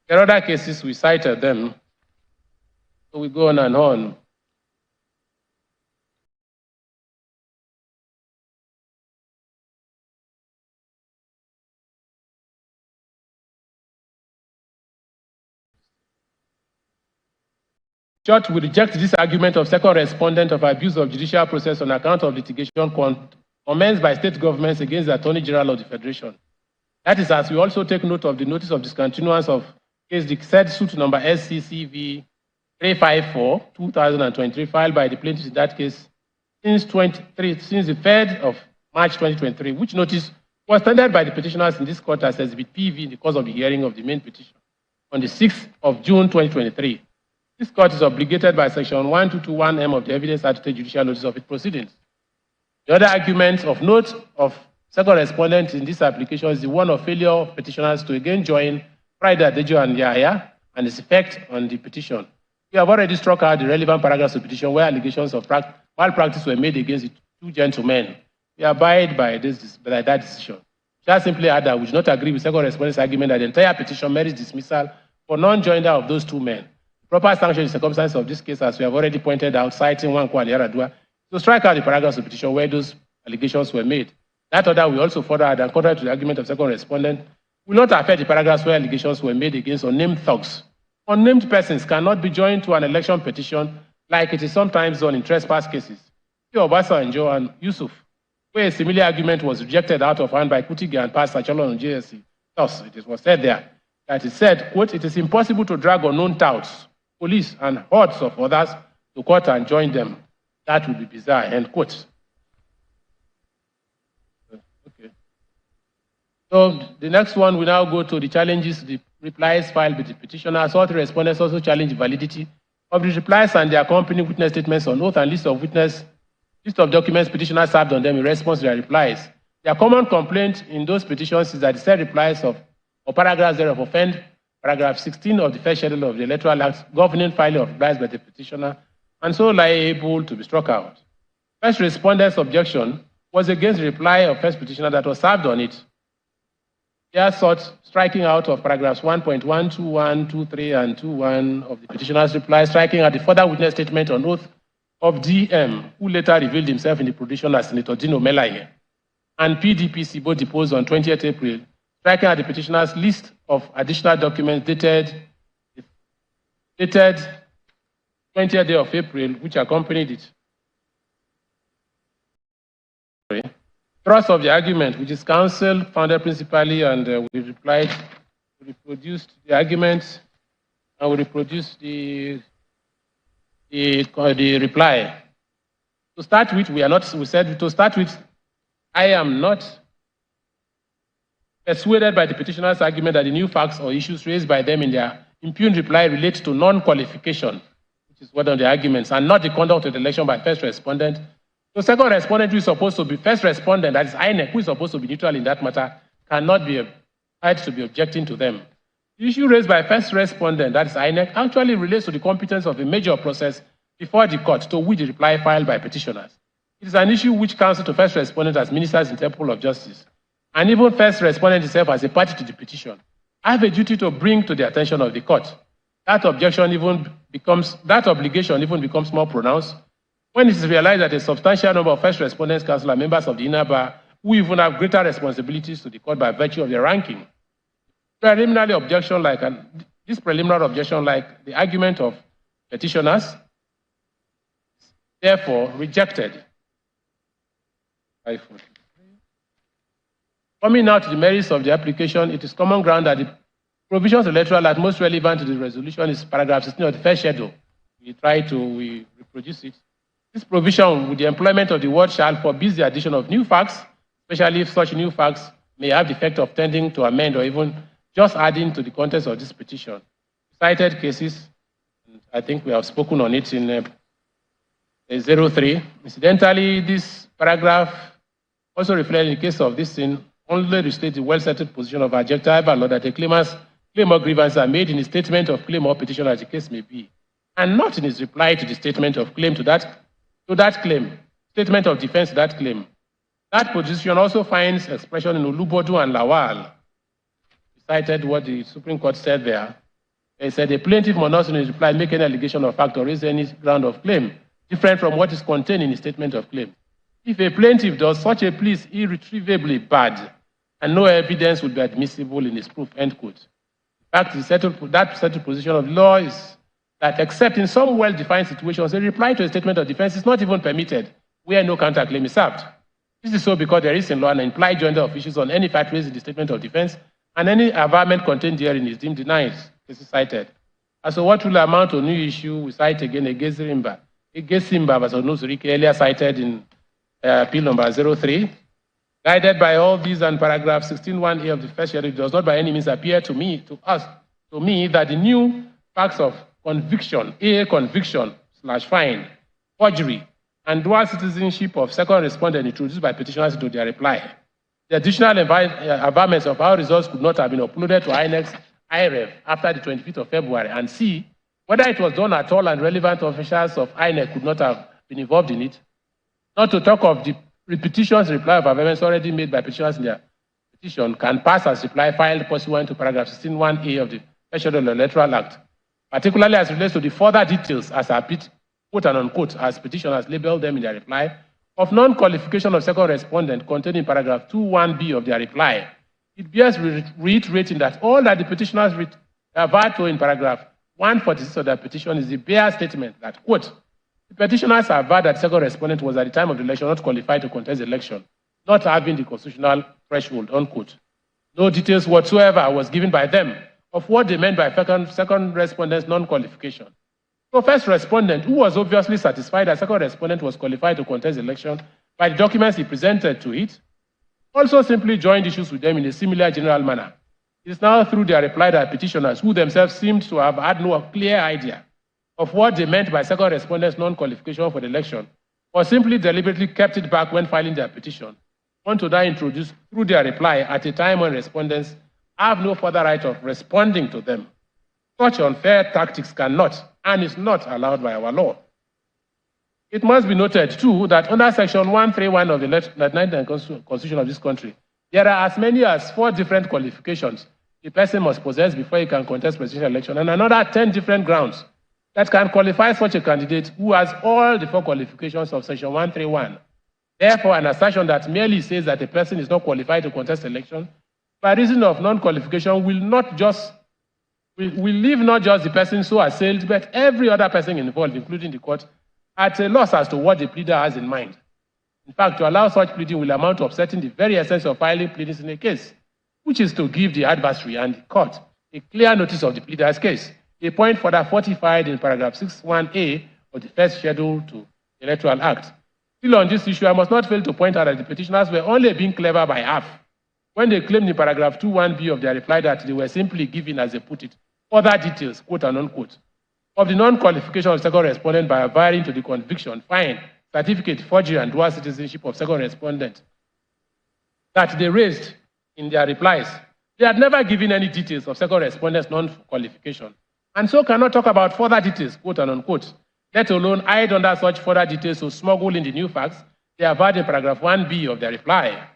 There are other cases, we cited them, so we go on and on. Church will reject this argument of second respondent of abuse of judicial process on account of litigation commenced by state governments against the Attorney General of the Federation. That is, as we also take note of the notice of discontinuance of case the said suit number SCCV 354 2023 filed by the plaintiff in that case since the 3rd of March 2023, which notice was tendered by the petitioners in this court as Exhibit PV in the course of the hearing of the main petition on the 6th of June 2023. This court is obligated by Section 1221M of the Evidence Act to take judicial notice of its proceedings. The other argument of note of second respondent in this application is the one of failure of petitioners to again join Friday Adejo and Yahya and its effect on the petition. We have already struck out the relevant paragraphs of the petition where allegations of malpractice were made against the two gentlemen. We abide by that decision. Just simply add that we do not agree with second respondent's argument that the entire petition merits dismissal for non-joinder of those two men. The proper sanction in the circumstances of this case, as we have already pointed out, citing Nwankwo and Yaradua, to strike out the paragraphs of the petition where those allegations were made. That order will also further add, and contrary to the argument of second respondent, will not affect the paragraphs where allegations were made against unnamed thugs. Unnamed persons cannot be joined to an election petition like it is sometimes done in trespass cases. Obasanjo and Yusuf, where a similar argument was rejected out of hand by Kutige and Pastor Chalon on JSC. Thus, it was said there that it said, quote, it is impossible to drag unknown touts, police, and hordes of others to court and join them. That would be bizarre, end quote. Okay. So the next one, we now go to the challenges, the replies filed with the petitioners. All three respondents also challenge the validity of the replies and their accompanying witness statements on oath and list of documents petitioners served on them in response to their replies. Their common complaint in those petitions is that the said replies or paragraphs thereof offend paragraph 16 of the first schedule of the Electoral Act governing filing of replies by the petitioner and so liable to be struck out. First respondent's objection was against the reply of first petitioner that was served on it. They sought striking out of paragraphs 1.1, 21, 23, and 21 of the petitioner's reply, striking out the further witness statement on oath of DM, who later revealed himself in the petition as Senator Dino Melaye, and PDPC both deposed on 20th April, striking out the petitioner's list of additional documents dated 20th day of April, which accompanied it. Thrust of the argument, which is counsel founded principally, and we reproduced the argument, and we reproduced the reply. To start with, I am not persuaded by the petitioner's argument that the new facts or issues raised by them in their impugned reply relate to non-qualification, which is one of the arguments, and not the conduct of the election by first respondent. The second respondent, who is supposed to be first respondent, that is INEC, who is supposed to be neutral in that matter, cannot be had to be objecting to them. The issue raised by first respondent, that is INEC, actually relates to the competence of a major process before the court to which the reply filed by petitioners. It is an issue which counsel to first respondent as ministers in temple of justice, and even first respondent itself as a party to the petition, have a duty to bring to the attention of the court. That obligation even becomes more pronounced when it is realized that a substantial number of first respondents counsel are members of the inner bar who even have greater responsibilities to the court by virtue of their ranking. This preliminary objection, like the argument of petitioners, therefore rejected. Coming now to the merits of the application, it is common ground that the provisions of the Electoral Act most relevant to the resolution is paragraph 16 of the first schedule. We reproduce it. This provision, with the employment of the word shall, forbids the addition of new facts, especially if such new facts may have the effect of tending to amend or even just adding to the contents of this petition. Cited cases, I think we have spoken on it in 03. Incidentally, this paragraph also reflects in the case of this sin, only restate the well-settled position of adjective law that the claimant's claim or grievance are made in his statement of claim or petition as the case may be, and not in his reply to the statement of claim to that claim, statement of defense to that claim. That position also finds expression in Olubodu and Lawal. He cited what the Supreme Court said there. They said a plaintiff must not in his reply make any allegation of fact or raise any ground of claim different from what is contained in his statement of claim. If a plaintiff does such a plea is irretrievably bad, and no evidence would be admissible in his proof, end quote. In fact, that settled position of law is that except in some well-defined situations, a reply to a statement of defense is not even permitted where no counterclaim is served. This is so because there is in law an implied joinder of issues on any fact raised in the statement of defense, and any averment contained therein is deemed denied. This is cited. And so what will amount to a new issue? We cite again against Simba versus Nusrike, earlier cited in appeal number 03. Guided by all these and paragraph 16(1)(a) of the first schedule, it does not by any means appear to me that the new facts of conviction, conviction/fine, forgery, and dual citizenship of second respondent introduced by petitioners into their reply. The additional environments of how results could not have been uploaded to INEC's IREV after the 25th of February, and C, whether it was done at all and relevant officials of INEC could not have been involved in it. Not to talk of the repetitions reply of amendments already made by petitioners in their petition can pass as reply filed pursuant to paragraph 16(1)(a) of the Schedule of the Electoral Act, particularly as relates to the further details as are quote and unquote, as petitioners labeled them in their reply, of non-qualification of second respondent contained in paragraph 2(1)(b) of their reply. It bears reiterating that all that the petitioners referred to in paragraph 146 of their petition is the bare statement that, quote, the petitioners aver that second respondent was at the time of the election not qualified to contest the election, not having the constitutional threshold, unquote. No details whatsoever was given by them of what they meant by second respondent's non-qualification. So first respondent, who was obviously satisfied that second respondent was qualified to contest the election by the documents he presented to it, also simply joined issues with them in a similar general manner. It is now through their reply that petitioners, who themselves seemed to have had no clear idea of what they meant by second respondent's non-qualification for the election, or simply deliberately kept it back when filing their petition, want to now introduce through their reply at a time when respondents have no further right of responding to them. Such unfair tactics cannot and is not allowed by our law. It must be noted, too, that under Section 131 of the 1999 Constitution of this country, there are as many as 4 different qualifications a person must possess before he can contest presidential election, and another 10 different grounds that can qualify such a candidate who has all the 4 qualifications of Section 131. Therefore, an assertion that merely says that a person is not qualified to contest election by reason of non-qualification will leave not just the person so assailed, but every other person involved, including the court, at a loss as to what the pleader has in mind. In fact, to allow such pleading will amount to upsetting the very essence of filing pleadings in a case, which is to give the adversary and the court a clear notice of the pleader's case, a point further fortified in paragraph 61(a) of the first schedule to the Electoral Act. Still on this issue, I must not fail to point out that the petitioners were only being clever by half when they claimed in paragraph 2(1)(b) of their reply that they were simply given, as they put it, further details, quote and unquote, of the non-qualification of second respondent by averring to the conviction, fine, certificate, forgery, and dual citizenship of second respondent that they raised in their replies. They had never given any details of second respondent's non-qualification, and so cannot talk about further details, quote and unquote, let alone hide under such further details to smuggle in the new facts they averred in paragraph 1(b) of their reply.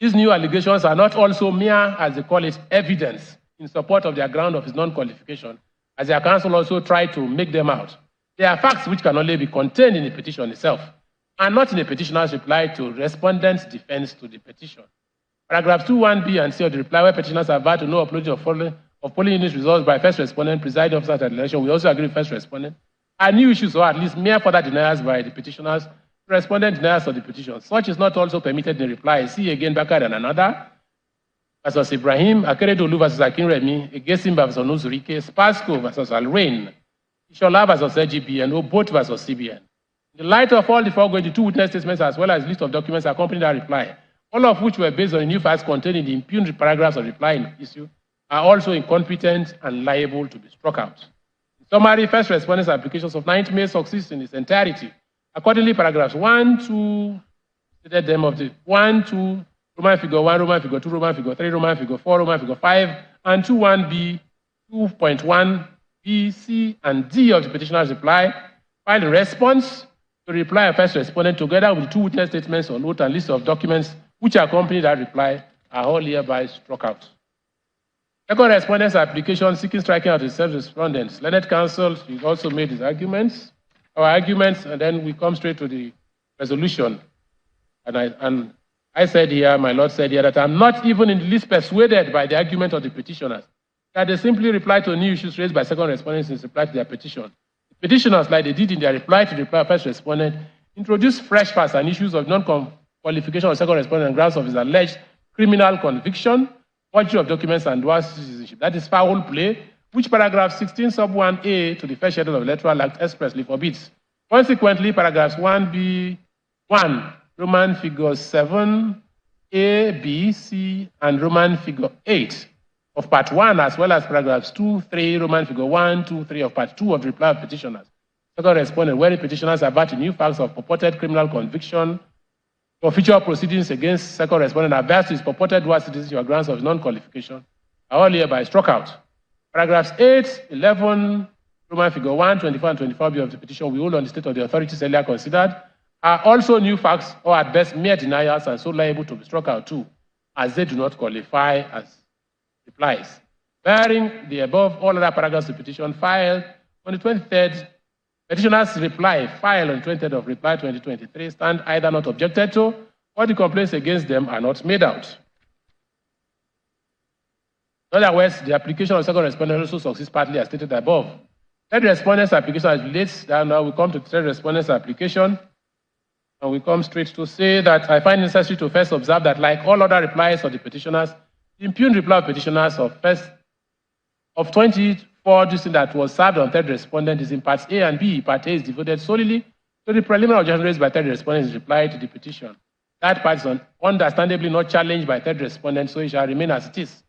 These new allegations are not also mere, as they call it, evidence in support of their ground of his non-qualification, as their counsel also tried to make them out. They are facts which can only be contained in the petition itself, and not in the petitioner's reply to respondent's defense to the petition. Paragraphs 2(1)(b) and C of the reply, where petitioners aver to no uploading of polling unit results by first respondent, presiding officer at the election, we also agree with first respondent, are new issues, or at least mere further denials by the petitioners, respondent denials of the petition. Such is not also permitted in the reply. See again, Bakar and another, versus Ibrahim, Akeredolu versus Akinremi, Egesim versus Nuzurike, Spasco versus Alrain, Ishola versus LGB, and Obot versus CBN. In the light of all the foregoing, the 2 witness statements as well as list of documents accompanying that reply, all of which were based on the new facts contained in the impugned paragraphs of the reply in issue, are also incompetent and liable to be struck out. In summary, first respondent's applications of 9th May succeeds in its entirety. Accordingly, paragraphs 1, 2, stated them of the 1, 2, Roman figure 1, Roman figure 2, Roman figure 3, Roman figure 4, Roman figure 5, and 2(1)(b), 2.1(b), C, and D of the petitioner's reply, filed in response to the reply of first respondent together with the 2 witness statements on oath and list of documents which accompany that reply are all hereby struck out. Second respondent's application seeking striking out his self-respondents. Learned counsel also made his arguments, and then we come straight to the resolution. And I said here, my Lord said here, that I'm not even in the least persuaded by the argument of the petitioners, that they simply reply to new issues raised by second respondents in reply to their petition. The petitioners, like they did in their reply to the reply of first respondent, introduced fresh facts and issues of non-qualification of second respondent on grounds of his alleged criminal conviction, forgery of documents, and dual citizenship. That is foul play, which paragraph 16 sub 1(a) to the first schedule of the Electoral Act expressly forbids. Consequently, paragraphs 1(b)(1) Roman figure 7, A, B, C, and Roman figure 8 of part 1, as well as paragraphs 2, 3, Roman figure 1, 2, 3 of part 2 of the reply of petitioners. Second respondent, where the petitioners avert new facts of purported criminal conviction for future proceedings against second respondent adverse to his purported dual citizenship or grounds of non-qualification, are all hereby struck out. Paragraphs 8, 11, Roman figure 1, 24, and 24b of the petition we hold on the state of the authorities earlier considered are also new facts or at best mere denials and so liable to be struck out too, as they do not qualify as replies. Bearing the above, all other paragraphs of the petition filed on the 23rd, petitioner's reply filed on the 23rd of reply 2023 stand either not objected to or the complaints against them are not made out. In other words, the application of second respondent also succeeds partly as stated above. Third respondent's application as relates, now we come to third respondent's application, and we come straight to say that I find necessary to first observe that like all other replies of the petitioners, the impugned reply of petitioners of 24 June that was served on third respondent is in parts A and B. Part A is devoted solely to the preliminary objection raised by third respondent's reply to the petition. That part is understandably not challenged by third respondent, so it shall remain as it is.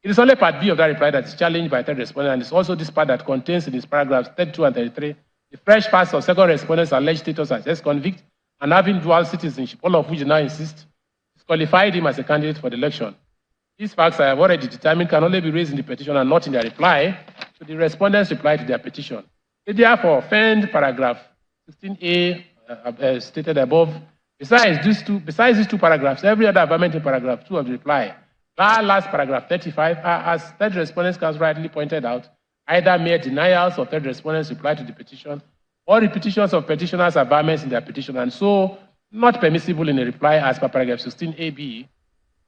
It is only part B of that reply that is challenged by third respondent, and it's also this part that contains in its paragraphs 32 and 33 the fresh facts of second respondent's alleged status as ex-convict and having dual citizenship, all of which now insist disqualified him as a candidate for the election. These facts I have already determined can only be raised in the petition and not in their reply to the respondent's reply to their petition. They therefore offend paragraph 16A stated above. Besides these two paragraphs, every other amendment in paragraph 2 of the reply, that last paragraph 35, are, as third respondent's counsel rightly pointed out, either mere denials of third respondent's reply to the petition or repetitions of petitioners' amendments in their petition, and so not permissible in a reply as per paragraph 16AB,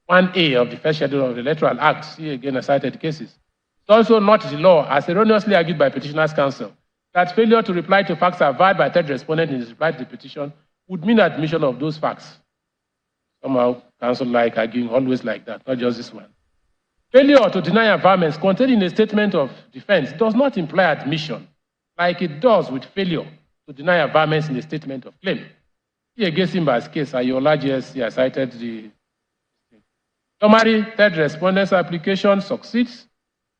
1A of the first schedule of the Electoral Act, see again as cited cases. It's also not the law, as erroneously argued by petitioners' counsel, that failure to reply to facts averred by third respondent in his reply to the petition would mean admission of those facts. Somehow, counsel like arguing always like that, not just this one. Failure to deny averments contained in a statement of defense does not imply admission, like it does with failure to deny averments in a statement of claim. See against Simba's case, Ayola GSC cited the summary third respondent's application succeeds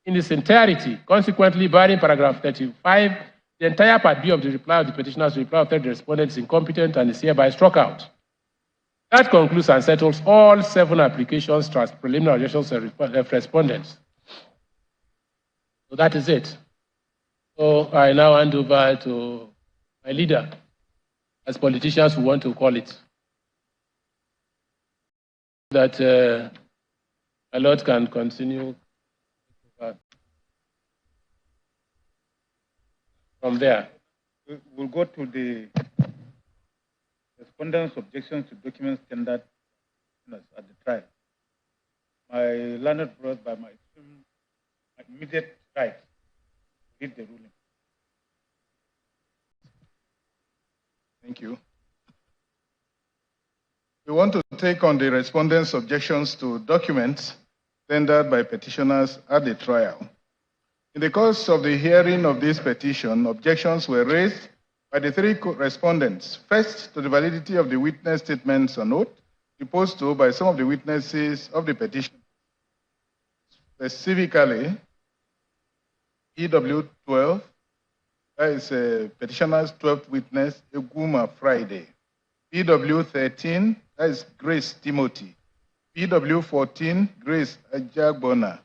in its entirety. Consequently, barring paragraph 35, the entire part B of the reply of the petitioner's reply of third respondent is incompetent and is hereby struck out. That concludes and settles all 7 applications trust preliminary objections of respondents. So that is it. So I now hand over to my leader, as politicians who want to call it, that a lot can continue from there. We'll go to the respondents' objections to documents tendered at the trial. My learned brother, by my immediate right, read the ruling. Thank you. We want to take on the respondents' objections to documents tendered by petitioners at the trial. In the course of the hearing of this petition, objections were raised by the 3 respondents. First, to the validity of the witness statements on oath, deposed to by some of the witnesses of the petition. Specifically, EW 12, that is petitioner's 12th witness, Eguma Friday. PW 13, that is Grace Timothy. PW 14, Grace Ajagbona.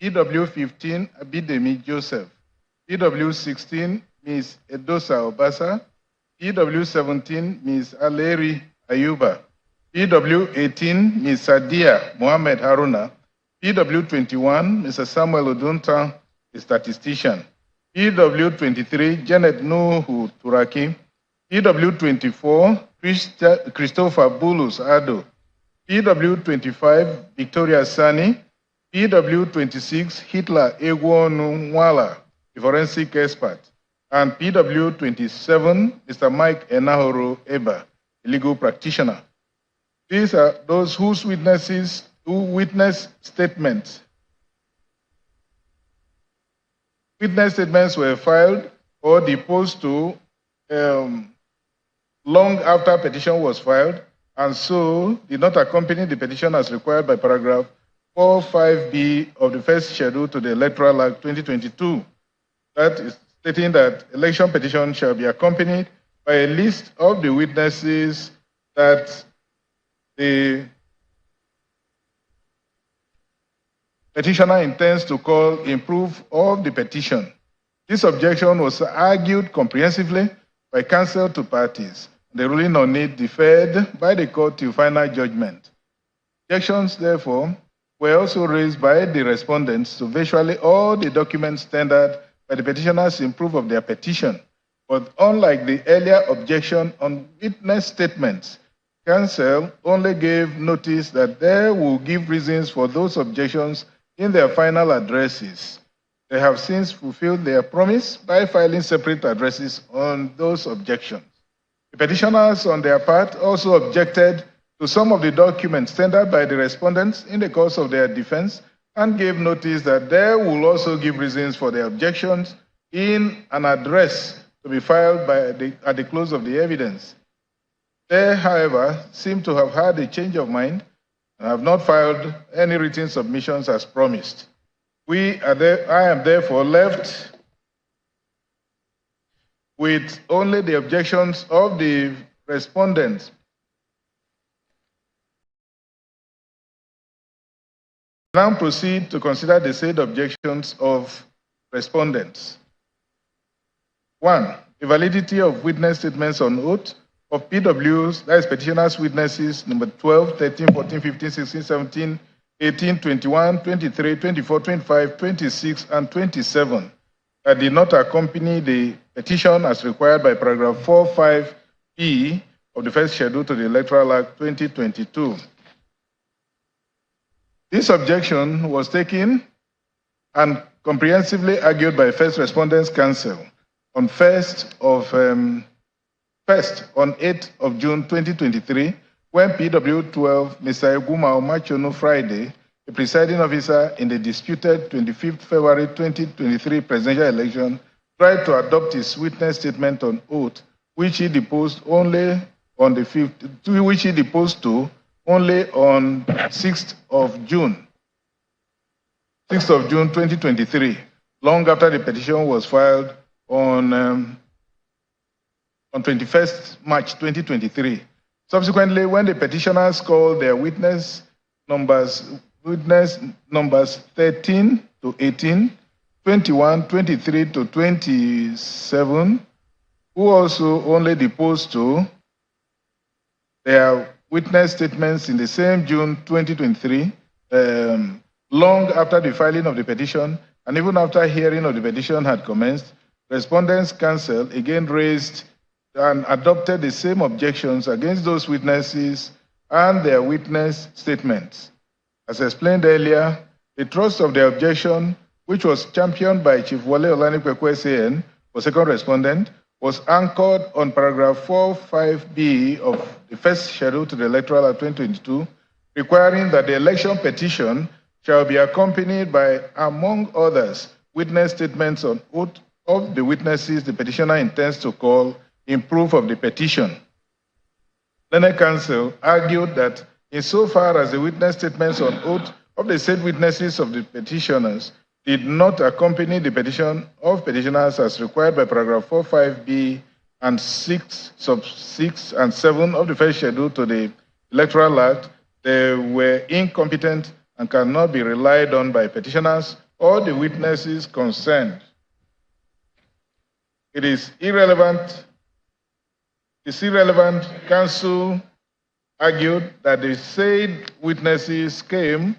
PW 15, Abidemi Joseph. PW 16, Ms. Edosa Obasa. PW 17, Ms. Aleri Ayuba. PW 18, Ms. Sadia Mohamed Haruna. PW 21, Mr. Samuel Odunta, a statistician. PW 23, Janet Nuhu Turaki. PW 24, Christopher Bulus Ado. PW 25, Victoria Sani. PW 26, Hitler Egwonu Nwala, a forensic expert. And PW 27, Mr. Mike Enahoro Eba, a legal practitioner. These are those who witness statements. Witness statements were filed or deposed to long after petition was filed and so did not accompany the petition as required by paragraph 45B of the first schedule to the Electoral Act 2022. That is stating that election petition shall be accompanied by a list of the witnesses that the petitioner intends to call in proof of the petition. This objection was argued comprehensively by counsel to parties. The ruling on it deferred by the court till final judgment. Objections, therefore, were also raised by the respondents to virtually all the documents tendered by the petitioners in proof of their petition. But unlike the earlier objection on witness statements, counsel only gave notice that they will give reasons for those objections in their final addresses. They have since fulfilled their promise by filing separate addresses on those objections. The petitioners, on their part, also objected to some of the documents tendered by the respondents in the course of their defense and gave notice that they will also give reasons for their objections in an address to be filed at the close of the evidence. They, however, seem to have had a change of mind and have not filed any written submissions as promised. I am therefore left with only the objections of the respondents. Now proceed to consider the said objections of respondents. 1. The validity of witness statements on oath of PWs, that is petitioners' witnesses, number 12, 13, 14, 15, 16, 17, 18, 21, 23, 24, 25, 26, and 27, that did not accompany the petition as required by paragraph 45B of the first schedule to the Electoral Act 2022. This objection was taken and comprehensively argued by First Respondents Council on 8th of June 2023, when PW12, Mr. Eguma Omachono Friday, the presiding officer in the disputed 25th February 2023 presidential election, tried to adopt his witness statement on oath, which he deposed only on the 5th, which he deposed to only on 6th of June 2023, long after the petition was filed on 21st March 2023. Subsequently, when the petitioners called their witness numbers 13 to 18, 21, 23 to 27, who also only deposed to their witness statements in the same June 2023, long after the filing of the petition, and even after hearing of the petition had commenced, Respondents' Council again raised and adopted the same objections against those witnesses and their witness statements. As explained earlier, the thrust of the objection, which was championed by Chief Wale Olanikwekwe SAN for second respondent, was anchored on paragraph 45B of the first schedule to the Electoral Act 2022, requiring that the election petition shall be accompanied by, among others, witness statements on oath of the witnesses the petitioner intends to call in proof of the petition. Learned Counsel argued that insofar as the witness statements on oath of the said witnesses of the petitioners did not accompany the petition of petitioners as required by paragraph 45B and 6, sub 6 and 7 of the first schedule to the Electoral Act, they were incompetent and cannot be relied on by petitioners or the witnesses concerned. It is irrelevant. Counsel argued that the said witnesses came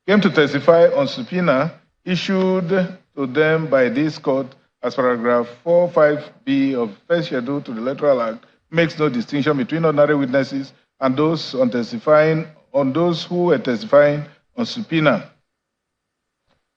to testify on subpoena issued to them by this court as paragraph 45B of first schedule to the Electoral Act makes no distinction between ordinary witnesses and those who were testifying on subpoena.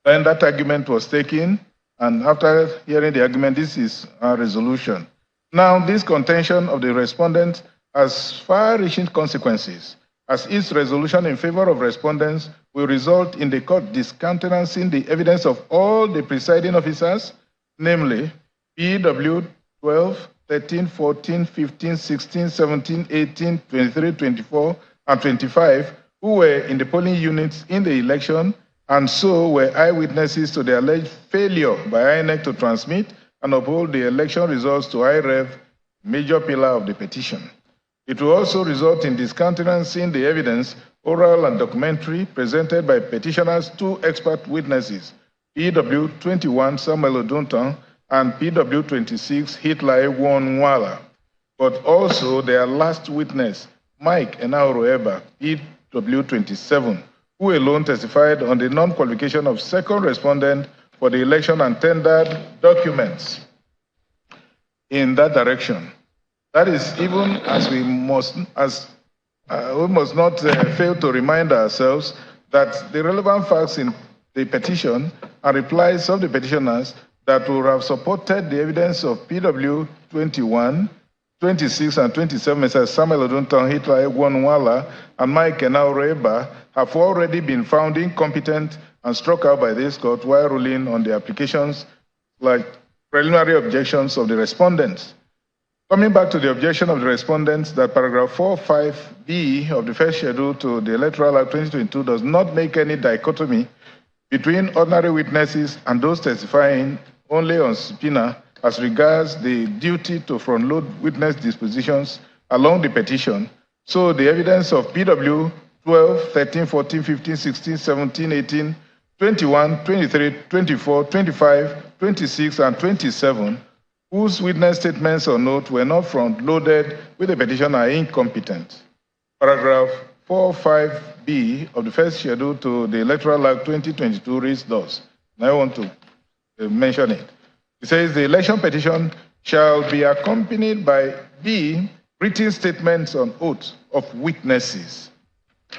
Then that argument was taken, and after hearing the argument, this is our resolution. Now, this contention of the respondents has far-reaching consequences, as its resolution in favor of respondents will result in the court discountenancing the evidence of all the presiding officers, namely PW12, 13, 14, 15, 16, 17, 18, 23, 24, and 25 who were in the polling units in the election and so were eyewitnesses to the alleged failure by INEC to transmit and uphold the election results to IREV, major pillar of the petition. It will also result in discountenancing the evidence, oral and documentary, presented by petitioners' two expert witnesses, PW21 Samuel Odunton and PW26 Hitler Nwala, but also their last witness, Mike Enauro-Eba, PW27, who alone testified on the non-qualification of second respondent for the election and tendered documents in that direction. That is, even as we must not fail to remind ourselves that the relevant facts in the petition and replies of the petitioners that would have supported the evidence of PW 21, 26, and 27, Mr. Samuel Odunton, Hitler Nwala, and Mike Enauro-Eba, have already been found incompetent and struck out by this court while ruling on the applications like preliminary objections of the respondents. Coming back to the objection of the respondents that paragraph 45B of the first schedule to the Electoral Act 2022 does not make any dichotomy between ordinary witnesses and those testifying only on subpoena as regards the duty to front-load witness dispositions along the petition. So the evidence of PW 12, 13, 14, 15, 16, 17, 18, 21, 23, 24, 25, 26, and 27, whose witness statements or notes were not front-loaded with the petition are incompetent. Paragraph 45B of the first schedule to the Electoral Act 2022 reads thus, and I want to mention it. It says the election petition shall be accompanied by B, written statements on oath of witnesses.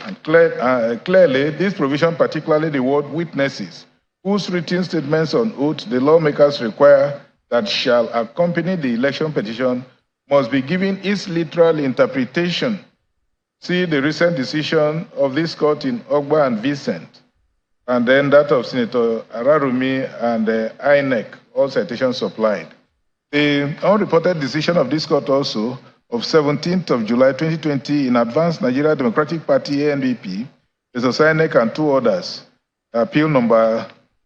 And clearly, this provision, particularly the word witnesses, whose written statements on oath the lawmakers require that shall accompany the election petition, must be given its literal interpretation. See the recent decision of this court in Ogba and Vincent, and then that of Senator Ararumi and INEC, all citations supplied. The unreported decision of this court also of 17th of July 2020 in Advanced Nigeria Democratic Party ANDP, versus INEC and two others, appeal number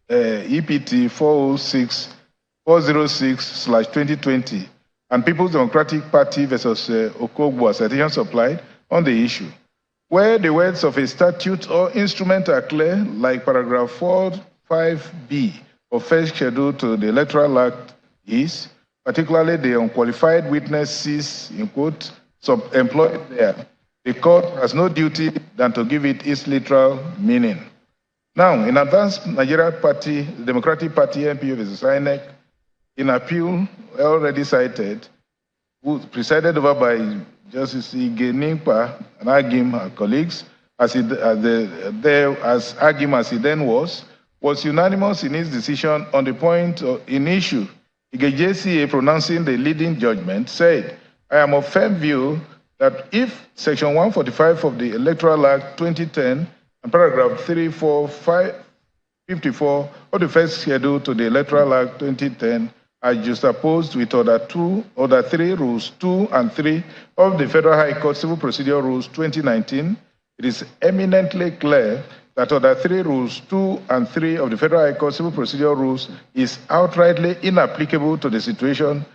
EPT 406/2020, and People's Democratic Party versus Okogbo, citation supplied on the issue. Where the words of a statute or instrument are clear, like paragraph 45B of first schedule to the Electoral Act is, particularly the unqualified witnesses, in quote, employed there, the court has no duty than to give it its literal meaning. Now, in Advanced Nigeria Party, Democratic Party NPO versus INEC, in appeal already cited, presided over by Justice Ige Nimpa and Agim, her colleagues, as Agim as he then was unanimous in his decision on the point in issue. Ige JCA, pronouncing the leading judgment, said, I am of firm view that if Section 145 of the Electoral Act 2010 and paragraph 34554 of the first schedule to the Electoral Act 2010 are juxtaposed with Order 3, Rules 2 and 3 of the Federal High Court Civil Procedure Rules 2019, it is eminently clear that Order 3, Rules 2 and 3 of the Federal High Court Civil Procedure Rules is outrightly inapplicable to the situation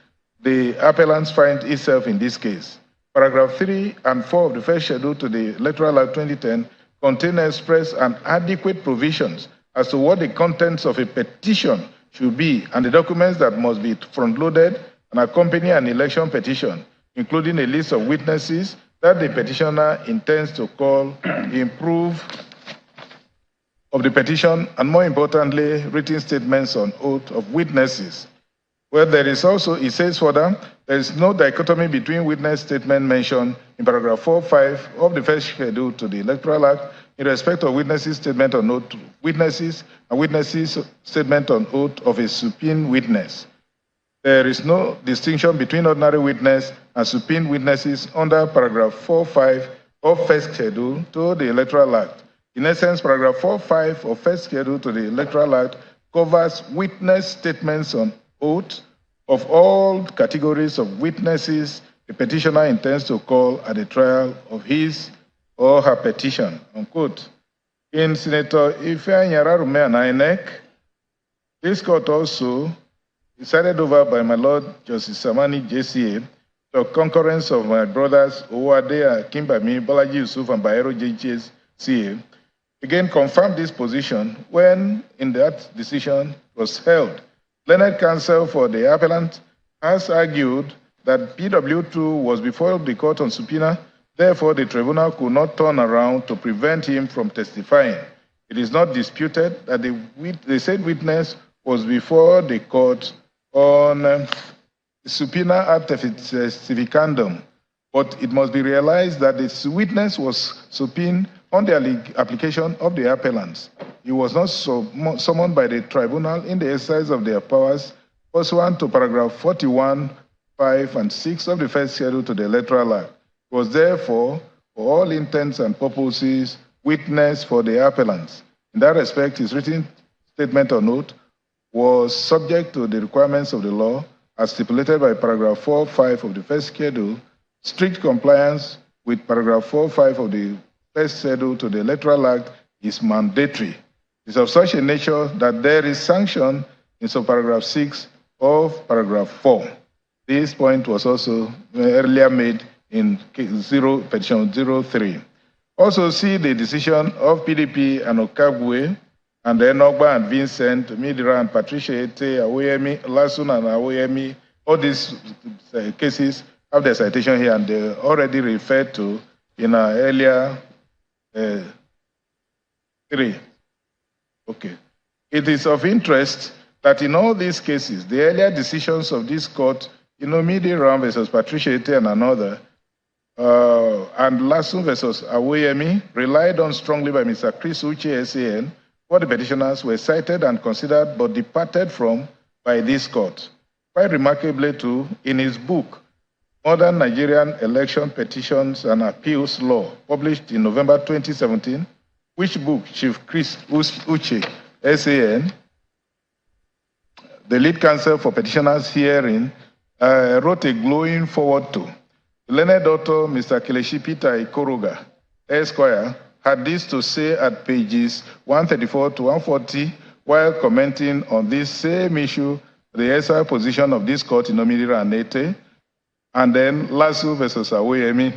the appellants find itself in this case. Paragraph 3 and 4 of the first schedule to the Electoral Act 2010 contain express and adequate provisions as to what the contents of a petition should be and the documents that must be front-loaded and accompany an election petition, including a list of witnesses that the petitioner intends to call in proof of the petition, and more importantly, written statements on oath of witnesses. Well, there is also, it says further, there is no dichotomy between witness statement mentioned in paragraph 4.5 of the first schedule to the Electoral Act in respect of witnesses' statement on oath of witnesses and witnesses' statement on oath of a subpoena witness. There is no distinction between ordinary witness and subpoena witnesses under paragraph 4.5 of first schedule to the Electoral Act. In essence, paragraph 4.5 of first schedule to the Electoral Act covers witness statements on oath, of all categories of witnesses the petitioner intends to call at the trial of his or her petition, unquote. In Senator Ifeanyi and INEC, this court also decided over by my Lord Justice Samani JCA, the concurrence of my brothers Owade Kimbami, Balaji Yusuf, and Bayero JCA, again confirmed this position when in that decision was held. Learned counsel for the appellant has argued that PW2 was before the court on subpoena, therefore the tribunal could not turn around to prevent him from testifying. It is not disputed that the said witness was before the court on subpoena ad testificandum, but it must be realized that the witness was subpoenaed on the application of the appellants. He was not summoned by the tribunal in the exercise of their powers pursuant to paragraph 41, 5, and 6 of the first schedule to the Electoral Act. He was therefore, for all intents and purposes, witness for the appellants. In that respect, his written statement or note was subject to the requirements of the law as stipulated by paragraph 4, 5 of the first schedule. Strict compliance with paragraph 4, 5 of the first schedule to the Electoral Act is mandatory. It is of such a nature that there is sanction in subparagraph 6 of paragraph 4. This point was also earlier made in petition 03. Also see the decision of PDP and Okabwe, and then Ogba and Vincent, Midira and Patricia Ete, Awoyemi, Lasun and Awoyemi. All these cases have the citation here, and they already referred to in our earlier 3. Okay. It is of interest that in all these cases, the earlier decisions of this court, Midira versus Patricia Ete and another, and Lasun versus Awoyemi, relied on strongly by Mr. Chris Uche SAN, what the petitioners were cited and considered but departed from by this court. Quite remarkably too, in his book, Modern Nigerian Election Petitions and Appeals Law, published in November 2017, which book Chief Chris Uche SAN, the lead counsel for petitioners hearing, wrote a glowing forward to. The learned author, Mr. Kelechi Peter Ikoroga, Esquire, had this to say at pages 134 to 140 while commenting on this same issue, the SI position of this court in Omidira and Ete, and then Lasu versus Awoyemi.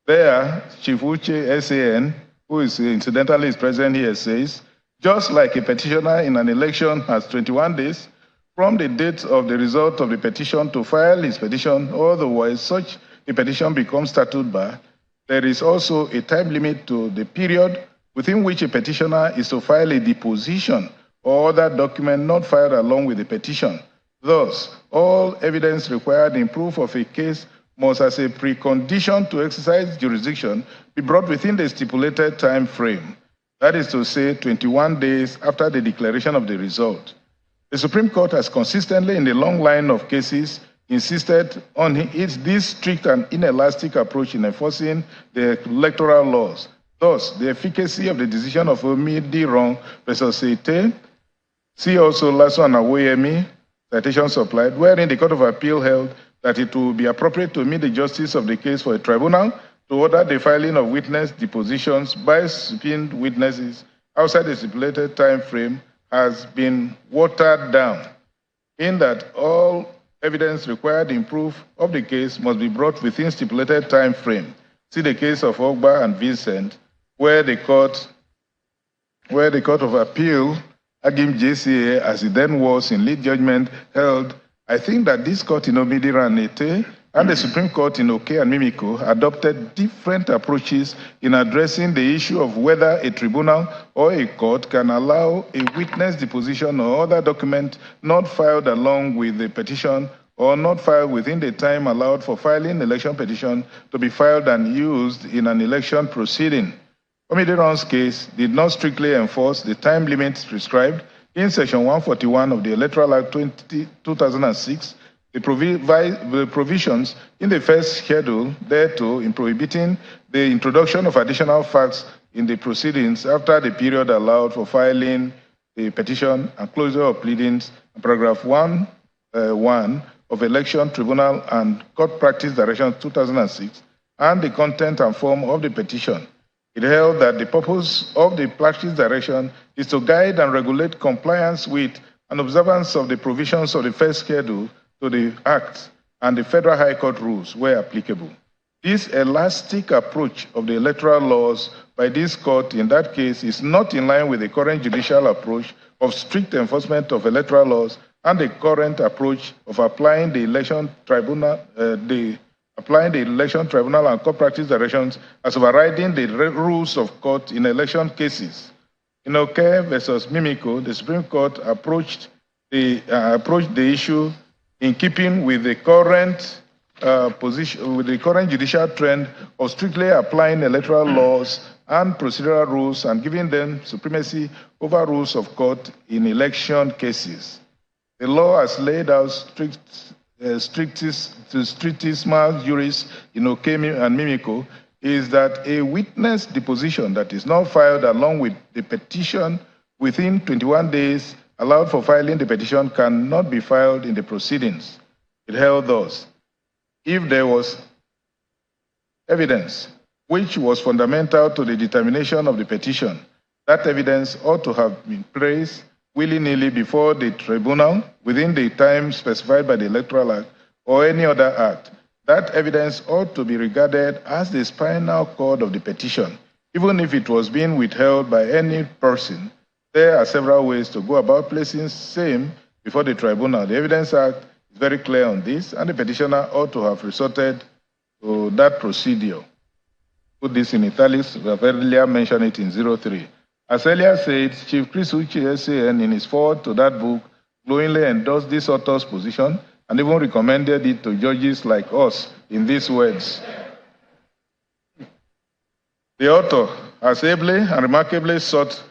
There, Chief Uche SAN, who is incidentally is present here, says, just like a petitioner in an election has 21 days from the date of the result of the petition to file his petition, otherwise such a petition becomes statute bar, there is also a time limit to the period within which a petitioner is to file a deposition or other document not filed along with the petition. Thus, all evidence required in proof of a case must, as a precondition to exercise jurisdiction, be brought within the stipulated time frame. That is to say, 21 days after the declaration of the result. The Supreme Court has consistently, in the long line of cases, insisted on this strict and inelastic approach in enforcing the electoral laws. Thus, the efficacy of the decision of Omidirong versus Ete, see also Lasso and Awoyemi, citation supplied, wherein the Court of Appeal held that it will be appropriate to omit the justice of the case for a tribunal to order the filing of witness depositions by subpoenaed witnesses outside the stipulated time frame has been watered down, in that all evidence required in proof of the case must be brought within stipulated time frame. See the case of Ogba and Vincent, where the Court of Appeal, Agim JCA, as it then was in lead judgment, held, I think that this court in Omidira and Ete and the Supreme Court in Oke and Mimiko adopted different approaches in addressing the issue of whether a tribunal or a court can allow a witness deposition or other document not filed along with the petition or not filed within the time allowed for filing election petition to be filed and used in an election proceeding. Omidiron's case did not strictly enforce the time limits prescribed in Section 141 of the Electoral Act 2006, the provisions in the first schedule thereto in prohibiting the introduction of additional facts in the proceedings after the period allowed for filing the petition and closure of pleadings, paragraph 1(1) of Election Tribunal and Court Practice Direction 2006 and the content and form of the petition. It held that the purpose of the practice direction is to guide and regulate compliance with and observance of the provisions of the first schedule to the Act and the Federal High Court rules where applicable. This elastic approach of the electoral laws by this court in that case is not in line with the current judicial approach of strict enforcement of electoral laws and the current approach of applying the election tribunal and court practice directions as overriding the rules of court in election cases. In Oke versus Mimiko, the Supreme Court approached the issue in keeping with the current judicial trend of strictly applying electoral laws and procedural rules and giving them supremacy over rules of court in election cases. The law has laid out strictissima juris in Oke and Mimiko is that a witness deposition that is not filed along with the petition within 21 days allowed for filing the petition cannot be filed in the proceedings. It held thus: if there was evidence which was fundamental to the determination of the petition, that evidence ought to have been placed willy-nilly before the tribunal within the time specified by the Electoral Act or any other act. That evidence ought to be regarded as the spinal cord of the petition, even if it was being withheld by any person. There are several ways to go about placing same before the tribunal. The Evidence Act is very clear on this, and the petitioner ought to have resorted to that procedure. Put this in italics, we have earlier mentioned it in 03. As earlier said, Chief Chris Uche, SAN, in his foreword to that book, glowingly endorsed this author's position and even recommended it to judges like us in these words: the author has ably and remarkably sought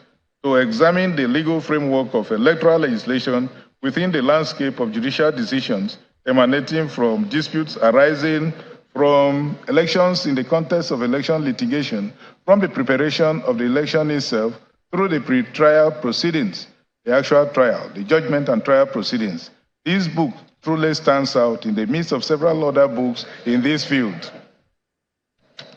to examine the legal framework of electoral legislation within the landscape of judicial decisions emanating from disputes arising from elections in the context of election litigation, from the preparation of the election itself through the pre-trial proceedings, the actual trial, the judgment and trial proceedings. This book truly stands out in the midst of several other books in this field.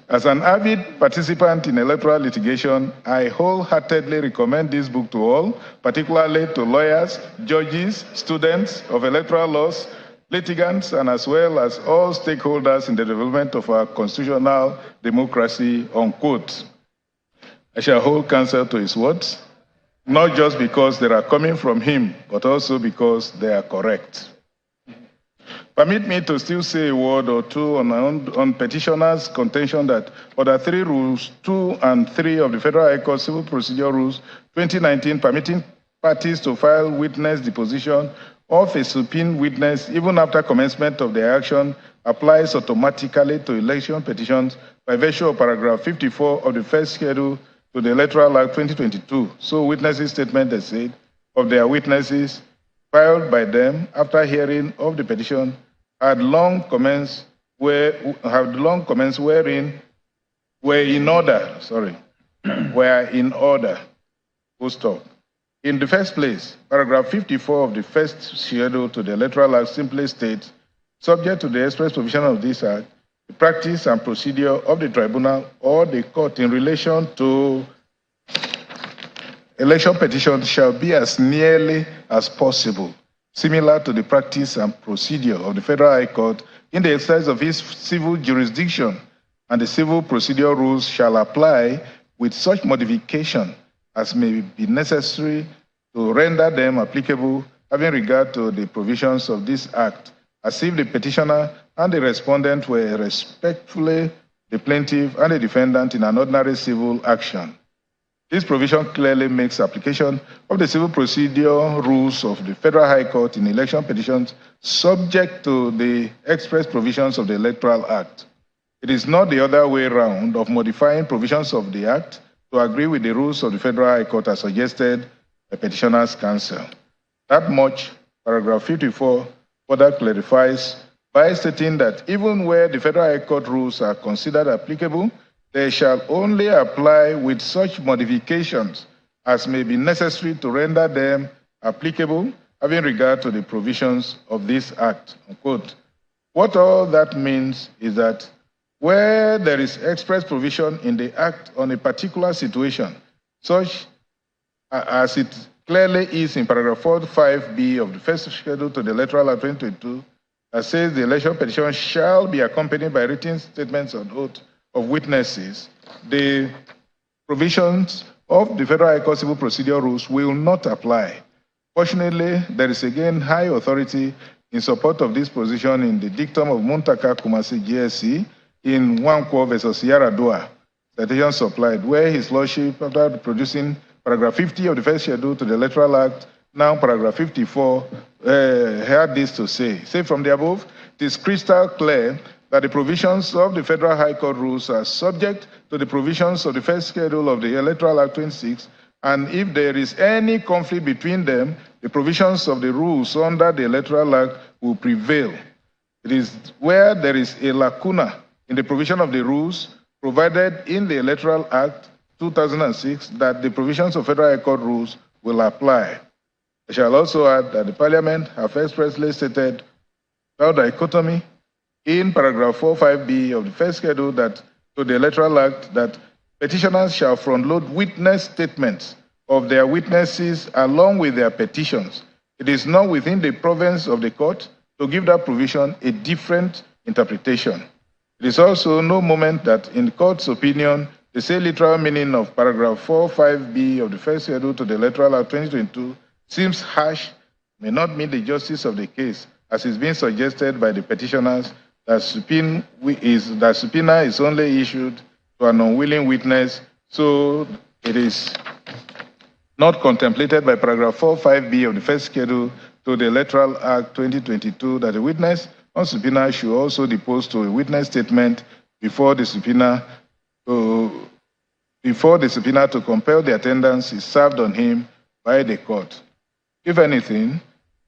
As an avid participant in electoral litigation, I wholeheartedly recommend this book to all, particularly to lawyers, judges, students of electoral laws, litigants, and as well as all stakeholders in the development of our constitutional democracy, unquote. I shall hold counsel to his words, not just because they are coming from him, but also because they are correct. Permit me to still say a word or two on petitioners' contention that Order 3 Rules 2 and 3 of the Federal High Court Civil Procedure Rules 2019 permitting parties to file witness deposition of a subpoena witness even after commencement of the action applies automatically to election petitions by virtue of paragraph 54 of the first schedule to the Electoral Act 2022. So witnesses' statement, they said, of their witnesses filed by them after hearing of the petition had long commenced wherein were in order, full stop. In the first place, paragraph 54 of the first schedule to the Electoral Act simply states, subject to the express provision of this Act, the practice and procedure of the tribunal or the court in relation to election petitions shall be as nearly as possible similar to the practice and procedure of the Federal High Court in the exercise of its civil jurisdiction, and the civil procedure rules shall apply with such modification as may be necessary to render them applicable, having regard to the provisions of this Act, as if the petitioner and the respondent were respectfully the plaintiff and the defendant in an ordinary civil action. This provision clearly makes application of the civil procedure rules of the Federal High Court in election petitions subject to the express provisions of the Electoral Act. It is not the other way around of modifying provisions of the Act to agree with the rules of the Federal High Court as suggested by Petitioner's Counsel. That much, paragraph 54 further clarifies by stating that even where the Federal High Court rules are considered applicable, they shall only apply with such modifications as may be necessary to render them applicable, having regard to the provisions of this act, unquote. What all that means is that where there is express provision in the act on a particular situation, such as it clearly is in paragraph 45B of the first schedule to the electoral act 2022, that says the election petition shall be accompanied by written statements on oath of witnesses, the provisions of the Federal High Court Civil Procedure Rules will not apply. Fortunately, there is again high authority in support of this position in the dictum of Muntaka Kumasi GSC in Wankwo versus Yaradua, citation supplied, where His Lordship, after producing paragraph 50 of the first schedule to the Electoral Act, now paragraph 54, had this to say. Say from the above, it is crystal clear that the provisions of the Federal High Court rules are subject to the provisions of the first schedule of the Electoral Act 26, and if there is any conflict between them, the provisions of the rules under the Electoral Act will prevail. It is where there is a lacuna in the provision of the rules provided in the Electoral Act 2006 that the provisions of Federal High Court rules will apply. I shall also add that the Parliament have expressly stated without dichotomy in paragraph 45B of the first schedule that to the Electoral Act that petitioners shall front-load witness statements of their witnesses along with their petitions. It is not within the province of the court to give that provision a different interpretation. It is also no moment that in the court's opinion, the say literal meaning of paragraph 45B of the first schedule to the Electoral Act 2022 seems harsh, may not meet the justice of the case, as is being suggested by the petitioners that subpoena is only issued to an unwilling witness, so it is not contemplated by paragraph 45B of the first schedule to the Electoral Act 2022 that a witness on subpoena should also depose to a witness statement before the subpoena to compel the attendance is served on him by the court. If anything,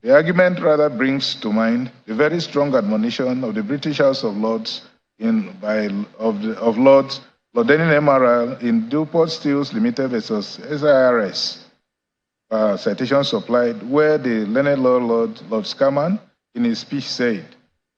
the argument rather brings to mind the very strong admonition of the British House of Lords of Lords, Lord Denning MRL in Newport Steels Limited versus SIRS, citation supplied, where the learned Lord Scammon in his speech said,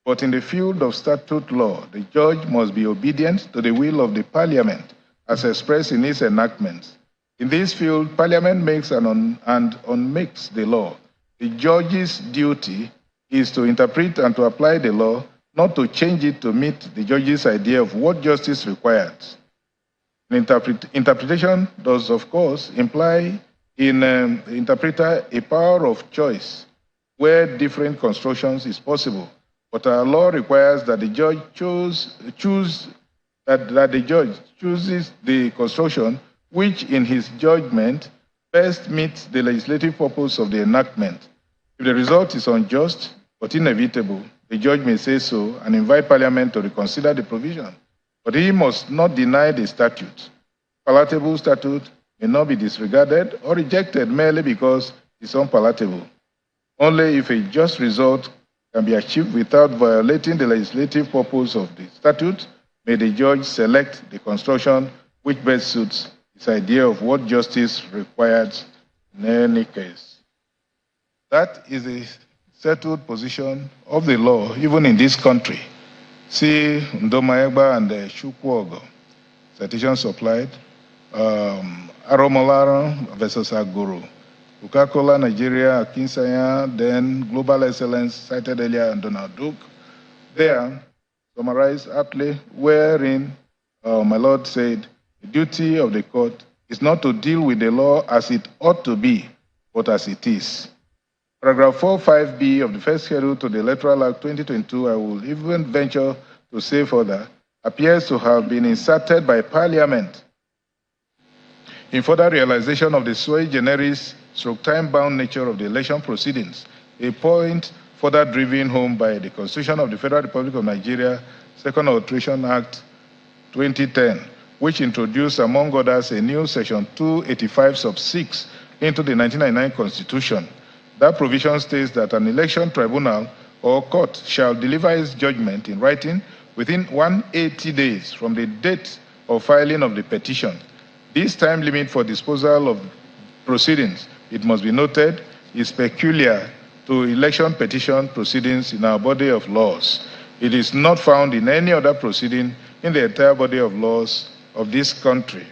but in the field of statute law, the judge must be obedient to the will of the Parliament as expressed in its enactments. In this field, Parliament makes and unmakes the law. The judge's duty is to interpret and to apply the law, not to change it to meet the judge's idea of what justice requires. Interpretation does, of course, imply in interpreter a power of choice where different constructions is possible. But our law requires that the judge chooses the construction which, in his judgment, best meets the legislative purpose of the enactment. If the result is unjust but inevitable, the judge may say so and invite Parliament to reconsider the provision. But he must not deny the statute. Palatable statute may not be disregarded or rejected merely because it's unpalatable. Only if a just result can be achieved without violating the legislative purpose of the statute may the judge select the construction which best suits his idea of what justice requires in any case. That is the settled position of the law, even in this country. See Ndomaegba and Shukwogo, citation supplied, Aromolara versus Aguru, Coca-Cola Nigeria, Akinsanya, then Global Excellence, cited earlier, and Donald Duke. There, summarized aptly, wherein my Lord said, the duty of the court is not to deal with the law as it ought to be, but as it is. Paragraph 45B of the first schedule to the Electoral Act 2022, I will even venture to say further, appears to have been inserted by Parliament in further realization of the sui generis time-bound nature of the election proceedings, a point further driven home by the Constitution of the Federal Republic of Nigeria, Second Alteration Act 2010, which introduced, among others, a new section 285 sub 6 into the 1999 Constitution. That provision states that an election tribunal or court shall deliver its judgment in writing within 180 days from the date of filing of the petition. This time limit for disposal of proceedings, it must be noted, is peculiar to election petition proceedings in our body of laws. It is not found in any other proceeding in the entire body of laws of this country.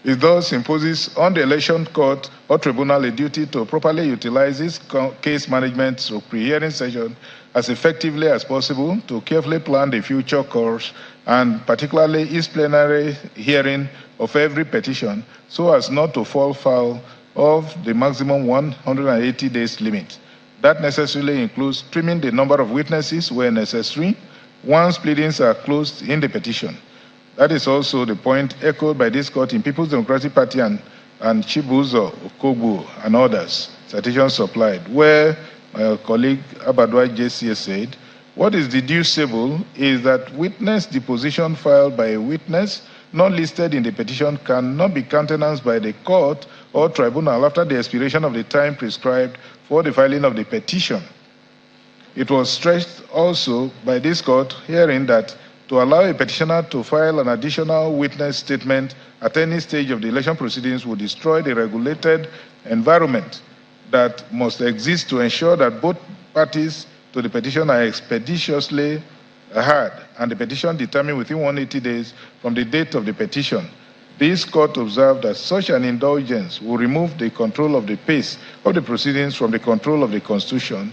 It thus imposes on the election court or tribunal a duty to properly utilize its case management through pre-hearing session as effectively as possible, to carefully plan the future course, and particularly its plenary hearing of every petition, so as not to fall foul of the maximum 180 days limit. That necessarily includes trimming the number of witnesses where necessary once pleadings are closed in the petition. That is also the point echoed by this court in People's Democratic Party and Chibuzo, Okogbu, and others, citations supplied, where my colleague Abadwa JCS said, what is deducible is that witness deposition filed by a witness not listed in the petition cannot be countenanced by the court or tribunal after the expiration of the time prescribed for the filing of the petition. It was stressed also by this court hearing that to allow a petitioner to file an additional witness statement at any stage of the election proceedings would destroy the regulated environment that must exist to ensure that both parties to the petition are expeditiously heard and the petition determined within 180 days from the date of the petition. This court observed that such an indulgence will remove the control of the pace of the proceedings from the control of the Constitution,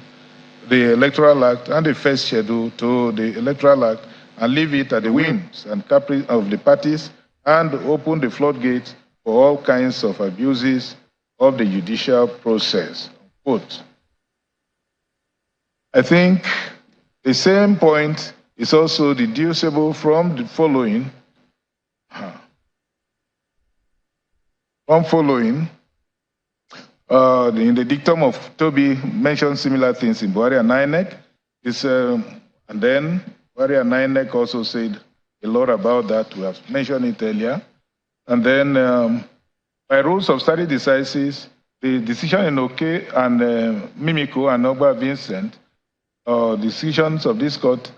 the Electoral Act, and the first schedule to the Electoral Act, and leave it at the whims and caprice of the parties, and open the floodgates for all kinds of abuses of the judicial process. Quote. I think the same point is also deducible from the following. In the dictum of Toby mentioned similar things in Buhari and INEC. And then Buhari and INEC also said a lot about that. We have mentioned it earlier. And then by rules of stare decisis, the decision in Oke and Mimiko and Ogba Vincent, decisions of this court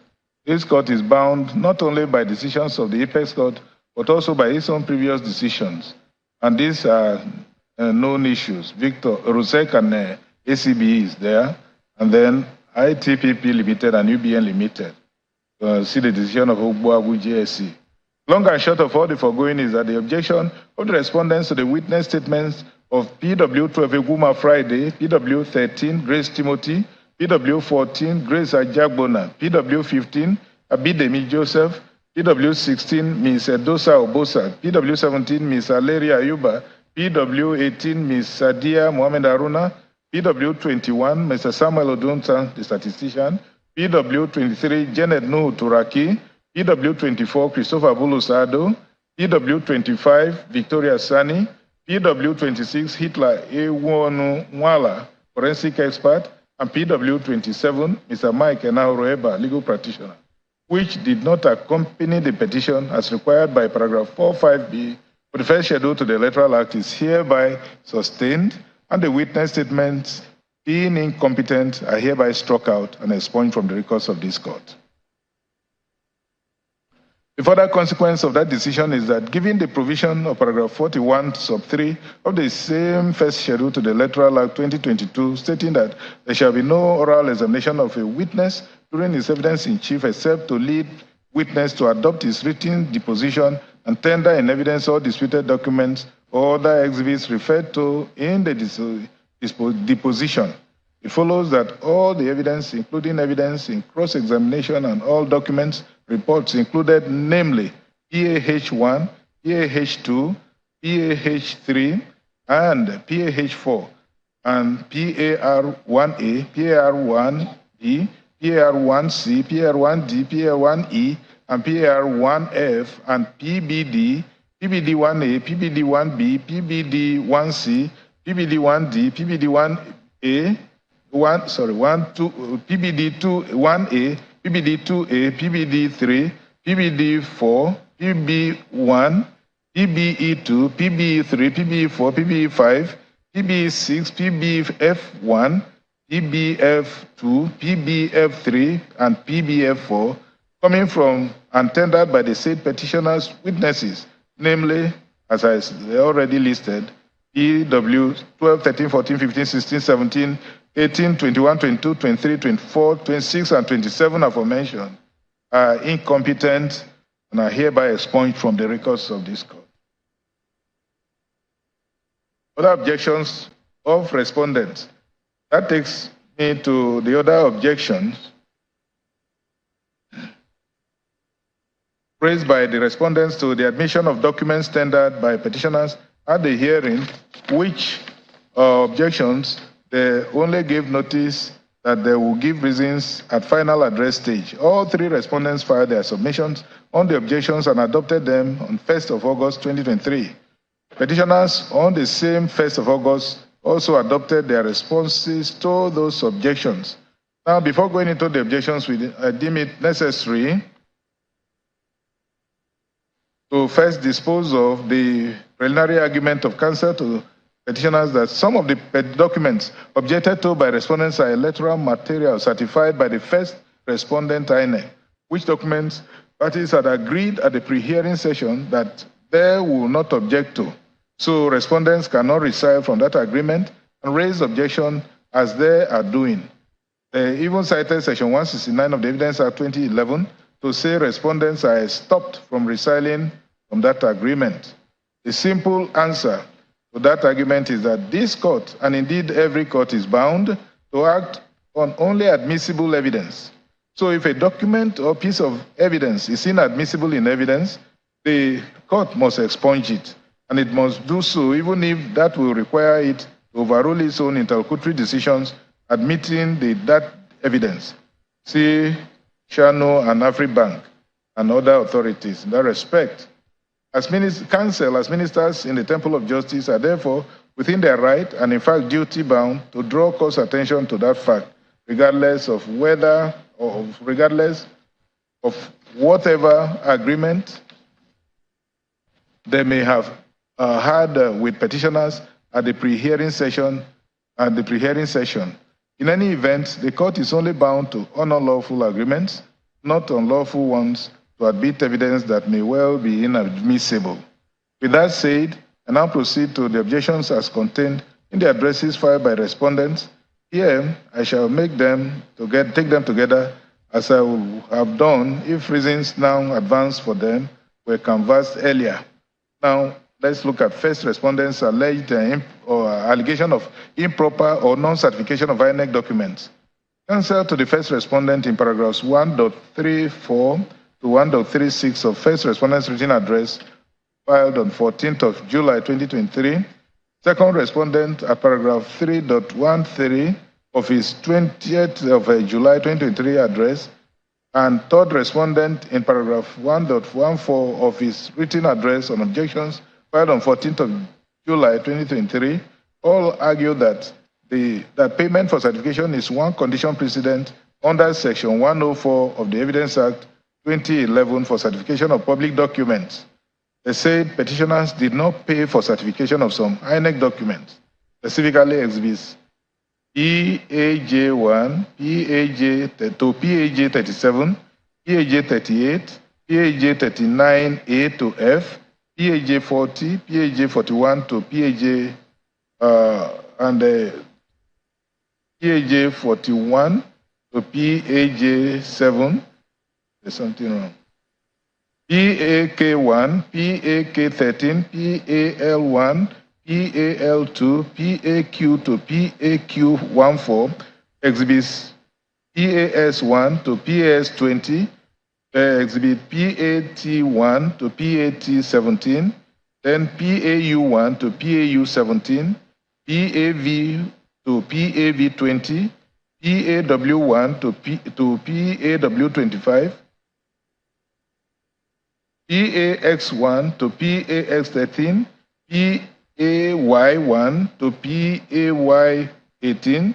is bound not only by decisions of the Apex Court, but also by its own previous decisions. And these are known issues. Victor Rusek and ACB is there, and then ITPP Limited and UBN Limited. See the decision of Ogbuagu JSC. Long and short of all the foregoing is that the objection of the respondents to the witness statements of PW12 Eguma Friday, PW13 Grace Timothy, PW14 Grace Ajagbona, PW15 Abidemi Joseph, PW16 Ms. Edosa Obosa, PW17 Ms. Aleria Ayuba, PW18 Ms. Sadia Mohamed Aruna, PW21 Mr. Samuel Odunta, the statistician, PW23 Janet Nuhu Turaki, PW24 Christopher Bulusado, PW25 Victoria Sani, PW26 Hitler Ewonu Mwala, forensic expert, and PW27 Mr. Mike Enauroeba, legal practitioner, which did not accompany the petition as required by paragraph 45B of the first schedule to the Electoral Act, is hereby sustained, and the witness statements being incompetent are hereby struck out and expunged from the records of this court. The further consequence of that decision is that, given the provision of paragraph 41 sub 3 of the same first schedule to the Electoral Act 2022, stating that there shall be no oral examination of a witness during his evidence in chief except to lead witness to adopt his written deposition and tender in evidence all disputed documents or other exhibits referred to in the deposition. It follows that all the evidence, including evidence in cross-examination and all documents, reports included, namely PAH1, PAH2, PAH3, and PAH4, and PAR1A, PAR1B, PAR1C, PAR1D, PAR1E, and PAR1F, and PBD, PBD1A, PBD1B, PBD1C, PBD1D, PBD1A, PBD2, 1A, PBD2A, PBD3, PBD4, PB1, PBE2, PBE3, PBE4, PBE5, PBE6, PBF1, PBF2, PBF3, and PBF4, coming from and tendered by the said petitioner's witnesses, namely, as I already listed, PW 12, 13, 14, 15, 16, 17, 18, 21, 22, 23, 24, 26, and 27 aforementioned are incompetent and are hereby expunged from the records of this court. Other objections of respondents. That takes me to the other objections raised by the respondents to the admission of documents tendered by petitioners at the hearing, which objections they only gave notice that they will give reasons at final address stage. All three respondents filed their submissions on the objections and adopted them on 1st of August 2023. Petitioners on the same 1st of August also adopted their responses to those objections. Now, before going into the objections, we deem it necessary to first dispose of the preliminary argument of counsel to petitioners that some of the documents objected to by respondents are electoral material certified by the first respondent INEC, which documents parties had agreed at the pre-hearing session that they will not object to. So respondents cannot resile from that agreement and raise objection as they are doing. They even cited Section 169 of the Evidence Act 2011 to say respondents are stopped from resiling from that agreement. The simple answer to that argument is that this court, and indeed every court, is bound to act on only admissible evidence. So if a document or piece of evidence is inadmissible in evidence, the court must expunge it, and it must do so even if that will require it to overrule its own interlocutory decisions admitting that evidence. See Shano and AfriBank and other authorities in that respect. As counsel, as ministers in the Temple of Justice, are therefore within their right and in fact duty bound to draw court's attention to that fact, regardless of whatever agreement they may have had with petitioners at the pre-hearing session. In any event, the court is only bound to honor lawful agreements, not unlawful ones, to admit evidence that may well be inadmissible. With that said, I now proceed to the objections as contained in the addresses filed by respondents. Here, I shall take them together as I would have done if reasons now advanced for them were canvassed earlier. Now, let's look at first respondents' alleged allegation of improper or non-certification of INEC documents. Answer to the first respondent in paragraphs 1.34 to 1.36 of first respondent's written address filed on 14th of July 2023. Second respondent at paragraph 3.13 of his 20th of July 2023 address, and third respondent in paragraph 1.14 of his written address on objections filed on 14th of July 2023, all argue that that payment for certification is one condition precedent under Section 104 of the Evidence Act 2011 for certification of public documents. They said petitioners did not pay for certification of some INEC documents, specifically exhibits PAJ1, to PAJ37, PAJ38, PAJ39A to F, PAJ40, PAJ41 to PAJ and PAJ41 to PAJ7. There's something wrong. PAK1, PAK13, PAL1, PAL2, PAQ to PAQ14, exhibits PAS1 to PAS20, exhibit PAT1 to PAT17, then PAU1 to PAU17, PAV to PAV20, PAW1 to PAW25, PAX1 to PAX13, PAY1 to PAY18,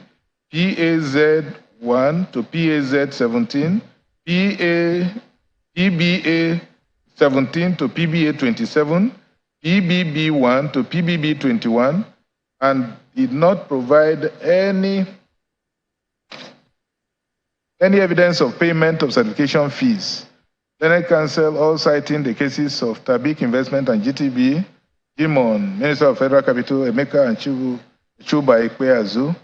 PAZ1 to PAZ17, PBA17 to PBA27, PBB1 to PBB21, and did not provide any evidence of payment of certification fees. Then I cancel all citing the cases of Tabik Investment and GTB, Jimon, Minister of Federal Capital, Emeka and Chuba Ikpeazu,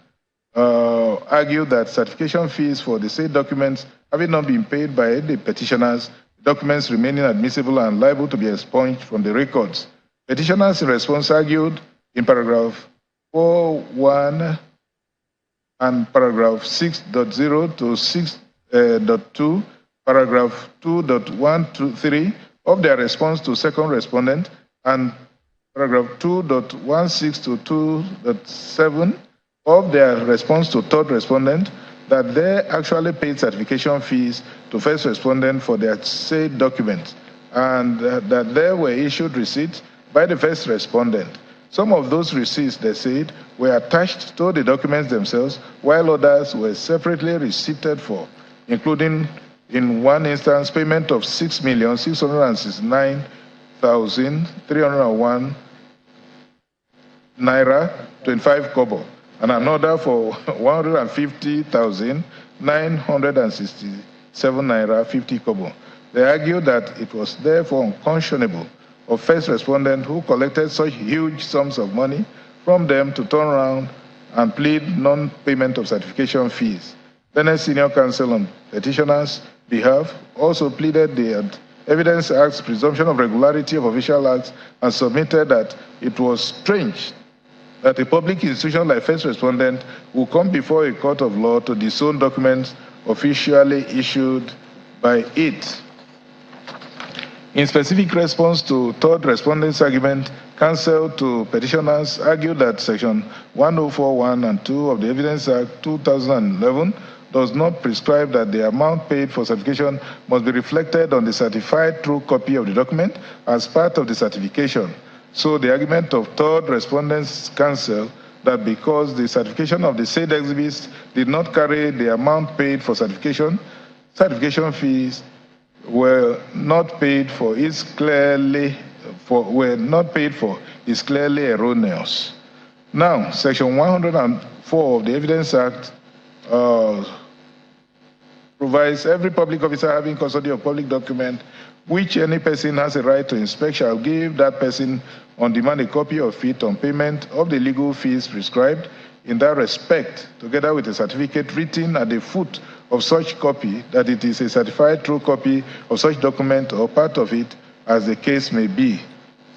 argued that certification fees for the said documents having not been paid by the petitioners, documents remaining admissible and liable to be expunged from the records. Petitioners in response argued in paragraph 4.1 and paragraph 6.0 to 6.2, paragraph 2.1 to 3 of their response to second respondent and paragraph 2.16 to 2.7 of their response to third respondent that they actually paid certification fees to first respondent for their said documents and that they were issued receipts by the first respondent. Some of those receipts, they said, were attached to the documents themselves, while others were separately receipted for, including, in one instance, payment of 6,669,301 naira 25 kobo, and another for 150,967 naira 50 kobo. They argued that it was therefore unconscionable of first respondent who collected such huge sums of money from them to turn around and plead non-payment of certification fees. Benin Senior Counsel on Petitioners' behalf also pleaded the Evidence Act's presumption of regularity of official acts and submitted that it was strange that a public institution like first respondent will come before a court of law to disown documents officially issued by it. In specific response to third respondent's argument, counsel to petitioners argued that Section 1041 and 2 of the Evidence Act 2011 does not prescribe that the amount paid for certification must be reflected on the certified true copy of the document as part of the certification. So the argument of third respondent's counsel that because the certification of the said exhibits did not carry the amount paid for certification fees were not paid for is clearly erroneous. Now, Section 104 of the Evidence Act provides every public officer having custody of public document which any person has a right to inspect shall give that person on demand a copy of it on payment of the legal fees prescribed in that respect, together with a certificate written at the foot of such copy that it is a certified true copy of such document or part of it as the case may be.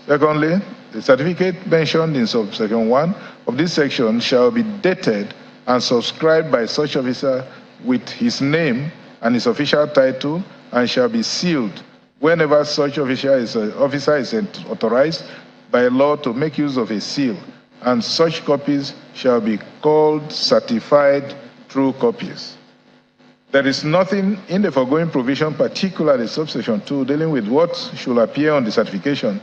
Secondly, the certificate mentioned in subsection 1 of this section shall be dated and subscribed by such officer with his name and his official title and shall be sealed whenever such officer is authorized by law to make use of a seal, and such copies shall be called certified true copies. There is nothing in the foregoing provision, particularly subsection 2, dealing with what should appear on the certification,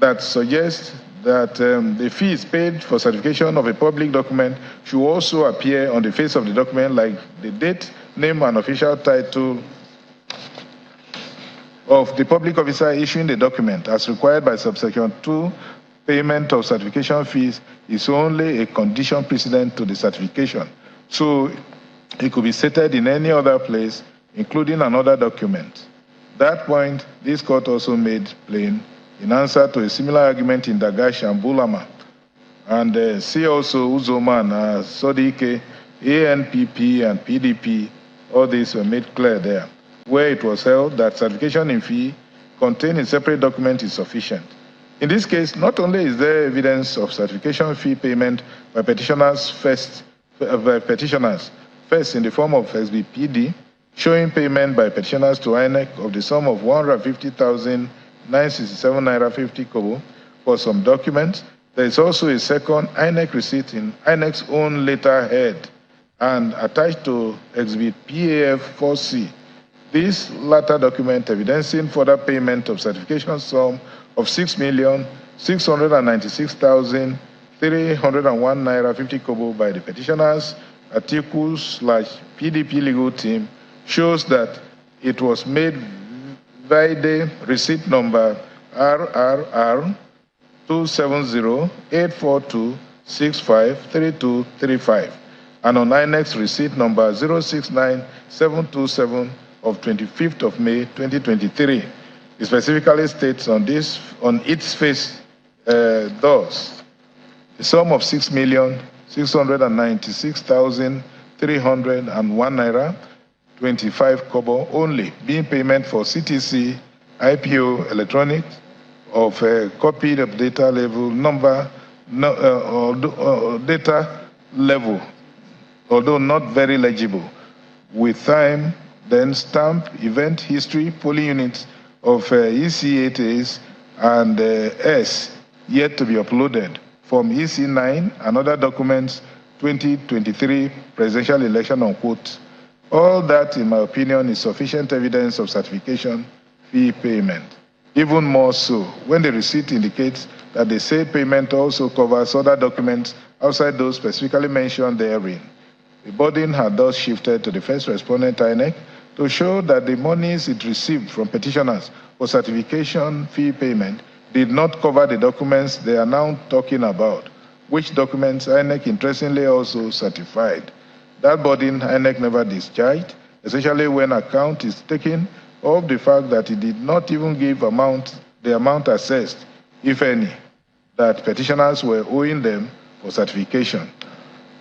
that suggests that the fees paid for certification of a public document should also appear on the face of the document, like the date, name, and official title of the public officer issuing the document, as required by subsection 2. Payment of certification fees is only a condition precedent to the certification. So it could be stated in any other place, including another document. That point, this court also made plain in answer to a similar argument in Dagash and Bulama. And see also Uzoman, Sodike, ANPP, and PDP, all these were made clear there, where it was held that certification in fee contained in separate document is sufficient. In this case, not only is there evidence of certification fee payment by petitioners first in the form of SBPD, showing payment by petitioners to INEC of the sum of 150,967 naira 50 kobo for some documents. There is also a second INEC receipt in INEC's own letterhead and attached to Exhibit PAF 4C. This latter document evidencing further payment of certification sum of 6,696,301 naira 50 kobo by the petitioners, Atiku/PDP legal team, shows that it was made via receipt number RRR 270-842-653235 and on INEX receipt number 069727 of 25th of May 2023. It specifically states on its face thus, the sum of 6,696,301 naira, 25 kobo only, being payment for CTC, IPO, electronics, of a copy of data level number, data level, although not very legible, with time, then stamp, event history, polling units of EC8As and S yet to be uploaded from EC9 and other documents 2023 presidential election unquote. All that, in my opinion, is sufficient evidence of certification fee payment. Even more so, when the receipt indicates that the said payment also covers other documents outside those specifically mentioned therein. The burden had thus shifted to the first respondent, INEC, to show that the monies it received from petitioners for certification fee payment did not cover the documents they are now talking about, which documents INEC interestingly also certified. That burden INEC never discharged, especially when account is taken of the fact that it did not even give the amount assessed, if any, that petitioners were owing them for certification.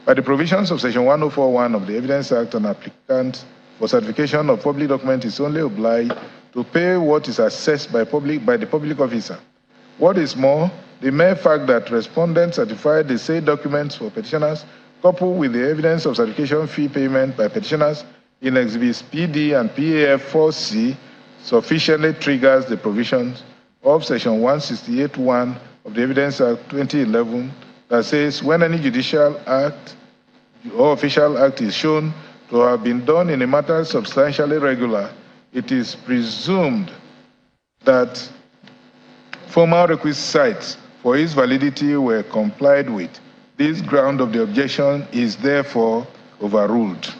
By the provisions of Section 1041 of the Evidence Act, an applicant for certification of public document is only obliged to pay what is assessed by the public officer. What is more, the mere fact that respondents certified the said documents for petitioners, coupled with the evidence of certification fee payment by petitioners in Exhibits PD and PAF 4C, sufficiently triggers the provisions of Section 168(1) of the Evidence Act 2011 that says when any judicial act or official act is shown to have been done in a matter substantially regular, it is presumed that formal requisites for its validity were complied with. This ground of the objection is therefore overruled.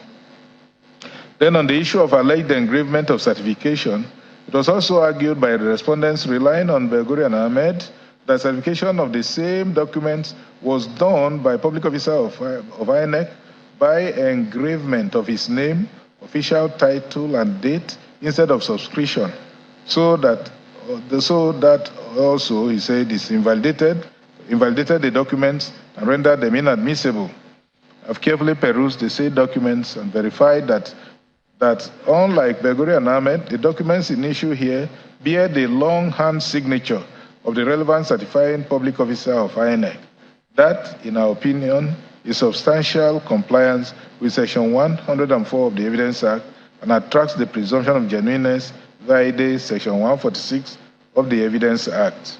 Then on the issue of alleged engravement of certification, it was also argued by the respondents relying on Belguri and Ahmed that certification of the same documents was done by a public officer of INEC by engravement of his name, official title, and date instead of subscription, so that also, he said, is invalidated the documents and rendered them inadmissible. I've carefully perused the said documents and verified that unlike Belguri and Ahmed, the documents in issue here bear the longhand signature of the relevant certifying public officer of INEC. That, in our opinion, is substantial compliance with Section 104 of the Evidence Act and attracts the presumption of genuineness via Section 146 of the Evidence Act.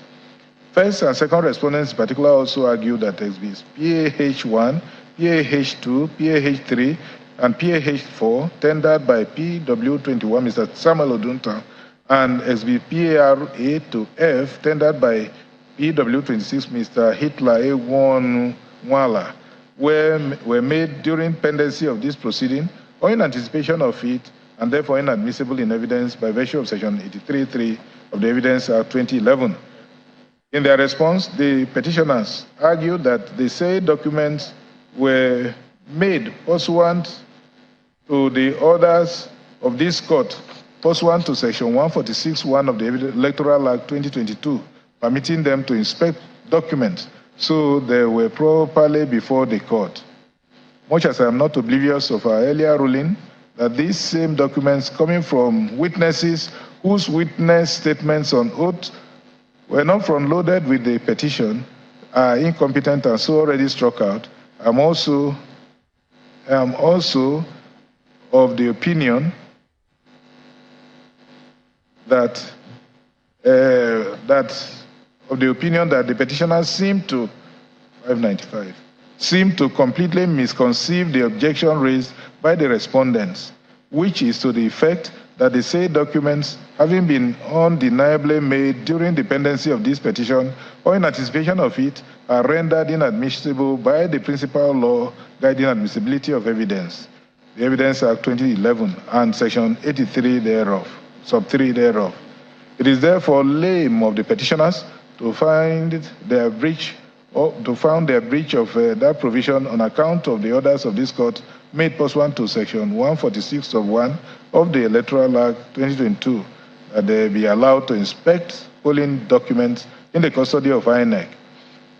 First and second respondents in particular also argue that exhibits PAH1, PAH2, PAH3, and PAH4 tendered by PW21 Mr. Samuel Odunta and exhibit PAR8 to F tendered by PW26 Mr. Hitler A1 Nwala were made during pendency of this proceeding or in anticipation of it and therefore inadmissible in evidence by virtue of Section 83(3) of the Evidence Act 2011. In their response, the petitioners argued that the said documents were made pursuant to the orders of this court, pursuant to Section 146(1) of the Electoral Act 2022, permitting them to inspect documents, so they were properly before the court. Much as I am not oblivious of our earlier ruling that these same documents coming from witnesses whose witness statements on oath were not front-loaded with the petition are incompetent and so already struck out, I am also of the opinion that the petitioners seem to 595 seem to completely misconceive the objection raised by the respondents, which is to the effect that the said documents, having been undeniably made during the pendency of this petition or in anticipation of it, are rendered inadmissible by the principal law guiding admissibility of evidence, the Evidence Act 2011, and Section 83 thereof, sub 3 thereof. It is therefore lame of the petitioners to find their breach of that provision on account of the orders of this court made pursuant to Section 146 of 1 of the Electoral Act 2022, that they be allowed to inspect polling documents in the custody of INEC.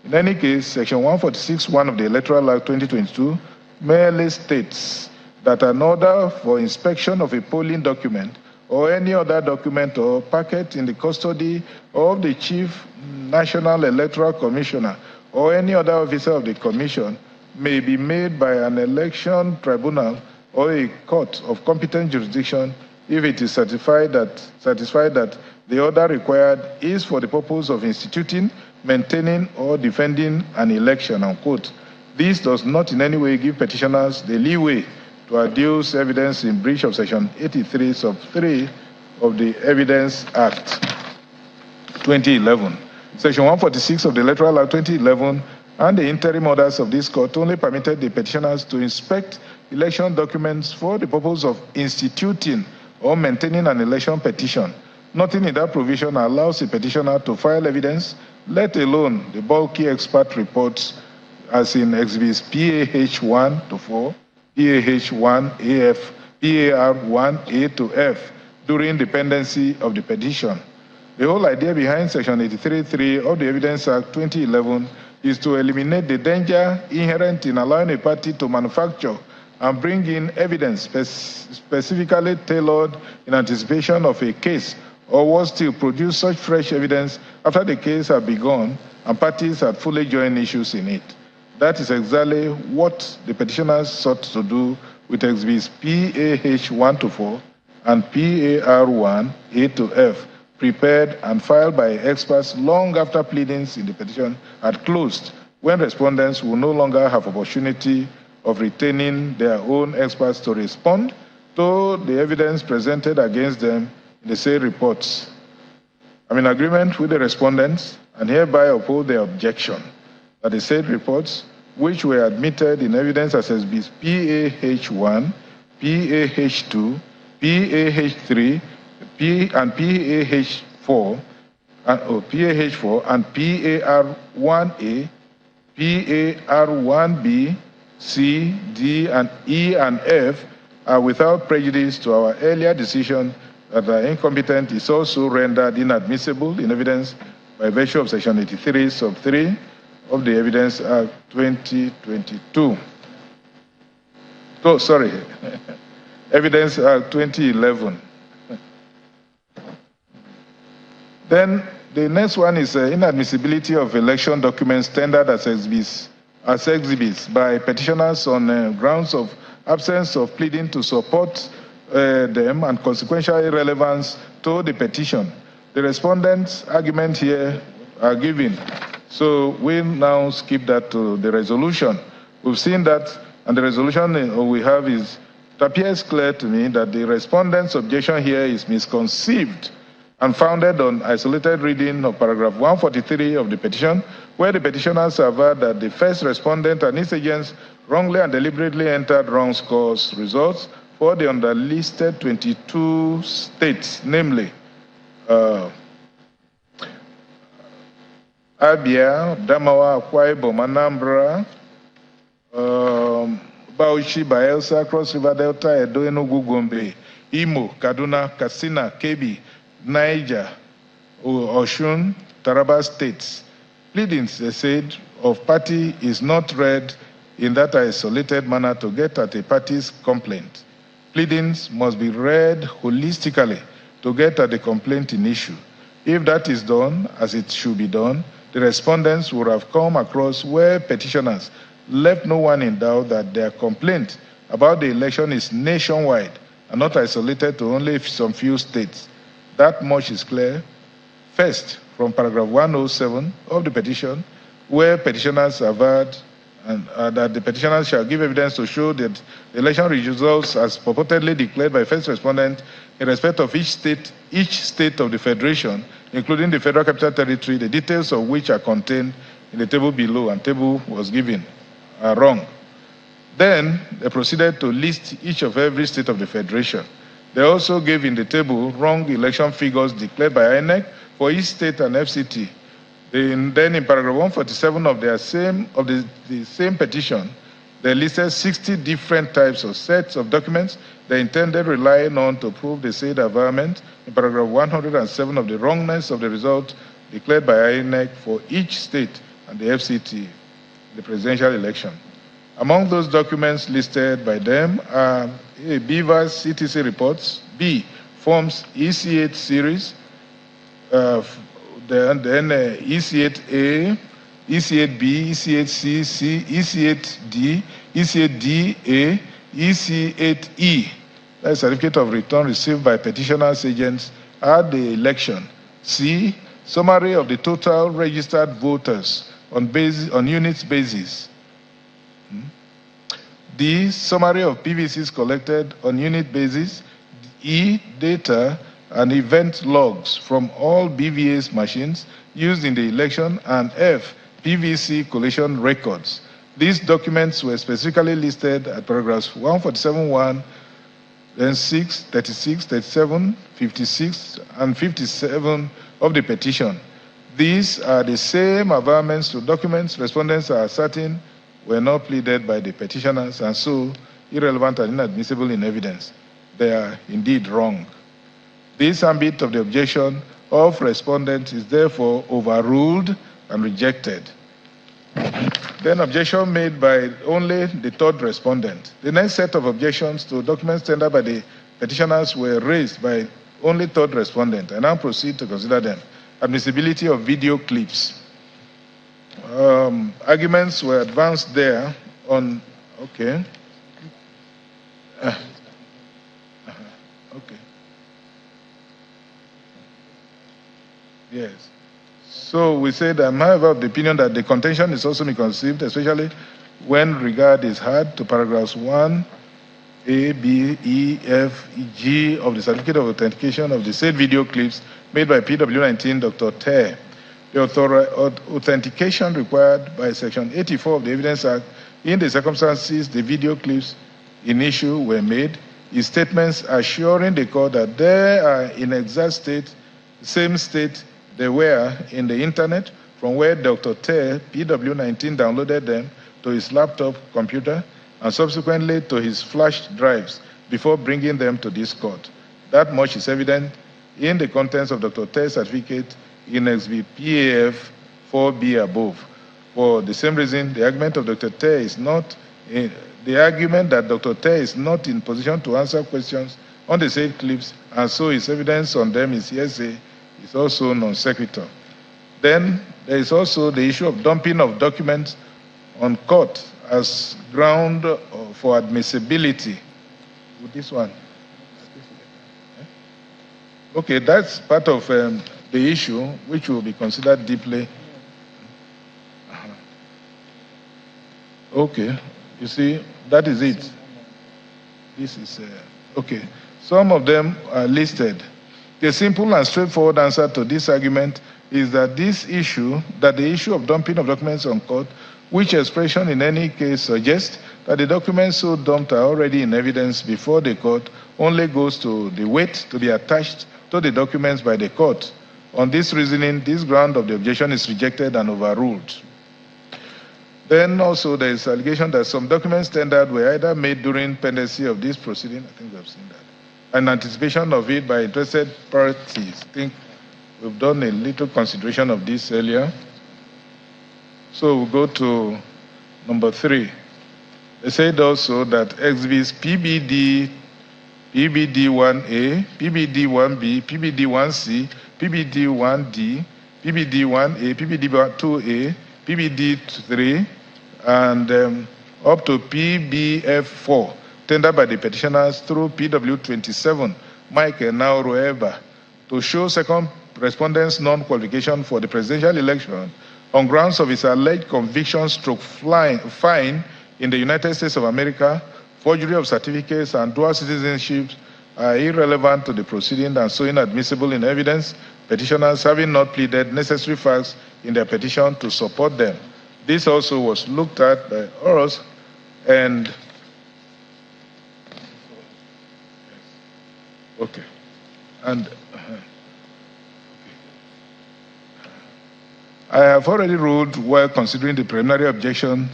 In any case, Section 146(1) of the Electoral Act 2022 merely states that an order for inspection of a polling document or any other document or packet in the custody of the Chief National Electoral Commissioner or any other officer of the Commission may be made by an election tribunal or a court of competent jurisdiction if it is satisfied that the order required is for the purpose of instituting, maintaining, or defending an election, unquote. This does not in any way give petitioners the leeway to adduce evidence in breach of Section 83, sub 3 of the Evidence Act 2011. Section 146 of the Electoral Act 2011 and the interim orders of this court only permitted the petitioners to inspect election documents for the purpose of instituting or maintaining an election petition. Nothing in that provision allows a petitioner to file evidence, let alone the bulky expert reports as in exhibits PAH1 to 4, PAH1AF, PAR1A to F during the pendency of the petition. The whole idea behind Section 83(3) of the Evidence Act 2011 is to eliminate the danger inherent in allowing a party to manufacture and bring in evidence specifically tailored in anticipation of a case, or was to produce such fresh evidence after the case had begun and parties had fully joined issues in it. That is exactly what the petitioners sought to do with exhibits PAH1 to 4 and PAR1A to F, prepared and filed by experts long after pleadings in the petition had closed, when respondents will no longer have opportunity of retaining their own experts to respond to the evidence presented against them in the said reports. I'm in agreement with the respondents and hereby uphold their objection that the said reports, which were admitted in evidence as exhibits PAH1, PAH2, PAH3, and PAH4, and PAR1A, PAR1B, C, D, and E, and F are without prejudice to our earlier decision that the incompetent is also rendered inadmissible in evidence by virtue of Section 83, sub 3 of the Evidence Act 2022. Oh, sorry, Evidence Act 2011. Then the next one is inadmissibility of election documents tendered as exhibits by petitioners on grounds of absence of pleading to support them and consequential irrelevance to the petition. The respondents' argument here are given, so we'll now skip that to the resolution. We've seen that, and the resolution we have is, it appears clear to me that the respondent's objection here is misconceived and founded on isolated reading of paragraph 143 of the petition, where the petitioners averred that the first respondent and his agents wrongly and deliberately entered wrong scores results for the underlisted 22 states, namely Abia, Damawa, Akwa Ibom, Anambra, Bauchi, Bayelsa, Cross River Delta, Edo, Enugu, Gombe, Imo, Kaduna, Katsina, Kebbi, Niger, Oshun, Taraba states. Pleadings, they said, of party is not read in that isolated manner to get at a party's complaint. Pleadings must be read holistically to get at the complaint in issue. If that is done as it should be done, the respondents would have come across where petitioners left no one in doubt that their complaint about the election is nationwide and not isolated to only some few states. That much is clear. First, from paragraph 107 of the petition, where petitioners averred that the petitioners shall give evidence to show that the election results as purportedly declared by first respondent in respect of each state of the Federation, including the Federal Capital Territory, the details of which are contained in the table below, and table was given, are wrong. Then they proceeded to list each of every state of the Federation. They also gave in the table wrong election figures declared by INEC for each state and FCT. Then in paragraph 147 of the same petition, they listed 60 different types of sets of documents they intended relying on to prove the said averment. In paragraph 107 of the wrongness of the result declared by INEC for each state and the FCT in the presidential election. Among those documents listed by them are A, BVAS CTC reports, B, Forms EC8 series, then EC8A, EC8B, EC8C, EC8D, EC8DA, EC8E, that's certificate of return received by petitioners' agents at the election. C, summary of the total registered voters on units basis. D, summary of PVCs collected on unit basis. E, data and event logs from all BVA's machines used in the election. And F, PVC collation records. These documents were specifically listed at paragraphs 147.1, then 6, 36, 37, 56, and 57 of the petition. These are the same averments to documents respondents are asserting were not pleaded by the petitioners and so irrelevant and inadmissible in evidence. They are indeed wrong. This ambit of the objection of respondents is therefore overruled and rejected. Then objection made by only the third respondent. The next set of objections to documents tendered by the petitioners were raised by only third respondent. I now proceed to consider them. Admissibility of video clips. Arguments were advanced there on, okay. Okay. Yes. So we said, I'm however of the opinion that the contention is also misconceived, especially when regard is had to paragraphs 1, A, B, E, F, G of the certificate of authentication of the said video clips made by PW19 Dr. Ter. The authentication required by Section 84 of the Evidence Act in the circumstances the video clips in issue were made is statements assuring the court that they are in exact state, same state they were in the internet from where Dr. Ter, PW19, downloaded them to his laptop computer and subsequently to his flash drives before bringing them to this court. That much is evident in the contents of Dr. Ter's certificate in XBPAF 4B above. For the same reason, the argument of Dr. Ter is not the argument that Dr. Ter is not in position to answer questions on the said clips, and so his evidence on them is hearsay, is also non sequitur. Then there is also the issue of dumping of documents on court as ground for admissibility. With this one. Okay, that's part of the issue which will be considered deeply. Okay, you see, that is it. This is, okay. Some of them are listed. The simple and straightforward answer to this argument is that the issue of dumping of documents on court, which expression in any case suggests that the documents so dumped are already in evidence before the court, only goes to the weight to be attached to the documents by the court. On this reasoning, this ground of the objection is rejected and overruled. Then also there is allegation that some documents tendered were either made during pendency of this proceeding, I think we have seen that, and anticipation of it by interested parties. I think we've done a little consideration of this earlier. So we'll go to number 3. They said also that exhibits PBD, PBD1A, PBD1B, PBD1C, PBD1D, PBD1A, PBD2A, PBD3, and up to PBF4, tendered by the petitioners through PW27, Mike Enauro, to show second respondent's non-qualification for the presidential election on grounds of his alleged conviction stroke fine in the United States of America, forgery of certificates and dual citizenships are irrelevant to the proceeding and so inadmissible in evidence, petitioners having not pleaded necessary facts in their petition to support them. This also was looked at by us, and okay, and I have already ruled while considering the preliminary objection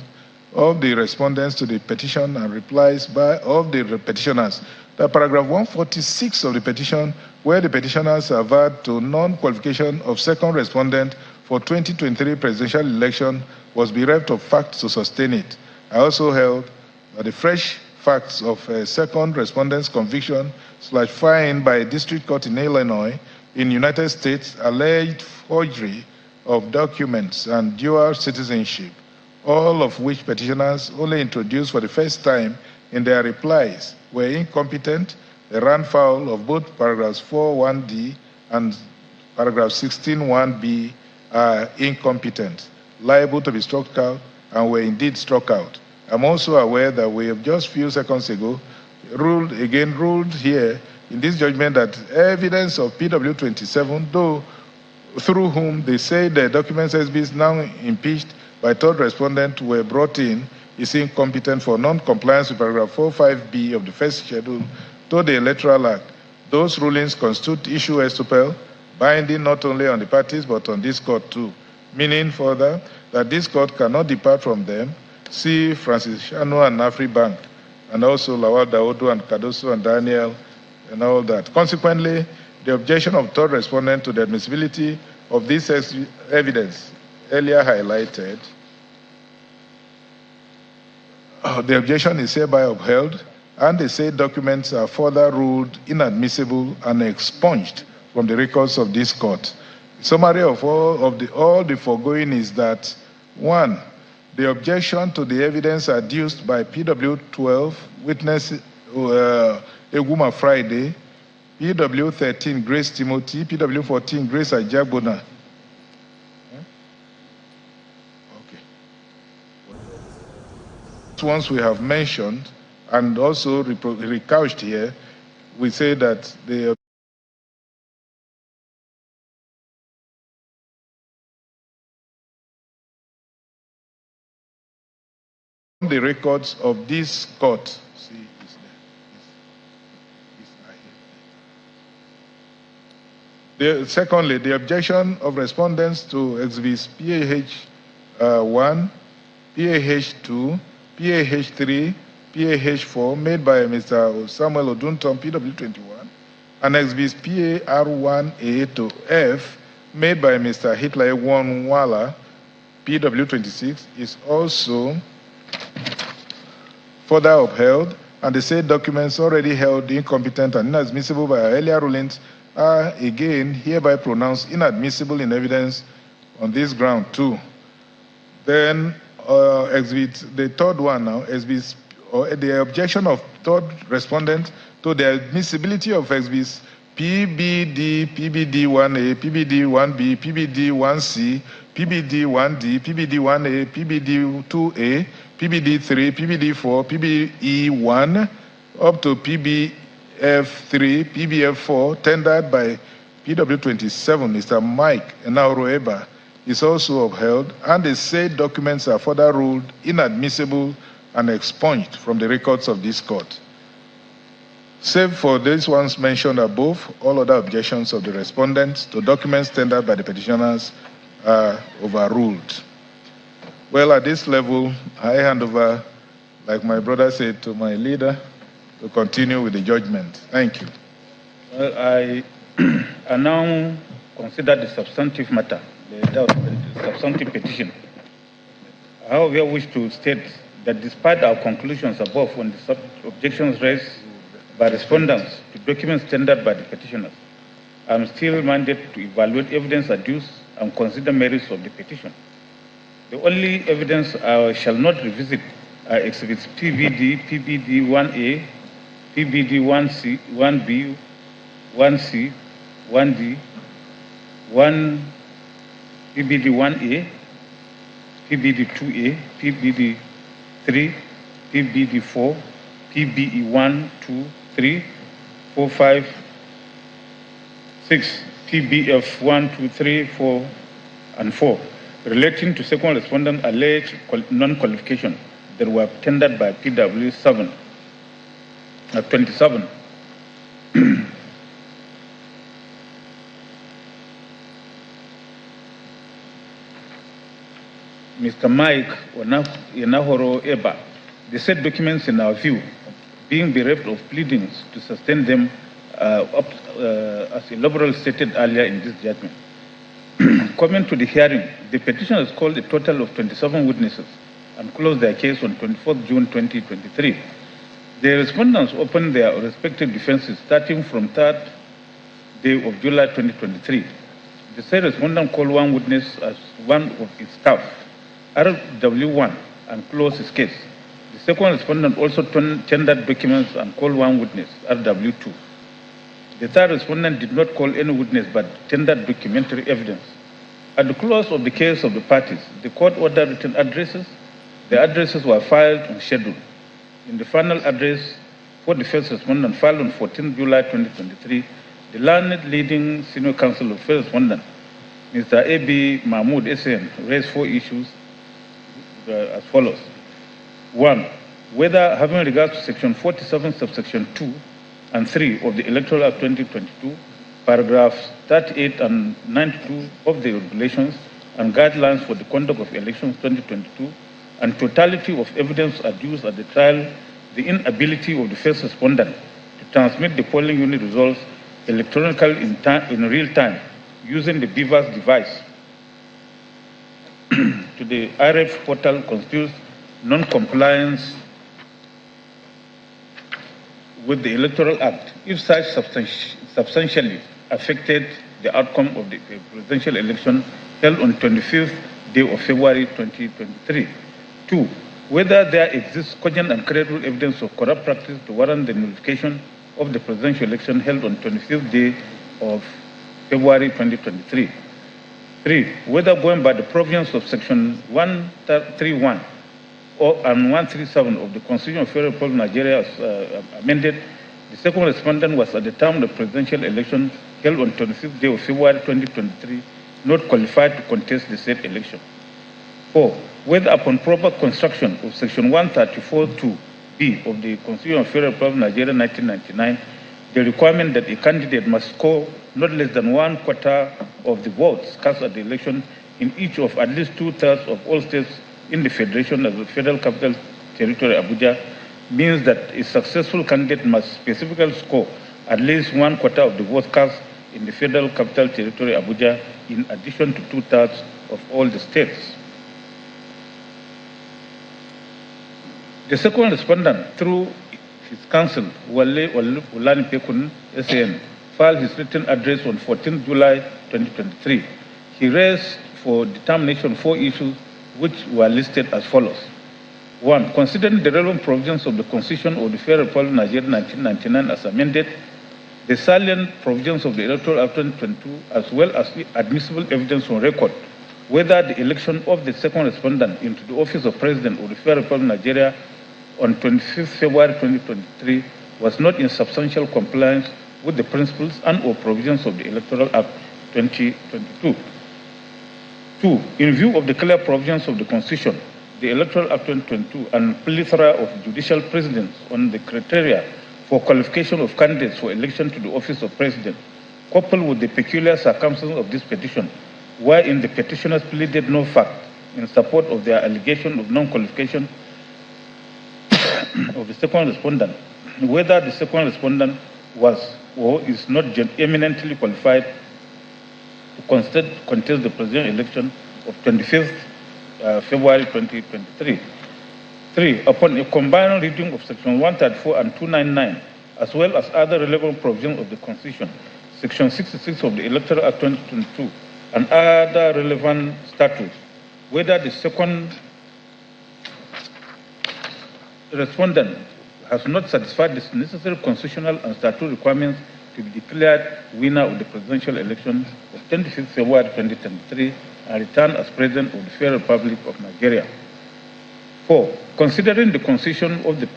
of the respondents to the petition and replies of the petitioners. That paragraph 146 of the petition, where the petitioners averred to non-qualification of second respondent for 2023 presidential election, was bereft of facts to sustain it. I also held that the fresh facts of second respondent's conviction / fine by a district court in Illinois in United States, alleged forgery of documents and dual citizenship, all of which petitioners only introduced for the first time in their replies, were incompetent. They ran foul of both paragraphs 4.1d and paragraph 16.1b are incompetent, liable to be struck out, and were indeed struck out. I'm also aware that we have just a few seconds ago ruled here in this judgment that evidence of PW27, though through whom they say the documents SB is now impeached by third respondent were brought in, is incompetent for non-compliance with paragraph 45B of the first schedule to the Electoral Act. Those rulings constitute issue estoppel, binding not only on the parties but on this court too, meaning further that this court cannot depart from them. See Francis Shano and Afri Bank, and also Lawal Daodo and Cardoso and Daniel and all that. Consequently, the objection of third respondent to the admissibility of this evidence earlier highlighted, the objection is hereby upheld, and the said documents are further ruled inadmissible and expunged from the records of this court. The summary of all the foregoing is that 1. The objection to the evidence adduced by PW12 witness Eguma Friday, PW13 Grace Timothy, PW14 Grace Ajabona. Okay. Once we have mentioned and also recouched here, we say that the records of this court. See, it's there. Secondly, the objection of respondents to exhibits PAH1, PAH2, PAH3, PAH4 made by Mr. Samuel Odunton, PW21, and exhibits PAR1A to F made by Mr. Hitler Wanwala, PW26, is also further upheld, and the said documents already held incompetent and inadmissible by our earlier rulings are again hereby pronounced inadmissible in evidence on this ground too. Then the third one now, exhibits, or the objection of third respondent to the admissibility of exhibits PBD, PBD1A, PBD1B, PBD1C, PBD1D, PBD1A, PBD2A, PBD3, PBD4, PBE1, up to PBF3, PBF4, tendered by PW27, Mr. Mike Enauroeba, is also upheld, and the said documents are further ruled inadmissible and expunged from the records of this court. Save for these ones mentioned above, all other objections of the respondents to documents tendered by the petitioners are overruled. Well, at this level, I hand over, like my brother said, to my leader to continue with the judgment. Thank you. Well, I now consider the substantive matter, the substantive petition. I however wish to state that despite our conclusions above on the objections raised by respondents to documents tendered by the petitioners, I am still mandated to evaluate evidence adduced and consider merits of the petition. The only evidence I shall not revisit are exhibits PBD, PBD1A, PBD1C, 1B, 1C, 1D, 1 PBD1A, PBD2A, PBD3, PBD4, PBE1, 2, 3, 4, 5, 6, PBF1, 2, 3, 4, and 4, relating to second respondent alleged non-qualification that were tendered by PW7 at 27. Mr. Mike Inahoro Eba, the said documents, in our view, being bereft of pleadings to sustain them as a liberal stated earlier in this judgment. Coming to the hearing, the petitioners called a total of 27 witnesses and closed their case on 24th June 2023. The respondents opened their respective defenses starting from 3rd day of July 2023. The said respondent called one witness as one of his staff, RW1, and closed his case. The second respondent also tendered documents and called one witness, RW2. The third respondent did not call any witness but tendered documentary evidence. At the close of the case of the parties, the court ordered written addresses. The addresses were filed on schedule. In the final address for the first respondent filed on 14 July 2023, the learned leading senior counsel of first respondent, Mr. A.B. Mahmoud SN, raised 4 issues as follows. 1. Whether, having regard to Section 47, subsection 2 and 3 of the Electoral Act 2022, paragraphs 38 and 92 of the regulations and guidelines for the conduct of elections 2022, and totality of evidence adduced at the trial, the inability of the first respondent to transmit the polling unit results electronically in real time using the BVAS device to the RF portal constitutes non-compliance with the Electoral Act if such substantially affected the outcome of the presidential election held on 25th day of February 2023. 2. Whether there exists cogent and credible evidence of corrupt practice to warrant the nullification of the presidential election held on 25th day of February 2023. 3. Whether, going by the provisions of Section 131 and 137 of the Constitution of the Federal Republic of Nigeria as amended, the second respondent was at the time of the presidential election held on 25th day of February 2023 not qualified to contest the said election. 4. Whether upon proper construction of Section 134(2)(b) of the Constitution of the Federal Republic of Nigeria 1999, the requirement that a candidate must score not less than 1/4 of the votes cast at the election in each of at least 2/3 of all states in the Federation as the Federal Capital Territory, Abuja, means that a successful candidate must specifically score at least 1/4 of the votes cast in the Federal Capital Territory, Abuja, in addition to 2/3 of all the states. The second respondent, through his counsel, Wale Olanipekun, SAN, filed his written address on 14 July 2023. He raised for determination 4 issues which were listed as follows. 1. Considering the relevant provisions of the Constitution of the Federal Republic of Nigeria 1999 as amended, the salient provisions of the Electoral Act 2022, as well as the admissible evidence on record, whether the election of the second respondent into the office of President of the Federal Republic of Nigeria on 25th February 2023 was not in substantial compliance with the principles and or provisions of the Electoral Act 2022. 2. In view of the clear provisions of the Constitution, the Electoral Act 2022, and plethora of judicial precedents on the criteria for qualification of candidates for election to the office of President, coupled with the peculiar circumstances of this petition, wherein the petitioners pleaded no fact in support of their allegation of non-qualification of the second respondent, whether the second respondent was or is not eminently qualified to contest the presidential election of 25th February 2023. 3. Upon a combined reading of Section 134 and 299, as well as other relevant provisions of the Constitution, Section 66 of the Electoral Act 2022, and other relevant statutes, whether the second respondent has not satisfied the necessary constitutional and statutory requirements to be declared winner of the presidential election of 25th February 2023 and returned as President of the Federal Republic of Nigeria. 4. Considering the constitution of the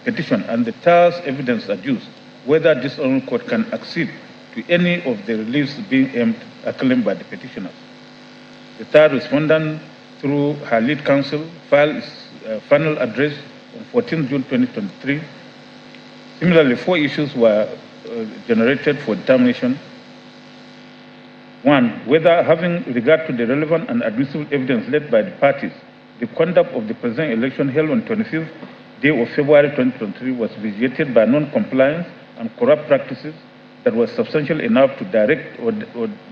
petition and the terse evidence adduced, whether this honorable court can accede to any of the reliefs being acclaimed by the petitioners. The third respondent, through her lead counsel, filed his final address on 14 June 2023. Similarly, 4 issues were generated for determination. 1. Whether, having regard to the relevant and admissible evidence led by the parties, the conduct of the present election held on 25th day of February 2023 was vitiated by non-compliance and corrupt practices that was substantial enough to direct or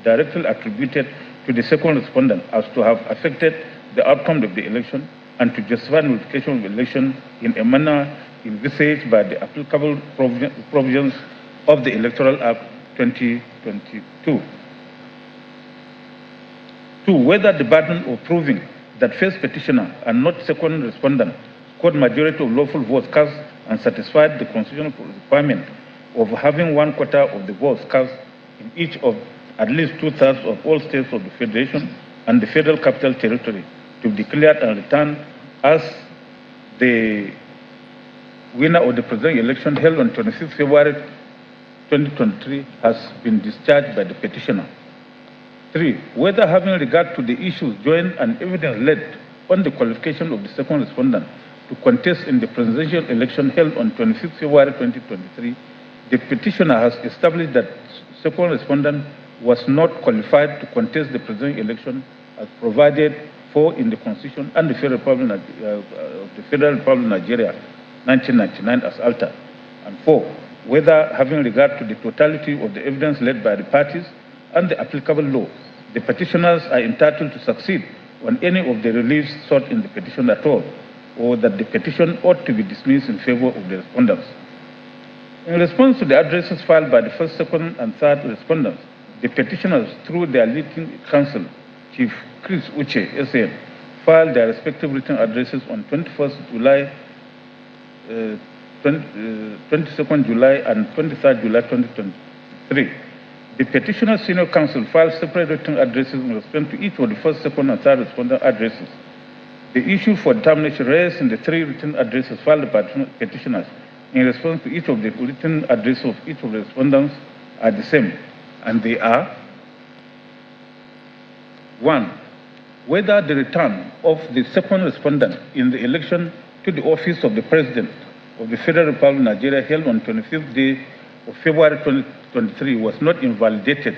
directly attributed to the second respondent as to have affected the outcome of the election and to justify nullification of the election in a manner envisaged by the applicable provisions of the Electoral Act 2022. 2. Whether the burden of proving that first petitioner and not second respondent scored majority of lawful votes cast and satisfied the constitutional requirement of having 1/4 of the votes cast in each of at least 2/3 of all states of the Federation and the Federal Capital Territory to be declared and returned as the winner of the presidential election held on 25th February 2023 has been discharged by the petitioner. 3. Whether, having regard to the issues joined and evidence led on the qualification of the second respondent to contest in the presidential election held on 25th February 2023, the petitioner has established that second respondent was not qualified to contest the presidential election as provided for in the Constitution and the Federal Republic of Nigeria 1999 as altered. And 4. Whether, having regard to the totality of the evidence led by the parties and the applicable law, the petitioners are entitled to succeed on any of the reliefs sought in the petition at all, or that the petition ought to be dismissed in favor of the respondents. In response to the addresses filed by the first, second, and third respondents, the petitioners, through their leading counsel, Chief Chris Uche, SAN, filed their respective written addresses on 21st July, 22nd July, and 23rd July 2023. The petitioner's senior counsel filed separate written addresses in response to each of the first, second, and third respondent addresses. The issue for determination raised in the 3 written addresses filed by petitioners in response to each of the written addresses of each of the respondents are the same, and they are: 1. Whether the return of the second respondent in the election to the office of the President of the Federal Republic of Nigeria held on 25th day of February 2023 was not invalidated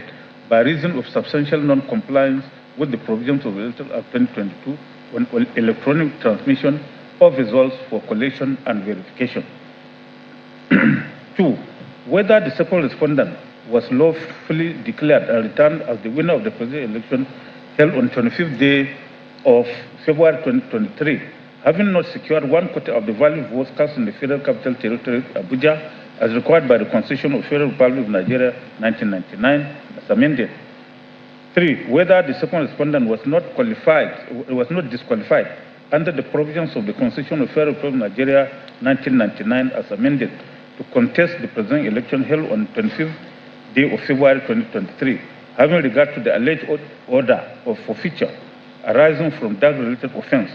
by reason of substantial non-compliance with the provisions of the Electoral Act 2022 on electronic transmission of results for collection and verification. 2. Whether the second respondent was lawfully declared and returned as the winner of the presidential election held on 25th day of February 2023, having not secured 1/4 of the valid votes cast in the Federal Capital Territory, Abuja, as required by the Constitution of the Federal Republic of Nigeria 1999, as amended. 3. Whether the second respondent was not disqualified under the provisions of the Constitution of the Federal Republic of Nigeria 1999, as amended, to contest the presidential election held on 25th day of February 2023, having regard to the alleged order of forfeiture arising from that related offense,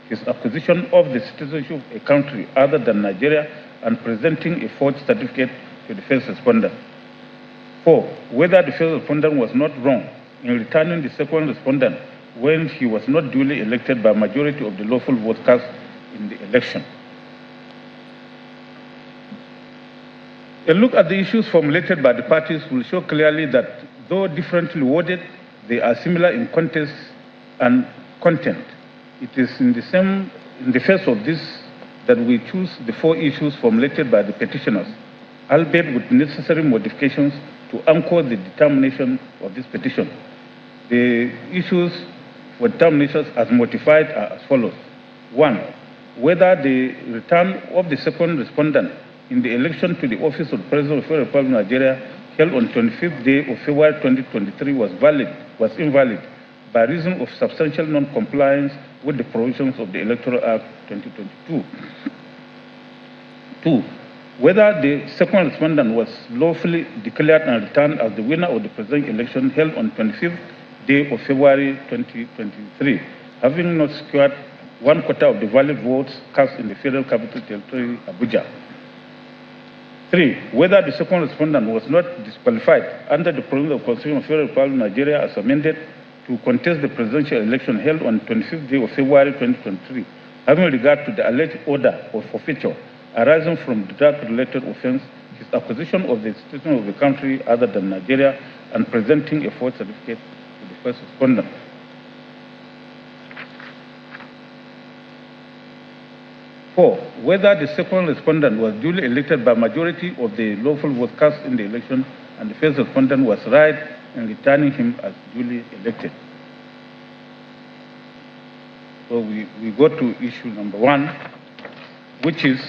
his acquisition of the citizenship of a country other than Nigeria, and presenting a forged certificate to the first respondent. 4. Whether the first respondent was not wrong in returning the second respondent when he was not duly elected by majority of the lawful votes cast in the election. A look at the issues formulated by the parties will show clearly that, though differently worded, they are similar in context and content. It is in the face of this that we choose the 4 issues formulated by the petitioners, albeit with necessary modifications to anchor the determination of this petition. The issues for determinations as modified are as follows. 1. Whether the return of the second respondent in the election to the office of the President of the Federal Republic of Nigeria held on 25th day of February 2023 was invalid by reason of substantial non-compliance with the provisions of the Electoral Act 2022. 2. Whether the second respondent was lawfully declared and returned as the winner of the presidential election held on 25th day of February 2023, having not secured 1/4 of the valid votes cast in the Federal Capital Territory, Abuja. 3. Whether the second respondent was not disqualified under the provisions of the Constitution of the Federal Republic of Nigeria as amended to contest the presidential election held on 25th day of February 2023, having regard to the alleged order of forfeiture arising from the drug-related offense, his acquisition of the citizen of the country other than Nigeria, and presenting a fourth certificate to the first respondent. Four, whether the second respondent was duly elected by majority of the lawful votes cast in the election and the first respondent was right in returning him as duly elected. So we go to issue number 1, which is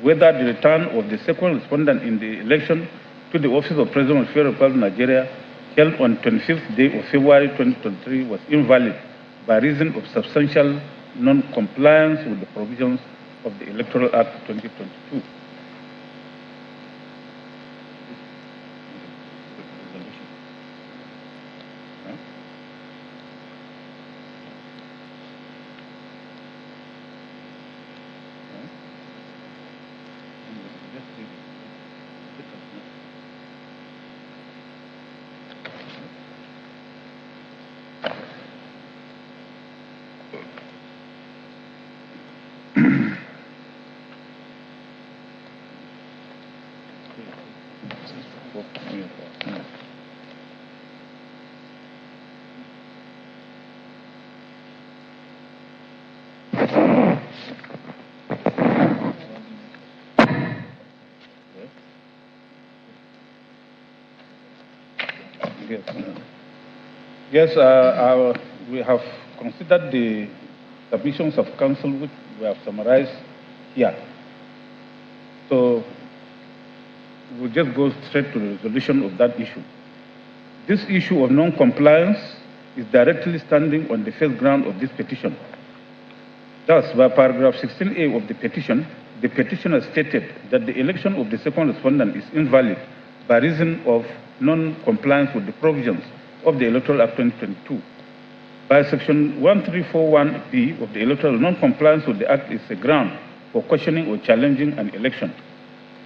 whether the return of the second respondent in the election to the office of President of the Federal Republic of Nigeria held on 25th day of February 2023 was invalid by reason of substantial non-compliance with the provisions of the Electoral Act 2022. Yes, we have considered the submissions of council, which we have summarized here. So we'll just go straight to the resolution of that issue. This issue of non-compliance is directly standing on the first ground of this petition. Thus, by paragraph 16A of the petitioner stated that the election of the second respondent is invalid by reason of non-compliance with the provisions of the Electoral Act 2022. By section 1341B of the Electoral, non-compliance with the Act is a ground for questioning or challenging an election.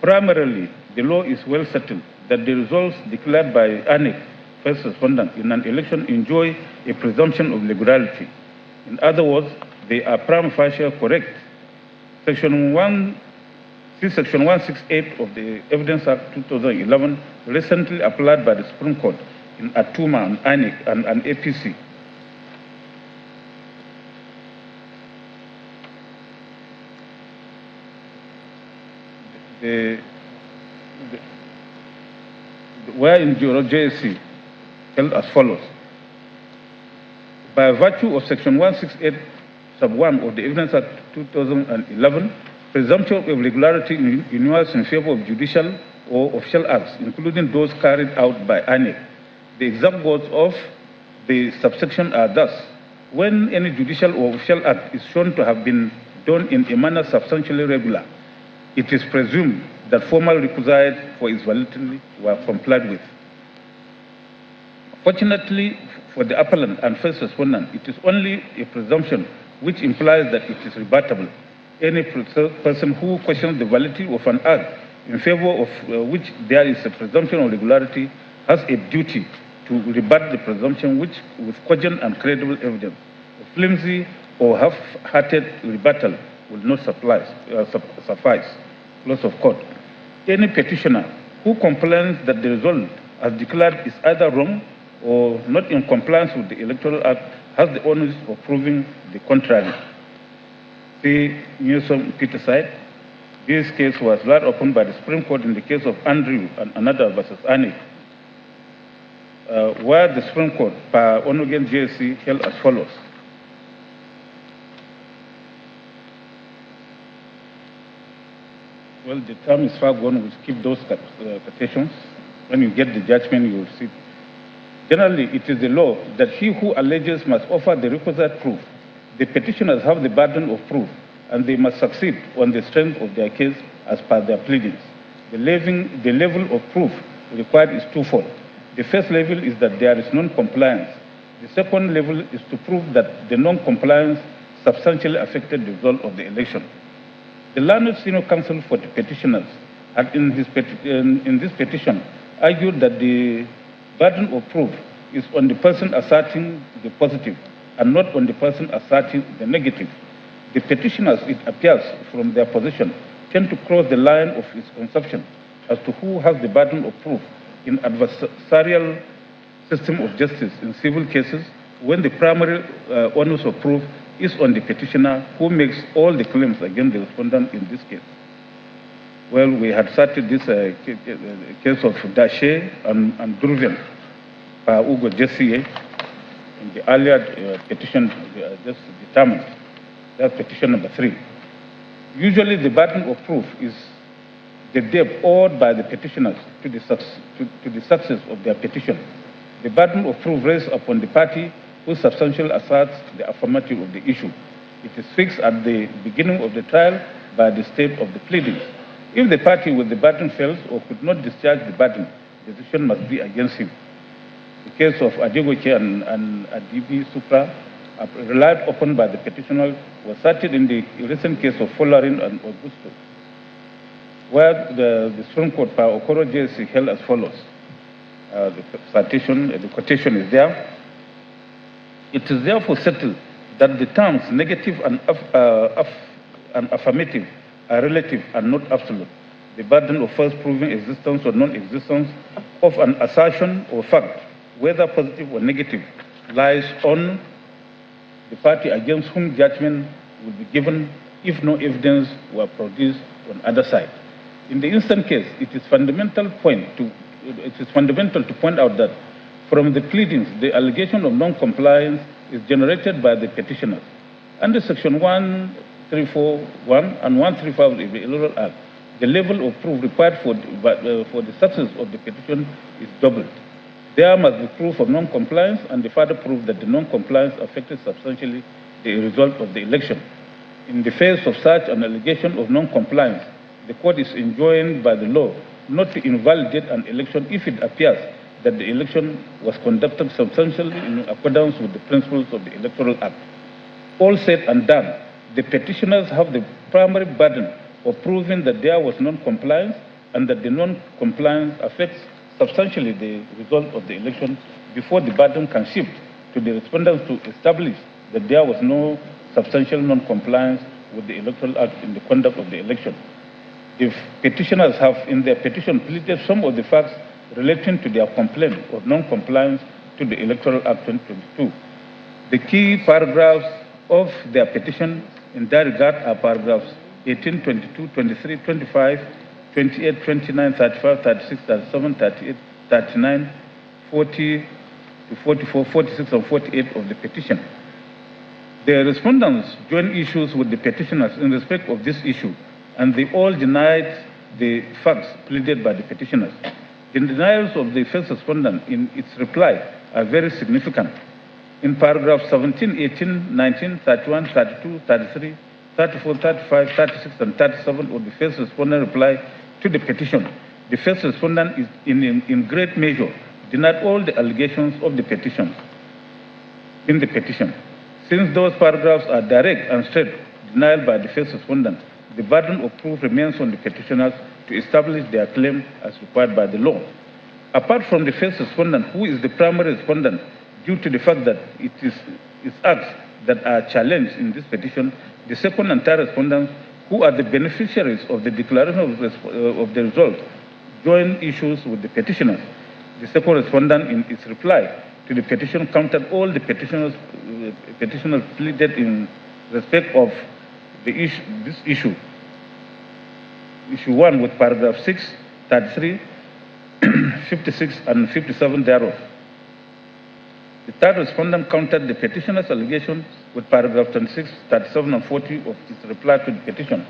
Primarily, the law is well settled that the results declared by ANEC first respondent in an election enjoy a presumption of legality. In other words, they are prima facie correct. Section 168 of the Evidence Act 2011, recently applied by the Supreme Court in Atuma and ANEC and APC, where in JSC held as follows. By virtue of Section 168, sub 1 of the Evidence Act 2011, presumption of regularity inures in favor of judicial or official acts, including those carried out by ANEC. The exact words of the subsection are thus: when any judicial or official act is shown to have been done in a manner substantially regular, it is presumed that formal requisites for its validity were complied with. Fortunately for the appellant and first respondent, it is only a presumption which implies that it is rebuttable. Any person who questions the validity of an act in favor of which there is a presumption of regularity has a duty to rebut the presumption with cogent and credible evidence. A flimsy or half-hearted rebuttal will not suffice. Close of court. Any petitioner who complains that the result as declared is either wrong or not in compliance with the Electoral Act has the onus of proving the contrary. See Newsom Peterside. This case was laid open by the Supreme Court in the case of Andrew and another versus ANEC, where the Supreme Court, by Onogen JSC, held as follows. Well, the term is far gone. We'll skip those petitions. When you get the judgment, you will see. Generally, it is the law that he who alleges must offer the requisite proof. The petitioners have the burden of proof, and they must succeed on the strength of their case as per their pleadings. The level of proof required is twofold. The first level is that there is non-compliance. The second level is to prove that the non-compliance substantially affected the result of the election. The learned senior counsel for the petitioners had in this petition argued that the burden of proof is on the person asserting the positive and not on the person asserting the negative. The petitioners, it appears from their position, tend to cross the line of misconception as to who has the burden of proof in adversarial system of justice in civil cases when the primary onus of proof is on the petitioner who makes all the claims against the respondent in this case. Well, we had started this case of Daché and Druven by Ugo Jesse in the earlier petition just determined. That's petition number 3. Usually the burden of proof is the debt owed by the petitioners to the success of their petition. The burden of proof rests upon the party who substantially asserts the affirmative of the issue. It is fixed at the beginning of the trial by the state of the pleadings. If the party with the burden fails or could not discharge the burden, the decision must be against him. The case of Adegoche and Adibi Supra, relied upon by the petitioner, was cited in the recent case of Folarin and Augusto, where the Supreme Court by Okoro JSC held as follows. The quotation is there. It is therefore settled that the terms negative and affirmative are relative and not absolute. The burden of first proving existence or non-existence of an assertion or fact, whether positive or negative, lies on the party against whom judgment will be given if no evidence were produced on either side. In the instant case, it is fundamental to point out that from the pleadings, the allegation of non-compliance is generated by the petitioners. Under Section 1341 and 135 of the Electoral Act, the level of proof required for the success of the petition is doubled. There must be proof of non-compliance and the further proof that the non-compliance affected substantially the result of the election. In the face of such an allegation of non-compliance, the court is enjoined by the law not to invalidate an election if it appears that the election was conducted substantially in accordance with the principles of the Electoral Act. All said and done, the petitioners have the primary burden of proving that there was non-compliance and that the non-compliance affects substantially the result of the election before the burden can shift to the respondents to establish that there was no substantial non-compliance with the Electoral Act in the conduct of the election. If petitioners have in their petition pleaded some of the facts relating to their complaint of non-compliance to the Electoral Act 2022, the key paragraphs of their petition in that regard are paragraphs 18, 22, 23, 25, 28, 29, 35, 36, 37, 38, 39, 40 to 44, 46, and 48 of the petition. The respondents joined issues with the petitioners in respect of this issue, and they all denied the facts pleaded by the petitioners. The denials of the first respondent in its reply are very significant. In paragraphs 17, 18, 19, 31, 32, 33, 34, 35, 36, and 37 of the first respondent reply to the petition, the first respondent is in great measure denied all the allegations of the petition in the petition. Since those paragraphs are direct and straight denial by the first respondent, the burden of proof remains on the petitioners to establish their claim as required by the law. Apart from the first respondent, who is the primary respondent, due to the fact that it is its acts that are challenged in this petition, the second and third respondents, who are the beneficiaries of the declaration of the result, join issues with the petitioners. The second respondent, in its reply to the petition, countered all the petitioners pleaded in respect of the issue. Issue 1 with paragraph 6, 33, 56, and 57 thereof. The third respondent countered the petitioner's allegation with paragraph 26, 37, and 40 of its reply to the petition.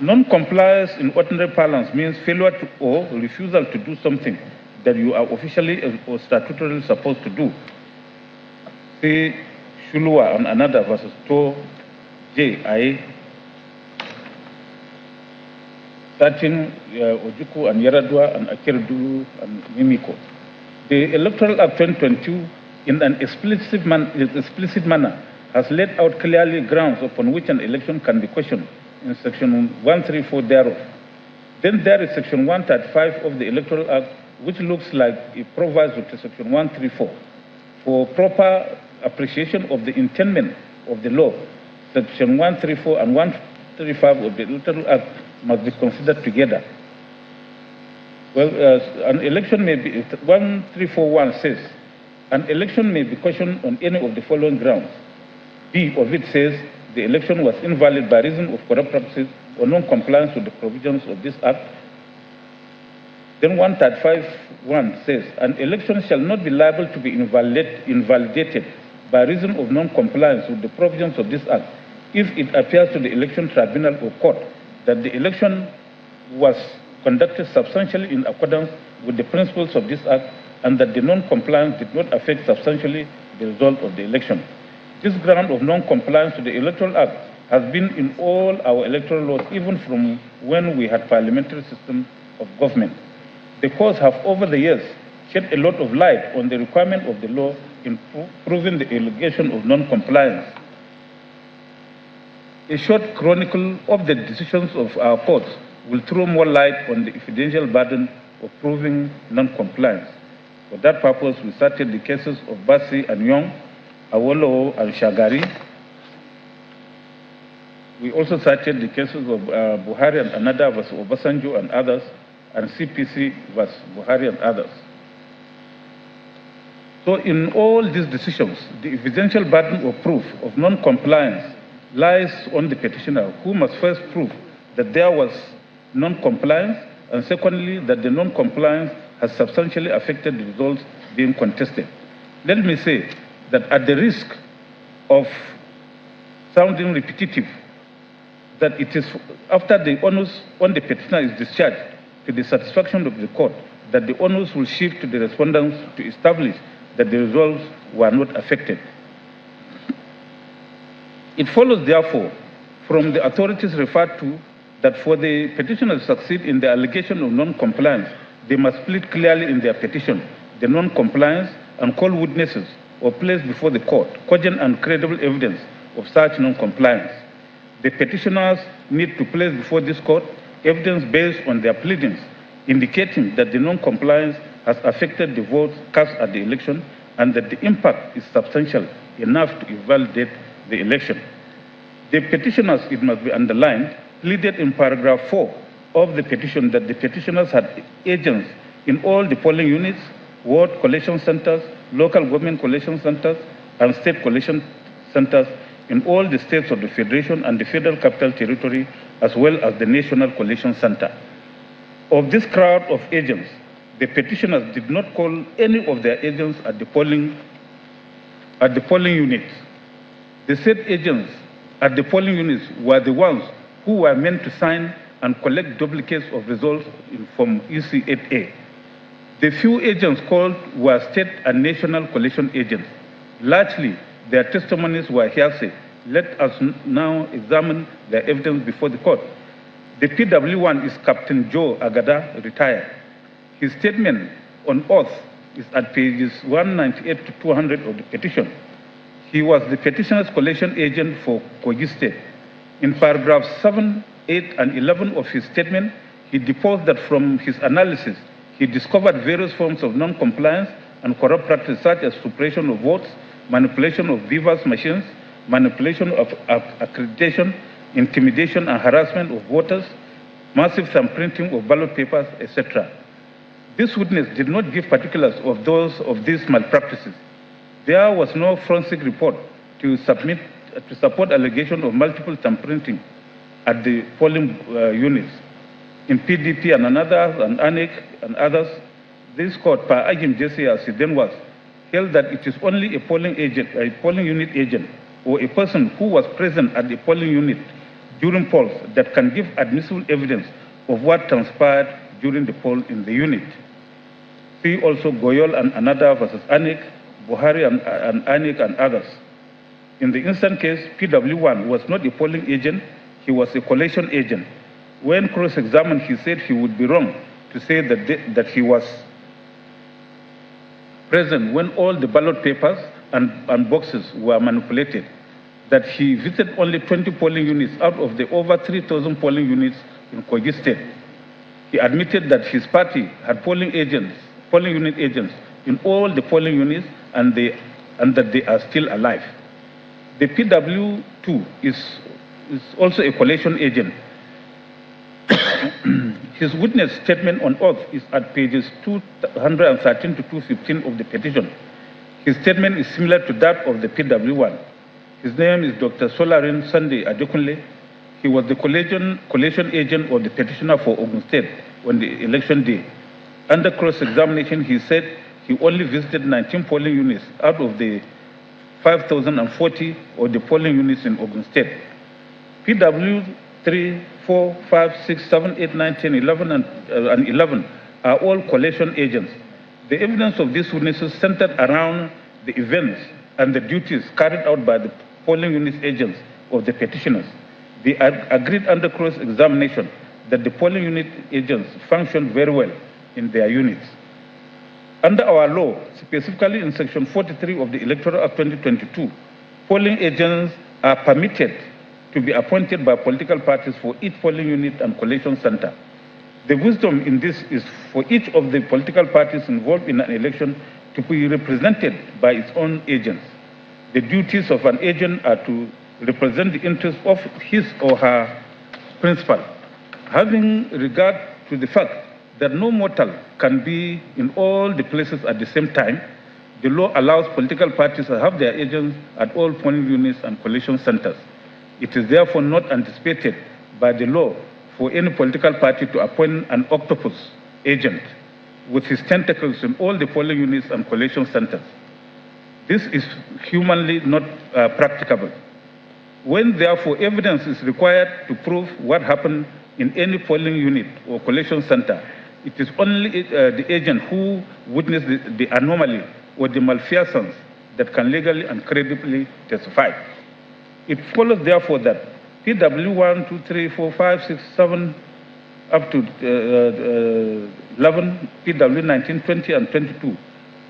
Non-compliance in ordinary parlance means failure to or refusal to do something that you are officially or statutorily supposed to do. See Shulua and another versus To J.I. Sachin, Ojuku, and Yaradua, and Akirdu, and Mimiko. The Electoral Act 2022, in an explicit manner, has laid out clearly grounds upon which an election can be questioned in Section 134 thereof. Then there is Section 135 of the Electoral Act, which looks like a proviso to Section 134. For proper appreciation of the intendment of the law, Section 134 and 135 of the Electoral Act must be considered together. Well, an election may be, 1341 says, an election may be questioned on any of the following grounds. B of it says the election was invalid by reason of corrupt practices or non-compliance with the provisions of this act. Then 1351 says an election shall not be liable to be invalidated by reason of non-compliance with the provisions of this act if it appears to the election tribunal or court that the election was conducted substantially in accordance with the principles of this act and that the non-compliance did not affect substantially the result of the election. This ground of non-compliance to the Electoral Act has been in all our electoral laws, even from when we had parliamentary system of government. The courts have, over the years, shed a lot of light on the requirement of the law in proving the allegation of non-compliance. A short chronicle of the decisions of our courts will throw more light on the evidential burden of proving non-compliance. For that purpose, we cited the cases of Bassi and Young, Awolowo and Shagari. We also cited the cases of Buhari and Anada versus Obasanjo and others, and CPC versus Buhari and others. So in all these decisions, the evidential burden of proof of non-compliance lies on the petitioner, who must first prove that there was non-compliance, and secondly, that the non-compliance has substantially affected the results being contested. Let me say that at the risk of sounding repetitive, that it is after the onus on the petitioner is discharged to the satisfaction of the court, that the onus will shift to the respondents to establish that the results were not affected. It follows, therefore, from the authorities referred to, that for the petitioner to succeed in the allegation of non-compliance, they must plead clearly in their petition the non-compliance and call witnesses or place before the court cogent and credible evidence of such non-compliance. The petitioners need to place before this court evidence based on their pleadings, indicating that the non-compliance has affected the votes cast at the election and that the impact is substantial enough to invalidate the election. The petitioners, it must be underlined, pleaded in paragraph 4 of the petition that the petitioners had agents in all the polling units, ward collation centers, local government collation centers, and state collation centers in all the states of the Federation and the Federal Capital Territory, as well as the National Collation Center. Of this crowd of agents, the petitioners did not call any of their agents at the polling units. The said agents at the polling units were the ones who were meant to sign and collect duplicates of results from EC8A. The few agents called were state and national collation agents. Largely, their testimonies were hearsay. Let us now examine their evidence before the court. The PW1 is Captain Joe Agada, retired. His statement on oath is at pages 198 to 200 of the petition. He was the petitioner's collation agent for Kogi State. In paragraphs 7, 8, and 11 of his statement, he deposed that from his analysis, he discovered various forms of non-compliance and corrupt practice such as suppression of votes, manipulation of Vivas machines, manipulation of accreditation, intimidation and harassment of voters, massive thumbprinting of ballot papers, etc. This witness did not give particulars of these malpractices. There was no forensic report to support allegation of multiple thumbprinting at the polling units. In PDP and ANEC and others, this court, per Agim Jesse as he then was, held that it is only a polling unit agent, or a person who was present at the polling unit during polls that can give admissible evidence of what transpired during the poll in the unit. See also Goyol and Anada versus ANEC, Buhari and ANEC and others. In the instant case, PW1 was not a polling agent, he was a collation agent. When cross-examined, he said he would be wrong to say that he was present when all the ballot papers and boxes were manipulated, that he visited only 20 polling units out of the over 3,000 polling units in Kogi State. He admitted that his party had polling unit agents in all the polling units and that they are still alive. The PW2 is also a collation agent. His witness statement on oath is at pages 213 to 215 of the petition. His statement is similar to that of the PW1. His name is Dr. Solarin Sunday Adekunle. He was the collation agent of the petitioner for Ogun State on the election day. Under cross-examination, he said he only visited 19 polling units out of the 5,040 of the polling units in Ogun State. PW 3, 4, 5, 6, 7, 8, 9, 10, 11, and 11 are all collation agents. The evidence of these witnesses centered around the events and the duties carried out by the polling unit agents of the petitioners. They agreed under cross-examination that the polling unit agents functioned very well in their units. Under our law, specifically in Section 43 of the Electoral Act 2022, polling agents are permitted to be appointed by political parties for each polling unit and collation center. The wisdom in this is for each of the political parties involved in an election to be represented by its own agents. The duties of an agent are to represent the interests of his or her principal. Having regard to the fact that no mortal can be in all the places at the same time, the law allows political parties to have their agents at all polling units and collation centers. It is therefore not anticipated by the law for any political party to appoint an octopus agent with his tentacles in all the polling units and collation centers. This is humanly not practicable. When therefore evidence is required to prove what happened in any polling unit or collation center, it is only the agent who witnessed the anomaly or the malfeasance that can legally and credibly testify. It follows therefore that PW 1, 2, 3, 4, 5, 6, 7, up to 11, PW 19, 20, and 22,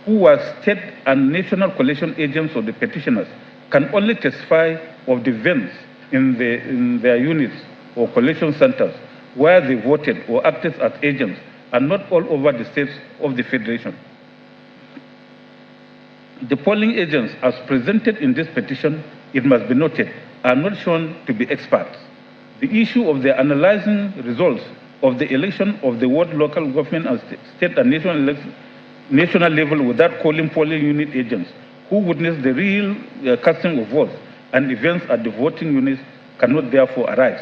who were state and national collation agents of the petitioners, can only testify of the events in their units or collation centers where they voted or acted as agents, and not all over the states of the Federation. The polling agents, as presented in this petition, it must be noted, are not shown to be experts. The issue of the analyzing results of the election of the ward, local government, and state and national level without calling polling unit agents who witnessed the real casting of votes and events at the voting units cannot therefore arise.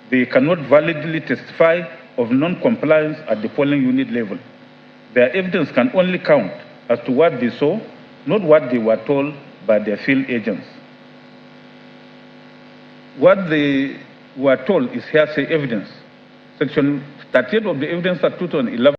They cannot validly testify of non-compliance at the polling unit level. Their evidence can only count as to what they saw, not what they were told by their field agents. What they were told is hearsay evidence. Section 38 of the Evidence Act 2011.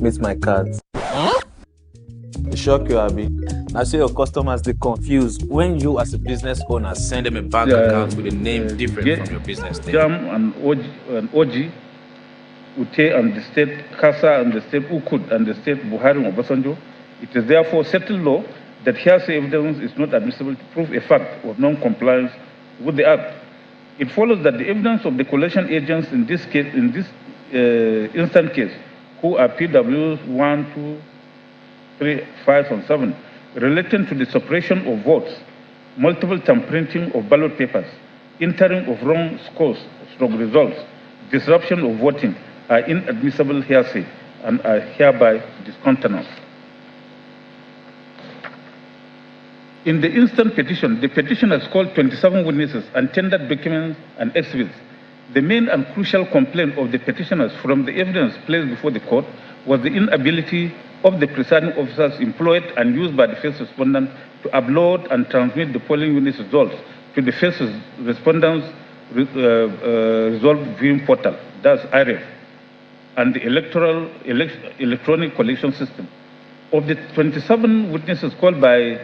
Meet my cards. It shock you, Abi. Now say your customers they confused when you as a business owner send them a bank account with a name different from your business name. Jam and OG, Ute and the state, Kasa and the state, Ukud and the state, Buhari and Obasanjo. It is therefore settled law that hearsay evidence is not admissible to prove a fact of non-compliance with the Act. It follows that the evidence of the collation agents in this case, instant case, who are PWs 1, 2, 3, 5, and 7, relating to the suppression of votes, multiple tampering of ballot papers, entering of wrong scores, strong results, disruption of voting, are inadmissible hearsay and are hereby discountenanced. In the instant petition, the petitioners called 27 witnesses and tendered documents and exhibits. The main and crucial complaint of the petitioners from the evidence placed before the court was the inability of the presiding officers employed and used by the first respondent to upload and transmit the polling unit results to the first respondent's result viewing portal, that's IREF, and the electronic collection system. Of the 27 witnesses called by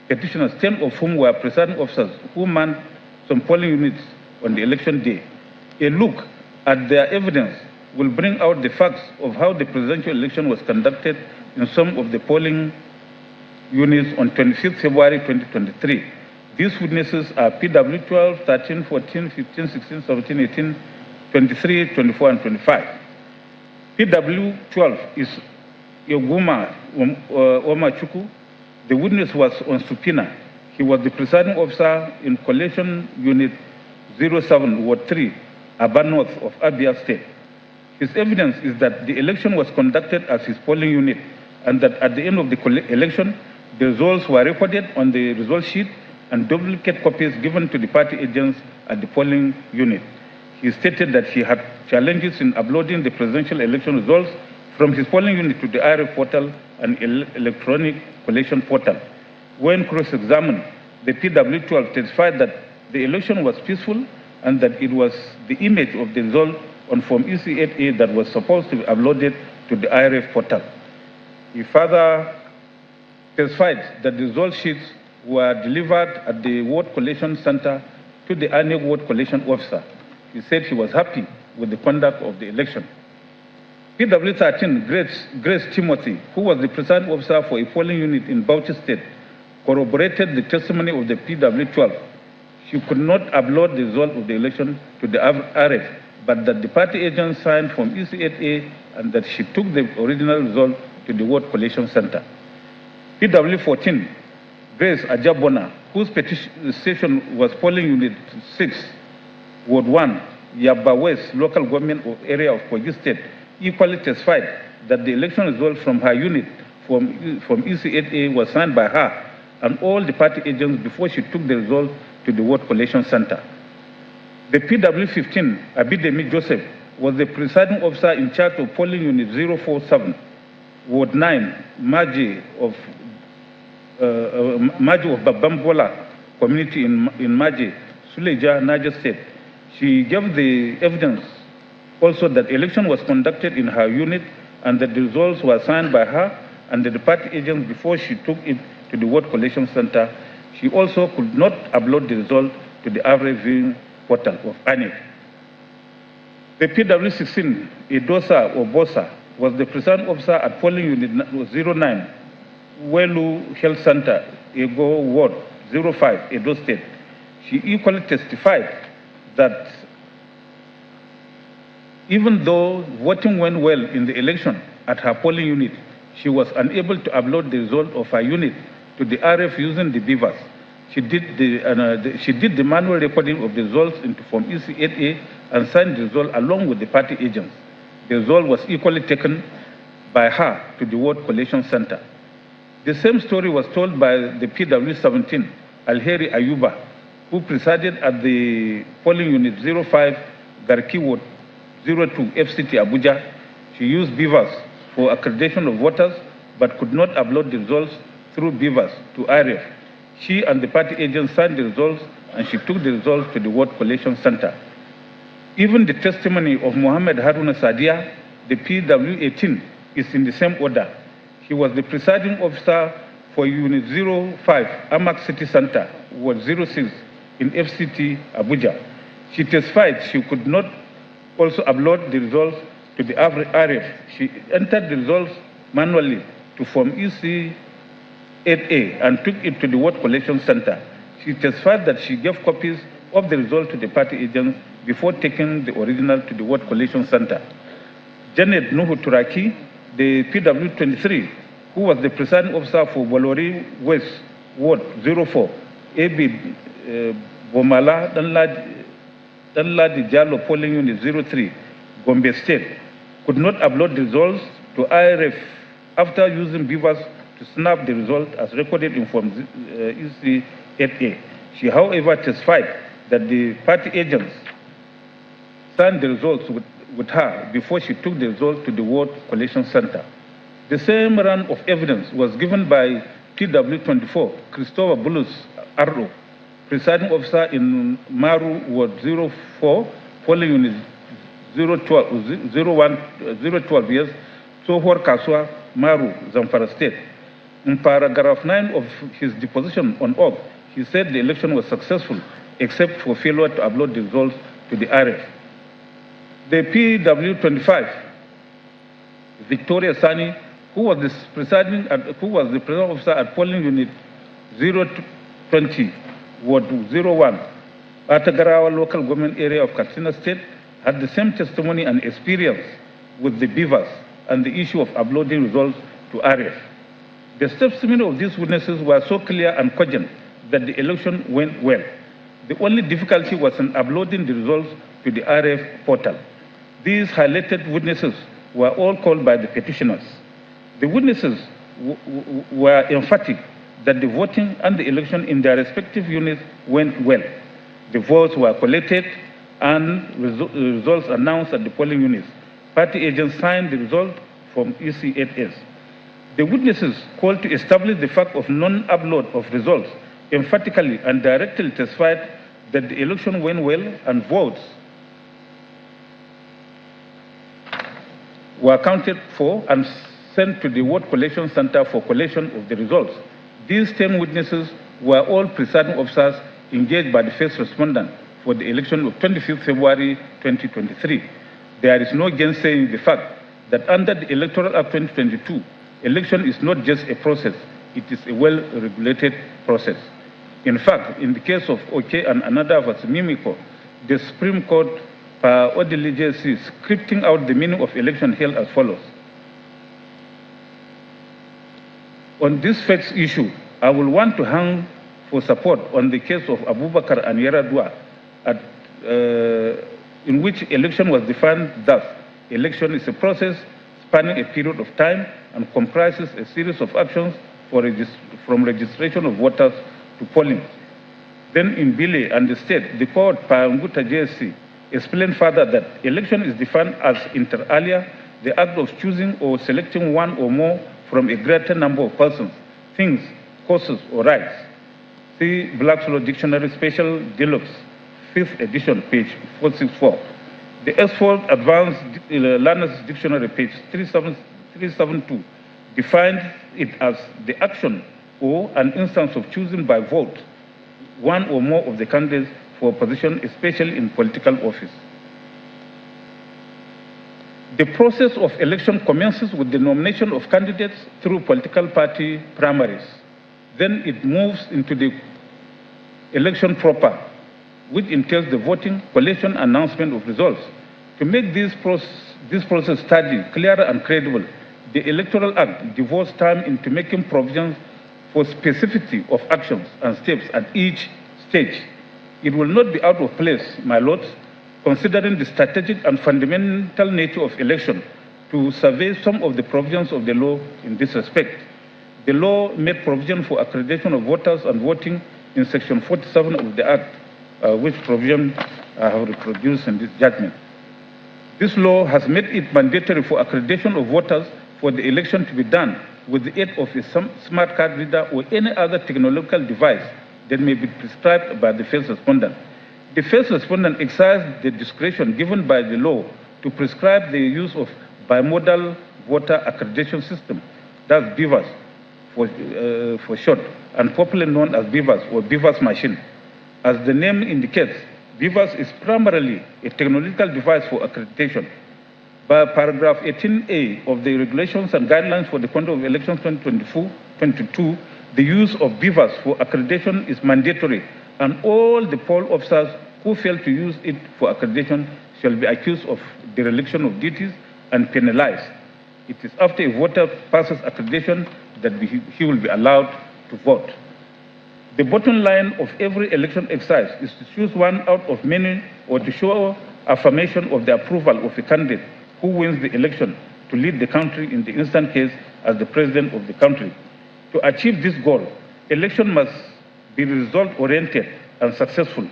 petitioners, 10 of whom were presiding officers who manned some polling units on the election day. A look at their evidence will bring out the facts of how the presidential election was conducted in some of the polling units on 25th February 2023. These witnesses are PW 12, 13, 14, 15, 16, 17, 18, 23, 24, and 25. PW 12 is Yoguma Omachuku. The witness was on subpoena. He was the presiding officer in Collation Unit 07, Ward 3, Aba North of Abia State. His evidence is that the election was conducted as his polling unit and that at the end of the election, the results were recorded on the result sheet and duplicate copies given to the party agents at the polling unit. He stated that he had challenges in uploading the presidential election results from his polling unit to the IRF portal and electronic collation portal. When cross-examined, the PW12 testified that the election was peaceful and that it was the image of the result on Form EC8A that was supposed to be uploaded to the IRF portal. He further testified that the result sheets were delivered at the Ward Collation Center to the ANEC Ward Collation Officer. He said he was happy with the conduct of the election. PW13, Grace Timothy, who was the presiding officer for a polling unit in Bauchi State, corroborated the testimony of the PW12. She could not upload the result of the election to the RF, but that the party agent signed Form EC8A and that she took the original result to the Ward Collation Center. PW14, Grace Ajabona, whose station was polling unit 6, Ward 1, Yaba West, local government area of Kogi State, equally testified that the election result from her unit from EC8A was signed by her and all the party agents before she took the result to the Ward Collation Center. The PW15, Abidemi Joseph, was the presiding officer in charge of polling unit 047, Ward 9, Maji of Babambola community in Maji, Suleja, Niger State. She gave the evidence also that election was conducted in her unit and that the results were signed by her and the party agents before she took it to the Ward Collation Center. She also could not upload the result to the average viewing portal of ANEC. The PW16, Idosa Obosa, was the presiding officer at polling unit 09, Welu Health Center, Ego Ward 05, Edo State. She equally testified that even though voting went well in the election at her polling unit, she was unable to upload the result of her unit to the RF using the beavers. She did the manual recording of the results into Form EC8A and signed the result along with the party agents. The result was equally taken by her to the Ward Collation Center. The same story was told by the PW17, Alheri Ayuba, who presided at the polling unit 05, Garki Ward 02, FCT Abuja. She used beavers for accreditation of voters but could not upload the results through beavers to IRF. She and the party agents signed the results and she took the results to the Ward Collation Center. Even the testimony of Mohammed Haruna Sadia, the PW18, is in the same order. He was the presiding officer for Unit 05, Amak City Center, Ward 06 in FCT Abuja. She testified she could not also upload the results to the RF. She entered the results manually to Form EC8A and took it to the Ward Collation Center. She testified that she gave copies of the result to the party agents before taking the original to the Ward Collation Center. Janet Nuhu Turaki, the PW23, who was the presiding officer for Bolori West, Ward 04, AB Bomala Danladi Jalo polling unit 03, Gombe State, could not upload the results to IRF after using beavers to snap the result as recorded in Form EC8A. She, however, testified that the party agents signed the results with her before she took the results to the Ward Collation Center. The same run of evidence was given by PW24, Christopher Bulus Arro, presiding officer in Maru Ward 04, polling unit 012 years, Sohor Kaswa, Maru, Zamfara State. In paragraph 9 of his deposition on oath, he said the election was successful except for failure to upload the results to the RF. The PW25, Victoria Sani, who was the presiding officer at polling unit 020, Ward 01, Atagarawa local government area of Katsina State, had the same testimony and experience with the beavers and the issue of uploading results to RF. The testimony of these witnesses were so clear and cogent that the election went well. The only difficulty was in uploading the results to the RF portal. These highlighted witnesses were all called by the petitioners. The witnesses were emphatic that the voting and the election in their respective units went well. The votes were collected and results announced at the polling units. Party agents signed the result from ECHS. The witnesses called to establish the fact of non-upload of results emphatically and directly testified that the election went well and votes were accounted for and sent to the vote collection center for collection of the results. These 10 witnesses were all presiding officers engaged by the first respondent for the election of 25th February 2023. There is no gainsaying the fact that under the Electoral Act 2022, election is not just a process, it is a well-regulated process. In fact, in the case of OK and another versus Mimiko, the Supreme Court per ordinance is scripting out the meaning of election held as follows. On this first issue, I will want to hang for support on the case of Abubakar and Yaradua, in which election was defined thus. Election is a process spanning a period of time and comprises a series of actions from registration of voters to polling. Then in Bile and the state, the court, Paanguta JSC, explained further that election is defined as inter alia, the act of choosing or selecting one or more from a greater number of persons, things, causes, or rights. See Black's Law Dictionary Special Deluxe, 5th edition, page 464. The Oxford Advanced Learners Dictionary, page 372, defined it as the action or an instance of choosing by vote one or more of the candidates for a position, especially in political office. The process of election commences with the nomination of candidates through political party primaries. Then it moves into the election proper, which entails the voting, collection, announcement of results. To make this process steady, clear, and credible, the Electoral Act devotes time into making provisions for specificity of actions and steps at each stage. It will not be out of place, my lords, considering the strategic and fundamental nature of election, to survey some of the provisions of the law in this respect. The law made provision for accreditation of voters and voting in Section 47 of the Act, which provision I have reproduced in this judgment. This law has made it mandatory for accreditation of voters for the election to be done with the aid of a smart card reader or any other technological device that may be prescribed by the first respondent. The first respondent exercised the discretion given by the law to prescribe the use of bimodal voter accreditation system, that's BVAS for short, and popularly known as BVAS or BVAS machine. As the name indicates, BVAS is primarily a technological device for accreditation. By paragraph 18A of the Regulations and Guidelines for the Conduct of Elections 2022, the use of BVAS for accreditation is mandatory, and all the poll officers who fail to use it for accreditation shall be accused of dereliction of duties and penalized. It is after a voter passes accreditation that he will be allowed to vote. The bottom line of every election exercise is to choose one out of many or to show affirmation of the approval of a candidate who wins the election to lead the country in the instant case as the president of the country. To achieve this goal, election must be result-oriented and successful.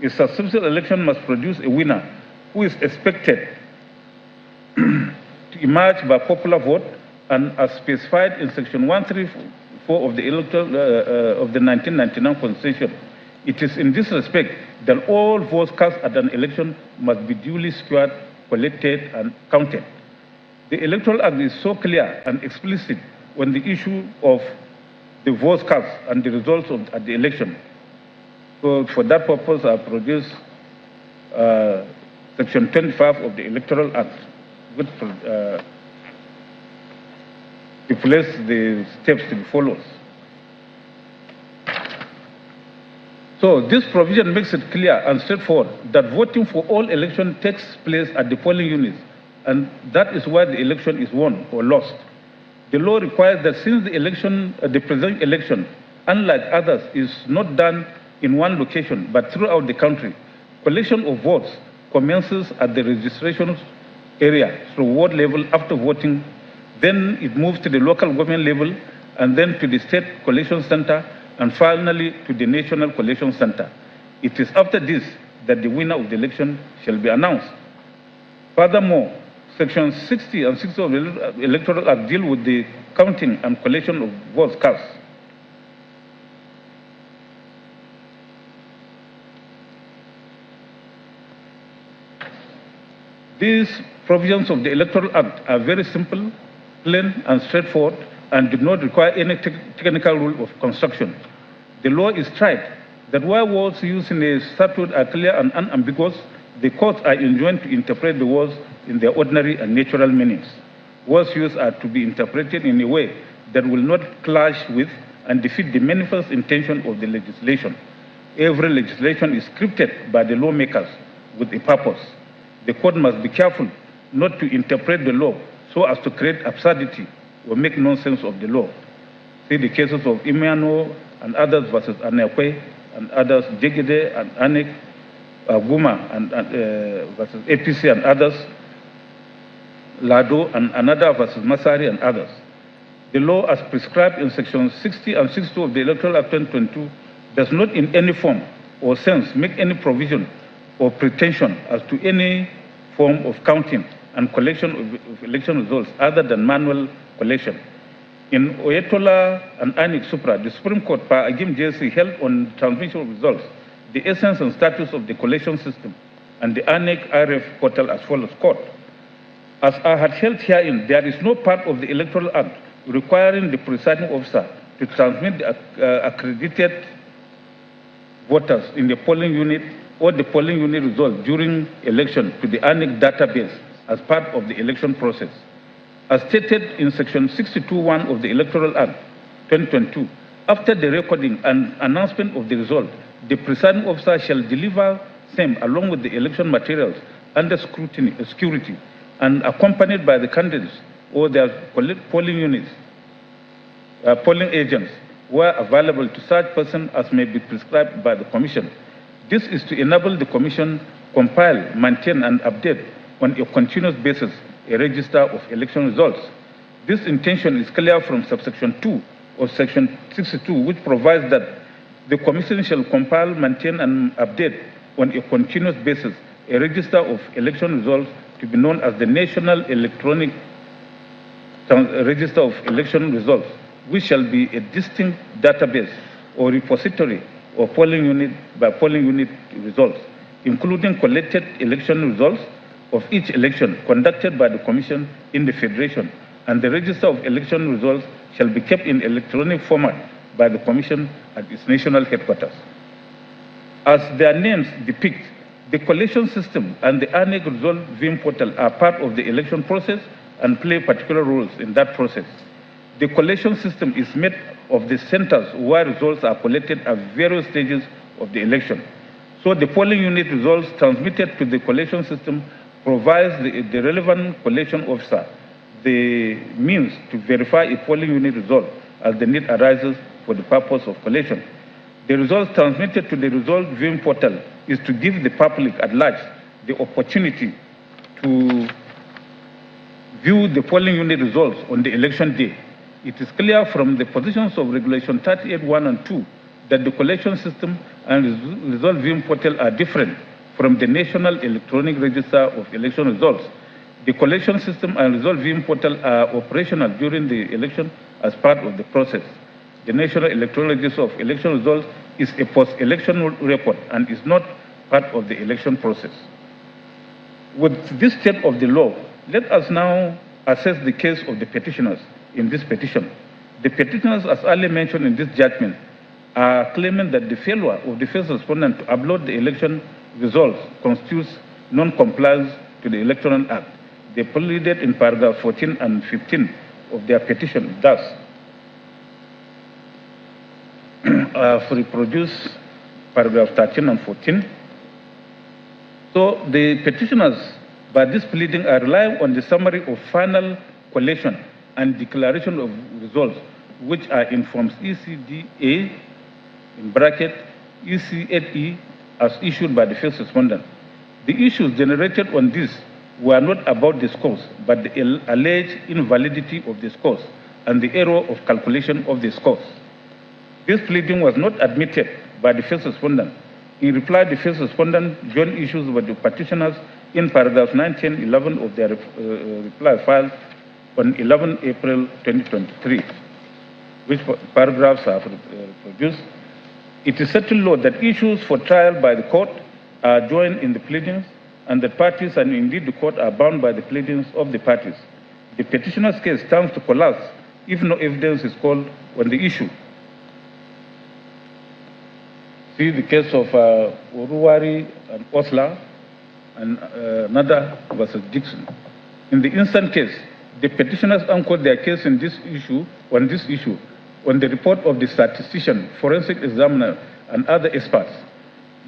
A successful election must produce a winner who is expected to emerge by popular vote and as specified in Section 134 of the of the 1999 Constitution. It is in this respect that all votes cast at an election must be duly secured, collected, and counted. The Electoral Act is so clear and explicit on the issue of the votes cast and the results at the election. So for that purpose, I produced Section 25 of the Electoral Act, which stipulates the steps to be followed. So this provision makes it clear and straightforward that voting for all elections takes place at the polling units, and that is where the election is won or lost. The law requires that since the presidential election unlike others, is not done in one location but throughout the country. Collection of votes commences at the registration area through ward level after voting. Then it moves to the local government level and then to the state collection center and finally to the national collection center. It is after this that the winner of the election shall be announced. Furthermore, Section 60 and 60 of the Electoral Act deal with the counting and collection of votes cast. These provisions of the Electoral Act are very simple, plain, and straightforward, and do not require any technical rule of construction. The law is tried that where words used in a statute are clear and unambiguous, the courts are enjoined to interpret the words in their ordinary and natural meanings. Words used are to be interpreted in a way that will not clash with and defeat the manifest intention of the legislation. Every legislation is scripted by the lawmakers with a purpose. The court must be careful not to interpret the law so as to create absurdity or make nonsense of the law. See the cases of Imiano and others versus Anekwe and others, Jegede and Anek, Guma and versus APC and others, Lado and another versus Masari and others. The law as prescribed in Section 60 and 62 of the Electoral Act 2022 does not in any form or sense make any provision or pretension as to any form of counting and collection of election results other than manual collection. In Oyetola and Anik Supra, the Supreme Court, per Agim JC, held on transmission of results, the essence and status of the collection system, and the Anik RF portal as follows. Court, as I had held herein, there is no part of the Electoral Act requiring the presiding officer to transmit the accredited voters in the polling unit or the polling unit result during election to the Anik database as part of the election process. As stated in Section 62(1) of the Electoral Act 2022, after the recording and announcement of the result, the presiding officer shall deliver same along with the election materials under security and accompanied by the candidates or their polling units, polling agents, where available to such person as may be prescribed by the Commission. This is to enable the Commission compile, maintain, and update on a continuous basis a register of election results. This intention is clear from subsection 2 of Section 62, which provides that the Commission shall compile, maintain, and update on a continuous basis a register of election results to be known as the National Electronic Register of Election Results, which shall be a distinct database or repository of polling unit by polling unit results, including collected election results of each election conducted by the Commission in the Federation, and the register of election results shall be kept in electronic format by the Commission at its national headquarters. As their names depict, the collation system and the ANEC result viewing portal are part of the election process and play particular roles in that process. The collation system is made of the centers where results are collected at various stages of the election. So the polling unit results transmitted to the collation system provides the relevant collection officer the means to verify a polling unit result as the need arises for the purpose of collation. The results transmitted to the result viewing portal is to give the public at large the opportunity to view the polling unit results on the election day. It is clear from the positions of Regulation 38(1) and 2 that the collection system and result viewing portal are different from the National Electronic Register of Election Results. The collection system and result viewing portal are operational during the election as part of the process. The National Electronic Register of Election Results is a post-election record and is not part of the election process. With this state of the law, let us now assess the case of the petitioners in this petition. The petitioners, as earlier mentioned in this judgment, are claiming that the failure of the first respondent to upload the election results constitutes non-compliance to the Electoral Act. They pleaded in paragraph 14 and 15 of their petition. Thus, to reproduce paragraph 13 and 14. So the petitioners, by this pleading, are relying on the summary of final collation and declaration of results, which are in forms ECDA, in bracket, EC8E, as issued by the first respondent. The issues generated on this were not about the scores, but the alleged invalidity of the scores and the error of calculation of the scores. This pleading was not admitted by the first respondent. In reply, the first respondent joined issues with the petitioners in paragraphs 9, 10, 11 of their reply filed on 11 April 2023, which paragraphs are produced. It is settled law that issues for trial by the court are joined in the pleadings, and that parties and indeed the court are bound by the pleadings of the parties. The petitioner's case stands to collapse if no evidence is called on the issue. See the case of Uruwari and Osler and Nada versus Dixon. In the instant case, the petitioners anchored their case in this issue, on the report of the statistician, forensic examiner, and other experts.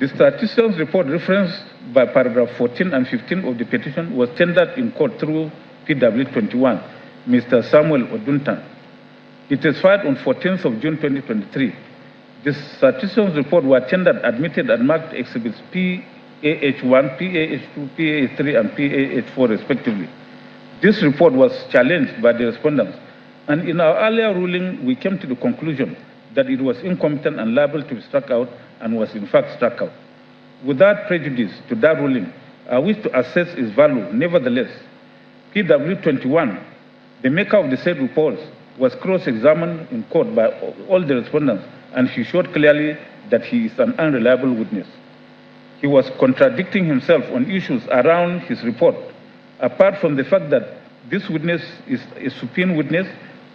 The statistician's report referenced by paragraph 14 and 15 of the petition was tendered in court through PW21, Mr. Samuel Oduntan. It is filed on 14th of June 2023. The statistician's report were tendered, admitted, and marked exhibits PAH1, PAH2, PAH3, and PAH4 respectively. This report was challenged by the respondents, and in our earlier ruling, we came to the conclusion that it was incompetent and liable to be struck out, and was in fact struck out. Without prejudice to that ruling, I wish to assess its value. Nevertheless, PW21, the maker of the said reports, was cross-examined in court by all the respondents, and he showed clearly that he is an unreliable witness. He was contradicting himself on issues around his report, apart from the fact that this witness is a subpoena witness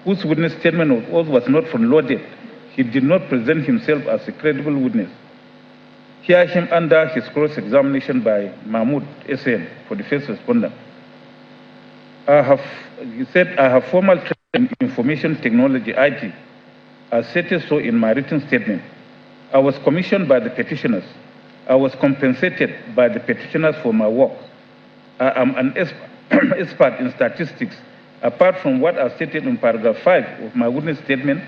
whose witness statement of oath was not front-loaded. He did not present himself as a credible witness. Hear him under his cross-examination by Mahmoud SN for the first respondent. He said, I have formal training in information technology, IT, as stated so in my written statement. I was commissioned by the petitioners. I was compensated by the petitioners for my work. I am an expert in statistics. Apart from what I stated in paragraph 5 of my witness statement,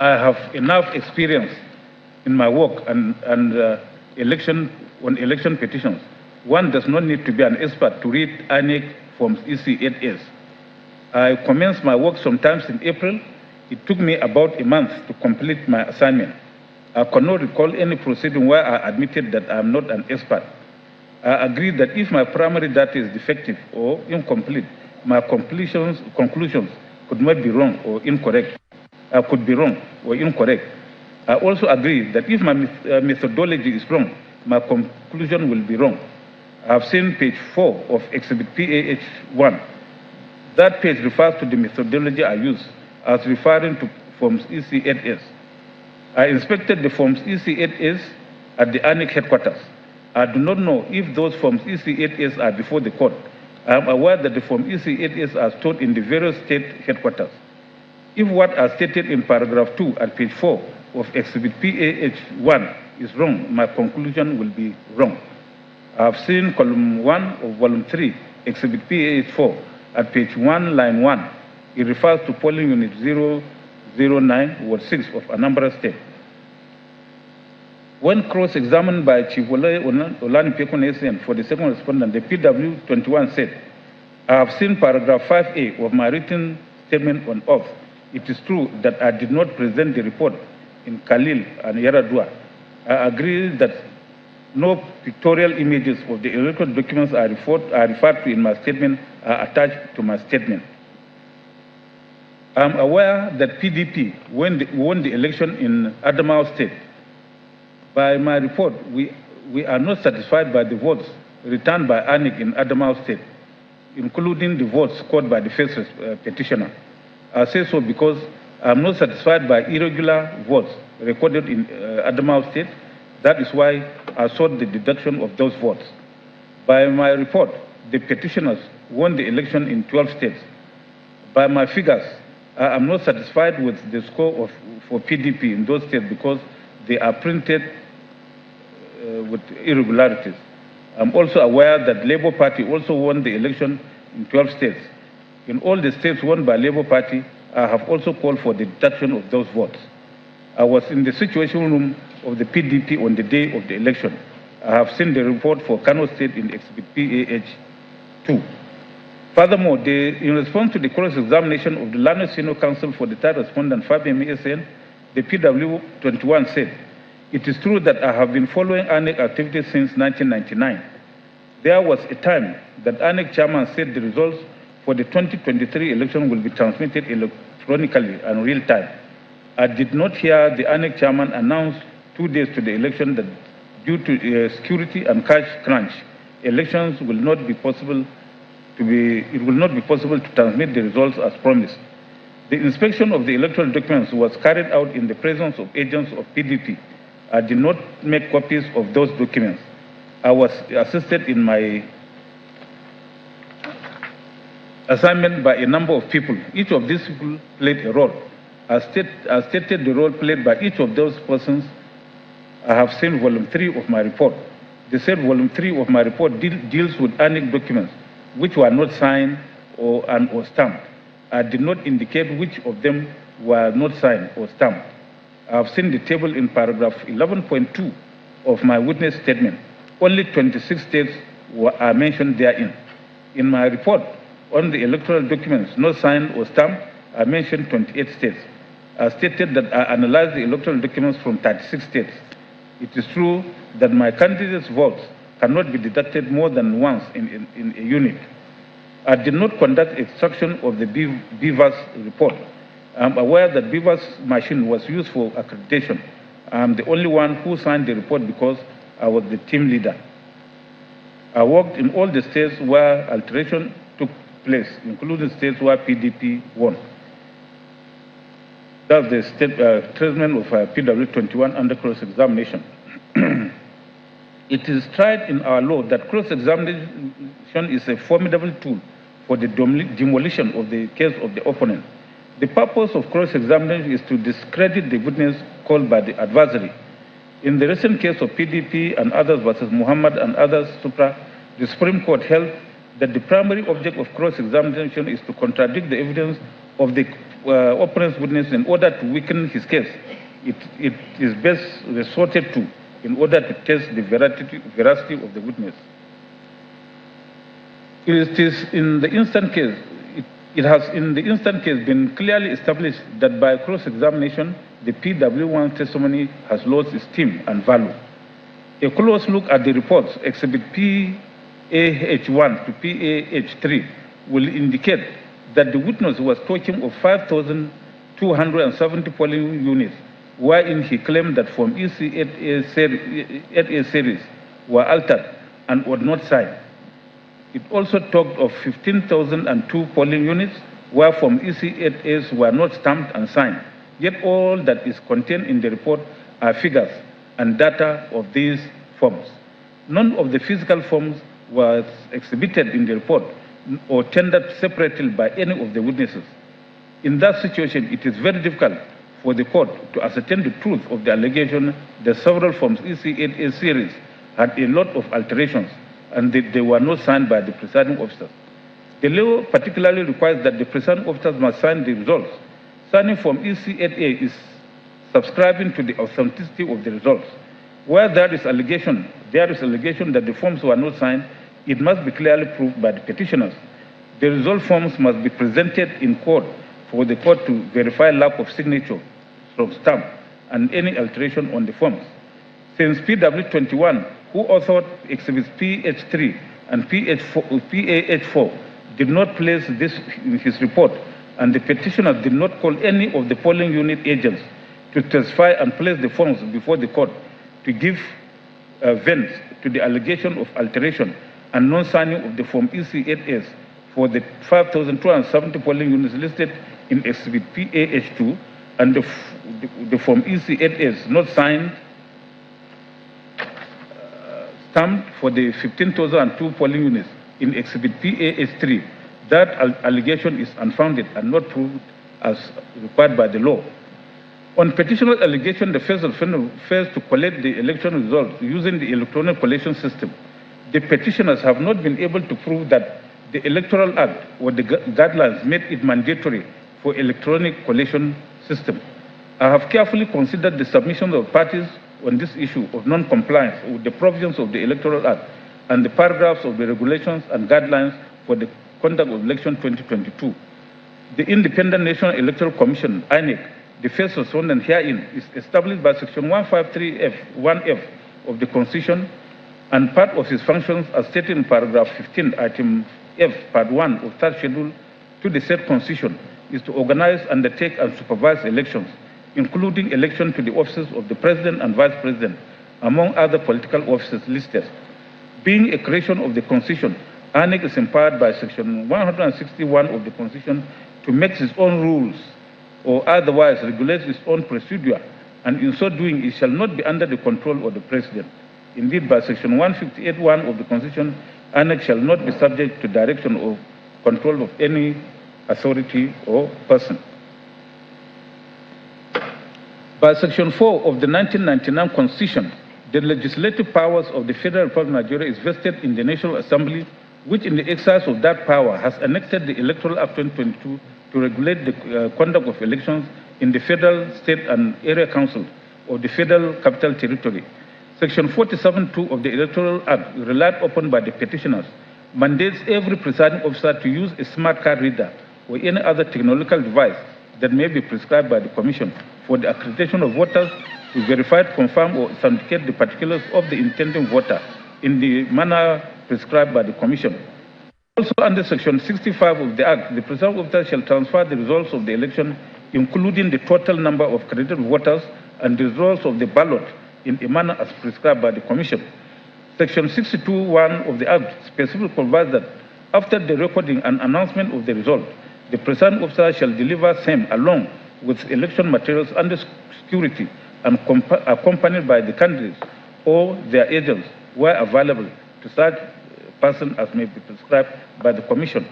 I have enough experience in my work and election petitions. One does not need to be an expert to read INEC forms EC8S. I commenced my work sometimes in April. It took me about a month to complete my assignment. I cannot recall any proceeding where I admitted that I am not an expert. I agree that if my primary data is defective or incomplete, my conclusions could not be wrong or incorrect. Could be wrong or incorrect. I also agree that if my methodology is wrong, my conclusion will be wrong. I have seen page 4 of Exhibit PAH1. That page refers to the methodology I use as referring to forms EC8S. I inspected the forms EC8S at the ANIC headquarters. I do not know if those forms EC8S are before the court. I am aware that the form EC8S are stored in the various state headquarters. If what I stated in paragraph 2 at page 4 of Exhibit PAH1 is wrong, my conclusion will be wrong. I have seen column 1 of volume 3, Exhibit PAH4, at page 1, line 1. It refers to polling unit 009, ward 6 of Anambra State. When cross-examined by Chief Olani Pekon SN for the second respondent, the PW21 said, I have seen paragraph 5A of my written statement on oath. It is true that I did not present the report in Khalil and Yaradua. I agree that no pictorial images of the electoral documents I referred to in my statement are attached to my statement. I am aware that PDP won the election in Adamawa State. By my report, we are not satisfied by the votes returned by ANIC in Adamawa State, including the votes scored by the first petitioner. I say so because I am not satisfied by irregular votes recorded in Adamawa State. That is why I sought the deduction of those votes. By my report, the petitioners won the election in 12 states. By my figures, I am not satisfied with the score for PDP in those states because they are printed with irregularities. I'm also aware that Labour Party also won the election in 12 states. In all the states won by Labour Party, I have also called for the deduction of those votes. I was in the situation room of the PDP on the day of the election. I have seen the report for Kano State in Exhibit PAH-2. Furthermore, in response to the cross-examination of the Learned Senior Counsel for the third respondent, Fabian SN, the PW21 said, "It is true that I have been following ANEC activities since 1999. There was a time that ANEC chairman said the results for the 2023 election will be transmitted electronically and real time. I did not hear the ANEC chairman announce 2 days to the election that due to security and cash crunch, elections will not be possible to transmit the results as promised. The inspection of the electoral documents was carried out in the presence of agents of PDP. I did not make copies of those documents. I was assisted in my assignment by a number of people. Each of these people played a role. As stated the role played by each of those persons. I have seen volume 3 of my report. The said volume 3 of my report deals with ANEC documents which were not signed or stamped. I did not indicate which of them were not signed or stamped. I have seen the table in paragraph 11.2 of my witness statement. Only 26 states are mentioned therein. In my report on the electoral documents not signed or stamped, I mentioned 28 states. I stated that I analyzed the electoral documents from 36 states. It is true that my candidate's votes cannot be deducted more than once in a unit. I did not conduct extraction of the BVAS report. I am aware that BVAS machine was used for accreditation. I am the only one who signed the report because I was the team leader. I worked in all the states where alteration took place, including states where PDP won. That's the treatment of PW21 under cross-examination. It is tried in our law that cross-examination is a formidable tool for the demolition of the case of the opponent. The purpose of cross-examination is to discredit the witness called by the adversary. In the recent case of PDP and others versus Muhammad and others, Supra, the Supreme Court held that the primary object of cross-examination is to contradict the evidence of the opponent's witness in order to weaken his case. It is best resorted to in order to test the veracity of the witness. It has in the instant case been clearly established that by cross-examination, the PW1 testimony has lost esteem and value. A close look at the reports, Exhibit PAH1 to PAH3, will indicate that the witness was talking of 5,270 polling units, wherein he claimed that Form EC8A series were altered and were not signed. It also talked of 15,002 polling units, where Form EC8As were not stamped and signed. Yet all that is contained in the report are figures and data of these forms. None of the physical forms was exhibited in the report or tendered separately by any of the witnesses. In that situation, it is very difficult for the court to ascertain the truth of the allegation that several forms EC8A series had a lot of alterations and that they were not signed by the presiding officers. The law particularly requires that the presiding officers must sign the results. Signing Form EC8A is subscribing to the authenticity of the results. Where there is allegation that the forms were not signed, it must be clearly proved by the petitioners. The result forms must be presented in court for the court to verify lack of signature from stamp and any alteration on the forms. Since PW21, who authored Exhibits PH3 and PAH4, did not place this in his report, and the petitioner did not call any of the polling unit agents to testify and place the forms before the court to give vent to the allegation of alteration and non-signing of the Form EC8S for the 5,270 polling units listed in Exhibit PAH2 and the Form EC8S not signed, stamped for the 15,002 polling units in Exhibit PAH3. That allegation is unfounded and not proved as required by the law. On petitioner's allegation, the first offender fails to collect the election results using the electronic collation system. The petitioners have not been able to prove that the Electoral Act or the guidelines made it mandatory for electronic collation system. I have carefully considered the submissions of parties on this issue of non-compliance with the provisions of the Electoral Act and the paragraphs of the regulations and guidelines for the conduct of election 2022. The Independent National Electoral Commission, INEC, the first respondent herein, is established by Section 153F of the Constitution, and part of its functions as stated in paragraph 15, item F, part 1 of third schedule to the said Constitution, is to organize, undertake, and supervise elections, including election to the offices of the President and Vice President, among other political offices listed. Being a creation of the Constitution, INEC is empowered by Section 161 of the Constitution to make its own rules or otherwise regulate its own procedure, and in so doing, it shall not be under the control of the President. Indeed, by Section 158(1) of the Constitution, INEC shall not be subject to direction or control of any authority or person. By Section 4 of the 1999 Constitution, the legislative powers of the Federal Republic of Nigeria is vested in the National Assembly, which in the exercise of that power has enacted the Electoral Act 2022 to regulate the conduct of elections in the Federal, State, and Area Council of the Federal Capital Territory. Section 47(2) of the Electoral Act, relied upon by the petitioners, mandates every presiding officer to use a smart card reader or any other technological device that may be prescribed by the Commission for the accreditation of voters to verify, confirm, or authenticate the particulars of the intending voter in the manner prescribed by the Commission. Also under Section 65 of the Act, the presiding officer shall transfer the results of the election, including the total number of accredited voters and the results of the ballot, in a manner as prescribed by the Commission. Section 62(1) of the Act specifically provides that after the recording and announcement of the result, the presiding officer shall deliver same along with election materials under security and accompanied by the candidates or their agents where available to such person as may be prescribed by the Commission.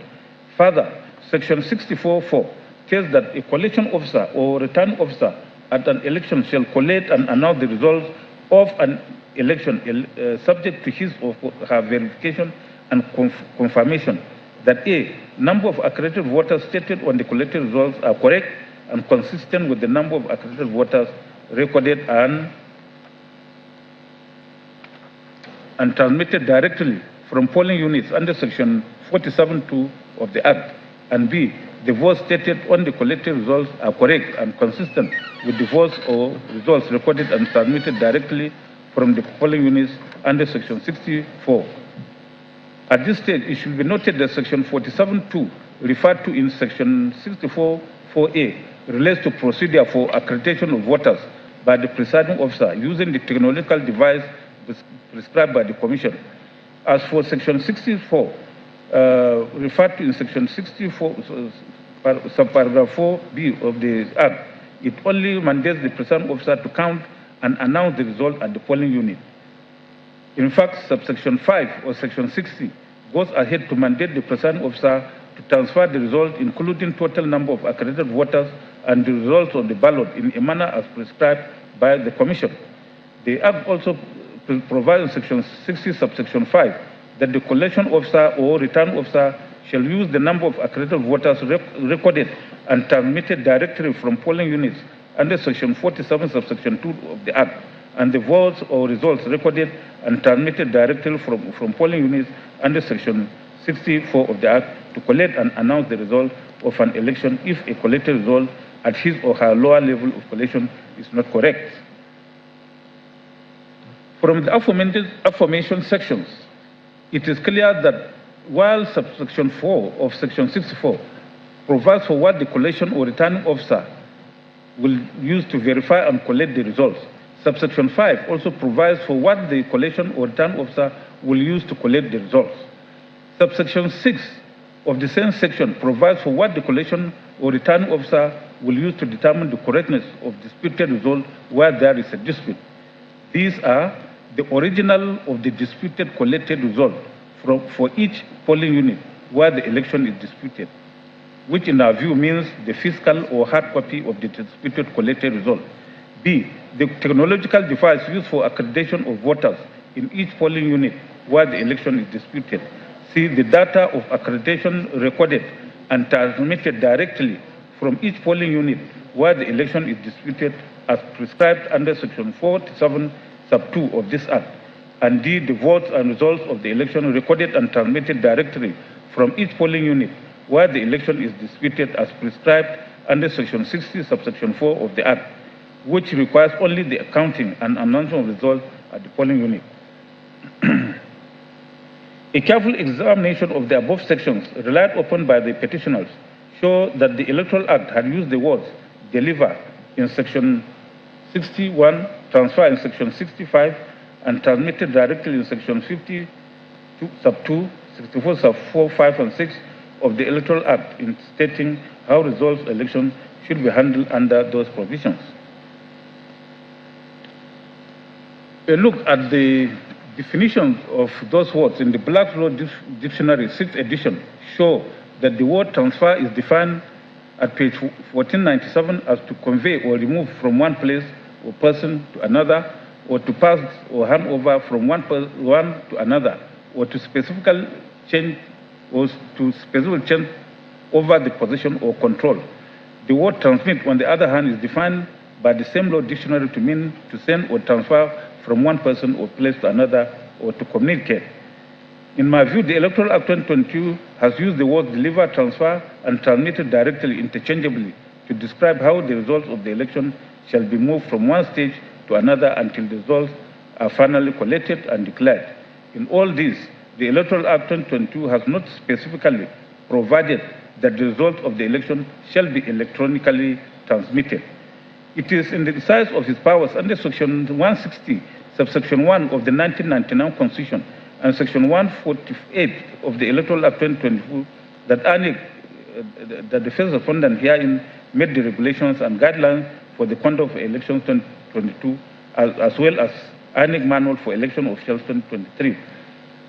Further, Section 64(4) states that a collation officer or returning officer at an election shall collate and announce the results of an election subject to his or her verification and confirmation that A, number of accredited voters stated on the collected results are correct and consistent with the number of accredited voters recorded and transmitted directly from polling units under Section 47(2) of the Act, and B, the votes stated on the collected results are correct and consistent with the votes or results recorded and transmitted directly from the polling units under Section 64. At this stage, it should be noted that Section 47(2) referred to in Section 64(4)(a) relates to procedure for accreditation of voters by the presiding officer using the technological device prescribed by the Commission. As for Section 64, referred to in Section 64, subparagraph 4b of the Act, it only mandates the presiding officer to count and announce the result at the polling unit. In fact, subsection 5 or Section 60 goes ahead to mandate the presiding officer to transfer the result, including total number of accredited voters and the results of the ballot in a manner as prescribed by the Commission. The Act also provides in Section 60, subsection 5, that the collection officer or return officer shall use the number of accredited voters recorded and transmitted directly from polling units under Section 47, subsection 2 of the Act, and the votes or results recorded and transmitted directly from polling units under Section 64 of the Act to collect and announce the result of an election if a collected result at his or her lower level of collection is not correct. From the aforementioned sections, it is clear that while subsection 4 of Section 64 provides for what the collation or returning officer will use to verify and collect the results, subsection 5 also provides for what the collation or returning officer will use to collect the results. Subsection 6 of the same section provides for what the collation or returning officer will use to determine the correctness of disputed result where there is a dispute. These are the original of the disputed collected result for each polling unit where the election is disputed, which in our view means the physical or hard copy of the disputed collected result. B, the technological device used for accreditation of voters in each polling unit where the election is disputed. C, the data of accreditation recorded and transmitted directly from each polling unit where the election is disputed as prescribed under Section 47, Sub 2 of this Act, and D, the votes and results of the election recorded and transmitted directly from each polling unit where the election is disputed as prescribed under Section 60, Subsection 4 of the Act, which requires only the accounting and announcement of results at the polling unit. A careful examination of the above sections relied upon by the petitioners show that the Electoral Act had used the words deliver in Section 61, transfer in Section 65, and transmitted directly in Section 52, Sub 2, 64, Sub 4, 5, and 6 of the Electoral Act in stating how results of elections should be handled under those provisions. A look at the definitions of those words in the Black's Law Dictionary 6th edition show that the word transfer is defined at page 1497 as to convey or remove from one place or person to another, or to pass or hand over from one to another, or to specifically change over the possession or control. The word transmit, on the other hand, is defined by the same law dictionary to mean to send or transfer from one person or place to another, or to communicate. In my view, the Electoral Act 2022 has used the words deliver, transfer, and transmitted directly interchangeably to describe how the results of the election shall be moved from one stage to another until the results are finally collected and declared. In all this, the Electoral Act 2022 has not specifically provided that the results of the election shall be electronically transmitted. It is in the exercise of its powers under Section 160, subsection 1 of the 1999 Constitution, and Section 148 of the Electoral Act 2022 that that the first respondent herein made the regulations and guidelines for the conduct of elections 2022, as well as INEC Manual for Election Officials 2023.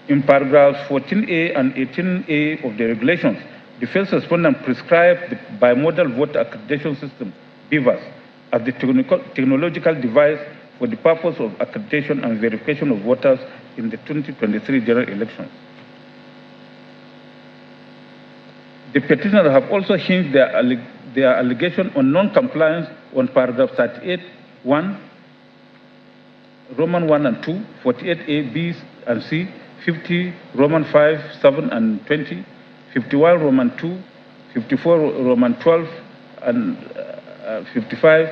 In paragraphs 14A and 18A of the regulations, the first respondent prescribed the bimodal voter accreditation system, BVAS, as the technological device for the purpose of accreditation and verification of voters in the 2023 general elections. The petitioners have also hinged their allegation on non-compliance on paragraph 38(1), Roman 1 and 2, 48A, B and C, 50, Roman 5, 7 and 20, 51, Roman 2, 54, Roman 12, and 55,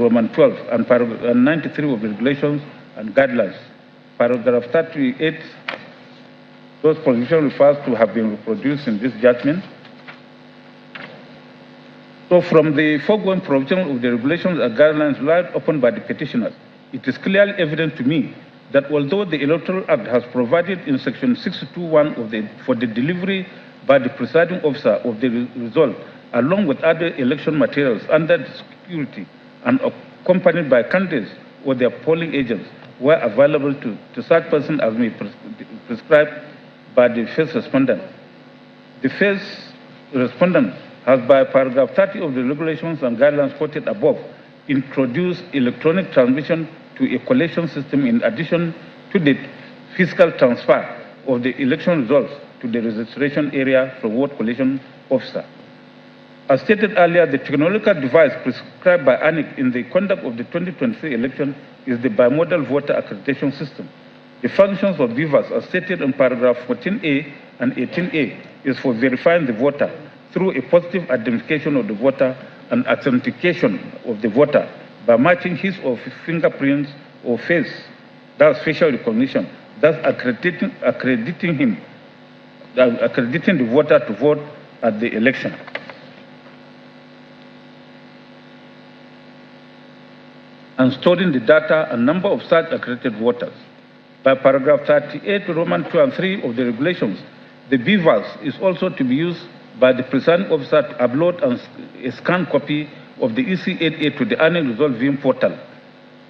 Roman 12, and 93 of the regulations and guidelines. Paragraph 38, those provisions refers to have been reproduced in this judgment. So from the foregoing provision of the regulations and guidelines relied upon by the petitioners, it is clearly evident to me that although the Electoral Act has provided in Section 621 for the delivery by the presiding officer of the result, along with other election materials under the security and accompanied by candidates or their polling agents, were available to such persons as may prescribed by the first respondent. The first respondent has, by paragraph 30 of the regulations and guidelines quoted above, introduced electronic transmission to a collation system in addition to the physical transfer of the election results to the registration area for vote collation officer. As stated earlier, the technological device prescribed by INEC in the conduct of the 2023 election is the bimodal voter accreditation system. The functions of BVAS, as stated in paragraph 14A and 18A, is for verifying the voter through a positive identification of the voter and authentication of the voter by matching his or her fingerprints or face, that's facial recognition, thus accrediting the voter to vote at the election. And storing the data and number of such accredited voters. By paragraph 38, Roman 2 and 3 of the regulations, the BVAS is also to be used by the presiding officer to upload a scanned copy of the EC8A to the INEC result viewing portal,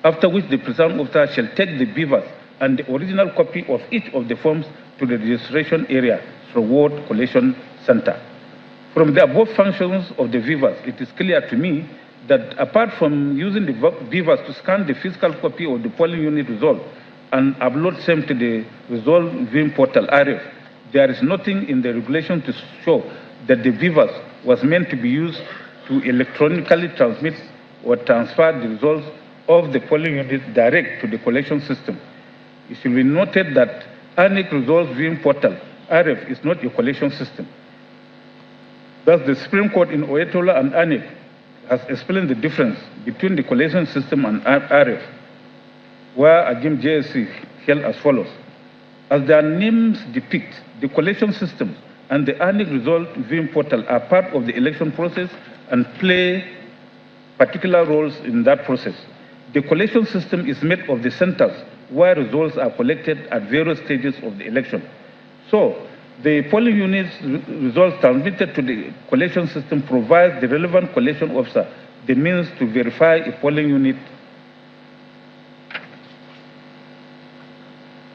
after which the presiding officer shall take the BVAS and the original copy of each of the forms to the registration area for vote collation center. From the above functions of the BVAS, it is clear to me that apart from using the BVAS to scan the physical copy of the polling unit result and upload same to the result viewing portal RF, there is nothing in the regulation to show that the BVAS was meant to be used to electronically transmit or transfer the results of the polling unit direct to the collection system. It should be noted that INEC results viewing portal, RF, is not a collection system. Thus, the Supreme Court in Oyetola and INEC has explained the difference between the collection system and RF, where Agim JSC held as follows. As their names depict, the collection system and the INEC result viewing portal are part of the election process and play particular roles in that process. The collection system is made of the centers where results are collected at various stages of the election. So, the polling unit's results transmitted to the collection system provides the relevant collection officer the means to verify a polling unit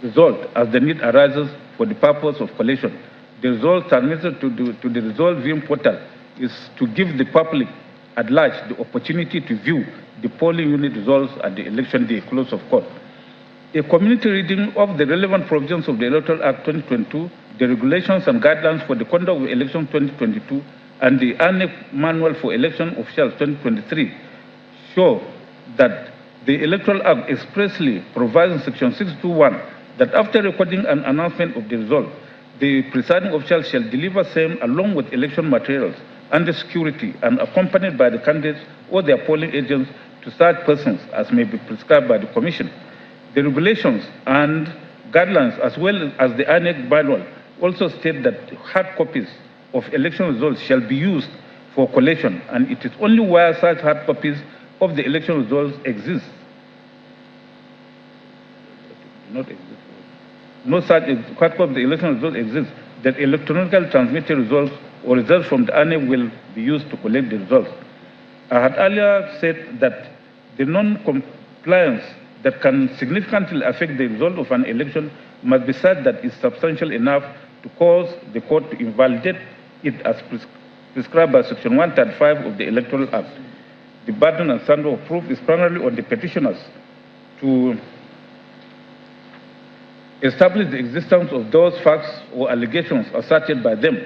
result as the need arises for the purpose of collection. The result transmitted to the result viewing portal is to give the public at large the opportunity to view the polling unit results at the election day, close of court. A community reading of the relevant provisions of the Electoral Act 2022, the regulations and guidelines for the conduct of election 2022, and the INEC Manual for Election Officials 2023 show that the Electoral Act expressly provides in Section 621 that after recording an announcement of the result, the presiding official shall deliver same along with election materials and the security and accompanied by the candidates or their polling agents to such persons as may be prescribed by the Commission. The regulations and guidelines as well as the INEC manual also state that hard copies of election results shall be used for collation, and it is only where such hard copies of the election results exist. No such hard copy of the election results exists that electronically transmitted results or results from the INEC will be used to collect the results. I had earlier said that the non-compliance that can significantly affect the result of an election must be such that it's substantial enough to cause the court to invalidate it as prescribed by Section 135 of the Electoral Act. The burden and standard of proof is primarily on the petitioners to establish the existence of those facts or allegations asserted by them.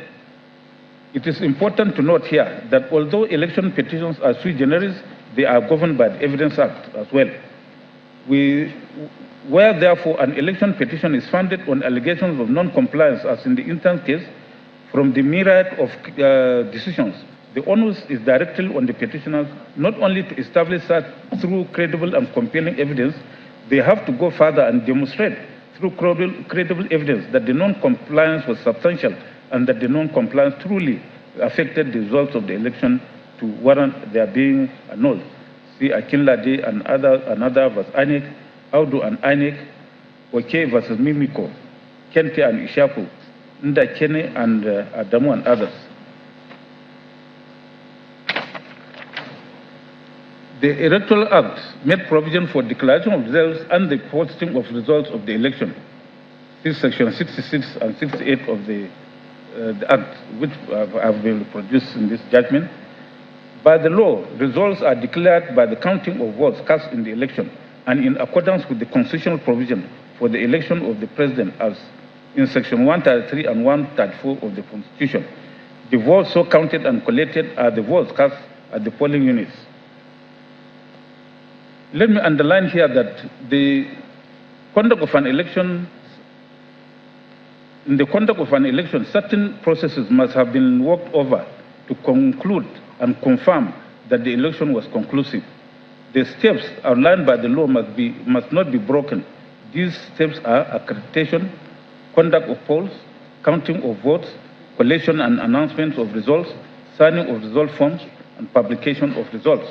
It is important to note here that although election petitions are sui generis, they are governed by the Evidence Act as well. Where therefore an election petition is founded on allegations of non-compliance, as in the instance case, from the myriad of decisions, the onus is directly on the petitioners not only to establish such through credible and compelling evidence, they have to go further and demonstrate through credible evidence that the non-compliance was substantial and that the non-compliance truly affected the results of the election to warrant their being annulled. See Akinlade and another versus INEC, Audu and INEC, Oke versus Mimiko, Kente and Ishaku, Nda Kene and Adamu and others. The Electoral Act made provision for declaration of results and the posting of results of the election. This is Section 66 and 68 of the Act, which have been produced in this judgment. By the law, results are declared by the counting of votes cast in the election and in accordance with the constitutional provision for the election of the President as in Section 133 and 134 of the Constitution. The votes so counted and collected are the votes cast at the polling units. Let me underline here that the conduct of an election, in the conduct of an election, certain processes must have been worked over to conclude and confirm that the election was conclusive. The steps outlined by the law must not be broken. These steps are accreditation, conduct of polls, counting of votes, collation and announcements of results, signing of result forms, and publication of results.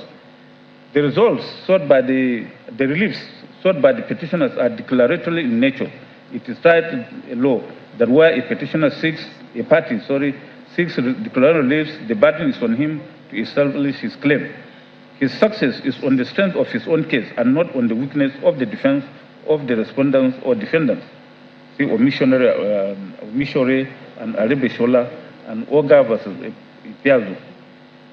The results sought by the reliefs sought by the petitioners are declaratory in nature. It is cited in law that where a petitioner seeks declaratory reliefs, the burden is on him to establish his claim. His success is on the strength of his own case and not on the weakness of the defense of the respondents or defendants. See Omishore and Arebeshola and Oga versus Ipiazo.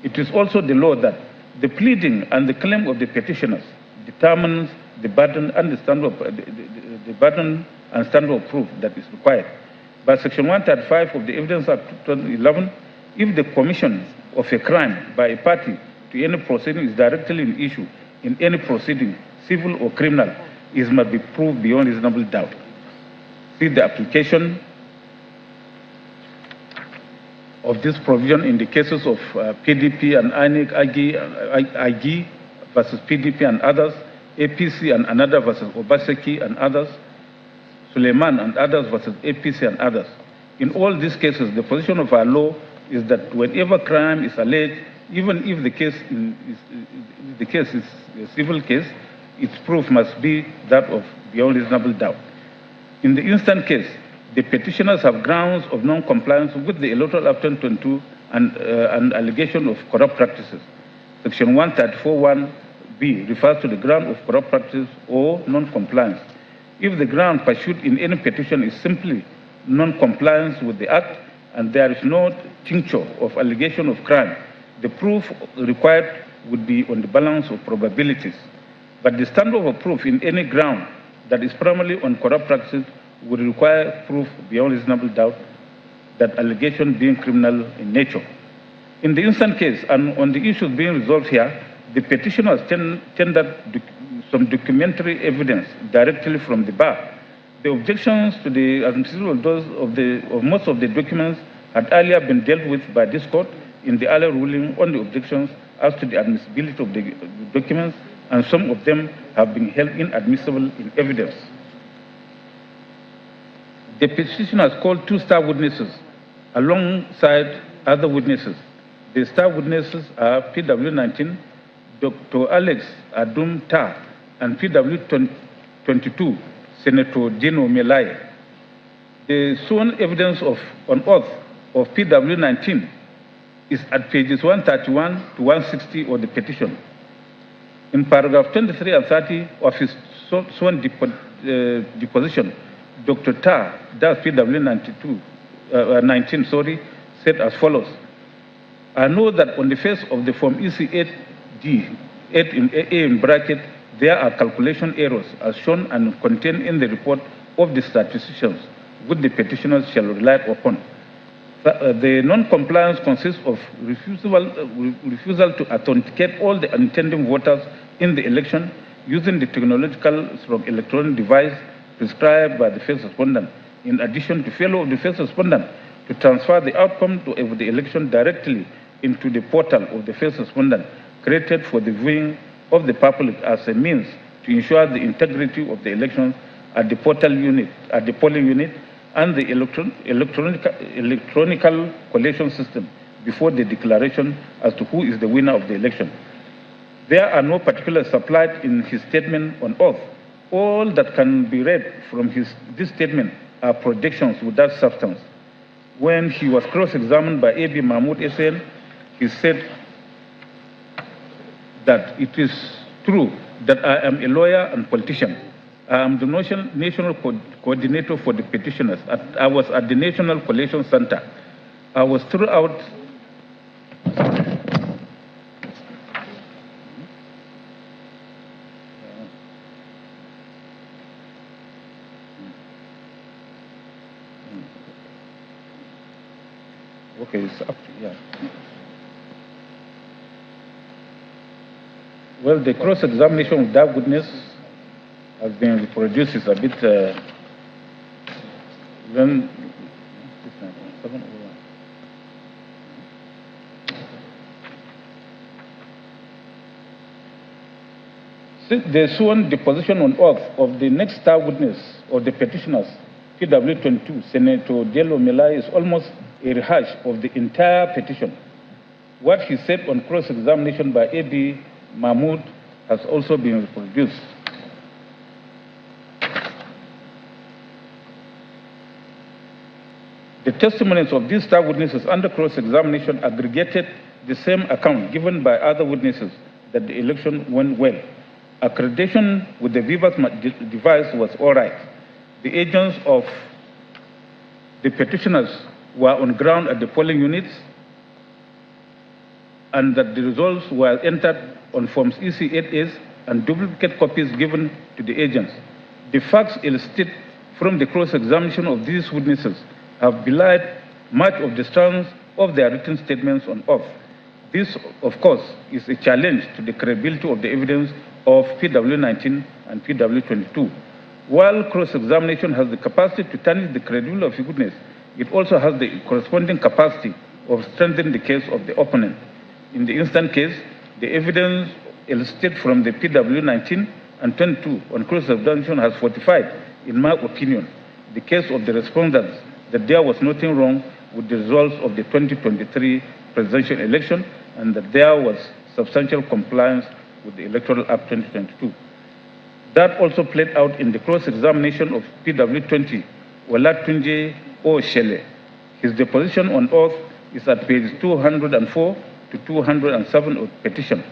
It is also the law that the pleading and the claim of the petitioners determines the burden and the standard of proof that is required. By Section 135 of the Evidence Act 2011, if the Commission of a crime by a party to any proceeding is directly an issue in any proceeding, civil or criminal, it must be proved beyond reasonable doubt. See the application of this provision in the cases of PDP and INEC, IG versus PDP and others, APC and another versus Obaseki and others, Suleiman and others versus APC and others. In all these cases, the position of our law is that whenever crime is alleged, even if the case is a civil case, its proof must be that of beyond reasonable doubt. In the instant case, the petitioners have grounds of non-compliance with the Electoral Act 2022 and allegation of corrupt practices. Section 134(1)(b) refers to the ground of corrupt practice or non-compliance. If the ground pursued in any petition is simply non-compliance with the Act and there is no tincture of allegation of crime, the proof required would be on the balance of probabilities. But the standard of proof in any ground that is primarily on corrupt practices would require proof beyond reasonable doubt that allegation being criminal in nature. In the instant case, and on the issues being resolved here, the petitioners tendered some documentary evidence directly from the bar. The objections to the admissibility of most of the documents had earlier been dealt with by this court in the earlier ruling on the objections as to the admissibility of the documents, and some of them have been held inadmissible in evidence. The petitioners called 2 star witnesses alongside other witnesses. The star witnesses are PW19, Dr. Alex Adum Ta, and PW22, Senator Dino Melai. The sworn evidence on oath of PW19 is at pages 131 to 160 of the petition. In paragraph 23 and 30 of his sworn deposition, Dr. Ta, that's PW19, said as follows: I know that on the face of the form EC8D, 8 in A in bracket, there are calculation errors as shown and contained in the report of the statisticians, which the petitioners shall rely upon. The non-compliance consists of refusal to authenticate all the intending voters in the election using the technological/electronic device prescribed by the first respondent, in addition to failure of the first respondent to transfer the outcome of the election directly into the portal of the first respondent created for the viewing of the public as a means to ensure the integrity of the election at the polling unit, and the electronic collation system before the declaration as to who is the winner of the election. There are no particulars supplied in his statement on oath. All that can be read from this statement are projections without substance. When he was cross-examined by A.B. Mahmoud SN, he said that it is true that I am a lawyer and politician. I am the national coordinator for the petitioners. I was at the National Collation Center. I was throughout. Okay, it's up to, yeah. Well, the cross-examination of that witness has been reproduced. It's a bit the sworn deposition on oath of the next star witness of the petitioners, PW22, Senator Delo Melai, is almost a rehash of the entire petition. What he said on cross-examination by A.B. Mahmoud has also been reproduced. The testimonies of these star witnesses under cross-examination aggregated the same account given by other witnesses that the election went well. Accreditation with the Vivas device was all right. The agents of the petitioners were on ground at the polling units, and that the results were entered on forms EC8S and duplicate copies given to the agents. The facts elicited from the cross-examination of these witnesses have belied much of the strands of their written statements on oath. This, of course, is a challenge to the credibility of the evidence of PW19 and PW22. While cross-examination has the capacity to tarnish the credibility of a witness, it also has the corresponding capacity of strengthening the case of the opponent. In the instant case, the evidence elicited from the PW19 and 22 on cross-examination has fortified, in my opinion, the case of the respondents that there was nothing wrong with the results of the 2023 presidential election and that there was substantial compliance with the Electoral Act 2022. That also played out in the cross-examination of PW20, Olatunji Oshele. His deposition on oath is at page 204 to 207 of petition.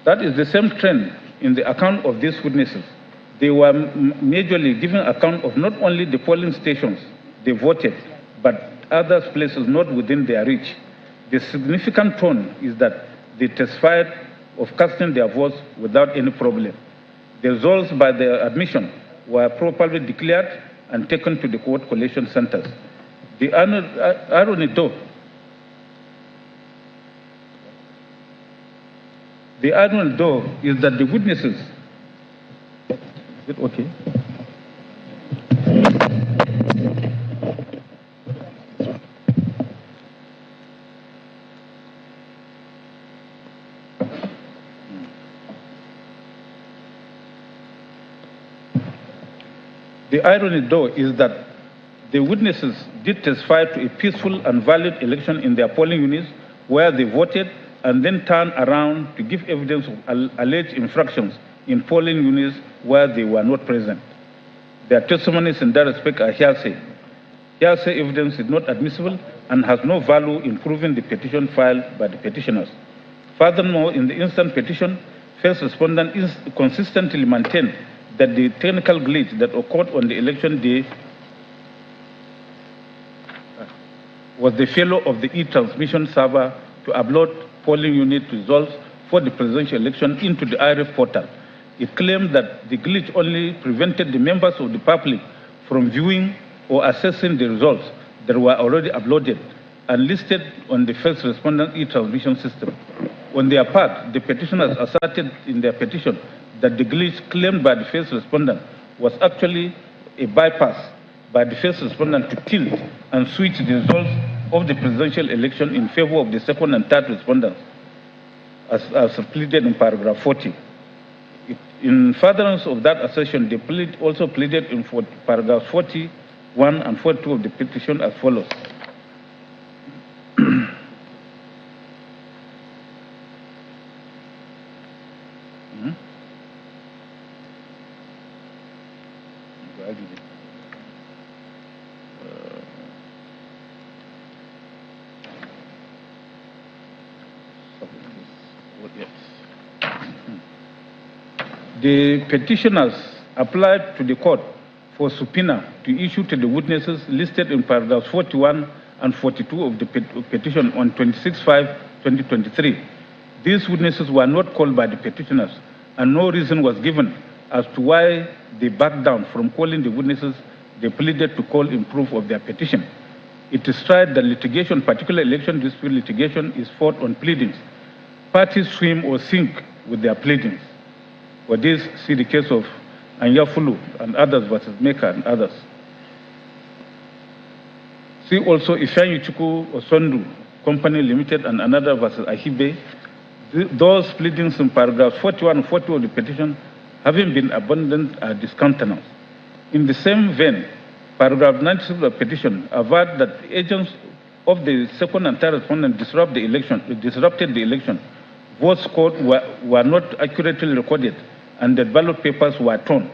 That is the same trend in the account of these witnesses. They were majorly giving account of not only the polling stations they voted, but other places not within their reach. The significant tone is that they testified of casting their votes without any problem. The results by their admission were properly declared and taken to the vote collation centers. The irony though is that the witnesses, is it okay? The irony, though, is that the witnesses did testify to a peaceful and valid election in their polling units where they voted and then turned around to give evidence of alleged infractions in polling units where they were not present. Their testimonies in that respect are hearsay. Hearsay evidence is not admissible and has no value in proving the petition filed by the petitioners. Furthermore, in the instant petition, first respondent is consistently maintained that the technical glitch that occurred on the election day was the failure of the e-transmission server to upload polling unit results for the presidential election into the IRF portal. It claimed that the glitch only prevented the members of the public from viewing or accessing the results that were already uploaded and listed on the first respondent e-transmission system. On their part, the petitioners asserted in their petition that the glitch claimed by the first respondent was actually a bypass by the first respondent to tilt and switch the results of the presidential election in favor of the second and third respondents, as pleaded in paragraph 40. In furtherance of that assertion, they also pleaded in paragraph 41 and 42 of the petition as follows. The petitioners applied to the court for subpoena to issue to the witnesses listed in paragraphs 41 and 42 of the petition on 26/5/2023. These witnesses were not called by the petitioners, and no reason was given as to why they backed down from calling the witnesses they pleaded to call in proof of their petition. It is tried that litigation, particularly election dispute litigation, is fought on pleadings. Parties swim or sink with their pleadings. For this, see the case of Anyafulu and others versus Meka and others. See also Ifeanyichukwu Osondu Company Limited and another versus Ahibe. Those pleadings in paragraphs 41 and 42 of the petition, having been abandoned, are discountenanced. In the same vein, paragraph 96 of the petition averred that agents of the second and third respondent disrupted the election. Votes scored were not accurately recorded, and that ballot papers were torn.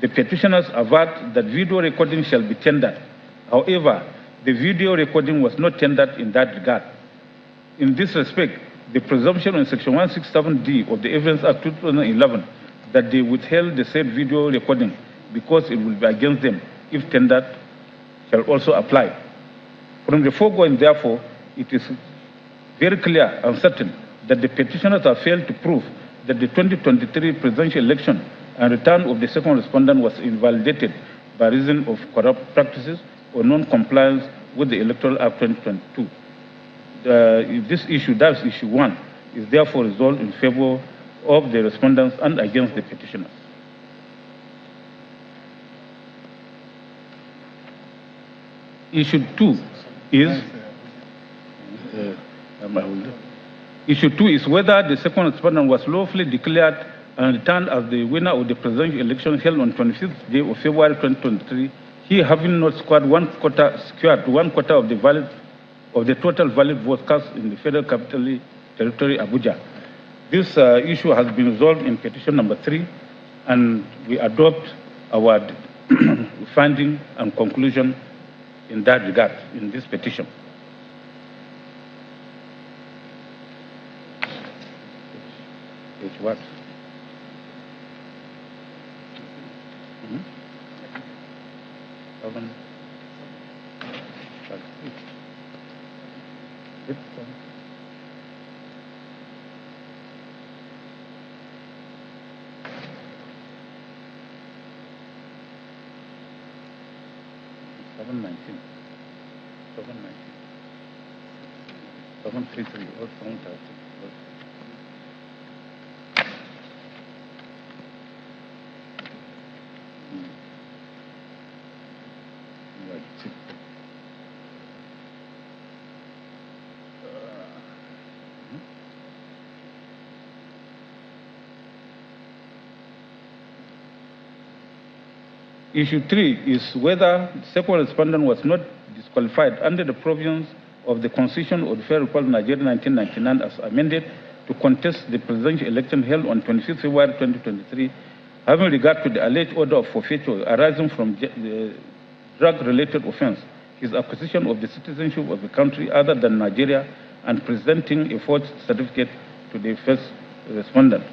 The petitioners averred that video recording shall be tendered. However, the video recording was not tendered in that regard. In this respect, the presumption in Section 167D of the Evidence Act 2011 that they withheld the said video recording because it will be against them if tendered shall also apply. From the foregoing, therefore, it is very clear and certain that the petitioners have failed to prove that the 2023 presidential election and return of the second respondent was invalidated by reason of corrupt practices or non-compliance with the Electoral Act 2022. This issue, that's issue 1, is therefore resolved in favor of the respondents and against the petitioners. Issue 2 is whether the second respondent was lawfully declared and returned as the winner of the presidential election held on 25th day of February 2023, he having not secured one quarter of the total valid votes cast in the Federal Capital Territory, Abuja. This issue has been resolved in petition number 3, and we adopt our finding and conclusion in that regard in this petition. Page what? Issue 3 is whether the second respondent was not disqualified under the provisions of the Constitution of the Federal Republic of Nigeria 1999 as amended to contest the presidential election held on 25th February 2023, having regard to the alleged order of forfeiture arising from the drug-related offense, his acquisition of the citizenship of the country other than Nigeria, and presenting a forged certificate to the first respondent.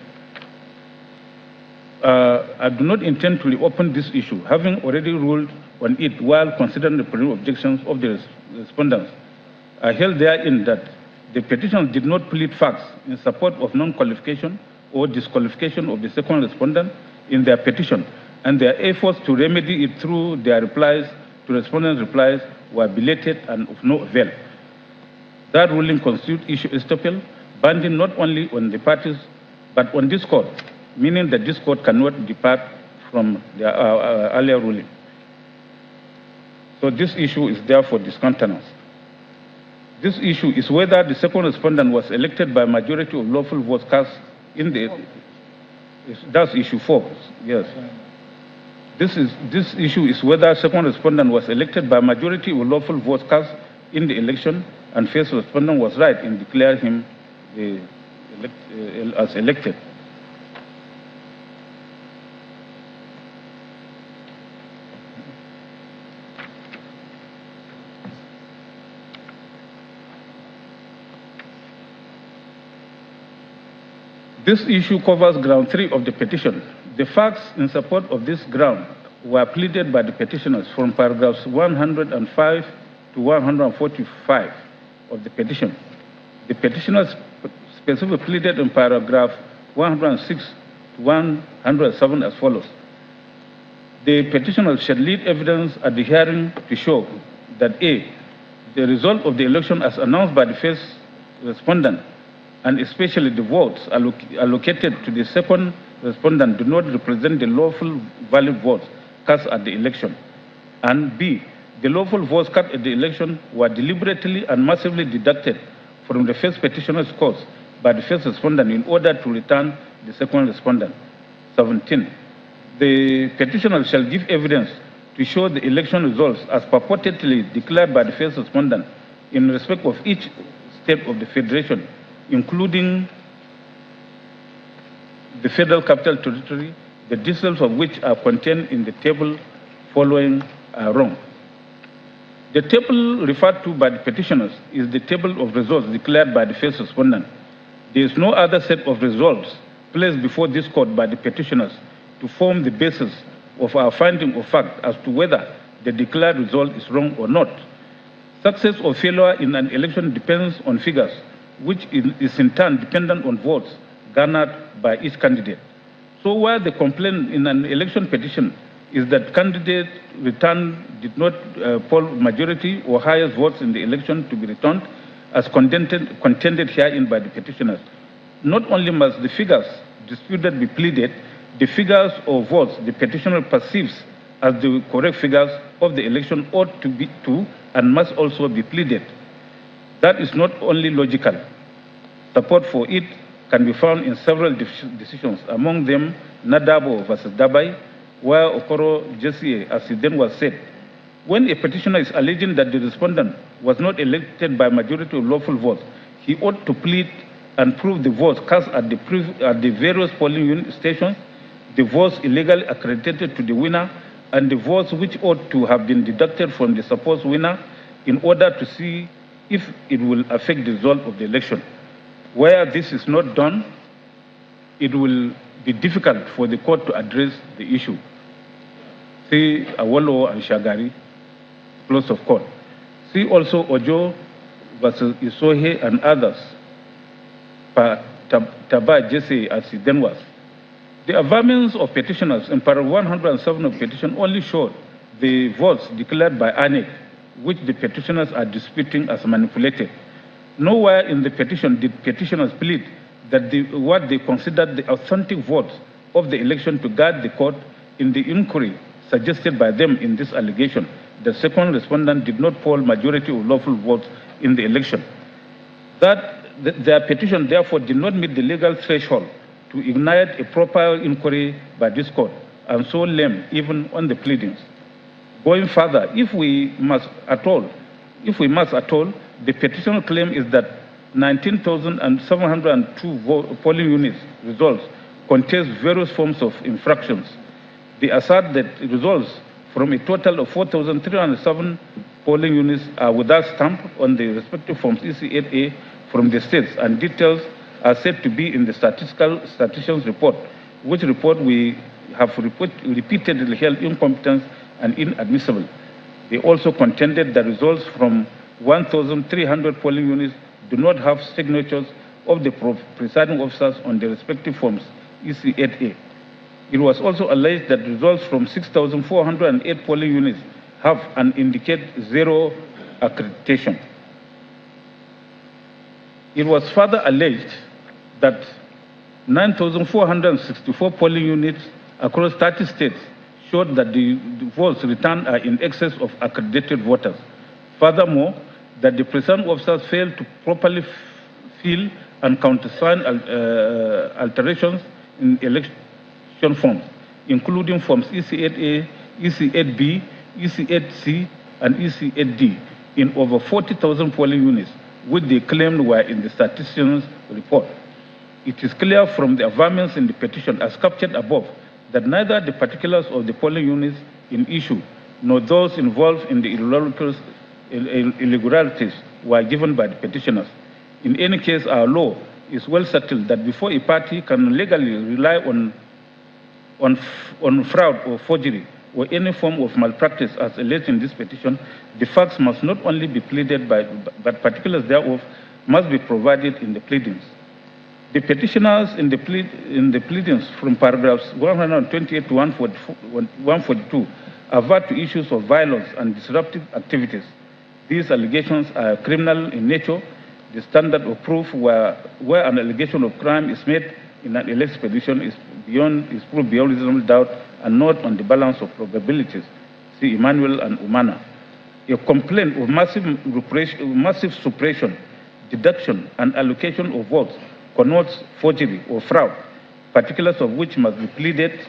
I do not intend to reopen this issue, having already ruled on it while considering the preliminary objections of the respondents. I held therein that the petitioners did not plead facts in support of non-qualification or disqualification of the second respondent in their petition, and their efforts to remedy it through their replies to respondents' replies were belated and of no avail. That ruling constitutes issue estoppel, binding not only on the parties but on this court, meaning that this court cannot depart from their earlier ruling. So this issue is therefore discontinuous. This issue is whether the second respondent was elected by majority of lawful votes cast in the, that's issue 4, yes. This issue is whether second respondent was elected by majority of lawful votes cast in the election, and first respondent was right in declaring him as elected. This issue covers ground 3 of the petition. The facts in support of this ground were pleaded by the petitioners from paragraphs 105 to 145 of the petition. The petitioners specifically pleaded in paragraph 106 to 107 as follows. The petitioners shall lead evidence at the hearing to show that A, the result of the election as announced by the first respondent, and especially the votes allocated to the second respondent, do not represent the lawful valid votes cast at the election. And B, the lawful votes cast at the election were deliberately and massively deducted from the first petitioner's scores by the first respondent in order to return the second respondent. 17. The petitioner shall give evidence to show the election results as purportedly declared by the first respondent in respect of each state of the Federation, including the Federal Capital Territory, the details of which are contained in the table following are wrong. The table referred to by the petitioners is the table of results declared by the first respondent. There is no other set of results placed before this court by the petitioners to form the basis of our finding of fact as to whether the declared result is wrong or not. Success or failure in an election depends on figures, which is in turn dependent on votes garnered by each candidate. So where the complaint in an election petition is that candidate returned did not poll majority or highest votes in the election to be returned as contended herein by the petitioners. Not only must the figures disputed be pleaded, the figures or votes the petitioner perceives as the correct figures of the election ought to be and must also be pleaded. That is not only logical. Support for it can be found in several decisions, among them Nadabo versus Dabai, where Okoro Jesse, as he then was said, when a petitioner is alleging that the respondent was not elected by majority of lawful votes, he ought to plead and prove the votes cast at the various polling unit stations, the votes illegally accredited to the winner, and the votes which ought to have been deducted from the supposed winner in order to see if it will affect the result of the election. Where this is not done, it will be difficult for the court to address the issue. See Awolo and Shagari, close of court. See also Ojo versus Isohe and others, Taba Jesse as he then was. The averments of petitioners in paragraph 107 of petition only showed the votes declared by ANEC, which the petitioners are disputing as manipulated. Nowhere in the petition did petitioners plead that what they considered the authentic votes of the election to guide the court in the inquiry suggested by them in this allegation. The second respondent did not poll majority of lawful votes in the election. Their petition therefore did not meet the legal threshold to ignite a proper inquiry by this court, and so lame even on the pleadings. Going further, if we must at all, the petitioner claim is that 19,702 polling units results contains various forms of infractions. They assert that results from a total of 4,307 polling units are without stamp on the respective forms EC8A from the states, and details are said to be in the statistician's report, which report we have repeatedly held incompetent and inadmissible. They also contended that results from 1,300 polling units do not have signatures of the presiding officers on the respective forms EC8A. It was also alleged that results from 6,408 polling units have and indicate zero accreditation. It was further alleged that 9,464 polling units across 30 states showed that the votes returned are in excess of accredited voters. Furthermore, that the presiding officers failed to properly fill and countersign alterations in election forms, including forms EC8A, EC8B, EC8C, and EC8D in over 40,000 polling units, which they claimed were in the statistician's report. It is clear from the averments in the petition as captured above that neither the particulars of the polling units in issue nor those involved in the irregularities were given by the petitioners. In any case, our law is well settled that before a party can legally rely on fraud or forgery or any form of malpractice as alleged in this petition, the facts must not only be pleaded but particulars thereof must be provided in the pleadings. The petitioners in the pleadings from paragraphs 128 to 142 avert to issues of violence and disruptive activities. These allegations are criminal in nature. The standard of proof where an allegation of crime is made in an election petition is proved beyond reasonable doubt and not on the balance of probabilities. See Emmanuel and Umana. A complaint of massive suppression, deduction, and allocation of votes connotes forgery or fraud, particulars of which must be pleaded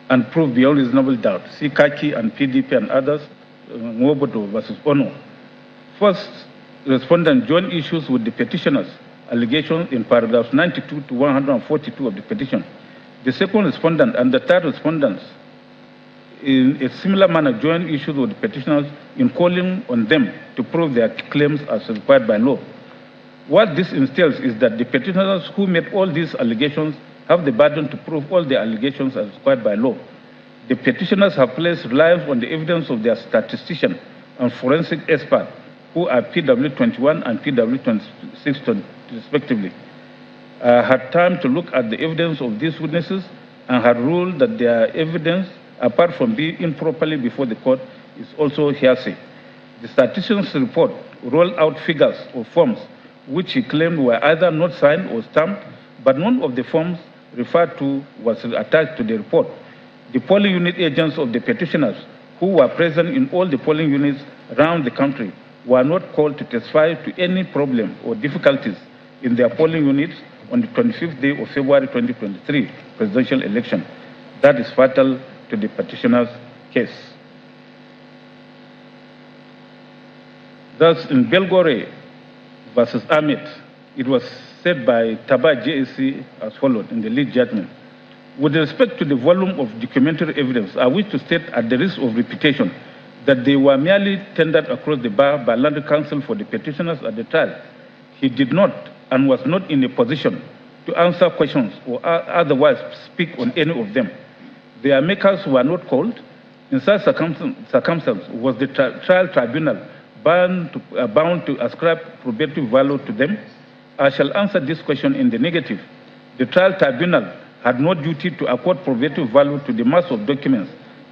and proved beyond reasonable doubt. See Kaki and PDP and others, Ngobodo versus Ono. First, respondent joined issues with the petitioners' allegations in paragraphs 92 to 142 of the petition. The second respondent and the third respondents in a similar manner joined issues with the petitioners in calling on them to prove their claims as required by law. What this entails is that the petitioners who made all these allegations have the burden to prove all their allegations as required by law. The petitioners have placed reliance on the evidence of their statistician and forensic expert, who are PW21 and PW26 respectively. had time to look at the evidence of these witnesses and had ruled that their evidence, apart from being improperly before the court, is also hearsay. The statistician's report rolled out figures or forms which he claimed were either not signed or stamped, but none of the forms referred to was attached to the report. The polling unit agents of the petitioners who were present in all the polling units around the country were not called to testify to any problem or difficulties in their polling units on the 25th day of February 2023 presidential election. That is fatal to the petitioner's case. Thus, in Belgore versus Ahmed, it was said by Taba JSC as follows in the lead judgment. With respect to the volume of documentary evidence, I wish to state at the risk of repetition that they were merely tendered across the bar by Land Council for the petitioners at the trial. He did not and was not in a position to answer questions or otherwise speak on any of them. Their makers were not called. In such circumstance, was the trial tribunal bound to ascribe probative value to them? I shall answer this question in the negative. The trial tribunal had no duty to accord probative value to the mass of documents,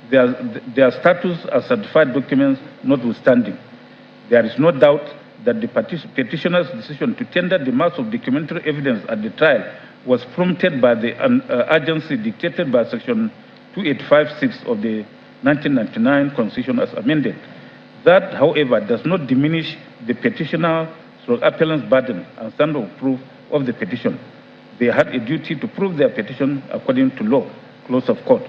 their status as certified documents notwithstanding. There is no doubt that the petitioner's decision to tender the mass of documentary evidence at the trial was prompted by the urgency dictated by Section 285(6) of the 1999 Constitution as amended. That, however, does not diminish the petitioner's appellant's burden and standard of proof of the petition. They had a duty to prove their petition according to law, close of court.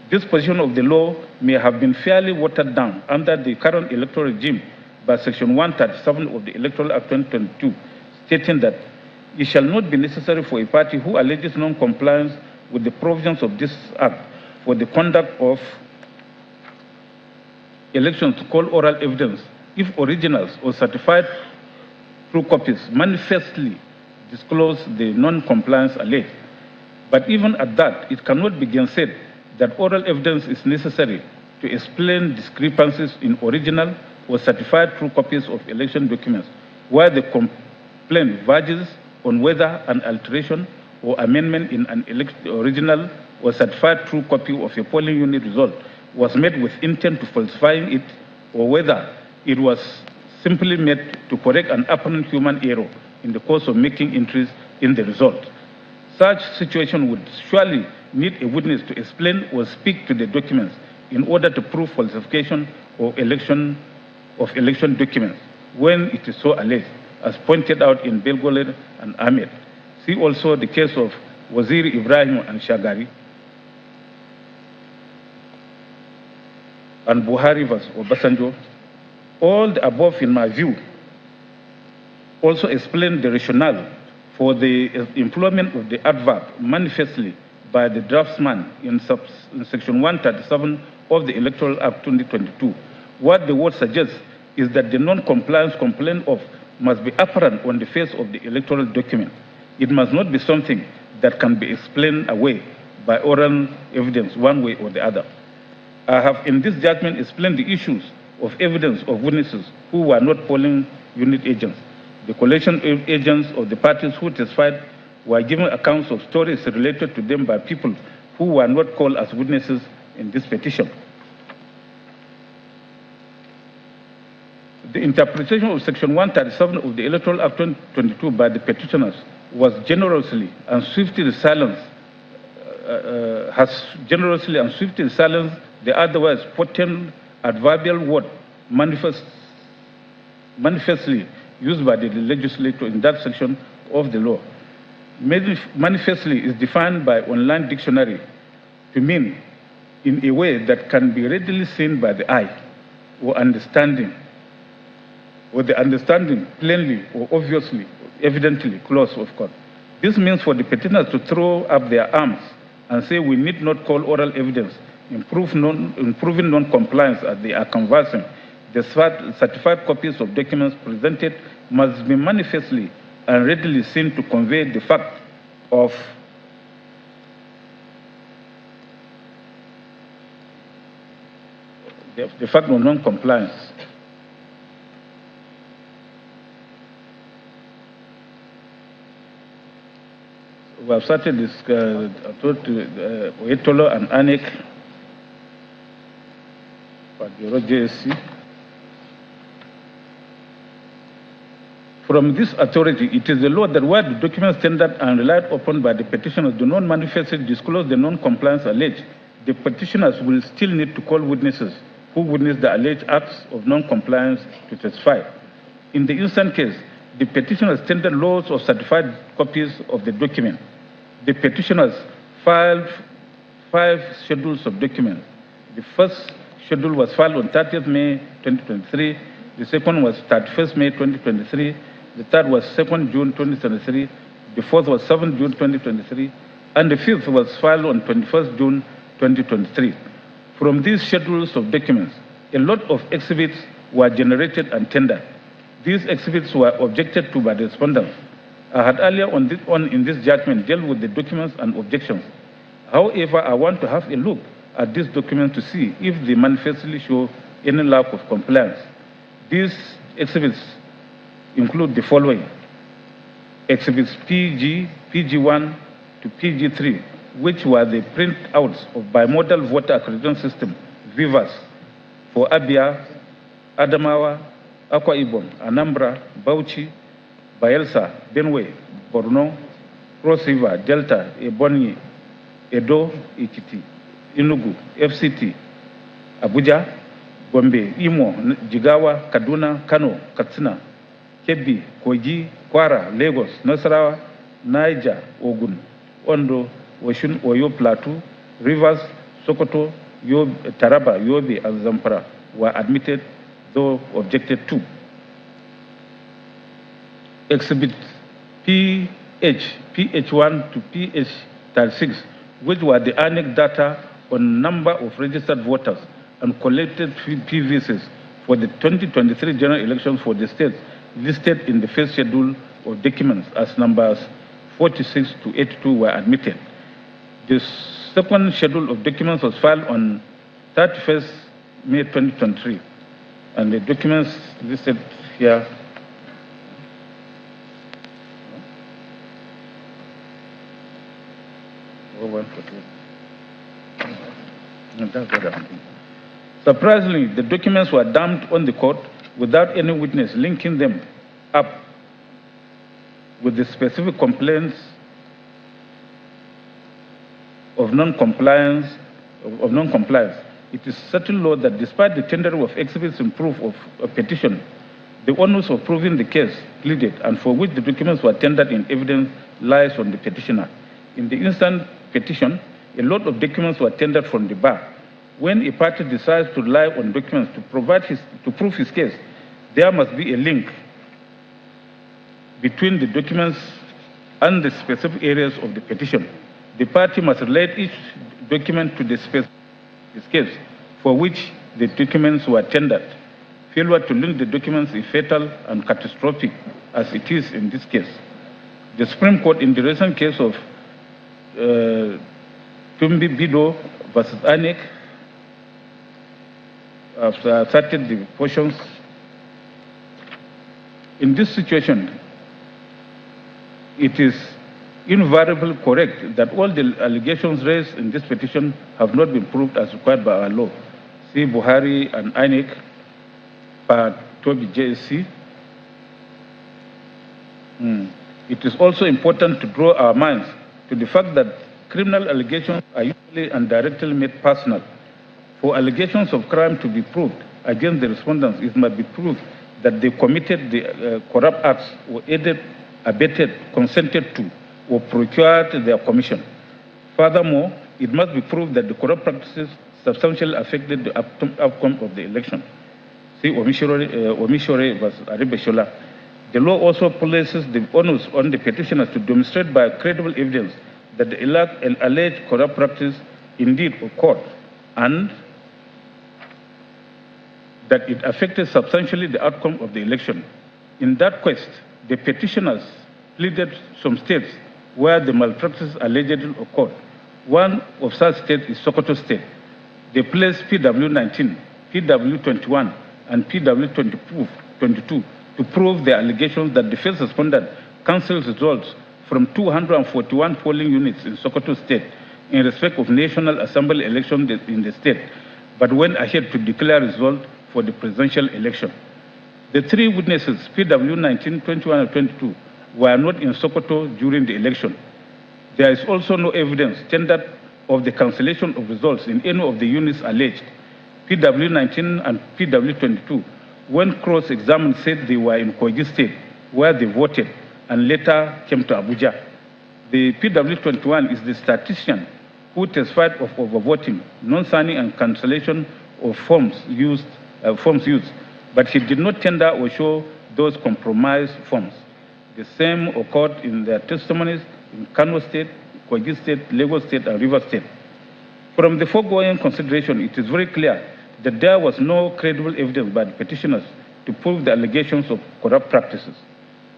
This position of the law may have been fairly watered down under the current electoral regime by Section 137 of the Electoral Act 2022, stating that it shall not be necessary for a party who alleges non-compliance with the provisions of this Act for the conduct of elections to call oral evidence if originals or certified true copies manifestly disclose the non-compliance alleged. But even at that, it cannot be gainsaid that oral evidence is necessary to explain discrepancies in original or certified true copies of election documents, where the complaint verges on whether an alteration or amendment in an original or certified true copy of a polling unit result was made with intent to falsifying it, or whether it was simply made to correct an apparent human error in the course of making entries in the result. Such situation would surely need a witness to explain or speak to the documents in order to prove falsification of election documents when it is so alleged, as pointed out in Belgole and Ahmed. See also the case of Waziri Ibrahim and Shagari and Buhari vs. Obasanjo. All the above, in my view, also explain the rationale for the employment of the adverb manifestly by the draftsman in Section 137 of the Electoral Act 2022. What the word suggests is that the non-compliance complained of must be apparent on the face of the electoral document. It must not be something that can be explained away by oral evidence one way or the other. I have in this judgment explained the issues of evidence of witnesses who were not polling unit agents. The collation agents of the parties who testified were given accounts of stories related to them by people who were not called as witnesses in this petition. The interpretation of Section 137 of the Electoral Act 2022 by the petitioners was generously and swiftly silenced, the otherwise potent adverbial word manifestly used by the legislature in that section of the law. Manifestly is defined by online dictionary to mean in a way that can be readily seen by the eye or understanding, or the understanding plainly or obviously, evidently, close of court. This means for the petitioners to throw up their arms and say we need not call oral evidence in proving non-compliance as they are conversing. The certified copies of documents presented must be manifestly and readily seen to convey the fact of non-compliance. we have started this Oetolo and ANEC for Bureau JSC. From this authority, it is the law that where the documents tendered and relied upon by the petitioners do not manifestly disclose the non-compliance alleged, the petitioners will still need to call witnesses who witness the alleged acts of non-compliance to testify. In the instant case, the petitioners tendered loads of certified copies of the document. The petitioners filed 5 schedules of documents. The first schedule was filed on 30th May 2023. The second was 31st May 2023. The third was 2nd June 2023. The fourth was 7th June 2023. And the fifth was filed on 21st June 2023. From these schedules of documents, a lot of exhibits were generated and tendered. These exhibits were objected to by the respondents. I had earlier in this judgment dealt with the documents and objections. However, I want to have a look at these documents to see if they manifestly show any lack of compliance. These exhibits include the following: exhibits PG, PG1 to PG3, which were the printouts of bimodal voter accreditation system, VIVAS, for Abia, Adamawa, Akwa Ibom, Anambra, Bauchi, Bayelsa, Benue, Borno, Cross River, Delta, Ebonyi, Edo, Ekiti, Enugu, FCT, Abuja, Gombe, Imo, Jigawa, Kaduna, Kano, Katsina, Kebbi, Kogi, Kwara, Lagos, Nasarawa, Niger, Ogun, Ondo, Oshun, Oyo Plateau, Rivers, Sokoto, Taraba, Yobe, and Zamfara were admitted, though objected to. Exhibit PH1 to PH36, which were the ANEC data on number of registered voters and collected PVCs for the 2023 general elections for the states listed in the first schedule of documents as numbers 46 to 82 were admitted. The second schedule of documents was filed on 31st May 2023, and the documents listed here surprisingly, the documents were dumped on the court without any witness linking them up with the specific complaints of non-compliance. It is certain law that despite the tendering of exhibits in proof of a petition, the onus of proving the case pleaded and for which the documents were tendered in evidence lies on the petitioner. In the instant petition, a lot of documents were tendered from the bar. When a party decides to rely on documents to prove his case, there must be a link between the documents and the specific areas of the petition. The party must relate each document to the specific case for which the documents were tendered. Failure to link the documents is fatal and catastrophic, as it is in this case. The Supreme Court, in the recent case of Tumbi Bido versus ANEC, have cited the portions. In this situation, it is invariably correct that all the allegations raised in this petition have not been proved as required by our law. See Buhari and INEC, Part Toby JSC. It is also important to draw our minds to the fact that criminal allegations are usually and directly made personal. For allegations of crime to be proved against the respondents, it must be proved that they committed the corrupt acts or aided, abetted, consented to, or procured their commission. Furthermore, it must be proved that the corrupt practices substantially affected the outcome of the election. See Omishore versus Aribeshola. The law also places the onus on the petitioners to demonstrate by credible evidence that the alleged corrupt practice indeed occurred and that it affected substantially the outcome of the election. In that quest, the petitioners pleaded some states where the malpractice allegedly occurred. One of such states is Sokoto State. They placed PW19, PW21, and PW22 to prove the allegations that the first respondent cancelled results from 241 polling units in Sokoto State in respect of National Assembly election in the state, but went ahead to declare result for the presidential election. The three witnesses, PW 19, 21, and 22, were not in Sokoto during the election. There is also no evidence tendered of the cancellation of results in any of the units alleged. PW 19 and PW 22, when cross-examined, said they were in Kogi State, where they voted, and later came to Abuja. The PW 21 is the statistician who testified of overvoting, non-signing, and cancellation of forms used, but he did not tender or show those compromised forms. The same occurred in their testimonies in Kano State, Kogi State, Lagos State, and River State. From the foregoing consideration, it is very clear that there was no credible evidence by the petitioners to prove the allegations of corrupt practices.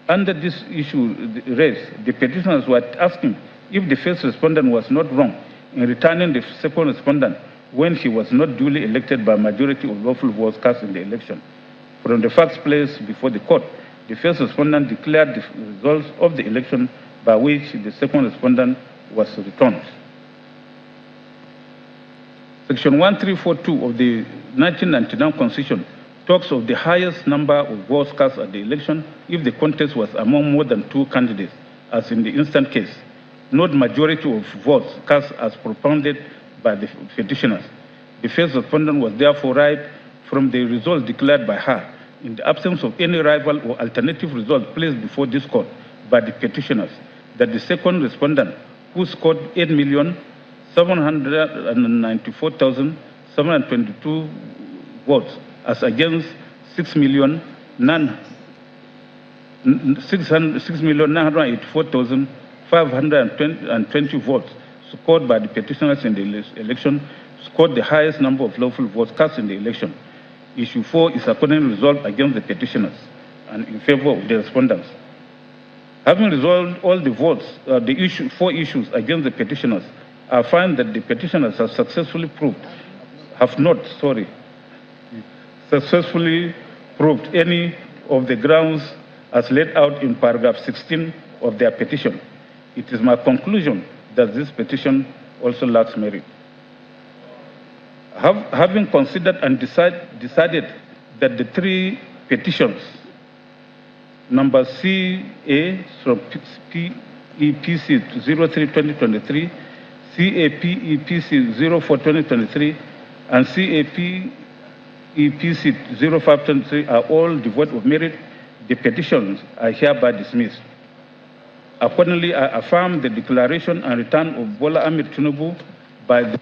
Under this issue raised, the petitioners were asking if the first respondent was not wrong in returning the second respondent when he was not duly elected by a majority of lawful votes cast in the election. From the facts placed before the court, the first respondent declared the results of the election by which the second respondent was returned. Section 1342 of the 1999 Constitution talks of the highest number of votes cast at the election if the contest was among more than two candidates, as in the instant case, not majority of votes cast as propounded by the petitioners. The first respondent was therefore right from the results declared by her, in the absence of any rival or alternative result placed before this court by the petitioners, that the second respondent, who scored 8,794,722 votes, as against 6,984,520 votes scored by the petitioners in the election, scored the highest number of lawful votes cast in the election. Issue 4 is accordingly resolved against the petitioners and in favor of the respondents. Having resolved all the votes, the 4 issues against the petitioners, I find that the petitioners have successfully proved any of the grounds as laid out in paragraph 16 of their petition. It is my conclusion that this petition also lacks merit. Having considered and decided that the 3 petitions, number CA from PEPC 03-2023, CAPEPC 04-2023, and CAPEPC 05-23 are all devoid of merit. The petitions are hereby dismissed. Accordingly, I affirm the declaration and return of Bola Ahmed Tinubu by the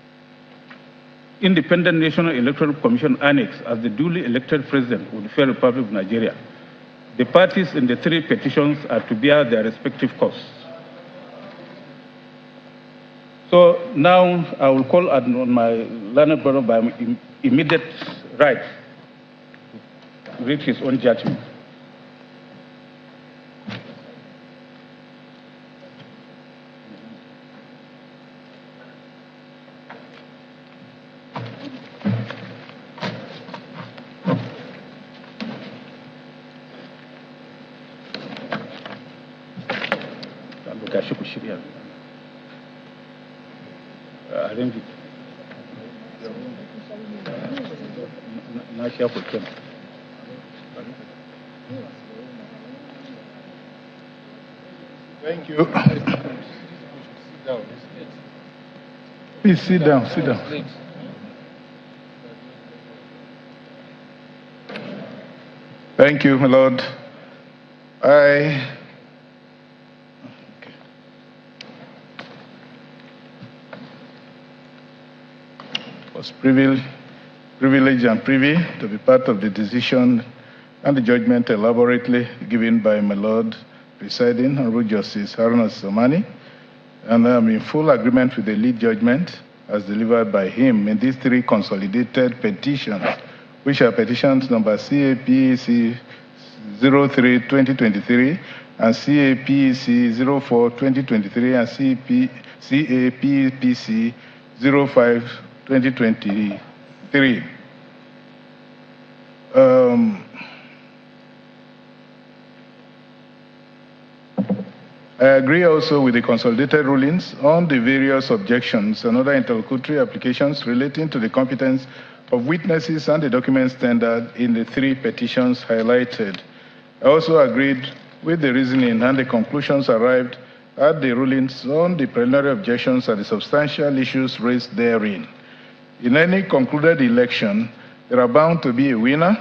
Independent National Electoral Commission Annex as the duly elected president of the Federal Republic of Nigeria. The parties in the 3 petitions are to bear their respective costs. So now I will call on my learned brother by immediate right to read his own judgment. Thank you. Please sit down, sit down. Thank you, my Lord. I was privileged and privy to be part of the decision and the judgment elaborately given by my Lord Presiding Honorable Justice Haruna Somani, and I'm in full agreement with the lead judgment as delivered by him in these 3 consolidated petitions, which are petitions number CAPEC 03-2023 and CAPEC 04-2023 and CAPEPC 05-2023. I agree also with the consolidated rulings on the various objections and other interlocutory applications relating to the competence of witnesses and the documents tendered in the 3 petitions highlighted. I also agreed with the reasoning and the conclusions arrived at the rulings on the preliminary objections and the substantial issues raised therein. In any concluded election, there are bound to be a winner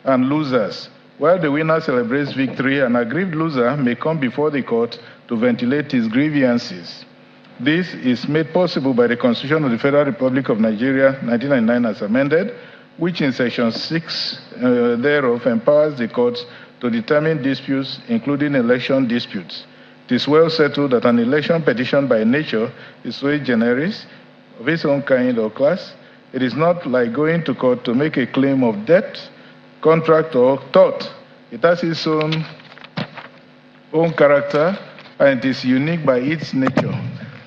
and losers. While the winner celebrates victory, an aggrieved loser may come before the court to ventilate his grievances. This is made possible by the Constitution of the Federal Republic of Nigeria, 1999 as amended, which in Section 6 thereof empowers the courts to determine disputes, including election disputes. It is well settled that an election petition by nature is sui generis, of its own kind or class. It is not like going to court to make a claim of debt, contract, or tort. It has its own character, and it is unique by its nature.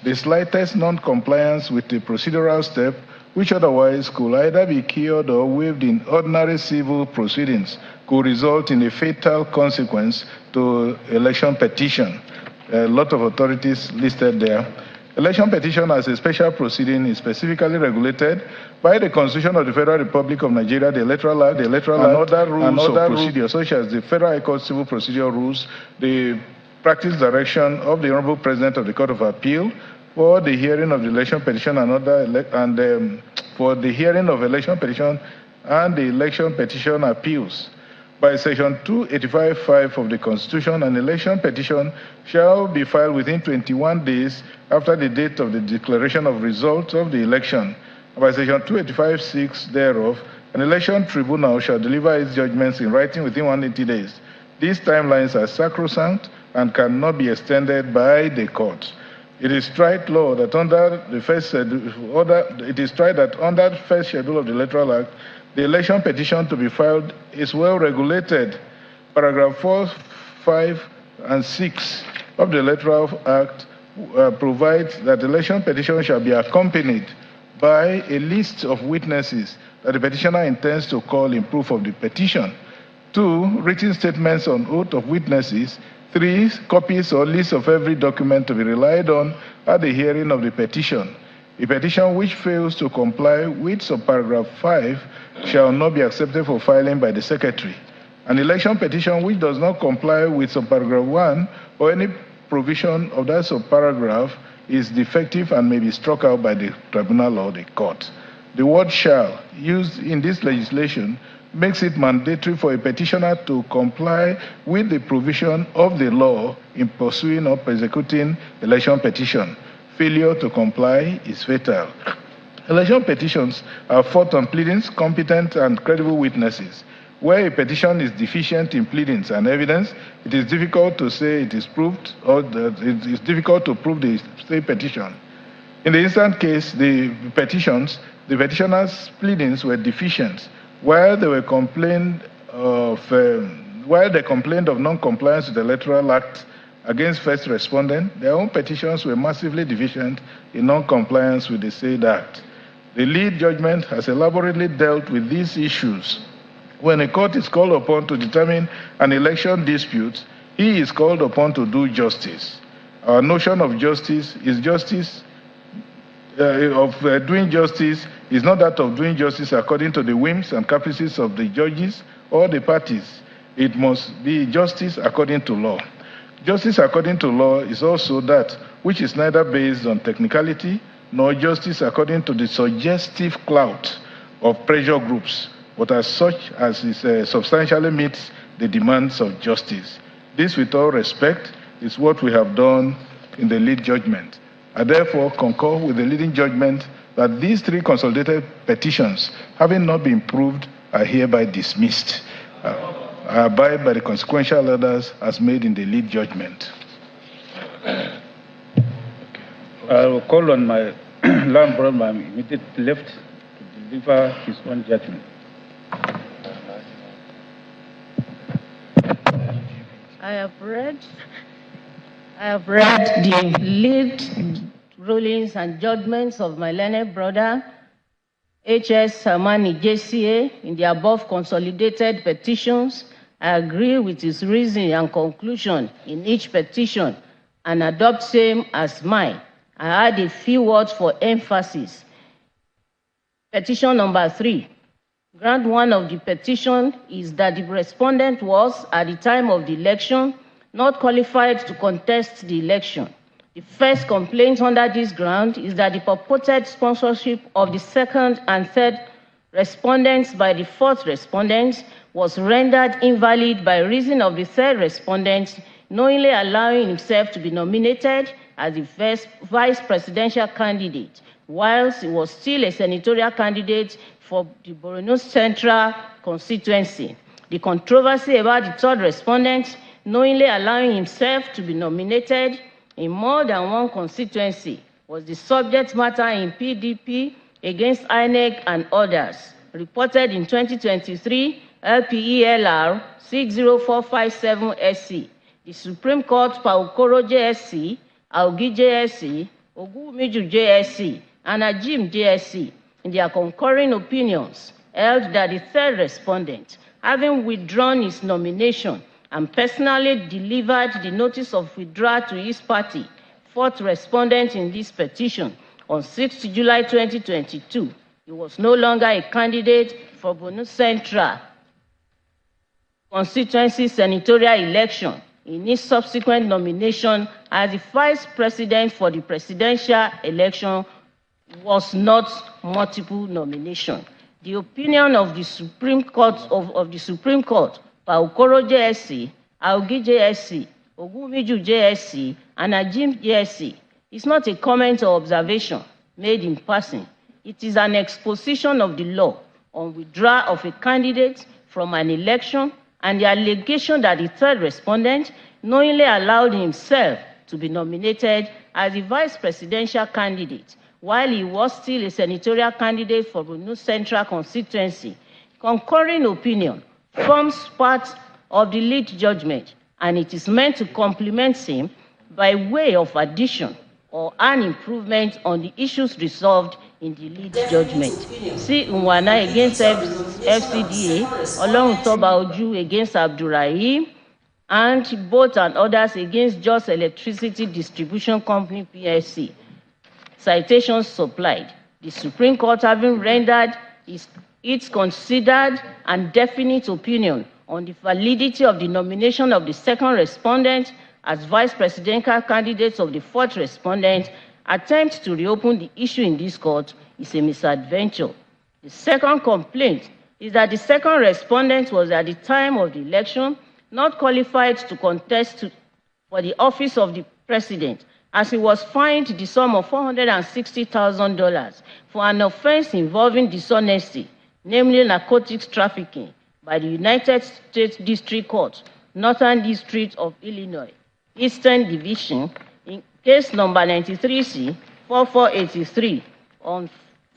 The slightest non-compliance with a procedural step, which otherwise could either be cured or waived in ordinary civil proceedings, could result in a fatal consequence to election petition. A lot of authorities listed there. Election petition as a special proceeding is specifically regulated by the Constitution of the Federal Republic of Nigeria, the Electoral Act, and other rules of procedure, such as the Federal High Court Civil Procedure Rules, the practice direction of the Honorable President of the Court of Appeal for the hearing of the election petition and for the hearing of election petition and the election petition appeals. By Section 285(5) of the Constitution, an election petition shall be filed within 21 days after the date of the declaration of results of the election. By Section 285(6) thereof, an election tribunal shall deliver its judgments in writing within 180 days. These timelines are sacrosanct and cannot be extended by the court. It is tried law that under the first schedule of the Electoral Act, the election petition to be filed is well regulated. Paragraph 4, 5, and 6 of the Electoral Act provides that the election petition shall be accompanied by a list of witnesses that the petitioner intends to call in proof of the petition. 2, written statements on oath of witnesses. 3, copies or lists of every document to be relied on at the hearing of the petition. A petition which fails to comply with subparagraph 5 shall not be accepted for filing by the Secretary. An election petition which does not comply with subparagraph 1 or any provision of that subparagraph is defective and may be struck out by the tribunal or the court. The word shall used in this legislation makes it mandatory for a petitioner to comply with the provision of the law in pursuing or prosecuting election petition. Failure to comply is fatal. Election petitions are fought on pleadings, competent and credible witnesses. Where a petition is deficient in pleadings and evidence, it is difficult to say it is proved, or that it is difficult to prove the state petition. In the instant case, the petitioner's pleadings were deficient, while they complained of non-compliance with the Electoral Act against first respondent. Their own petitions were massively deficient in non-compliance with the said act. The lead judgment has elaborately dealt with these issues. When a court is called upon to determine an election dispute, he is called upon to do justice. Our notion of justice is doing justice is not that of doing justice according to the whims and caprices of the judges or the parties. It must be justice according to law. Justice according to law is also that which is neither based on technicality nor justice according to the suggestive clout of pressure groups, but as such as it substantially meets the demands of justice. This, with all respect, is what we have done in the lead judgment. I therefore concur with the leading judgment that these 3 consolidated petitions, having not been proved, are hereby dismissed. I abide by the consequential orders as made in the lead judgment. I will call on my land brother, my immediate left, to deliver his own judgment. I have read the lead rulings and judgments of my learned brother, H.S. Samani JCA, in the above consolidated petitions. I agree with his reasoning and conclusion in each petition and adopt same as mine. I add a few words for emphasis. Petition number 3. Ground 1 of the petition is that the respondent was, at the time of the election, not qualified to contest the election. The first complaint under this ground is that the purported sponsorship of the second and third respondents by the fourth respondent was rendered invalid by reason of the third respondent knowingly allowing himself to be nominated as the vice presidential candidate, whilst he was still a senatorial candidate for the Borno Central constituency. The controversy about the third respondent knowingly allowing himself to be nominated in more than one constituency was the subject matter in PDP against INEC and others, reported in 2023 LPELR 60457SC. The Supreme Court Paukoro JSC, Augi JSC, Ogumiju JSC, and Ajim JSC, in their concurring opinions, held that the third respondent, having withdrawn his nomination and personally delivered the notice of withdrawal to his party, fourth respondent in this petition, on 6 July 2022, he was no longer a candidate for Borno Central constituency senatorial election. In his subsequent nomination as the vice president for the presidential election was not multiple nomination. The opinion of the Supreme Court of the Supreme Court, Paukoro JSC, Augi JSC, Ogumiju JSC, and Ajim JSC, is not a comment or observation made in passing. It is an exposition of the law on withdrawal of a candidate from an election and the allegation that the third respondent knowingly allowed himself to be nominated as the vice presidential candidate while he was still a senatorial candidate for Borno Central constituency. Concurring opinion forms part of the lead judgment, and it is meant to complement him by way of addition or an improvement on the issues resolved in the lead judgment. See Nwana against FCDA, Olorun Toba Oju against Abdurrahim, and both and others against Just Electricity Distribution Company PLC. Citations supplied. The Supreme Court, having rendered its considered and definite opinion on the validity of the nomination of the second respondent as vice presidential candidates of the fourth respondent, attempt to reopen the issue in this court is a misadventure. The second complaint is that the second respondent was at the time of the election not qualified to contest for the office of the president, as he was fined the sum of $460,000 for an offense involving dishonesty, namely narcotics trafficking, by the United States District Court, Northern District of Illinois, Eastern Division, in case number 93C 4483 on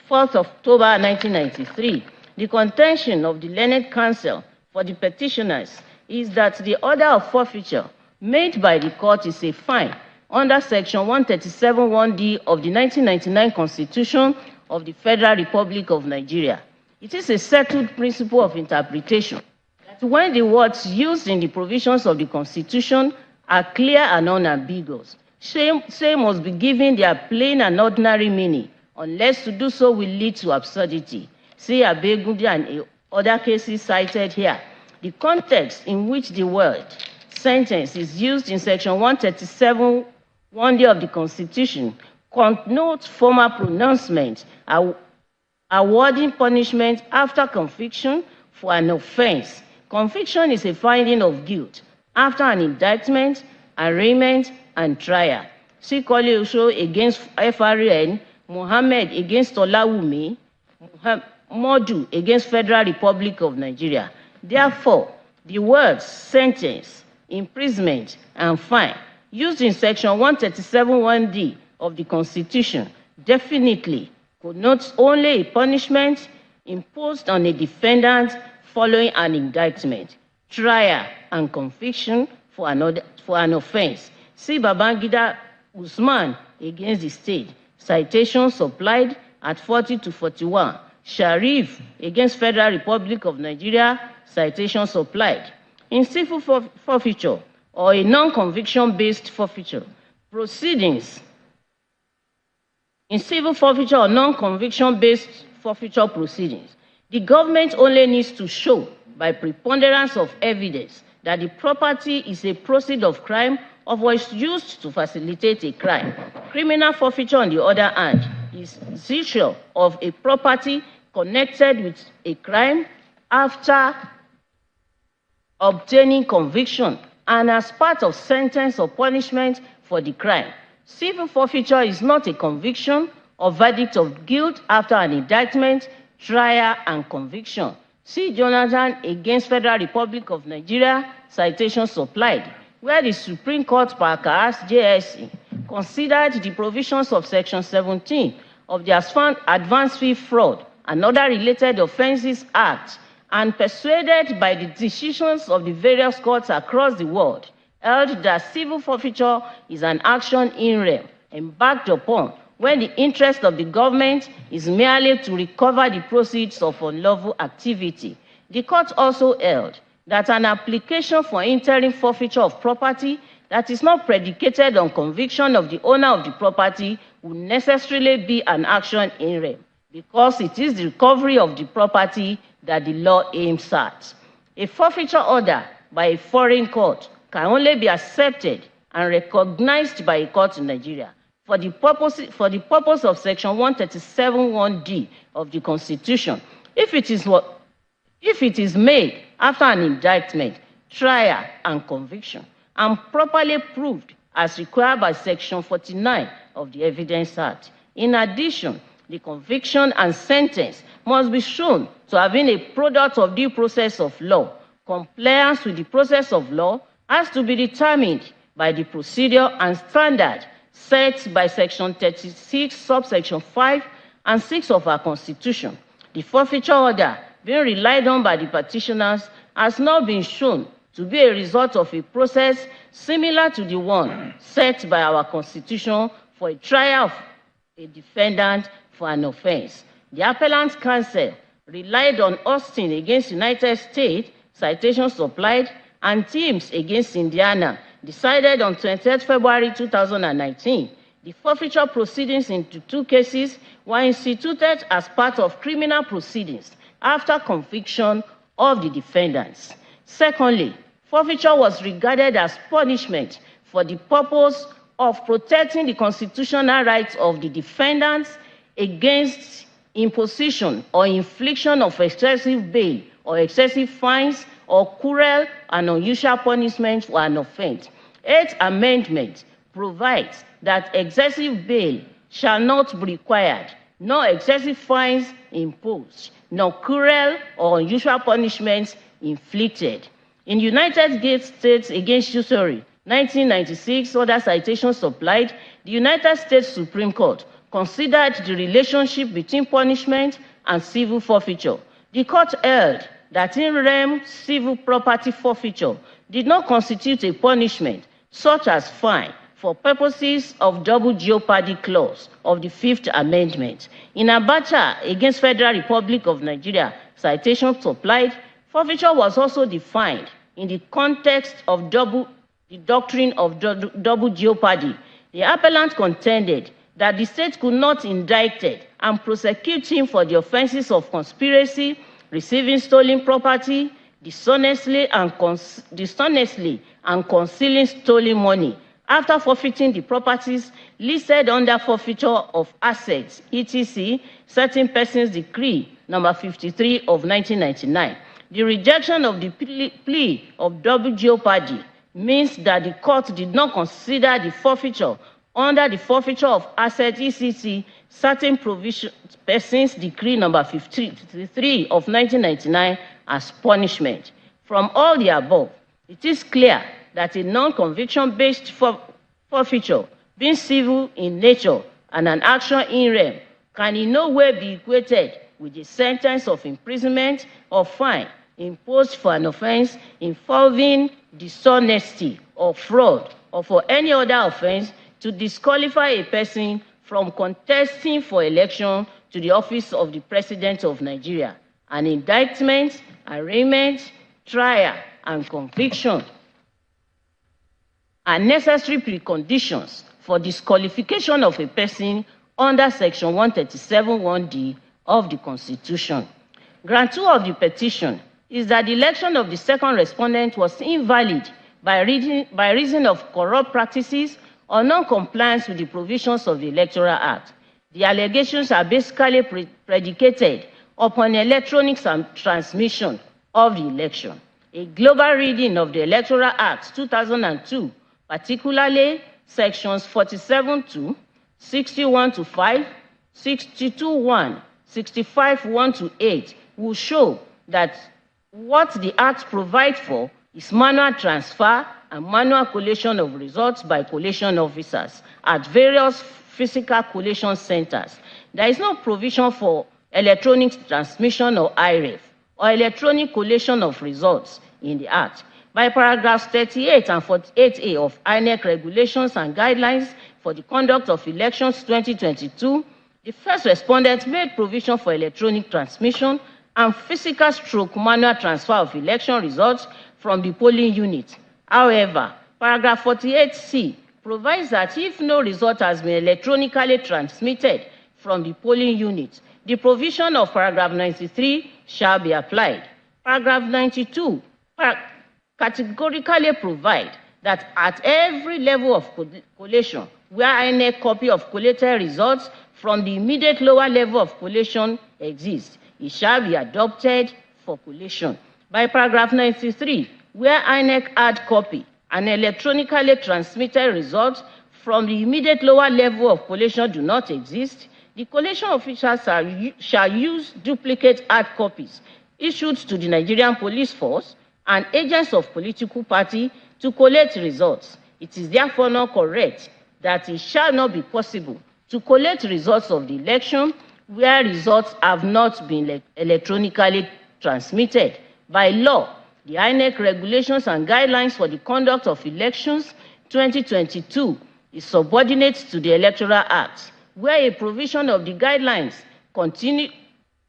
4th October 1993. The contention of the learned counsel for the petitioners is that the order of forfeiture made by the court is a fine under Section 137(1)(d) of the 1999 Constitution of the Federal Republic of Nigeria. It is a settled principle of interpretation that when the words used in the provisions of the Constitution are clear and unambiguous, same must be given their plain and ordinary meaning, unless to do so will lead to absurdity. See Abegunde and other cases cited here. The context in which the word sentence is used in Section 137(1)(d) of the Constitution connotes formal pronouncement awarding punishment after conviction for an offense. Conviction is a finding of guilt after an indictment, arraignment, and trial. See Kole Osho against FRN, Mohammed against Olawumi, Modu against Federal Republic of Nigeria. Therefore, the words sentence, imprisonment, and fine used in Section 137(1)(d) of the Constitution definitely connotes only a punishment imposed on a defendant following an indictment, trial, and conviction for an offense. See Babangida Usman against the state. Citation supplied at 40 to 41. Sharif against Federal Republic of Nigeria. Citation supplied. In civil forfeiture or a non-conviction based forfeiture, proceedings in civil forfeiture or non-conviction-based forfeiture proceedings, the government only needs to show by preponderance of evidence that the property is a proceed of crime or was used to facilitate a crime. Criminal forfeiture, on the other hand, is seizure of a property connected with a crime after obtaining conviction and as part of sentence or punishment for the crime. Civil forfeiture is not a conviction or verdict of guilt after an indictment, trial, and conviction. See Jonathan against Federal Republic of Nigeria, citation supplied, where the Supreme Court per Kaas JSC considered the provisions of Section 17 of the Advanced Fee Fraud and Other Related Offences Act and persuaded by the decisions of the various courts across the world, held that civil forfeiture is an action in rem embarked upon when the interest of the government is merely to recover the proceeds of unlawful activity. The court also held that an application for interim forfeiture of property that is not predicated on conviction of the owner of the property would necessarily be an action in rem, because it is the recovery of the property that the law aims at. A forfeiture order by a foreign court can only be accepted and recognized by a court in Nigeria for the purpose of Section 137(1)(d) of the Constitution, if it is made after an indictment, trial, and conviction, and properly proved as required by Section 49 of the Evidence Act. In addition, the conviction and sentence must be shown to have been a product of due process of law. Compliance with the process of law has to be determined by the procedure and standard set by Section 36, subsection 5 and 6 of our Constitution. The forfeiture order being relied on by the petitioners has not been shown to be a result of a process similar to the one set by our Constitution for a trial of a defendant for an offense. The appellant counsel relied on Austin against United States, citation supplied, and Teams against Indiana, decided on 20th February 2019. The forfeiture proceedings in the two cases were instituted as part of criminal proceedings after conviction of the defendants. Secondly, forfeiture was regarded as punishment for the purpose of protecting the constitutional rights of the defendants against imposition or infliction of excessive bail or excessive fines or cruel and unusual punishment for an offense. Eighth Amendment provides that excessive bail shall not be required, nor excessive fines imposed, nor cruel or unusual punishments inflicted. In United States against usury, 1996, other citations supplied, the United States Supreme Court considered the relationship between punishment and civil forfeiture. The court held that in rem civil property forfeiture did not constitute a punishment such as fine for purposes of double jeopardy clause of the Fifth Amendment. In Abacha against Federal Republic of Nigeria, citation supplied, forfeiture was also defined in the context of the doctrine of double jeopardy. The appellant contended that the state could not indict and prosecute him for the offenses of conspiracy, receiving stolen property, dishonestly and concealing stolen money, after forfeiting the properties listed under forfeiture of assets, etc., certain persons decree number 53 of 1999. The rejection of the plea of double jeopardy means that the court did not consider the forfeiture under the forfeiture of assets, etc., certain persons decree number 53 of 1999 as punishment. From all the above, it is clear that a non-conviction-based forfeiture, being civil in nature and an action in rem, can in no way be equated with a sentence of imprisonment or fine imposed for an offense involving dishonesty or fraud or for any other offense to disqualify a person from contesting for election to the office of the President of Nigeria. An indictment, arraignment, trial, and conviction are necessary preconditions for disqualification of a person under Section 137(1)(d) of the Constitution. Ground 2 of the petition is that the election of the second respondent was invalid by reason of corrupt practices or non-compliance with the provisions of the Electoral Act. The allegations are basically predicated upon electronic transmission of the election. A global reading of the Electoral Act 2002, particularly sections 47(2), 61(5), 62(1), 65(1)-8, will show that what the Act provides for is manual transfer and manual collation of results by collation officers at various physical collation centers. There is no provision for electronic transmission or IREF or electronic collation of results in the Act. By paragraphs 38 and 48A of INEC Regulations and Guidelines for the Conduct of Elections 2022, the first respondent made provision for electronic transmission and physical stroke manual transfer of election results from the polling unit. However, paragraph 48C provides that if no result has been electronically transmitted from the polling unit, the provision of paragraph 93 shall be applied. Paragraph 92 categorically provides that at every level of collation, where INEC copy of collated results from the immediate lower level of collation exists, it shall be adopted for collation. By paragraph 93, where INEC hard copy and electronically transmitted results from the immediate lower level of collation do not exist, the collation officials shall use duplicate hard copies issued to the Nigerian Police Force and agents of political party to collate results. It is therefore not correct that it shall not be possible to collate results of the election where results have not been electronically transmitted. By law, the INEC Regulations and Guidelines for the Conduct of Elections 2022 is subordinate to the Electoral Act, where a provision of the guidelines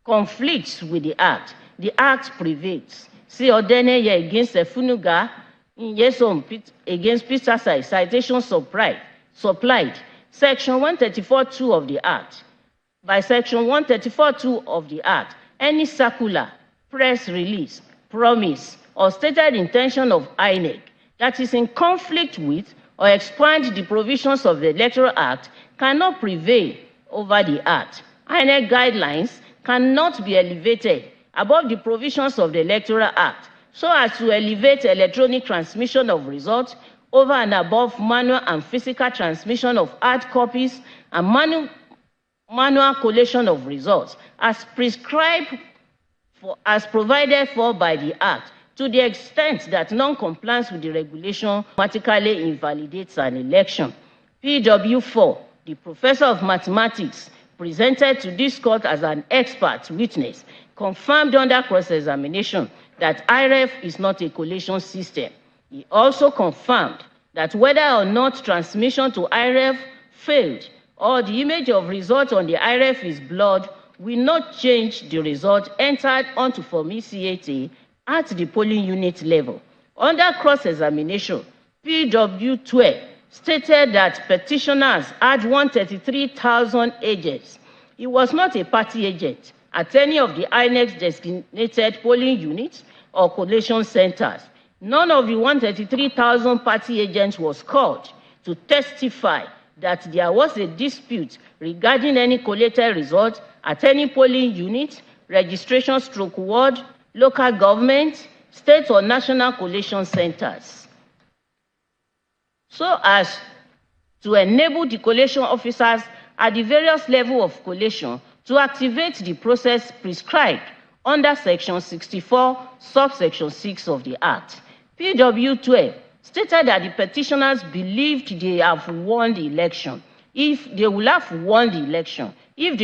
conflicts with the Act. The Act prevails. See Odeneye against Efunuga, Yesom against Pisasai, citation supplied. Section 134(2) of the Act. By Section 134(2) of the Act, any circular, press release, promise, or stated intention of INEC that is in conflict with or expand the provisions of the Electoral Act cannot prevail over the Act. INEC guidelines cannot be elevated above the provisions of the Electoral Act so as to elevate electronic transmission of results over and above manual and physical transmission of hard copies and manual collation of results as prescribed as provided for by the Act, to the extent that non-compliance with the regulation automatically invalidates an election. PW4, the professor of mathematics, presented to this court as an expert witness, confirmed under cross-examination that IREF is not a collation system. He also confirmed that whether or not transmission to IREF failed or the image of result on the IREF is blurred will not change the result entered onto Form ECAT at the polling unit level. Under cross-examination, PW12 stated that petitioners had 133,000 agents. He was not a party agent at any of the INEC designated polling units or collation centers. None of the 133,000 party agents was called to testify that there was a dispute regarding any collated result at any polling unit, registration stroke ward, local government, state or national collation centers. So as to enable the collation officers at the various levels of collation to activate the process prescribed under Section 64, subsection 6 of the Act. PW12 stated that the petitioners believed they have won the election if the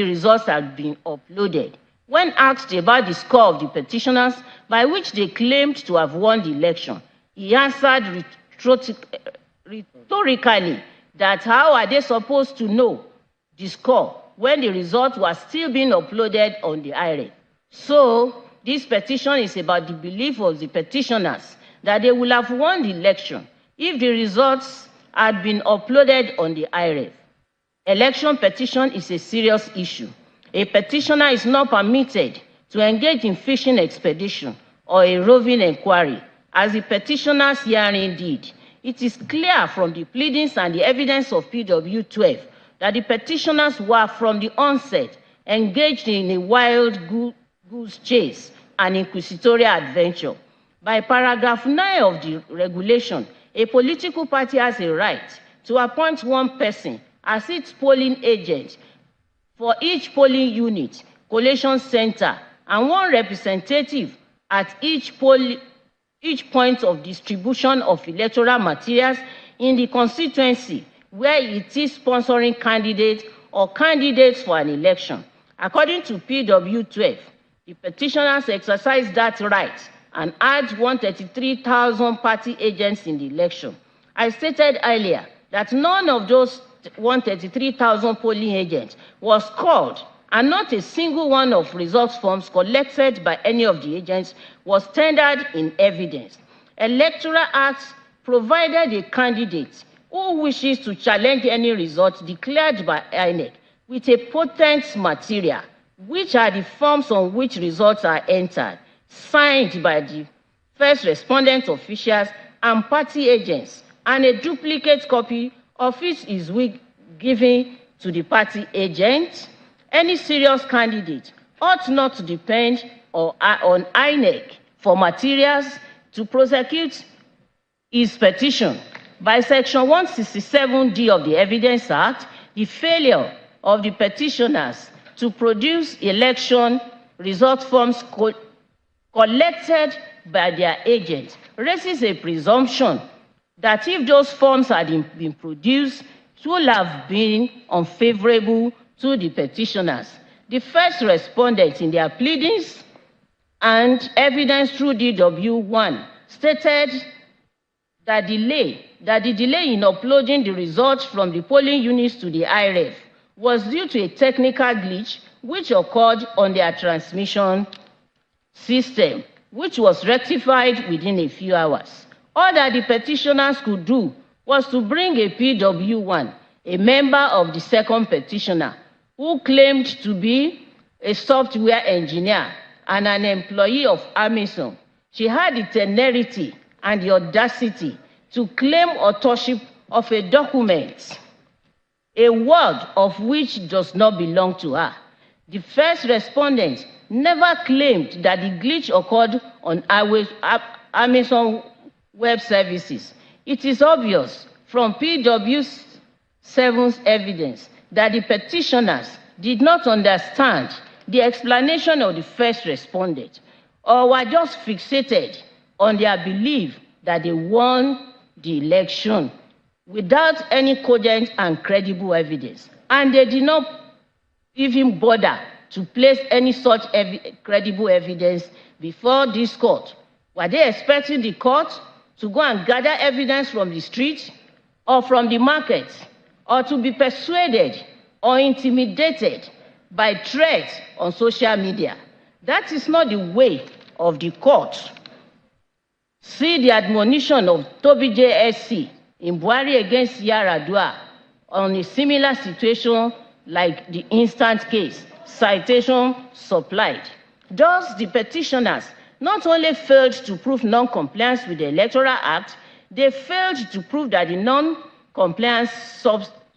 results had been uploaded. When asked about the score of the petitioners by which they claimed to have won the election, he answered rhetorically that how are they supposed to know the score when the result was still being uploaded on the IREF? So this petition is about the belief of the petitioners that they will have won the election if the results had been uploaded on the IREF. Election petition is a serious issue. A petitioner is not permitted to engage in fishing expedition or a roving inquiry, as the petitioners herein did. It is clear from the pleadings and the evidence of PW 12 that the petitioners were from the onset engaged in a wild goose chase and inquisitorial adventure. By paragraph 9 of the regulation, a political party has a right to appoint one person as its polling agent for each polling unit, collation center, and one representative at each point of distribution of electoral materials in the constituency where it is sponsoring candidates or candidates for an election. According to PW 12, the petitioners exercise that right and add 133,000 party agents in the election. I stated earlier that none of those 133,000 polling agents was called, and not a single one of results forms collected by any of the agents was tendered in evidence. Electoral Acts provided a candidate who wishes to challenge any result declared by INEC with a potent material, which are the forms on which results are entered, signed by the first respondent officials and party agents, and a duplicate copy of it is given to the party agent. Any serious candidate ought not to depend on INEC for materials to prosecute his petition. By Section 167D of the Evidence Act, the failure of the petitioners to produce election result forms collected by their agents raises a presumption that if those forms had been produced, it would have been unfavorable to the petitioners. The first respondents in their pleadings and evidence through DW1 stated that the delay in uploading the results from the polling units to the IREF was due to a technical glitch which occurred on their transmission system, which was rectified within a few hours. All that the petitioners could do was to bring a PW1, a member of the second petitioner, who claimed to be a software engineer and an employee of Amazon. She had the temerity and the audacity to claim authorship of a document, a word of which does not belong to her. The first respondent never claimed that the glitch occurred on Amazon Web Services. It is obvious from PW7's evidence that the petitioners did not understand the explanation of the first respondent, or were just fixated on their belief that they won the election without any cogent and credible evidence. And they did not even bother to place any such credible evidence before this court. Were they expecting the court to go and gather evidence from the street or from the market, or to be persuaded or intimidated by threats on social media? That is not the way of the court. See the admonition of Toby JSC in Buhari against Yaradua on a similar situation like the instant case, citation supplied. Thus, the petitioners not only failed to prove non-compliance with the Electoral Act, they failed to prove that the non-compliance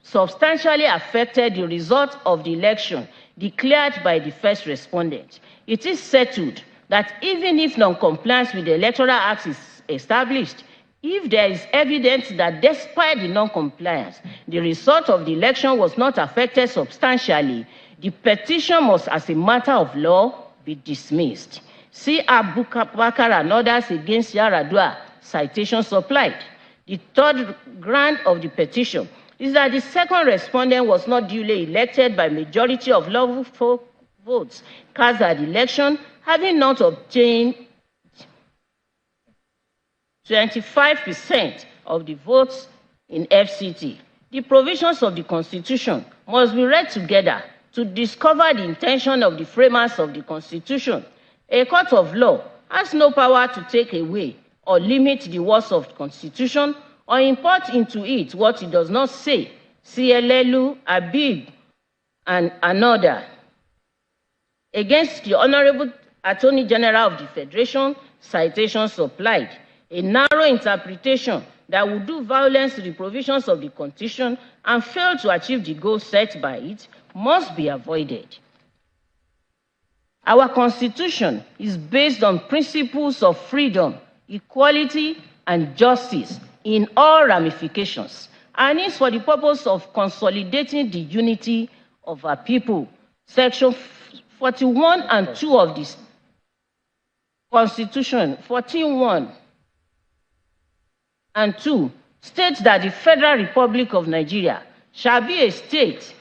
substantially affected the result of the election declared by the first respondent. It is settled that even if non-compliance with the Electoral Act is established, if there is evidence that despite the non-compliance, the result of the election was not affected substantially, the petition must, as a matter of law, be dismissed. See Abubakar and others against Yaradua, citation supplied. The third ground of the petition is that the second respondent was not duly elected by majority of lawful votes cast at the election, having not obtained 25% of the votes in FCT. The provisions of the Constitution must be read together to discover the intention of the framers of the Constitution. A court of law has no power to take away or limit the words of the Constitution or import into it what it does not say. CLLU, Abib, and another. Against the Honorable Attorney General of the Federation, citation supplied. A narrow interpretation that would do violence to the provisions of the Constitution and fail to achieve the goals set by it must be avoided. Our Constitution is based on principles of freedom, equality, and justice in all ramifications, and is for the purpose of consolidating the unity of our people. Section 41 and 2 of this Constitution, 14.1 and 2, states that the Federal Republic of Nigeria shall be a state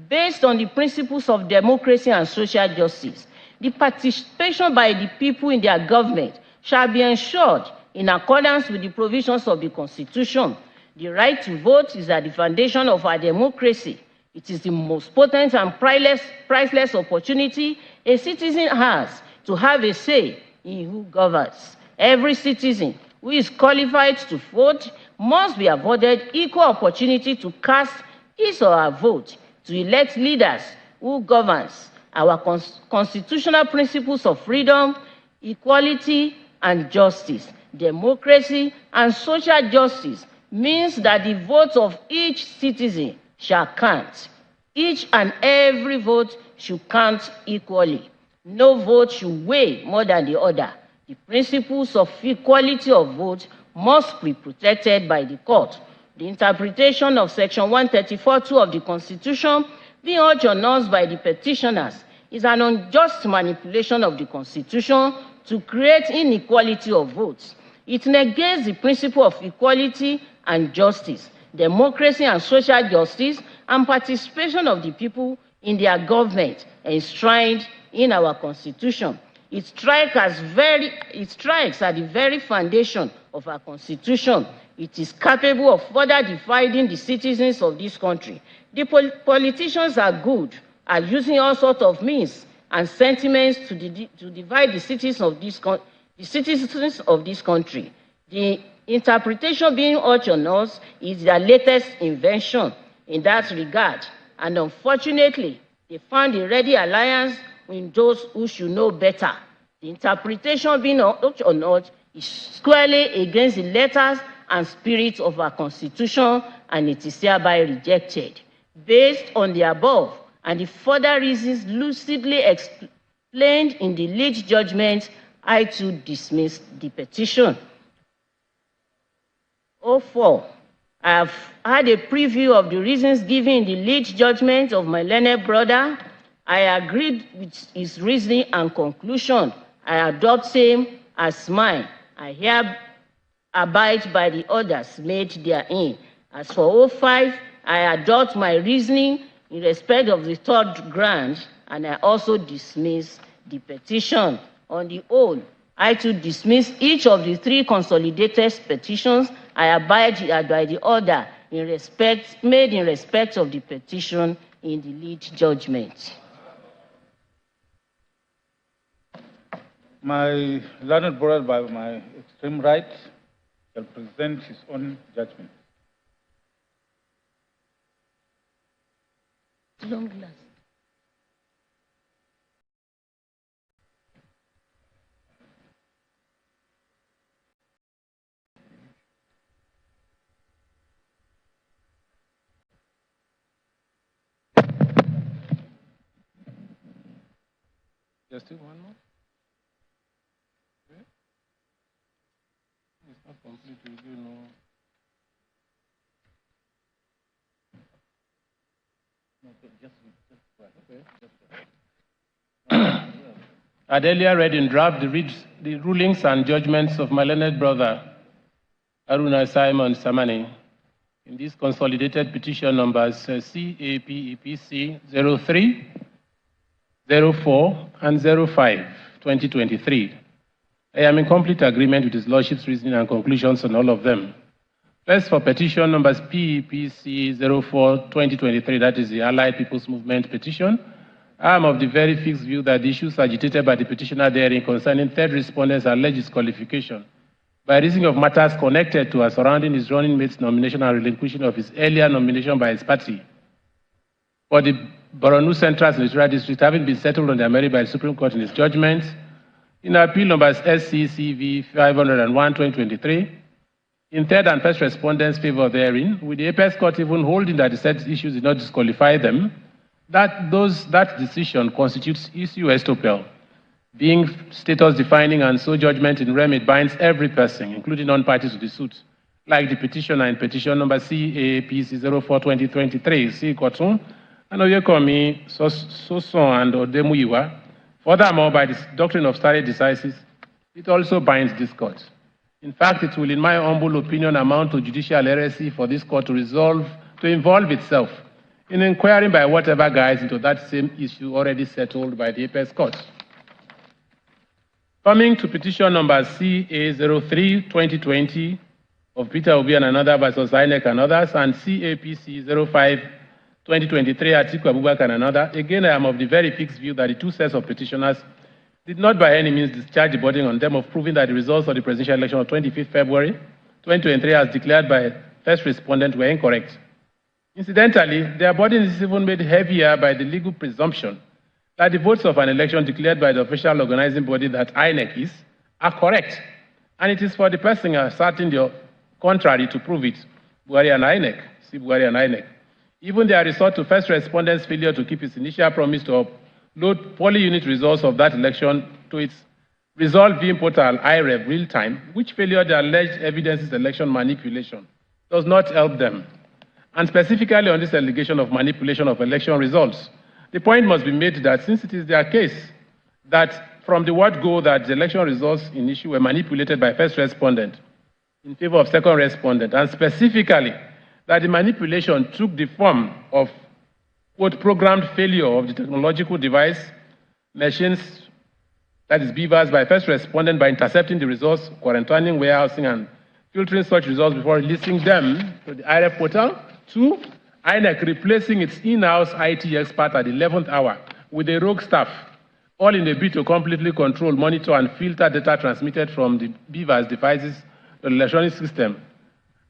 based on the principles of democracy and social justice. The participation by the people in their government shall be ensured in accordance with the provisions of the Constitution. The right to vote is at the foundation of our democracy. It is the most potent and priceless opportunity a citizen has to have a say in who governs. Every citizen who is qualified to vote must be afforded equal opportunity to cast his or her vote to elect leaders who governs. Our constitutional principles of freedom, equality, and justice, democracy, and social justice means that the vote of each citizen shall count. Each and every vote should count equally. No vote should weigh more than the other. The principles of equality of vote must be protected by the court. The interpretation of Section 134(2) of the Constitution being urged on us by the petitioners is an unjust manipulation of the Constitution to create inequality of votes. It negates the principle of equality and justice, democracy and social justice, and participation of the people in their government enshrined in our Constitution. It strikes at the very foundation of our Constitution. It is capable of further dividing the citizens of this country. The politicians are good at using all sorts of means and sentiments to divide the citizens of this country. The interpretation being urged on us is their latest invention in that regard, and unfortunately, they found a ready alliance with those who should know better. The interpretation being urged on us is squarely against the letters and spirit of our Constitution, and it is hereby rejected. Based on the above and the further reasons lucidly explained in the lead judgment, I too dismiss the petition. 04. I have had a preview of the reasons given in the lead judgment of my learned brother. I agreed with his reasoning and conclusion. I adopt same as mine. I hereby abide by the orders made therein. As for 05, I adopt my reasoning in respect of the third ground, and I also dismiss the petition. On the whole, I too dismiss each of the three consolidated petitions. I abide by the order made in respect of the petition in the lead judgment. My learned brother by my extreme right shall present his own judgment. Long last. Just do one more. Okay. It's not complete review, no. I'd earlier read in draft the rulings and judgments of my learned brother, Aruna Simon Samani, in these consolidated petition numbers CAPEPC 03, 04, and 05, 2023. I am in complete agreement with His Lordship's reasoning and conclusions on all of them. First, for petition numbers PEPC 04, 2023, that is the Allied People's Movement petition, I am of the very fixed view that the issues agitated by the petitioner therein concerning third respondents' alleged disqualification by reason of matters connected to or surrounding his running mate's nomination and relinquishing of his earlier nomination by his party for the Borno Central Senatorial District having been settled on their merit by the Supreme Court in its judgment, in appeal numbers SCCV 501/2023, in third and first respondents' favor therein, with the Apex Court even holding that the said issues did not disqualify them, that decision constitutes issue estoppel, being status defining, and so judgment in rem it binds every person, including non-parties to the suit, like the petitioner in petition number CAPC 04/2023, C. Kotun, and Oyekomi, Soson, and Odemuyiwa. Furthermore, by the doctrine of stare decisis, it also binds this court. In fact, it will, in my humble opinion, amount to judicial heresy for this court to involve itself in inquiring by whatever guise into that same issue already settled by the Apex Court. Coming to petition number CA 03/2020 of Peter Obi and another versus INEC and others, and CAPC 05/2023 Atiku Abubakar and another, again I am of the very fixed view that the two sets of petitioners did not by any means discharge the burden on them of proving that the results of the presidential election of 25th February 2023 as declared by first respondent were incorrect. Incidentally, their burden is even made heavier by the legal presumption that the votes of an election declared by the official organizing body that INEC is are correct, and it is for the person asserting the contrary to prove it, Buhari and INEC, see Buhari and INEC. Even their resort to first respondent's failure to keep its initial promise to upload poly unit results of that election to its Resolve Viewing portal IREV real time, which failure the alleged evidence is election manipulation, does not help them. And specifically on this allegation of manipulation of election results, the point must be made that since it is their case that from the word go that the election results in issue were manipulated by first respondent in favor of second respondent, and specifically that the manipulation took the form of, quote, programmed failure of the technological device, machines, that is beavers, by first respondent by intercepting the results, quarantining, warehousing, and filtering such results before releasing them to the IREF portal. 2, INEC replacing its in-house IT expert at the 11th hour with a rogue staff, all in a bid to completely control, monitor, and filter data transmitted from the beavers devices to the electronic system.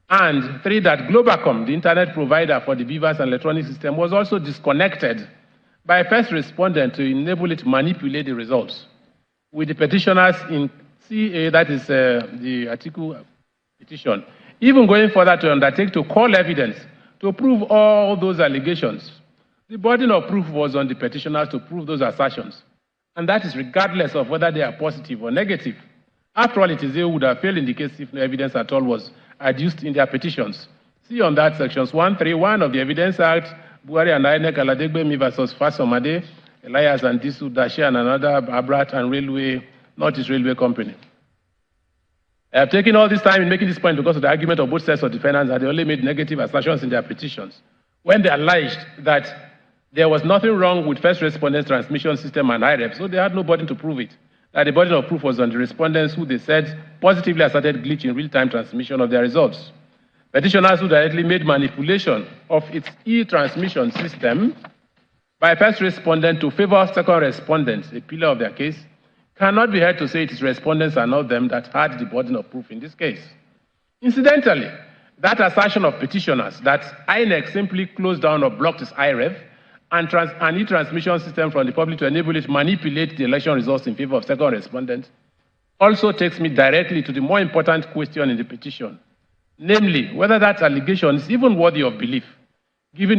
And 3, that Globacom, the internet provider for the beavers and electronic system, was also disconnected by first respondent to enable it to manipulate the results, with the petitioners in CA, that is the Atiku petition, even going further to undertake to call evidence to prove all those allegations. The burden of proof was on the petitioners to prove those assertions, and that is regardless of whether they are positive or negative. After all, it is they who would have failed in the case if no evidence at all was adduced in their petitions. See on that sections 131 of the Evidence Act, Buhari and INEC, Aladegbemi versus Fasomade, Elias and Disu, Dashi and another, Abrat and Railway, Northeast Railway Company. I have taken all this time in making this point because of the argument of both sets of defendants that they only made negative assertions in their petitions, when they alleged that there was nothing wrong with first respondents' transmission system and IREF, so they had no burden to prove it. That the burden of proof was on the respondents who they said positively asserted glitch in real-time transmission of their results. Petitioners who directly made manipulation of its e-transmission system by first respondent to favor second respondents, a pillar of their case, cannot be heard to say it is respondents and not them that had the burden of proof in this case. Incidentally, that assertion of petitioners that INEC simply closed down or blocked its IREF and e-transmission system from the public to enable it to manipulate the election results in favor of second respondents also takes me directly to the more important question in the petition, namely whether that allegation is even worthy of belief, given